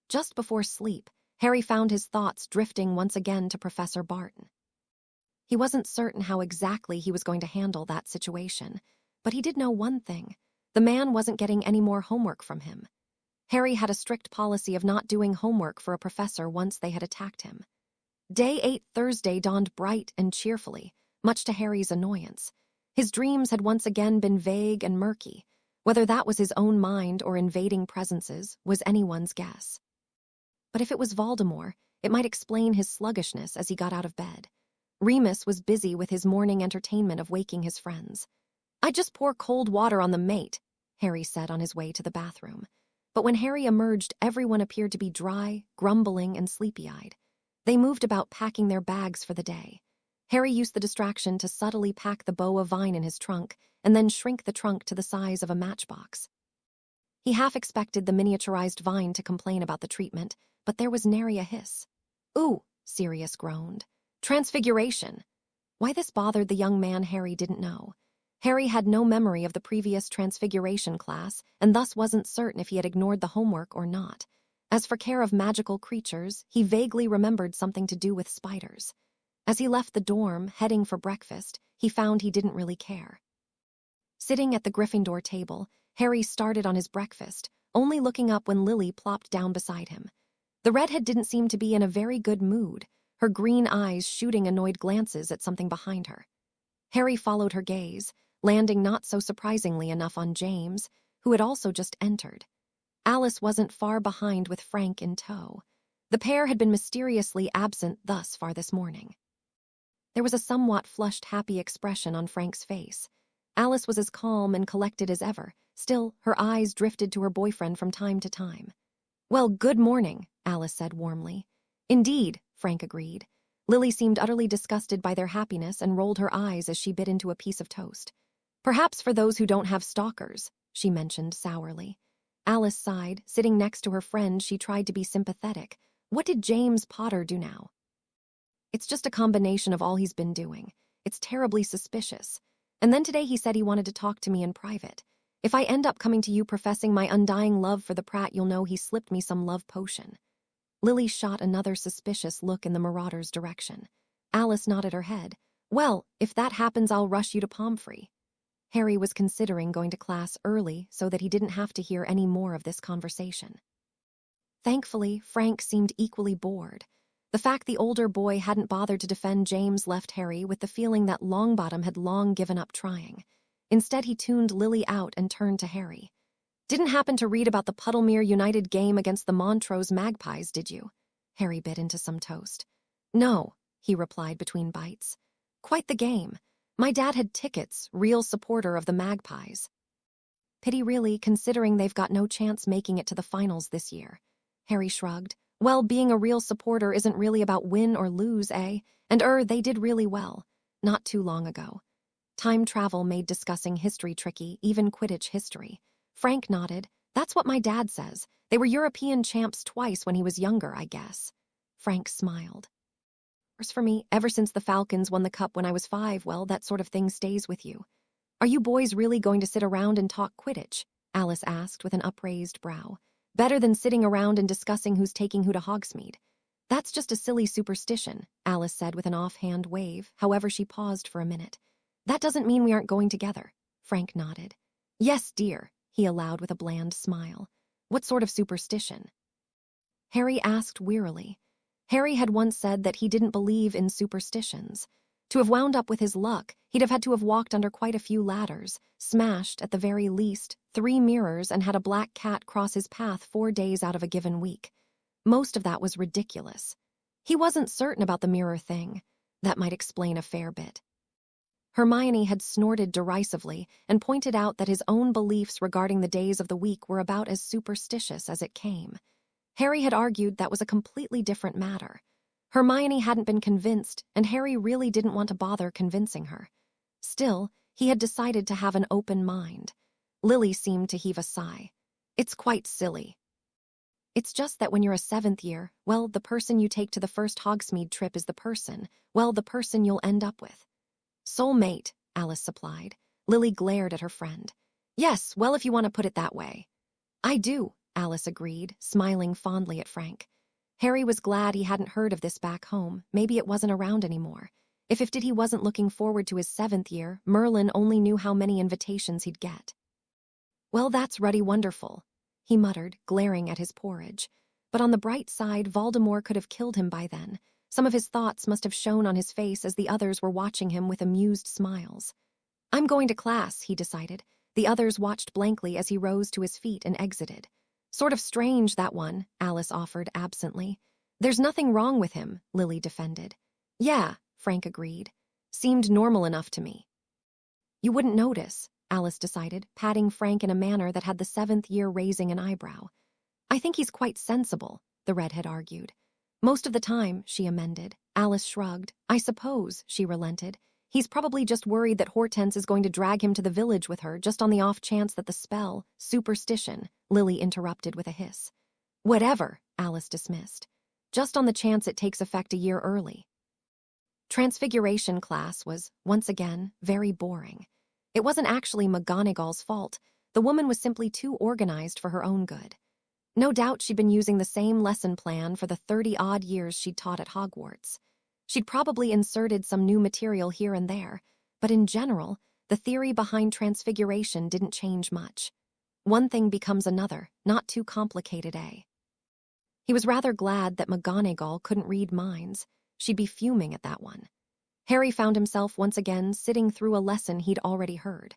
Just before sleep, Harry found his thoughts drifting once again to Professor Barton. He wasn't certain how exactly he was going to handle that situation, but he did know one thing. The man wasn't getting any more homework from him. Harry had a strict policy of not doing homework for a professor once they had attacked him. Day 8 Thursday dawned bright and cheerfully, much to Harry's annoyance. His dreams had once again been vague and murky. Whether that was his own mind or invading presences was anyone's guess. But if it was Voldemort, it might explain his sluggishness as he got out of bed. Remus was busy with his morning entertainment of waking his friends. "I'd just pour cold water on the mate," Harry said on his way to the bathroom. But when Harry emerged, everyone appeared to be dry, grumbling, and sleepy-eyed. They moved about packing their bags for the day. Harry used the distraction to subtly pack the boa vine in his trunk and then shrink the trunk to the size of a matchbox. He half expected the miniaturized vine to complain about the treatment, but there was nary a hiss. "Ooh," Sirius groaned. "Transfiguration." Why this bothered the young man Harry didn't know. Harry had no memory of the previous Transfiguration class and thus wasn't certain if he had ignored the homework or not. As for care of magical creatures, he vaguely remembered something to do with spiders. As he left the dorm, heading for breakfast, he found he didn't really care. Sitting at the Gryffindor table, Harry started on his breakfast, only looking up when Lily plopped down beside him. The redhead didn't seem to be in a very good mood, her green eyes shooting annoyed glances at something behind her. Harry followed her gaze, landing not so surprisingly enough on James, who had also just entered. Alice wasn't far behind with Frank in tow. The pair had been mysteriously absent thus far this morning. There was a somewhat flushed, happy expression on Frank's face. Alice was as calm and collected as ever. Still, her eyes drifted to her boyfriend from time to time. "Well, good morning," Alice said warmly. "Indeed," Frank agreed. Lily seemed utterly disgusted by their happiness and rolled her eyes as she bit into a piece of toast. "Perhaps for those who don't have stalkers," she mentioned sourly. Alice sighed. Sitting next to her friend, she tried to be sympathetic. What did James Potter do now? "It's just a combination of all he's been doing. It's terribly suspicious. And then today he said he wanted to talk to me in private. If I end up coming to you professing my undying love for the Pratt, you'll know he slipped me some love potion." Lily shot another suspicious look in the Marauders' direction. Alice nodded her head. "Well, if that happens, I'll rush you to Pomfrey." Harry was considering going to class early so that he didn't have to hear any more of this conversation. Thankfully, Frank seemed equally bored. The fact the older boy hadn't bothered to defend James left Harry with the feeling that Longbottom had long given up trying. Instead, he tuned Lily out and turned to Harry. "Didn't happen to read about the Puddlemere United game against the Montrose Magpies, did you?" Harry bit into some toast. "No," he replied between bites. "Quite the game. My dad had tickets, real supporter of the Magpies." "Pity really, considering they've got no chance making it to the finals this year." Harry shrugged. "Well, being a real supporter isn't really about win or lose, eh? And they did really well. Not too long ago." Time travel made discussing history tricky, even Quidditch history. Frank nodded. "That's what my dad says. They were European champs twice when he was younger, I guess." Frank smiled. "Worse for me, ever since the Falcons won the cup when I was 5, well, that sort of thing stays with you." "Are you boys really going to sit around and talk Quidditch?" Alice asked with an upraised brow. "Better than sitting around and discussing who's taking who to Hogsmeade." "That's just a silly superstition," Alice said with an offhand wave. However, she paused for a minute. "That doesn't mean we aren't going together." Frank nodded. "Yes, dear," he allowed with a bland smile. "What sort of superstition?" Harry asked wearily. Harry had once said that he didn't believe in superstitions. To have wound up with his luck, he'd have had to have walked under quite a few ladders, smashed, at the very least, 3 mirrors, and had a black cat cross his path 4 days out of a given week. Most of that was ridiculous. He wasn't certain about the mirror thing. That might explain a fair bit. Hermione had snorted derisively and pointed out that his own beliefs regarding the days of the week were about as superstitious as it came. Harry had argued that was a completely different matter. Hermione hadn't been convinced, and Harry really didn't want to bother convincing her. Still, he had decided to have an open mind. Lily seemed to heave a sigh. "It's quite silly. It's just that when you're a 7th year, well, the person you take to the first Hogsmeade trip is the person you'll end up with." "Soulmate," Alice supplied. Lily glared at her friend. "Yes, well, if you want to put it that way." "I do," Alice agreed, smiling fondly at Frank. Harry was glad he hadn't heard of this back home. Maybe it wasn't around anymore. If did he wasn't looking forward to his 7th year, Merlin only knew how many invitations he'd get. "Well, that's ruddy wonderful," he muttered, glaring at his porridge. But on the bright side, Voldemort could have killed him by then. Some of his thoughts must have shown on his face as the others were watching him with amused smiles. "I'm going to class," he decided. The others watched blankly as he rose to his feet and exited. "Sort of strange, that one," Alice offered absently. "There's nothing wrong with him," Lily defended. "Yeah," Frank agreed. "Seemed normal enough to me." "You wouldn't notice," Alice decided, patting Frank in a manner that had the 7th year raising an eyebrow. "I think he's quite sensible," the redhead argued. "Most of the time," she amended. Alice shrugged. "I suppose," she relented. "He's probably just worried that Hortense is going to drag him to the village with her, just on the off chance that the spell, superstition," Lily interrupted with a hiss. "Whatever," Alice dismissed. "Just on the chance it takes effect a year early." Transfiguration class was, once again, very boring. It wasn't actually McGonagall's fault. The woman was simply too organized for her own good. No doubt she'd been using the same lesson plan for the 30-odd years she'd taught at Hogwarts. She'd probably inserted some new material here and there, but in general, the theory behind transfiguration didn't change much. One thing becomes another, not too complicated, eh? He was rather glad that McGonagall couldn't read minds. She'd be fuming at that one. Harry found himself once again sitting through a lesson he'd already heard.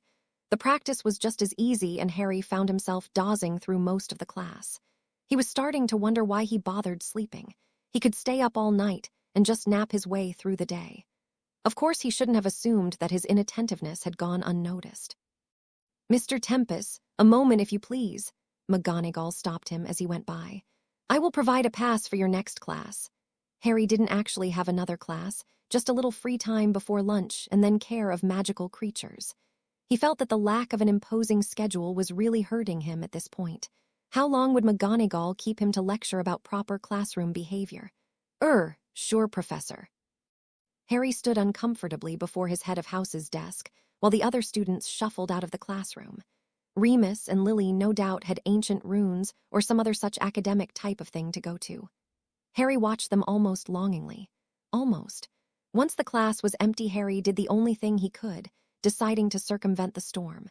The practice was just as easy, and Harry found himself dozing through most of the class. He was starting to wonder why he bothered sleeping. He could stay up all night and just nap his way through the day. Of course, he shouldn't have assumed that his inattentiveness had gone unnoticed. "Mr. Tempest, a moment if you please." McGonagall stopped him as he went by. "I will provide a pass for your next class." Harry didn't actually have another class, just a little free time before lunch and then care of magical creatures. He felt that the lack of an imposing schedule was really hurting him at this point. How long would McGonagall keep him to lecture about proper classroom behavior? Sure, Professor." Harry stood uncomfortably before his head of house's desk, while the other students shuffled out of the classroom. Remus and Lily no doubt had ancient runes or some other such academic type of thing to go to. Harry watched them almost longingly. Almost. Once the class was empty, Harry did the only thing he could, deciding to circumvent the storm.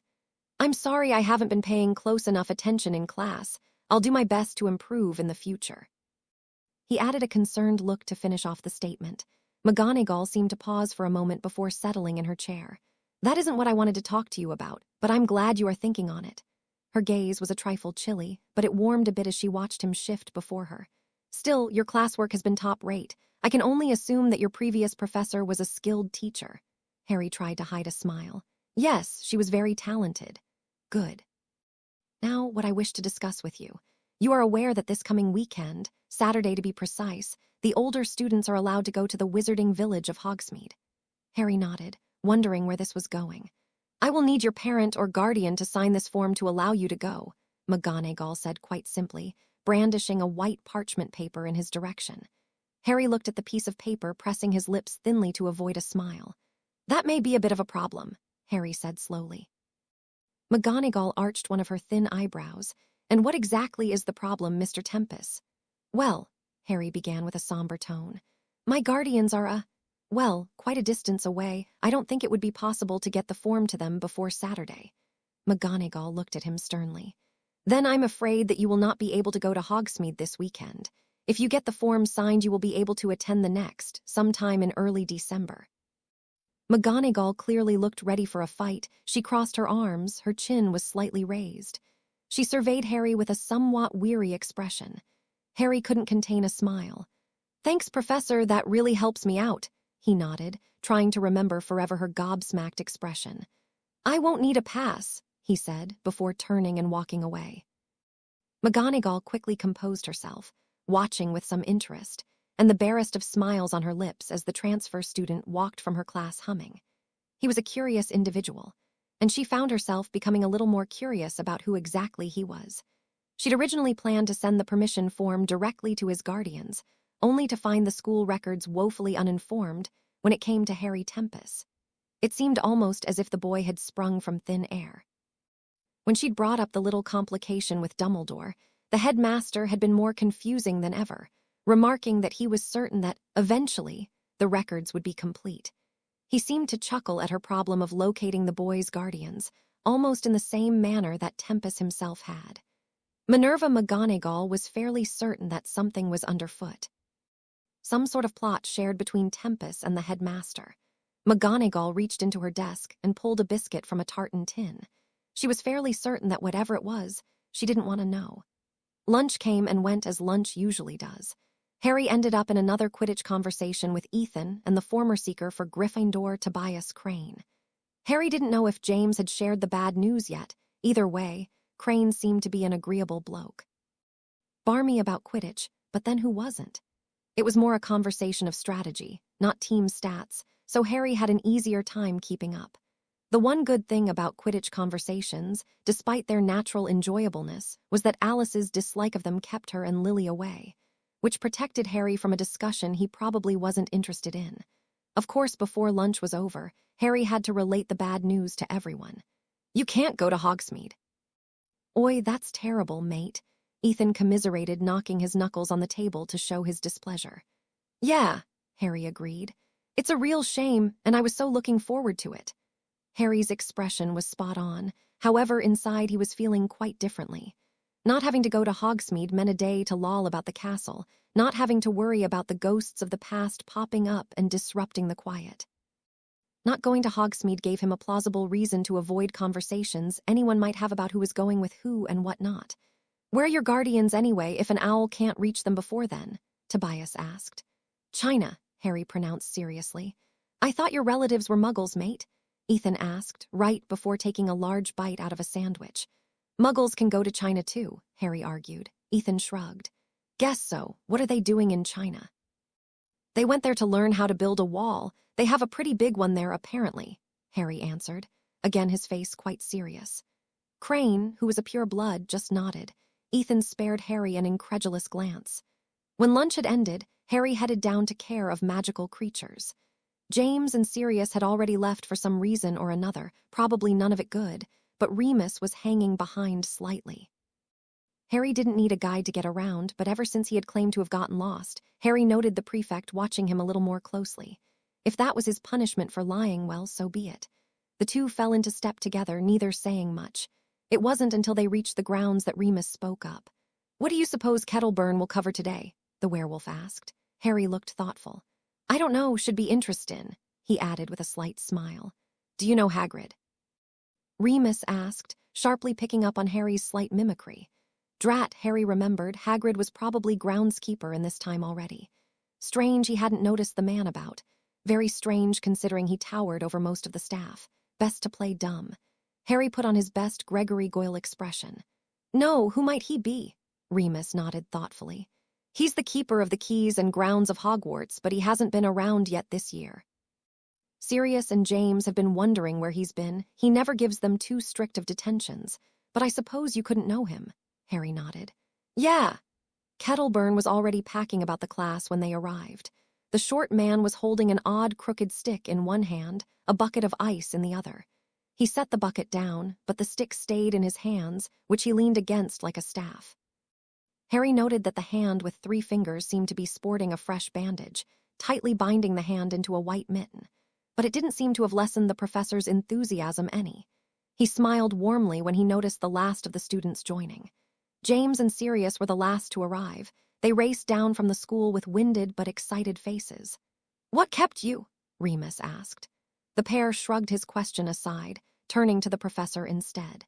"I'm sorry I haven't been paying close enough attention in class. I'll do my best to improve in the future." He added a concerned look to finish off the statement. McGonagall seemed to pause for a moment before settling in her chair. "That isn't what I wanted to talk to you about, but I'm glad you are thinking on it." Her gaze was a trifle chilly, but it warmed a bit as she watched him shift before her. "Still, your classwork has been top rate. I can only assume that your previous professor was a skilled teacher." Harry tried to hide a smile. "Yes, she was very talented." "Good. Now, what I wish to discuss with you. You are aware that this coming weekend, Saturday to be precise, the older students are allowed to go to the wizarding village of Hogsmeade." Harry nodded, wondering where this was going. "I will need your parent or guardian to sign this form to allow you to go," McGonagall said quite simply, brandishing a white parchment paper in his direction. Harry looked at the piece of paper, pressing his lips thinly to avoid a smile. "That may be a bit of a problem," Harry said slowly. McGonagall arched one of her thin eyebrows. "And what exactly is the problem, Mr. Tempest?" "Well," Harry began with a somber tone, "my guardians are quite a distance away. I don't think it would be possible to get the form to them before Saturday." McGonagall looked at him sternly. "Then I'm afraid that you will not be able to go to Hogsmeade this weekend. If you get the form signed, you will be able to attend the next, sometime in early December." McGonagall clearly looked ready for a fight. She crossed her arms, her chin was slightly raised. She surveyed Harry with a somewhat weary expression. Harry couldn't contain a smile. "Thanks, Professor, that really helps me out," he nodded, trying to remember forever her gobsmacked expression. "I won't need a pass," he said, before turning and walking away. McGonagall quickly composed herself, watching with some interest, and the barest of smiles on her lips as the transfer student walked from her class humming. He was a curious individual, and she found herself becoming a little more curious about who exactly he was. She'd originally planned to send the permission form directly to his guardians, only to find the school records woefully uninformed when it came to Harry Tempest. It seemed almost as if the boy had sprung from thin air. When she'd brought up the little complication with Dumbledore, the headmaster had been more confusing than ever, remarking that he was certain that, eventually, the records would be complete. He seemed to chuckle at her problem of locating the boy's guardians, almost in the same manner that Tempest himself had. Minerva McGonagall was fairly certain that something was underfoot. Some sort of plot shared between Tempest and the headmaster. McGonagall reached into her desk and pulled a biscuit from a tartan tin. She was fairly certain that whatever it was, she didn't want to know. Lunch came and went as lunch usually does. Harry ended up in another Quidditch conversation with Ethan and the former seeker for Gryffindor, Tobias Crane. Harry didn't know if James had shared the bad news yet. Either way, Crane seemed to be an agreeable bloke. Barmy about Quidditch, but then who wasn't? It was more a conversation of strategy, not team stats, so Harry had an easier time keeping up. The one good thing about Quidditch conversations, despite their natural enjoyableness, was that Alice's dislike of them kept her and Lily away, which protected Harry from a discussion he probably wasn't interested in. Of course, before lunch was over, Harry had to relate the bad news to everyone. "You can't go to Hogsmeade." "Oi, that's terrible, mate," Ethan commiserated, knocking his knuckles on the table to show his displeasure. "Yeah," Harry agreed. "It's a real shame, and I was so looking forward to it." Harry's expression was spot on. However, inside he was feeling quite differently. Not having to go to Hogsmeade meant a day to loll about the castle, not having to worry about the ghosts of the past popping up and disrupting the quiet. Not going to Hogsmeade gave him a plausible reason to avoid conversations anyone might have about who was going with who and what not. "Where are your guardians anyway if an owl can't reach them before then?" Tobias asked. "China," Harry pronounced seriously. "I thought your relatives were Muggles, mate," Ethan asked, right before taking a large bite out of a sandwich. "Muggles can go to China too," Harry argued. Ethan shrugged. "Guess so. What are they doing in China?" "They went there to learn how to build a wall. They have a pretty big one there, apparently," Harry answered, again his face quite serious. Crane, who was a pure blood, just nodded. Ethan spared Harry an incredulous glance. When lunch had ended, Harry headed down to care of magical creatures. James and Sirius had already left for some reason or another, probably none of it good, but Remus was hanging behind slightly. Harry didn't need a guide to get around, but ever since he had claimed to have gotten lost, Harry noted the prefect watching him a little more closely. If that was his punishment for lying, well, so be it. The two fell into step together, neither saying much. It wasn't until they reached the grounds that Remus spoke up. "What do you suppose Kettleburn will cover today?" the werewolf asked. Harry looked thoughtful. "I don't know, should be interestin'," he added with a slight smile. "Do you know Hagrid?" Remus asked, sharply picking up on Harry's slight mimicry. Drat, Harry remembered, Hagrid was probably groundskeeper in this time already. Strange he hadn't noticed the man about. Very strange considering he towered over most of the staff. Best to play dumb. Harry put on his best Gregory Goyle expression. "No, who might he be?" Remus nodded thoughtfully. "He's the keeper of the keys and grounds of Hogwarts, but he hasn't been around yet this year." Sirius and James have been wondering where he's been. He never gives them too strict of detentions. But I suppose you couldn't know him. Harry nodded. "Yeah." Kettleburn was already packing about the class when they arrived. The short man was holding an odd crooked stick in one hand, a bucket of ice in the other. He set the bucket down, but the stick stayed in his hands, which he leaned against like a staff. Harry noted that the hand with 3 fingers seemed to be sporting a fresh bandage, tightly binding the hand into a white mitten. But it didn't seem to have lessened the professor's enthusiasm any. He smiled warmly when he noticed the last of the students joining. James and Sirius were the last to arrive. They raced down from the school with winded but excited faces. "What kept you?" Remus asked. The pair shrugged his question aside, turning to the professor instead.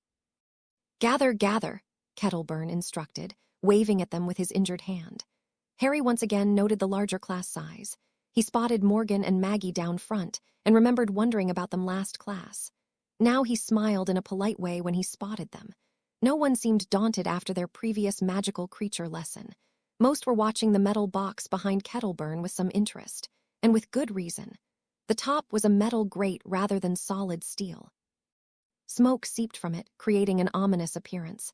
"Gather, gather," Kettleburn instructed, waving at them with his injured hand. Harry once again noted the larger class size. He spotted Morgan and Maggie down front and remembered wondering about them last class. Now he smiled in a polite way when he spotted them. No one seemed daunted after their previous magical creature lesson. Most were watching the metal box behind Kettleburn with some interest, and with good reason. The top was a metal grate rather than solid steel. Smoke seeped from it, creating an ominous appearance.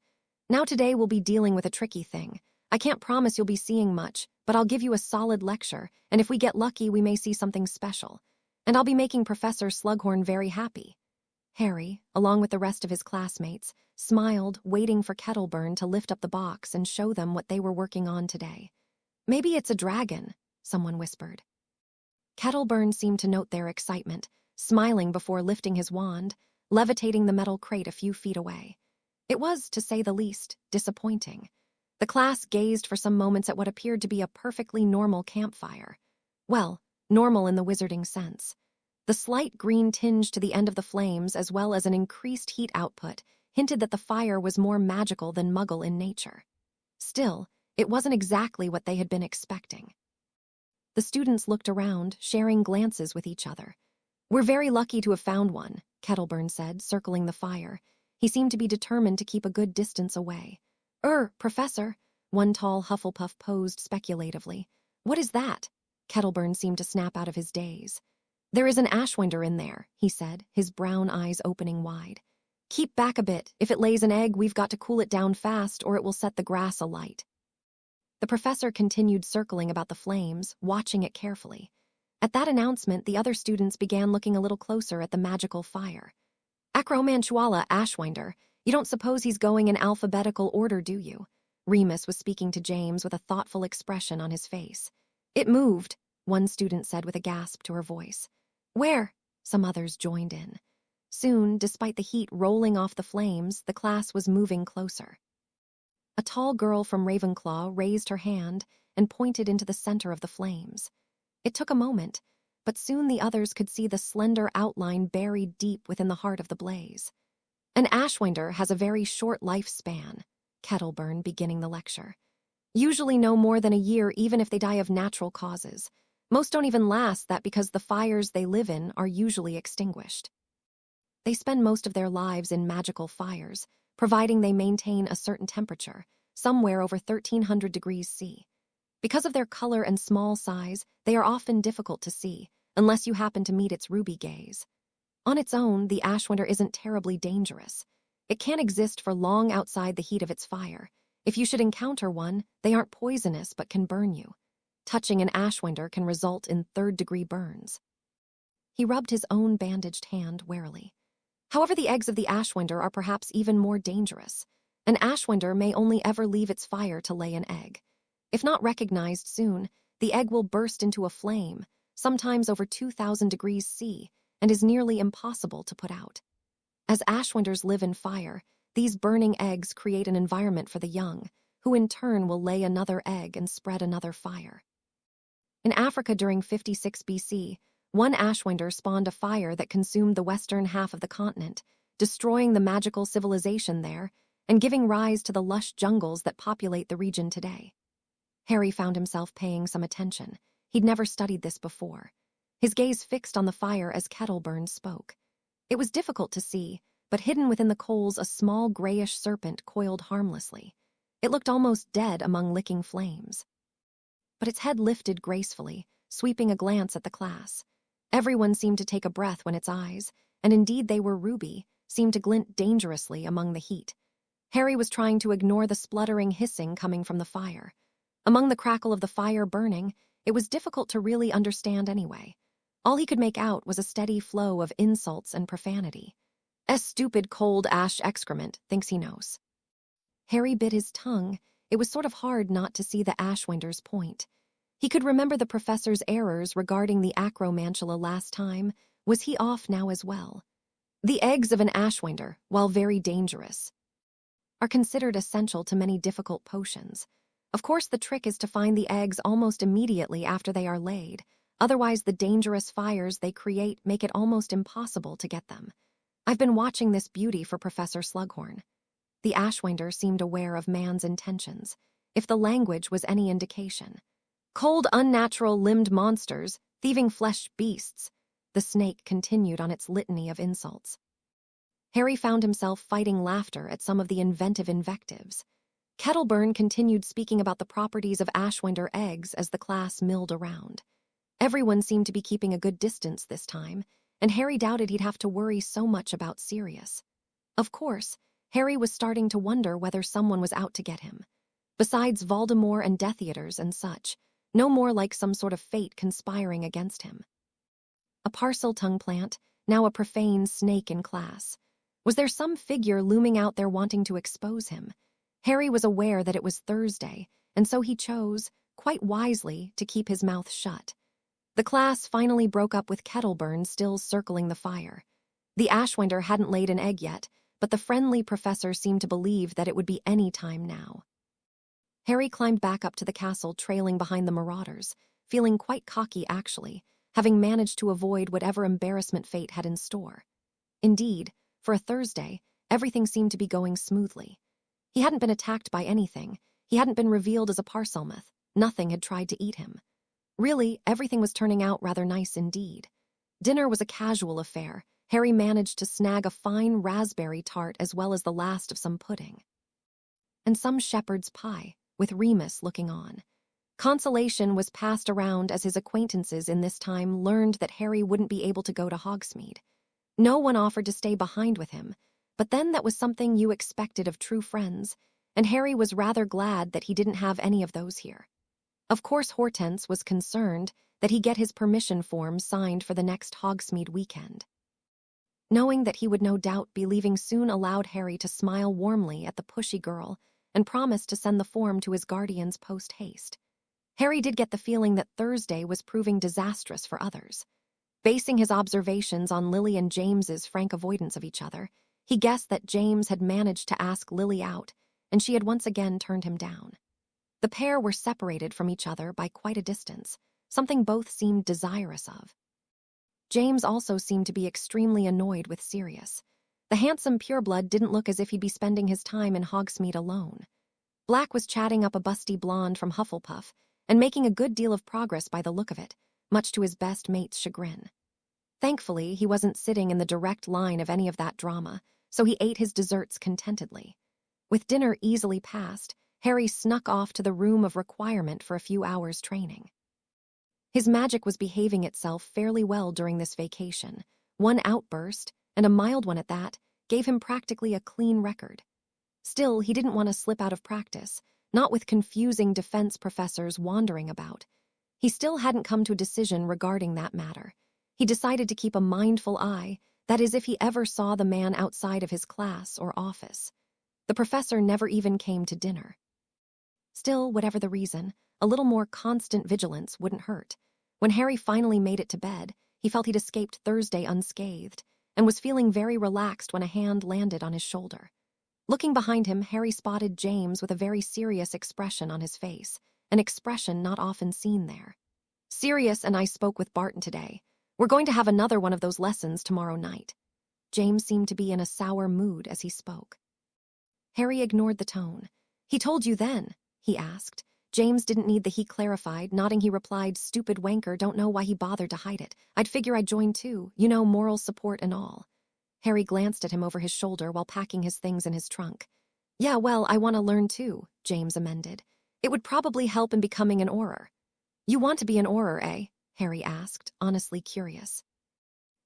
"Now today we'll be dealing with a tricky thing. I can't promise you'll be seeing much, but I'll give you a solid lecture, and if we get lucky we may see something special. And I'll be making Professor Slughorn very happy." Harry, along with the rest of his classmates, smiled, waiting for Kettleburn to lift up the box and show them what they were working on today. "Maybe it's a dragon," someone whispered. Kettleburn seemed to note their excitement, smiling before lifting his wand, levitating the metal crate a few feet away. It was, to say the least, disappointing. The class gazed for some moments at what appeared to be a perfectly normal campfire. Well, normal in the wizarding sense. The slight green tinge to the end of the flames, as well as an increased heat output, hinted that the fire was more magical than Muggle in nature. Still, it wasn't exactly what they had been expecting. The students looked around, sharing glances with each other. "We're very lucky to have found one," Kettleburn said, circling the fire. He seemed to be determined to keep a good distance away. Professor," one tall Hufflepuff posed speculatively. "What is that?" Kettleburn seemed to snap out of his daze. "There is an Ashwinder in there," he said, his brown eyes opening wide. "Keep back a bit. If it lays an egg, we've got to cool it down fast or it will set the grass alight." The professor continued circling about the flames, watching it carefully. At that announcement, the other students began looking a little closer at the magical fire. "Acromantuala Ashwinder, you don't suppose he's going in alphabetical order, do you?" Remus was speaking to James with a thoughtful expression on his face. "It moved," one student said with a gasp to her voice. "Where?" Some others joined in. Soon, despite the heat rolling off the flames, the class was moving closer. A tall girl from Ravenclaw raised her hand and pointed into the center of the flames. It took a moment. but soon the others could see the slender outline buried deep within the heart of the blaze. An ashwinder has a very short lifespan, Kettleburn beginning the lecture. Usually no more than a year, even if they die of natural causes. Most don't even last that because the fires they live in are usually extinguished. They spend most of their lives in magical fires, providing they maintain a certain temperature, somewhere over 1300 degrees C. Because of their color and small size, they are often difficult to see, unless you happen to meet its ruby gaze. On its own, the ashwinder isn't terribly dangerous. It can't exist for long outside the heat of its fire. If you should encounter one, they aren't poisonous but can burn you. Touching an ashwinder can result in third-degree burns. He rubbed his own bandaged hand warily. However, the eggs of the ashwinder are perhaps even more dangerous. An ashwinder may only ever leave its fire to lay an egg. If not recognized soon, the egg will burst into a flame, sometimes over 2000 degrees C, and is nearly impossible to put out. As ashwinders live in fire, these burning eggs create an environment for the young, who in turn will lay another egg and spread another fire. In Africa during 56 BC, one ashwinder spawned a fire that consumed the western half of the continent, destroying the magical civilization there and giving rise to the lush jungles that populate the region today. Harry found himself paying some attention. He'd never studied this before. His gaze fixed on the fire as Kettleburn spoke. It was difficult to see, but hidden within the coals a small grayish serpent coiled harmlessly. It looked almost dead among licking flames. But its head lifted gracefully, sweeping a glance at the class. Everyone seemed to take a breath when its eyes, and indeed they were ruby, seemed to glint dangerously among the heat. Harry was trying to ignore the spluttering hissing coming from the fire. Among the crackle of the fire burning, it was difficult to really understand anyway. All he could make out was a steady flow of insults and profanity. Stupid cold ash excrement, thinks he knows. Harry bit his tongue. It was sort of hard not to see the ashwinder's point. He could remember the professor's errors regarding the acromantula last time. Was he off now as well? The eggs of an ashwinder, while very dangerous, are considered essential to many difficult potions. Of course, the trick is to find the eggs almost immediately after they are laid. Otherwise, the dangerous fires they create make it almost impossible to get them. I've been watching this beauty for Professor Slughorn. The ashwinder seemed aware of man's intentions, if the language was any indication. Cold, unnatural, limbed monsters, thieving flesh beasts. The snake continued on its litany of insults. Harry found himself fighting laughter at some of the inventive invectives. Kettleburn continued speaking about the properties of ashwinder eggs as the class milled around. Everyone seemed to be keeping a good distance this time, and Harry doubted he'd have to worry so much about Sirius. Of course, Harry was starting to wonder whether someone was out to get him. Besides Voldemort and Death Eaters and such, no more like some sort of fate conspiring against him. A parseltongue plant, now a profane snake in class. Was there some figure looming out there wanting to expose him? Harry was aware that it was Thursday, and so he chose, quite wisely, to keep his mouth shut. The class finally broke up with Kettleburn still circling the fire. The ashwinder hadn't laid an egg yet, but the friendly professor seemed to believe that it would be any time now. Harry climbed back up to the castle, trailing behind the Marauders, feeling quite cocky actually, having managed to avoid whatever embarrassment fate had in store. Indeed, for a Thursday, everything seemed to be going smoothly. He hadn't been attacked by anything. He hadn't been revealed as a Parselmouth. Nothing had tried to eat him. Really, everything was turning out rather nice indeed. Dinner was a casual affair. Harry managed to snag a fine raspberry tart as well as the last of some pudding. And some shepherd's pie, with Remus looking on. Consolation was passed around as his acquaintances in this time learned that Harry wouldn't be able to go to Hogsmeade. No one offered to stay behind with him, but then that was something you expected of true friends, and Harry was rather glad that he didn't have any of those here. Of course, Hortense was concerned that he get his permission form signed for the next Hogsmeade weekend. Knowing that he would no doubt be leaving soon allowed Harry to smile warmly at the pushy girl and promise to send the form to his guardians post-haste. Harry did get the feeling that Thursday was proving disastrous for others. Basing his observations on Lily and James's frank avoidance of each other, he guessed that James had managed to ask Lily out, and she had once again turned him down. The pair were separated from each other by quite a distance, something both seemed desirous of. James also seemed to be extremely annoyed with Sirius. The handsome pureblood didn't look as if he'd be spending his time in Hogsmeade alone. Black was chatting up a busty blonde from Hufflepuff and making a good deal of progress by the look of it, much to his best mate's chagrin. Thankfully, he wasn't sitting in the direct line of any of that drama, so he ate his desserts contentedly. With dinner easily passed, Harry snuck off to the room of requirement for a few hours' training. His magic was behaving itself fairly well during this vacation. One outburst, and a mild one at that, gave him practically a clean record. Still, he didn't want to slip out of practice, not with confusing defense professors wandering about. He still hadn't come to a decision regarding that matter. He decided to keep a mindful eye, that is, if he ever saw the man outside of his class or office. The professor never even came to dinner. Still, whatever the reason, a little more constant vigilance wouldn't hurt. When Harry finally made it to bed, he felt he'd escaped Thursday unscathed, and was feeling very relaxed when a hand landed on his shoulder. Looking behind him, Harry spotted James with a very serious expression on his face, an expression not often seen there. "Sirius and I spoke with Barton today. We're going to have another one of those lessons tomorrow night." James seemed to be in a sour mood as he spoke. Harry ignored the tone. "He told you then?" he asked. James didn't need the "he" clarified. Nodding, he replied, "Stupid wanker, don't know why he bothered to hide it. I'd figure I'd join too, you know, moral support and all." Harry glanced at him over his shoulder while packing his things in his trunk. "Yeah, well, I want to learn too," James amended. "It would probably help in becoming an Auror." "You want to be an Auror, eh?" Harry asked, honestly curious.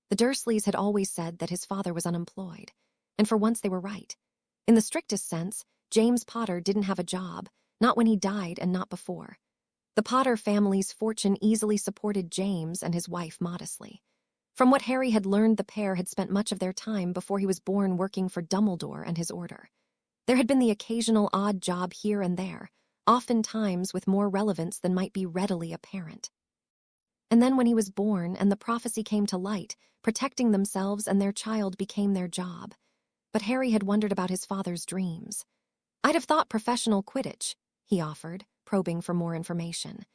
The Dursleys had always said that his father was unemployed, and for once they were right. In the strictest sense, James Potter didn't have a job, not when he died and not before. The Potter family's fortune easily supported James and his wife modestly. From what Harry had learned, the pair had spent much of their time before he was born working for Dumbledore and his order. There had been the occasional odd job here and there, oftentimes with more relevance than might be readily apparent. And then when he was born and the prophecy came to light, protecting themselves and their child became their job. But Harry had wondered about his father's dreams. "I'd have thought professional Quidditch," he offered, probing for more information.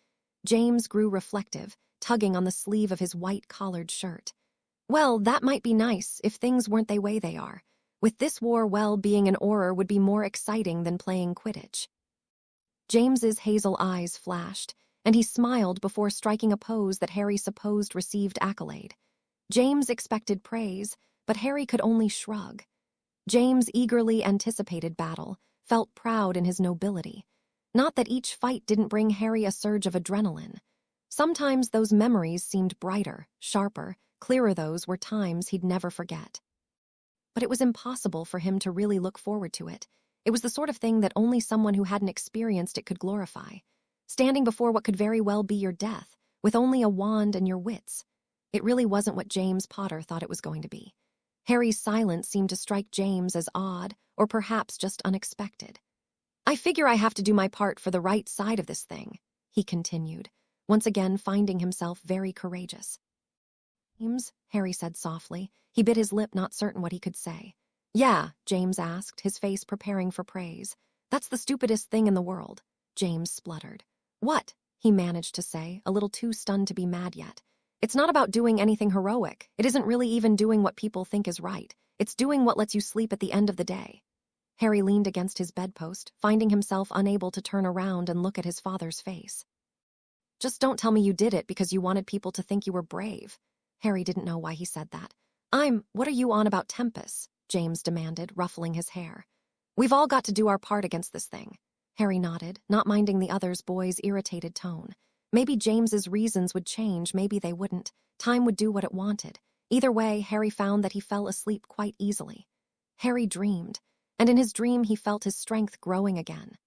James grew reflective, tugging on the sleeve of his white-collared shirt. "Well, that might be nice if things weren't the way they are. With this war, well, being an Auror would be more exciting than playing Quidditch." James's hazel eyes flashed, and he smiled before striking a pose that Harry supposed received accolade. James expected praise, but Harry could only shrug. James eagerly anticipated battle, felt proud in his nobility. Not that each fight didn't bring Harry a surge of adrenaline. Sometimes those memories seemed brighter, sharper, clearer. Those were times he'd never forget. But it was impossible for him to really look forward to it. It was the sort of thing that only someone who hadn't experienced it could glorify. Standing before what could very well be your death, with only a wand and your wits. It really wasn't what James Potter thought it was going to be. Harry's silence seemed to strike James as odd, or perhaps just unexpected. "I figure I have to do my part for the right side of this thing," he continued, once again finding himself very courageous. "James," Harry said softly. He bit his lip, not certain what he could say. "Yeah," James asked, his face preparing for praise. "That's the stupidest thing in the world," James spluttered. "What?" he managed to say, a little too stunned to be mad yet. "It's not about doing anything heroic. It isn't really even doing what people think is right. It's doing what lets you sleep at the end of the day." Harry leaned against his bedpost, finding himself unable to turn around and look at his father's face. "Just don't tell me you did it because you wanted people to think you were brave." Harry didn't know why he said that. What are you on about Tempus?" James demanded, ruffling his hair. "We've all got to do our part against this thing." Harry nodded, not minding the other boy's irritated tone. Maybe James's reasons would change, maybe they wouldn't. Time would do what it wanted. Either way, Harry found that he fell asleep quite easily. Harry dreamed, and in his dream he felt his strength growing again.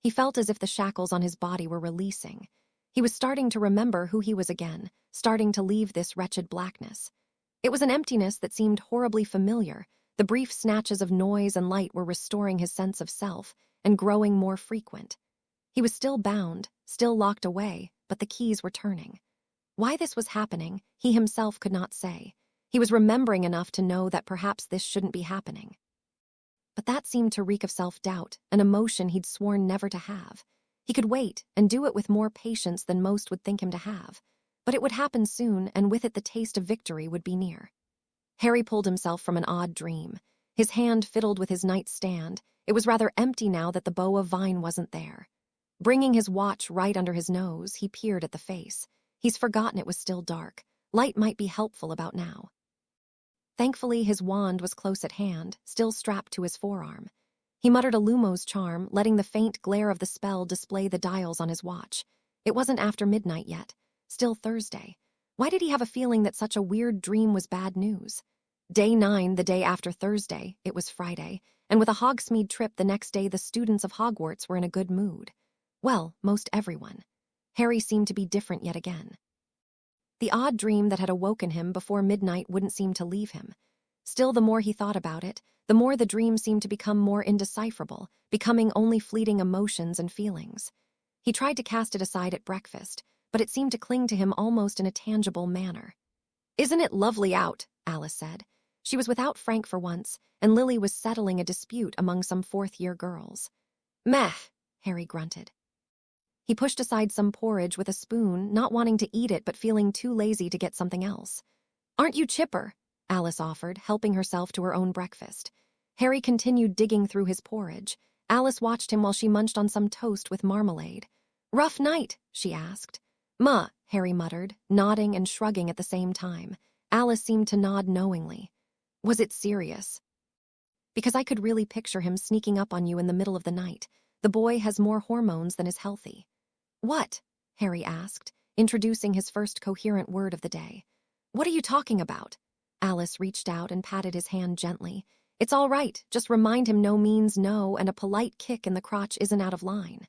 He felt as if the shackles on his body were releasing. He was starting to remember who he was again, starting to leave this wretched blackness. It was an emptiness that seemed horribly familiar. The brief snatches of noise and light were restoring his sense of self, and growing more frequent. He was still bound, still locked away, but the keys were turning. Why this was happening, he himself could not say. He was remembering enough to know that perhaps this shouldn't be happening. But that seemed to reek of self-doubt, an emotion he'd sworn never to have. He could wait and do it with more patience than most would think him to have. But it would happen soon, and with it the taste of victory would be near. Harry pulled himself from an odd dream. His hand fiddled with his nightstand. It was rather empty now that the bow of vine wasn't there. Bringing his watch right under his nose, he peered at the face. He's forgotten it was still dark. Light might be helpful about now. Thankfully, his wand was close at hand, still strapped to his forearm. He muttered a Lumos charm, letting the faint glare of the spell display the dials on his watch. It wasn't after midnight yet. Still Thursday. Why did he have a feeling that such a weird dream was bad news? Day 9, the day after Thursday, it was Friday, and with a Hogsmeade trip the next day the students of Hogwarts were in a good mood. Well, most everyone. Harry seemed to be different yet again. The odd dream that had awoken him before midnight wouldn't seem to leave him. Still, the more he thought about it, the more the dream seemed to become more indecipherable, becoming only fleeting emotions and feelings. He tried to cast it aside at breakfast, but it seemed to cling to him almost in a tangible manner. "Isn't it lovely out?" Alice said. She was without Frank for once, and Lily was settling a dispute among some fourth-year girls. "Meh," Harry grunted. He pushed aside some porridge with a spoon, not wanting to eat it but feeling too lazy to get something else. "Aren't you chipper?" Alice offered, helping herself to her own breakfast. Harry continued digging through his porridge. Alice watched him while she munched on some toast with marmalade. "Rough night?" she asked. "Ma," Harry muttered, nodding and shrugging at the same time. Alice seemed to nod knowingly. "Was it serious?" "Because I could really picture him sneaking up on you in the middle of the night. The boy has more hormones than is healthy." "What?" Harry asked, introducing his first coherent word of the day. "What are you talking about?" Alice reached out and patted his hand gently. "It's all right, just remind him no means no, and a polite kick in the crotch isn't out of line."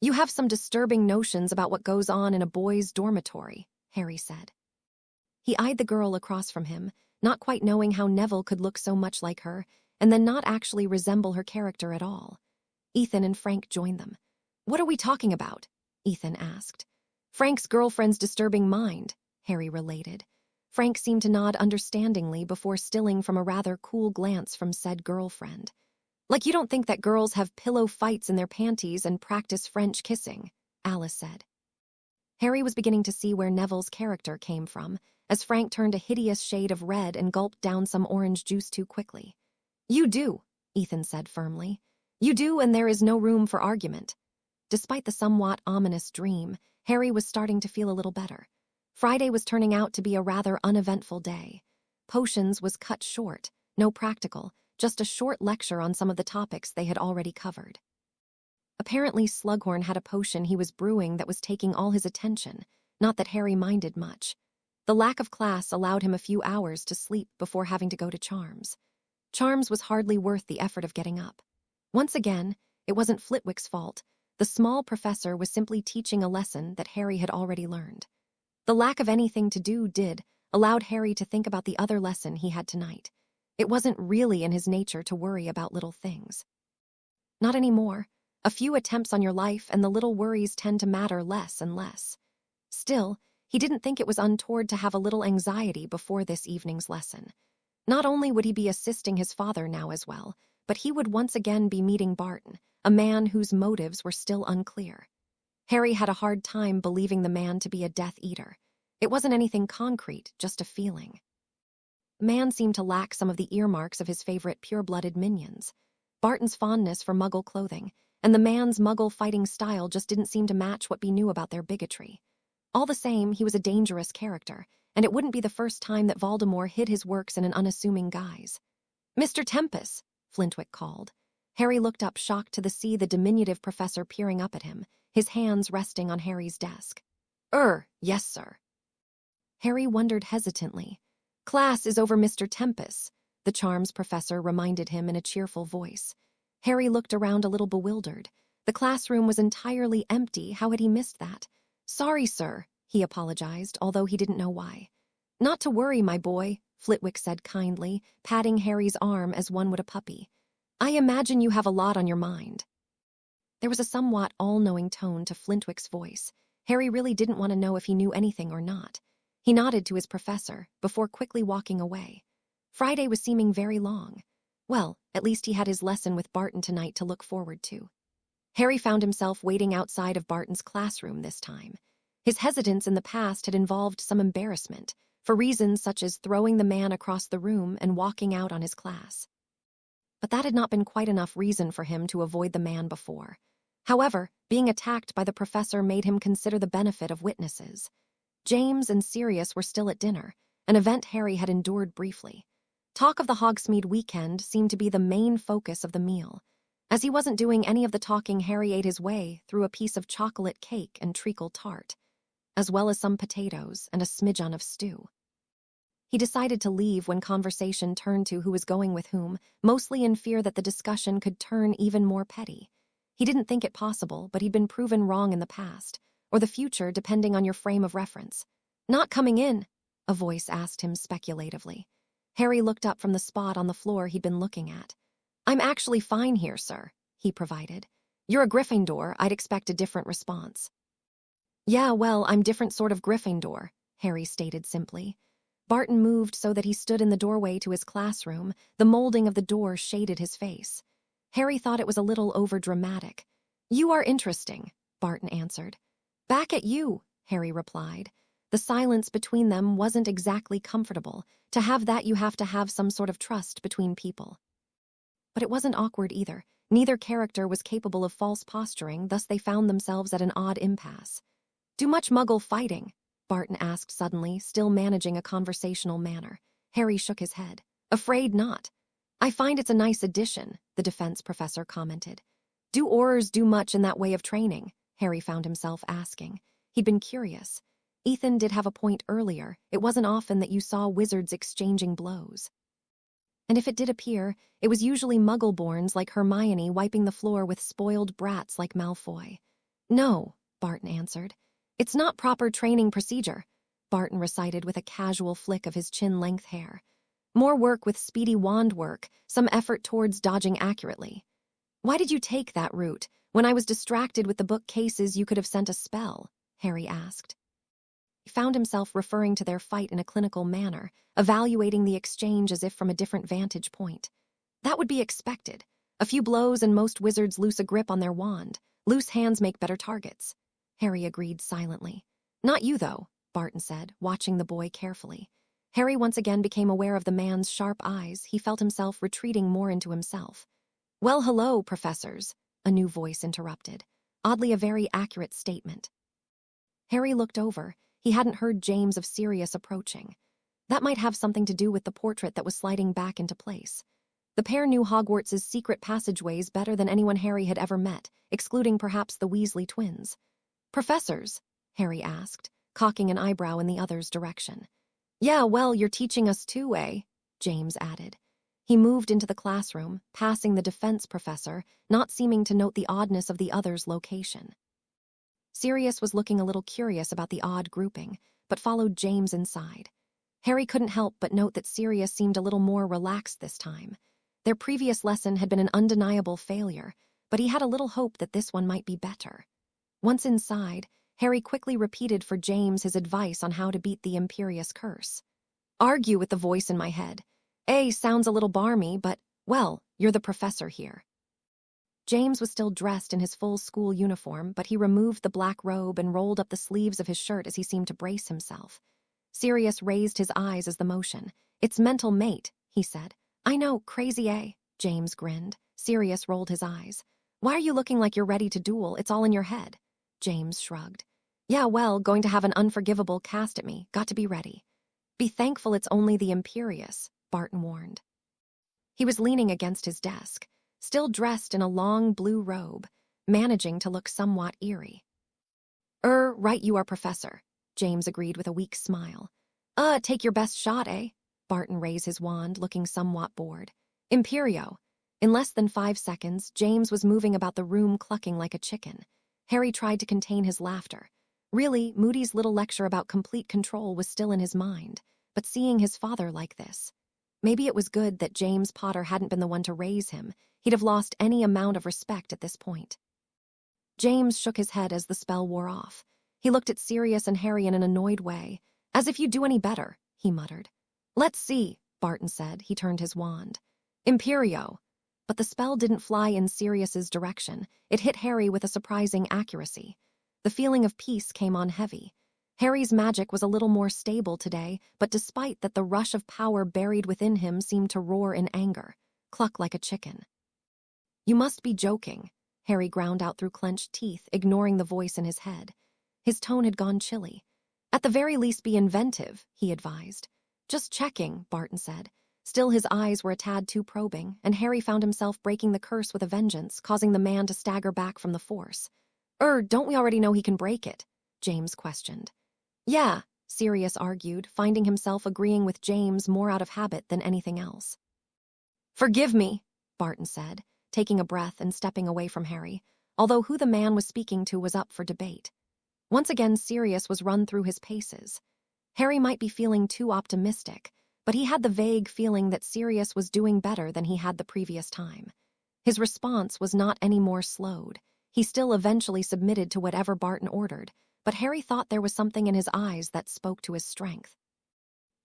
"You have some disturbing notions about what goes on in a boys' dormitory," Harry said. He eyed the girl across from him, not quite knowing how Neville could look so much like her, and then not actually resemble her character at all. Ethan and Frank joined them. "What are we talking about?" Ethan asked. "Frank's girlfriend's disturbing mind," Harry related. Frank seemed to nod understandingly before stilling from a rather cool glance from said girlfriend. "Like you don't think that girls have pillow fights in their panties and practice French kissing," Alice said. Harry was beginning to see where Neville's character came from, as Frank turned a hideous shade of red and gulped down some orange juice too quickly. "You do," Ethan said firmly. "You do, and there is no room for argument." Despite the somewhat ominous dream, Harry was starting to feel a little better. Friday was turning out to be a rather uneventful day. Potions was cut short, no practical, just a short lecture on some of the topics they had already covered. Apparently Slughorn had a potion he was brewing that was taking all his attention, not that Harry minded much. The lack of class allowed him a few hours to sleep before having to go to Charms. Charms was hardly worth the effort of getting up. Once again, it wasn't Flitwick's fault. The small professor was simply teaching a lesson that Harry had already learned. The lack of anything to do allowed Harry to think about the other lesson he had tonight. It wasn't really in his nature to worry about little things. Not anymore. A few attempts on your life and the little worries tend to matter less and less. Still, he didn't think it was untoward to have a little anxiety before this evening's lesson. Not only would he be assisting his father now as well, but he would once again be meeting Barton, a man whose motives were still unclear. Harry had a hard time believing the man to be a Death Eater. It wasn't anything concrete, just a feeling. The man seemed to lack some of the earmarks of his favorite pure-blooded minions. Barton's fondness for Muggle clothing, and the man's Muggle fighting style just didn't seem to match what we knew about their bigotry. All the same, he was a dangerous character, and it wouldn't be the first time that Voldemort hid his works in an unassuming guise. "Mr. Tempest," Flintwick called. Harry looked up, shocked to see the diminutive professor peering up at him, his hands resting on Harry's desk. Yes, sir." Harry wondered hesitantly. "Class is over, Mr. Tempest," the Charms professor reminded him in a cheerful voice. Harry looked around a little bewildered. The classroom was entirely empty. How had he missed that? "Sorry, sir," he apologized, although he didn't know why. "Not to worry, my boy," Flitwick said kindly, patting Harry's arm as one would a puppy. "I imagine you have a lot on your mind." There was a somewhat all-knowing tone to Flintwick's voice. Harry really didn't want to know if he knew anything or not. He nodded to his professor, before quickly walking away. Friday was seeming very long. Well, at least he had his lesson with Barton tonight to look forward to. Harry found himself waiting outside of Barton's classroom this time. His hesitance in the past had involved some embarrassment, for reasons such as throwing the man across the room and walking out on his class. But that had not been quite enough reason for him to avoid the man before. However, being attacked by the professor made him consider the benefit of witnesses. James and Sirius were still at dinner, an event Harry had endured briefly. Talk of the Hogsmeade weekend seemed to be the main focus of the meal. As he wasn't doing any of the talking, Harry ate his way through a piece of chocolate cake and treacle tart, as well as some potatoes and a smidgen of stew. He decided to leave when conversation turned to who was going with whom, mostly in fear that the discussion could turn even more petty. He didn't think it possible, but he'd been proven wrong in the past, or the future depending on your frame of reference. "Not coming in?" a voice asked him speculatively. Harry looked up from the spot on the floor he'd been looking at. "I'm actually fine here, sir," he provided. "You're a Gryffindor, I'd expect a different response." "Yeah, well, I'm different sort of Gryffindor," Harry stated simply. Barton moved so that he stood in the doorway to his classroom. The molding of the door shaded his face. Harry thought it was a little overdramatic. "You are interesting," Barton answered. "Back at you," Harry replied. The silence between them wasn't exactly comfortable. To have that, you have to have some sort of trust between people. But it wasn't awkward either. Neither character was capable of false posturing, thus they found themselves at an odd impasse. "Do much Muggle fighting?" Barton asked suddenly, still managing a conversational manner. Harry shook his head. "Afraid not." "I find it's a nice addition," the defense professor commented. "Do Aurors do much in that way of training?" Harry found himself asking. He'd been curious. Ethan did have a point earlier. It wasn't often that you saw wizards exchanging blows. And if it did appear, it was usually Muggle-borns like Hermione wiping the floor with spoiled brats like Malfoy. "No," Barton answered. "It's not proper training procedure," Barton recited with a casual flick of his chin-length hair. "More work with speedy wand work, some effort towards dodging accurately." "Why did you take that route? When I was distracted with the bookcases, you could have sent a spell," Harry asked. He found himself referring to their fight in a clinical manner, evaluating the exchange as if from a different vantage point. "That would be expected. A few blows and most wizards lose a grip on their wand. Loose hands make better targets." Harry agreed silently. "Not you, though," Barton said, watching the boy carefully. Harry once again became aware of the man's sharp eyes. He felt himself retreating more into himself. "Well, hello, professors," a new voice interrupted. Oddly, a very accurate statement. Harry looked over. He hadn't heard James of Sirius approaching. That might have something to do with the portrait that was sliding back into place. The pair knew Hogwarts' secret passageways better than anyone Harry had ever met, excluding perhaps the Weasley twins. "Professors?" Harry asked, cocking an eyebrow in the other's direction. "Yeah, well, you're teaching us too, eh?" James added. He moved into the classroom, passing the defense professor, not seeming to note the oddness of the other's location. Sirius was looking a little curious about the odd grouping, but followed James inside. Harry couldn't help but note that Sirius seemed a little more relaxed this time. Their previous lesson had been an undeniable failure, but he had a little hope that this one might be better. Once inside, Harry quickly repeated for James his advice on how to beat the Imperious Curse. "Argue with the voice in my head. Sounds a little barmy, but, well, you're the professor here." James was still dressed in his full school uniform, but he removed the black robe and rolled up the sleeves of his shirt as he seemed to brace himself. Sirius raised his eyes as the motion. "It's mental, mate," he said. "I know, crazy, eh?" James grinned. Sirius rolled his eyes. "Why are you looking like you're ready to duel? It's all in your head." James shrugged. "Yeah, well, going to have an unforgivable cast at me. Got to be ready." "Be thankful it's only the Imperious," Barton warned. He was leaning against his desk, still dressed in a long blue robe, managing to look somewhat eerie. Right you are, Professor," James agreed with a weak smile. Take your best shot, eh?" Barton raised his wand, looking somewhat bored. "Imperio." In less than 5 seconds, James was moving about the room clucking like a chicken. Harry tried to contain his laughter. Really, Moody's little lecture about complete control was still in his mind, but seeing his father like this, maybe it was good that James Potter hadn't been the one to raise him. He'd have lost any amount of respect at this point. James shook his head as the spell wore off. He looked at Sirius and Harry in an annoyed way. "As if you'd do any better," he muttered. "Let's see," Barton said. He turned his wand. "Imperio." But the spell didn't fly in Sirius's direction. It hit Harry with a surprising accuracy. The feeling of peace came on heavy. Harry's magic was a little more stable today, but despite that, the rush of power buried within him seemed to roar in anger, cluck like a chicken. "You must be joking," Harry ground out through clenched teeth, ignoring the voice in his head. His tone had gone chilly. "At the very least be inventive," he advised. "Just checking," Barton said. Still, his eyes were a tad too probing, and Harry found himself breaking the curse with a vengeance, causing the man to stagger back from the force. Don't we already know he can break it?" James questioned. "Yeah," Sirius argued, finding himself agreeing with James more out of habit than anything else. "Forgive me," Barton said, taking a breath and stepping away from Harry, although who the man was speaking to was up for debate. Once again, Sirius was run through his paces. Harry might be feeling too optimistic, but he had the vague feeling that Sirius was doing better than he had the previous time. His response was not any more slowed. He still eventually submitted to whatever Barton ordered, but Harry thought there was something in his eyes that spoke to his strength.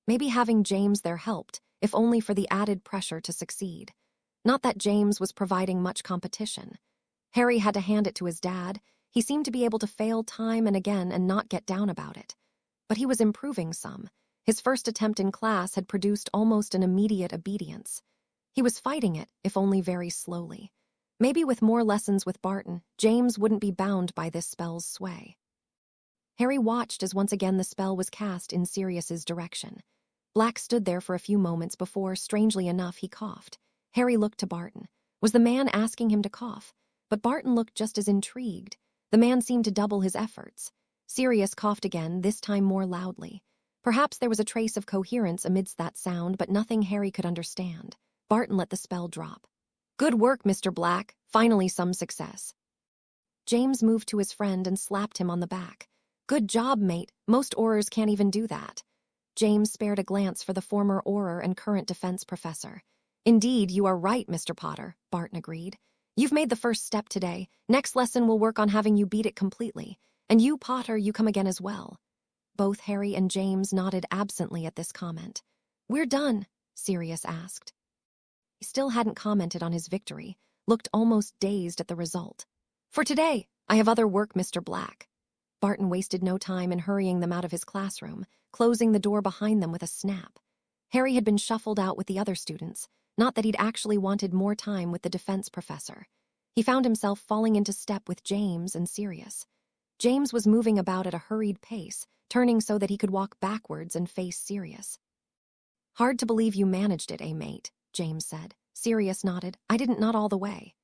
Maybe having James there helped, if only for the added pressure to succeed. Not that James was providing much competition. Harry had to hand it to his dad. He seemed to be able to fail time and again and not get down about it. But he was improving some. His first attempt in class had produced almost an immediate obedience. He was fighting it, if only very slowly. Maybe with more lessons with Barton, James wouldn't be bound by this spell's sway. Harry watched as once again the spell was cast in Sirius's direction. Black stood there for a few moments before, strangely enough, he coughed. Harry looked to Barton. Was the man asking him to cough? But Barton looked just as intrigued. The man seemed to double his efforts. Sirius coughed again, this time more loudly. Perhaps there was a trace of coherence amidst that sound, but nothing Harry could understand. Barton let the spell drop. "Good work, Mr. Black. Finally some success." James moved to his friend and slapped him on the back. "Good job, mate. Most Aurors can't even do that." James spared a glance for the former Auror and current defense professor. "Indeed, you are right, Mr. Potter," Barton agreed. "You've made the first step today. Next lesson we'll work on having you beat it completely. And you, Potter, you come again as well." Both Harry and James nodded absently at this comment. "We're done?" Sirius asked. He still hadn't commented on his victory, looked almost dazed at the result. "For today, I have other work, Mr. Black." Barton wasted no time in hurrying them out of his classroom, closing the door behind them with a snap. Harry had been shuffled out with the other students, not that he'd actually wanted more time with the defense professor. He found himself falling into step with James and Sirius. James was moving about at a hurried pace, turning so that he could walk backwards and face Sirius. "Hard to believe you managed it, mate?" James said. Sirius nodded. Not all the way."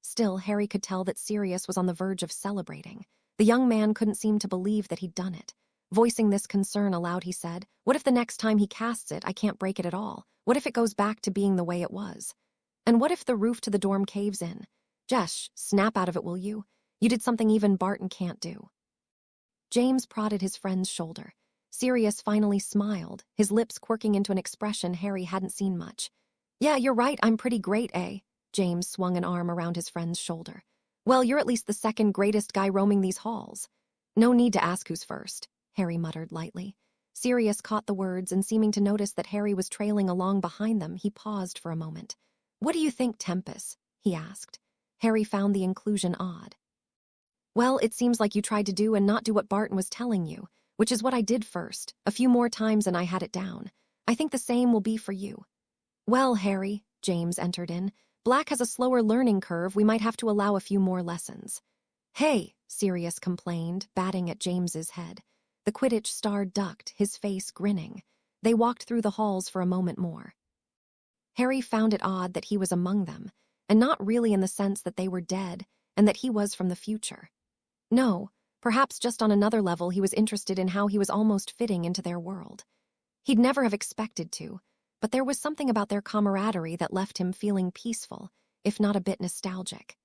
Still, Harry could tell that Sirius was on the verge of celebrating. The young man couldn't seem to believe that he'd done it. Voicing this concern aloud, he said, "What if the next time he casts it, I can't break it at all? What if it goes back to being the way it was? And what if the roof to the dorm caves in? Jesh, snap out of it, will you? You did something even Barton can't do." James prodded his friend's shoulder. Sirius finally smiled, his lips quirking into an expression Harry hadn't seen much. "Yeah, you're right, I'm pretty great, eh?" James swung an arm around his friend's shoulder. "Well, you're at least the second greatest guy roaming these halls." "No need to ask who's first," Harry muttered lightly. Sirius caught the words, and seeming to notice that Harry was trailing along behind them, he paused for a moment. "What do you think, Tempest?" he asked. Harry found the inclusion odd. "Well, it seems like you tried to do and not do what Barton was telling you, which is what I did first, a few more times and I had it down. I think the same will be for you." "Well, Harry," James entered in, "Black has a slower learning curve. We might have to allow a few more lessons." "Hey," Sirius complained, batting at James's head. The Quidditch star ducked, his face grinning. They walked through the halls for a moment more. Harry found it odd that he was among them, and not really in the sense that they were dead and that he was from the future. No, perhaps just on another level he was interested in how he was almost fitting into their world. He'd never have expected to, but there was something about their camaraderie that left him feeling peaceful, if not a bit nostalgic.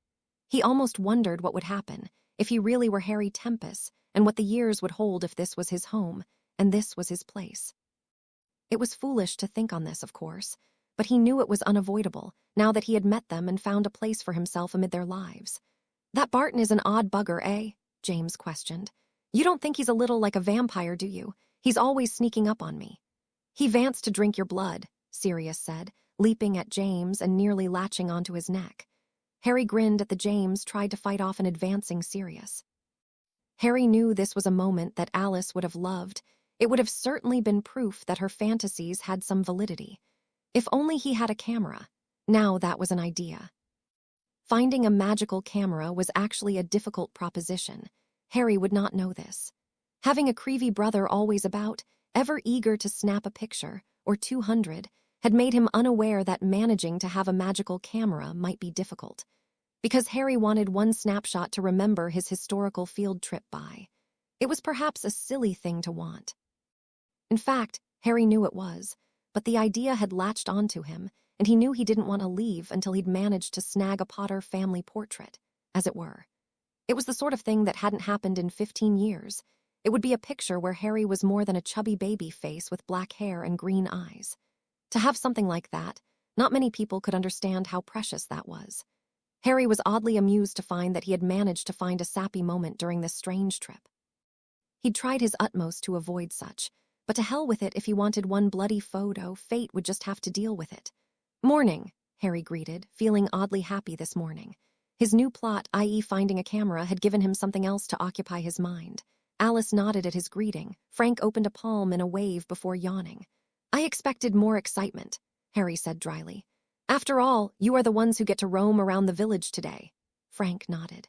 He almost wondered what would happen if he really were Harry Tempest, and what the years would hold if this was his home, and this was his place. It was foolish to think on this, of course, but he knew it was unavoidable, now that he had met them and found a place for himself amid their lives. "That Barton is an odd bugger, eh?" James questioned. "You don't think he's a little like a vampire, do you? He's always sneaking up on me." "He vants to drink your blood," Sirius said, leaping at James and nearly latching onto his neck. Harry grinned at the James, tried to fight off an advancing Sirius. Harry knew this was a moment that Alice would have loved. It would have certainly been proof that her fantasies had some validity. If only he had a camera. Now that was an idea. Finding a magical camera was actually a difficult proposition. Harry would not know this. Having a Creevy brother always about, ever eager to snap a picture, or 200, had made him unaware that managing to have a magical camera might be difficult. Because Harry wanted one snapshot to remember his historical field trip by. It was perhaps a silly thing to want. In fact, Harry knew it was, but the idea had latched onto him, and he knew he didn't want to leave until he'd managed to snag a Potter family portrait, as it were. It was the sort of thing that hadn't happened in 15 years. It would be a picture where Harry was more than a chubby baby face with black hair and green eyes. To have something like that, not many people could understand how precious that was. Harry was oddly amused to find that he had managed to find a sappy moment during this strange trip. He'd tried his utmost to avoid such, but to hell with it if he wanted one bloody photo, fate would just have to deal with it. "Morning," Harry greeted, feeling oddly happy this morning. His new plot, i.e. finding a camera, had given him something else to occupy his mind. Alice nodded at his greeting. Frank opened a palm in a wave before yawning. "I expected more excitement," Harry said dryly. "After all, you are the ones who get to roam around the village today." Frank nodded.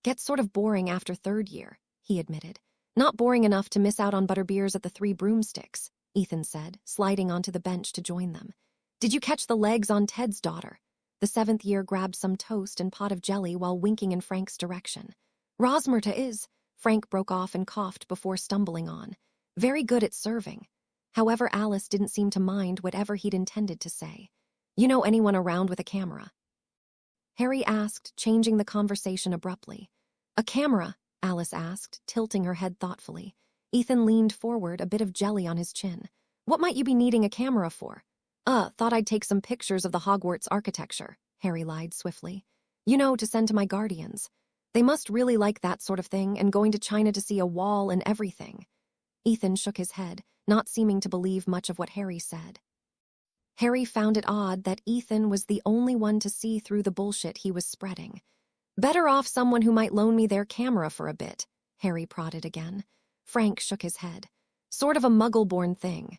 "Gets sort of boring after third year," he admitted. "Not boring enough to miss out on butterbeers at the Three Broomsticks," Ethan said, sliding onto the bench to join them. "Did you catch the legs on Ted's daughter?" The seventh year grabbed some toast and pot of jelly while winking in Frank's direction. "Rosmerta is," Frank broke off and coughed before stumbling on. "Very good at serving." However, Alice didn't seem to mind whatever he'd intended to say. "You know anyone around with a camera?" Harry asked, changing the conversation abruptly. "A camera?" Alice asked, tilting her head thoughtfully. Ethan leaned forward, a bit of jelly on his chin. "What might you be needing a camera for?" Thought I'd take some pictures of the Hogwarts architecture," Harry lied swiftly. "You know, to send to my guardians. They must really like that sort of thing, and going to China to see a wall and everything." Ethan shook his head, not seeming to believe much of what Harry said. Harry found it odd that Ethan was the only one to see through the bullshit he was spreading. "Better off someone who might loan me their camera for a bit," Harry prodded again. Frank shook his head. "Sort of a muggle-born thing."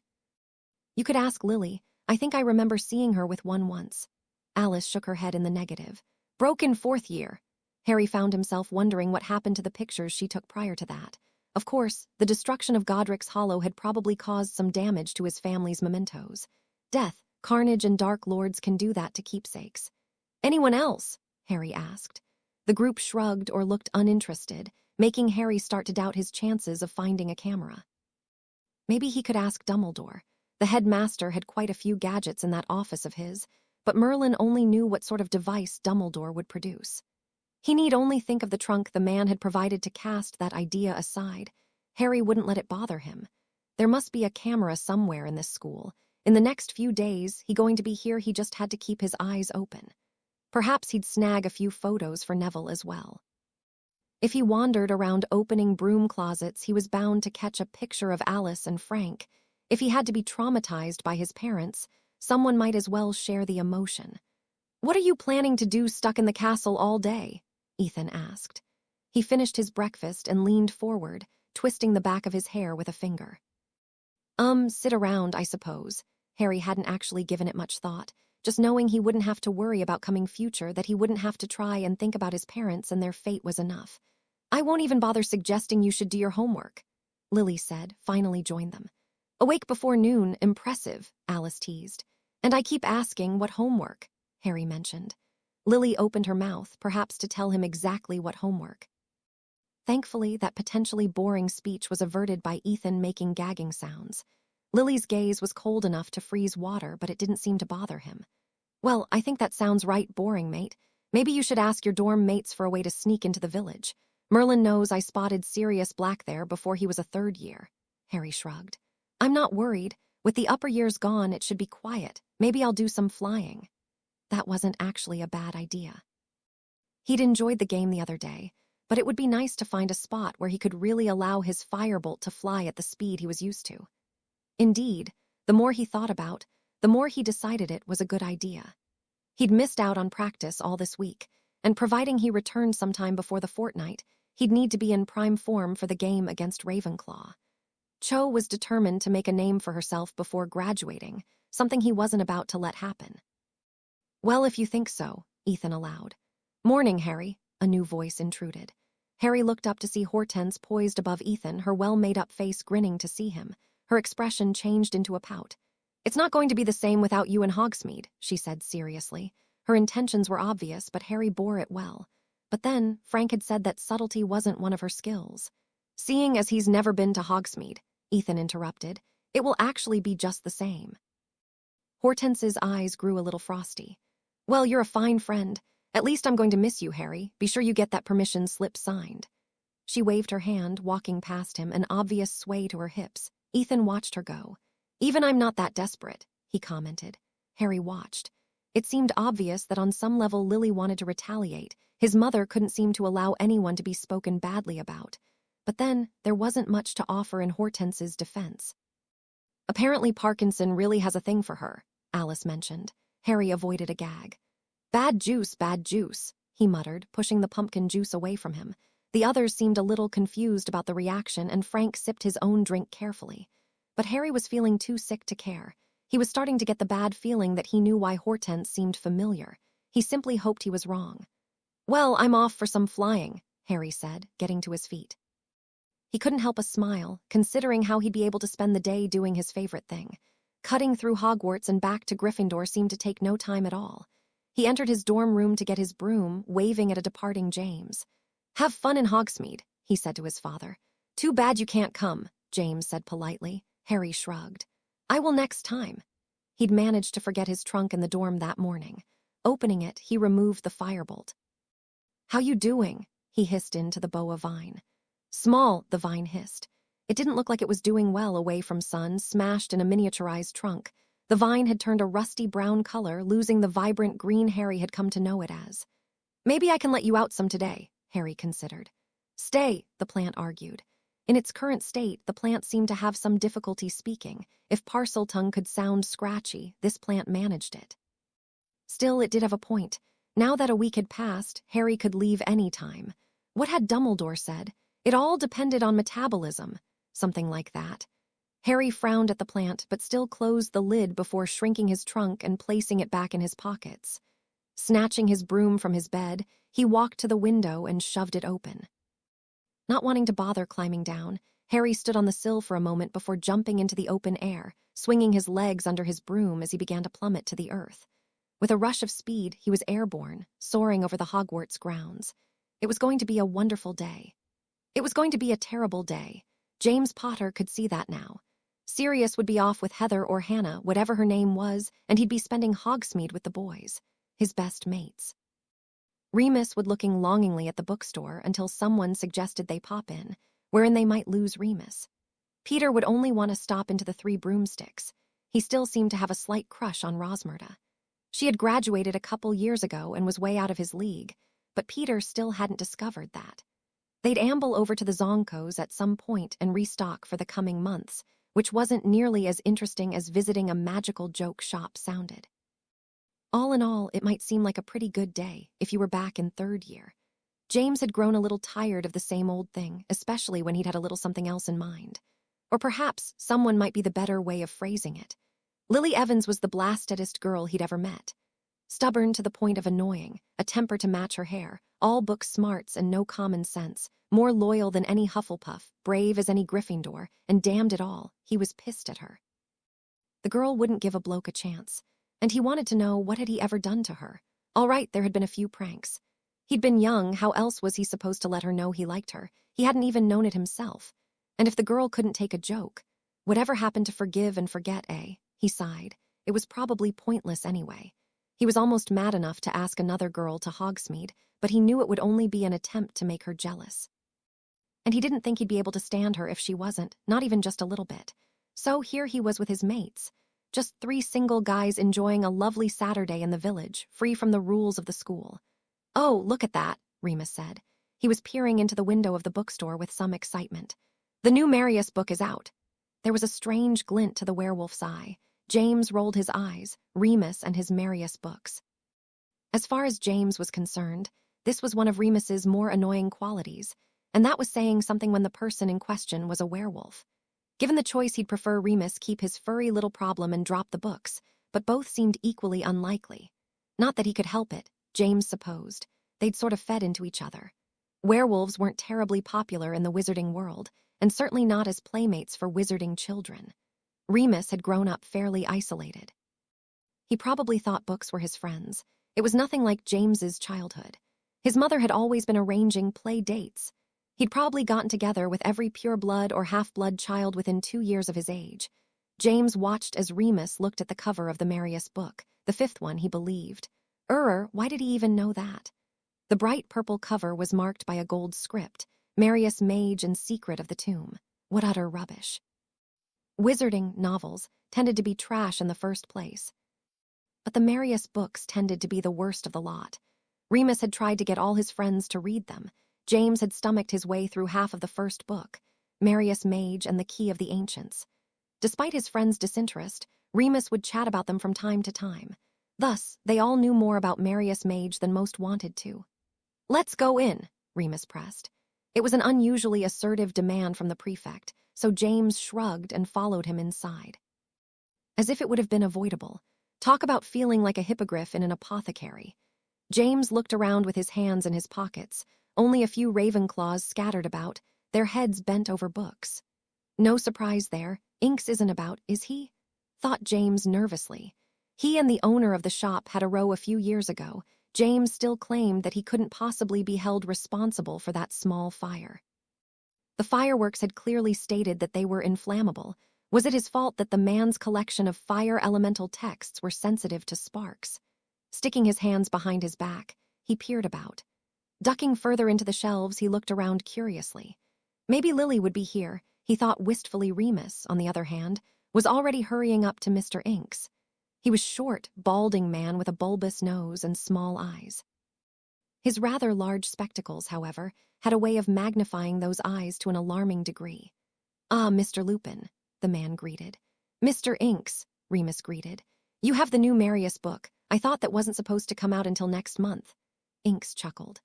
"You could ask Lily. I think I remember seeing her with one once." Alice shook her head in the negative. "Broke in fourth year." Harry found himself wondering what happened to the pictures she took prior to that. Of course, the destruction of Godric's Hollow had probably caused some damage to his family's mementos. Death, carnage, and Dark Lords can do that to keepsakes. "Anyone else?" Harry asked. The group shrugged or looked uninterested, making Harry start to doubt his chances of finding a camera. Maybe he could ask Dumbledore. The headmaster had quite a few gadgets in that office of his, but Merlin only knew what sort of device Dumbledore would produce. He need only think of the trunk the man had provided to cast that idea aside. Harry wouldn't let it bother him. There must be a camera somewhere in this school. In the next few days, he going to be here, he just had to keep his eyes open. Perhaps he'd snag a few photos for Neville as well. If he wandered around opening broom closets, he was bound to catch a picture of Alice and Frank. If he had to be traumatized by his parents, someone might as well share the emotion. "What are you planning to do stuck in the castle all day?" Ethan asked. He finished his breakfast and leaned forward, twisting the back of his hair with a finger. Sit around, I suppose." Harry hadn't actually given it much thought, just knowing he wouldn't have to worry about coming future, that he wouldn't have to try and think about his parents and their fate was enough. "I won't even bother suggesting you should do your homework," Lily said, finally joined them. "Awake before noon, impressive," Alice teased. "And I keep asking what homework," Harry mentioned. Lily opened her mouth, perhaps to tell him exactly what homework. Thankfully, that potentially boring speech was averted by Ethan making gagging sounds. Lily's gaze was cold enough to freeze water, but it didn't seem to bother him. "Well, I think that sounds right boring, mate. Maybe you should ask your dorm mates for a way to sneak into the village. Merlin knows I spotted Sirius Black there before he was a third year." Harry shrugged. "I'm not worried. With the upper years gone, it should be quiet. Maybe I'll do some flying." That wasn't actually a bad idea. He'd enjoyed the game the other day, but it would be nice to find a spot where he could really allow his firebolt to fly at the speed he was used to. Indeed, the more he thought about, the more he decided it was a good idea. He'd missed out on practice all this week, and providing he returned sometime before the fortnight, He'd need to be in prime form for the game against Ravenclaw. Cho was determined to make a name for herself before graduating, something he wasn't about to let happen. "Well, if you think so," Ethan allowed. "Morning, Harry," a new voice intruded. Harry looked up to see Hortense poised above Ethan, her well-made-up face grinning to see him. Her expression changed into a pout. "It's not going to be the same without you and Hogsmeade," she said seriously. Her intentions were obvious, but Harry bore it well. But then, Frank had said that subtlety wasn't one of her skills. "Seeing as he's never been to Hogsmeade," Ethan interrupted, "it will actually be just the same." Hortense's eyes grew a little frosty. "Well, you're a fine friend. At least I'm going to miss you, Harry. Be sure you get that permission slip signed." She waved her hand, walking past him, an obvious sway to her hips. Ethan watched her go. "Even I'm not that desperate," he commented. Harry watched. It seemed obvious that on some level Lily wanted to retaliate. His mother couldn't seem to allow anyone to be spoken badly about. But then, there wasn't much to offer in Hortense's defense. "Apparently Parkinson really has a thing for her," Alice mentioned. Harry avoided a gag. Bad juice," he muttered, pushing the pumpkin juice away from him. The others seemed a little confused about the reaction, and Frank sipped his own drink carefully. But Harry was feeling too sick to care. He was starting to get the bad feeling that he knew why Hortense seemed familiar. He simply hoped he was wrong. "Well, I'm off for some flying," Harry said, getting to his feet. He couldn't help a smile, considering how he'd be able to spend the day doing his favorite thing. Cutting through Hogwarts and back to Gryffindor seemed to take no time at all. He entered his dorm room to get his broom, waving at a departing James. "Have fun in Hogsmeade," he said to his father. "Too bad you can't come," James said politely. Harry shrugged. "I will next time." He'd managed to forget his trunk in the dorm that morning. Opening it, he removed the firebolt. "How you doing?" he hissed into the boa vine. "Small," the vine hissed. It didn't look like it was doing well away from sun, smashed in a miniaturized trunk. The vine had turned a rusty brown color, losing the vibrant green Harry had come to know it as. "Maybe I can let you out some today," Harry considered. "Stay," the plant argued. In its current state, the plant seemed to have some difficulty speaking. If Parseltongue could sound scratchy, this plant managed it. Still, it did have a point. Now that a week had passed, Harry could leave any time. What had Dumbledore said? It all depended on metabolism. Something like that. Harry frowned at the plant, but still closed the lid before shrinking his trunk and placing it back in his pockets. Snatching his broom from his bed, he walked to the window and shoved it open. Not wanting to bother climbing down, Harry stood on the sill for a moment before jumping into the open air, swinging his legs under his broom as he began to plummet to the earth. With a rush of speed, he was airborne, soaring over the Hogwarts grounds. It was going to be a wonderful day. It was going to be a terrible day. James Potter could see that now. Sirius would be off with Heather or Hannah, whatever her name was, and he'd be spending Hogsmeade with the boys, his best mates. Remus would looking longingly at the bookstore until someone suggested they pop in, wherein they might lose Remus. Peter would only want to stop into the Three Broomsticks. He still seemed to have a slight crush on Rosmerta. She had graduated a couple years ago and was way out of his league, but Peter still hadn't discovered that. They'd amble over to the Zonkos at some point and restock for the coming months, which wasn't nearly as interesting as visiting a magical joke shop sounded. All in all, it might seem like a pretty good day if you were back in third year. James had grown a little tired of the same old thing, especially when he'd had a little something else in mind. Or perhaps someone might be the better way of phrasing it. Lily Evans was the blastedest girl he'd ever met. Stubborn to the point of annoying, a temper to match her hair, all book smarts and no common sense, more loyal than any Hufflepuff, brave as any Gryffindor, and damned it all, he was pissed at her. The girl wouldn't give a bloke a chance, and he wanted to know what had he ever done to her. All right, there had been a few pranks. He'd been young, how else was he supposed to let her know he liked her? He hadn't even known it himself. And if the girl couldn't take a joke, whatever happened to forgive and forget, eh? He sighed. It was probably pointless anyway. He was almost mad enough to ask another girl to Hogsmeade, but he knew it would only be an attempt to make her jealous. And he didn't think he'd be able to stand her if she wasn't, not even just a little bit. So here he was with his mates. Just 3 single guys enjoying a lovely Saturday in the village, free from the rules of the school. "Oh, look at that," Remus said. He was peering into the window of the bookstore with some excitement. "The new Marius book is out." There was a strange glint to the werewolf's eye. James rolled his eyes, Remus and his Marius books. As far as James was concerned, this was one of Remus's more annoying qualities, and that was saying something when the person in question was a werewolf. Given the choice, he'd prefer Remus keep his furry little problem and drop the books, but both seemed equally unlikely. Not that he could help it, James supposed. They'd sort of fed into each other. Werewolves weren't terribly popular in the wizarding world, and certainly not as playmates for wizarding children. Remus had grown up fairly isolated. He probably thought books were his friends. It was nothing like James's childhood. His mother had always been arranging play dates. He'd probably gotten together with every pure-blood or half-blood child within 2 years of his age. James watched as Remus looked at the cover of the Marius book, the 5th one he believed. Why did he even know that? The bright purple cover was marked by a gold script, Marius Mage and Secret of the Tomb. What utter rubbish. Wizarding novels tended to be trash in the first place. But the Marius books tended to be the worst of the lot. Remus had tried to get all his friends to read them. James had stomached his way through half of the first book, Marius Mage and the Key of the Ancients. Despite his friends' disinterest, Remus would chat about them from time to time. Thus, they all knew more about Marius Mage than most wanted to. "Let's go in," Remus pressed. It was an unusually assertive demand from the prefect, so James shrugged and followed him inside. As if it would have been avoidable. Talk about feeling like a hippogriff in an apothecary. James looked around with his hands in his pockets, only a few Ravenclaws scattered about, their heads bent over books. No surprise there, Inks isn't about, is he? Thought James nervously. He and the owner of the shop had a row a few years ago. James still claimed that he couldn't possibly be held responsible for that small fire. The fireworks had clearly stated that they were inflammable. Was it his fault that the man's collection of fire elemental texts were sensitive to sparks? Sticking his hands behind his back, he peered about. Ducking further into the shelves, he looked around curiously. Maybe Lily would be here, he thought wistfully. Remus, on the other hand, was already hurrying up to Mr. Inks. He was short, balding man with a bulbous nose and small eyes. His rather large spectacles, however, had a way of magnifying those eyes to an alarming degree. "Ah, Mr. Lupin," the man greeted. "Mr. Inks," Remus greeted. "You have the new Marius book. I thought that wasn't supposed to come out until next month." Inks chuckled.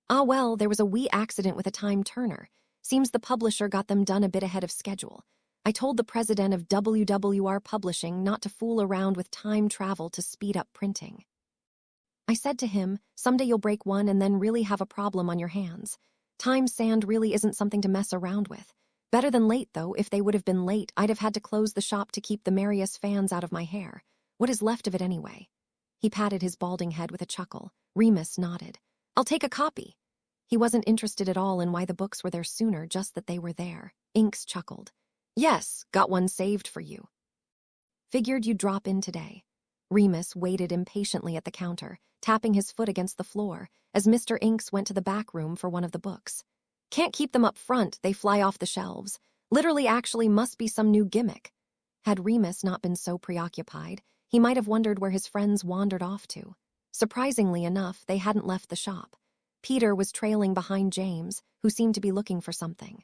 "Ah, well, there was a wee accident with a time-turner. Seems the publisher got them done a bit ahead of schedule. I told the president of WWR Publishing not to fool around with time travel to speed up printing. I said to him, someday you'll break one and then really have a problem on your hands. Time sand really isn't something to mess around with. Better than late, though. If they would have been late, I'd have had to close the shop to keep the Marius fans out of my hair. What is left of it anyway?" He patted his balding head with a chuckle. Remus nodded. "I'll take a copy." He wasn't interested at all in why the books were there sooner, just that they were there. Inks chuckled. "Yes, got one saved for you. Figured you'd drop in today." Remus waited impatiently at the counter, tapping his foot against the floor, as Mr. Inks went to the back room for one of the books. "Can't keep them up front, they fly off the shelves. Literally actually must be some new gimmick." Had Remus not been so preoccupied, he might have wondered where his friends wandered off to. Surprisingly enough, they hadn't left the shop. Peter was trailing behind James, who seemed to be looking for something.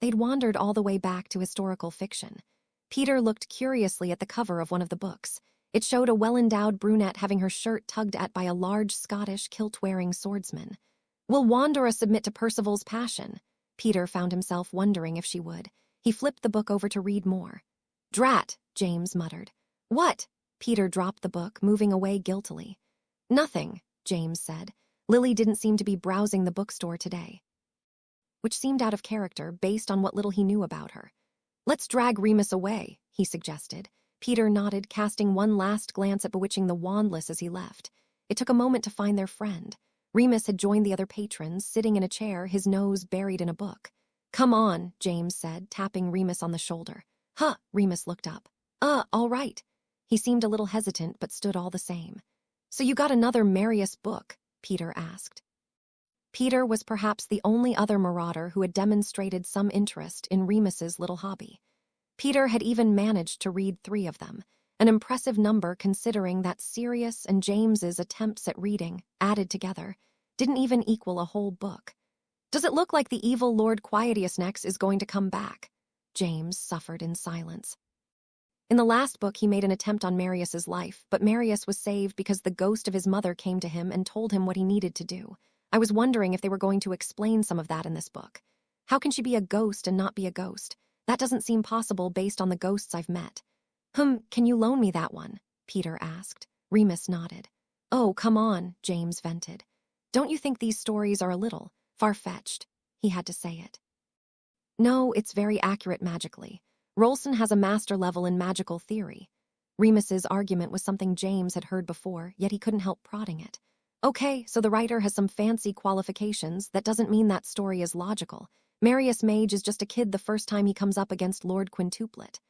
They'd wandered all the way back to historical fiction. Peter looked curiously at the cover of one of the books. It showed a well-endowed brunette having her shirt tugged at by a large Scottish kilt-wearing swordsman. "Will Wandora submit to Percival's passion?" Peter found himself wondering if she would. He flipped the book over to read more. "Drat," James muttered. "What?" Peter dropped the book, moving away guiltily. "Nothing," James said. Lily didn't seem to be browsing the bookstore today, which seemed out of character based on what little he knew about her. "Let's drag Remus away," he suggested. Peter nodded, casting one last glance at Bewitching the Wandless as he left. It took a moment to find their friend. Remus had joined the other patrons, sitting in a chair, his nose buried in a book. "Come on," James said, tapping Remus on the shoulder. "Huh," Remus looked up. All right." He seemed a little hesitant, but stood all the same. "So you got another Marius book?" Peter asked. Peter was perhaps the only other marauder who had demonstrated some interest in Remus's little hobby. Peter had even managed to read 3 of them, an impressive number considering that Sirius and James's attempts at reading, added together, didn't even equal a whole book. "Does it look like the evil Lord Quietusnex is going to come back?" James suffered in silence. In the last book, he made an attempt on Marius's life, but Marius was saved because the ghost of his mother came to him and told him what he needed to do. I was wondering if they were going to explain some of that in this book. How can she be a ghost and not be a ghost? That doesn't seem possible based on the ghosts I've met. Can you loan me that one? Peter asked. Remus nodded. Oh, come on, James vented. Don't you think these stories are a little far-fetched? He had to say it. No, it's very accurate magically. Rolson has a master level in magical theory. Remus's argument was something James had heard before, yet he couldn't help prodding it. Okay, so the writer has some fancy qualifications. That doesn't mean that story is logical. Marius Mage is just a kid the first time he comes up against Lord Quintuplet.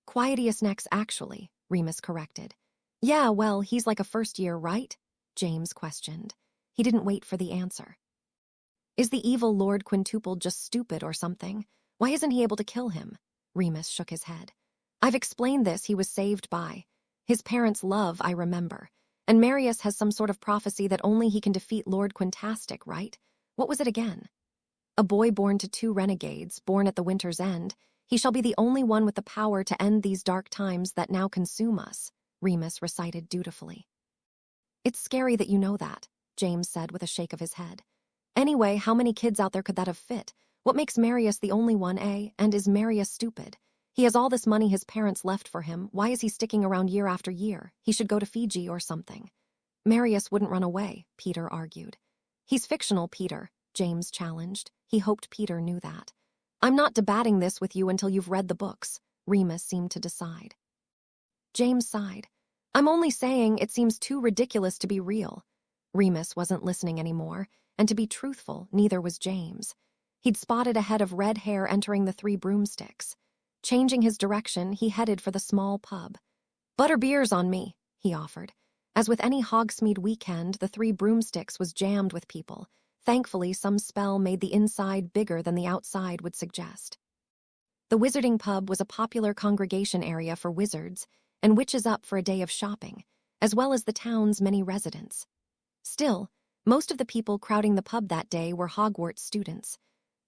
Quietius Nex, actually, Remus corrected. Yeah, well, he's like a first year, right? James questioned. He didn't wait for the answer. Is the evil Lord Quintuple just stupid or something? Why isn't he able to kill him? Remus shook his head. I've explained this. He was saved by his parents' love, I remember. And Marius has some sort of prophecy that only he can defeat Lord Quintastic, right? What was it again? A boy born to 2 renegades, born at the winter's end. He shall be the only one with the power to end these dark times that now consume us, Remus recited dutifully. It's scary that you know that, James said with a shake of his head. Anyway, how many kids out there could that have fit? What makes Marius the only one, eh? And is Marius stupid? He has all this money his parents left for him. Why is he sticking around year after year? He should go to Fiji or something. Marius wouldn't run away, Peter argued. He's fictional, Peter, James challenged. He hoped Peter knew that. I'm not debating this with you until you've read the books, Remus seemed to decide. James sighed. I'm only saying it seems too ridiculous to be real. Remus wasn't listening anymore, and to be truthful, neither was James. He'd spotted a head of red hair entering the 3 broomsticks. Changing his direction, he headed for the small pub. Butter beers on me, he offered. As with any Hogsmeade weekend, the 3 broomsticks was jammed with people. Thankfully, some spell made the inside bigger than the outside would suggest. The Wizarding Pub was a popular congregation area for wizards and witches up for a day of shopping, as well as the town's many residents. Still, most of the people crowding the pub that day were Hogwarts students.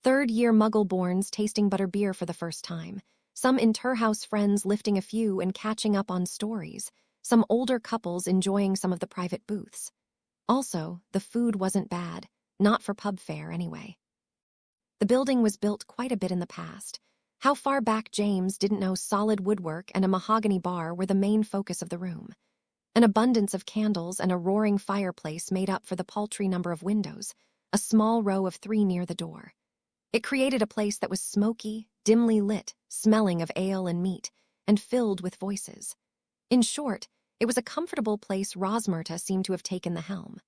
Third-year Muggle-borns tasting butterbeer for the first time, some inter-house friends lifting a few and catching up on stories, some older couples enjoying some of the private booths. Also, the food wasn't bad, not for pub fare anyway. The building was built quite a bit in the past. How far back James didn't know. Solid woodwork and a mahogany bar were the main focus of the room. An abundance of candles and a roaring fireplace made up for the paltry number of windows, a small row of 3 near the door. It created a place that was smoky, dimly lit, smelling of ale and meat, and filled with voices. In short, it was a comfortable place. Rosmerta seemed to have taken the helm.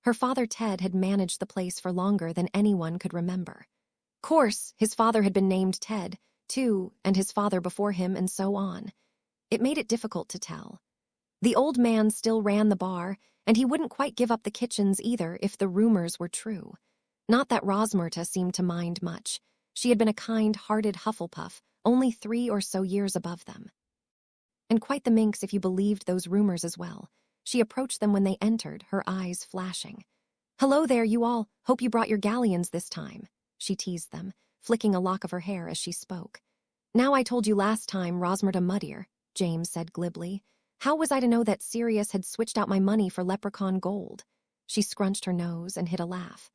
Her father Ted had managed the place for longer than anyone could remember. Course, his father had been named Ted, too, and his father before him, and so on. It made it difficult to tell. The old man still ran the bar, and he wouldn't quite give up the kitchens either if the rumors were true. Not that Rosmerta seemed to mind much. She had been a kind-hearted Hufflepuff, only 3 or so years above them. And quite the minx if you believed those rumors as well. She approached them when they entered, her eyes flashing. Hello there, you all. Hope you brought your galleons this time, she teased them, flicking a lock of her hair as she spoke. Now I told you last time, Rosmerta Muddier, James said glibly. How was I to know that Sirius had switched out my money for leprechaun gold? She scrunched her nose and hid a laugh.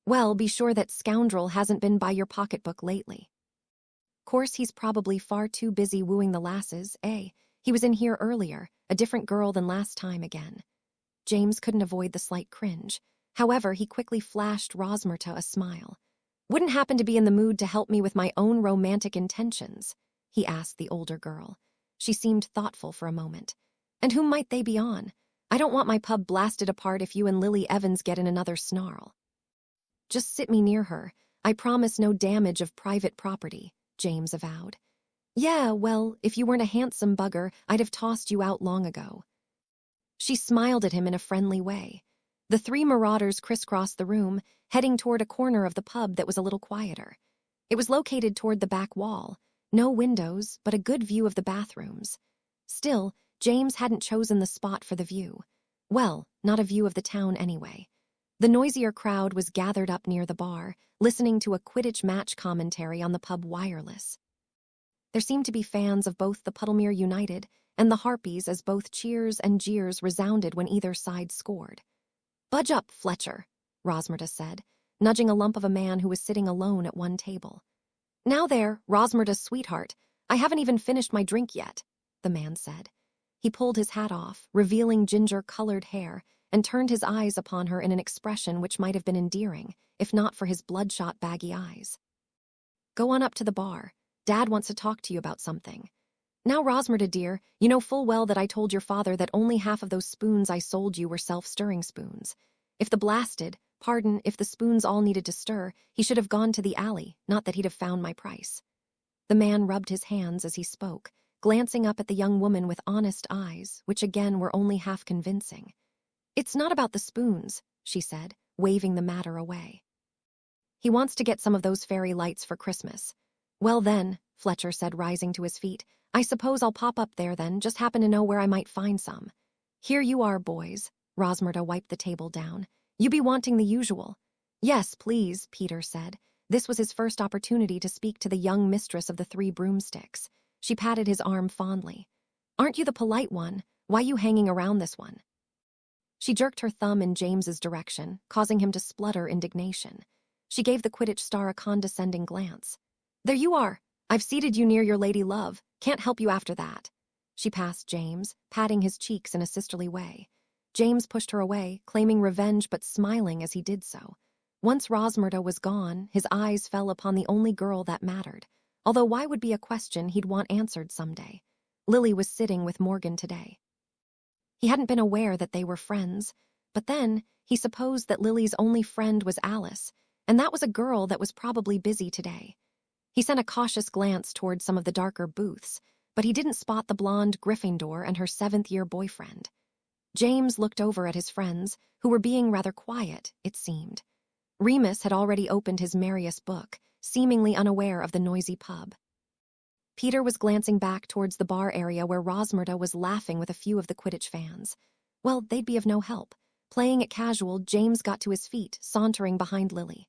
Well, be sure that scoundrel hasn't been by your pocketbook lately. Course he's probably far too busy wooing the lasses, eh? He was in here earlier, a different girl than last time again. James couldn't avoid the slight cringe. However, he quickly flashed Rosmerta a smile. Wouldn't happen to be in the mood to help me with my own romantic intentions, he asked the older girl. She seemed thoughtful for a moment. And whom might they be on? I don't want my pub blasted apart if you and Lily Evans get in another snarl. Just sit me near her. I promise no damage of private property, James avowed. Yeah, well, if you weren't a handsome bugger, I'd have tossed you out long ago. She smiled at him in a friendly way. The 3 Marauders crisscrossed the room, heading toward a corner of the pub that was a little quieter. It was located toward the back wall. No windows, but a good view of the bathrooms. Still, James hadn't chosen the spot for the view. Well, not a view of the town anyway. The noisier crowd was gathered up near the bar, listening to a Quidditch match commentary on the pub wireless. There seemed to be fans of both the Puddlemere United and the Harpies as both cheers and jeers resounded when either side scored. Budge up, Fletcher, Rosmerta said, nudging a lump of a man who was sitting alone at one table. Now there, Rosmerta's sweetheart, I haven't even finished my drink yet, the man said. He pulled his hat off, revealing ginger-colored hair, and turned his eyes upon her in an expression which might have been endearing, if not for his bloodshot baggy eyes. Go on up to the bar. Dad wants to talk to you about something. Now, Rosmerta, dear, you know full well that I told your father that only half of those spoons I sold you were self-stirring spoons. If the spoons all needed to stir, he should have gone to the alley, not that he'd have found my price. The man rubbed his hands as he spoke, glancing up at the young woman with honest eyes, which again were only half convincing. It's not about the spoons, she said, waving the matter away. He wants to get some of those fairy lights for Christmas. Well then, Fletcher said, rising to his feet, I suppose I'll pop up there then, just happen to know where I might find some. Here you are, boys. Rosmerta wiped the table down. You be wanting the usual. Yes, please, Peter said. This was his first opportunity to speak to the young mistress of the 3 broomsticks. She patted his arm fondly. Aren't you the polite one? Why you hanging around this one? She jerked her thumb in James's direction, causing him to splutter indignation. She gave the Quidditch star a condescending glance. There you are. I've seated you near your lady love. Can't help you after that. She passed James, patting his cheeks in a sisterly way. James pushed her away, claiming revenge but smiling as he did so. Once Rosmerta was gone, his eyes fell upon the only girl that mattered, although why would be a question he'd want answered someday. Lily was sitting with Morgan today. He hadn't been aware that they were friends, but then he supposed that Lily's only friend was Alice, and that was a girl that was probably busy today. He sent a cautious glance toward some of the darker booths, but he didn't spot the blonde Gryffindor and her 7th-year boyfriend. James looked over at his friends, who were being rather quiet, it seemed. Remus had already opened his merriest book, seemingly unaware of the noisy pub. Peter was glancing back towards the bar area where Rosmerta was laughing with a few of the Quidditch fans. Well, they'd be of no help. Playing it casual, James got to his feet, sauntering behind Lily.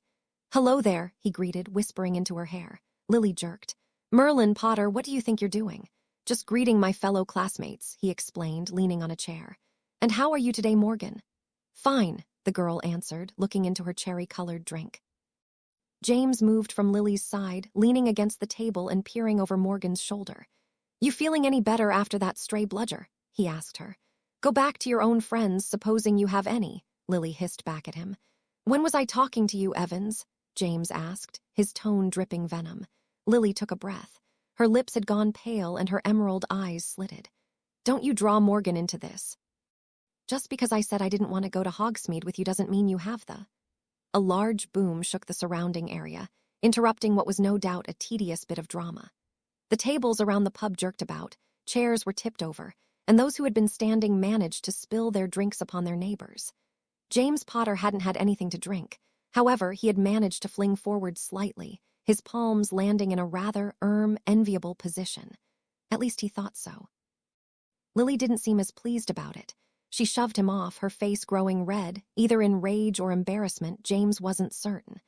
Hello there, he greeted, whispering into her hair. Lily jerked. Merlin, Potter, what do you think you're doing? Just greeting my fellow classmates, he explained, leaning on a chair. And how are you today, Morgan? Fine, the girl answered, looking into her cherry-colored drink. James moved from Lily's side, leaning against the table and peering over Morgan's shoulder. You feeling any better after that stray bludger? He asked her. Go back to your own friends, supposing you have any, Lily hissed back at him. When was I talking to you, Evans? James asked, his tone dripping venom. Lily took a breath. Her lips had gone pale and her emerald eyes slitted. Don't you draw Morgan into this. Just because I said I didn't want to go to Hogsmeade with you doesn't mean you have the... A large boom shook the surrounding area, interrupting what was no doubt a tedious bit of drama. The tables around the pub jerked about, chairs were tipped over, and those who had been standing managed to spill their drinks upon their neighbors. James Potter hadn't had anything to drink. However, he had managed to fling forward slightly, his palms landing in a rather enviable position. At least he thought so. Lily didn't seem as pleased about it. She shoved him off, her face growing red, either in rage or embarrassment. James wasn't certain.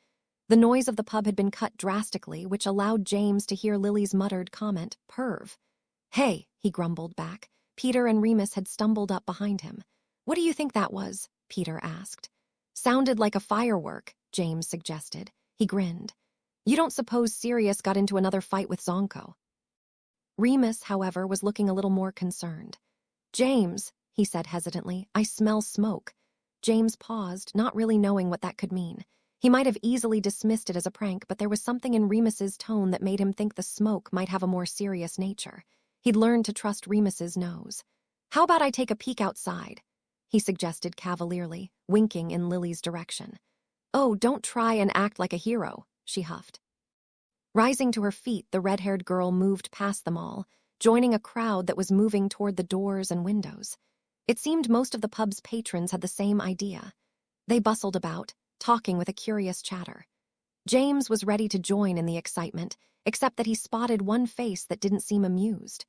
The noise of the pub had been cut drastically, which allowed James to hear Lily's muttered comment, perv. Hey, he grumbled back. Peter and Remus had stumbled up behind him. What do you think that was? Peter asked. Sounded like a firework, James suggested. He grinned. You don't suppose Sirius got into another fight with Zonko? Remus, however, was looking a little more concerned. James, he said hesitantly, I smell smoke. James paused, not really knowing what that could mean. He might have easily dismissed it as a prank, but there was something in Remus's tone that made him think the smoke might have a more serious nature. He'd learned to trust Remus's nose. How about I take a peek outside? He suggested cavalierly, winking in Lily's direction. Oh, don't try and act like a hero, she huffed. Rising to her feet, the red-haired girl moved past them all, joining a crowd that was moving toward the doors and windows. It seemed most of the pub's patrons had the same idea. They bustled about, talking with a curious chatter. James was ready to join in the excitement, except that he spotted one face that didn't seem amused.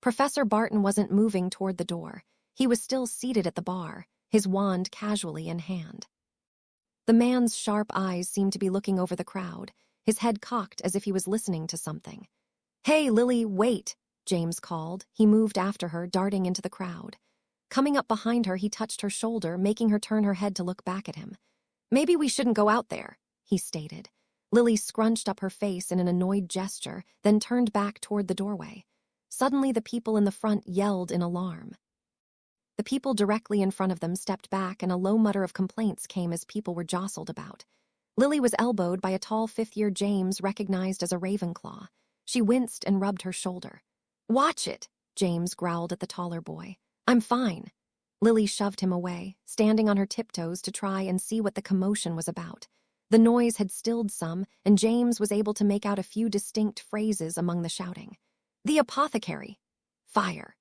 Professor Barton wasn't moving toward the door. He was still seated at the bar, his wand casually in hand. The man's sharp eyes seemed to be looking over the crowd, his head cocked as if he was listening to something. Hey, Lily, wait, James called. He moved after her, darting into the crowd. Coming up behind her, he touched her shoulder, making her turn her head to look back at him. Maybe we shouldn't go out there, he stated. Lily scrunched up her face in an annoyed gesture, then turned back toward the doorway. Suddenly, the people in the front yelled in alarm. The people directly in front of them stepped back, and a low mutter of complaints came as people were jostled about. Lily was elbowed by a tall fifth-year James recognized as a Ravenclaw. She winced and rubbed her shoulder. "Watch it," James growled at the taller boy. "I'm fine." Lily shoved him away, standing on her tiptoes to try and see what the commotion was about. The noise had stilled some, and James was able to make out a few distinct phrases among the shouting. "The apothecary," "Fire,"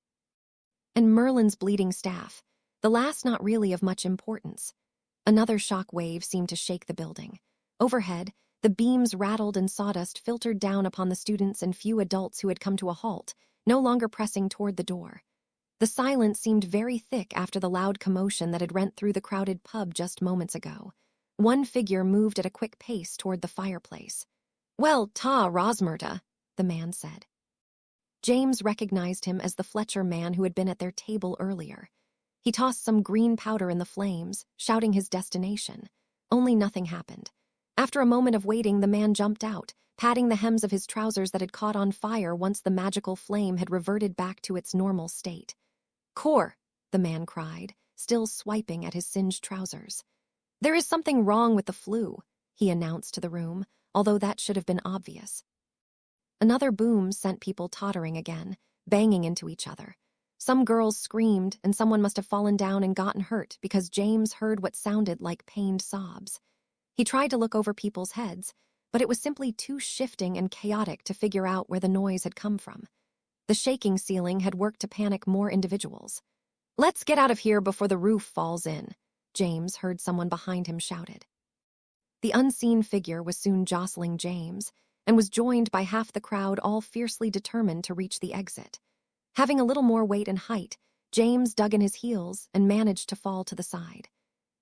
and Merlin's bleeding staff, the last not really of much importance. Another shock wave seemed to shake the building. Overhead, the beams rattled and sawdust filtered down upon the students and few adults who had come to a halt, no longer pressing toward the door. The silence seemed very thick after the loud commotion that had rent through the crowded pub just moments ago. One figure moved at a quick pace toward the fireplace. "Well, ta Rosmerta," the man said. James recognized him as the Fletcher man who had been at their table earlier. He tossed some green powder in the flames, shouting his destination. Only nothing happened. After a moment of waiting, the man jumped out, patting the hems of his trousers that had caught on fire once the magical flame had reverted back to its normal state. "Core," the man cried, still swiping at his singed trousers. "There is something wrong with the flu," he announced to the room, although that should have been obvious. Another boom sent people tottering again, banging into each other. Some girls screamed, and someone must have fallen down and gotten hurt because James heard what sounded like pained sobs. He tried to look over people's heads, but it was simply too shifting and chaotic to figure out where the noise had come from. The shaking ceiling had worked to panic more individuals. "Let's get out of here before the roof falls in," James heard someone behind him shouted. The unseen figure was soon jostling James, and was joined by half the crowd, all fiercely determined to reach the exit. Having a little more weight and height, James dug in his heels and managed to fall to the side.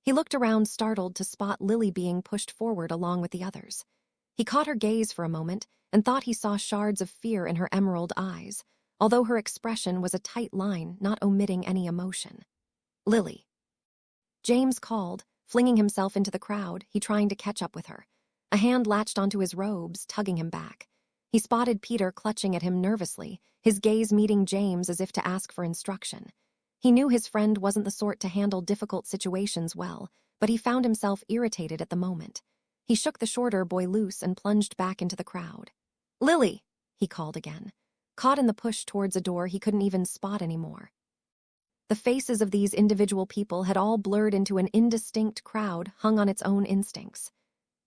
He looked around, startled to spot Lily being pushed forward along with the others. He caught her gaze for a moment and thought he saw shards of fear in her emerald eyes, although her expression was a tight line, not omitting any emotion. "Lily," James called, flinging himself into the crowd, he trying to catch up with her. A hand latched onto his robes, tugging him back. He spotted Peter clutching at him nervously, his gaze meeting James as if to ask for instruction. He knew his friend wasn't the sort to handle difficult situations well, but he found himself irritated at the moment. He shook the shorter boy loose and plunged back into the crowd. "Lily," he called again, caught in the push towards a door he couldn't even spot anymore. The faces of these individual people had all blurred into an indistinct crowd hung on its own instincts.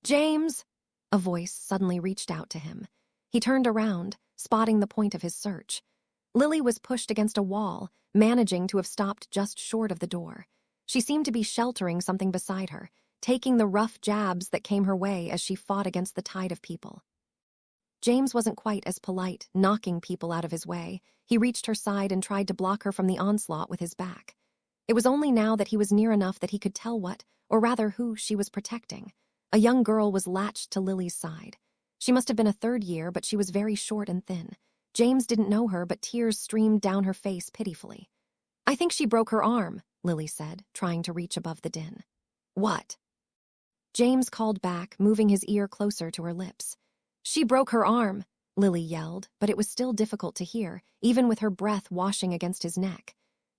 "James!" A voice suddenly reached out to him. He turned around, spotting the point of his search. Lily was pushed against a wall, managing to have stopped just short of the door. She seemed to be sheltering something beside her, taking the rough jabs that came her way as she fought against the tide of people. James wasn't quite as polite, knocking people out of his way. He reached her side and tried to block her from the onslaught with his back. It was only now that he was near enough that he could tell what, or rather who, she was protecting. A young girl was latched to Lily's side. She must have been a third year, but she was very short and thin. James didn't know her, but tears streamed down her face pitifully. "I think she broke her arm," Lily said, trying to reach above the din. "What?" James called back, moving his ear closer to her lips. "She broke her arm," Lily yelled, but it was still difficult to hear, even with her breath washing against his neck.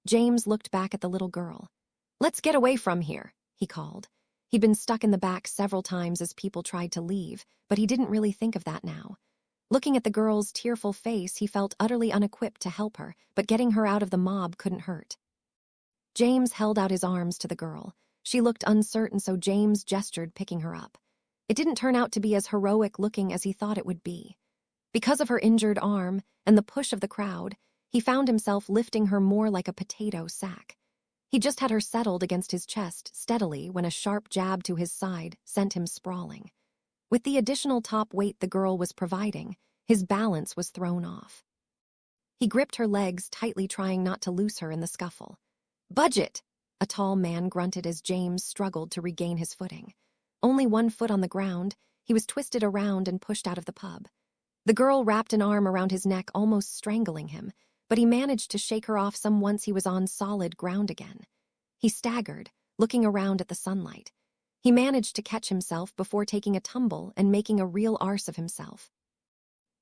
James looked back at the little girl. "Let's get away from here," he called. He'd been stuck in the back several times as people tried to leave, but he didn't really think of that now. Looking at the girl's tearful face, he felt utterly unequipped to help her, but getting her out of the mob couldn't hurt. James held out his arms to the girl. She looked uncertain, so James gestured, picking her up. It didn't turn out to be as heroic-looking as he thought it would be. Because of her injured arm and the push of the crowd, he found himself lifting her more like a potato sack. He just had her settled against his chest steadily when a sharp jab to his side sent him sprawling. With the additional top weight the girl was providing, his balance was thrown off. He gripped her legs tightly, trying not to loose her in the scuffle. "Budget!" a tall man grunted as James struggled to regain his footing. Only one foot on the ground, he was twisted around and pushed out of the pub. The girl wrapped an arm around his neck, almost strangling him, but he managed to shake her off some once he was on solid ground again. He staggered, looking around at the sunlight. He managed to catch himself before taking a tumble and making a real arse of himself.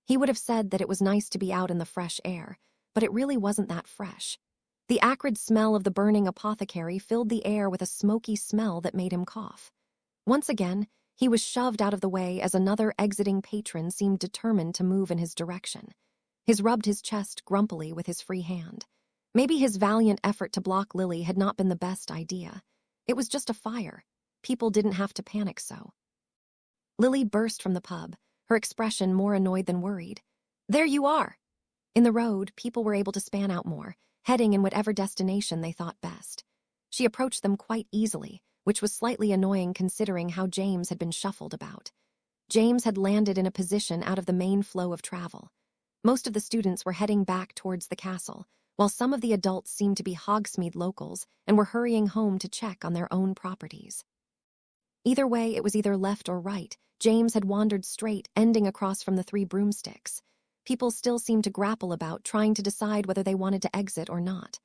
He would have said that it was nice to be out in the fresh air, but it really wasn't that fresh. The acrid smell of the burning apothecary filled the air with a smoky smell that made him cough. Once again, he was shoved out of the way as another exiting patron seemed determined to move in his direction. He rubbed his chest grumpily with his free hand. Maybe his valiant effort to block Lily had not been the best idea. It was just a fire. People didn't have to panic so. Lily burst from the pub, her expression more annoyed than worried. "There you are!" In the road, people were able to span out more, heading in whatever destination they thought best. She approached them quite easily, which was slightly annoying considering how James had been shuffled about. James had landed in a position out of the main flow of travel. Most of the students were heading back towards the castle, while some of the adults seemed to be Hogsmeade locals and were hurrying home to check on their own properties. Either way, it was either left or right. James had wandered straight, ending across from the 3 broomsticks. People still seemed to grapple about, trying to decide whether they wanted to exit or not.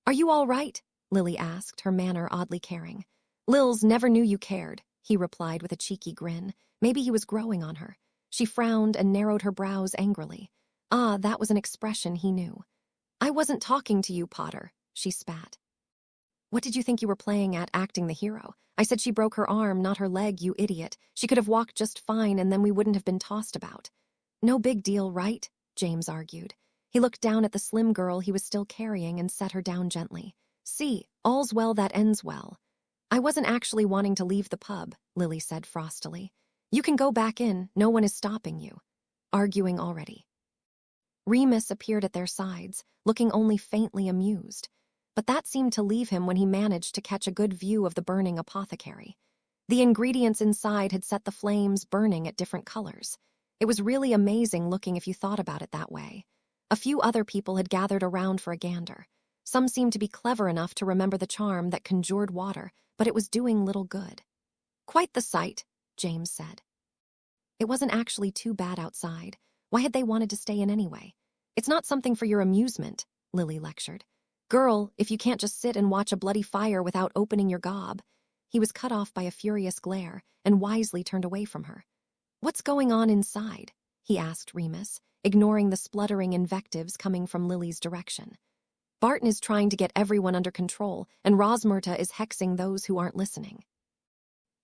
"Are you all right?" Lily asked, her manner oddly caring. "Lils never knew you cared," he replied with a cheeky grin. Maybe he was growing on her. She frowned and narrowed her brows angrily. Ah, that was an expression he knew. "I wasn't talking to you, Potter," she spat. "What did you think you were playing at, acting the hero? I said she broke her arm, not her leg, you idiot. She could have walked just fine and then we wouldn't have been tossed about." "No big deal, right?" James argued. He looked down at the slim girl he was still carrying and set her down gently. "See, all's well that ends well." "I wasn't actually wanting to leave the pub," Lily said frostily. "You can go back in, no one is stopping you." Arguing already. Remus appeared at their sides, looking only faintly amused. But that seemed to leave him when he managed to catch a good view of the burning apothecary. The ingredients inside had set the flames burning at different colors. It was really amazing looking if you thought about it that way. A few other people had gathered around for a gander. Some seemed to be clever enough to remember the charm that conjured water, but it was doing little good. "Quite the sight," James said. It wasn't actually too bad outside. Why had they wanted to stay in anyway? "It's not something for your amusement," Lily lectured. "Girl, if you can't just sit and watch a bloody fire without opening your gob." He was cut off by a furious glare and wisely turned away from her. "What's going on inside?" he asked Remus, ignoring the spluttering invectives coming from Lily's direction. "Barton is trying to get everyone under control, and Rosmerta is hexing those who aren't listening.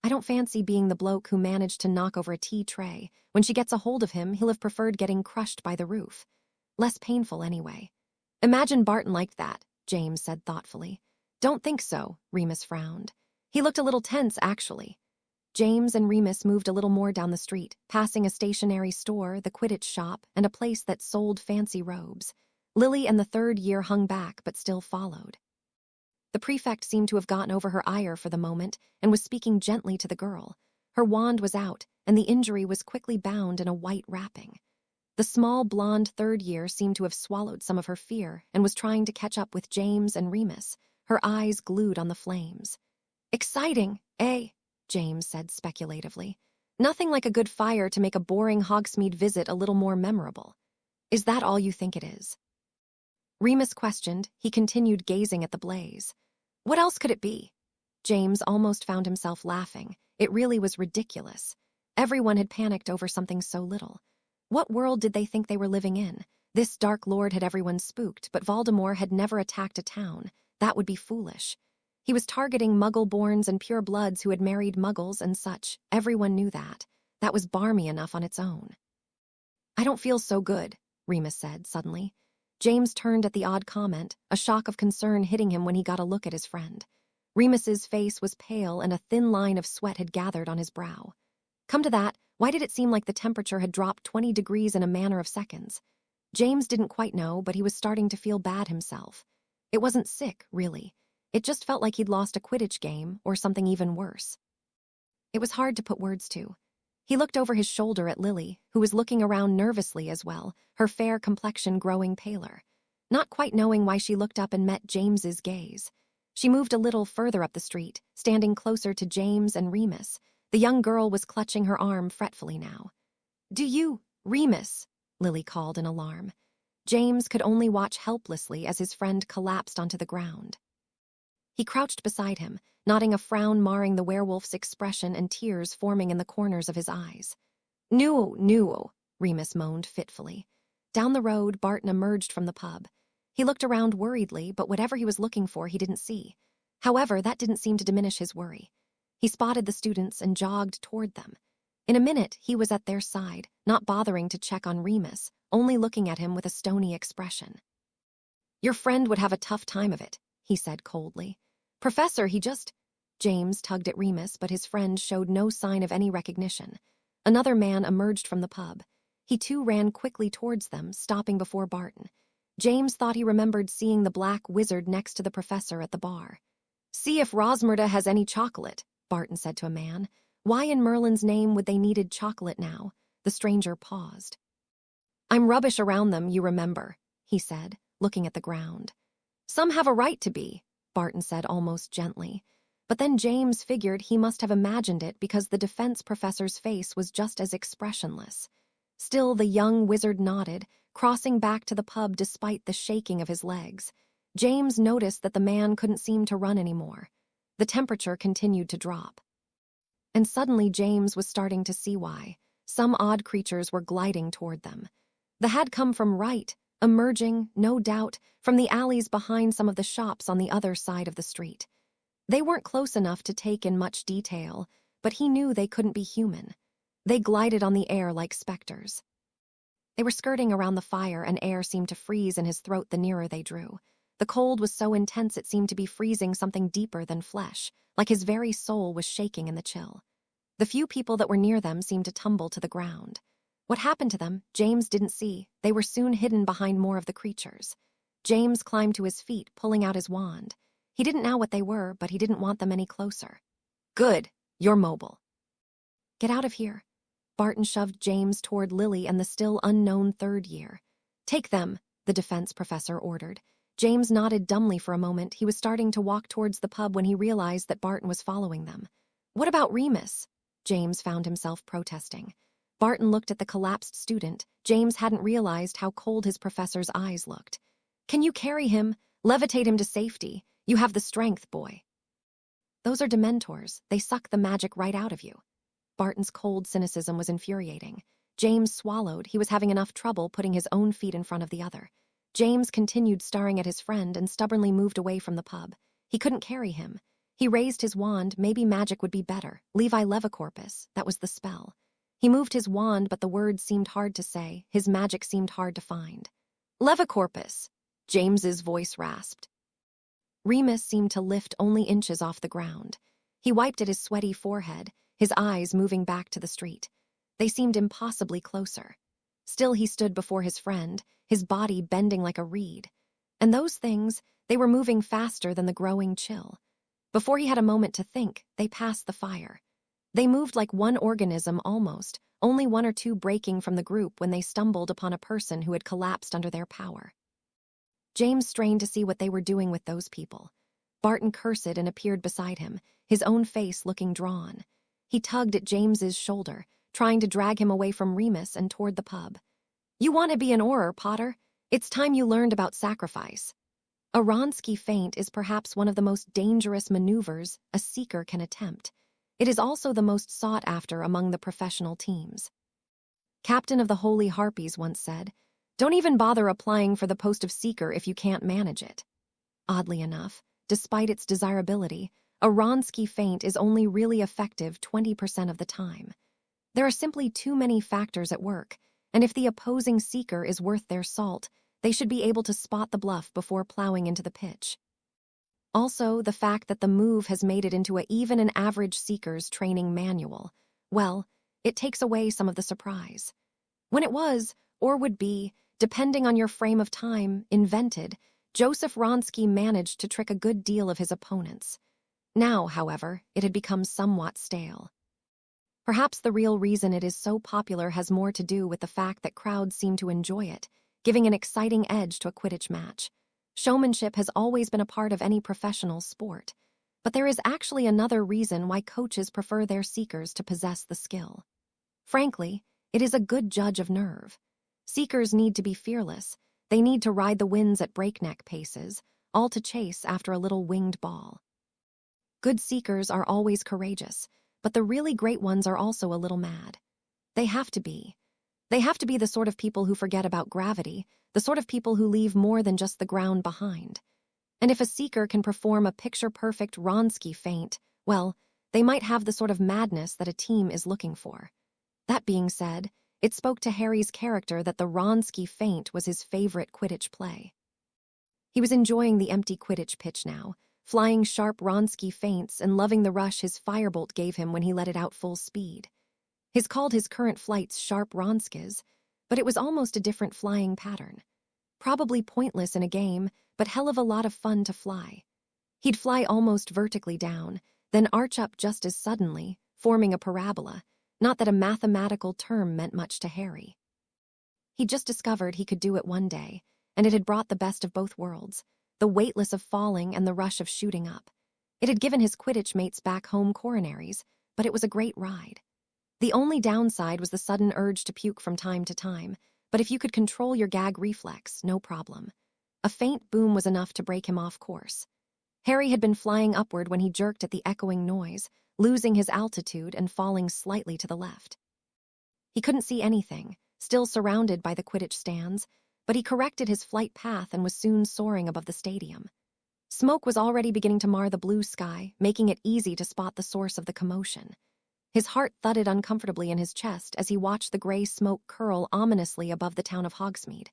I don't fancy being the bloke who managed to knock over a tea tray. When she gets a hold of him, he'll have preferred getting crushed by the roof. Less painful anyway." "Imagine Barton liked that," James said thoughtfully. "Don't think so," Remus frowned. He looked a little tense, actually. James and Remus moved a little more down the street, passing a stationery store, the Quidditch shop, and a place that sold fancy robes. Lily and the 3rd year hung back, but still followed. The prefect seemed to have gotten over her ire for the moment and was speaking gently to the girl. Her wand was out, and the injury was quickly bound in a white wrapping. The small blonde 3rd year seemed to have swallowed some of her fear and was trying to catch up with James and Remus, her eyes glued on the flames. "Exciting, eh?" James said speculatively. "Nothing like a good fire to make a boring Hogsmeade visit a little more memorable. Is that all you think it is?" Remus questioned. He continued gazing at the blaze. "What else could it be?" James almost found himself laughing. It really was ridiculous. Everyone had panicked over something so little. What world did they think they were living in? This Dark Lord had everyone spooked, but Voldemort had never attacked a town. That would be foolish. He was targeting Muggle-borns and purebloods who had married Muggles and such. Everyone knew that. That was barmy enough on its own. "I don't feel so good," Remus said suddenly. James turned at the odd comment, a shock of concern hitting him when he got a look at his friend. Remus's face was pale and a thin line of sweat had gathered on his brow. Come to that, why did it seem like the temperature had dropped 20 degrees in a matter of seconds? James didn't quite know, but he was starting to feel bad himself. It wasn't sick, really. It just felt like he'd lost a Quidditch game, or something even worse. It was hard to put words to. He looked over his shoulder at Lily, who was looking around nervously as well, her fair complexion growing paler. Not quite knowing why she looked up and met James's gaze. She moved a little further up the street, standing closer to James and Remus. The young girl was clutching her arm fretfully now. "Do you, Remus?" Lily called in alarm. James could only watch helplessly as his friend collapsed onto the ground. He crouched beside him, nodding, a frown marring the werewolf's expression and tears forming in the corners of his eyes. No, Remus moaned fitfully. Down the road, Barton emerged from the pub. He looked around worriedly, but whatever he was looking for he didn't see. However, that didn't seem to diminish his worry. He spotted the students and jogged toward them. In a minute, he was at their side, not bothering to check on Remus, only looking at him with a stony expression. "Your friend would have a tough time of it," he said coldly. "Professor, he just—" James tugged at Remus, but his friend showed no sign of any recognition. Another man emerged from the pub. He too ran quickly towards them, stopping before Barton. James thought he remembered seeing the black wizard next to the professor at the bar. "See if Rosmerda has any chocolate," Barton said to a man. Why in Merlin's name would they needed chocolate now? The stranger paused. "I'm rubbish around them, you remember," he said, looking at the ground. "Some have a right to be," Barton said almost gently. But then James figured he must have imagined it because the defense professor's face was just as expressionless. Still, the young wizard nodded, crossing back to the pub despite the shaking of his legs. James noticed that the man couldn't seem to run anymore. The temperature continued to drop. And suddenly James was starting to see why. Some odd creatures were gliding toward them. They had come from right, emerging, no doubt, from the alleys behind some of the shops on the other side of the street. They weren't close enough to take in much detail, but he knew they couldn't be human. They glided on the air like specters. They were skirting around the fire, and air seemed to freeze in his throat the nearer they drew. The cold was so intense it seemed to be freezing something deeper than flesh, like his very soul was shaking in the chill. The few people that were near them seemed to tumble to the ground. What happened to them, James didn't see. They were soon hidden behind more of the creatures. James climbed to his feet, pulling out his wand. He didn't know what they were, but he didn't want them any closer. "Good, you're mobile." "Get out of here." Barton shoved James toward Lily and the still unknown third year. "Take them," the defense professor ordered. James nodded dumbly for a moment. He was starting to walk towards the pub when he realized that Barton was following them. "What about Remus?" James found himself protesting. Barton looked at the collapsed student. James hadn't realized how cold his professor's eyes looked. "Can you carry him? Levitate him to safety. You have the strength, boy." "Those are dementors. They suck the magic right out of you." Barton's cold cynicism was infuriating. James swallowed. He was having enough trouble putting his own feet in front of the other. James continued staring at his friend and stubbornly moved away from the pub. He couldn't carry him. He raised his wand. Maybe magic would be better. Levi Levicorpus, that was the spell. He moved his wand, but the words seemed hard to say. His magic seemed hard to find. "Levicorpus," James's voice rasped. Remus seemed to lift only inches off the ground. He wiped at his sweaty forehead, his eyes moving back to the street. They seemed impossibly closer. Still he stood before his friend, his body bending like a reed. And those things, they were moving faster than the growing chill. Before he had a moment to think, they passed the fire. They moved like one organism almost, only one or two breaking from the group when they stumbled upon a person who had collapsed under their power. James strained to see what they were doing with those people. Barton cursed and appeared beside him, his own face looking drawn. He tugged at James's shoulder, trying to drag him away from Remus and toward the pub. "You want to be an Auror, Potter? It's time you learned about sacrifice." A Wronski feint is perhaps one of the most dangerous maneuvers a seeker can attempt. It is also the most sought after among the professional teams. Captain of the Holy Harpies once said, "Don't even bother applying for the post of seeker if you can't manage it." Oddly enough, despite its desirability, a Wronski feint is only really effective 20% of the time. There are simply too many factors at work, and if the opposing seeker is worth their salt, they should be able to spot the bluff before plowing into the pitch. Also, the fact that the move has made it into even an average seeker's training manual, well, it takes away some of the surprise. When it was, or would be, depending on your frame of time, invented, Joseph Wronski managed to trick a good deal of his opponents. Now, however, it had become somewhat stale. Perhaps the real reason it is so popular has more to do with the fact that crowds seem to enjoy it, giving an exciting edge to a Quidditch match. Showmanship has always been a part of any professional sport, but there is actually another reason why coaches prefer their seekers to possess the skill. Frankly, it is a good judge of nerve. Seekers need to be fearless. They need to ride the winds at breakneck paces, all to chase after a little winged ball. Good seekers are always courageous, but the really great ones are also a little mad. They have to be. They have to be the sort of people who forget about gravity, the sort of people who leave more than just the ground behind. And if a seeker can perform a picture-perfect Wronski feint, well, they might have the sort of madness that a team is looking for. That being said, it spoke to Harry's character that the Wronski feint was his favorite Quidditch play. He was enjoying the empty Quidditch pitch now, flying sharp Wronski feints and loving the rush his firebolt gave him when he let it out full speed. He's called his current flights sharp Wronskis, but it was almost a different flying pattern. Probably pointless in a game, but hell of a lot of fun to fly. He'd fly almost vertically down, then arch up just as suddenly, forming a parabola, not that a mathematical term meant much to Harry. He'd just discovered he could do it one day, and it had brought the best of both worlds, the weightless of falling and the rush of shooting up. It had given his Quidditch mates back home coronaries, but it was a great ride. The only downside was the sudden urge to puke from time to time, but if you could control your gag reflex, no problem. A faint boom was enough to break him off course. Harry had been flying upward when he jerked at the echoing noise, losing his altitude and falling slightly to the left. He couldn't see anything, still surrounded by the Quidditch stands, but he corrected his flight path and was soon soaring above the stadium. Smoke was already beginning to mar the blue sky, making it easy to spot the source of the commotion. His heart thudded uncomfortably in his chest as he watched the gray smoke curl ominously above the town of Hogsmeade.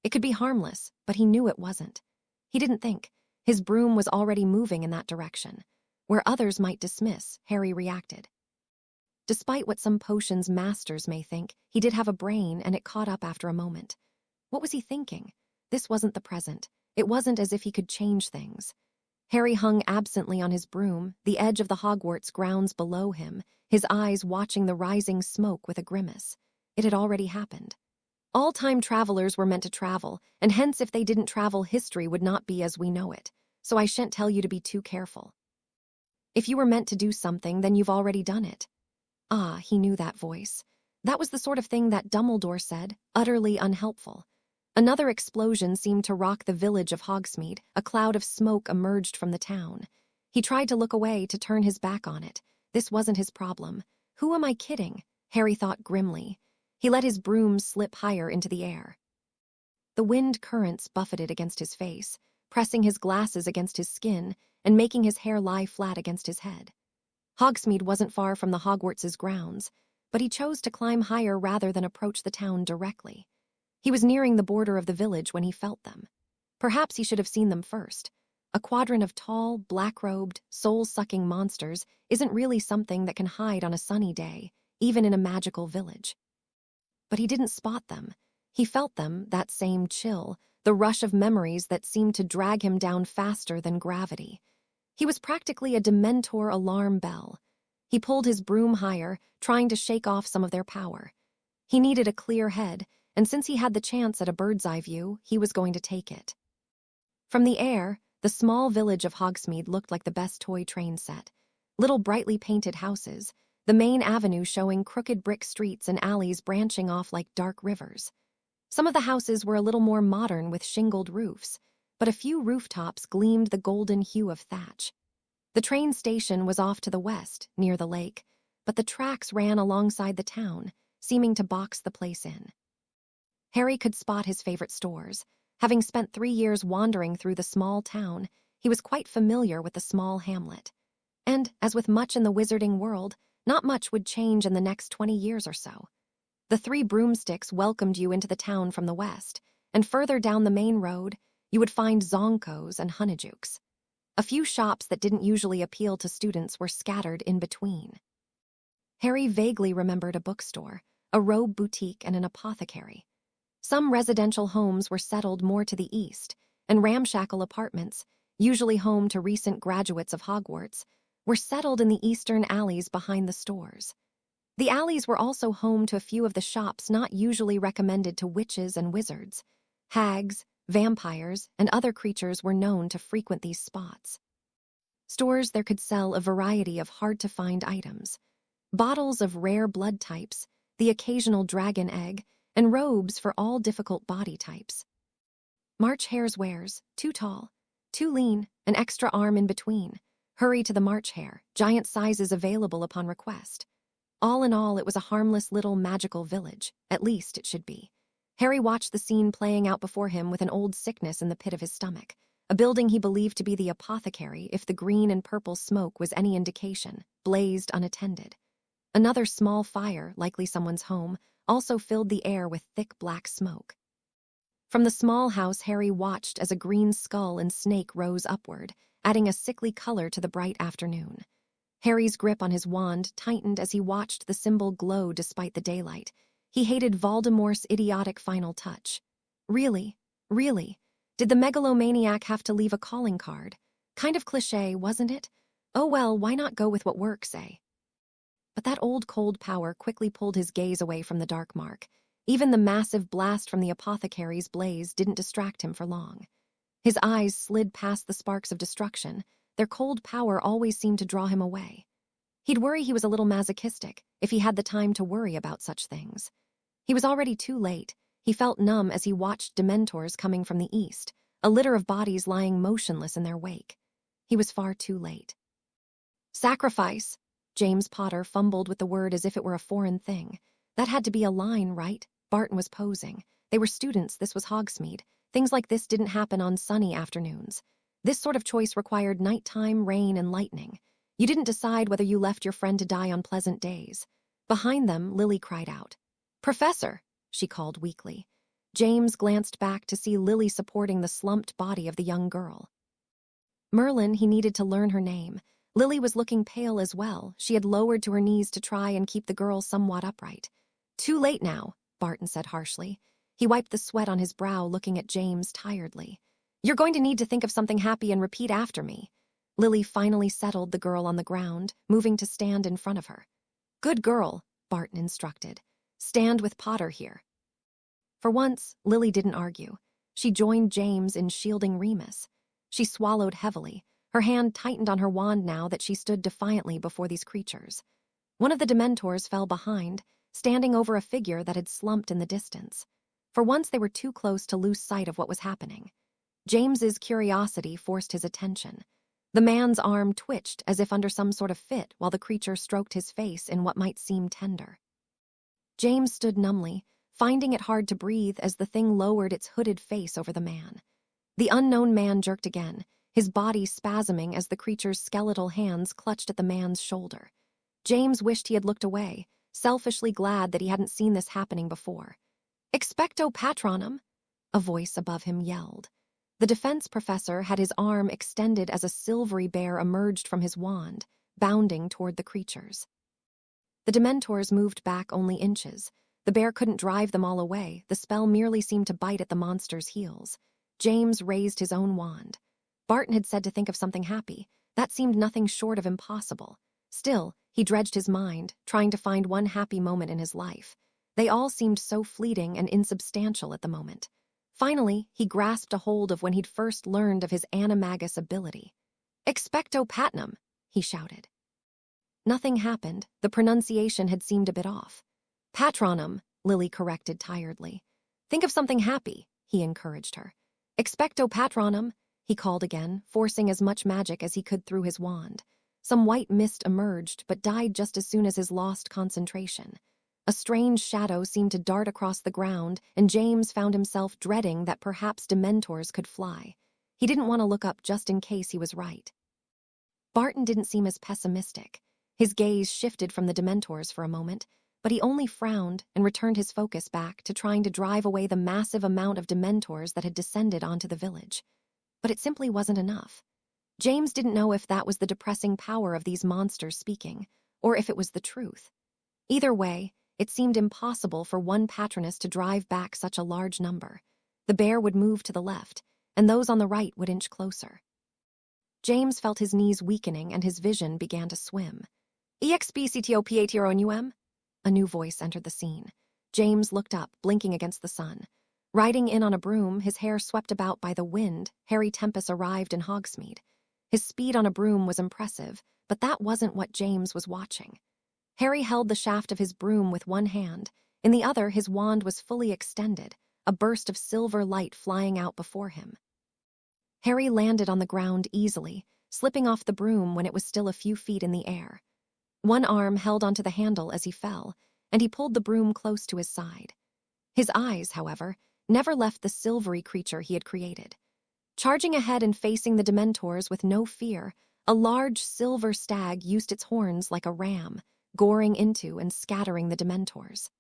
It could be harmless, but he knew it wasn't. He didn't think. His broom was already moving in that direction. Where others might dismiss, Harry reacted. Despite what some potions masters may think, he did have a brain, and it caught up after a moment. What was he thinking? This wasn't the present. It wasn't as if he could change things. Harry hung absently on his broom, the edge of the Hogwarts grounds below him, his eyes watching the rising smoke with a grimace. It had already happened. All time travelers were meant to travel, and hence if they didn't travel, history would not be as we know it, so I shan't tell you to be too careful. If you were meant to do something, then you've already done it. Ah, he knew that voice. That was the sort of thing that Dumbledore said, utterly unhelpful. Another explosion seemed to rock the village of Hogsmeade. A cloud of smoke emerged from the town. He tried to look away, to turn his back on it. This wasn't his problem. Who am I kidding? Harry thought grimly. He let his broom slip higher into the air. The wind currents buffeted against his face, pressing his glasses against his skin and making his hair lie flat against his head. Hogsmeade wasn't far from the Hogwarts' grounds, but he chose to climb higher rather than approach the town directly. He was nearing the border of the village when he felt them. Perhaps he should have seen them first. A quadrant of tall, black-robed, soul-sucking monsters isn't really something that can hide on a sunny day, even in a magical village. But he didn't spot them. He felt them, that same chill, the rush of memories that seemed to drag him down faster than gravity. He was practically a Dementor alarm bell. He pulled his broom higher, trying to shake off some of their power. He needed a clear head, and since he had the chance at a bird's-eye view, he was going to take it. From the air, the small village of Hogsmeade looked like the best toy train set. Little brightly painted houses, the main avenue showing crooked brick streets and alleys branching off like dark rivers. Some of the houses were a little more modern with shingled roofs, but a few rooftops gleamed the golden hue of thatch. The train station was off to the west, near the lake, but the tracks ran alongside the town, seeming to box the place in. Harry could spot his favorite stores. Having spent 3 years wandering through the small town, he was quite familiar with the small hamlet. And, as with much in the wizarding world, not much would change in the next 20 years or so. The 3 broomsticks welcomed you into the town from the west, and further down the main road, you would find zonkos and honeyjukes. A few shops that didn't usually appeal to students were scattered in between. Harry vaguely remembered a bookstore, a robe boutique, and an apothecary. Some residential homes were settled more to the east, and ramshackle apartments, usually home to recent graduates of Hogwarts, were settled in the eastern alleys behind the stores. The alleys were also home to a few of the shops not usually recommended to witches and wizards. Hags, vampires, and other creatures were known to frequent these spots. Stores there could sell a variety of hard-to-find items. Bottles of rare blood types, the occasional dragon egg, and robes for all difficult body types. March Hare's wares, too tall, too lean, an extra arm in between. Hurry to the March Hare, giant sizes available upon request. All in all, it was a harmless little magical village. At least it should be. Harry watched the scene playing out before him with an old sickness in the pit of his stomach. A building he believed to be the apothecary, if the green and purple smoke was any indication, blazed unattended. Another small fire, likely someone's home, also filled the air with thick black smoke. From the small house, Harry watched as a green skull and snake rose upward, adding a sickly color to the bright afternoon. Harry's grip on his wand tightened as he watched the symbol glow despite the daylight. He hated Voldemort's idiotic final touch. Really? Did the megalomaniac have to leave a calling card? Kind of cliché, wasn't it? Oh well, why not go with what works, eh? But that old cold power quickly pulled his gaze away from the dark mark. Even the massive blast from the apothecary's blaze didn't distract him for long. His eyes slid past the sparks of destruction. Their cold power always seemed to draw him away. He'd worry he was a little masochistic if he had the time to worry about such things. He was already too late. He felt numb as he watched Dementors coming from the east, a litter of bodies lying motionless in their wake. He was far too late. Sacrifice! James Potter fumbled with the word as if it were a foreign thing. That had to be a line, right? Barton was posing. They were students, this was Hogsmeade. Things like this didn't happen on sunny afternoons. This sort of choice required nighttime, rain, and lightning. You didn't decide whether you left your friend to die on pleasant days. Behind them, Lily cried out. "Professor!" she called weakly. James glanced back to see Lily supporting the slumped body of the young girl. Merlin, he needed to learn her name. Lily was looking pale as well. She had lowered to her knees to try and keep the girl somewhat upright. "Too late now," Barton said harshly. He wiped the sweat on his brow, looking at James tiredly. "You're going to need to think of something happy and repeat after me." Lily finally settled the girl on the ground, moving to stand in front of her. "Good girl," Barton instructed. "Stand with Potter here." For once, Lily didn't argue. She joined James in shielding Remus. She swallowed heavily. Her hand tightened on her wand now that she stood defiantly before these creatures. One of the Dementors fell behind, standing over a figure that had slumped in the distance. For once they were too close to lose sight of what was happening. James's curiosity forced his attention. The man's arm twitched as if under some sort of fit while the creature stroked his face in what might seem tender. James stood numbly, finding it hard to breathe as the thing lowered its hooded face over the man. The unknown man jerked again, his body spasming as the creature's skeletal hands clutched at the man's shoulder. James wished he had looked away, selfishly glad that he hadn't seen this happening before. "Expecto Patronum!" a voice above him yelled. The defense professor had his arm extended as a silvery bear emerged from his wand, bounding toward the creatures. The Dementors moved back only inches. The bear couldn't drive them all away. The spell merely seemed to bite at the monster's heels. James raised his own wand. Barton had said to think of something happy. That seemed nothing short of impossible. Still, he dredged his mind, trying to find one happy moment in his life. They all seemed so fleeting and insubstantial at the moment. Finally, he grasped a hold of when he'd first learned of his animagus ability. "Expecto Patronum!" he shouted. Nothing happened. The pronunciation had seemed a bit off. "Patronum," Lily corrected tiredly. "Think of something happy," he encouraged her. "Expecto Patronum," he called again, forcing as much magic as he could through his wand. Some white mist emerged, but died just as soon as his lost concentration. A strange shadow seemed to dart across the ground, and James found himself dreading that perhaps Dementors could fly. He didn't want to look up just in case he was right. Barton didn't seem as pessimistic. His gaze shifted from the Dementors for a moment, but he only frowned and returned his focus back to trying to drive away the massive amount of Dementors that had descended onto the village. But it simply wasn't enough. James didn't know if that was the depressing power of these monsters speaking, or if it was the truth. Either way, it seemed impossible for one patroness to drive back such a large number. The bear would move to the left, and those on the right would inch closer. James felt his knees weakening and his vision began to swim. "Expecto A new voice entered the scene. James looked up, blinking against the sun. Riding in on a broom, his hair swept about by the wind, Harry Tempest arrived in Hogsmeade. His speed on a broom was impressive, but that wasn't what James was watching. Harry held the shaft of his broom with one hand. In the other, his wand was fully extended, a burst of silver light flying out before him. Harry landed on the ground easily, slipping off the broom when it was still a few feet in the air. One arm held onto the handle as he fell, and he pulled the broom close to his side. His eyes, however, never left the silvery creature he had created. Charging ahead and facing the Dementors with no fear, a large silver stag used its horns like a ram, goring into and scattering the Dementors.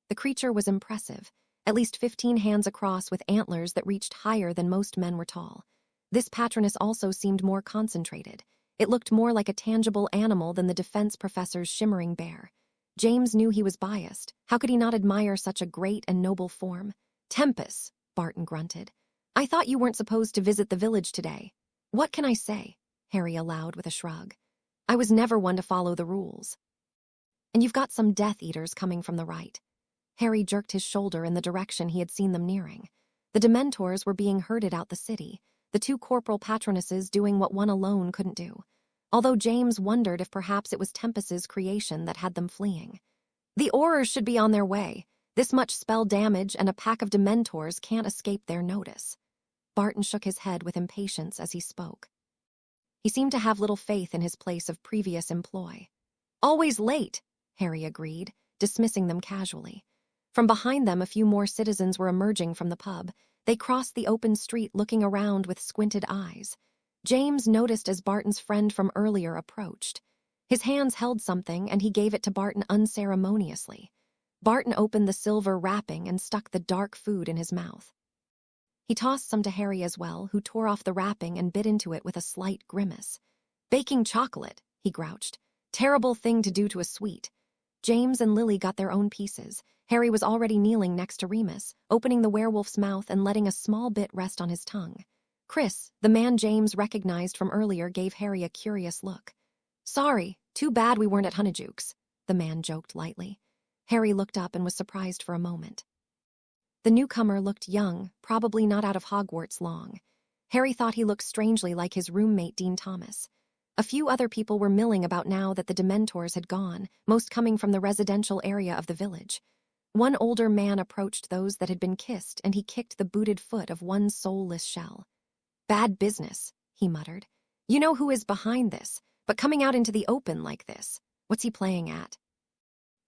The creature was impressive, at least 15 hands across with antlers that reached higher than most men were tall. This Patronus also seemed more concentrated. It looked more like a tangible animal than the defense professor's shimmering bear. James knew he was biased. How could he not admire such a great and noble form? "Tempest," Barton grunted. "I thought you weren't supposed to visit the village today." "What can I say?" Harry allowed with a shrug. "I was never one to follow the rules." "And you've got some Death Eaters coming from the right." Harry jerked his shoulder in the direction he had seen them nearing. The Dementors were being herded out the city, the two corporal patronesses doing what one alone couldn't do. Although James wondered if perhaps it was Tempest's creation that had them fleeing. "The Aurors should be on their way. This much spell damage and a pack of Dementors can't escape their notice." Barton shook his head with impatience as he spoke. He seemed to have little faith in his place of previous employ. "Always late," Harry agreed, dismissing them casually. From behind them, a few more citizens were emerging from the pub. They crossed the open street looking around with squinted eyes. James noticed as Barton's friend from earlier approached. His hands held something, and he gave it to Barton unceremoniously. Barton opened the silver wrapping and stuck the dark food in his mouth. He tossed some to Harry as well, who tore off the wrapping and bit into it with a slight grimace. "Baking chocolate," he grouched. "Terrible thing to do to a sweet." James and Lily got their own pieces. Harry was already kneeling next to Remus, opening the werewolf's mouth and letting a small bit rest on his tongue. Chris, the man James recognized from earlier, gave Harry a curious look. "Sorry, too bad we weren't at Honeyjuke's," the man joked lightly. Harry looked up and was surprised for a moment. The newcomer looked young, probably not out of Hogwarts long. Harry thought he looked strangely like his roommate Dean Thomas. A few other people were milling about now that the Dementors had gone, most coming from the residential area of the village. One older man approached those that had been kissed, and he kicked the booted foot of one soulless shell. "Bad business," he muttered. "You know who is behind this, but coming out into the open like this. What's he playing at?"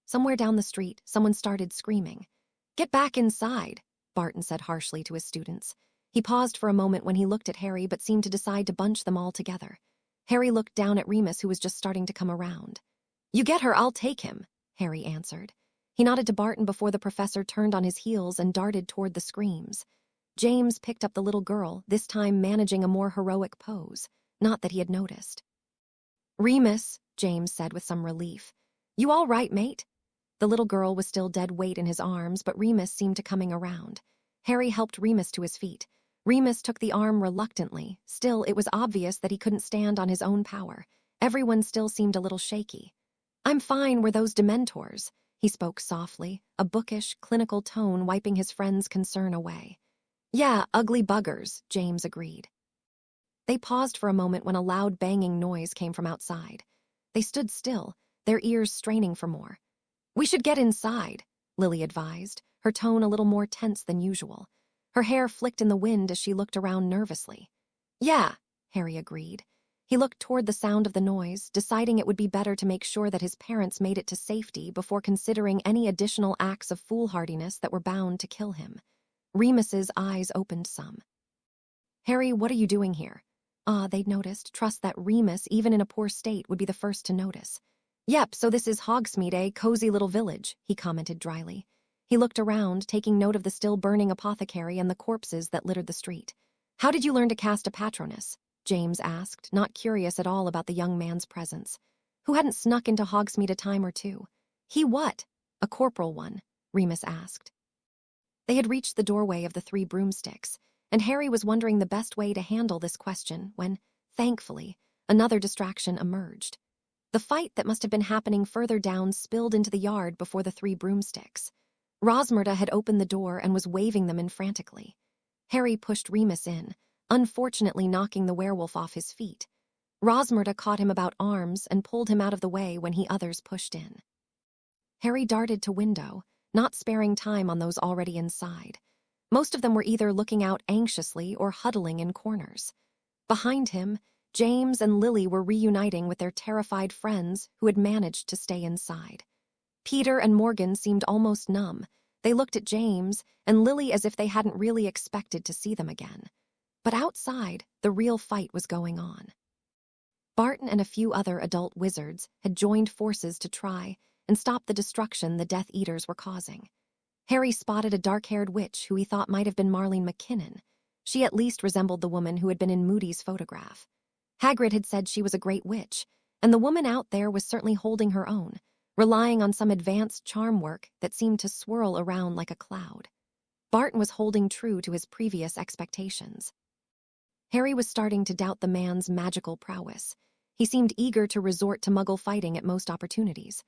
Somewhere down the street, someone started screaming. "Get back inside," Barton said harshly to his students. He paused for a moment when he looked at Harry, but seemed to decide to bunch them all together. Harry looked down at Remus, who was just starting to come around. "You get her, I'll take him," Harry answered. He nodded to Barton before the professor turned on his heels and darted toward the screams. James picked up the little girl, this time managing a more heroic pose. Not that he had noticed. "Remus," James said with some relief. "You all right, mate?" The little girl was still dead weight in his arms, but Remus seemed to coming around. Harry helped Remus to his feet. Remus took the arm reluctantly. Still, it was obvious that he couldn't stand on his own power. Everyone still seemed a little shaky. "I'm fine, we're those Dementors," he spoke softly, a bookish, clinical tone wiping his friend's concern away. "Yeah, ugly buggers," James agreed. They paused for a moment when a loud banging noise came from outside. They stood still, their ears straining for more. "We should get inside," Lily advised, her tone a little more tense than usual. Her hair flicked in the wind as she looked around nervously. "Yeah," Harry agreed. He looked toward the sound of the noise, deciding it would be better to make sure that his parents made it to safety before considering any additional acts of foolhardiness that were bound to kill him. Remus's eyes opened some. "Harry, what are you doing here?" They'd noticed. Trust that Remus, even in a poor state, would be the first to notice. "Yep, so this is Hogsmeade, a cozy little village," he commented dryly. He looked around, taking note of the still burning apothecary and the corpses that littered the street. "How did you learn to cast a Patronus?" James asked, not curious at all about the young man's presence. Who hadn't snuck into Hogsmeade a time or two? "He what? A corporal one?" Remus asked. They had reached the doorway of the Three Broomsticks, and Harry was wondering the best way to handle this question when, thankfully, another distraction emerged. The fight that must have been happening further down spilled into the yard before the Three Broomsticks. Rosmerta had opened the door and was waving them in frantically. Harry pushed Remus in, unfortunately knocking the werewolf off his feet. Rosmerta caught him about arms and pulled him out of the way when others pushed in. Harry darted to window, not sparing time on those already inside. Most of them were either looking out anxiously or huddling in corners. Behind him, James and Lily were reuniting with their terrified friends who had managed to stay inside. Peter and Morgan seemed almost numb. They looked at James and Lily as if they hadn't really expected to see them again. But outside, the real fight was going on. Barton and a few other adult wizards had joined forces to try and stop the destruction the Death Eaters were causing. Harry spotted a dark-haired witch who he thought might have been Marlene McKinnon. She at least resembled the woman who had been in Moody's photograph. Hagrid had said she was a great witch, and the woman out there was certainly holding her own, relying on some advanced charm work that seemed to swirl around like a cloud. Barton was holding true to his previous expectations. Harry was starting to doubt the man's magical prowess. He seemed eager to resort to Muggle fighting at most opportunities.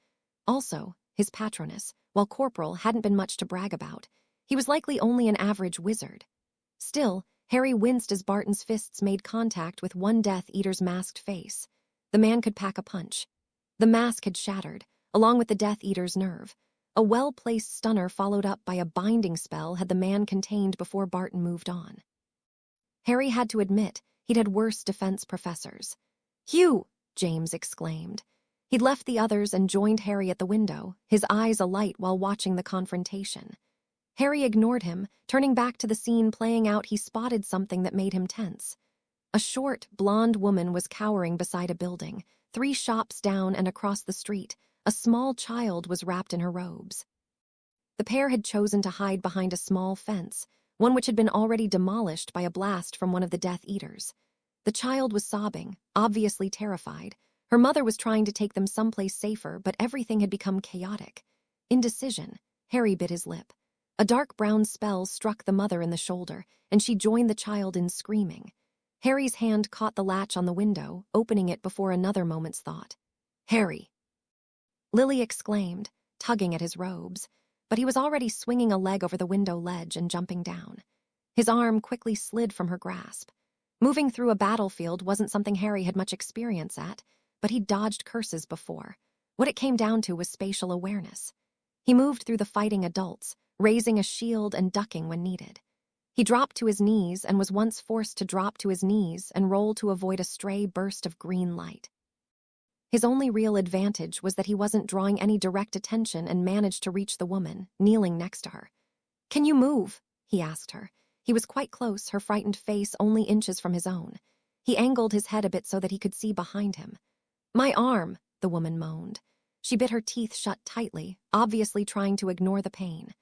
Also, his patroness, while Corporal, hadn't been much to brag about. He was likely only an average wizard. Still, Harry winced as Barton's fists made contact with one Death Eater's masked face. The man could pack a punch. The mask had shattered, along with the Death Eater's nerve. A well-placed stunner followed up by a binding spell had the man contained before Barton moved on. Harry had to admit he'd had worse defense professors. "Hugh!" James exclaimed. He'd left the others and joined Harry at the window, his eyes alight while watching the confrontation. Harry ignored him, turning back to the scene playing out. He spotted something that made him tense. A short, blonde woman was cowering beside a building. 3 shops down and across the street, a small child was wrapped in her robes. The pair had chosen to hide behind a small fence, one which had been already demolished by a blast from one of the Death Eaters. The child was sobbing, obviously terrified. Her mother was trying to take them someplace safer, but everything had become chaotic. Indecision, Harry bit his lip. A dark brown spell struck the mother in the shoulder, and she joined the child in screaming. Harry's hand caught the latch on the window, opening it before another moment's thought. "Harry!" Lily exclaimed, tugging at his robes, but he was already swinging a leg over the window ledge and jumping down. His arm quickly slid from her grasp. Moving through a battlefield wasn't something Harry had much experience at, but he'd dodged curses before. What it came down to was spatial awareness. He moved through the fighting adults, raising a shield and ducking when needed. He dropped to his knees and was once forced to drop to his knees and roll to avoid a stray burst of green light. His only real advantage was that he wasn't drawing any direct attention and managed to reach the woman, kneeling next to her. "Can you move?" he asked her. He was quite close, her frightened face only inches from his own. He angled his head a bit so that he could see behind him. "My arm," the woman moaned. She bit her teeth shut tightly, obviously trying to ignore the pain.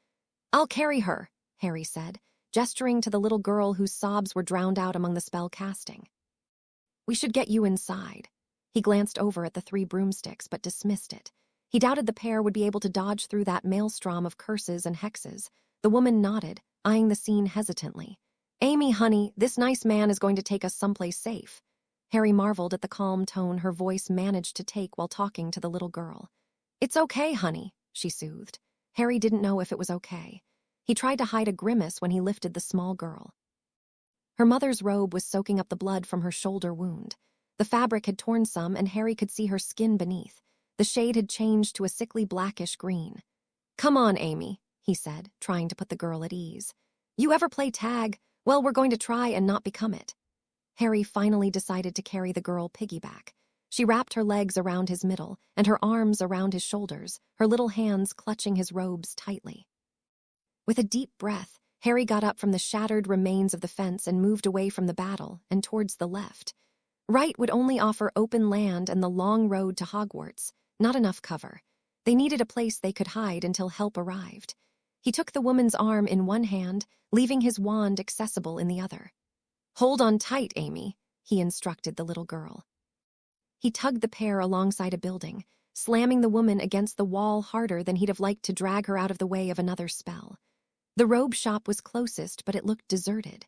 "I'll carry her," Harry said, gesturing to the little girl whose sobs were drowned out among the spell casting. "We should get you inside." He glanced over at the 3 broomsticks but dismissed it. He doubted the pair would be able to dodge through that maelstrom of curses and hexes. The woman nodded, eyeing the scene hesitantly. "Amy, honey, this nice man is going to take us someplace safe." Harry marveled at the calm tone her voice managed to take while talking to the little girl. "It's okay, honey," she soothed. Harry didn't know if it was okay. He tried to hide a grimace when he lifted the small girl. Her mother's robe was soaking up the blood from her shoulder wound. The fabric had torn some, and Harry could see her skin beneath. The shade had changed to a sickly blackish green. "Come on, Amy," he said, trying to put the girl at ease. "You ever play tag? Well, we're going to try and not become it." Harry finally decided to carry the girl piggyback. She wrapped her legs around his middle and her arms around his shoulders, her little hands clutching his robes tightly. With a deep breath, Harry got up from the shattered remains of the fence and moved away from the battle and towards the left. Right would only offer open land and the long road to Hogwarts, not enough cover. They needed a place they could hide until help arrived. He took the woman's arm in one hand, leaving his wand accessible in the other. "Hold on tight, Amy," he instructed the little girl. He tugged the pair alongside a building, slamming the woman against the wall harder than he'd have liked to drag her out of the way of another spell. The robe shop was closest, but it looked deserted.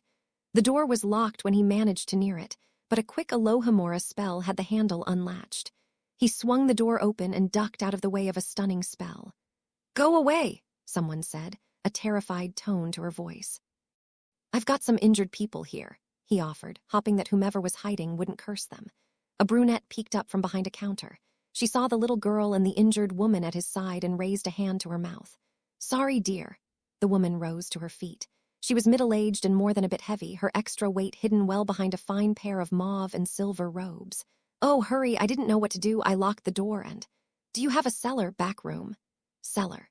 The door was locked when he managed to near it, but a quick Alohomora spell had the handle unlatched. He swung the door open and ducked out of the way of a stunning spell. "Go away," someone said, a terrified tone to her voice. "I've got some injured people here," he offered, hoping that whomever was hiding wouldn't curse them. A brunette peeked up from behind a counter. She saw the little girl and the injured woman at his side and raised a hand to her mouth. "Sorry, dear." The woman rose to her feet. She was middle-aged and more than a bit heavy, her extra weight hidden well behind a fine pair of mauve and silver robes. "Oh, hurry, I didn't know what to do. I locked the door and—" "Do you have a cellar, back room?" "Cellar."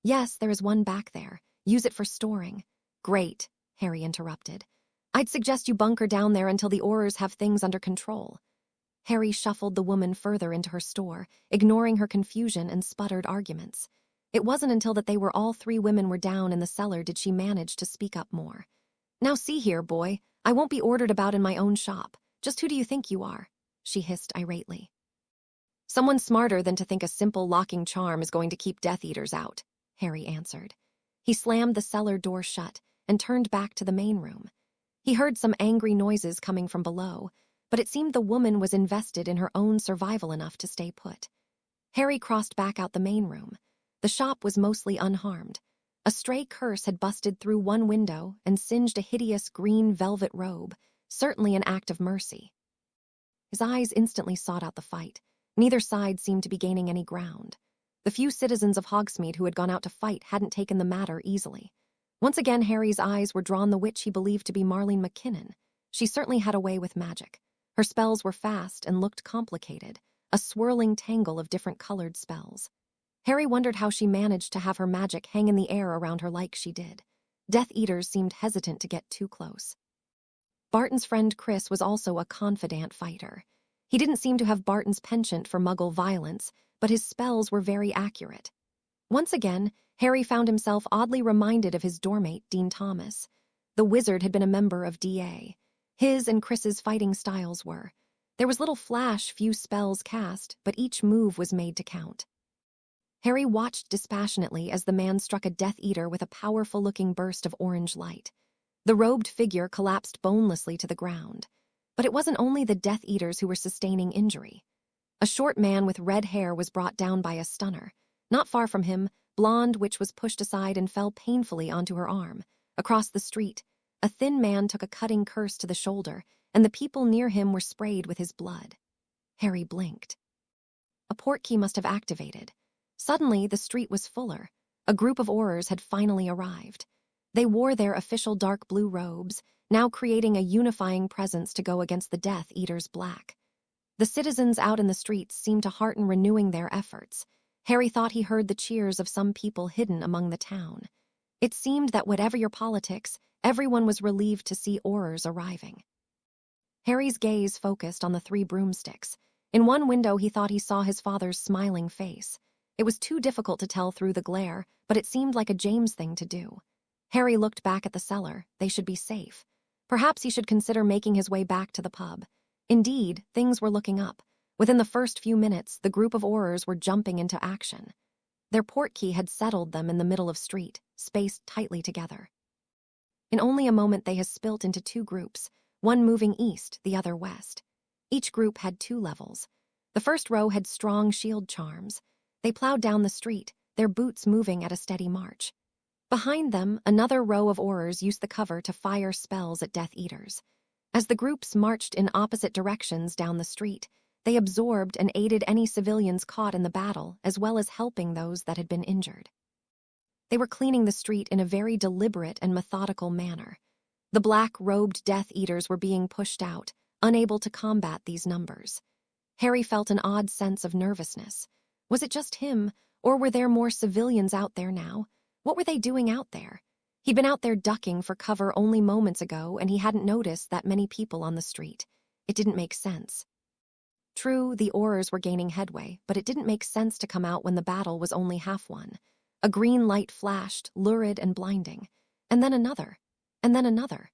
"Yes, there is one back there. Use it for storing." "Great," Harry interrupted. "I'd suggest you bunker down there until the Aurors have things under control." Harry shuffled the woman further into her store, ignoring her confusion and sputtered arguments. It wasn't until that they were all three women were down in the cellar did she manage to speak up more. "Now see here, boy, I won't be ordered about in my own shop. Just who do you think you are?" she hissed irately. "Someone smarter than to think a simple locking charm is going to keep Death Eaters out," Harry answered. He slammed the cellar door shut and turned back to the main room. He heard some angry noises coming from below, but it seemed the woman was invested in her own survival enough to stay put. Harry crossed back out the main room. The shop was mostly unharmed. A stray curse had busted through one window and singed a hideous green velvet robe, certainly an act of mercy. His eyes instantly sought out the fight. Neither side seemed to be gaining any ground. The few citizens of Hogsmeade who had gone out to fight hadn't taken the matter easily. Once again, Harry's eyes were drawn the witch he believed to be Marlene McKinnon. She certainly had a way with magic. Her spells were fast and looked complicated, a swirling tangle of different colored spells. Harry wondered how she managed to have her magic hang in the air around her like she did. Death Eaters seemed hesitant to get too close. Barton's friend Chris was also a confidant fighter. He didn't seem to have Barton's penchant for muggle violence, but his spells were very accurate. Once again, Harry found himself oddly reminded of his doormate, Dean Thomas. The wizard had been a member of DA. His and Chris's fighting styles were. There was little flash, few spells cast, but each move was made to count. Harry watched dispassionately as the man struck a Death Eater with a powerful-looking burst of orange light. The robed figure collapsed bonelessly to the ground. But it wasn't only the Death Eaters who were sustaining injury. A short man with red hair was brought down by a stunner. Not far from him, blonde witch was pushed aside and fell painfully onto her arm. Across the street, a thin man took a cutting curse to the shoulder, and the people near him were sprayed with his blood. Harry blinked. A portkey must have activated. Suddenly, the street was fuller. A group of Aurors had finally arrived. They wore their official dark blue robes, now creating a unifying presence to go against the Death Eaters' black. The citizens out in the streets seemed to hearten renewing their efforts. Harry thought he heard the cheers of some people hidden among the town. It seemed that whatever your politics, everyone was relieved to see Aurors arriving. Harry's gaze focused on the three broomsticks. In one window he thought he saw his father's smiling face. It was too difficult to tell through the glare, but it seemed like a James thing to do. Harry looked back at the cellar. They should be safe. Perhaps he should consider making his way back to the pub. Indeed, things were looking up. Within the first few minutes, the group of Aurors were jumping into action. Their portkey had settled them in the middle of street, spaced tightly together. In only a moment they had spilt into two groups, one moving east, the other west. Each group had 2 levels. The first row had strong shield charms. They plowed down the street, their boots moving at a steady march. Behind them, another row of Aurors used the cover to fire spells at Death Eaters. As the groups marched in opposite directions down the street, they absorbed and aided any civilians caught in the battle, as well as helping those that had been injured. They were cleaning the street in a very deliberate and methodical manner. The black-robed Death Eaters were being pushed out, unable to combat these numbers. Harry felt an odd sense of nervousness. Was it just him, or were there more civilians out there now? What were they doing out there? He'd been out there ducking for cover only moments ago, and he hadn't noticed that many people on the street. It didn't make sense. True, the Aurors were gaining headway, but it didn't make sense to come out when the battle was only half won. A green light flashed, lurid and blinding. And then another. And then another.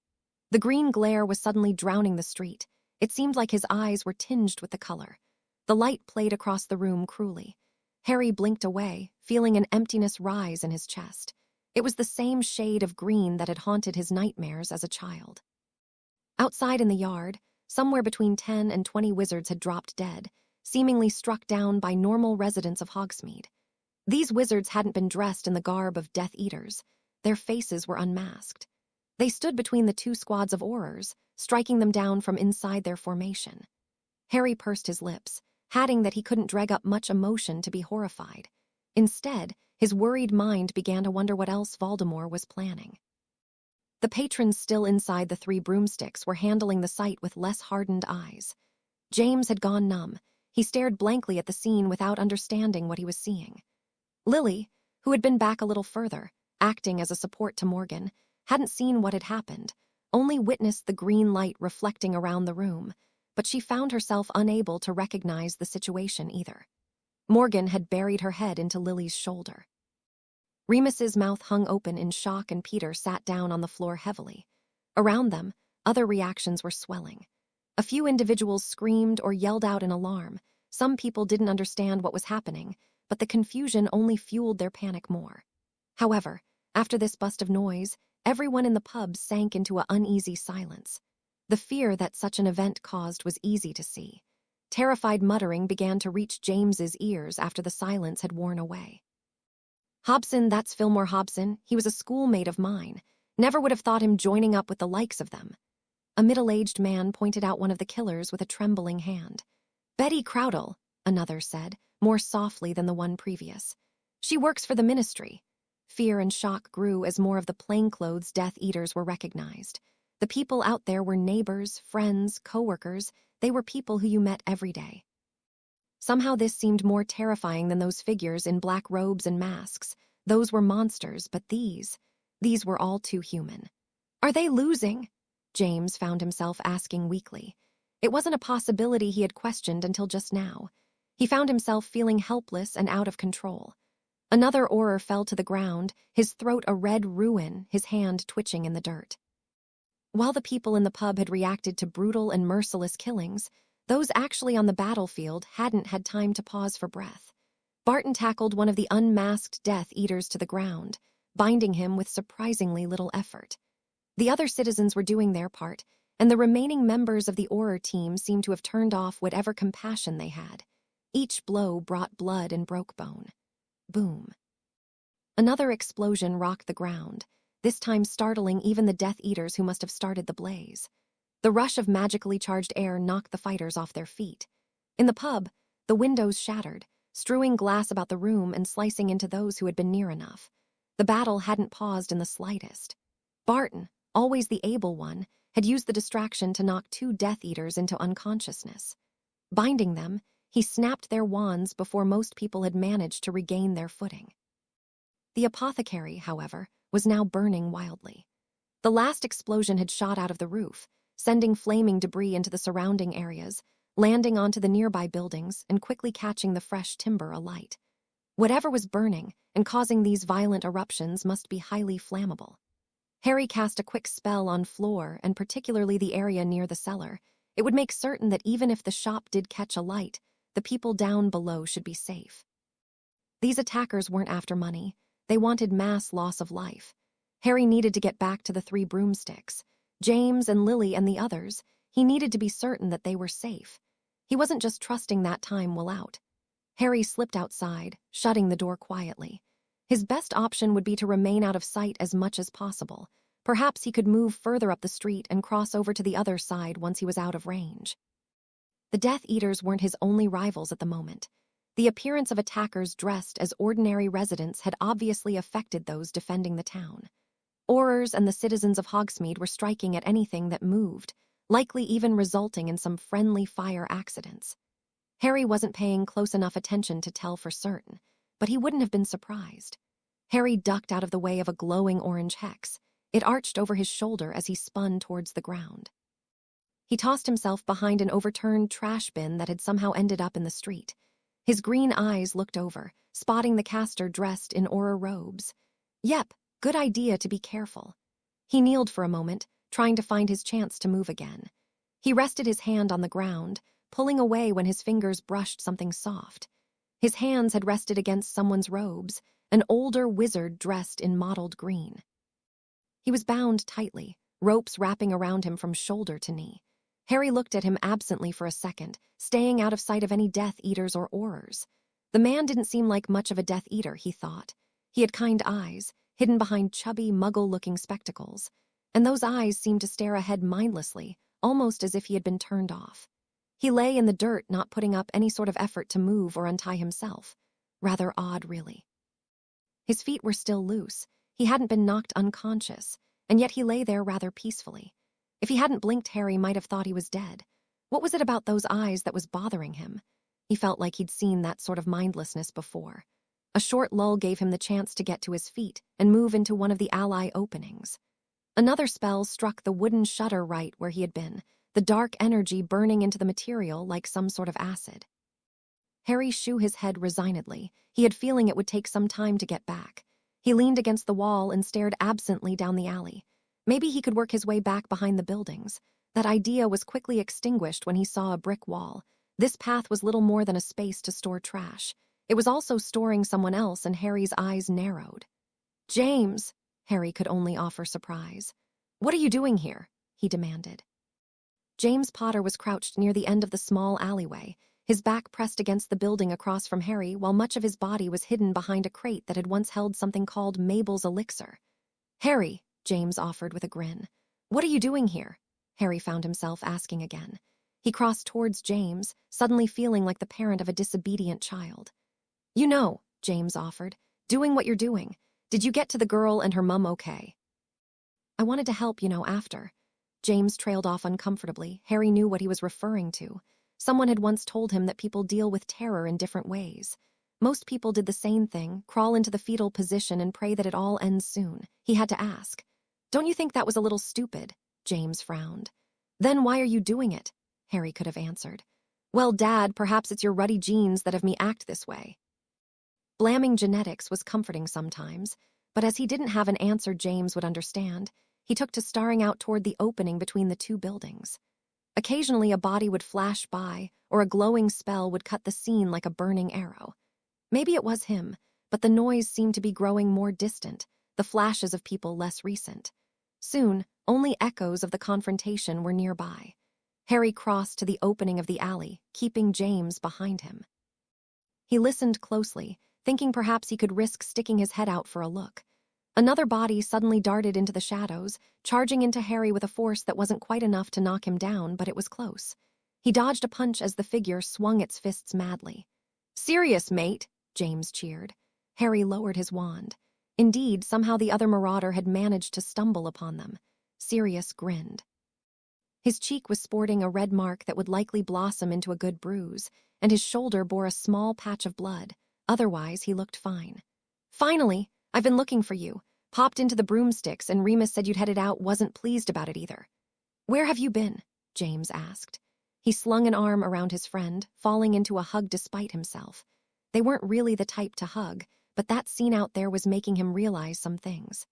The green glare was suddenly drowning the street. It seemed like his eyes were tinged with the color. The light played across the room cruelly. Harry blinked away, feeling an emptiness rise in his chest. It was the same shade of green that had haunted his nightmares as a child. Outside in the yard, somewhere between 10 and 20 wizards had dropped dead, seemingly struck down by normal residents of Hogsmeade. These wizards hadn't been dressed in the garb of Death Eaters. Their faces were unmasked. They stood between the 2 squads of Aurors, striking them down from inside their formation. Harry pursed his lips, adding that he couldn't drag up much emotion to be horrified. Instead, his worried mind began to wonder what else Voldemort was planning. The patrons still inside the 3 broomsticks were handling the sight with less hardened eyes. James had gone numb. He stared blankly at the scene without understanding what he was seeing. Lily, who had been back a little further, acting as a support to Morgan, hadn't seen what had happened, only witnessed the green light reflecting around the room, but she found herself unable to recognize the situation either. Morgan had buried her head into Lily's shoulder. Remus's mouth hung open in shock and Peter sat down on the floor heavily. Around them, other reactions were swelling. A few individuals screamed or yelled out in alarm. Some people didn't understand what was happening, but the confusion only fueled their panic more. However, after this burst of noise, everyone in the pub sank into an uneasy silence. The fear that such an event caused was easy to see. Terrified muttering began to reach James's ears after the silence had worn away. "Hobson, that's Fillmore Hobson. He was a schoolmate of mine. Never would have thought him joining up with the likes of them." A middle-aged man pointed out one of the killers with a trembling hand. "Betty Crowdell," another said, more softly than the one previous. "She works for the ministry." Fear and shock grew as more of the plainclothes Death Eaters were recognized. The people out there were neighbors, friends, co-workers. They were people who you met every day. Somehow this seemed more terrifying than those figures in black robes and masks. Those were monsters, but these were all too human. "Are they losing?" James found himself asking weakly. It wasn't a possibility he had questioned until just now. He found himself feeling helpless and out of control. Another Auror fell to the ground, his throat a red ruin, his hand twitching in the dirt. While the people in the pub had reacted to brutal and merciless killings, those actually on the battlefield hadn't had time to pause for breath. Barton tackled one of the unmasked Death Eaters to the ground, binding him with surprisingly little effort. The other citizens were doing their part, and the remaining members of the Auror team seemed to have turned off whatever compassion they had. Each blow brought blood and broke bone. Boom. Another explosion rocked the ground, this time startling even the Death Eaters who must have started the blaze. The rush of magically charged air knocked the fighters off their feet. In the pub, the windows shattered, strewing glass about the room and slicing into those who had been near enough. The battle hadn't paused in the slightest. Barton, always the able one, had used the distraction to knock 2 Death Eaters into unconsciousness. Binding them, he snapped their wands before most people had managed to regain their footing. The apothecary, however, was now burning wildly. The last explosion had shot out of the roof, sending flaming debris into the surrounding areas, landing onto the nearby buildings and quickly catching the fresh timber alight. Whatever was burning and causing these violent eruptions must be highly flammable. Harry cast a quick spell on floor and particularly the area near the cellar. It would make certain that even if the shop did catch alight, the people down below should be safe. These attackers weren't after money. They wanted mass loss of life. Harry needed to get back to the 3 broomsticks. James and Lily and the others, he needed to be certain that they were safe. He wasn't just trusting that time will out. Harry slipped outside, shutting the door quietly. His best option would be to remain out of sight as much as possible. Perhaps he could move further up the street and cross over to the other side once he was out of range. The Death Eaters weren't his only rivals at the moment. The appearance of attackers dressed as ordinary residents had obviously affected those defending the town. Aurors and the citizens of Hogsmeade were striking at anything that moved, likely even resulting in some friendly fire accidents. Harry wasn't paying close enough attention to tell for certain, but he wouldn't have been surprised. Harry ducked out of the way of a glowing orange hex. It arched over his shoulder as he spun towards the ground. He tossed himself behind an overturned trash bin that had somehow ended up in the street. His green eyes looked over, spotting the caster dressed in Auror robes. Yep, good idea to be careful. He kneeled for a moment, trying to find his chance to move again. He rested his hand on the ground, pulling away when his fingers brushed something soft. His hands had rested against someone's robes, an older wizard dressed in mottled green. He was bound tightly, ropes wrapping around him from shoulder to knee. Harry looked at him absently for a second, staying out of sight of any Death Eaters or Aurors. The man didn't seem like much of a Death Eater, he thought. He had kind eyes, hidden behind chubby, muggle-looking spectacles, and those eyes seemed to stare ahead mindlessly, almost as if he had been turned off. He lay in the dirt, not putting up any sort of effort to move or untie himself. Rather odd, really. His feet were still loose. He hadn't been knocked unconscious. and yet he lay there rather peacefully. If he hadn't blinked, Harry might have thought he was dead. What was it about those eyes that was bothering him? He felt like he'd seen that sort of mindlessness before. A short lull gave him the chance to get to his feet and move into one of the ally openings. Another spell struck the wooden shutter right where he had been, the dark energy burning into the material like some sort of acid. Harry shook his head resignedly. He had feeling it would take some time to get back. He leaned against the wall and stared absently down the alley. Maybe he could work his way back behind the buildings. That idea was quickly extinguished when he saw a brick wall. This path was little more than a space to store trash. It was also storing someone else, and Harry's eyes narrowed. "James!" Harry could only offer surprise. "What are you doing here?" he demanded. James Potter was crouched near the end of the small alleyway, his back pressed against the building across from Harry, while much of his body was hidden behind a crate that had once held something called Mabel's elixir. "Harry," James offered with a grin. "What are you doing here?" Harry found himself asking again. He crossed towards James, suddenly feeling like the parent of a disobedient child. "You know," James offered, "doing what you're doing. Did you get to the girl and her mum okay?" "I wanted to help, after." James trailed off uncomfortably. Harry knew what he was referring to. Someone had once told him that people deal with terror in different ways. Most people did the same thing, crawl into the fetal position and pray that it all ends soon. He had to ask. "Don't you think that was a little stupid?" James frowned. "Then why are you doing it?" Harry could have answered. "Well, Dad, perhaps it's your ruddy genes that have me act this way." Blaming genetics was comforting sometimes, but as he didn't have an answer James would understand, he took to staring out toward the opening between the two buildings. Occasionally a body would flash by, or a glowing spell would cut the scene like a burning arrow. Maybe it was him, but the noise seemed to be growing more distant, the flashes of people less recent. Soon, only echoes of the confrontation were nearby. Harry crossed to the opening of the alley, keeping James behind him. He listened closely, thinking perhaps he could risk sticking his head out for a look. Another body suddenly darted into the shadows, charging into Harry with a force that wasn't quite enough to knock him down, but it was close. He dodged a punch as the figure swung its fists madly. "Serious, mate!" James cheered. Harry lowered his wand. Indeed, somehow the other marauder had managed to stumble upon them. Sirius grinned. His cheek was sporting a red mark that would likely blossom into a good bruise, and his shoulder bore a small patch of blood. Otherwise, he looked fine. "Finally! I've been looking for you. Popped into the broomsticks, and Remus said you'd headed out, wasn't pleased about it either." "Where have you been?" James asked. He slung an arm around his friend, falling into a hug despite himself. They weren't really the type to hug, but that scene out there was making him realize some things.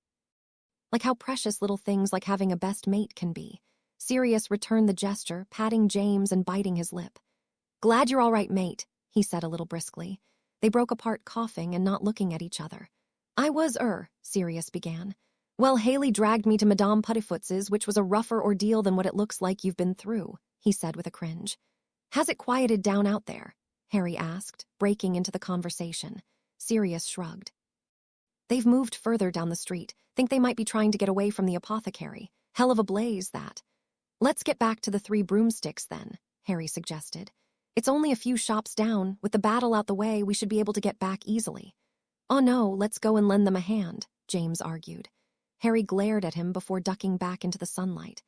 Like how precious little things like having a best mate can be. Sirius returned the gesture, patting James and biting his lip. "Glad you're all right, mate," he said a little briskly. They broke apart coughing and not looking at each other. Sirius began. "Well, Haley dragged me to Madame Puttyfoots's, which was a rougher ordeal than what it looks like you've been through," he said with a cringe. "Has it quieted down out there?" Harry asked, breaking into the conversation. Sirius shrugged. "They've moved further down the street. Think they might be trying to get away from the apothecary. Hell of a blaze, that." "Let's get back to the Three Broomsticks, then," Harry suggested. "It's only a few shops down. With the battle out the way, we should be able to get back easily." "Oh no, let's go and lend them a hand," James argued. Harry glared at him before ducking back into the sunlight.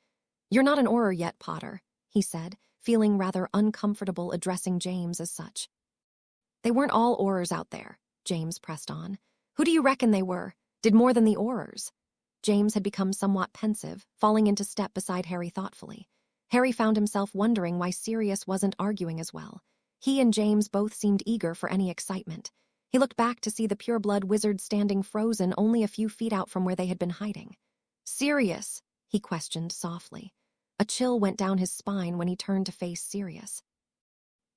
"You're not an Auror yet, Potter," he said, feeling rather uncomfortable addressing James as such. "They weren't all Aurors out there," James pressed on. "Who do you reckon they were? Did more than the Aurors?" James had become somewhat pensive, falling into step beside Harry thoughtfully. Harry found himself wondering why Sirius wasn't arguing as well. He and James both seemed eager for any excitement. He looked back to see the pureblood wizard standing frozen only a few feet out from where they had been hiding. "Sirius?" he questioned softly. A chill went down his spine when he turned to face Sirius.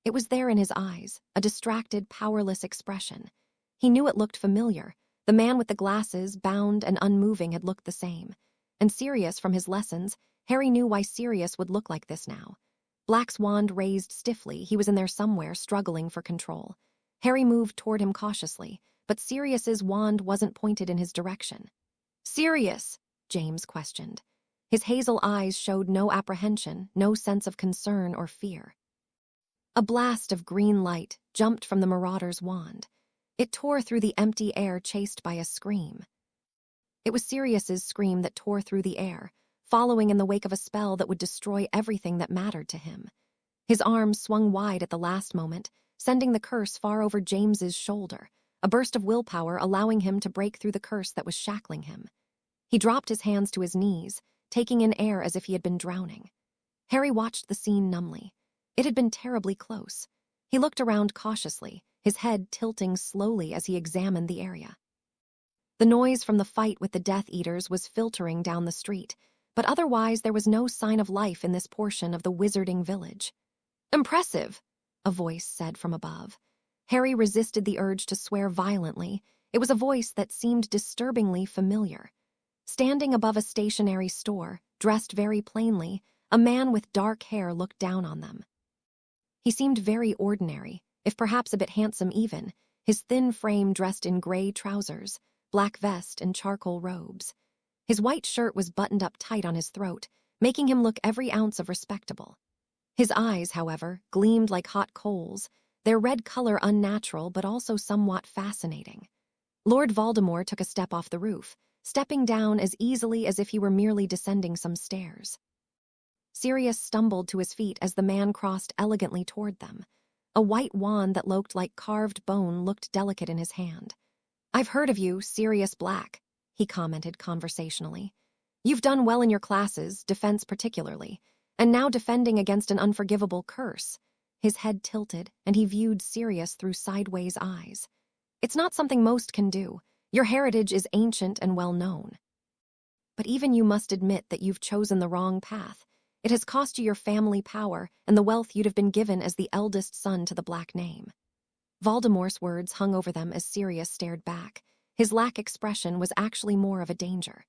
It was there in his eyes, a distracted, powerless expression. He knew it looked familiar. The man with the glasses, bound and unmoving, had looked the same. And Sirius, from his lessons, Harry knew why Sirius would look like this now. Black's wand raised stiffly, he was in there somewhere, struggling for control. Harry moved toward him cautiously, but Sirius's wand wasn't pointed in his direction. "Sirius?" James questioned. His hazel eyes showed no apprehension, no sense of concern or fear. A blast of green light jumped from the Marauder's wand. It tore through the empty air, chased by a scream. It was Sirius's scream that tore through the air, following in the wake of a spell that would destroy everything that mattered to him. His arms swung wide at the last moment, sending the curse far over James's shoulder, a burst of willpower allowing him to break through the curse that was shackling him. He dropped his hands to his knees, taking in air as if he had been drowning. Harry watched the scene numbly. It had been terribly close. He looked around cautiously, his head tilting slowly as he examined the area. The noise from the fight with the Death Eaters was filtering down the street, but otherwise there was no sign of life in this portion of the wizarding village. "Impressive," a voice said from above. Harry resisted the urge to swear violently. It was a voice that seemed disturbingly familiar. Standing above a stationery store, dressed very plainly, a man with dark hair looked down on them. He seemed very ordinary, if perhaps a bit handsome even, his thin frame dressed in gray trousers, black vest, and charcoal robes. His white shirt was buttoned up tight on his throat, making him look every ounce of respectable. His eyes, however, gleamed like hot coals, their red color unnatural but also somewhat fascinating. Lord Voldemort took a step off the roof, stepping down as easily as if he were merely descending some stairs. Sirius stumbled to his feet as the man crossed elegantly toward them. A white wand that looked like carved bone looked delicate in his hand. "I've heard of you, Sirius Black," he commented conversationally. "You've done well in your classes, defense particularly, and now defending against an unforgivable curse." His head tilted, and he viewed Sirius through sideways eyes. "It's not something most can do. Your heritage is ancient and well known. But even you must admit that you've chosen the wrong path. It has cost you your family power and the wealth you'd have been given as the eldest son to the Black name." Voldemort's words hung over them as Sirius stared back. His lack expression was actually more of a danger.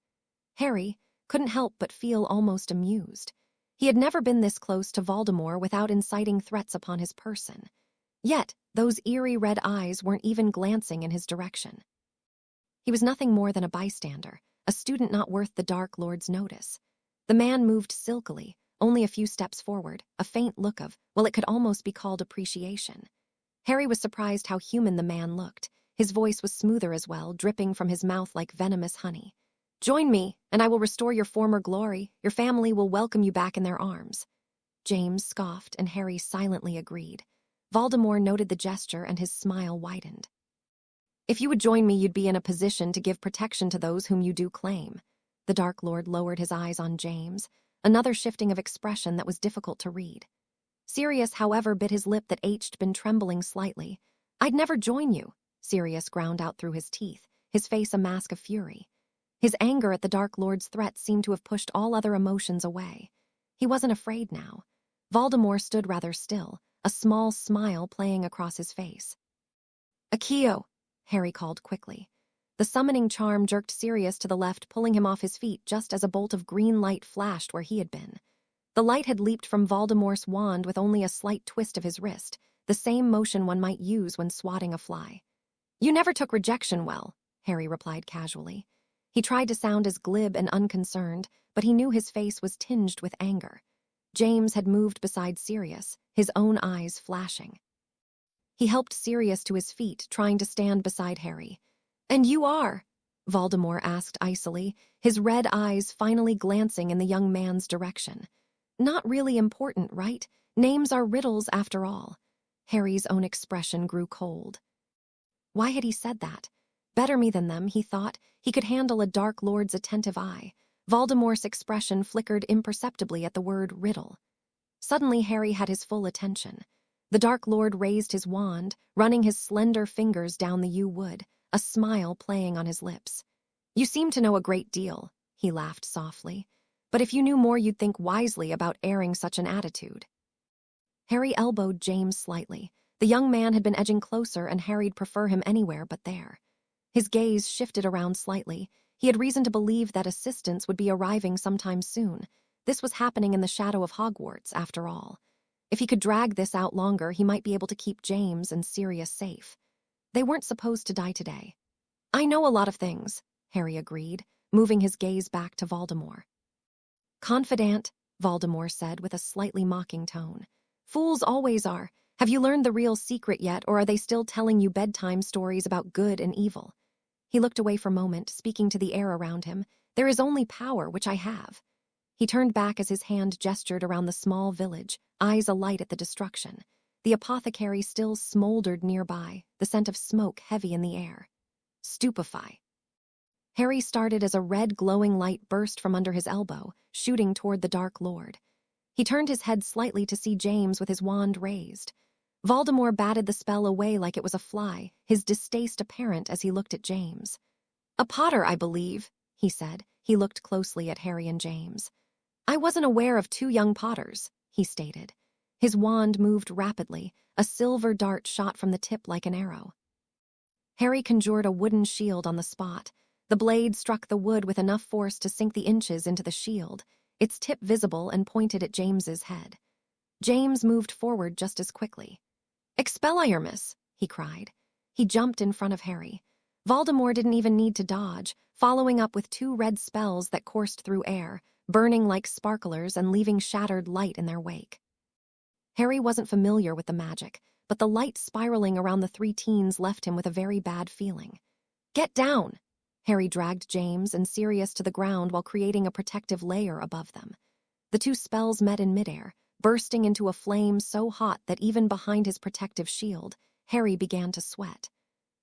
Harry couldn't help but feel almost amused. He had never been this close to Voldemort without inciting threats upon his person. Yet, those eerie red eyes weren't even glancing in his direction. He was nothing more than a bystander, a student not worth the Dark Lord's notice. The man moved silkily, only a few steps forward, a faint look of, well, it could almost be called appreciation. Harry was surprised how human the man looked. His voice was smoother as well, dripping from his mouth like venomous honey. "Join me, and I will restore your former glory. Your family will welcome you back in their arms." James scoffed, and Harry silently agreed. Voldemort noted the gesture, and his smile widened. "If you would join me, you'd be in a position to give protection to those whom you do claim." The Dark Lord lowered his eyes on James, another shifting of expression that was difficult to read. Sirius, however, bit his lip that ached been trembling slightly. "I'd never join you," Sirius ground out through his teeth, his face a mask of fury. His anger at the Dark Lord's threat seemed to have pushed all other emotions away. He wasn't afraid now. Voldemort stood rather still, a small smile playing across his face. "Accio," Harry called quickly. The summoning charm jerked Sirius to the left, pulling him off his feet just as a bolt of green light flashed where he had been. The light had leaped from Voldemort's wand with only a slight twist of his wrist, the same motion one might use when swatting a fly. "You never took rejection well," Harry replied casually. He tried to sound as glib and unconcerned, but he knew his face was tinged with anger. James had moved beside Sirius, his own eyes flashing. He helped Sirius to his feet, trying to stand beside Harry. "And you are?" Voldemort asked icily, his red eyes finally glancing in the young man's direction. "Not really important, right? Names are riddles after all." Harry's own expression grew cold. Why had he said that? Better me than them, he thought. He could handle a Dark Lord's attentive eye. Voldemort's expression flickered imperceptibly at the word riddle. Suddenly Harry had his full attention. The Dark Lord raised his wand, running his slender fingers down the yew wood, a smile playing on his lips. "You seem to know a great deal," he laughed softly. "But if you knew more, you'd think wisely about airing such an attitude." Harry elbowed James slightly. The young man had been edging closer, and Harry'd prefer him anywhere but there. His gaze shifted around slightly. He had reason to believe that assistance would be arriving sometime soon. This was happening in the shadow of Hogwarts, after all. If he could drag this out longer, he might be able to keep James and Sirius safe. They weren't supposed to die today. "I know a lot of things," Harry agreed, moving his gaze back to Voldemort. "Confidant," Voldemort said with a slightly mocking tone. "Fools always are. Have you learned the real secret yet, or are they still telling you bedtime stories about good and evil?" He looked away for a moment, speaking to the air around him. "There is only power, which I have." He turned back as his hand gestured around the small village, eyes alight at the destruction. The apothecary still smoldered nearby, the scent of smoke heavy in the air. "Stupefy." Harry started as a red glowing light burst from under his elbow, shooting toward the Dark Lord. He turned his head slightly to see James with his wand raised. Voldemort batted the spell away like it was a fly, his distaste apparent as he looked at James. "A Potter, I believe," he said. He looked closely at Harry and James. "I wasn't aware of 2 young Potters," he stated. His wand moved rapidly, a silver dart shot from the tip like an arrow. Harry conjured a wooden shield on the spot. The blade struck the wood with enough force to sink the inches into the shield, its tip visible and pointed at James's head. James moved forward just as quickly. "Expelliarmus!" he cried. He jumped in front of Harry. Voldemort didn't even need to dodge, following up with 2 red spells that coursed through air, burning like sparklers and leaving shattered light in their wake. Harry wasn't familiar with the magic, but the light spiraling around the 3 teens left him with a very bad feeling. "Get down!" Harry dragged James and Sirius to the ground while creating a protective layer above them. The 2 spells met in midair, bursting into a flame so hot that even behind his protective shield, Harry began to sweat.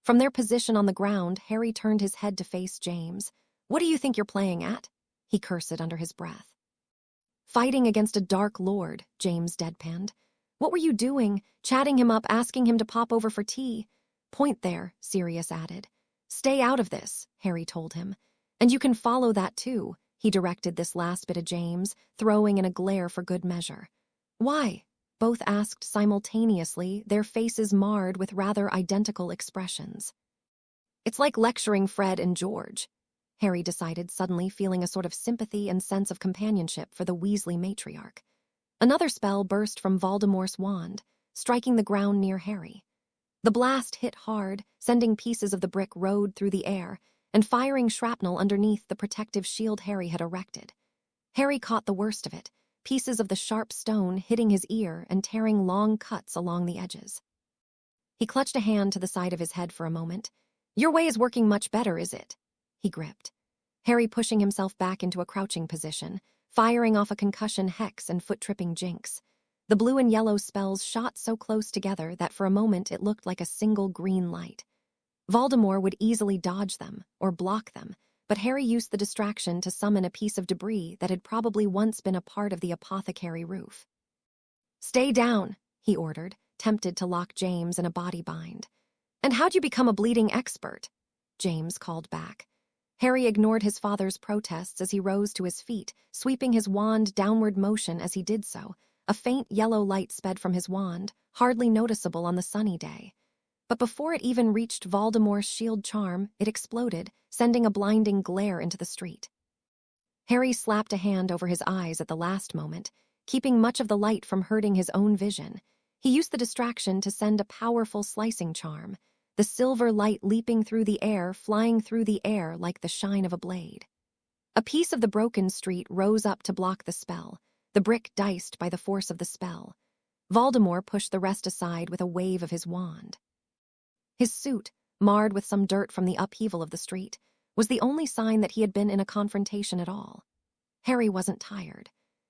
From their position on the ground, Harry turned his head to face James. "What do you think you're playing at?" he cursed under his breath. "Fighting against a Dark Lord," James deadpanned. "What were you doing, chatting him up, asking him to pop over for tea?" "Point there," Sirius added. "Stay out of this," Harry told him. "And you can follow that too," he directed this last bit at James, throwing in a glare for good measure. "Why?" both asked simultaneously, their faces marred with rather identical expressions. "It's like lecturing Fred and George," Harry decided, suddenly feeling a sort of sympathy and sense of companionship for the Weasley matriarch. Another spell burst from Voldemort's wand, striking the ground near Harry. The blast hit hard, sending pieces of the brick rode through the air and firing shrapnel underneath the protective shield Harry had erected. Harry caught the worst of it, pieces of the sharp stone hitting his ear and tearing long cuts along the edges. He clutched a hand to the side of his head for a moment. "Your way is working much better, is it?" he gripped. Harry pushing himself back into a crouching position, firing off a concussion hex and foot-tripping jinx. The blue and yellow spells shot so close together that for a moment it looked like a single green light. Voldemort would easily dodge them or block them, but Harry used the distraction to summon a piece of debris that had probably once been a part of the apothecary roof. "Stay down," he ordered, tempted to lock James in a body bind. "And how'd you become a bleeding expert?" James called back. Harry ignored his father's protests as he rose to his feet, sweeping his wand downward motion as he did so. A faint yellow light sped from his wand, hardly noticeable on the sunny day. But before it even reached Voldemort's shield charm, it exploded, sending a blinding glare into the street. Harry slapped a hand over his eyes at the last moment, keeping much of the light from hurting his own vision. He used the distraction to send a powerful slicing charm, the silver light leaping through the air, flying through the air like the shine of a blade. A piece of the broken street rose up to block the spell, the brick diced by the force of the spell. Voldemort pushed the rest aside with a wave of his wand. His suit, marred with some dirt from the upheaval of the street, was the only sign that he had been in a confrontation at all. Harry wasn't tired.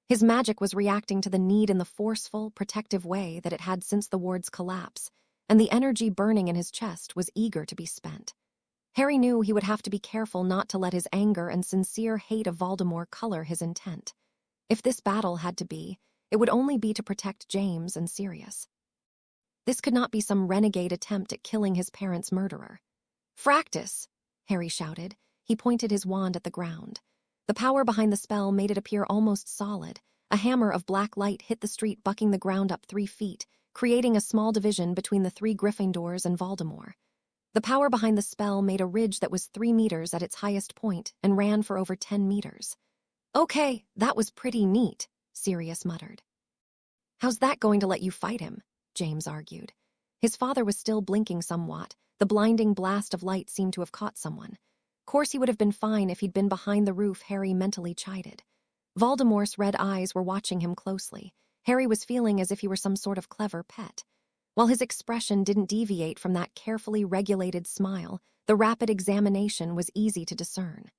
His magic was reacting to the need in the forceful, protective way that it had since the ward's collapse, and the energy burning in his chest was eager to be spent. Harry knew he would have to be careful not to let his anger and sincere hate of Voldemort color his intent. If this battle had to be, it would only be to protect James and Sirius. This could not be some renegade attempt at killing his parents' murderer. "Fractus!" Harry shouted. He pointed his wand at the ground. The power behind the spell made it appear almost solid. A hammer of black light hit the street, bucking the ground up 3 feet, creating a small division between the 3 Gryffindors and Voldemort. The power behind the spell made a ridge that was 3 meters at its highest point and ran for over 10 meters. "Okay, that was pretty neat," Sirius muttered. "How's that going to let you fight him?" James argued. His father was still blinking somewhat. The blinding blast of light seemed to have caught someone. Course he would have been fine if he'd been behind the roof, Harry mentally chided. Voldemort's red eyes were watching him closely. Harry was feeling as if he were some sort of clever pet. While his expression didn't deviate from that carefully regulated smile, the rapid examination was easy to discern.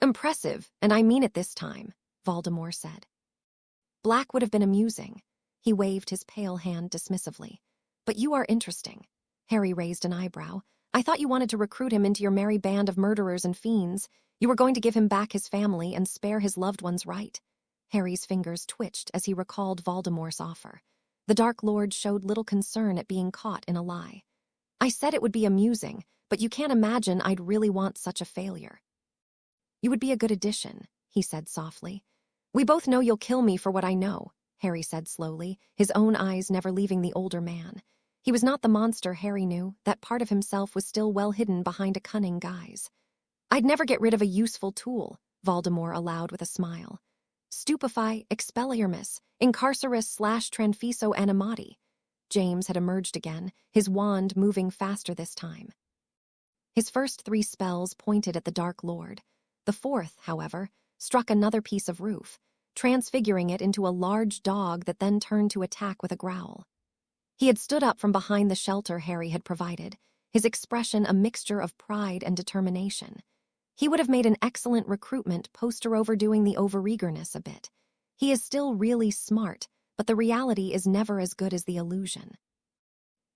"Impressive, and I mean it this time," Voldemort said. Black would have been amusing. He waved his pale hand dismissively. "But you are interesting." Harry raised an eyebrow. "I thought you wanted to recruit him into your merry band of murderers and fiends. You were going to give him back his family and spare his loved ones, right?" Harry's fingers twitched as he recalled Voldemort's offer. The Dark Lord showed little concern at being caught in a lie. "I said it would be amusing, but you can't imagine I'd really want such a failure." "You would be a good addition," he said softly. "We both know you'll kill me for what I know," Harry said slowly, his own eyes never leaving the older man. He was not the monster Harry knew. That part of himself was still well hidden behind a cunning guise. "I'd never get rid of a useful tool," Voldemort allowed with a smile. "Stupefy, expelliarmus, incarcerus/transfiso animati." James had emerged again, his wand moving faster this time. His first 3 spells pointed at the Dark Lord. The fourth, however, struck another piece of roof, transfiguring it into a large dog that then turned to attack with a growl. He had stood up from behind the shelter Harry had provided, his expression a mixture of pride and determination. He would have made an excellent recruitment poster, overdoing the overeagerness a bit. He is still really smart, but the reality is never as good as the illusion.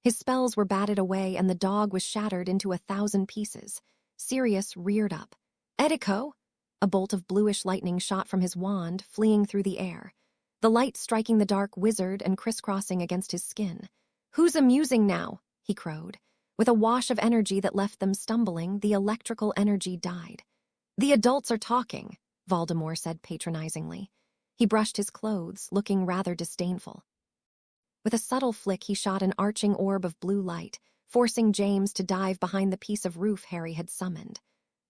His spells were batted away and the dog was shattered into 1,000 pieces. Sirius reared up. "Edico!" A bolt of bluish lightning shot from his wand, fleeing through the air, the light striking the dark wizard and crisscrossing against his skin. "Who's amusing now?" he crowed. With a wash of energy that left them stumbling, the electrical energy died. "The adults are talking," Voldemort said patronizingly. He brushed his clothes, looking rather disdainful. With a subtle flick, he shot an arching orb of blue light, forcing James to dive behind the piece of roof Harry had summoned.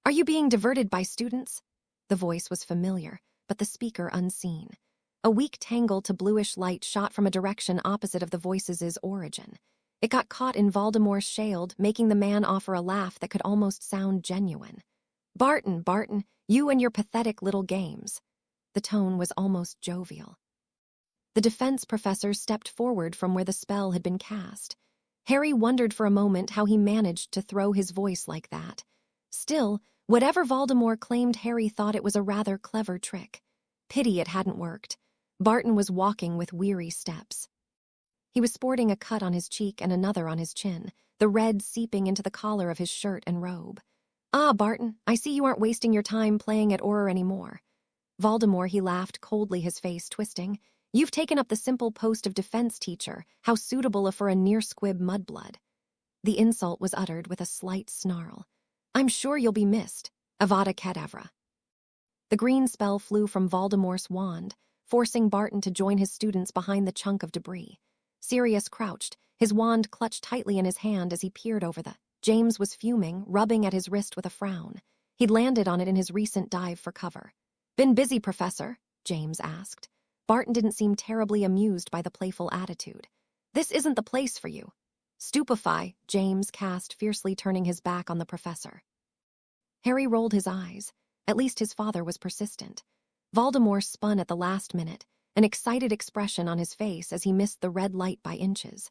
"Are you being diverted by students?" The voice was familiar, but the speaker unseen. A weak tangle to bluish light shot from a direction opposite of the voice's origin. It got caught in Voldemort's shield, making the man offer a laugh that could almost sound genuine. Barton, you and your pathetic little games." The tone was almost jovial. The defense professor stepped forward from where the spell had been cast. Harry wondered for a moment how he managed to throw his voice like that. Still, whatever Voldemort claimed, Harry thought it was a rather clever trick. Pity it hadn't worked. Barton was walking with weary steps. He was sporting a cut on his cheek and another on his chin, the red seeping into the collar of his shirt and robe. "Ah, Barton, I see you aren't wasting your time playing at Auror anymore." Voldemort, he laughed coldly, his face twisting. "You've taken up the simple post of defense teacher. How suitable for a near-squib mudblood." The insult was uttered with a slight snarl. "I'm sure you'll be missed. Avada Kedavra." The green spell flew from Voldemort's wand, forcing Barton to join his students behind the chunk of debris. Sirius crouched, his wand clutched tightly in his hand as he peered over the... James was fuming, rubbing at his wrist with a frown. He'd landed on it in his recent dive for cover. "Been busy, Professor?" James asked. Barton didn't seem terribly amused by the playful attitude. "This isn't the place for you." "Stupefy," James cast, fiercely turning his back on the professor. Harry rolled his eyes. At least his father was persistent. Voldemort spun at the last minute, an excited expression on his face as he missed the red light by inches.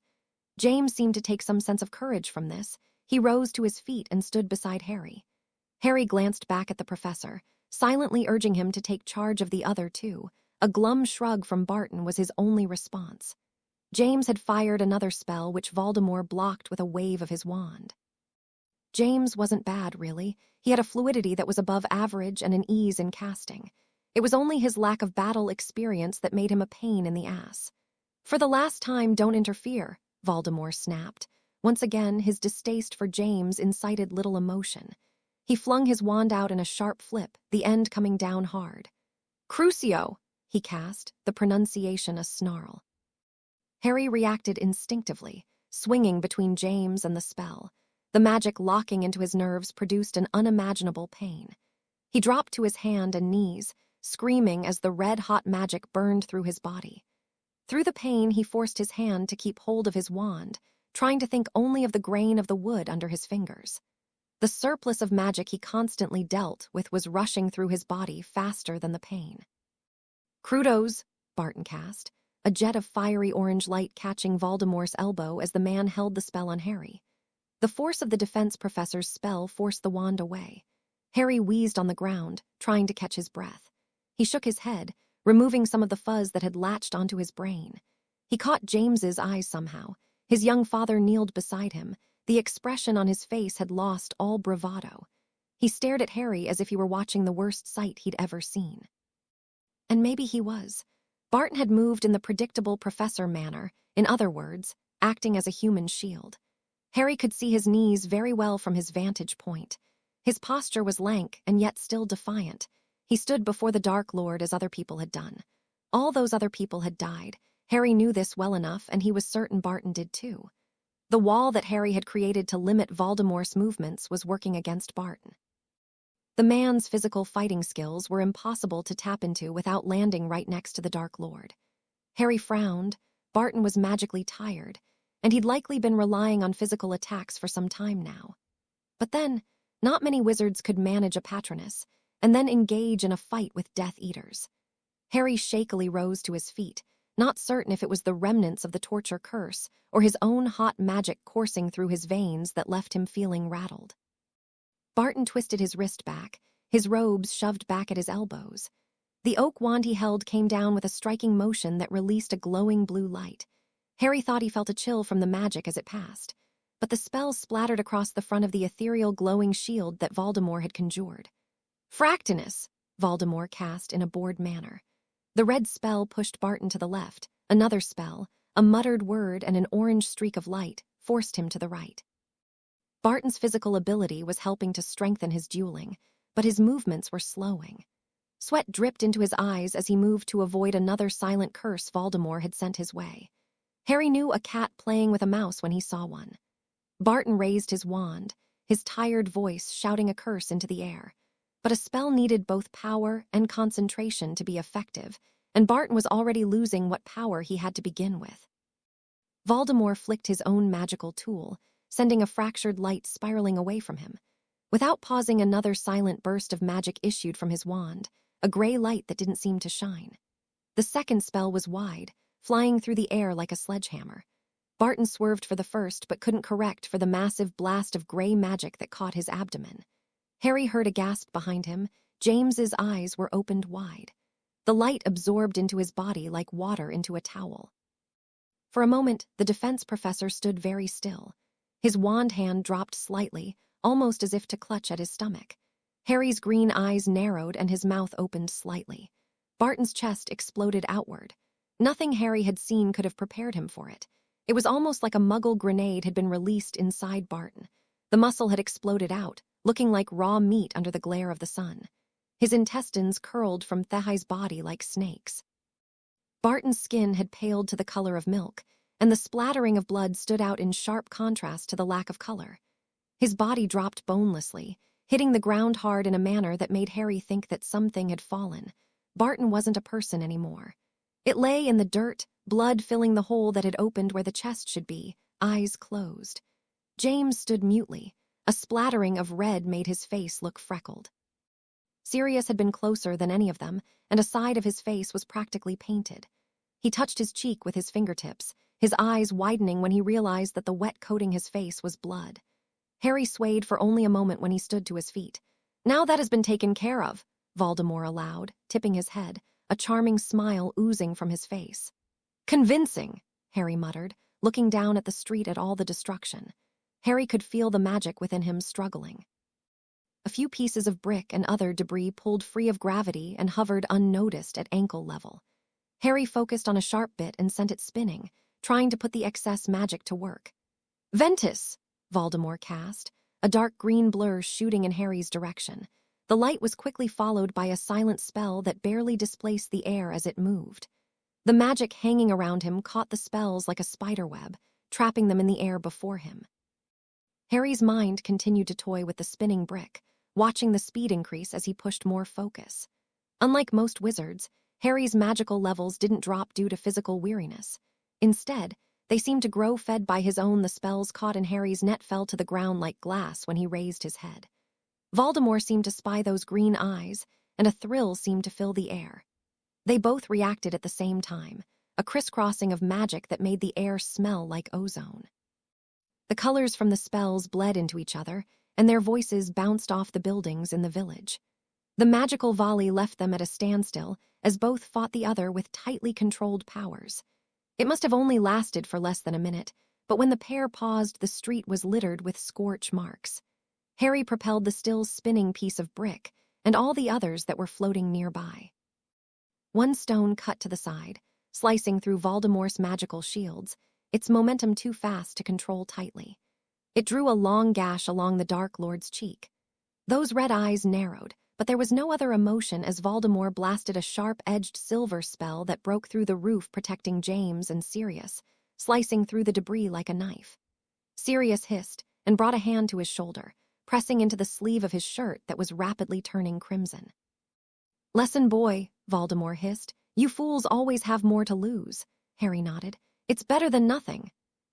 James seemed to take some sense of courage from this. He rose to his feet and stood beside Harry. Harry glanced back at the professor, silently urging him to take charge of the other two. A glum shrug from Barton was his only response. James had fired another spell, which Voldemort blocked with a wave of his wand. James wasn't bad, really. He had a fluidity that was above average and an ease in casting. It was only his lack of battle experience that made him a pain in the ass. "For the last time, don't interfere," Voldemort snapped. Once again, his distaste for James incited little emotion. He flung his wand out in a sharp flip, the end coming down hard. "Crucio!" he cast, the pronunciation a snarl. Harry reacted instinctively, swinging between James and the spell. The magic locking into his nerves produced an unimaginable pain. He dropped to his hand and knees, screaming as the red-hot magic burned through his body. Through the pain, he forced his hand to keep hold of his wand, trying to think only of the grain of the wood under his fingers. The surplus of magic he constantly dealt with was rushing through his body faster than the pain. "Crudos," Barton cast. a jet of fiery orange light catching Voldemort's elbow as the man held the spell on Harry. The force of the defense professor's spell forced the wand away. Harry wheezed on the ground, trying to catch his breath. He shook his head, removing some of the fuzz that had latched onto his brain. He caught James's eyes somehow. His young father kneeled beside him. The expression on his face had lost all bravado. He stared at Harry as if he were watching the worst sight he'd ever seen. And maybe he was. Barton had moved in the predictable professor manner, in other words, acting as a human shield. Harry could see his knees very well from his vantage point. His posture was lank and yet still defiant. He stood before the Dark Lord as other people had done. All those other people had died. Harry knew this well enough, and he was certain Barton did too. The wall that Harry had created to limit Voldemort's movements was working against Barton. The man's physical fighting skills were impossible to tap into without landing right next to the Dark Lord. Harry frowned. Barton was magically tired, and he'd likely been relying on physical attacks for some time now. But then, not many wizards could manage a Patronus, and then engage in a fight with Death Eaters. Harry shakily rose to his feet, not certain if it was the remnants of the torture curse or his own hot magic coursing through his veins that left him feeling rattled. Barton twisted his wrist back, his robes shoved back at his elbows. The oak wand he held came down with a striking motion that released a glowing blue light. Harry thought he felt a chill from the magic as it passed, but the spell splattered across the front of the ethereal glowing shield that Voldemort had conjured. Fractinus, Voldemort cast in a bored manner. The red spell pushed Barton to the left. Another spell, a muttered word and an orange streak of light, forced him to the right. Barton's physical ability was helping to strengthen his dueling, but his movements were slowing. Sweat dripped into his eyes as he moved to avoid another silent curse Voldemort had sent his way. Harry knew a cat playing with a mouse when he saw one. Barton raised his wand, his tired voice shouting a curse into the air. But a spell needed both power and concentration to be effective, and Barton was already losing what power he had to begin with. Voldemort flicked his own magical tool, sending a fractured light spiraling away from him. Without pausing, another silent burst of magic issued from his wand, a gray light that didn't seem to shine. The second spell was wide, flying through the air like a sledgehammer. Barton swerved for the first but couldn't correct for the massive blast of gray magic that caught his abdomen. Harry heard a gasp behind him. James's eyes were opened wide. The light absorbed into his body like water into a towel. For a moment, the defense professor stood very still. His wand hand dropped slightly, almost as if to clutch at his stomach. Harry's green eyes narrowed and his mouth opened slightly. Barton's chest exploded outward. Nothing Harry had seen could have prepared him for it. It was almost like a muggle grenade had been released inside Barton. The muscle had exploded out, looking like raw meat under the glare of the sun. His intestines curled from Thehai's body like snakes. Barton's skin had paled to the color of milk, and the splattering of blood stood out in sharp contrast to the lack of color. His body dropped bonelessly, hitting the ground hard in a manner that made Harry think that something had fallen. Barton wasn't a person anymore. It lay in the dirt, blood filling the hole that had opened where the chest should be, eyes closed. James stood mutely. A splattering of red made his face look freckled. Sirius had been closer than any of them, and a side of his face was practically painted. He touched his cheek with his fingertips, his eyes widening when he realized that the wet coating his face was blood. Harry swayed for only a moment when he stood to his feet. "Now that has been taken care of," Voldemort allowed, tipping his head, a charming smile oozing from his face. "Convincing," Harry muttered, looking down at the street at all the destruction. Harry could feel the magic within him struggling. A few pieces of brick and other debris pulled free of gravity and hovered unnoticed at ankle level. Harry focused on a sharp bit and sent it spinning, trying to put the excess magic to work. "Ventus!" Voldemort cast, a dark green blur shooting in Harry's direction. The light was quickly followed by a silent spell that barely displaced the air as it moved. The magic hanging around him caught the spells like a spiderweb, trapping them in the air before him. Harry's mind continued to toy with the spinning brick, watching the speed increase as he pushed more focus. Unlike most wizards, Harry's magical levels didn't drop due to physical weariness. Instead, they seemed to grow fed by his own. The spells caught in Harry's net fell to the ground like glass when he raised his head. Voldemort seemed to spy those green eyes, and a thrill seemed to fill the air. They both reacted at the same time. a crisscrossing of magic that made the air smell like ozone. The colors from the spells bled into each other, and their voices bounced off the buildings in the village. The magical volley left them at a standstill as both fought the other with tightly controlled powers. It must have only lasted for less than a minute, but when the pair paused, the street was littered with scorch marks. Harry propelled the still spinning piece of brick, and all the others that were floating nearby. One stone cut to the side, slicing through Voldemort's magical shields, its momentum too fast to control tightly. It drew a long gash along the Dark Lord's cheek. Those red eyes narrowed, but there was no other emotion as Voldemort blasted a sharp-edged silver spell that broke through the roof protecting James and Sirius, slicing through the debris like a knife. Sirius hissed and brought a hand to his shoulder, pressing into the sleeve of his shirt that was rapidly turning crimson. "Lesson boy," Voldemort hissed. "You fools always have more to lose." Harry nodded. "It's better than nothing."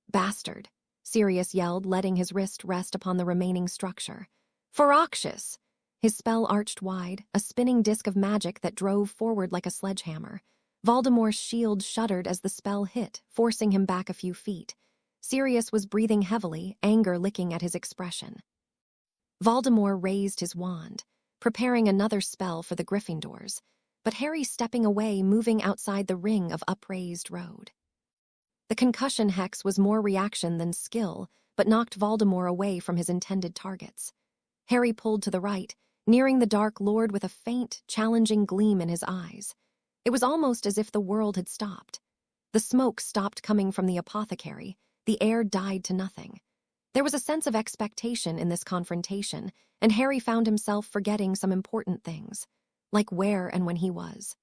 "Bastard," Sirius yelled, letting his wrist rest upon the remaining structure. "Feracious!" His spell arched wide, a spinning disk of magic that drove forward like a sledgehammer. Voldemort's shield shuddered as the spell hit, forcing him back a few feet. Sirius was breathing heavily, anger licking at his expression. Voldemort raised his wand, preparing another spell for the Gryffindors, but Harry stepping away, moving outside the ring of upraised road. The concussion hex was more reaction than skill, but knocked Voldemort away from his intended targets. Harry pulled to the right, nearing the Dark Lord with a faint, challenging gleam in his eyes. It was almost as if the world had stopped. The smoke stopped coming from the apothecary, the air died to nothing. There was a sense of expectation in this confrontation, and Harry found himself forgetting some important things, like where and when he was.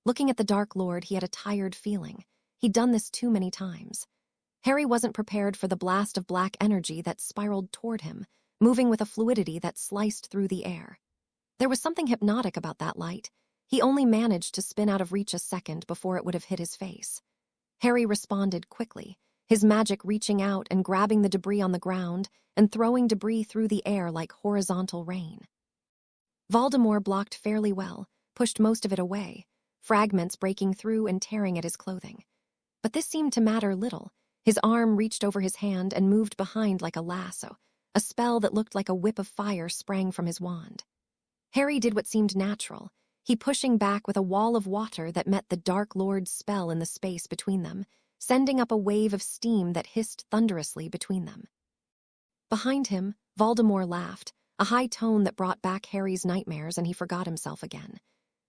Looking at the Dark Lord, he had a tired feeling. He'd done this too many times. Harry wasn't prepared for the blast of black energy that spiraled toward him, moving with a fluidity that sliced through the air. There was something hypnotic about that light. He only managed to spin out of reach a second before it would have hit his face. Harry responded quickly, his magic reaching out and grabbing the debris on the ground and throwing debris through the air like horizontal rain. Voldemort blocked fairly well, pushed most of it away, fragments breaking through and tearing at his clothing. But this seemed to matter little. His arm reached over his hand and moved behind like a lasso. A spell that looked like a whip of fire sprang from his wand. Harry did what seemed natural, he pushing back with a wall of water that met the Dark Lord's spell in the space between them, sending up a wave of steam that hissed thunderously between them. Behind him, Voldemort laughed, a high tone that brought back Harry's nightmares, and he forgot himself again.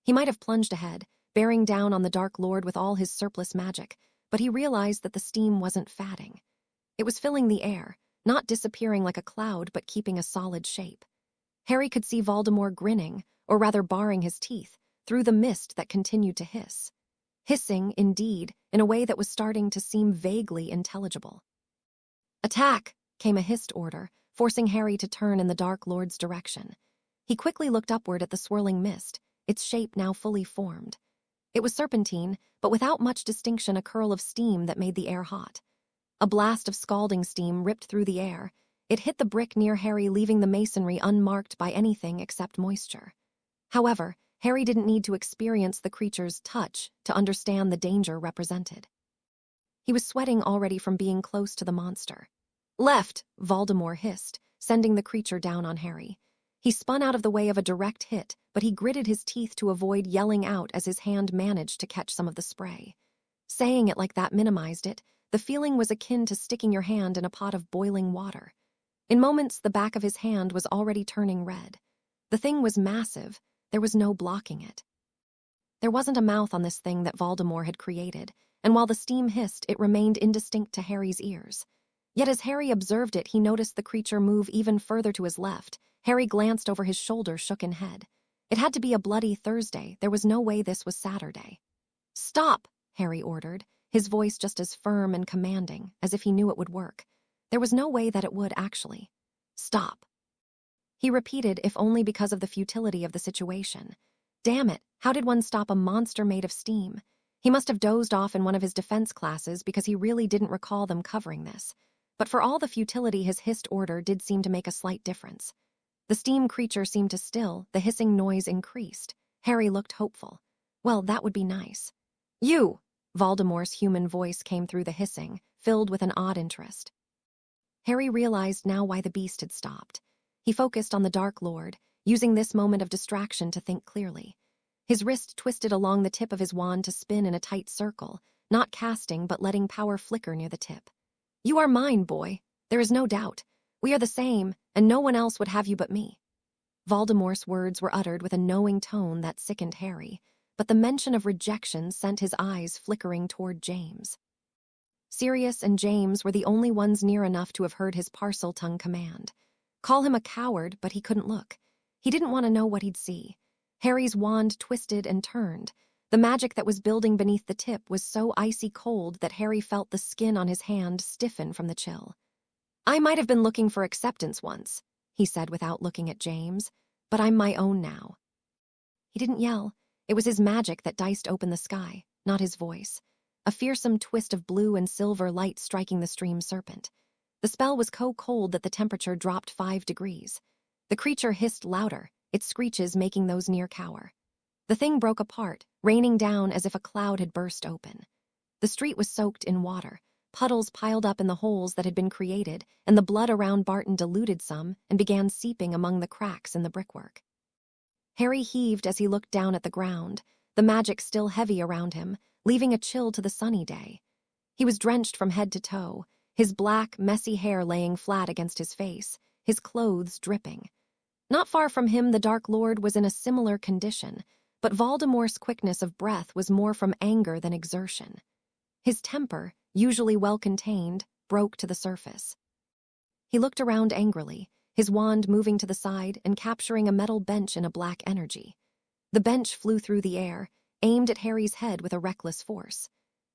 He might have plunged ahead, bearing down on the Dark Lord with all his surplus magic, but he realized that the steam wasn't fatting. It was filling the air, not disappearing like a cloud but keeping a solid shape. Harry could see Voldemort grinning, or rather baring his teeth, through the mist that continued to hiss. Hissing, indeed, in a way that was starting to seem vaguely intelligible. "Attack!" came a hissed order, forcing Harry to turn in the Dark Lord's direction. He quickly looked upward at the swirling mist, its shape now fully formed. It was serpentine, but without much distinction, a curl of steam that made the air hot. A blast of scalding steam ripped through the air. It hit the brick near Harry, leaving the masonry unmarked by anything except moisture. However, Harry didn't need to experience the creature's touch to understand the danger represented. He was sweating already from being close to the monster. "Left!" Voldemort hissed, sending the creature down on Harry. He spun out of the way of a direct hit, but he gritted his teeth to avoid yelling out as his hand managed to catch some of the spray. Saying it like that minimized it. The feeling was akin to sticking your hand in a pot of boiling water. In moments, the back of his hand was already turning red. The thing was massive. There was no blocking it. There wasn't a mouth on this thing that Voldemort had created, and while the steam hissed, it remained indistinct to Harry's ears. Yet as Harry observed it, he noticed the creature move even further to his left. Harry glanced over his shoulder, shook in head. It had to be a bloody Thursday. There was no way this was Saturday. "Stop!" Harry ordered, his voice just as firm and commanding, as if he knew it would work. There was no way that it would, actually. "Stop." He repeated, if only because of the futility of the situation. Damn it, how did one stop a monster made of steam? He must have dozed off in one of his defense classes because he really didn't recall them covering this. But for all the futility, his hissed order did seem to make a slight difference. The steam creature seemed to still, the hissing noise increased. Harry looked hopeful. Well, that would be nice. "You!" Voldemort's human voice came through the hissing, filled with an odd interest. Harry realized now why the beast had stopped. He focused on the Dark Lord, using this moment of distraction to think clearly. His wrist twisted along the tip of his wand to spin in a tight circle, not casting but letting power flicker near the tip. "You are mine, boy. There is no doubt. We are the same, and no one else would have you but me." Voldemort's words were uttered with a knowing tone that sickened Harry, but the mention of rejection sent his eyes flickering toward James. Sirius and James were the only ones near enough to have heard his parcel-tongue command. Call him a coward, but he couldn't look. He didn't want to know what he'd see. Harry's wand twisted and turned. The magic that was building beneath the tip was so icy cold that Harry felt the skin on his hand stiffen from the chill. "I might have been looking for acceptance once," he said without looking at James, "but I'm my own now." He didn't yell. It was his magic that diced open the sky, not his voice. A fearsome twist of blue and silver light striking the stream serpent. The spell was so cold that the temperature dropped 5 degrees. The creature hissed louder, its screeches making those near cower. The thing broke apart, raining down as if a cloud had burst open. The street was soaked in water. Puddles piled up in the holes that had been created, and the blood around Barton diluted some and began seeping among the cracks in the brickwork. Harry heaved as he looked down at the ground, the magic still heavy around him, leaving a chill to the sunny day. He was drenched from head to toe, his black, messy hair laying flat against his face, his clothes dripping. Not far from him, the Dark Lord was in a similar condition, but Voldemort's quickness of breath was more from anger than exertion. His temper, usually well-contained, broke to the surface. He looked around angrily, his wand moving to the side and capturing a metal bench in a black energy. The bench flew through the air, aimed at Harry's head with a reckless force.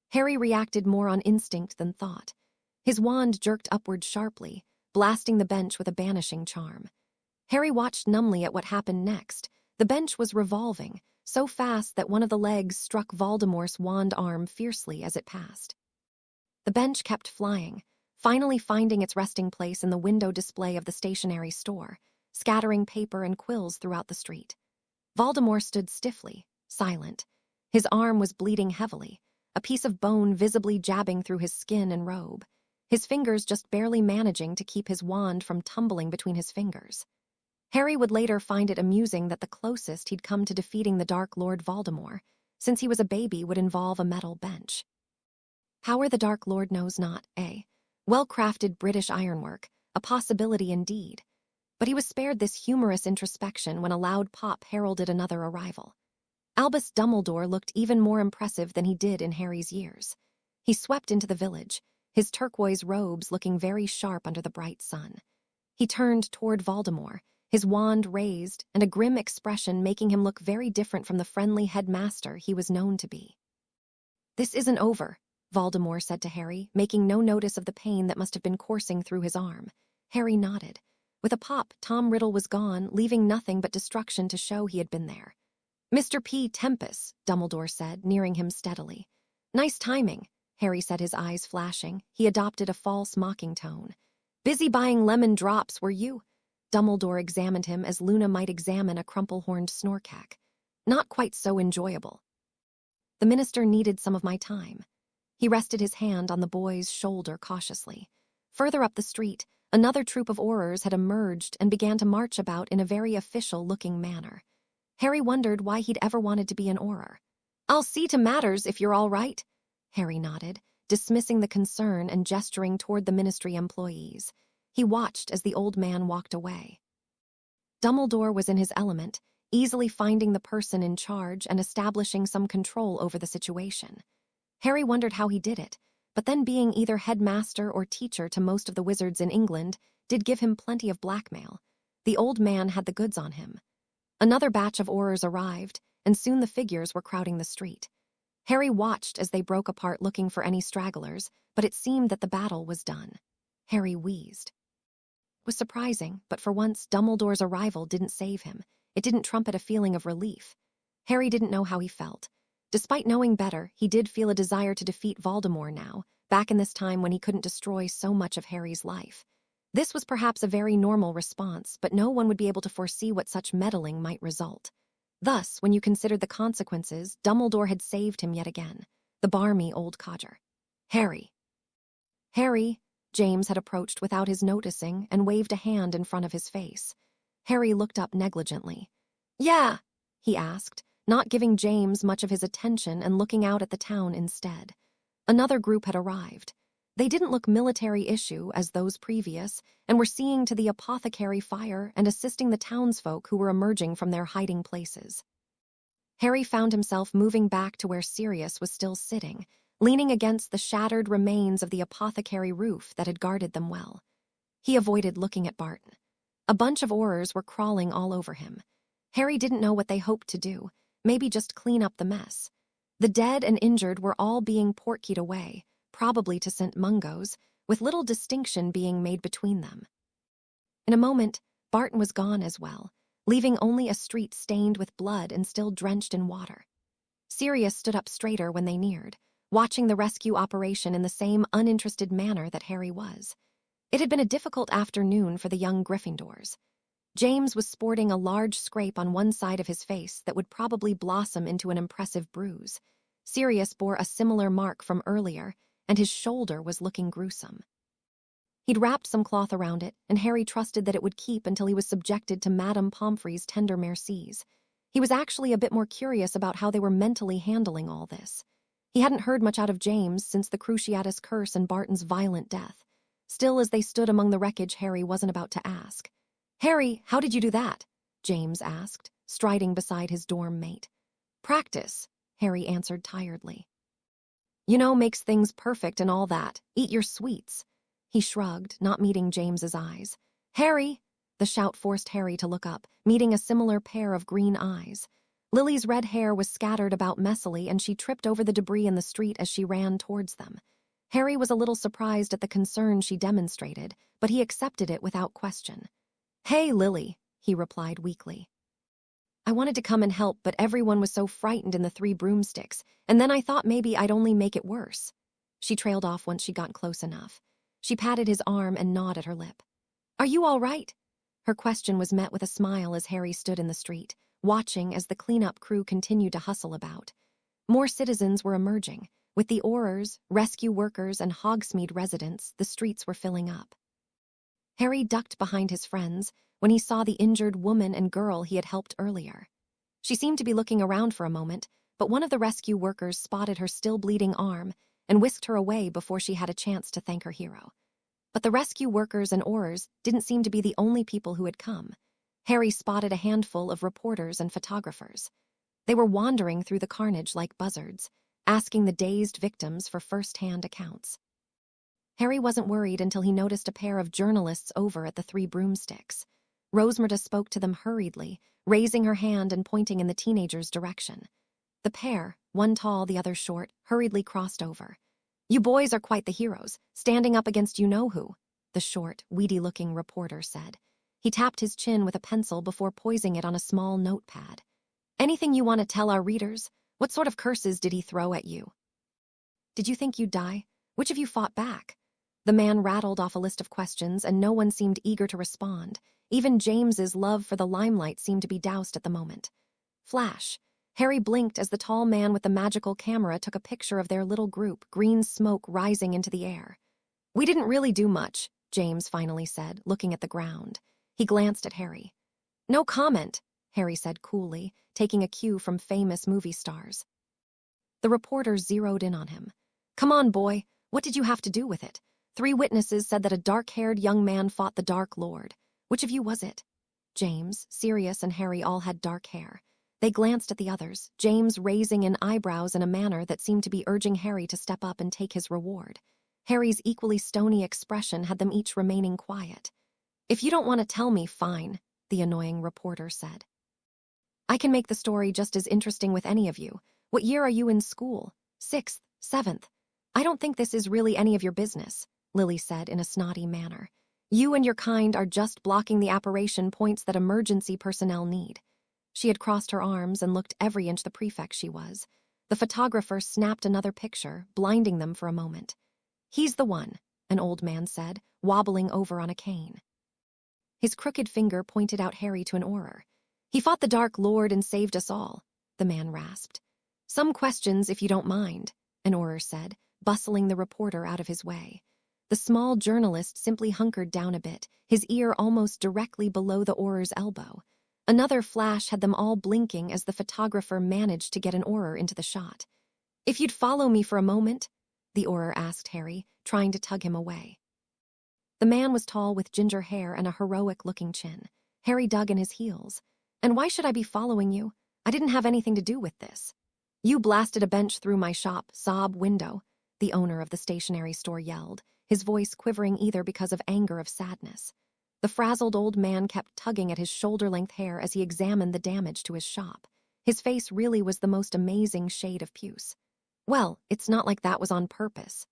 Harry reacted more on instinct than thought. His wand jerked upward sharply, blasting the bench with a banishing charm. Harry watched numbly at what happened next. The bench was revolving, so fast that one of the legs struck Voldemort's wand arm fiercely as it passed. The bench kept flying, finally finding its resting place in the window display of the stationery store, scattering paper and quills throughout the street. Voldemort stood stiffly, silent. His arm was bleeding heavily, a piece of bone visibly jabbing through his skin and robe, his fingers just barely managing to keep his wand from tumbling between his fingers. Harry would later find it amusing that the closest he'd come to defeating the Dark Lord Voldemort, since he was a baby, would involve a metal bench. Power the Dark Lord knows not, eh? Well-crafted British ironwork, a possibility indeed. But he was spared this humorous introspection when a loud pop heralded another arrival. Albus Dumbledore looked even more impressive than he did in Harry's years. He swept into the village, his turquoise robes looking very sharp under the bright sun. He turned toward Voldemort, his wand raised and a grim expression making him look very different from the friendly headmaster he was known to be. "This isn't over," Voldemort said to Harry, making no notice of the pain that must have been coursing through his arm. Harry nodded. With a pop, Tom Riddle was gone, leaving nothing but destruction to show he had been there. "Mr. P. Tempest," Dumbledore said, nearing him steadily. "Nice timing," Harry said, his eyes flashing. He adopted a false, mocking tone. "Busy buying lemon drops, were you?" Dumbledore examined him as Luna might examine a crumple-horned snorkack. "Not quite so enjoyable." "The minister needed some of my time." He rested his hand on the boy's shoulder cautiously. Further up the street, another troop of Aurors had emerged and began to march about in a very official-looking manner. Harry wondered why he'd ever wanted to be an Auror. "I'll see to matters if you're all right." Harry nodded, dismissing the concern and gesturing toward the ministry employees. He watched as the old man walked away. Dumbledore was in his element, easily finding the person in charge and establishing some control over the situation. Harry wondered how he did it, but then being either headmaster or teacher to most of the wizards in England did give him plenty of blackmail. The old man had the goods on him. Another batch of Aurors arrived, and soon the figures were crowding the street. Harry watched as they broke apart looking for any stragglers, but it seemed that the battle was done. Harry wheezed. It was surprising, but for once Dumbledore's arrival didn't save him. It didn't trumpet a feeling of relief. Harry didn't know how he felt. Despite knowing better, he did feel a desire to defeat Voldemort now, back in this time when he couldn't destroy so much of Harry's life. This was perhaps a very normal response, but no one would be able to foresee what such meddling might result. Thus, when you considered the consequences, Dumbledore had saved him yet again. The the barmy old codger. Harry. Harry, James had approached without his noticing and waved a hand in front of his face. Harry looked up negligently. Yeah, he asked, not giving James much of his attention and looking out at the town instead. Another group had arrived. They didn't look military issue as those previous and were seeing to the apothecary fire and assisting the townsfolk who were emerging from their hiding places. Harry found himself moving back to where Sirius was still sitting, leaning against the shattered remains of the apothecary roof that had guarded them well. He avoided looking at Barton. A bunch of Aurors were crawling all over him. Harry didn't know what they hoped to do, maybe just clean up the mess. The dead and injured were all being portkied away, probably to St. Mungo's, with little distinction being made between them. In a moment, Barton was gone as well, leaving only a street stained with blood and still drenched in water. Sirius stood up straighter when they neared, watching the rescue operation in the same uninterested manner that Harry was. It had been a difficult afternoon for the young Gryffindors. James was sporting a large scrape on one side of his face that would probably blossom into an impressive bruise. Sirius bore a similar mark from earlier, and his shoulder was looking gruesome. He'd wrapped some cloth around it, and Harry trusted that it would keep until he was subjected to Madame Pomfrey's tender mercies. He was actually a bit more curious about how they were mentally handling all this. He hadn't heard much out of James since the Cruciatus curse and Barton's violent death. Still, as they stood among the wreckage, Harry wasn't about to ask. "Harry, how did you do that?" James asked, striding beside his dorm mate. "Practice," Harry answered tiredly. "You know, makes things perfect and all that. Eat your sweets." He shrugged, not meeting James's eyes. "Harry!" The shout forced Harry to look up, meeting a similar pair of green eyes. Lily's red hair was scattered about messily, and she tripped over the debris in the street as she ran towards them. Harry was a little surprised at the concern she demonstrated, but he accepted it without question. "Hey, Lily," he replied weakly. "I wanted to come and help, but everyone was so frightened in the 3 broomsticks, and then I thought maybe I'd only make it worse." She trailed off once she got close enough. She patted his arm and gnawed at her lip. "Are you all right?" Her question was met with a smile as Harry stood in the street, watching as the cleanup crew continued to hustle about. More citizens were emerging. With the Aurors, rescue workers, and Hogsmeade residents, the streets were filling up. Harry ducked behind his friends when he saw the injured woman and girl he had helped earlier. She seemed to be looking around for a moment, but one of the rescue workers spotted her still bleeding arm and whisked her away before she had a chance to thank her hero. But the rescue workers and Aurors didn't seem to be the only people who had come. Harry spotted a handful of reporters and photographers. They were wandering through the carnage like buzzards, asking the dazed victims for first-hand accounts. Harry wasn't worried until he noticed a pair of journalists over at the 3 broomsticks. Rosmerta spoke to them hurriedly, raising her hand and pointing in the teenagers' direction. The pair, one tall, the other short, hurriedly crossed over. "You boys are quite the heroes, standing up against you-know-who," the short, weedy-looking reporter said. He tapped his chin with a pencil before poising it on a small notepad. "Anything you want to tell our readers? What sort of curses did he throw at you? Did you think you'd die? Which of you fought back?" The man rattled off a list of questions, and no one seemed eager to respond. Even James's love for the limelight seemed to be doused at the moment. Flash. Harry blinked as the tall man with the magical camera took a picture of their little group, green smoke rising into the air. "We didn't really do much," James finally said, looking at the ground. He glanced at Harry. "No comment," Harry said coolly, taking a cue from famous movie stars. The reporter zeroed in on him. "Come on, boy. What did you have to do with it? 3 witnesses said that a dark-haired young man fought the Dark Lord. Which of you was it?" James, Sirius, and Harry all had dark hair. They glanced at the others, James raising an eyebrows in a manner that seemed to be urging Harry to step up and take his reward. Harry's equally stony expression had them each remaining quiet. "If you don't want to tell me, fine," the annoying reporter said. "I can make the story just as interesting with any of you. What year are you in school? 6th, 7th? I don't think this is really any of your business," Lily said in a snotty manner. "You and your kind are just blocking the apparition points that emergency personnel need." She had crossed her arms and looked every inch the prefect she was. The photographer snapped another picture, blinding them for a moment. "He's the one," an old man said, wobbling over on a cane. His crooked finger pointed out Harry to an Auror. "He fought the Dark Lord and saved us all," the man rasped. "Some questions, if you don't mind," an Auror said, bustling the reporter out of his way. The small journalist simply hunkered down a bit, his ear almost directly below the Auror's elbow. Another flash had them all blinking as the photographer managed to get an Auror into the shot. "If you'd follow me for a moment," the Auror asked Harry, trying to tug him away. The man was tall with ginger hair and a heroic-looking chin. Harry dug in his heels. "And why should I be following you? I didn't have anything to do with this." "You blasted a bench through my shop, sob window," the owner of the stationery store yelled, his voice quivering either because of anger or sadness. The frazzled old man kept tugging at his shoulder-length hair as he examined the damage to his shop. His face really was the most amazing shade of puce. "Well, it's not like that was on purpose."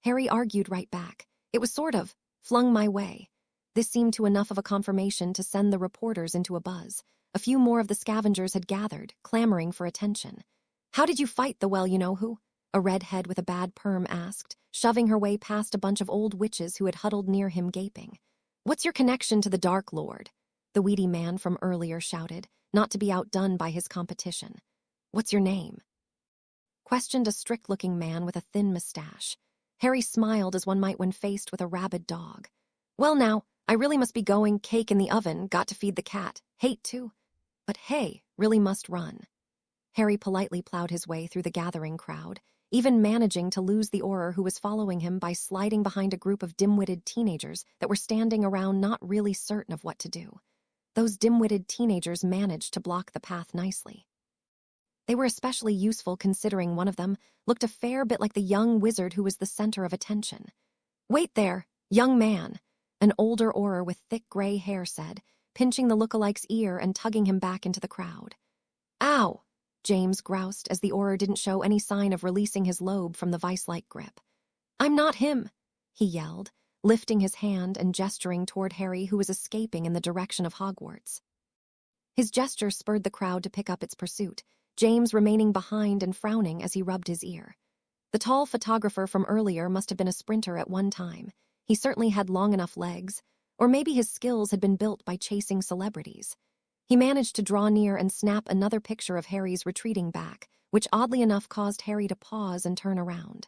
Harry argued right back. "It was sort of flung my way." This seemed to enough of a confirmation to send the reporters into a buzz. A few more of the scavengers had gathered, clamoring for attention. "How did you fight the well-you-know-who?" a redhead with a bad perm asked, shoving her way past a bunch of old witches who had huddled near him gaping. "What's your connection to the Dark Lord?" the weedy man from earlier shouted, not to be outdone by his competition. "What's your name?" questioned a strict-looking man with a thin mustache. Harry smiled as one might when faced with a rabid dog. "Well now, I really must be going, cake in the oven, got to feed the cat, hate to. But hey, really must run." Harry politely plowed his way through the gathering crowd, even managing to lose the Auror who was following him by sliding behind a group of dim-witted teenagers that were standing around not really certain of what to do. Those dim-witted teenagers managed to block the path nicely. They were especially useful considering one of them looked a fair bit like the young wizard who was the center of attention. "Wait there, young man," an older Auror with thick gray hair said, pinching the lookalike's ear and tugging him back into the crowd. "Ow!" James groused as the Auror didn't show any sign of releasing his lobe from the vice-like grip. "I'm not him," he yelled, lifting his hand and gesturing toward Harry who was escaping in the direction of Hogwarts. His gesture spurred the crowd to pick up its pursuit, James remaining behind and frowning as he rubbed his ear. The tall photographer from earlier must have been a sprinter at one time. He certainly had long enough legs, or maybe his skills had been built by chasing celebrities. He managed to draw near and snap another picture of Harry's retreating back, which oddly enough caused Harry to pause and turn around.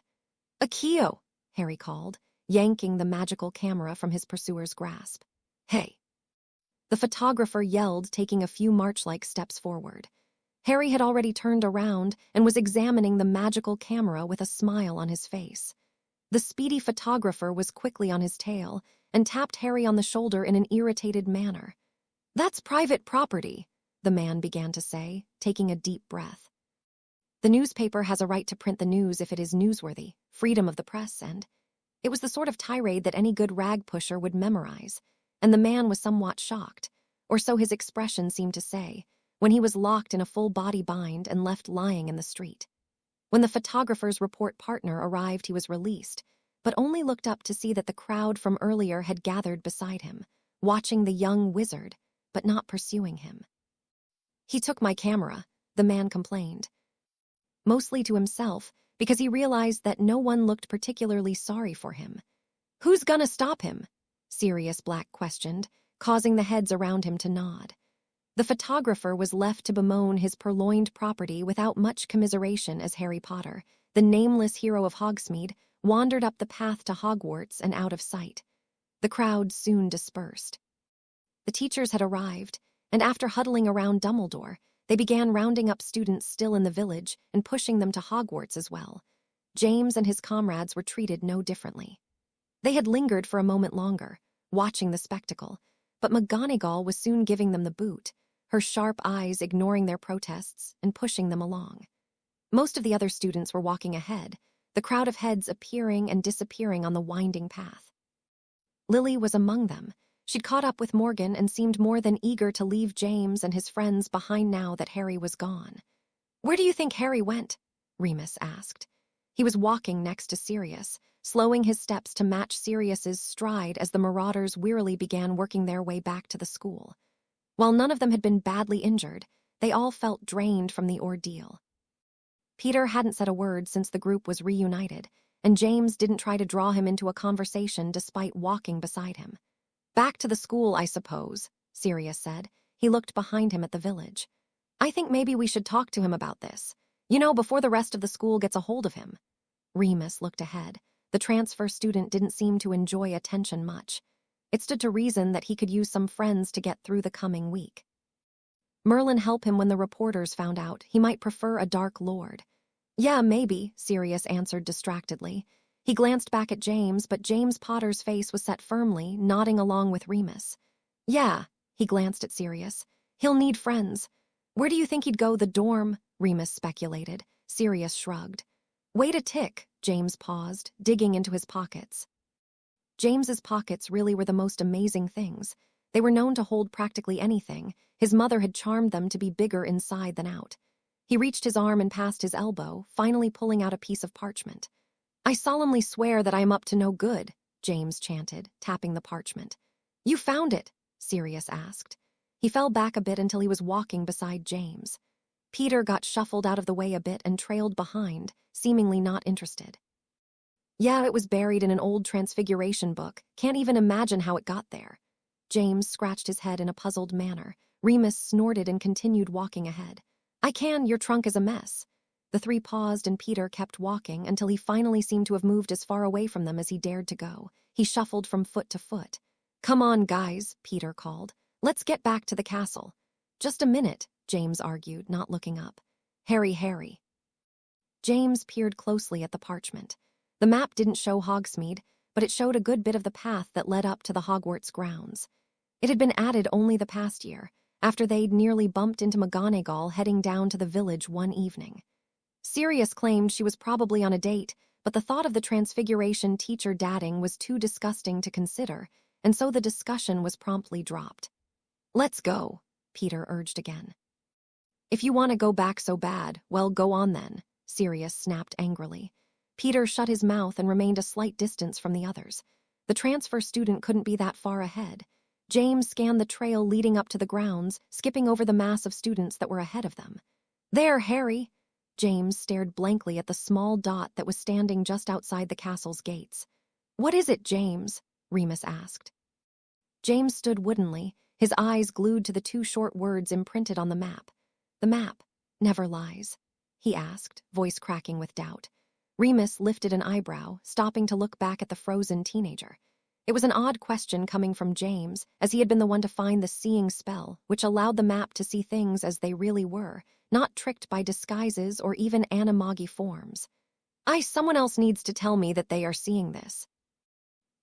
"Akio!" Harry called, yanking the magical camera from his pursuer's grasp. "Hey!" the photographer yelled, taking a few march-like steps forward. Harry had already turned around and was examining the magical camera with a smile on his face. The speedy photographer was quickly on his tail and tapped Harry on the shoulder in an irritated manner. "That's private property," the man began to say, taking a deep breath. "The newspaper has a right to print the news if it is newsworthy, freedom of the press, and—" It was the sort of tirade that any good rag pusher would memorize, and the man was somewhat shocked, or so his expression seemed to say, when he was locked in a full-body bind and left lying in the street. When the photographer's report partner arrived, he was released, but only looked up to see that the crowd from earlier had gathered beside him, watching the young wizard, but not pursuing him. "He took my camera," the man complained. Mostly to himself, because he realized that no one looked particularly sorry for him. "Who's gonna stop him?" Sirius Black questioned, causing the heads around him to nod. The photographer was left to bemoan his purloined property without much commiseration as Harry Potter, the nameless hero of Hogsmeade, wandered up the path to Hogwarts and out of sight. The crowd soon dispersed. The teachers had arrived, and after huddling around Dumbledore, they began rounding up students still in the village and pushing them to Hogwarts as well. James and his comrades were treated no differently. They had lingered for a moment longer, watching the spectacle, but McGonagall was soon giving them the boot, her sharp eyes ignoring their protests and pushing them along. Most of the other students were walking ahead, the crowd of heads appearing and disappearing on the winding path. Lily was among them. She'd caught up with Morgan and seemed more than eager to leave James and his friends behind now that Harry was gone. "Where do you think Harry went?" Remus asked. He was walking next to Sirius, slowing his steps to match Sirius's stride as the Marauders wearily began working their way back to the school. While none of them had been badly injured, they all felt drained from the ordeal. Peter hadn't said a word since the group was reunited, and James didn't try to draw him into a conversation despite walking beside him. "Back to the school, I suppose," Sirius said. He looked behind him at the village. "I think maybe we should talk to him about this. Before the rest of the school gets a hold of him." Remus looked ahead. The transfer student didn't seem to enjoy attention much. It stood to reason that he could use some friends to get through the coming week. Merlin help him when the reporters found out. He might prefer a Dark Lord. "Yeah, maybe," Sirius answered distractedly. He glanced back at James, but James Potter's face was set firmly, nodding along with Remus. "Yeah," he glanced at Sirius. "He'll need friends." "Where do you think he'd go? The dorm?" Remus speculated. Sirius shrugged. "Wait a tick." James paused, digging into his pockets. James's pockets really were the most amazing things. They were known to hold practically anything. His mother had charmed them to be bigger inside than out. He reached his arm and passed his elbow, finally pulling out a piece of parchment. "I solemnly swear that I am up to no good," James chanted, tapping the parchment. "You found it?" Sirius asked. He fell back a bit until he was walking beside James. Peter got shuffled out of the way a bit and trailed behind, seemingly not interested. "Yeah, it was buried in an old Transfiguration book. Can't even imagine how it got there." James scratched his head in a puzzled manner. Remus snorted and continued walking ahead. "I can, your trunk is a mess." The three paused and Peter kept walking until he finally seemed to have moved as far away from them as he dared to go. He shuffled from foot to foot. "Come on, guys," Peter called. "Let's get back to the castle." "Just a minute," James argued, not looking up. Harry. James peered closely at the parchment. The map didn't show Hogsmeade, but it showed a good bit of the path that led up to the Hogwarts grounds. It had been added only the past year, after they'd nearly bumped into McGonagall heading down to the village one evening. Sirius claimed she was probably on a date, but the thought of the Transfiguration teacher dadding was too disgusting to consider, and so the discussion was promptly dropped. "Let's go," Peter urged again. "If you want to go back so bad, well, go on then," Sirius snapped angrily. Peter shut his mouth and remained a slight distance from the others. The transfer student couldn't be that far ahead. James scanned the trail leading up to the grounds, skipping over the mass of students that were ahead of them. "There, Harry!" James stared blankly at the small dot that was standing just outside the castle's gates. "What is it, James?" Remus asked. James stood woodenly, his eyes glued to the two short words imprinted on the map. "The map never lies," he asked, voice cracking with doubt. Remus lifted an eyebrow, stopping to look back at the frozen teenager. It was an odd question coming from James, as he had been the one to find the seeing spell, which allowed the map to see things as they really were, not tricked by disguises or even animagi forms. Someone else needs to tell me that they are seeing this."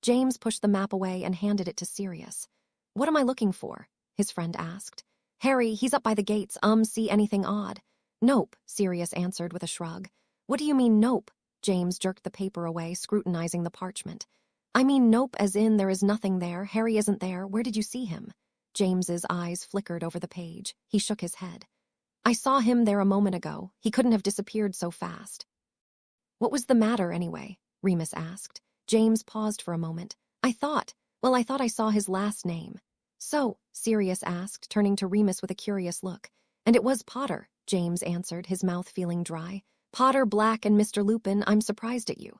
James pushed the map away and handed it to Sirius. "What am I looking for?" his friend asked. "Harry, he's up by the gates. See anything odd?" "Nope," Sirius answered with a shrug. "What do you mean, nope?" James jerked the paper away, scrutinizing the parchment. "I mean nope as in there is nothing there. Harry isn't there. Where did you see him?" James's eyes flickered over the page. He shook his head. "I saw him there a moment ago. He couldn't have disappeared so fast." "What was the matter, anyway?" Remus asked. James paused for a moment. I thought I saw his last name." "So?" Sirius asked, turning to Remus with a curious look. "And it was Potter," James answered, his mouth feeling dry. "Potter, Black, and Mr. Lupin, I'm surprised at you."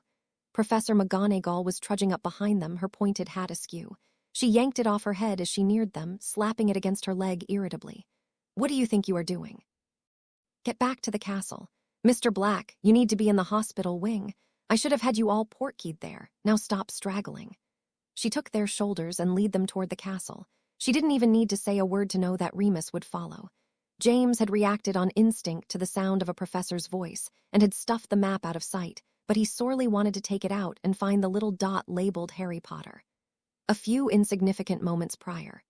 Professor McGonagall was trudging up behind them, her pointed hat askew. She yanked it off her head as she neared them, slapping it against her leg irritably. "What do you think you are doing?" "Get back to the castle. Mr. Black, you need to be in the hospital wing. I should have had you all portkeyed there. Now stop straggling." She took their shoulders and led them toward the castle. She didn't even need to say a word to know that Remus would follow. James had reacted on instinct to the sound of a professor's voice and had stuffed the map out of sight, but he sorely wanted to take it out and find the little dot labeled Harry Potter. A few insignificant moments prior.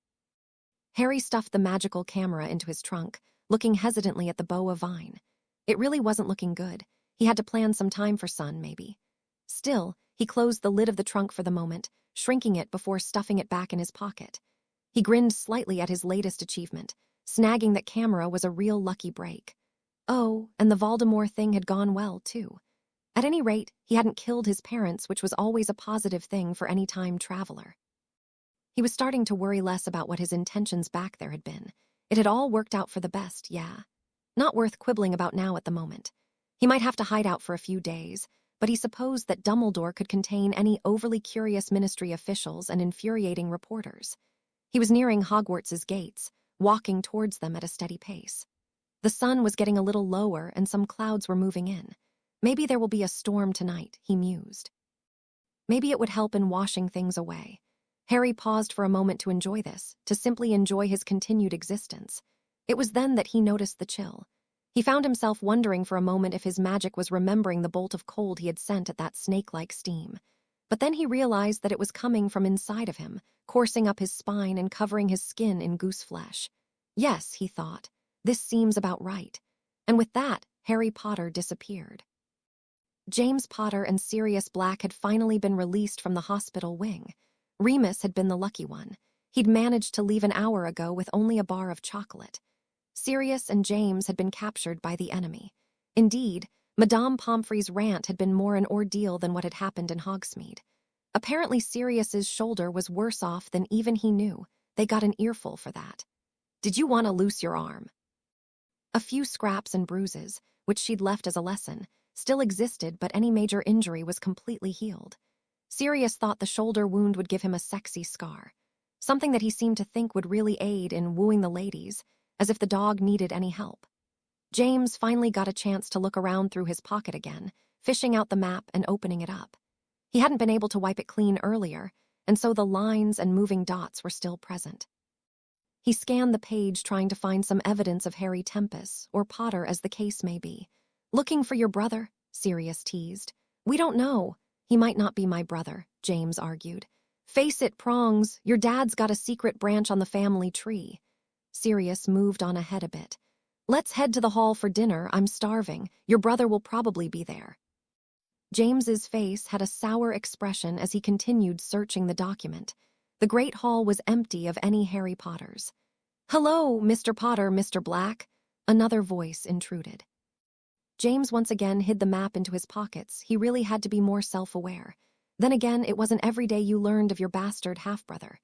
Harry stuffed the magical camera into his trunk, looking hesitantly at the boa vine. It really wasn't looking good. He had to plan some time for Sun, maybe. Still, he closed the lid of the trunk for the moment, shrinking it before stuffing it back in his pocket. He grinned slightly at his latest achievement. Snagging that camera was a real lucky break. Oh, and the Voldemort thing had gone well, too. At any rate, he hadn't killed his parents, which was always a positive thing for any time traveler. He was starting to worry less about what his intentions back there had been. It had all worked out for the best, yeah. Not worth quibbling about now at the moment. He might have to hide out for a few days, but he supposed that Dumbledore could contain any overly curious ministry officials and infuriating reporters. He was nearing Hogwarts's gates, walking towards them at a steady pace. The sun was getting a little lower and some clouds were moving in. Maybe there will be a storm tonight, he mused. Maybe it would help in washing things away. Harry paused for a moment to enjoy this, to simply enjoy his continued existence. It was then that he noticed the chill. He found himself wondering for a moment if his magic was remembering the bolt of cold he had sent at that snake-like steam. But then he realized that it was coming from inside of him, coursing up his spine and covering his skin in goose flesh. Yes, he thought, this seems about right. And with that, Harry Potter disappeared. James Potter and Sirius Black had finally been released from the hospital wing. Remus had been the lucky one. He'd managed to leave an hour ago with only a bar of chocolate. Sirius and James had been captured by the enemy. Indeed, Madame Pomfrey's rant had been more an ordeal than what had happened in Hogsmeade. Apparently Sirius's shoulder was worse off than even he knew. They got an earful for that. "Did you want to loose your arm?" A few scraps and bruises, which she'd left as a lesson, still existed, but any major injury was completely healed. Sirius thought the shoulder wound would give him a sexy scar, something that he seemed to think would really aid in wooing the ladies, as if the dog needed any help. James finally got a chance to look around through his pocket again, fishing out the map and opening it up. He hadn't been able to wipe it clean earlier, and so the lines and moving dots were still present. He scanned the page trying to find some evidence of Harry Tempest, or Potter as the case may be. "Looking for your brother?" Sirius teased. "We don't know. He might not be my brother," James argued. "Face it, Prongs, your dad's got a secret branch on the family tree." Sirius moved on ahead a bit. "Let's head to the hall for dinner. I'm starving. Your brother will probably be there." James's face had a sour expression as he continued searching the document. The Great Hall was empty of any Harry Potters. "Hello, Mr. Potter, Mr. Black," another voice intruded. James once again hid the map into his pockets. He really had to be more self-aware. Then again, it wasn't every day you learned of your bastard half-brother.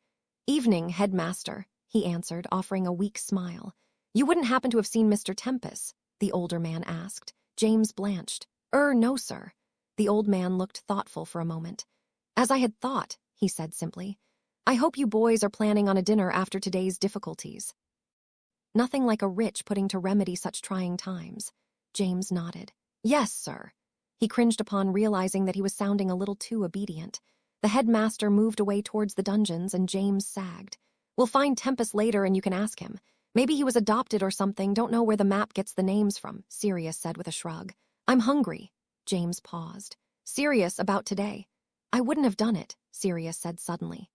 "Evening, headmaster," he answered, offering a weak smile. "You wouldn't happen to have seen Mr. Tempest?" the older man asked. James blanched. No, sir." The old man looked thoughtful for a moment. "As I had thought," he said simply. "I hope you boys are planning on a dinner after today's difficulties." Nothing like a rich pudding to remedy such trying times. James nodded. "Yes, sir." He cringed upon realizing that he was sounding a little too obedient. The headmaster moved away towards the dungeons, and James sagged. "We'll find Tempest later and you can ask him. Maybe he was adopted or something, don't know where the map gets the names from," Sirius said with a shrug. "I'm hungry." James paused. "Serious about today?" "I wouldn't have done it," Sirius said suddenly.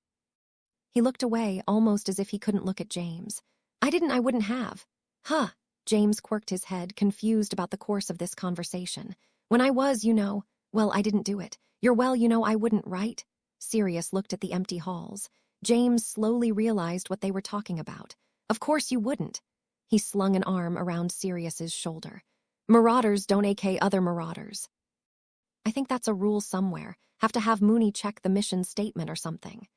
He looked away, almost as if he couldn't look at James. I wouldn't have." "Huh." James quirked his head, confused about the course of this conversation. "When I was, well, I didn't do it. I wouldn't, right?" Sirius looked at the empty halls. James slowly realized what they were talking about. "Of course you wouldn't." He slung an arm around Sirius's shoulder. "Marauders don't AK other marauders." "I think that's a rule somewhere. Have to have Mooney check the mission statement or something."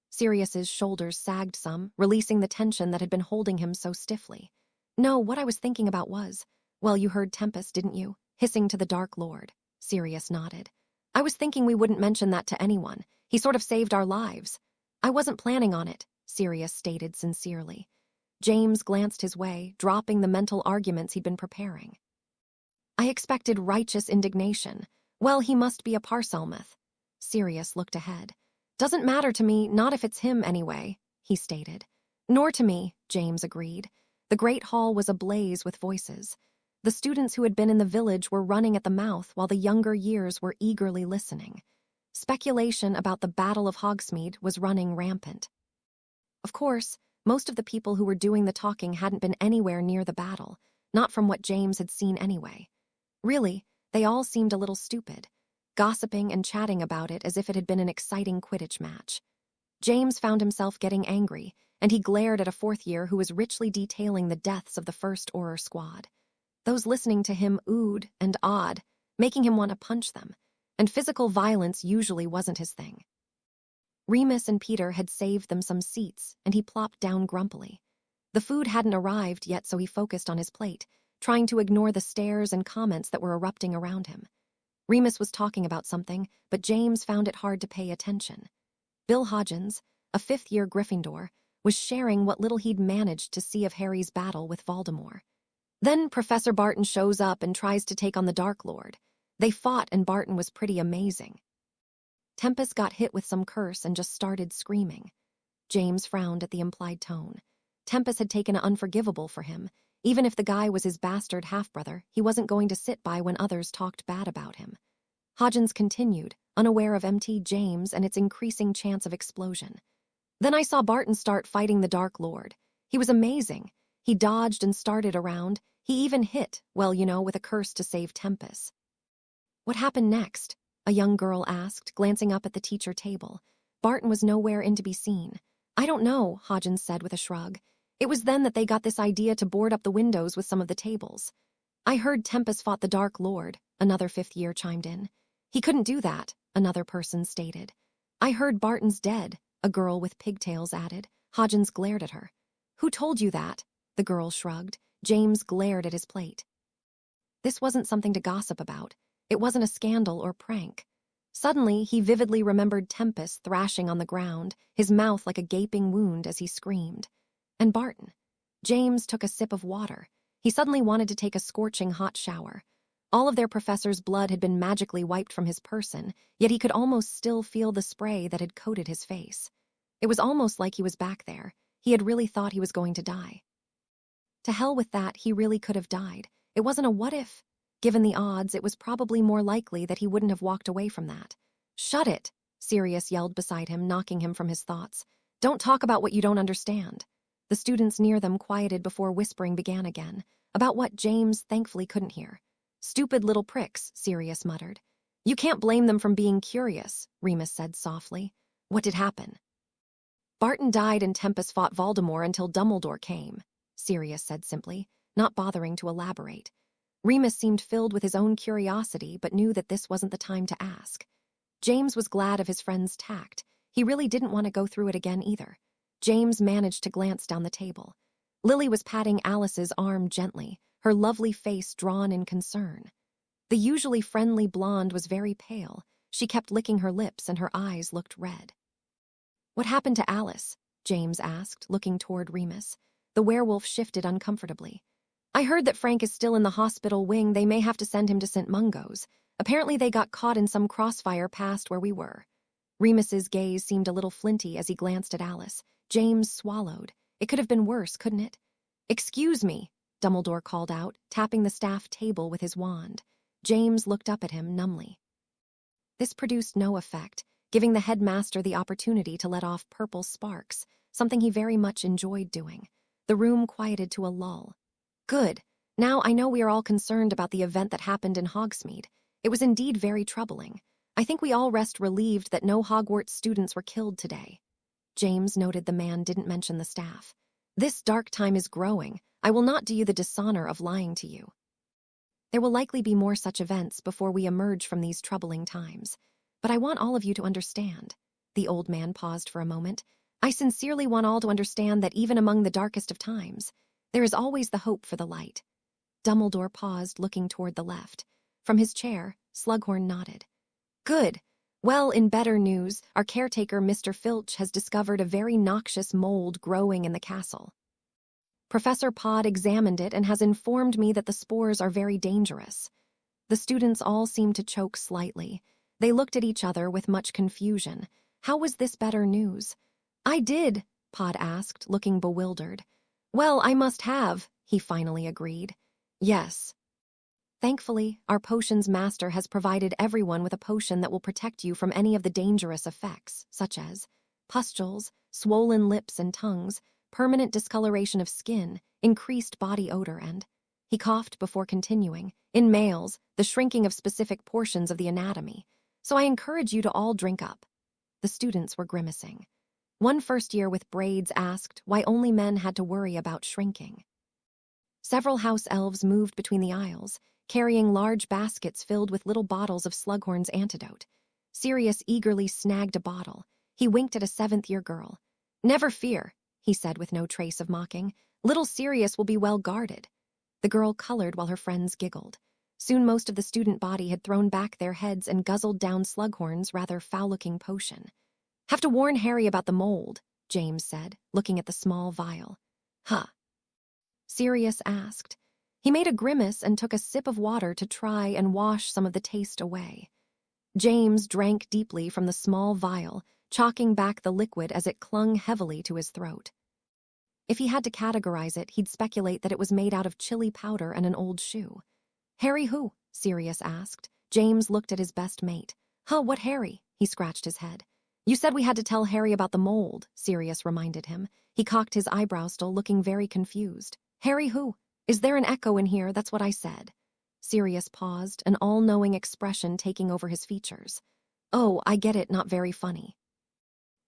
Sirius's shoulders sagged some, releasing the tension that had been holding him so stiffly. "No, what I was thinking about was, well, you heard Tempest, didn't you? Hissing to the Dark Lord." Sirius nodded. "I was thinking we wouldn't mention that to anyone. He sort of saved our lives." "I wasn't planning on it," Sirius stated sincerely. James glanced his way, dropping the mental arguments he'd been preparing. "I expected righteous indignation. Well, he must be a Parselmouth." Sirius looked ahead. "Doesn't matter to me, not if it's him anyway," he stated. "Nor to me," James agreed. The Great Hall was ablaze with voices. The students who had been in the village were running at the mouth while the younger years were eagerly listening. Speculation about the Battle of Hogsmeade was running rampant. Of course, most of the people who were doing the talking hadn't been anywhere near the battle, not from what James had seen anyway. Really, they all seemed a little stupid, gossiping and chatting about it as if it had been an exciting Quidditch match. James found himself getting angry, and he glared at a fourth year who was richly detailing the deaths of the first Auror squad. Those listening to him oohed and awed, making him want to punch them, and physical violence usually wasn't his thing. Remus and Peter had saved them some seats, and he plopped down grumpily. The food hadn't arrived yet, so he focused on his plate, trying to ignore the stares and comments that were erupting around him. Remus was talking about something, but James found it hard to pay attention. Bill Hodgins, a fifth-year Gryffindor, was sharing what little he'd managed to see of Harry's battle with Voldemort. Then Professor Barton shows up and tries to take on the Dark Lord. They fought and Barton was pretty amazing. Tempest got hit with some curse and just started screaming. James frowned at the implied tone. Tempest had taken it unforgivable for him. Even if the guy was his bastard half-brother, he wasn't going to sit by when others talked bad about him. Hodgins continued, unaware of MT James and its increasing chance of explosion. Then I saw Barton start fighting the Dark Lord. He was amazing. He dodged and started around. He even hit, well, with a curse to save Tempest. What happened next? A young girl asked, glancing up at the teacher table. Barton was nowhere in to be seen. I don't know, Hodgins said with a shrug. It was then that they got this idea to board up the windows with some of the tables. I heard Tempest fought the Dark Lord, another fifth year chimed in. He couldn't do that, another person stated. I heard Barton's dead, a girl with pigtails added. Hodgins glared at her. Who told you that? The girl shrugged. James glared at his plate. This wasn't something to gossip about. It wasn't a scandal or prank. Suddenly, he vividly remembered Tempest thrashing on the ground, his mouth like a gaping wound as he screamed. And Barton. James took a sip of water. He suddenly wanted to take a scorching hot shower. All of their professor's blood had been magically wiped from his person, yet he could almost still feel the spray that had coated his face. It was almost like he was back there. He had really thought he was going to die. To hell with that, he really could have died. It wasn't a what if. Given the odds, it was probably more likely that he wouldn't have walked away from that. Shut it, Sirius yelled beside him, knocking him from his thoughts. Don't talk about what you don't understand. The students near them quieted before whispering began again, about what James thankfully couldn't hear. Stupid little pricks, Sirius muttered. You can't blame them from being curious, Remus said softly. What did happen? Barton died and Tempest fought Voldemort until Dumbledore came, Sirius said simply, not bothering to elaborate. Remus seemed filled with his own curiosity, but knew that this wasn't the time to ask. James was glad of his friend's tact. He really didn't want to go through it again either. James managed to glance down the table. Lily was patting Alice's arm gently, her lovely face drawn in concern. The usually friendly blonde was very pale. She kept licking her lips and her eyes looked red. What happened to Alice? James asked, looking toward Remus. The werewolf shifted uncomfortably. I heard that Frank is still in the hospital wing. They may have to send him to St. Mungo's. Apparently they got caught in some crossfire past where we were. Remus's gaze seemed a little flinty as he glanced at Alice. James swallowed. It could have been worse, couldn't it? Excuse me, Dumbledore called out, tapping the staff table with his wand. James looked up at him numbly. This produced no effect, giving the headmaster the opportunity to let off purple sparks, something he very much enjoyed doing. The room quieted to a lull. Good. Now I know we are all concerned about the event that happened in Hogsmeade. It was indeed very troubling. I think we all rest relieved that no Hogwarts students were killed today. James noted the man didn't mention the staff. This dark time is growing. I will not do you the dishonor of lying to you. There will likely be more such events before we emerge from these troubling times. But I want all of you to understand. The old man paused for a moment. I sincerely want all to understand that even among the darkest of times, there is always the hope for the light. Dumbledore paused, looking toward the left. From his chair, Slughorn nodded. Good. Well, in better news, our caretaker, Mr. Filch, has discovered a very noxious mold growing in the castle. Professor Pod examined it and has informed me that the spores are very dangerous. The students all seemed to choke slightly. They looked at each other with much confusion. How was this better news? I did, Pod asked, looking bewildered. Well, I must have, he finally agreed. Yes. Thankfully, our potions master has provided everyone with a potion that will protect you from any of the dangerous effects, such as pustules, swollen lips and tongues, permanent discoloration of skin, increased body odor, and, he coughed before continuing, in males, the shrinking of specific portions of the anatomy. So I encourage you to all drink up. The students were grimacing. One first year with braids asked why only men had to worry about shrinking. Several house elves moved between the aisles, carrying large baskets filled with little bottles of Slughorn's antidote. Sirius eagerly snagged a bottle. He winked at a seventh-year girl. Never fear, he said with no trace of mocking. Little Sirius will be well guarded. The girl colored while her friends giggled. Soon most of the student body had thrown back their heads and guzzled down Slughorn's rather foul-looking potion. Have to warn Harry about the mold, James said, looking at the small vial. Huh. Sirius asked. He made a grimace and took a sip of water to try and wash some of the taste away. James drank deeply from the small vial, chalking back the liquid as it clung heavily to his throat. If he had to categorize it, he'd speculate that it was made out of chili powder and an old shoe. "Harry who?" Sirius asked. James looked at his best mate. "Huh, what Harry?" He scratched his head. "You said we had to tell Harry about the mold," Sirius reminded him. He cocked his eyebrow, still looking very confused. "Harry who? Is there an echo in here? That's what I said." Sirius paused, an all-knowing expression taking over his features. "Oh, I get it, not very funny."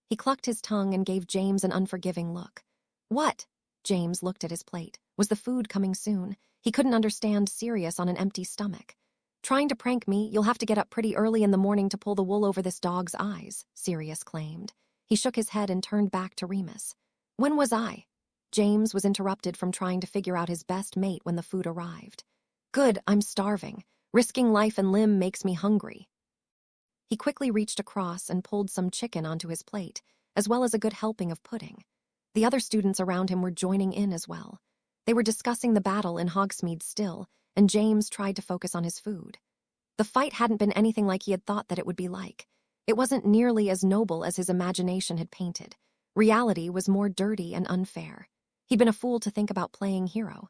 He clucked his tongue and gave James an unforgiving look. "What?" James looked at his plate. Was the food coming soon? He couldn't understand Sirius on an empty stomach. "Trying to prank me, you'll have to get up pretty early in the morning to pull the wool over this dog's eyes," Sirius claimed. He shook his head and turned back to Remus. "When was I?" James was interrupted from trying to figure out his best mate when the food arrived. "Good, I'm starving. Risking life and limb makes me hungry." He quickly reached across and pulled some chicken onto his plate, as well as a good helping of pudding. The other students around him were joining in as well. They were discussing the battle in Hogsmeade still, and James tried to focus on his food. The fight hadn't been anything like he had thought that it would be like. It wasn't nearly as noble as his imagination had painted. Reality was more dirty and unfair. He'd been a fool to think about playing hero.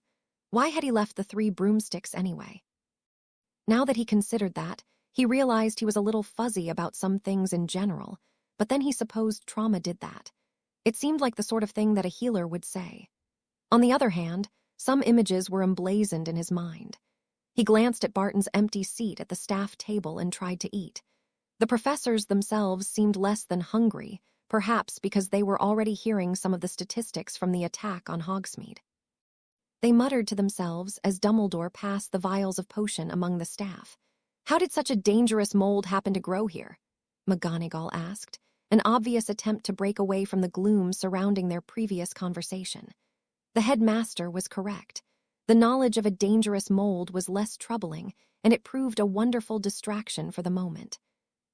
Why had he left the 3 broomsticks anyway? Now that he considered that, he realized he was a little fuzzy about some things in general, but then he supposed trauma did that. It seemed like the sort of thing that a healer would say. On the other hand, some images were emblazoned in his mind. He glanced at Barton's empty seat at the staff table and tried to eat. The professors themselves seemed less than hungry, perhaps because they were already hearing some of the statistics from the attack on Hogsmeade. They muttered to themselves as Dumbledore passed the vials of potion among the staff. "How did such a dangerous mold happen to grow here?" McGonagall asked, an obvious attempt to break away from the gloom surrounding their previous conversation. The headmaster was correct. The knowledge of a dangerous mold was less troubling, and it proved a wonderful distraction for the moment.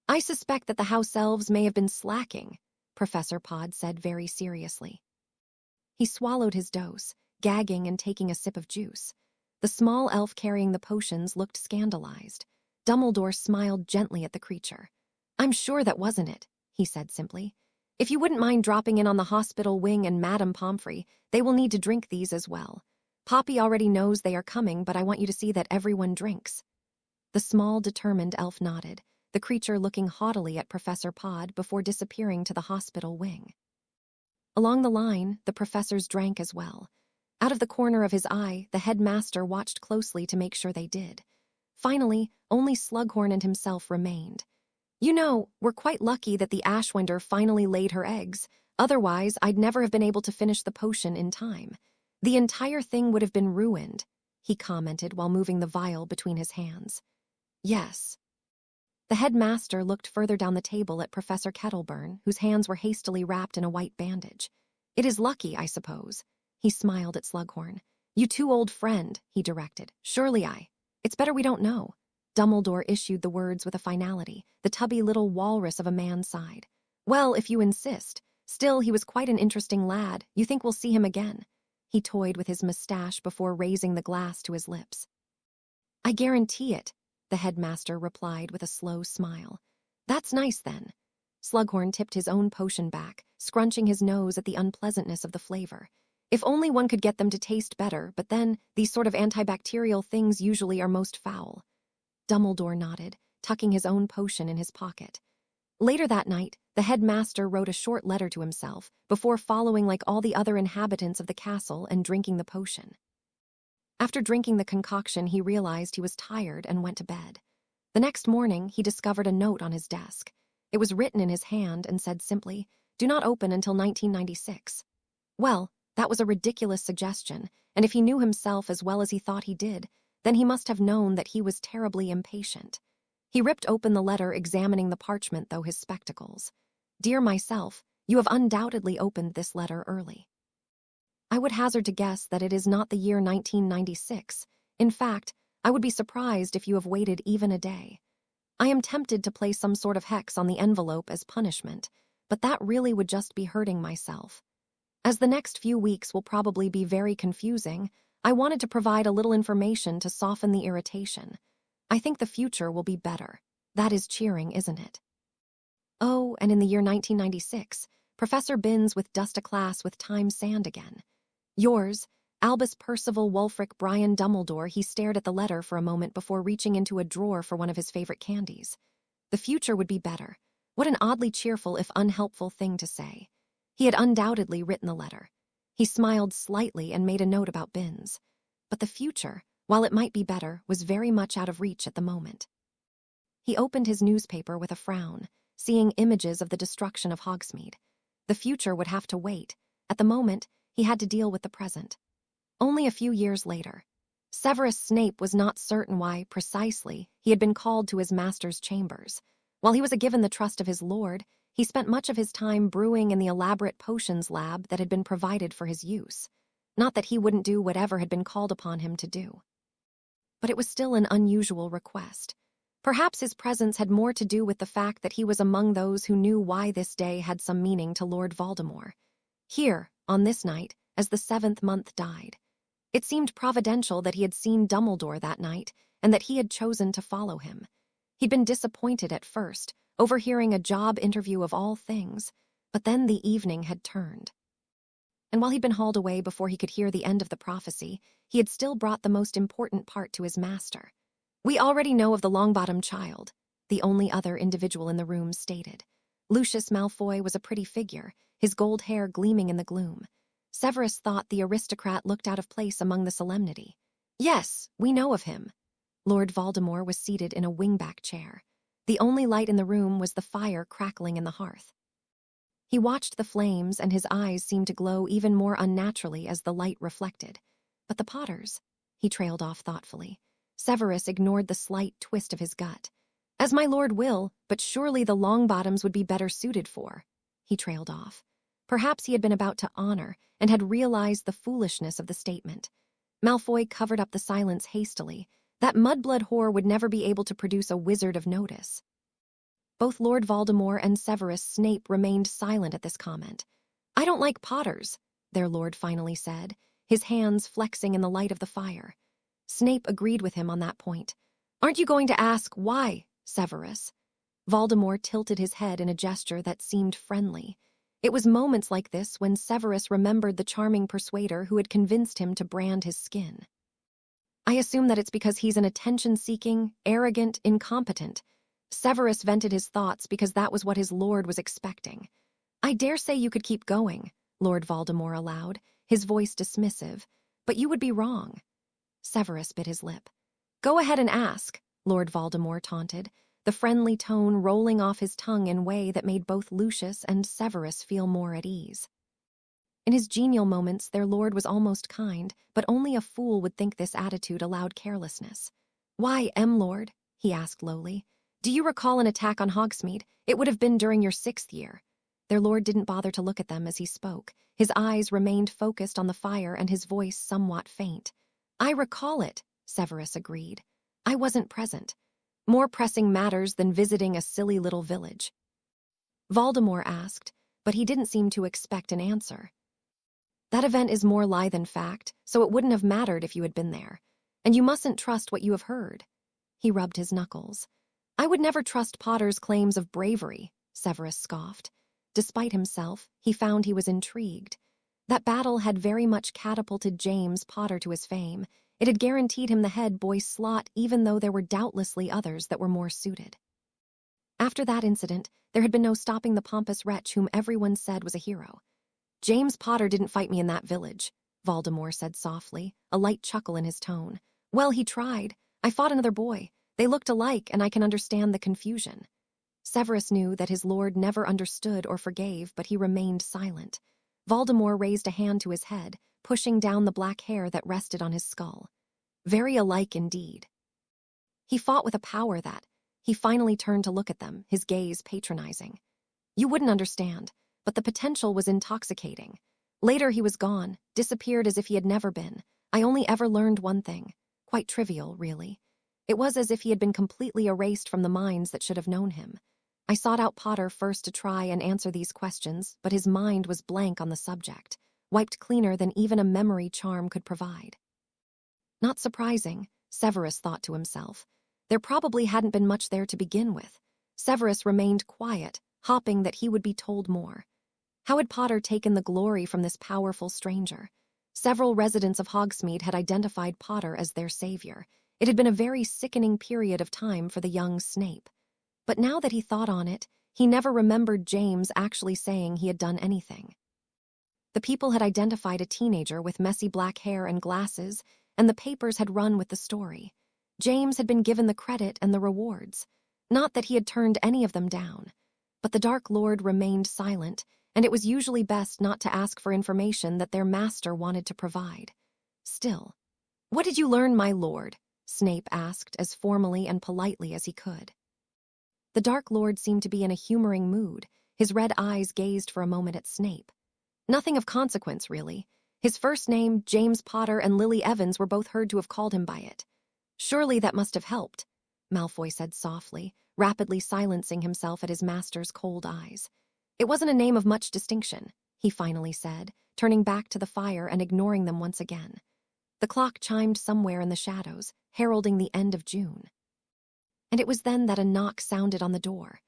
"I suspect that the house elves may have been slacking," Professor Pod said very seriously. He swallowed his dose, gagging and taking a sip of juice. The small elf carrying the potions looked scandalized. Dumbledore smiled gently at the creature. "I'm sure that wasn't it," he said simply. "If you wouldn't mind dropping in on the hospital wing and Madame Pomfrey, they will need to drink these as well. Poppy already knows they are coming, but I want you to see that everyone drinks." The small, determined elf nodded, the creature looking haughtily at Professor Pod before disappearing to the hospital wing. Along the line, the professors drank as well. Out of the corner of his eye, the headmaster watched closely to make sure they did. Finally, only Slughorn and himself remained. "You know, we're quite lucky that the Ashwinder finally laid her eggs. Otherwise, I'd never have been able to finish the potion in time. The entire thing would have been ruined," he commented while moving the vial between his hands. "Yes." The headmaster looked further down the table at Professor Kettleburn, whose hands were hastily wrapped in a white bandage. "It is lucky, I suppose." He smiled at Slughorn. "You too, old friend," he directed. "Surely It's better we don't know." Dumbledore issued the words with a finality. The tubby little walrus of a man sighed. "Well, if you insist. Still, he was quite an interesting lad. You think we'll see him again?" He toyed with his mustache before raising the glass to his lips. "I guarantee it," the headmaster replied with a slow smile. "That's nice, then." Slughorn tipped his own potion back, scrunching his nose at the unpleasantness of the flavor. If only one could get them to taste better, but then, these sort of antibacterial things usually are most foul. Dumbledore nodded, tucking his own potion in his pocket. Later that night, the headmaster wrote a short letter to himself, before following like all the other inhabitants of the castle and drinking the potion. After drinking the concoction, he realized he was tired and went to bed. The next morning, he discovered a note on his desk. It was written in his hand and said simply, "Do not open until 1996. Well, that was a ridiculous suggestion, and if he knew himself as well as he thought he did, then he must have known that he was terribly impatient. He ripped open the letter, examining the parchment through his spectacles. "Dear myself, you have undoubtedly opened this letter early. I would hazard to guess that it is not the year 1996. In fact, I would be surprised if you have waited even a day. I am tempted to place some sort of hex on the envelope as punishment, but that really would just be hurting myself. As the next few weeks will probably be very confusing, I wanted to provide a little information to soften the irritation. I think the future will be better. That is cheering, isn't it? Oh, and in the year 1996, Professor Binns with dust a class with time sand again. Yours, Albus Percival Wulfric Brian Dumbledore. He stared at the letter for a moment before reaching into a drawer for one of his favorite candies. The future would be better. What an oddly cheerful if unhelpful thing to say. He had undoubtedly written the letter. He smiled slightly and made a note about Binns. But the future, while it might be better, was very much out of reach at the moment. He opened his newspaper with a frown, seeing images of the destruction of Hogsmeade. The future would have to wait. At the moment, he had to deal with the present. Only a few years later, Severus Snape was not certain why, precisely, he had been called to his master's chambers. While he was given the trust of his lord, he spent much of his time brewing in the elaborate potions lab that had been provided for his use. Not that he wouldn't do whatever had been called upon him to do. But it was still an unusual request. Perhaps his presence had more to do with the fact that he was among those who knew why this day had some meaning to Lord Voldemort. Here, on this night, as the 7th month died. It seemed providential that he had seen Dumbledore that night and that he had chosen to follow him. He'd been disappointed at first, overhearing a job interview of all things, but then the evening had turned. And while he'd been hauled away before he could hear the end of the prophecy, he had still brought the most important part to his master. We already know of the Longbottom child, the only other individual in the room stated. Lucius Malfoy was a pretty figure, his gold hair gleaming in the gloom. Severus thought the aristocrat looked out of place among the solemnity. Yes, we know of him. Lord Voldemort was seated in a wingback chair. The only light in the room was the fire crackling in the hearth. He watched the flames and his eyes seemed to glow even more unnaturally as the light reflected. But the Potters, he trailed off thoughtfully. Severus ignored the slight twist of his gut. As my lord will, but surely the Longbottoms would be better suited for. He trailed off. Perhaps he had been about to honor and had realized the foolishness of the statement. Malfoy covered up the silence hastily. That mudblood whore would never be able to produce a wizard of notice. Both Lord Voldemort and Severus Snape remained silent at this comment. I don't like Potters, their lord finally said, his hands flexing in the light of the fire. Snape agreed with him on that point. Aren't you going to ask why, Severus? Voldemort tilted his head in a gesture that seemed friendly. It was moments like this when Severus remembered the charming persuader who had convinced him to brand his skin. I assume that it's because he's an attention-seeking, arrogant, incompetent. Severus vented his thoughts because that was what his lord was expecting. I dare say you could keep going, Lord Voldemort allowed, his voice dismissive, but you would be wrong. Severus bit his lip. Go ahead and ask, Lord Voldemort taunted, the friendly tone rolling off his tongue in a way that made both Lucius and Severus feel more at ease. In his genial moments, their lord was almost kind, but only a fool would think this attitude allowed carelessness. Why, M-Lord? He asked lowly. Do you recall an attack on Hogsmeade? It would have been during your 6th year. Their lord didn't bother to look at them as he spoke. His eyes remained focused on the fire and his voice somewhat faint. I recall it, Severus agreed. I wasn't present. More pressing matters than visiting a silly little village. Voldemort asked, but he didn't seem to expect an answer. That event is more lie than fact, so it wouldn't have mattered if you had been there. And you mustn't trust what you have heard. He rubbed his knuckles. I would never trust Potter's claims of bravery, Severus scoffed. Despite himself, he found he was intrigued. That battle had very much catapulted James Potter to his fame. It had guaranteed him the head boy slot even though there were doubtlessly others that were more suited. After that incident, there had been no stopping the pompous wretch whom everyone said was a hero. James Potter didn't fight me in that village, Voldemort said softly, a light chuckle in his tone. Well, he tried. I fought another boy. They looked alike, and I can understand the confusion. Severus knew that his lord never understood or forgave, but he remained silent. Voldemort raised a hand to his head, pushing down the black hair that rested on his skull. Very alike indeed. He fought with a power that, he finally turned to look at them, his gaze patronizing. You wouldn't understand, but the potential was intoxicating. Later he was gone, disappeared as if he had never been. I only ever learned one thing. Quite trivial, really. It was as if he had been completely erased from the minds that should have known him. I sought out Potter first to try and answer these questions, but his mind was blank on the subject, wiped cleaner than even a memory charm could provide. Not surprising, Severus thought to himself. There probably hadn't been much there to begin with. Severus remained quiet, hoping that he would be told more. How had Potter taken the glory from this powerful stranger? Several residents of Hogsmeade had identified Potter as their savior. It had been a very sickening period of time for the young Snape. But now that he thought on it, he never remembered James actually saying he had done anything. The people had identified a teenager with messy black hair and glasses, and the papers had run with the story. James had been given the credit and the rewards. Not that he had turned any of them down. But the Dark Lord remained silent, and it was usually best not to ask for information that their master wanted to provide. Still, "What did you learn, my lord?" Snape asked as formally and politely as he could. The Dark Lord seemed to be in a humoring mood. His red eyes gazed for a moment at Snape. Nothing of consequence, really. His first name, James Potter, and Lily Evans were both heard to have called him by it. "Surely that must have helped," Malfoy said softly, rapidly silencing himself at his master's cold eyes. "It wasn't a name of much distinction," he finally said, turning back to the fire and ignoring them once again. The clock chimed somewhere in the shadows, heralding the end of June. And it was then that a knock sounded on the door.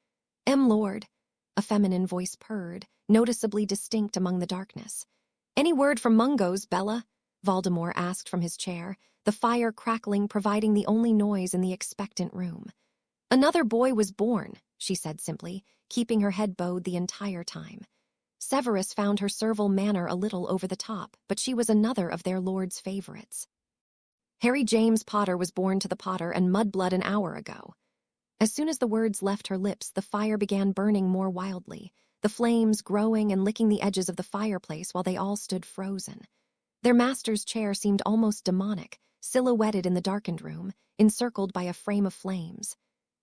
"Lord," a feminine voice purred, noticeably distinct among the darkness. "Any word from Mungo's, Bella?" Voldemort asked from his chair, the fire crackling providing the only noise in the expectant room. "Another boy was born," she said simply, keeping her head bowed the entire time. Severus found her servile manner a little over the top, but she was another of their lord's favorites. "Harry James Potter was born to the Potter and Mudblood an hour ago." As soon as the words left her lips, the fire began burning more wildly, the flames growing and licking the edges of the fireplace while they all stood frozen. Their master's chair seemed almost demonic, silhouetted in the darkened room, encircled by a frame of flames.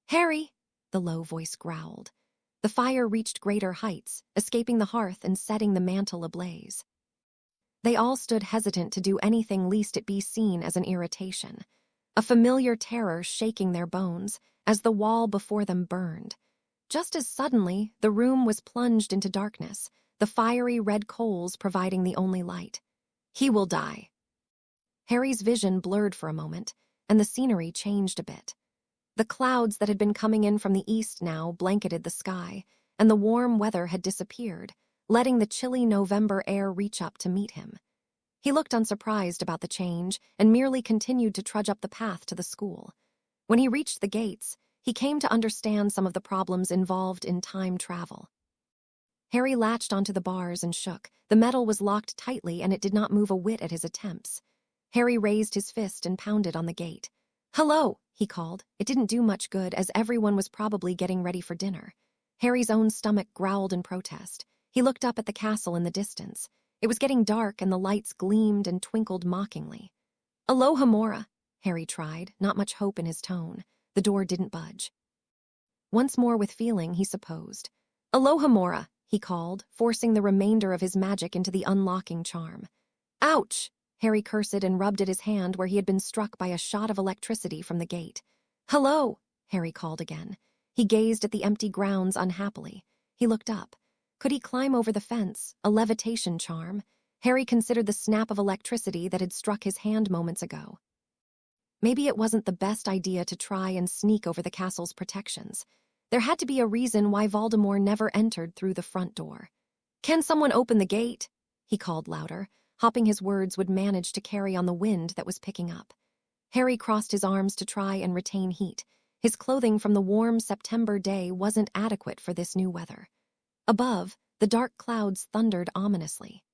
"Harry!" the low voice growled. The fire reached greater heights, escaping the hearth and setting the mantel ablaze. They all stood hesitant to do anything lest it be seen as an irritation. A familiar terror shaking their bones, as the wall before them burned. Just as suddenly, the room was plunged into darkness, the fiery red coals providing the only light. "He will die." Harry's vision blurred for a moment, and the scenery changed a bit. The clouds that had been coming in from the east now blanketed the sky, and the warm weather had disappeared, letting the chilly November air reach up to meet him. He looked unsurprised about the change and merely continued to trudge up the path to the school. When he reached the gates, he came to understand some of the problems involved in time travel. Harry latched onto the bars and shook. The metal was locked tightly and it did not move a whit at his attempts. Harry raised his fist and pounded on the gate. "Hello," he called. It didn't do much good, as everyone was probably getting ready for dinner. Harry's own stomach growled in protest. He looked up at the castle in the distance. It was getting dark and the lights gleamed and twinkled mockingly. "Alohomora," Harry tried, not much hope in his tone. The door didn't budge. Once more with feeling, he supposed. "Alohomora," he called, forcing the remainder of his magic into the unlocking charm. "Ouch!" Harry cursed and rubbed at his hand where he had been struck by a shot of electricity from the gate. "Hello," Harry called again. He gazed at the empty grounds unhappily. He looked up. Could he climb over the fence, a levitation charm? Harry considered the snap of electricity that had struck his hand moments ago. Maybe it wasn't the best idea to try and sneak over the castle's protections. There had to be a reason why Voldemort never entered through the front door. "Can someone open the gate?" he called louder, hoping his words would manage to carry on the wind that was picking up. Harry crossed his arms to try and retain heat. His clothing from the warm September day wasn't adequate for this new weather. Above, the dark clouds thundered ominously.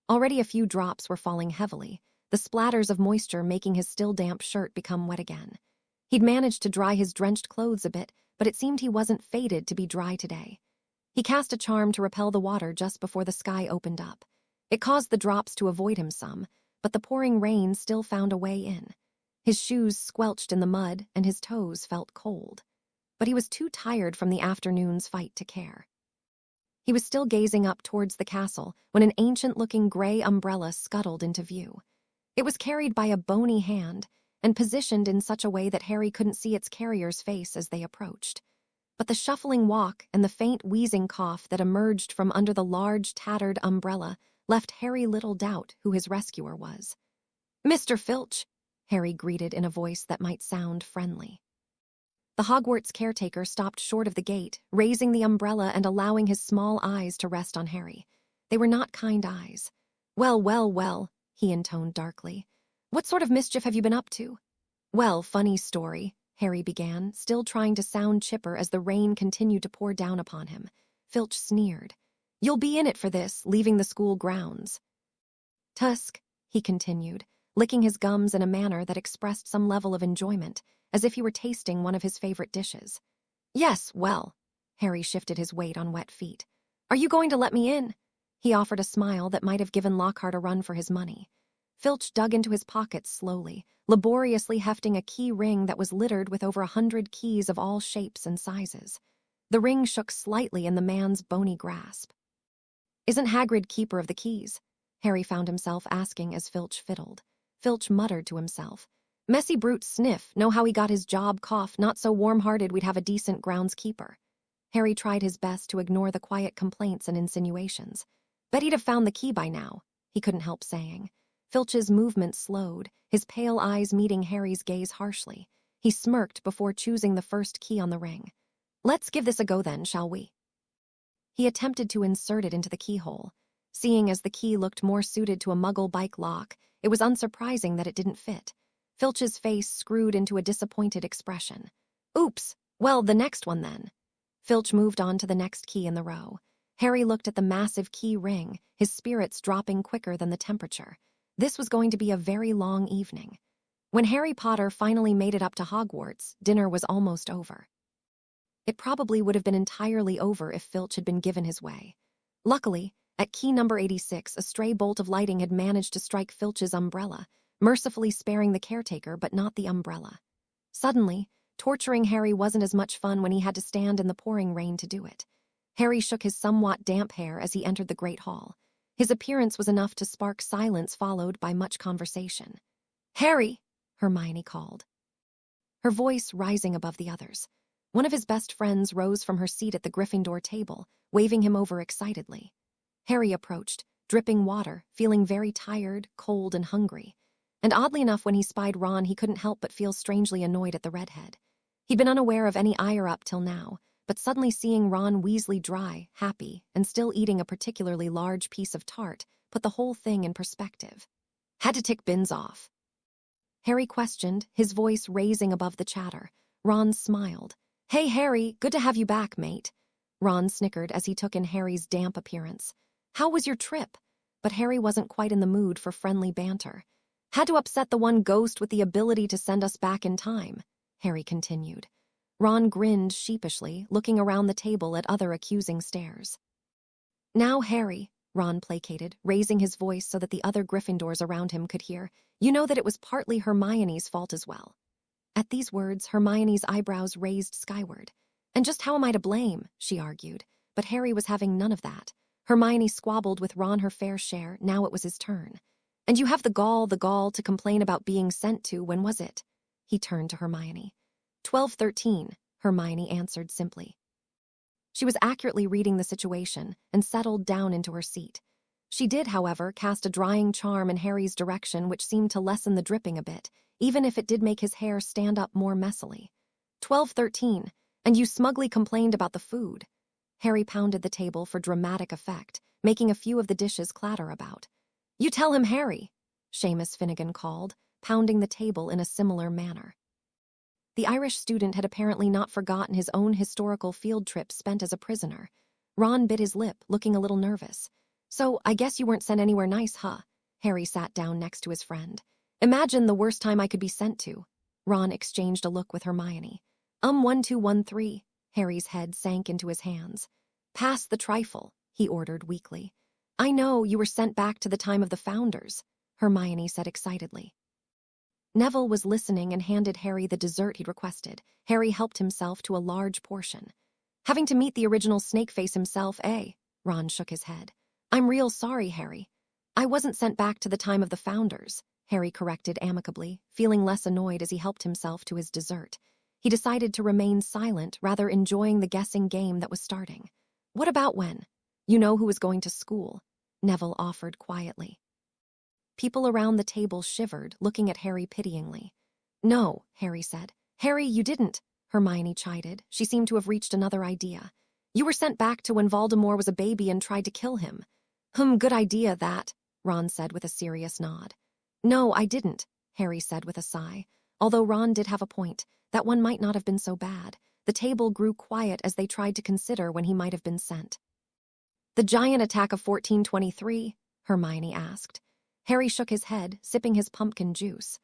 Already a few drops were falling heavily, the splatters of moisture making his still damp shirt become wet again. He'd managed to dry his drenched clothes a bit, but it seemed he wasn't fated to be dry today. He cast a charm to repel the water just before the sky opened up. It caused the drops to avoid him some, but the pouring rain still found a way in. His shoes squelched in the mud and his toes felt cold. But he was too tired from the afternoon's fight to care. He was still gazing up towards the castle when an ancient-looking gray umbrella scuttled into view. It was carried by a bony hand and positioned in such a way that Harry couldn't see its carrier's face as they approached. But the shuffling walk and the faint wheezing cough that emerged from under the large, tattered umbrella left Harry little doubt who his rescuer was. "Mr. Filch," Harry greeted in a voice that might sound friendly. The Hogwarts caretaker stopped short of the gate, raising the umbrella and allowing his small eyes to rest on Harry. They were not kind eyes. "Well, well, well," he intoned darkly. "What sort of mischief have you been up to?" "Well, funny story," Harry began, still trying to sound chipper as the rain continued to pour down upon him. Filch sneered. "You'll be in it for this, leaving the school grounds." "Tusk," he continued, licking his gums in a manner that expressed some level of enjoyment, as if he were tasting one of his favorite dishes. "Yes, well." Harry shifted his weight on wet feet. "Are you going to let me in?" He offered a smile that might have given Lockhart a run for his money. Filch dug into his pockets slowly, laboriously hefting a key ring that was littered with over 100 keys of all shapes and sizes. The ring shook slightly in the man's bony grasp. "Isn't Hagrid keeper of the keys?" Harry found himself asking as Filch fiddled. Filch muttered to himself. "Messy brute sniff, know how he got his job, cough, not so warm-hearted we'd have a decent groundskeeper." Harry tried his best to ignore the quiet complaints and insinuations. "Bet he'd have found the key by now," he couldn't help saying. Filch's movement slowed, his pale eyes meeting Harry's gaze harshly. He smirked before choosing the first key on the ring. "Let's give this a go then, shall we?" He attempted to insert it into the keyhole. Seeing as the key looked more suited to a Muggle bike lock, it was unsurprising that it didn't fit. Filch's face screwed into a disappointed expression. "Oops, well, the next one then." Filch moved on to the next key in the row. Harry looked at the massive key ring, his spirits dropping quicker than the temperature. This was going to be a very long evening. When Harry Potter finally made it up to Hogwarts, dinner was almost over. It probably would have been entirely over if Filch had been given his way. Luckily, at key number 86, a stray bolt of lighting had managed to strike Filch's umbrella, mercifully sparing the caretaker but not the umbrella. Suddenly, torturing Harry wasn't as much fun when he had to stand in the pouring rain to do it. Harry shook his somewhat damp hair as he entered the Great Hall. His appearance was enough to spark silence followed by much conversation. "Harry!" Hermione called, her voice rising above the others. One of his best friends rose from her seat at the Gryffindor table, waving him over excitedly. Harry approached, dripping water, feeling very tired, cold, and hungry. And oddly enough, when he spied Ron, he couldn't help but feel strangely annoyed at the redhead. He'd been unaware of any ire up till now, but suddenly seeing Ron Weasley dry, happy, and still eating a particularly large piece of tart put the whole thing in perspective. "Had to tick Bins off?" Harry questioned, his voice raising above the chatter. Ron smiled. "Hey, Harry, good to have you back, mate." Ron snickered as he took in Harry's damp appearance. "How was your trip?" But Harry wasn't quite in the mood for friendly banter. "Had to upset the one ghost with the ability to send us back in time," Harry continued. Ron grinned sheepishly, looking around the table at other accusing stares. "Now, Harry," Ron placated, raising his voice so that the other Gryffindors around him could hear, "you know that it was partly Hermione's fault as well." At these words, Hermione's eyebrows raised skyward. "And just how am I to blame?" she argued. But Harry was having none of that. Hermione squabbled with Ron her fair share, now it was his turn. "And you have the gall to complain about being sent to, when was it?" He turned to Hermione. 12:13, Hermione answered simply. She was accurately reading the situation and settled down into her seat. She did, however, cast a drying charm in Harry's direction which seemed to lessen the dripping a bit, even if it did make his hair stand up more messily. 12:13, and you smugly complained about the food." Harry pounded the table for dramatic effect, making a few of the dishes clatter about. "You tell him, Harry," Seamus Finnegan called, pounding the table in a similar manner. The Irish student had apparently not forgotten his own historical field trip spent as a prisoner. Ron bit his lip, looking a little nervous. "So, I guess you weren't sent anywhere nice, huh?" Harry sat down next to his friend. "Imagine the worst time I could be sent to." Ron exchanged a look with Hermione. 1213, Harry's head sank into his hands. "Pass the trifle," he ordered weakly. "I know, you were sent back to the time of the Founders," Hermione said excitedly. Neville was listening and handed Harry the dessert he'd requested. Harry helped himself to a large portion. "Having to meet the original Snakeface himself, eh?" Ron shook his head. "I'm real sorry, Harry." "I wasn't sent back to the time of the Founders," Harry corrected amicably, feeling less annoyed as he helped himself to his dessert. He decided to remain silent, rather enjoying the guessing game that was starting. "What about when? You know who was going to school," Neville offered quietly. People around the table shivered, looking at Harry pityingly. "No," Harry said. "Harry, you didn't," Hermione chided. She seemed to have reached another idea. "You were sent back to when Voldemort was a baby and tried to kill him." Good idea, that," Ron said with a serious nod. "No, I didn't," Harry said with a sigh. Although Ron did have a point, that one might not have been so bad. The table grew quiet as they tried to consider when he might have been sent. "The giant attack of 1423? Hermione asked. Harry shook his head, sipping his pumpkin juice.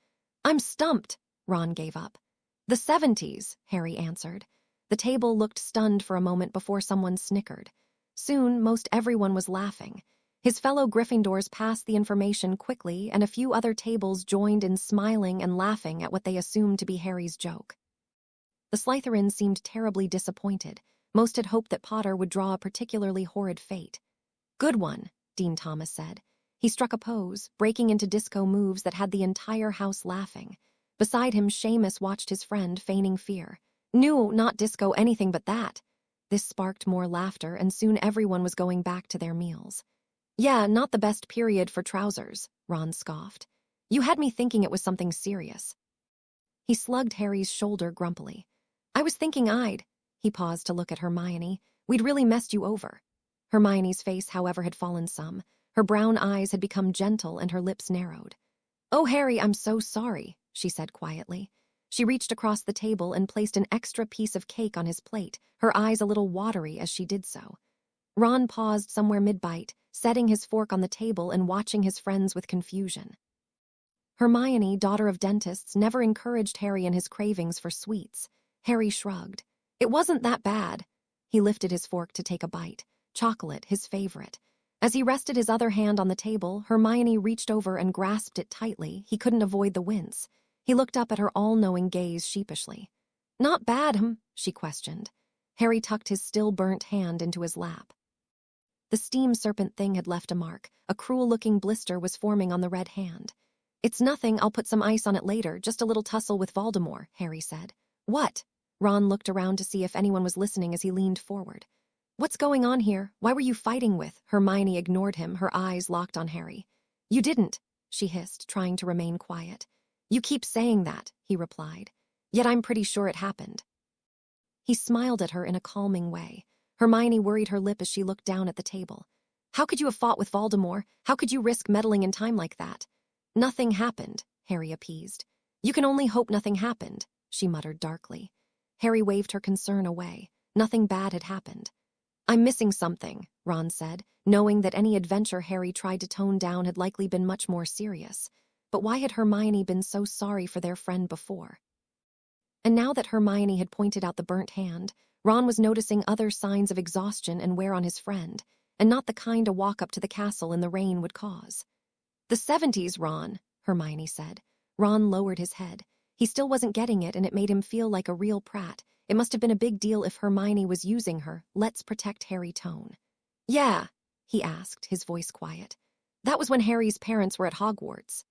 "I'm stumped," Ron gave up. "The 70s, Harry answered. The table looked stunned for a moment before someone snickered. Soon, most everyone was laughing. His fellow Gryffindors passed the information quickly, and a few other tables joined in smiling and laughing at what they assumed to be Harry's joke. The Slytherins seemed terribly disappointed. Most had hoped that Potter would draw a particularly horrid fate. "Good one," Dean Thomas said. He struck a pose, breaking into disco moves that had the entire house laughing. Beside him, Seamus watched his friend, feigning fear. "No, not disco, anything but that." This sparked more laughter, and soon everyone was going back to their meals. "Yeah, not the best period for trousers," Ron scoffed. "You had me thinking it was something serious." He slugged Harry's shoulder grumpily. "I was thinking He paused to look at Hermione. "We'd really messed you over." Hermione's face, however, had fallen some. Her brown eyes had become gentle and her lips narrowed. "Oh, Harry, I'm so sorry," she said quietly. She reached across the table and placed an extra piece of cake on his plate, her eyes a little watery as she did so. Ron paused somewhere mid-bite, setting his fork on the table and watching his friends with confusion. Hermione, daughter of dentists, never encouraged Harry in his cravings for sweets. Harry shrugged. "It wasn't that bad." He lifted his fork to take a bite. Chocolate, his favorite. As he rested his other hand on the table, Hermione reached over and grasped it tightly. He couldn't avoid the wince. He looked up at her all-knowing gaze sheepishly. "Not bad, she questioned. Harry tucked his still-burnt hand into his lap. The steam serpent thing had left a mark. A cruel-looking blister was forming on the red hand. "It's nothing, I'll put some ice on it later, just a little tussle with Voldemort," Harry said. "What?" Ron looked around to see if anyone was listening as he leaned forward. "What's going on here? Why were you fighting with?" Hermione ignored him, her eyes locked on Harry. "You didn't," she hissed, trying to remain quiet. "You keep saying that," he replied. "Yet I'm pretty sure it happened." He smiled at her in a calming way. Hermione worried her lip as she looked down at the table. "How could you have fought with Voldemort? How could you risk meddling in time like that?" "Nothing happened," Harry appeased. "You can only hope nothing happened," she muttered darkly. Harry waved her concern away. Nothing bad had happened. "I'm missing something," Ron said, knowing that any adventure Harry tried to tone down had likely been much more serious. But why had Hermione been so sorry for their friend before? And now that Hermione had pointed out the burnt hand, Ron was noticing other signs of exhaustion and wear on his friend, and not the kind a walk up to the castle in the rain would cause. "The 70s, Ron," Hermione said. Ron lowered his head. He still wasn't getting it, and it made him feel like a real prat. It must have been a big deal if Hermione was using her "let's protect Harry" tone. "Yeah," he asked, his voice quiet. "That was when Harry's parents were at Hogwarts."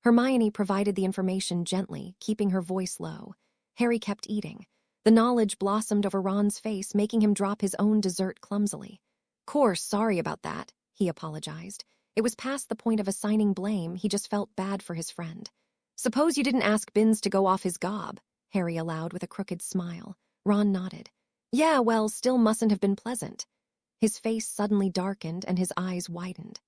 Hermione provided the information gently, keeping her voice low. Harry kept eating. The knowledge blossomed over Ron's face, making him drop his own dessert clumsily. "Course, sorry about that," he apologized. It was past the point of assigning blame, he just felt bad for his friend. "Suppose you didn't ask Binns to go off his gob," Harry allowed with a crooked smile. Ron nodded. "Yeah, well, still mustn't have been pleasant." His face suddenly darkened and his eyes widened.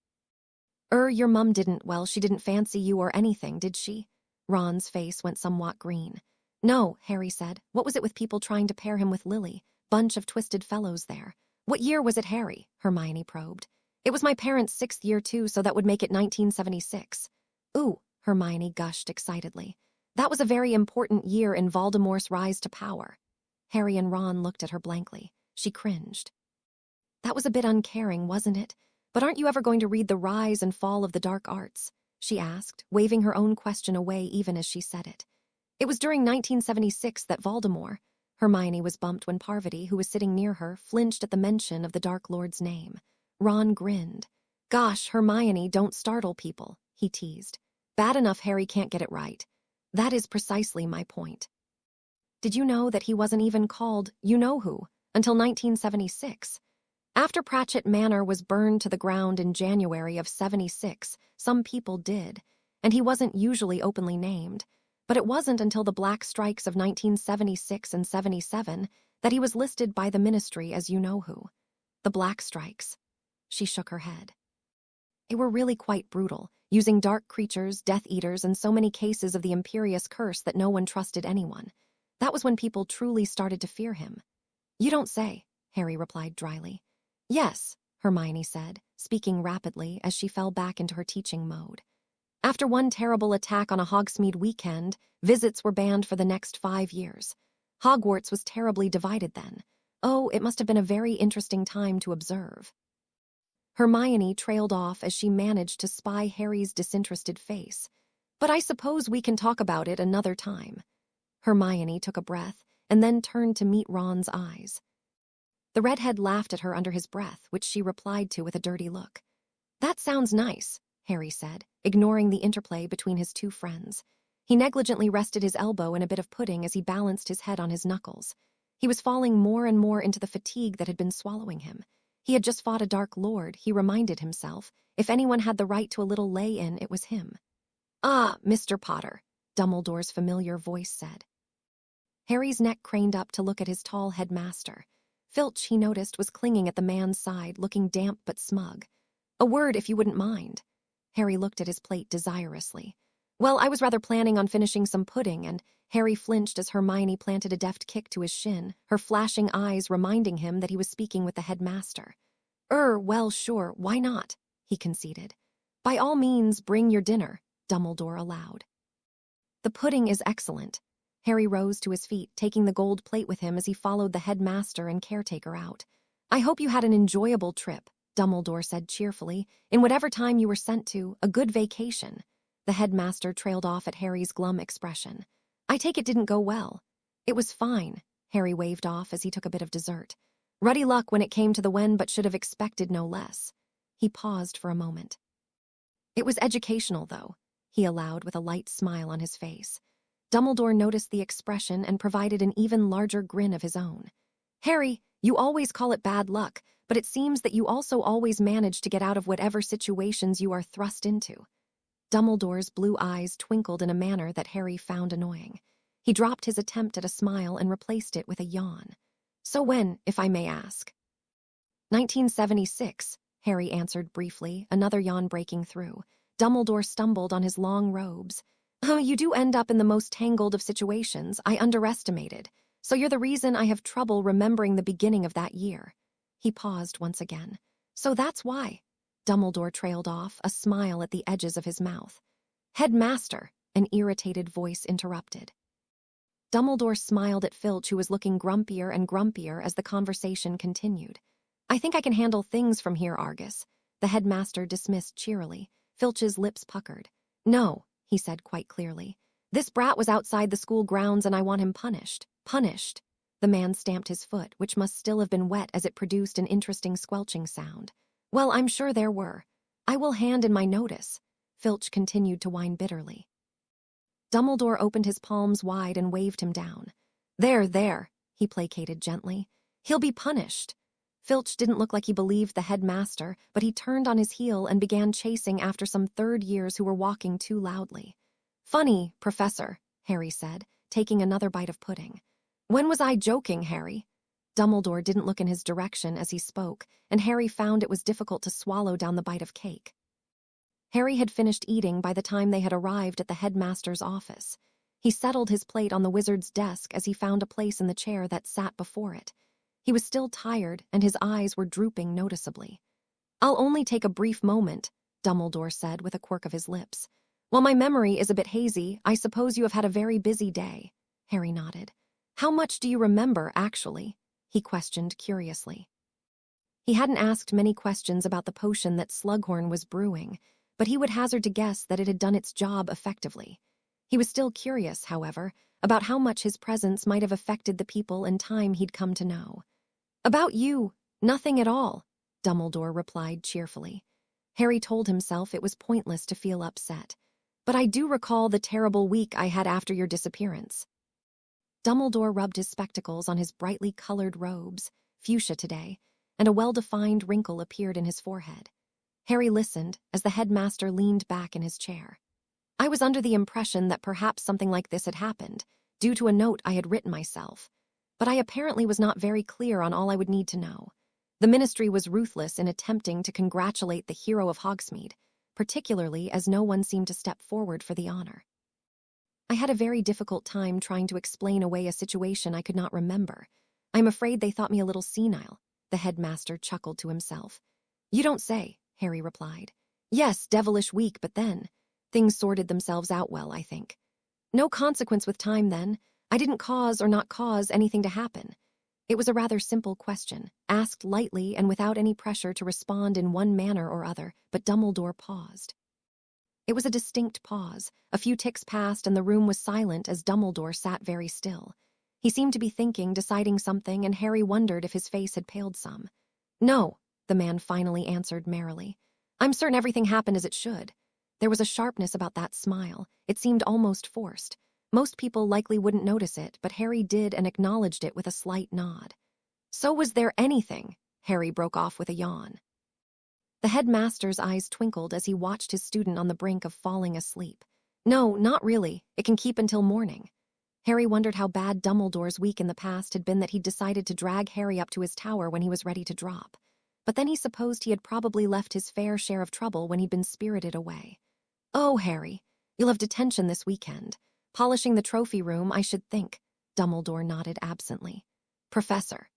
Your mum didn't, well, she didn't fancy you or anything, did she?" Ron's face went somewhat green. "No," Harry said. "What was it with people trying to pair him with Lily? Bunch of twisted fellows there." "What year was it, Harry?" Hermione probed. "It was my parents' 6th year too, so that would make it 1976. "Ooh," Hermione gushed excitedly. "That was a very important year in Voldemort's rise to power." Harry and Ron looked at her blankly. She cringed. "That was a bit uncaring, wasn't it? But aren't you ever going to read The Rise and Fall of the Dark Arts?" she asked, waving her own question away even as she said it. "It was during 1976 that Voldemort—" Hermione was bumped when Parvati, who was sitting near her, flinched at the mention of the Dark Lord's name. Ron grinned. "Gosh, Hermione, don't startle people," he teased. "Bad enough Harry can't get it right. That is precisely my point. Did you know that he wasn't even called you-know-who until 1976? After Pratchett Manor was burned to the ground in January of 76, some people did, and he wasn't usually openly named. But it wasn't until the Black Strikes of 1976 and 77 that he was listed by the Ministry as you-know-who. The Black Strikes. She shook her head. They were really quite brutal, using dark creatures, Death Eaters, and so many cases of the Imperious Curse that no one trusted anyone. That was when people truly started to fear him. You don't say, Harry replied dryly. Yes, Hermione said, speaking rapidly as she fell back into her teaching mode. After one terrible attack on a Hogsmeade weekend, visits were banned for the next 5 years. Hogwarts was terribly divided then. Oh, it must have been a very interesting time to observe. Hermione trailed off as she managed to spy Harry's disinterested face. But I suppose we can talk about it another time. Hermione took a breath and then turned to meet Ron's eyes. The redhead laughed at her under his breath, which she replied to with a dirty look. That sounds nice, Harry said, ignoring the interplay between his two friends. He negligently rested his elbow in a bit of pudding as he balanced his head on his knuckles. He was falling more and more into the fatigue that had been swallowing him. He had just fought a Dark Lord, he reminded himself. If anyone had the right to a little lay-in, it was him. Ah, Mr. Potter, Dumbledore's familiar voice said. Harry's neck craned up to look at his tall headmaster. Filch, he noticed, was clinging at the man's side, looking damp but smug. A word, if you wouldn't mind. Harry looked at his plate desirously. Well, I was rather planning on finishing some pudding, and Harry flinched as Hermione planted a deft kick to his shin, her flashing eyes reminding him that he was speaking with the headmaster. Well, sure, why not? He conceded. By all means, bring your dinner, Dumbledore allowed. The pudding is excellent. Harry rose to his feet, taking the gold plate with him as he followed the headmaster and caretaker out. I hope you had an enjoyable trip, Dumbledore said cheerfully. In whatever time you were sent to, a good vacation. The headmaster trailed off at Harry's glum expression. I take it didn't go well. It was fine, Harry waved off as he took a bit of dessert. Ruddy luck when it came to the when, but should have expected no less. He paused for a moment. It was educational, though, he allowed with a light smile on his face. Dumbledore noticed the expression and provided an even larger grin of his own. Harry, you always call it bad luck, but it seems that you also always manage to get out of whatever situations you are thrust into. Dumbledore's blue eyes twinkled in a manner that Harry found annoying. He dropped his attempt at a smile and replaced it with a yawn. So when, if I may ask? 1976, Harry answered briefly, another yawn breaking through. Dumbledore stumbled on his long robes. Oh, you do end up in the most tangled of situations. I underestimated. So you're the reason I have trouble remembering the beginning of that year. He paused once again. So that's why. Dumbledore trailed off, a smile at the edges of his mouth. Headmaster, an irritated voice interrupted. Dumbledore smiled at Filch, who was looking grumpier and grumpier as the conversation continued. I think I can handle things from here, Argus. The headmaster dismissed cheerily. Filch's lips puckered. No, he said quite clearly. This brat was outside the school grounds and I want him punished. Punished. The man stamped his foot, which must still have been wet as it produced an interesting squelching sound. Well, I'm sure there were. I will hand in my notice. Filch continued to whine bitterly. Dumbledore opened his palms wide and waved him down. There, he placated gently. He'll be punished. Filch didn't look like he believed the headmaster, but he turned on his heel and began chasing after some third years who were walking too loudly. Funny, Professor, Harry said, taking another bite of pudding. When was I joking, Harry? Dumbledore didn't look in his direction as he spoke, and Harry found it was difficult to swallow down the bite of cake. Harry had finished eating by the time they had arrived at the headmaster's office. He settled his plate on the wizard's desk as he found a place in the chair that sat before it. He was still tired, and his eyes were drooping noticeably. I'll only take a brief moment, Dumbledore said with a quirk of his lips. While my memory is a bit hazy, I suppose you have had a very busy day. Harry nodded. How much do you remember, actually? He questioned curiously. He hadn't asked many questions about the potion that Slughorn was brewing, but he would hazard to guess that it had done its job effectively. He was still curious, however, about how much his presence might have affected the people and time he'd come to know. About you, nothing at all, Dumbledore replied cheerfully. Harry told himself it was pointless to feel upset. But I do recall the terrible week I had after your disappearance. Dumbledore rubbed his spectacles on his brightly colored robes, fuchsia today, and a well-defined wrinkle appeared in his forehead. Harry listened as the headmaster leaned back in his chair. I was under the impression that perhaps something like this had happened, due to a note I had written myself. But I apparently was not very clear on all I would need to know. The Ministry was ruthless in attempting to congratulate the hero of Hogsmeade, particularly as no one seemed to step forward for the honor. I had a very difficult time trying to explain away a situation I could not remember. I'm afraid they thought me a little senile, the headmaster chuckled to himself. You don't say, Harry replied. Yes, devilish weak, but then. Things sorted themselves out well, I think. No consequence with time, then. I didn't cause or not cause anything to happen. It was a rather simple question, asked lightly and without any pressure to respond in one manner or other, but Dumbledore paused. It was a distinct pause. A few ticks passed and the room was silent as Dumbledore sat very still. He seemed to be thinking, deciding something, and Harry wondered if his face had paled some. No, the man finally answered merrily. I'm certain everything happened as it should. There was a sharpness about that smile. It seemed almost forced. Most people likely wouldn't notice it, but Harry did and acknowledged it with a slight nod. So was there anything? Harry broke off with a yawn. The headmaster's eyes twinkled as he watched his student on the brink of falling asleep. No, not really. It can keep until morning. Harry wondered how bad Dumbledore's week in the past had been that he'd decided to drag Harry up to his tower when he was ready to drop. But then he supposed he had probably left his fair share of trouble when he'd been spirited away. Oh, Harry, you'll have detention this weekend. Polishing the trophy room, I should think. Dumbledore nodded absently. Professor.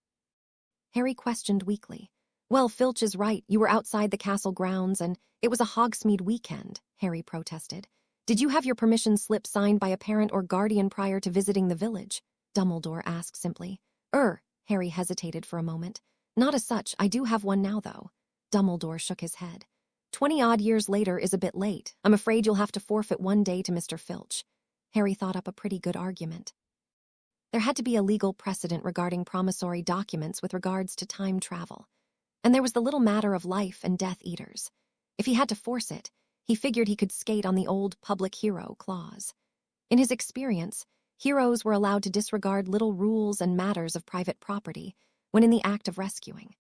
Harry questioned weakly. Well, Filch is right. You were outside the castle grounds and it was a Hogsmeade weekend, Harry protested. Did you have your permission slip signed by a parent or guardian prior to visiting the village? Dumbledore asked simply. Harry hesitated for a moment. Not as such. I do have one now, though. Dumbledore shook his head. 20-odd years later is a bit late. I'm afraid you'll have to forfeit one day to Mr. Filch. Harry thought up a pretty good argument. There had to be a legal precedent regarding promissory documents with regards to time travel. And there was the little matter of life and death eaters. If he had to force it, he figured he could skate on the old public hero clause. In his experience, heroes were allowed to disregard little rules and matters of private property when in the act of rescuing.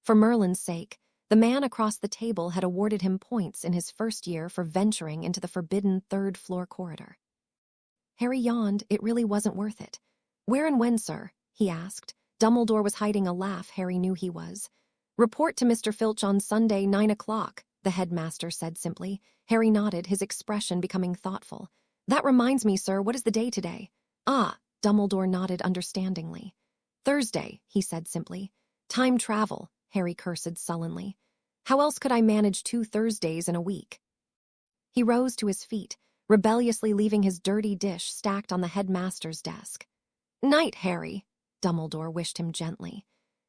For Merlin's sake, the man across the table had awarded him points in his first year for venturing into the forbidden third-floor corridor. Harry yawned. It really wasn't worth it. Where and when, sir? He asked. Dumbledore was hiding a laugh. Harry knew he was. Report to Mr. Filch on Sunday, 9 o'clock, the headmaster said simply. Harry nodded, his expression becoming thoughtful. That reminds me, sir, what is the day today? Ah, Dumbledore nodded understandingly. Thursday, he said simply. Time travel, Harry cursed sullenly. How else could I manage 2 Thursdays in a week? He rose to his feet, rebelliously leaving his dirty dish stacked on the headmaster's desk. Night, Harry, Dumbledore wished him gently.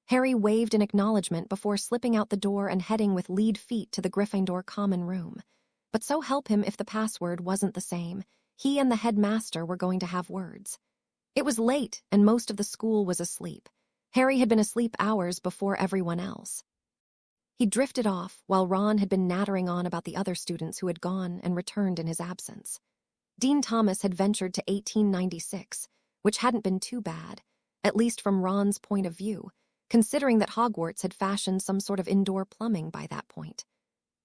Harry waved in acknowledgement before slipping out the door and heading with lead feet to the Gryffindor common room. But so help him if the password wasn't the same, he and the headmaster were going to have words. It was late and most of the school was asleep. Harry had been asleep hours before everyone else. He drifted off while Ron had been nattering on about the other students who had gone and returned in his absence. Dean Thomas had ventured to 1896, which hadn't been too bad, at least from Ron's point of view, considering that Hogwarts had fashioned some sort of indoor plumbing by that point.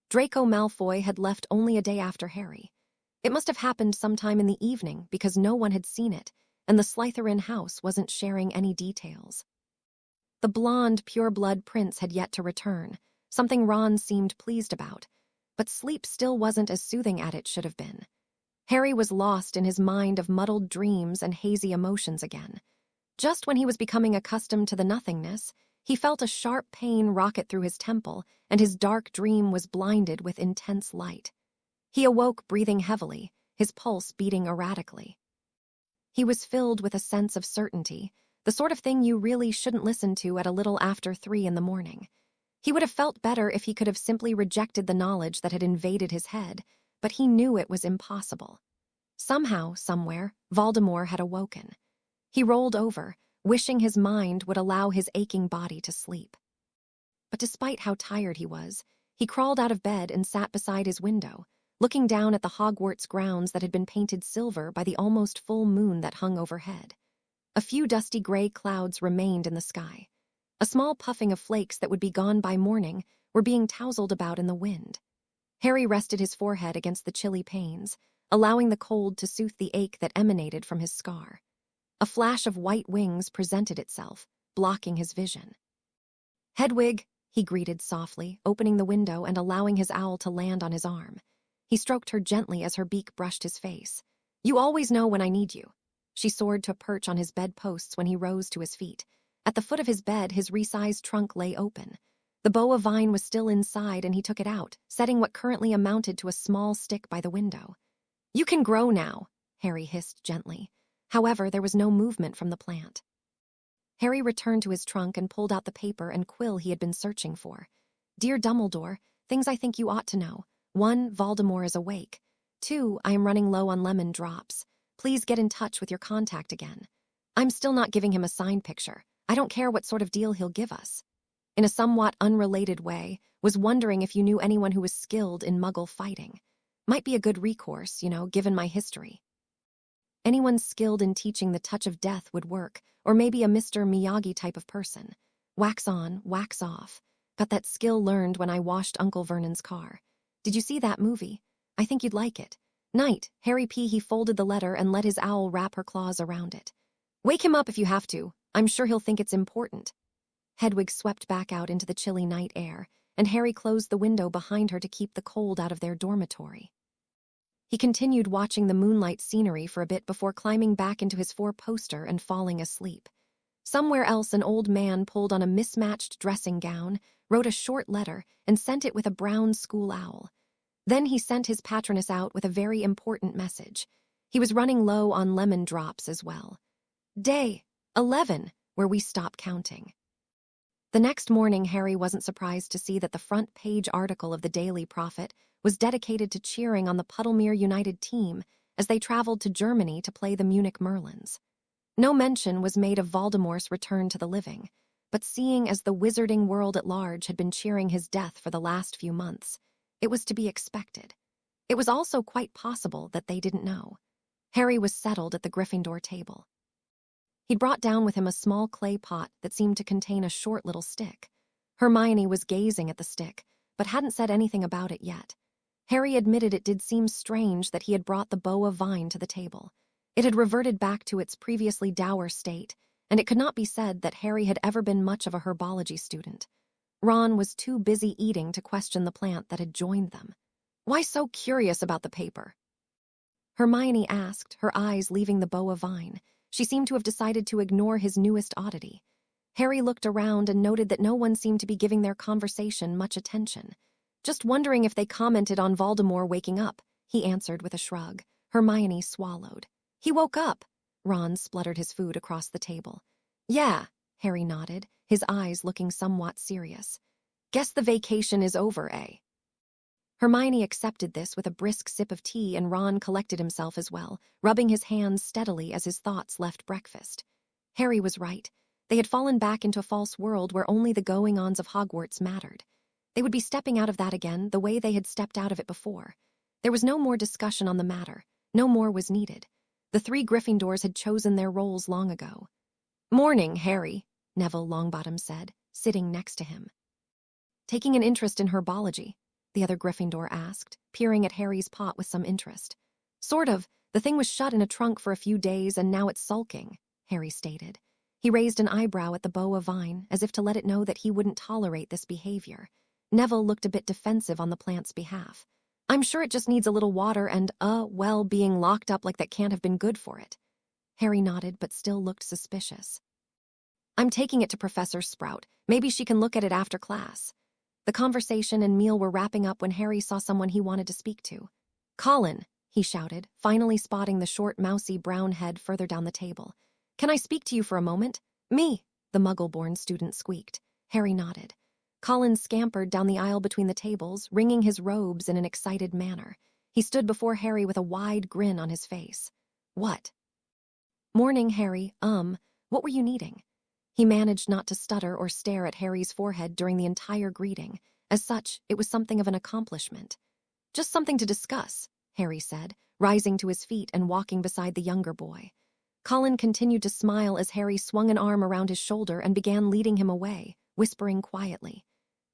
Draco Malfoy had left only a day after Harry. It must have happened sometime in the evening because no one had seen it, and the Slytherin house wasn't sharing any details. The blonde, pure-blood prince had yet to return, something Ron seemed pleased about, but sleep still wasn't as soothing as it should have been. Harry was lost in his mind of muddled dreams and hazy emotions again. Just when he was becoming accustomed to the nothingness, he felt a sharp pain rocket through his temple, and his dark dream was blinded with intense light. He awoke breathing heavily, his pulse beating erratically. He was filled with a sense of certainty, the sort of thing you really shouldn't listen to at a little after 3 in the morning. He would have felt better if he could have simply rejected the knowledge that had invaded his head, but he knew it was impossible. Somehow, somewhere, Voldemort had awoken. He rolled over, wishing his mind would allow his aching body to sleep. But despite how tired he was, he crawled out of bed and sat beside his window, looking down at the Hogwarts grounds that had been painted silver by the almost full moon that hung overhead. A few dusty gray clouds remained in the sky. A small puffing of flakes that would be gone by morning were being tousled about in the wind. Harry rested his forehead against the chilly panes, allowing the cold to soothe the ache that emanated from his scar. A flash of white wings presented itself, blocking his vision. "Hedwig," he greeted softly, opening the window and allowing his owl to land on his arm. He stroked her gently as her beak brushed his face. "You always know when I need you." She soared to a perch on his bedposts when he rose to his feet. At the foot of his bed, his resized trunk lay open. The boa vine was still inside, and he took it out, setting what currently amounted to a small stick by the window. "You can grow now," Harry hissed gently. However, there was no movement from the plant. Harry returned to his trunk and pulled out the paper and quill he had been searching for. "Dear Dumbledore, things I think you ought to know. 1. Voldemort is awake. 2. I am running low on lemon drops. Please get in touch with your contact again. I'm still not giving him a signed picture. I don't care what sort of deal he'll give us." In a somewhat unrelated way, was wondering if you knew anyone who was skilled in Muggle fighting. Might be a good recourse, given my history. Anyone skilled in teaching the touch of death would work, or maybe a Mr. Miyagi type of person. Wax on, wax off. Got that skill learned when I washed Uncle Vernon's car. Did you see that movie? I think you'd like it. Night, Harry P. He folded the letter and let his owl wrap her claws around it. "Wake him up if you have to. I'm sure he'll think it's important." Hedwig swept back out into the chilly night air, and Harry closed the window behind her to keep the cold out of their dormitory. He continued watching the moonlight scenery for a bit before climbing back into his four-poster and falling asleep. Somewhere else, an old man pulled on a mismatched dressing gown, wrote a short letter, and sent it with a brown school owl. Then he sent his patroness out with a very important message. He was running low on lemon drops as well. Day 11, where we stop counting. The next morning, Harry wasn't surprised to see that the front-page article of the Daily Prophet was dedicated to cheering on the Puddlemere United team as they traveled to Germany to play the Munich Merlins. No mention was made of Voldemort's return to the living, but seeing as the wizarding world at large had been cheering his death for the last few months, it was to be expected. It was also quite possible that they didn't know. Harry was settled at the Gryffindor table. He'd brought down with him a small clay pot that seemed to contain a short little stick. Hermione was gazing at the stick, but hadn't said anything about it yet. Harry admitted it did seem strange that he had brought the boa vine to the table. It had reverted back to its previously dour state, and it could not be said that Harry had ever been much of a herbology student. Ron was too busy eating to question the plant that had joined them. "Why so curious about the paper?" Hermione asked, her eyes leaving the boa vine. She seemed to have decided to ignore his newest oddity. Harry looked around and noted that no one seemed to be giving their conversation much attention. "Just wondering if they commented on Voldemort waking up," he answered with a shrug. Hermione swallowed. "He woke up." Ron spluttered his food across the table. "Yeah," Harry nodded, his eyes looking somewhat serious. "Guess the vacation is over, eh?" Hermione accepted this with a brisk sip of tea, and Ron collected himself as well, rubbing his hands steadily as his thoughts left breakfast. Harry was right. They had fallen back into a false world where only the going-ons of Hogwarts mattered. They would be stepping out of that again the way they had stepped out of it before. There was no more discussion on the matter. No more was needed. The 3 Gryffindors had chosen their roles long ago. "Morning, Harry," Neville Longbottom said, sitting next to him. "Taking an interest in herbology?" the other Gryffindor asked, peering at Harry's pot with some interest. "Sort of. The thing was shut in a trunk for a few days and now it's sulking," Harry stated. He raised an eyebrow at the boa vine, as if to let it know that he wouldn't tolerate this behavior. Neville looked a bit defensive on the plant's behalf. "I'm sure it just needs a little water and, being locked up like that can't have been good for it." Harry nodded but still looked suspicious. "I'm taking it to Professor Sprout. Maybe she can look at it after class." The conversation and meal were wrapping up when Harry saw someone he wanted to speak to. "Colin," he shouted, finally spotting the short, mousy brown head further down the table. "Can I speak to you for a moment?" "Me," the Muggle-born student squeaked. Harry nodded. Colin scampered down the aisle between the tables, wringing his robes in an excited manner. He stood before Harry with a wide grin on his face. "What?" "Morning, Harry. What were you needing?" He managed not to stutter or stare at Harry's forehead during the entire greeting. As such, it was something of an accomplishment. "Just something to discuss," Harry said, rising to his feet and walking beside the younger boy. Colin continued to smile as Harry swung an arm around his shoulder and began leading him away, whispering quietly.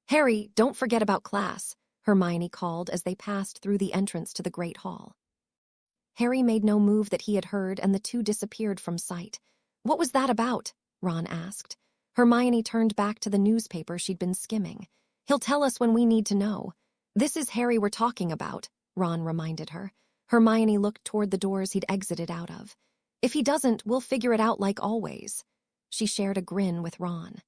"Harry, don't forget about class," Hermione called as they passed through the entrance to the Great Hall. Harry made no move that he had heard, and the two disappeared from sight. "What was that about?" Ron asked. Hermione turned back to the newspaper she'd been skimming. "He'll tell us when we need to know." "This is Harry we're talking about," Ron reminded her. Hermione looked toward the doors he'd exited out of. "If he doesn't, we'll figure it out like always." She shared a grin with Ron.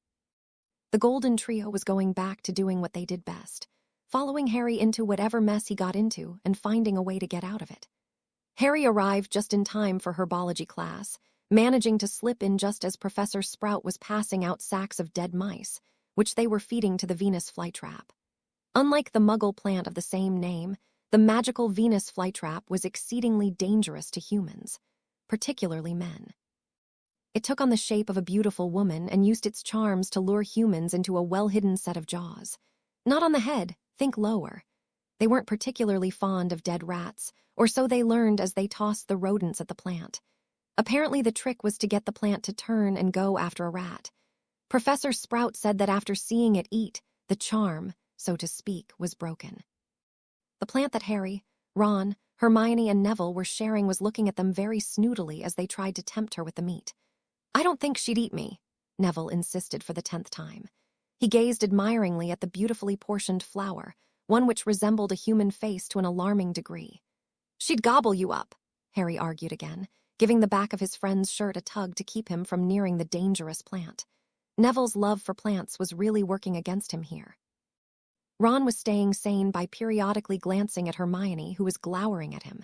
The Golden Trio was going back to doing what they did best, following Harry into whatever mess he got into and finding a way to get out of it. Harry arrived just in time for herbology class, managing to slip in just as Professor Sprout was passing out sacks of dead mice, which they were feeding to the Venus flytrap. Unlike the Muggle plant of the same name, the magical Venus flytrap was exceedingly dangerous to humans, particularly men. It took on the shape of a beautiful woman and used its charms to lure humans into a well-hidden set of jaws. Not on the head, think lower. They weren't particularly fond of dead rats, or so they learned as they tossed the rodents at the plant. Apparently the trick was to get the plant to turn and go after a rat. Professor Sprout said that after seeing it eat, the charm, so to speak, was broken. The plant that Harry, Ron, Hermione, and Neville were sharing was looking at them very snootily as they tried to tempt her with the meat. "I don't think she'd eat me," Neville insisted for the 10th time. He gazed admiringly at the beautifully portioned flower, one which resembled a human face to an alarming degree. "She'd gobble you up," Harry argued again, giving the back of his friend's shirt a tug to keep him from nearing the dangerous plant. Neville's love for plants was really working against him here. Ron was staying sane by periodically glancing at Hermione, who was glowering at him.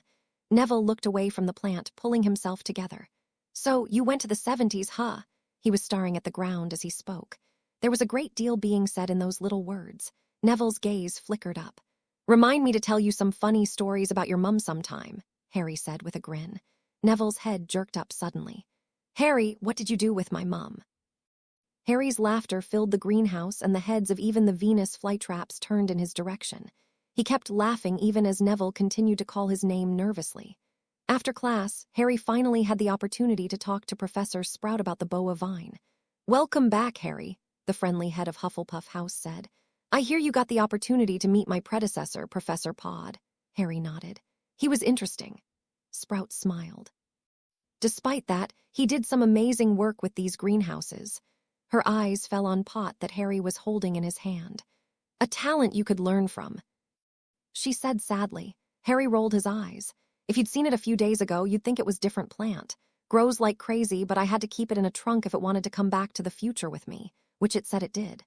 Neville looked away from the plant, pulling himself together. "So, you went to the 70s, huh?" He was staring at the ground as he spoke. There was a great deal being said in those little words. Neville's gaze flickered up. "Remind me to tell you some funny stories about your mum sometime," Harry said with a grin. Neville's head jerked up suddenly. "Harry, what did you do with my mum?" Harry's laughter filled the greenhouse, and the heads of even the Venus flytraps turned in his direction. He kept laughing even as Neville continued to call his name nervously. After class, Harry finally had the opportunity to talk to Professor Sprout about the boa vine. "Welcome back, Harry," the friendly head of Hufflepuff House said. "I hear you got the opportunity to meet my predecessor, Professor Pod." Harry nodded. "He was interesting." Sprout smiled. Despite that, he did some amazing work with these greenhouses. Her eyes fell on Pot that Harry was holding in his hand. "A talent you could learn from," she said sadly. Harry rolled his eyes. "If you'd seen it a few days ago, you'd think it was different plant. Grows like crazy, but I had to keep it in a trunk if it wanted to come back to the future with me," which it said it did.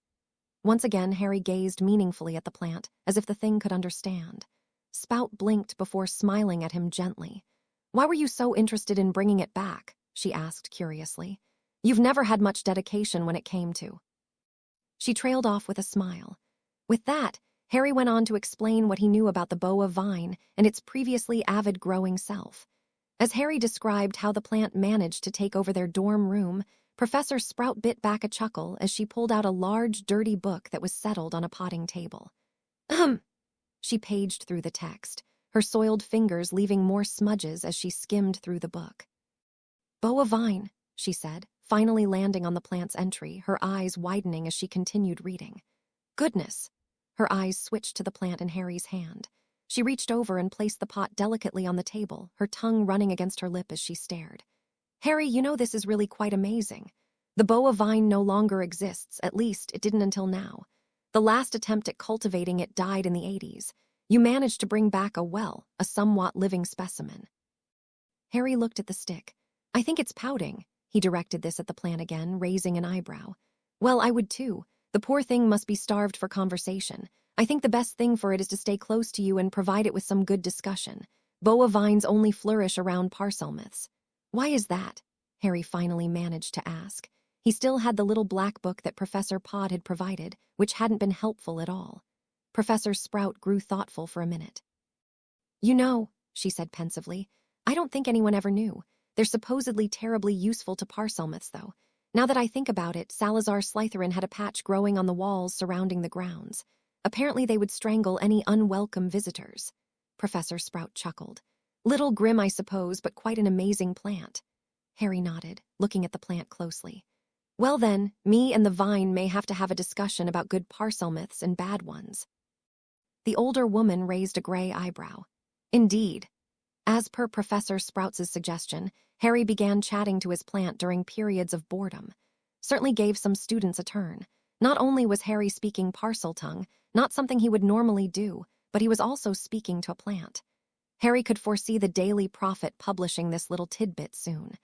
Once again, Harry gazed meaningfully at the plant, as if the thing could understand. Spout blinked before smiling at him gently. "Why were you so interested in bringing it back?" she asked curiously. "You've never had much dedication when it came to." She trailed off with a smile. With that, Harry went on to explain what he knew about the boa vine and its previously avid growing self. As Harry described how the plant managed to take over their dorm room, Professor Sprout bit back a chuckle as she pulled out a large, dirty book that was settled on a potting table. She paged through the text, her soiled fingers leaving more smudges as she skimmed through the book. "Boa vine," she said, finally landing on the plant's entry, her eyes widening as she continued reading. "Goodness." Her eyes switched to the plant in Harry's hand. She reached over and placed the pot delicately on the table, her tongue running against her lip as she stared. "Harry, you know this is really quite amazing. The boa vine no longer exists, at least it didn't until now. The last attempt at cultivating it died in the 80s. You managed to bring back a somewhat living specimen." Harry looked at the stick. "I think it's pouting." He directed this at the plant again, raising an eyebrow. "Well, I would too. The poor thing must be starved for conversation. I think the best thing for it is to stay close to you and provide it with some good discussion. Boa vines only flourish around Parselmouths." "Why is that?" Harry finally managed to ask. He still had the little black book that Professor Pod had provided, which hadn't been helpful at all. Professor Sprout grew thoughtful for a minute. "You know," she said pensively, "I don't think anyone ever knew. They're supposedly terribly useful to Parselmouths, though. Now that I think about it, Salazar Slytherin had a patch growing on the walls surrounding the grounds. Apparently they would strangle any unwelcome visitors." Professor Sprout chuckled. "Little grim, I suppose, but quite an amazing plant." Harry nodded, looking at the plant closely. Well then, me and the vine may have to have a discussion about good parcel myths and bad ones. The older woman raised a gray eyebrow. Indeed. As per Professor Sprouts's suggestion, Harry began chatting to his plant during periods of boredom. Certainly gave some students a turn. Not only was Harry speaking parcel tongue, not something he would normally do, but he was also speaking to a plant. Harry could foresee the Daily Prophet publishing this little tidbit soon.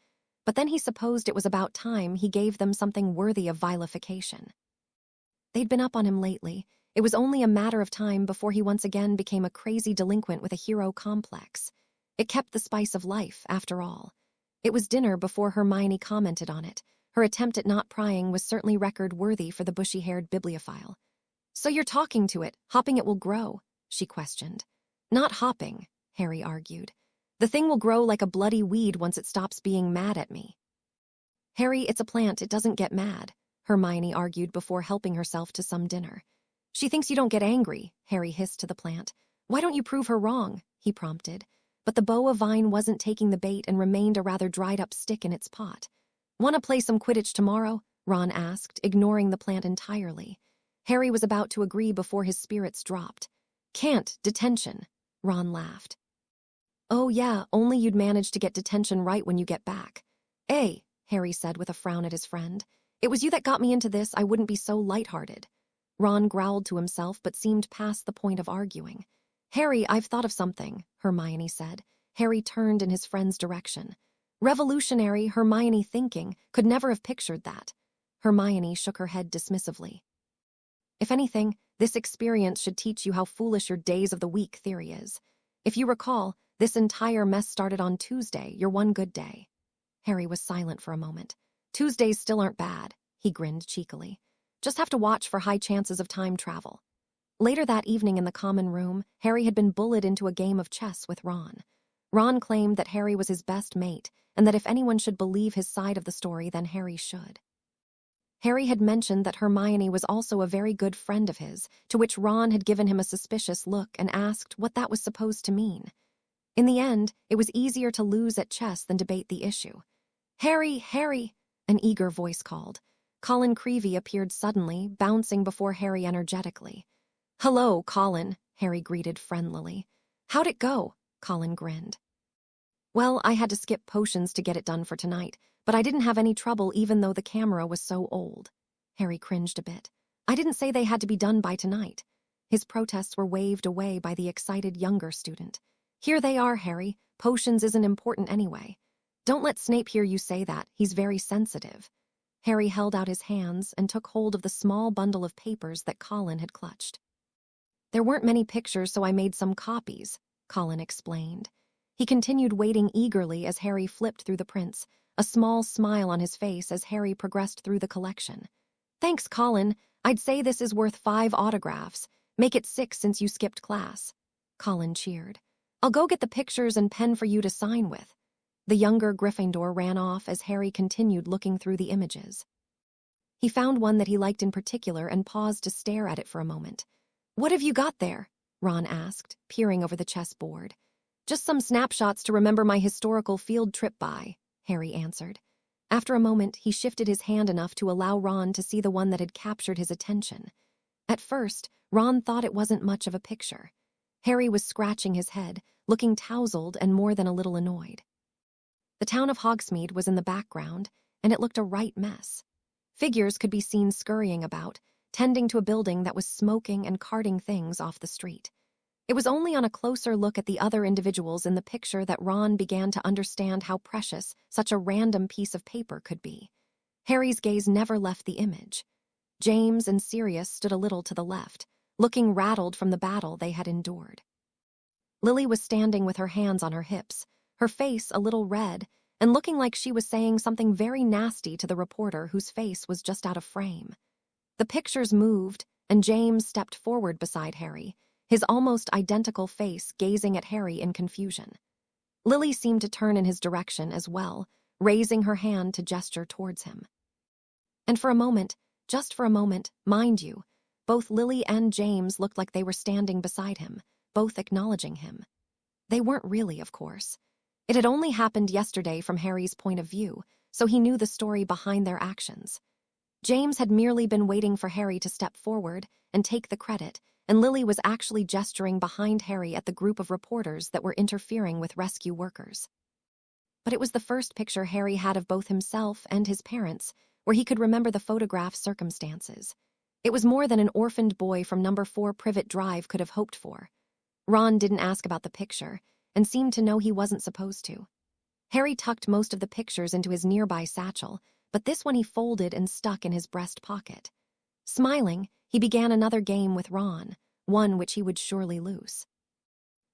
But then he supposed it was about time he gave them something worthy of vilification. They'd been up on him lately. It was only a matter of time before he once again became a crazy delinquent with a hero complex. It kept the spice of life, after all. It was dinner before Hermione commented on it. Her attempt at not prying was certainly record-worthy for the bushy-haired bibliophile. "So you're talking to it, hoping it will grow?" she questioned. "Not hopping," Harry argued. "The thing will grow like a bloody weed once it stops being mad at me." "Harry, it's a plant, it doesn't get mad," Hermione argued before helping herself to some dinner. "She thinks you don't get angry," Harry hissed to the plant. "Why don't you prove her wrong?" he prompted. But the boa vine wasn't taking the bait and remained a rather dried-up stick in its pot. "Want to play some Quidditch tomorrow?" Ron asked, ignoring the plant entirely. Harry was about to agree before his spirits dropped. "Can't, detention," Ron laughed. "Oh yeah, only you'd manage to get detention right when you get back." "Eh," Harry said with a frown at his friend. "It was you that got me into this, I wouldn't be so lighthearted." Ron growled to himself but seemed past the point of arguing. "Harry, I've thought of something," Hermione said. Harry turned in his friend's direction. Revolutionary Hermione thinking could never have pictured that. Hermione shook her head dismissively. "If anything, this experience should teach you how foolish your days of the week theory is. If you recall, this entire mess started on Tuesday, your one good day." Harry was silent for a moment. "Tuesdays still aren't bad," he grinned cheekily. "Just have to watch for high chances of time travel." Later that evening in the common room, Harry had been bullied into a game of chess with Ron. Ron claimed that Harry was his best mate, and that if anyone should believe his side of the story, then Harry should. Harry had mentioned that Hermione was also a very good friend of his, to which Ron had given him a suspicious look and asked what that was supposed to mean. In the end, it was easier to lose at chess than debate the issue. "Harry, Harry!" an eager voice called. Colin Creevey appeared suddenly, bouncing before Harry energetically. "Hello, Colin," Harry greeted friendlily. "How'd it go?" Colin grinned. "Well, I had to skip potions to get it done for tonight, but I didn't have any trouble even though the camera was so old." Harry cringed a bit. "I didn't say they had to be done by tonight." His protests were waved away by the excited younger student. "Here they are, Harry. Potions isn't important anyway. Don't let Snape hear you say that. He's very sensitive." Harry held out his hands and took hold of the small bundle of papers that Colin had clutched. "There weren't many pictures, so I made some copies," Colin explained. He continued waiting eagerly as Harry flipped through the prints, a small smile on his face as Harry progressed through the collection. "Thanks, Colin. I'd say this is worth 5 autographs. Make it 6 since you skipped class." Colin cheered. "I'll go get the pictures and pen for you to sign with." The younger Gryffindor ran off as Harry continued looking through the images. He found one that he liked in particular and paused to stare at it for a moment. "What have you got there?" Ron asked, peering over the chessboard. "Just some snapshots to remember my historical field trip by," Harry answered. After a moment, he shifted his hand enough to allow Ron to see the one that had captured his attention. At first, Ron thought it wasn't much of a picture. Harry was scratching his head, looking tousled and more than a little annoyed. The town of Hogsmeade was in the background, and it looked a right mess. Figures could be seen scurrying about, tending to a building that was smoking and carting things off the street. It was only on a closer look at the other individuals in the picture that Ron began to understand how precious such a random piece of paper could be. Harry's gaze never left the image. James and Sirius stood a little to the left, looking rattled from the battle they had endured. Lily was standing with her hands on her hips, her face a little red, and looking like she was saying something very nasty to the reporter whose face was just out of frame. The pictures moved, and James stepped forward beside Harry, his almost identical face gazing at Harry in confusion. Lily seemed to turn in his direction as well, raising her hand to gesture towards him. And for a moment, just for a moment, mind you, both Lily and James looked like they were standing beside him, both acknowledging him. They weren't really, of course. It had only happened yesterday from Harry's point of view, so he knew the story behind their actions. James had merely been waiting for Harry to step forward and take the credit, and Lily was actually gesturing behind Harry at the group of reporters that were interfering with rescue workers. But it was the first picture Harry had of both himself and his parents, where he could remember the photograph's circumstances. It was more than an orphaned boy from number 4 Privet Drive could have hoped for. Ron didn't ask about the picture, and seemed to know he wasn't supposed to. Harry tucked most of the pictures into his nearby satchel, but this one he folded and stuck in his breast pocket. Smiling, he began another game with Ron, one which he would surely lose.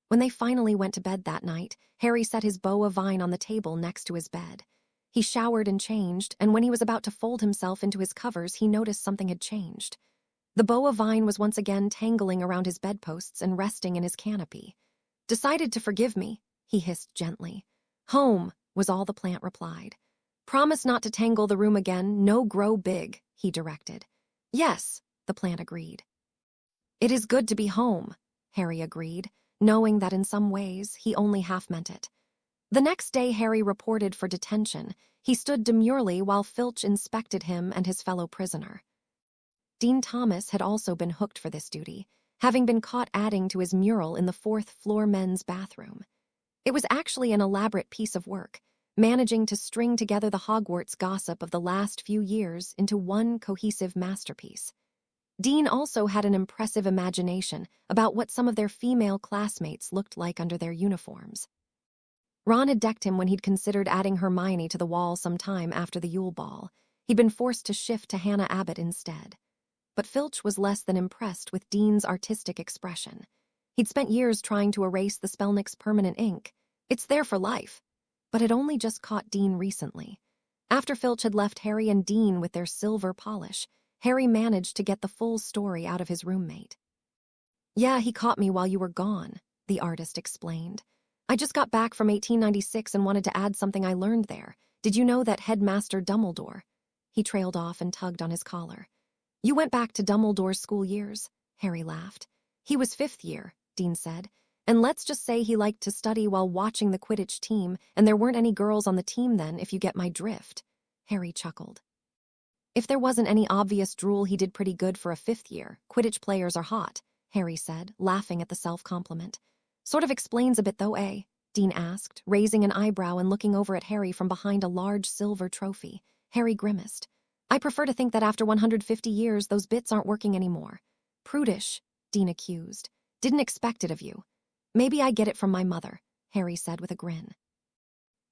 When they finally went to bed that night, Harry set his bow of vine on the table next to his bed. He showered and changed, and when he was about to fold himself into his covers, he noticed something had changed. The bow of vine was once again tangling around his bedposts and resting in his canopy. "Decided to forgive me," he hissed gently. "Home," was all the plant replied. "Promise not to tangle the room again, no grow big," he directed. "Yes," the plant agreed. "It is good to be home," Harry agreed, knowing that in some ways he only half meant it. The next day Harry reported for detention. He stood demurely while Filch inspected him and his fellow prisoner. Dean Thomas had also been hooked for this duty, having been caught adding to his mural in the 4th-floor men's bathroom. It was actually an elaborate piece of work, managing to string together the Hogwarts gossip of the last few years into one cohesive masterpiece. Dean also had an impressive imagination about what some of their female classmates looked like under their uniforms. Ron had decked him when he'd considered adding Hermione to the wall some time after the Yule Ball. He'd been forced to shift to Hannah Abbott instead. But Filch was less than impressed with Dean's artistic expression. He'd spent years trying to erase the Spellnick's permanent ink. It's there for life. But had only just caught Dean recently. After Filch had left Harry and Dean with their silver polish, Harry managed to get the full story out of his roommate. "Yeah, he caught me while you were gone," the artist explained. "I just got back from 1896 and wanted to add something I learned there. Did you know that Headmaster Dumbledore?" He trailed off and tugged on his collar. "You went back to Dumbledore's school years?" Harry laughed. "He was 5th year," Dean said. "And let's just say he liked to study while watching the Quidditch team, and there weren't any girls on the team then, if you get my drift." Harry chuckled. "If there wasn't any obvious drool, he did pretty good for a 5th year. Quidditch players are hot," Harry said, laughing at the self-compliment. "Sort of explains a bit though, eh?" Dean asked, raising an eyebrow and looking over at Harry from behind a large silver trophy. Harry grimaced. "I prefer to think that after 150 years, those bits aren't working anymore." "Prudish," Dean accused. "Didn't expect it of you." "Maybe I get it from my mother," Harry said with a grin.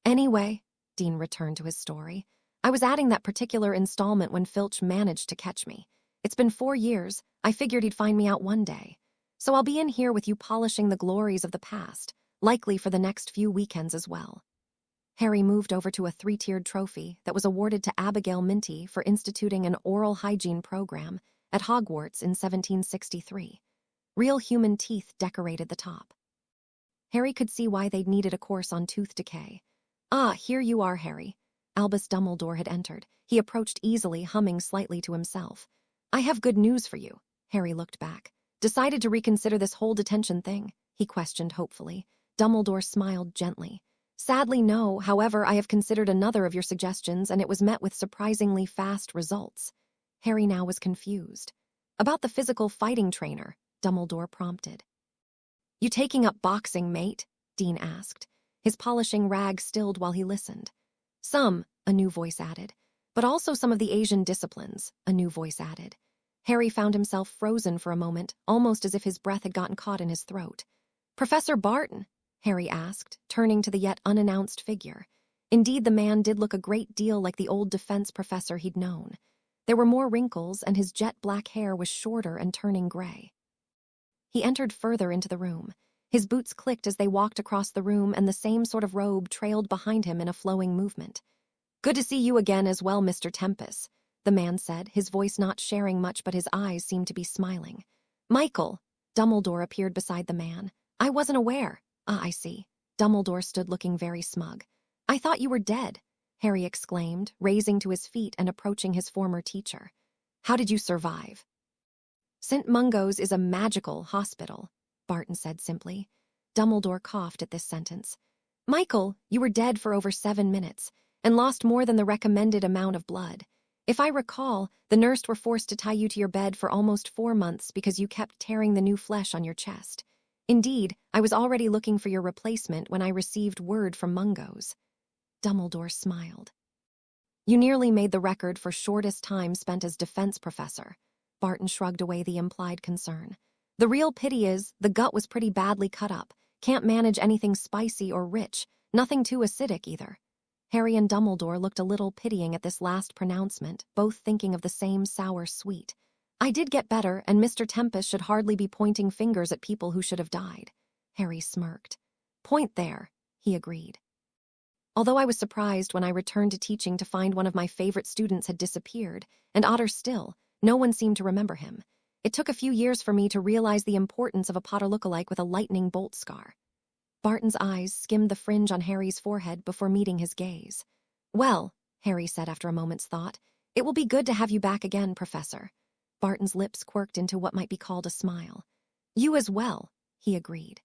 "Anyway," Dean returned to his story, "I was adding that particular installment when Filch managed to catch me. It's been 4 years. I figured he'd find me out one day. So I'll be in here with you polishing the glories of the past, likely for the next few weekends as well." Harry moved over to a 3-tiered trophy that was awarded to Abigail Minty for instituting an oral hygiene program at Hogwarts in 1763. Real human teeth decorated the top. Harry could see why they'd needed a course on tooth decay. "Ah, here you are, Harry." Albus Dumbledore had entered. He approached easily, humming slightly to himself. "I have good news for you." Harry looked back. "Decided to reconsider this whole detention thing?" he questioned hopefully. Dumbledore smiled gently. "Sadly, no. However, I have considered another of your suggestions, and it was met with surprisingly fast results." Harry now was confused. "About the physical fighting trainer," Dumbledore prompted. "You taking up boxing, mate?" Dean asked. His polishing rag stilled while he listened. "Some," a new voice added. "But also some of the Asian disciplines," a new voice added. Harry found himself frozen for a moment, almost as if his breath had gotten caught in his throat. "Professor Barton?" Harry asked, turning to the yet unannounced figure. Indeed, the man did look a great deal like the old defense professor he'd known. There were more wrinkles, and his jet-black hair was shorter and turning gray. He entered further into the room. His boots clicked as they walked across the room, and the same sort of robe trailed behind him in a flowing movement. "Good to see you again as well, Mr. Tempest," the man said, his voice not sharing much but his eyes seemed to be smiling. "Michael," Dumbledore appeared beside the man. "I wasn't aware." "Ah, I see." Dumbledore stood looking very smug. "I thought you were dead," Harry exclaimed, raising to his feet and approaching his former teacher. "How did you survive?" "St. Mungo's is a magical hospital," Barton said simply. Dumbledore coughed at this sentence. Michael, you were dead for over 7 minutes and lost more than the recommended amount of blood. If I recall, the nurse were forced to tie you to your bed for almost 4 months because you kept tearing the new flesh on your chest. Indeed, I was already looking for your replacement when I received word from Mungo's. Dumbledore smiled. You nearly made the record for shortest time spent as defense professor. Barton shrugged away the implied concern. The real pity is, the gut was pretty badly cut up. Can't manage anything spicy or rich, nothing too acidic either. Harry and Dumbledore looked a little pitying at this last pronouncement, both thinking of the same sour sweet. I did get better, and Mr. Tempest should hardly be pointing fingers at people who should have died. Harry smirked. Point there, he agreed. Although I was surprised when I returned to teaching to find one of my favorite students had disappeared, and odder still, no one seemed to remember him. It took a few years for me to realize the importance of a Potter lookalike with a lightning bolt scar. Barton's eyes skimmed the fringe on Harry's forehead before meeting his gaze. Well, Harry said after a moment's thought, it will be good to have you back again, Professor. Barton's lips quirked into what might be called a smile. You as well, he agreed.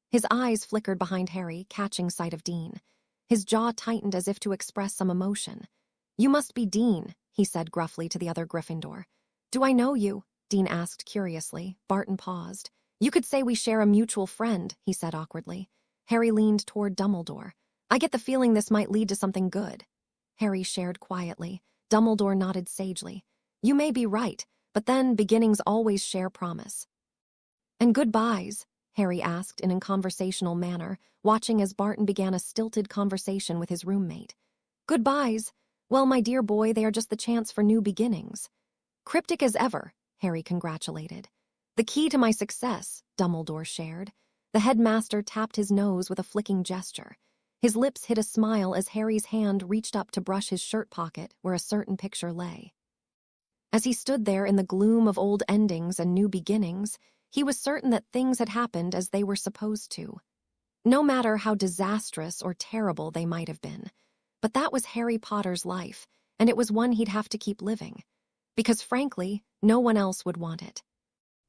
His eyes flickered behind Harry, catching sight of Dean. His jaw tightened as if to express some emotion. You must be Dean, he said gruffly to the other Gryffindor. Do I know you? Dean asked curiously. Barton paused. You could say we share a mutual friend, he said awkwardly. Harry leaned toward Dumbledore. I get the feeling this might lead to something good. Harry shared quietly. Dumbledore nodded sagely. You may be right, but then beginnings always share promise. And goodbyes? Harry asked in a conversational manner, watching as Barton began a stilted conversation with his roommate. Goodbyes? Well, my dear boy, they are just the chance for new beginnings. Cryptic as ever, Harry congratulated. The key to my success, Dumbledore shared. The headmaster tapped his nose with a flicking gesture. His lips hid a smile as Harry's hand reached up to brush his shirt pocket where a certain picture lay. As he stood there in the gloom of old endings and new beginnings, he was certain that things had happened as they were supposed to. No matter how disastrous or terrible they might have been. But that was Harry Potter's life, and it was one he'd have to keep living. Because frankly, no one else would want it.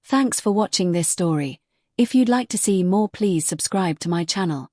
Thanks for watching this story. If you'd like to see more, please subscribe to my channel.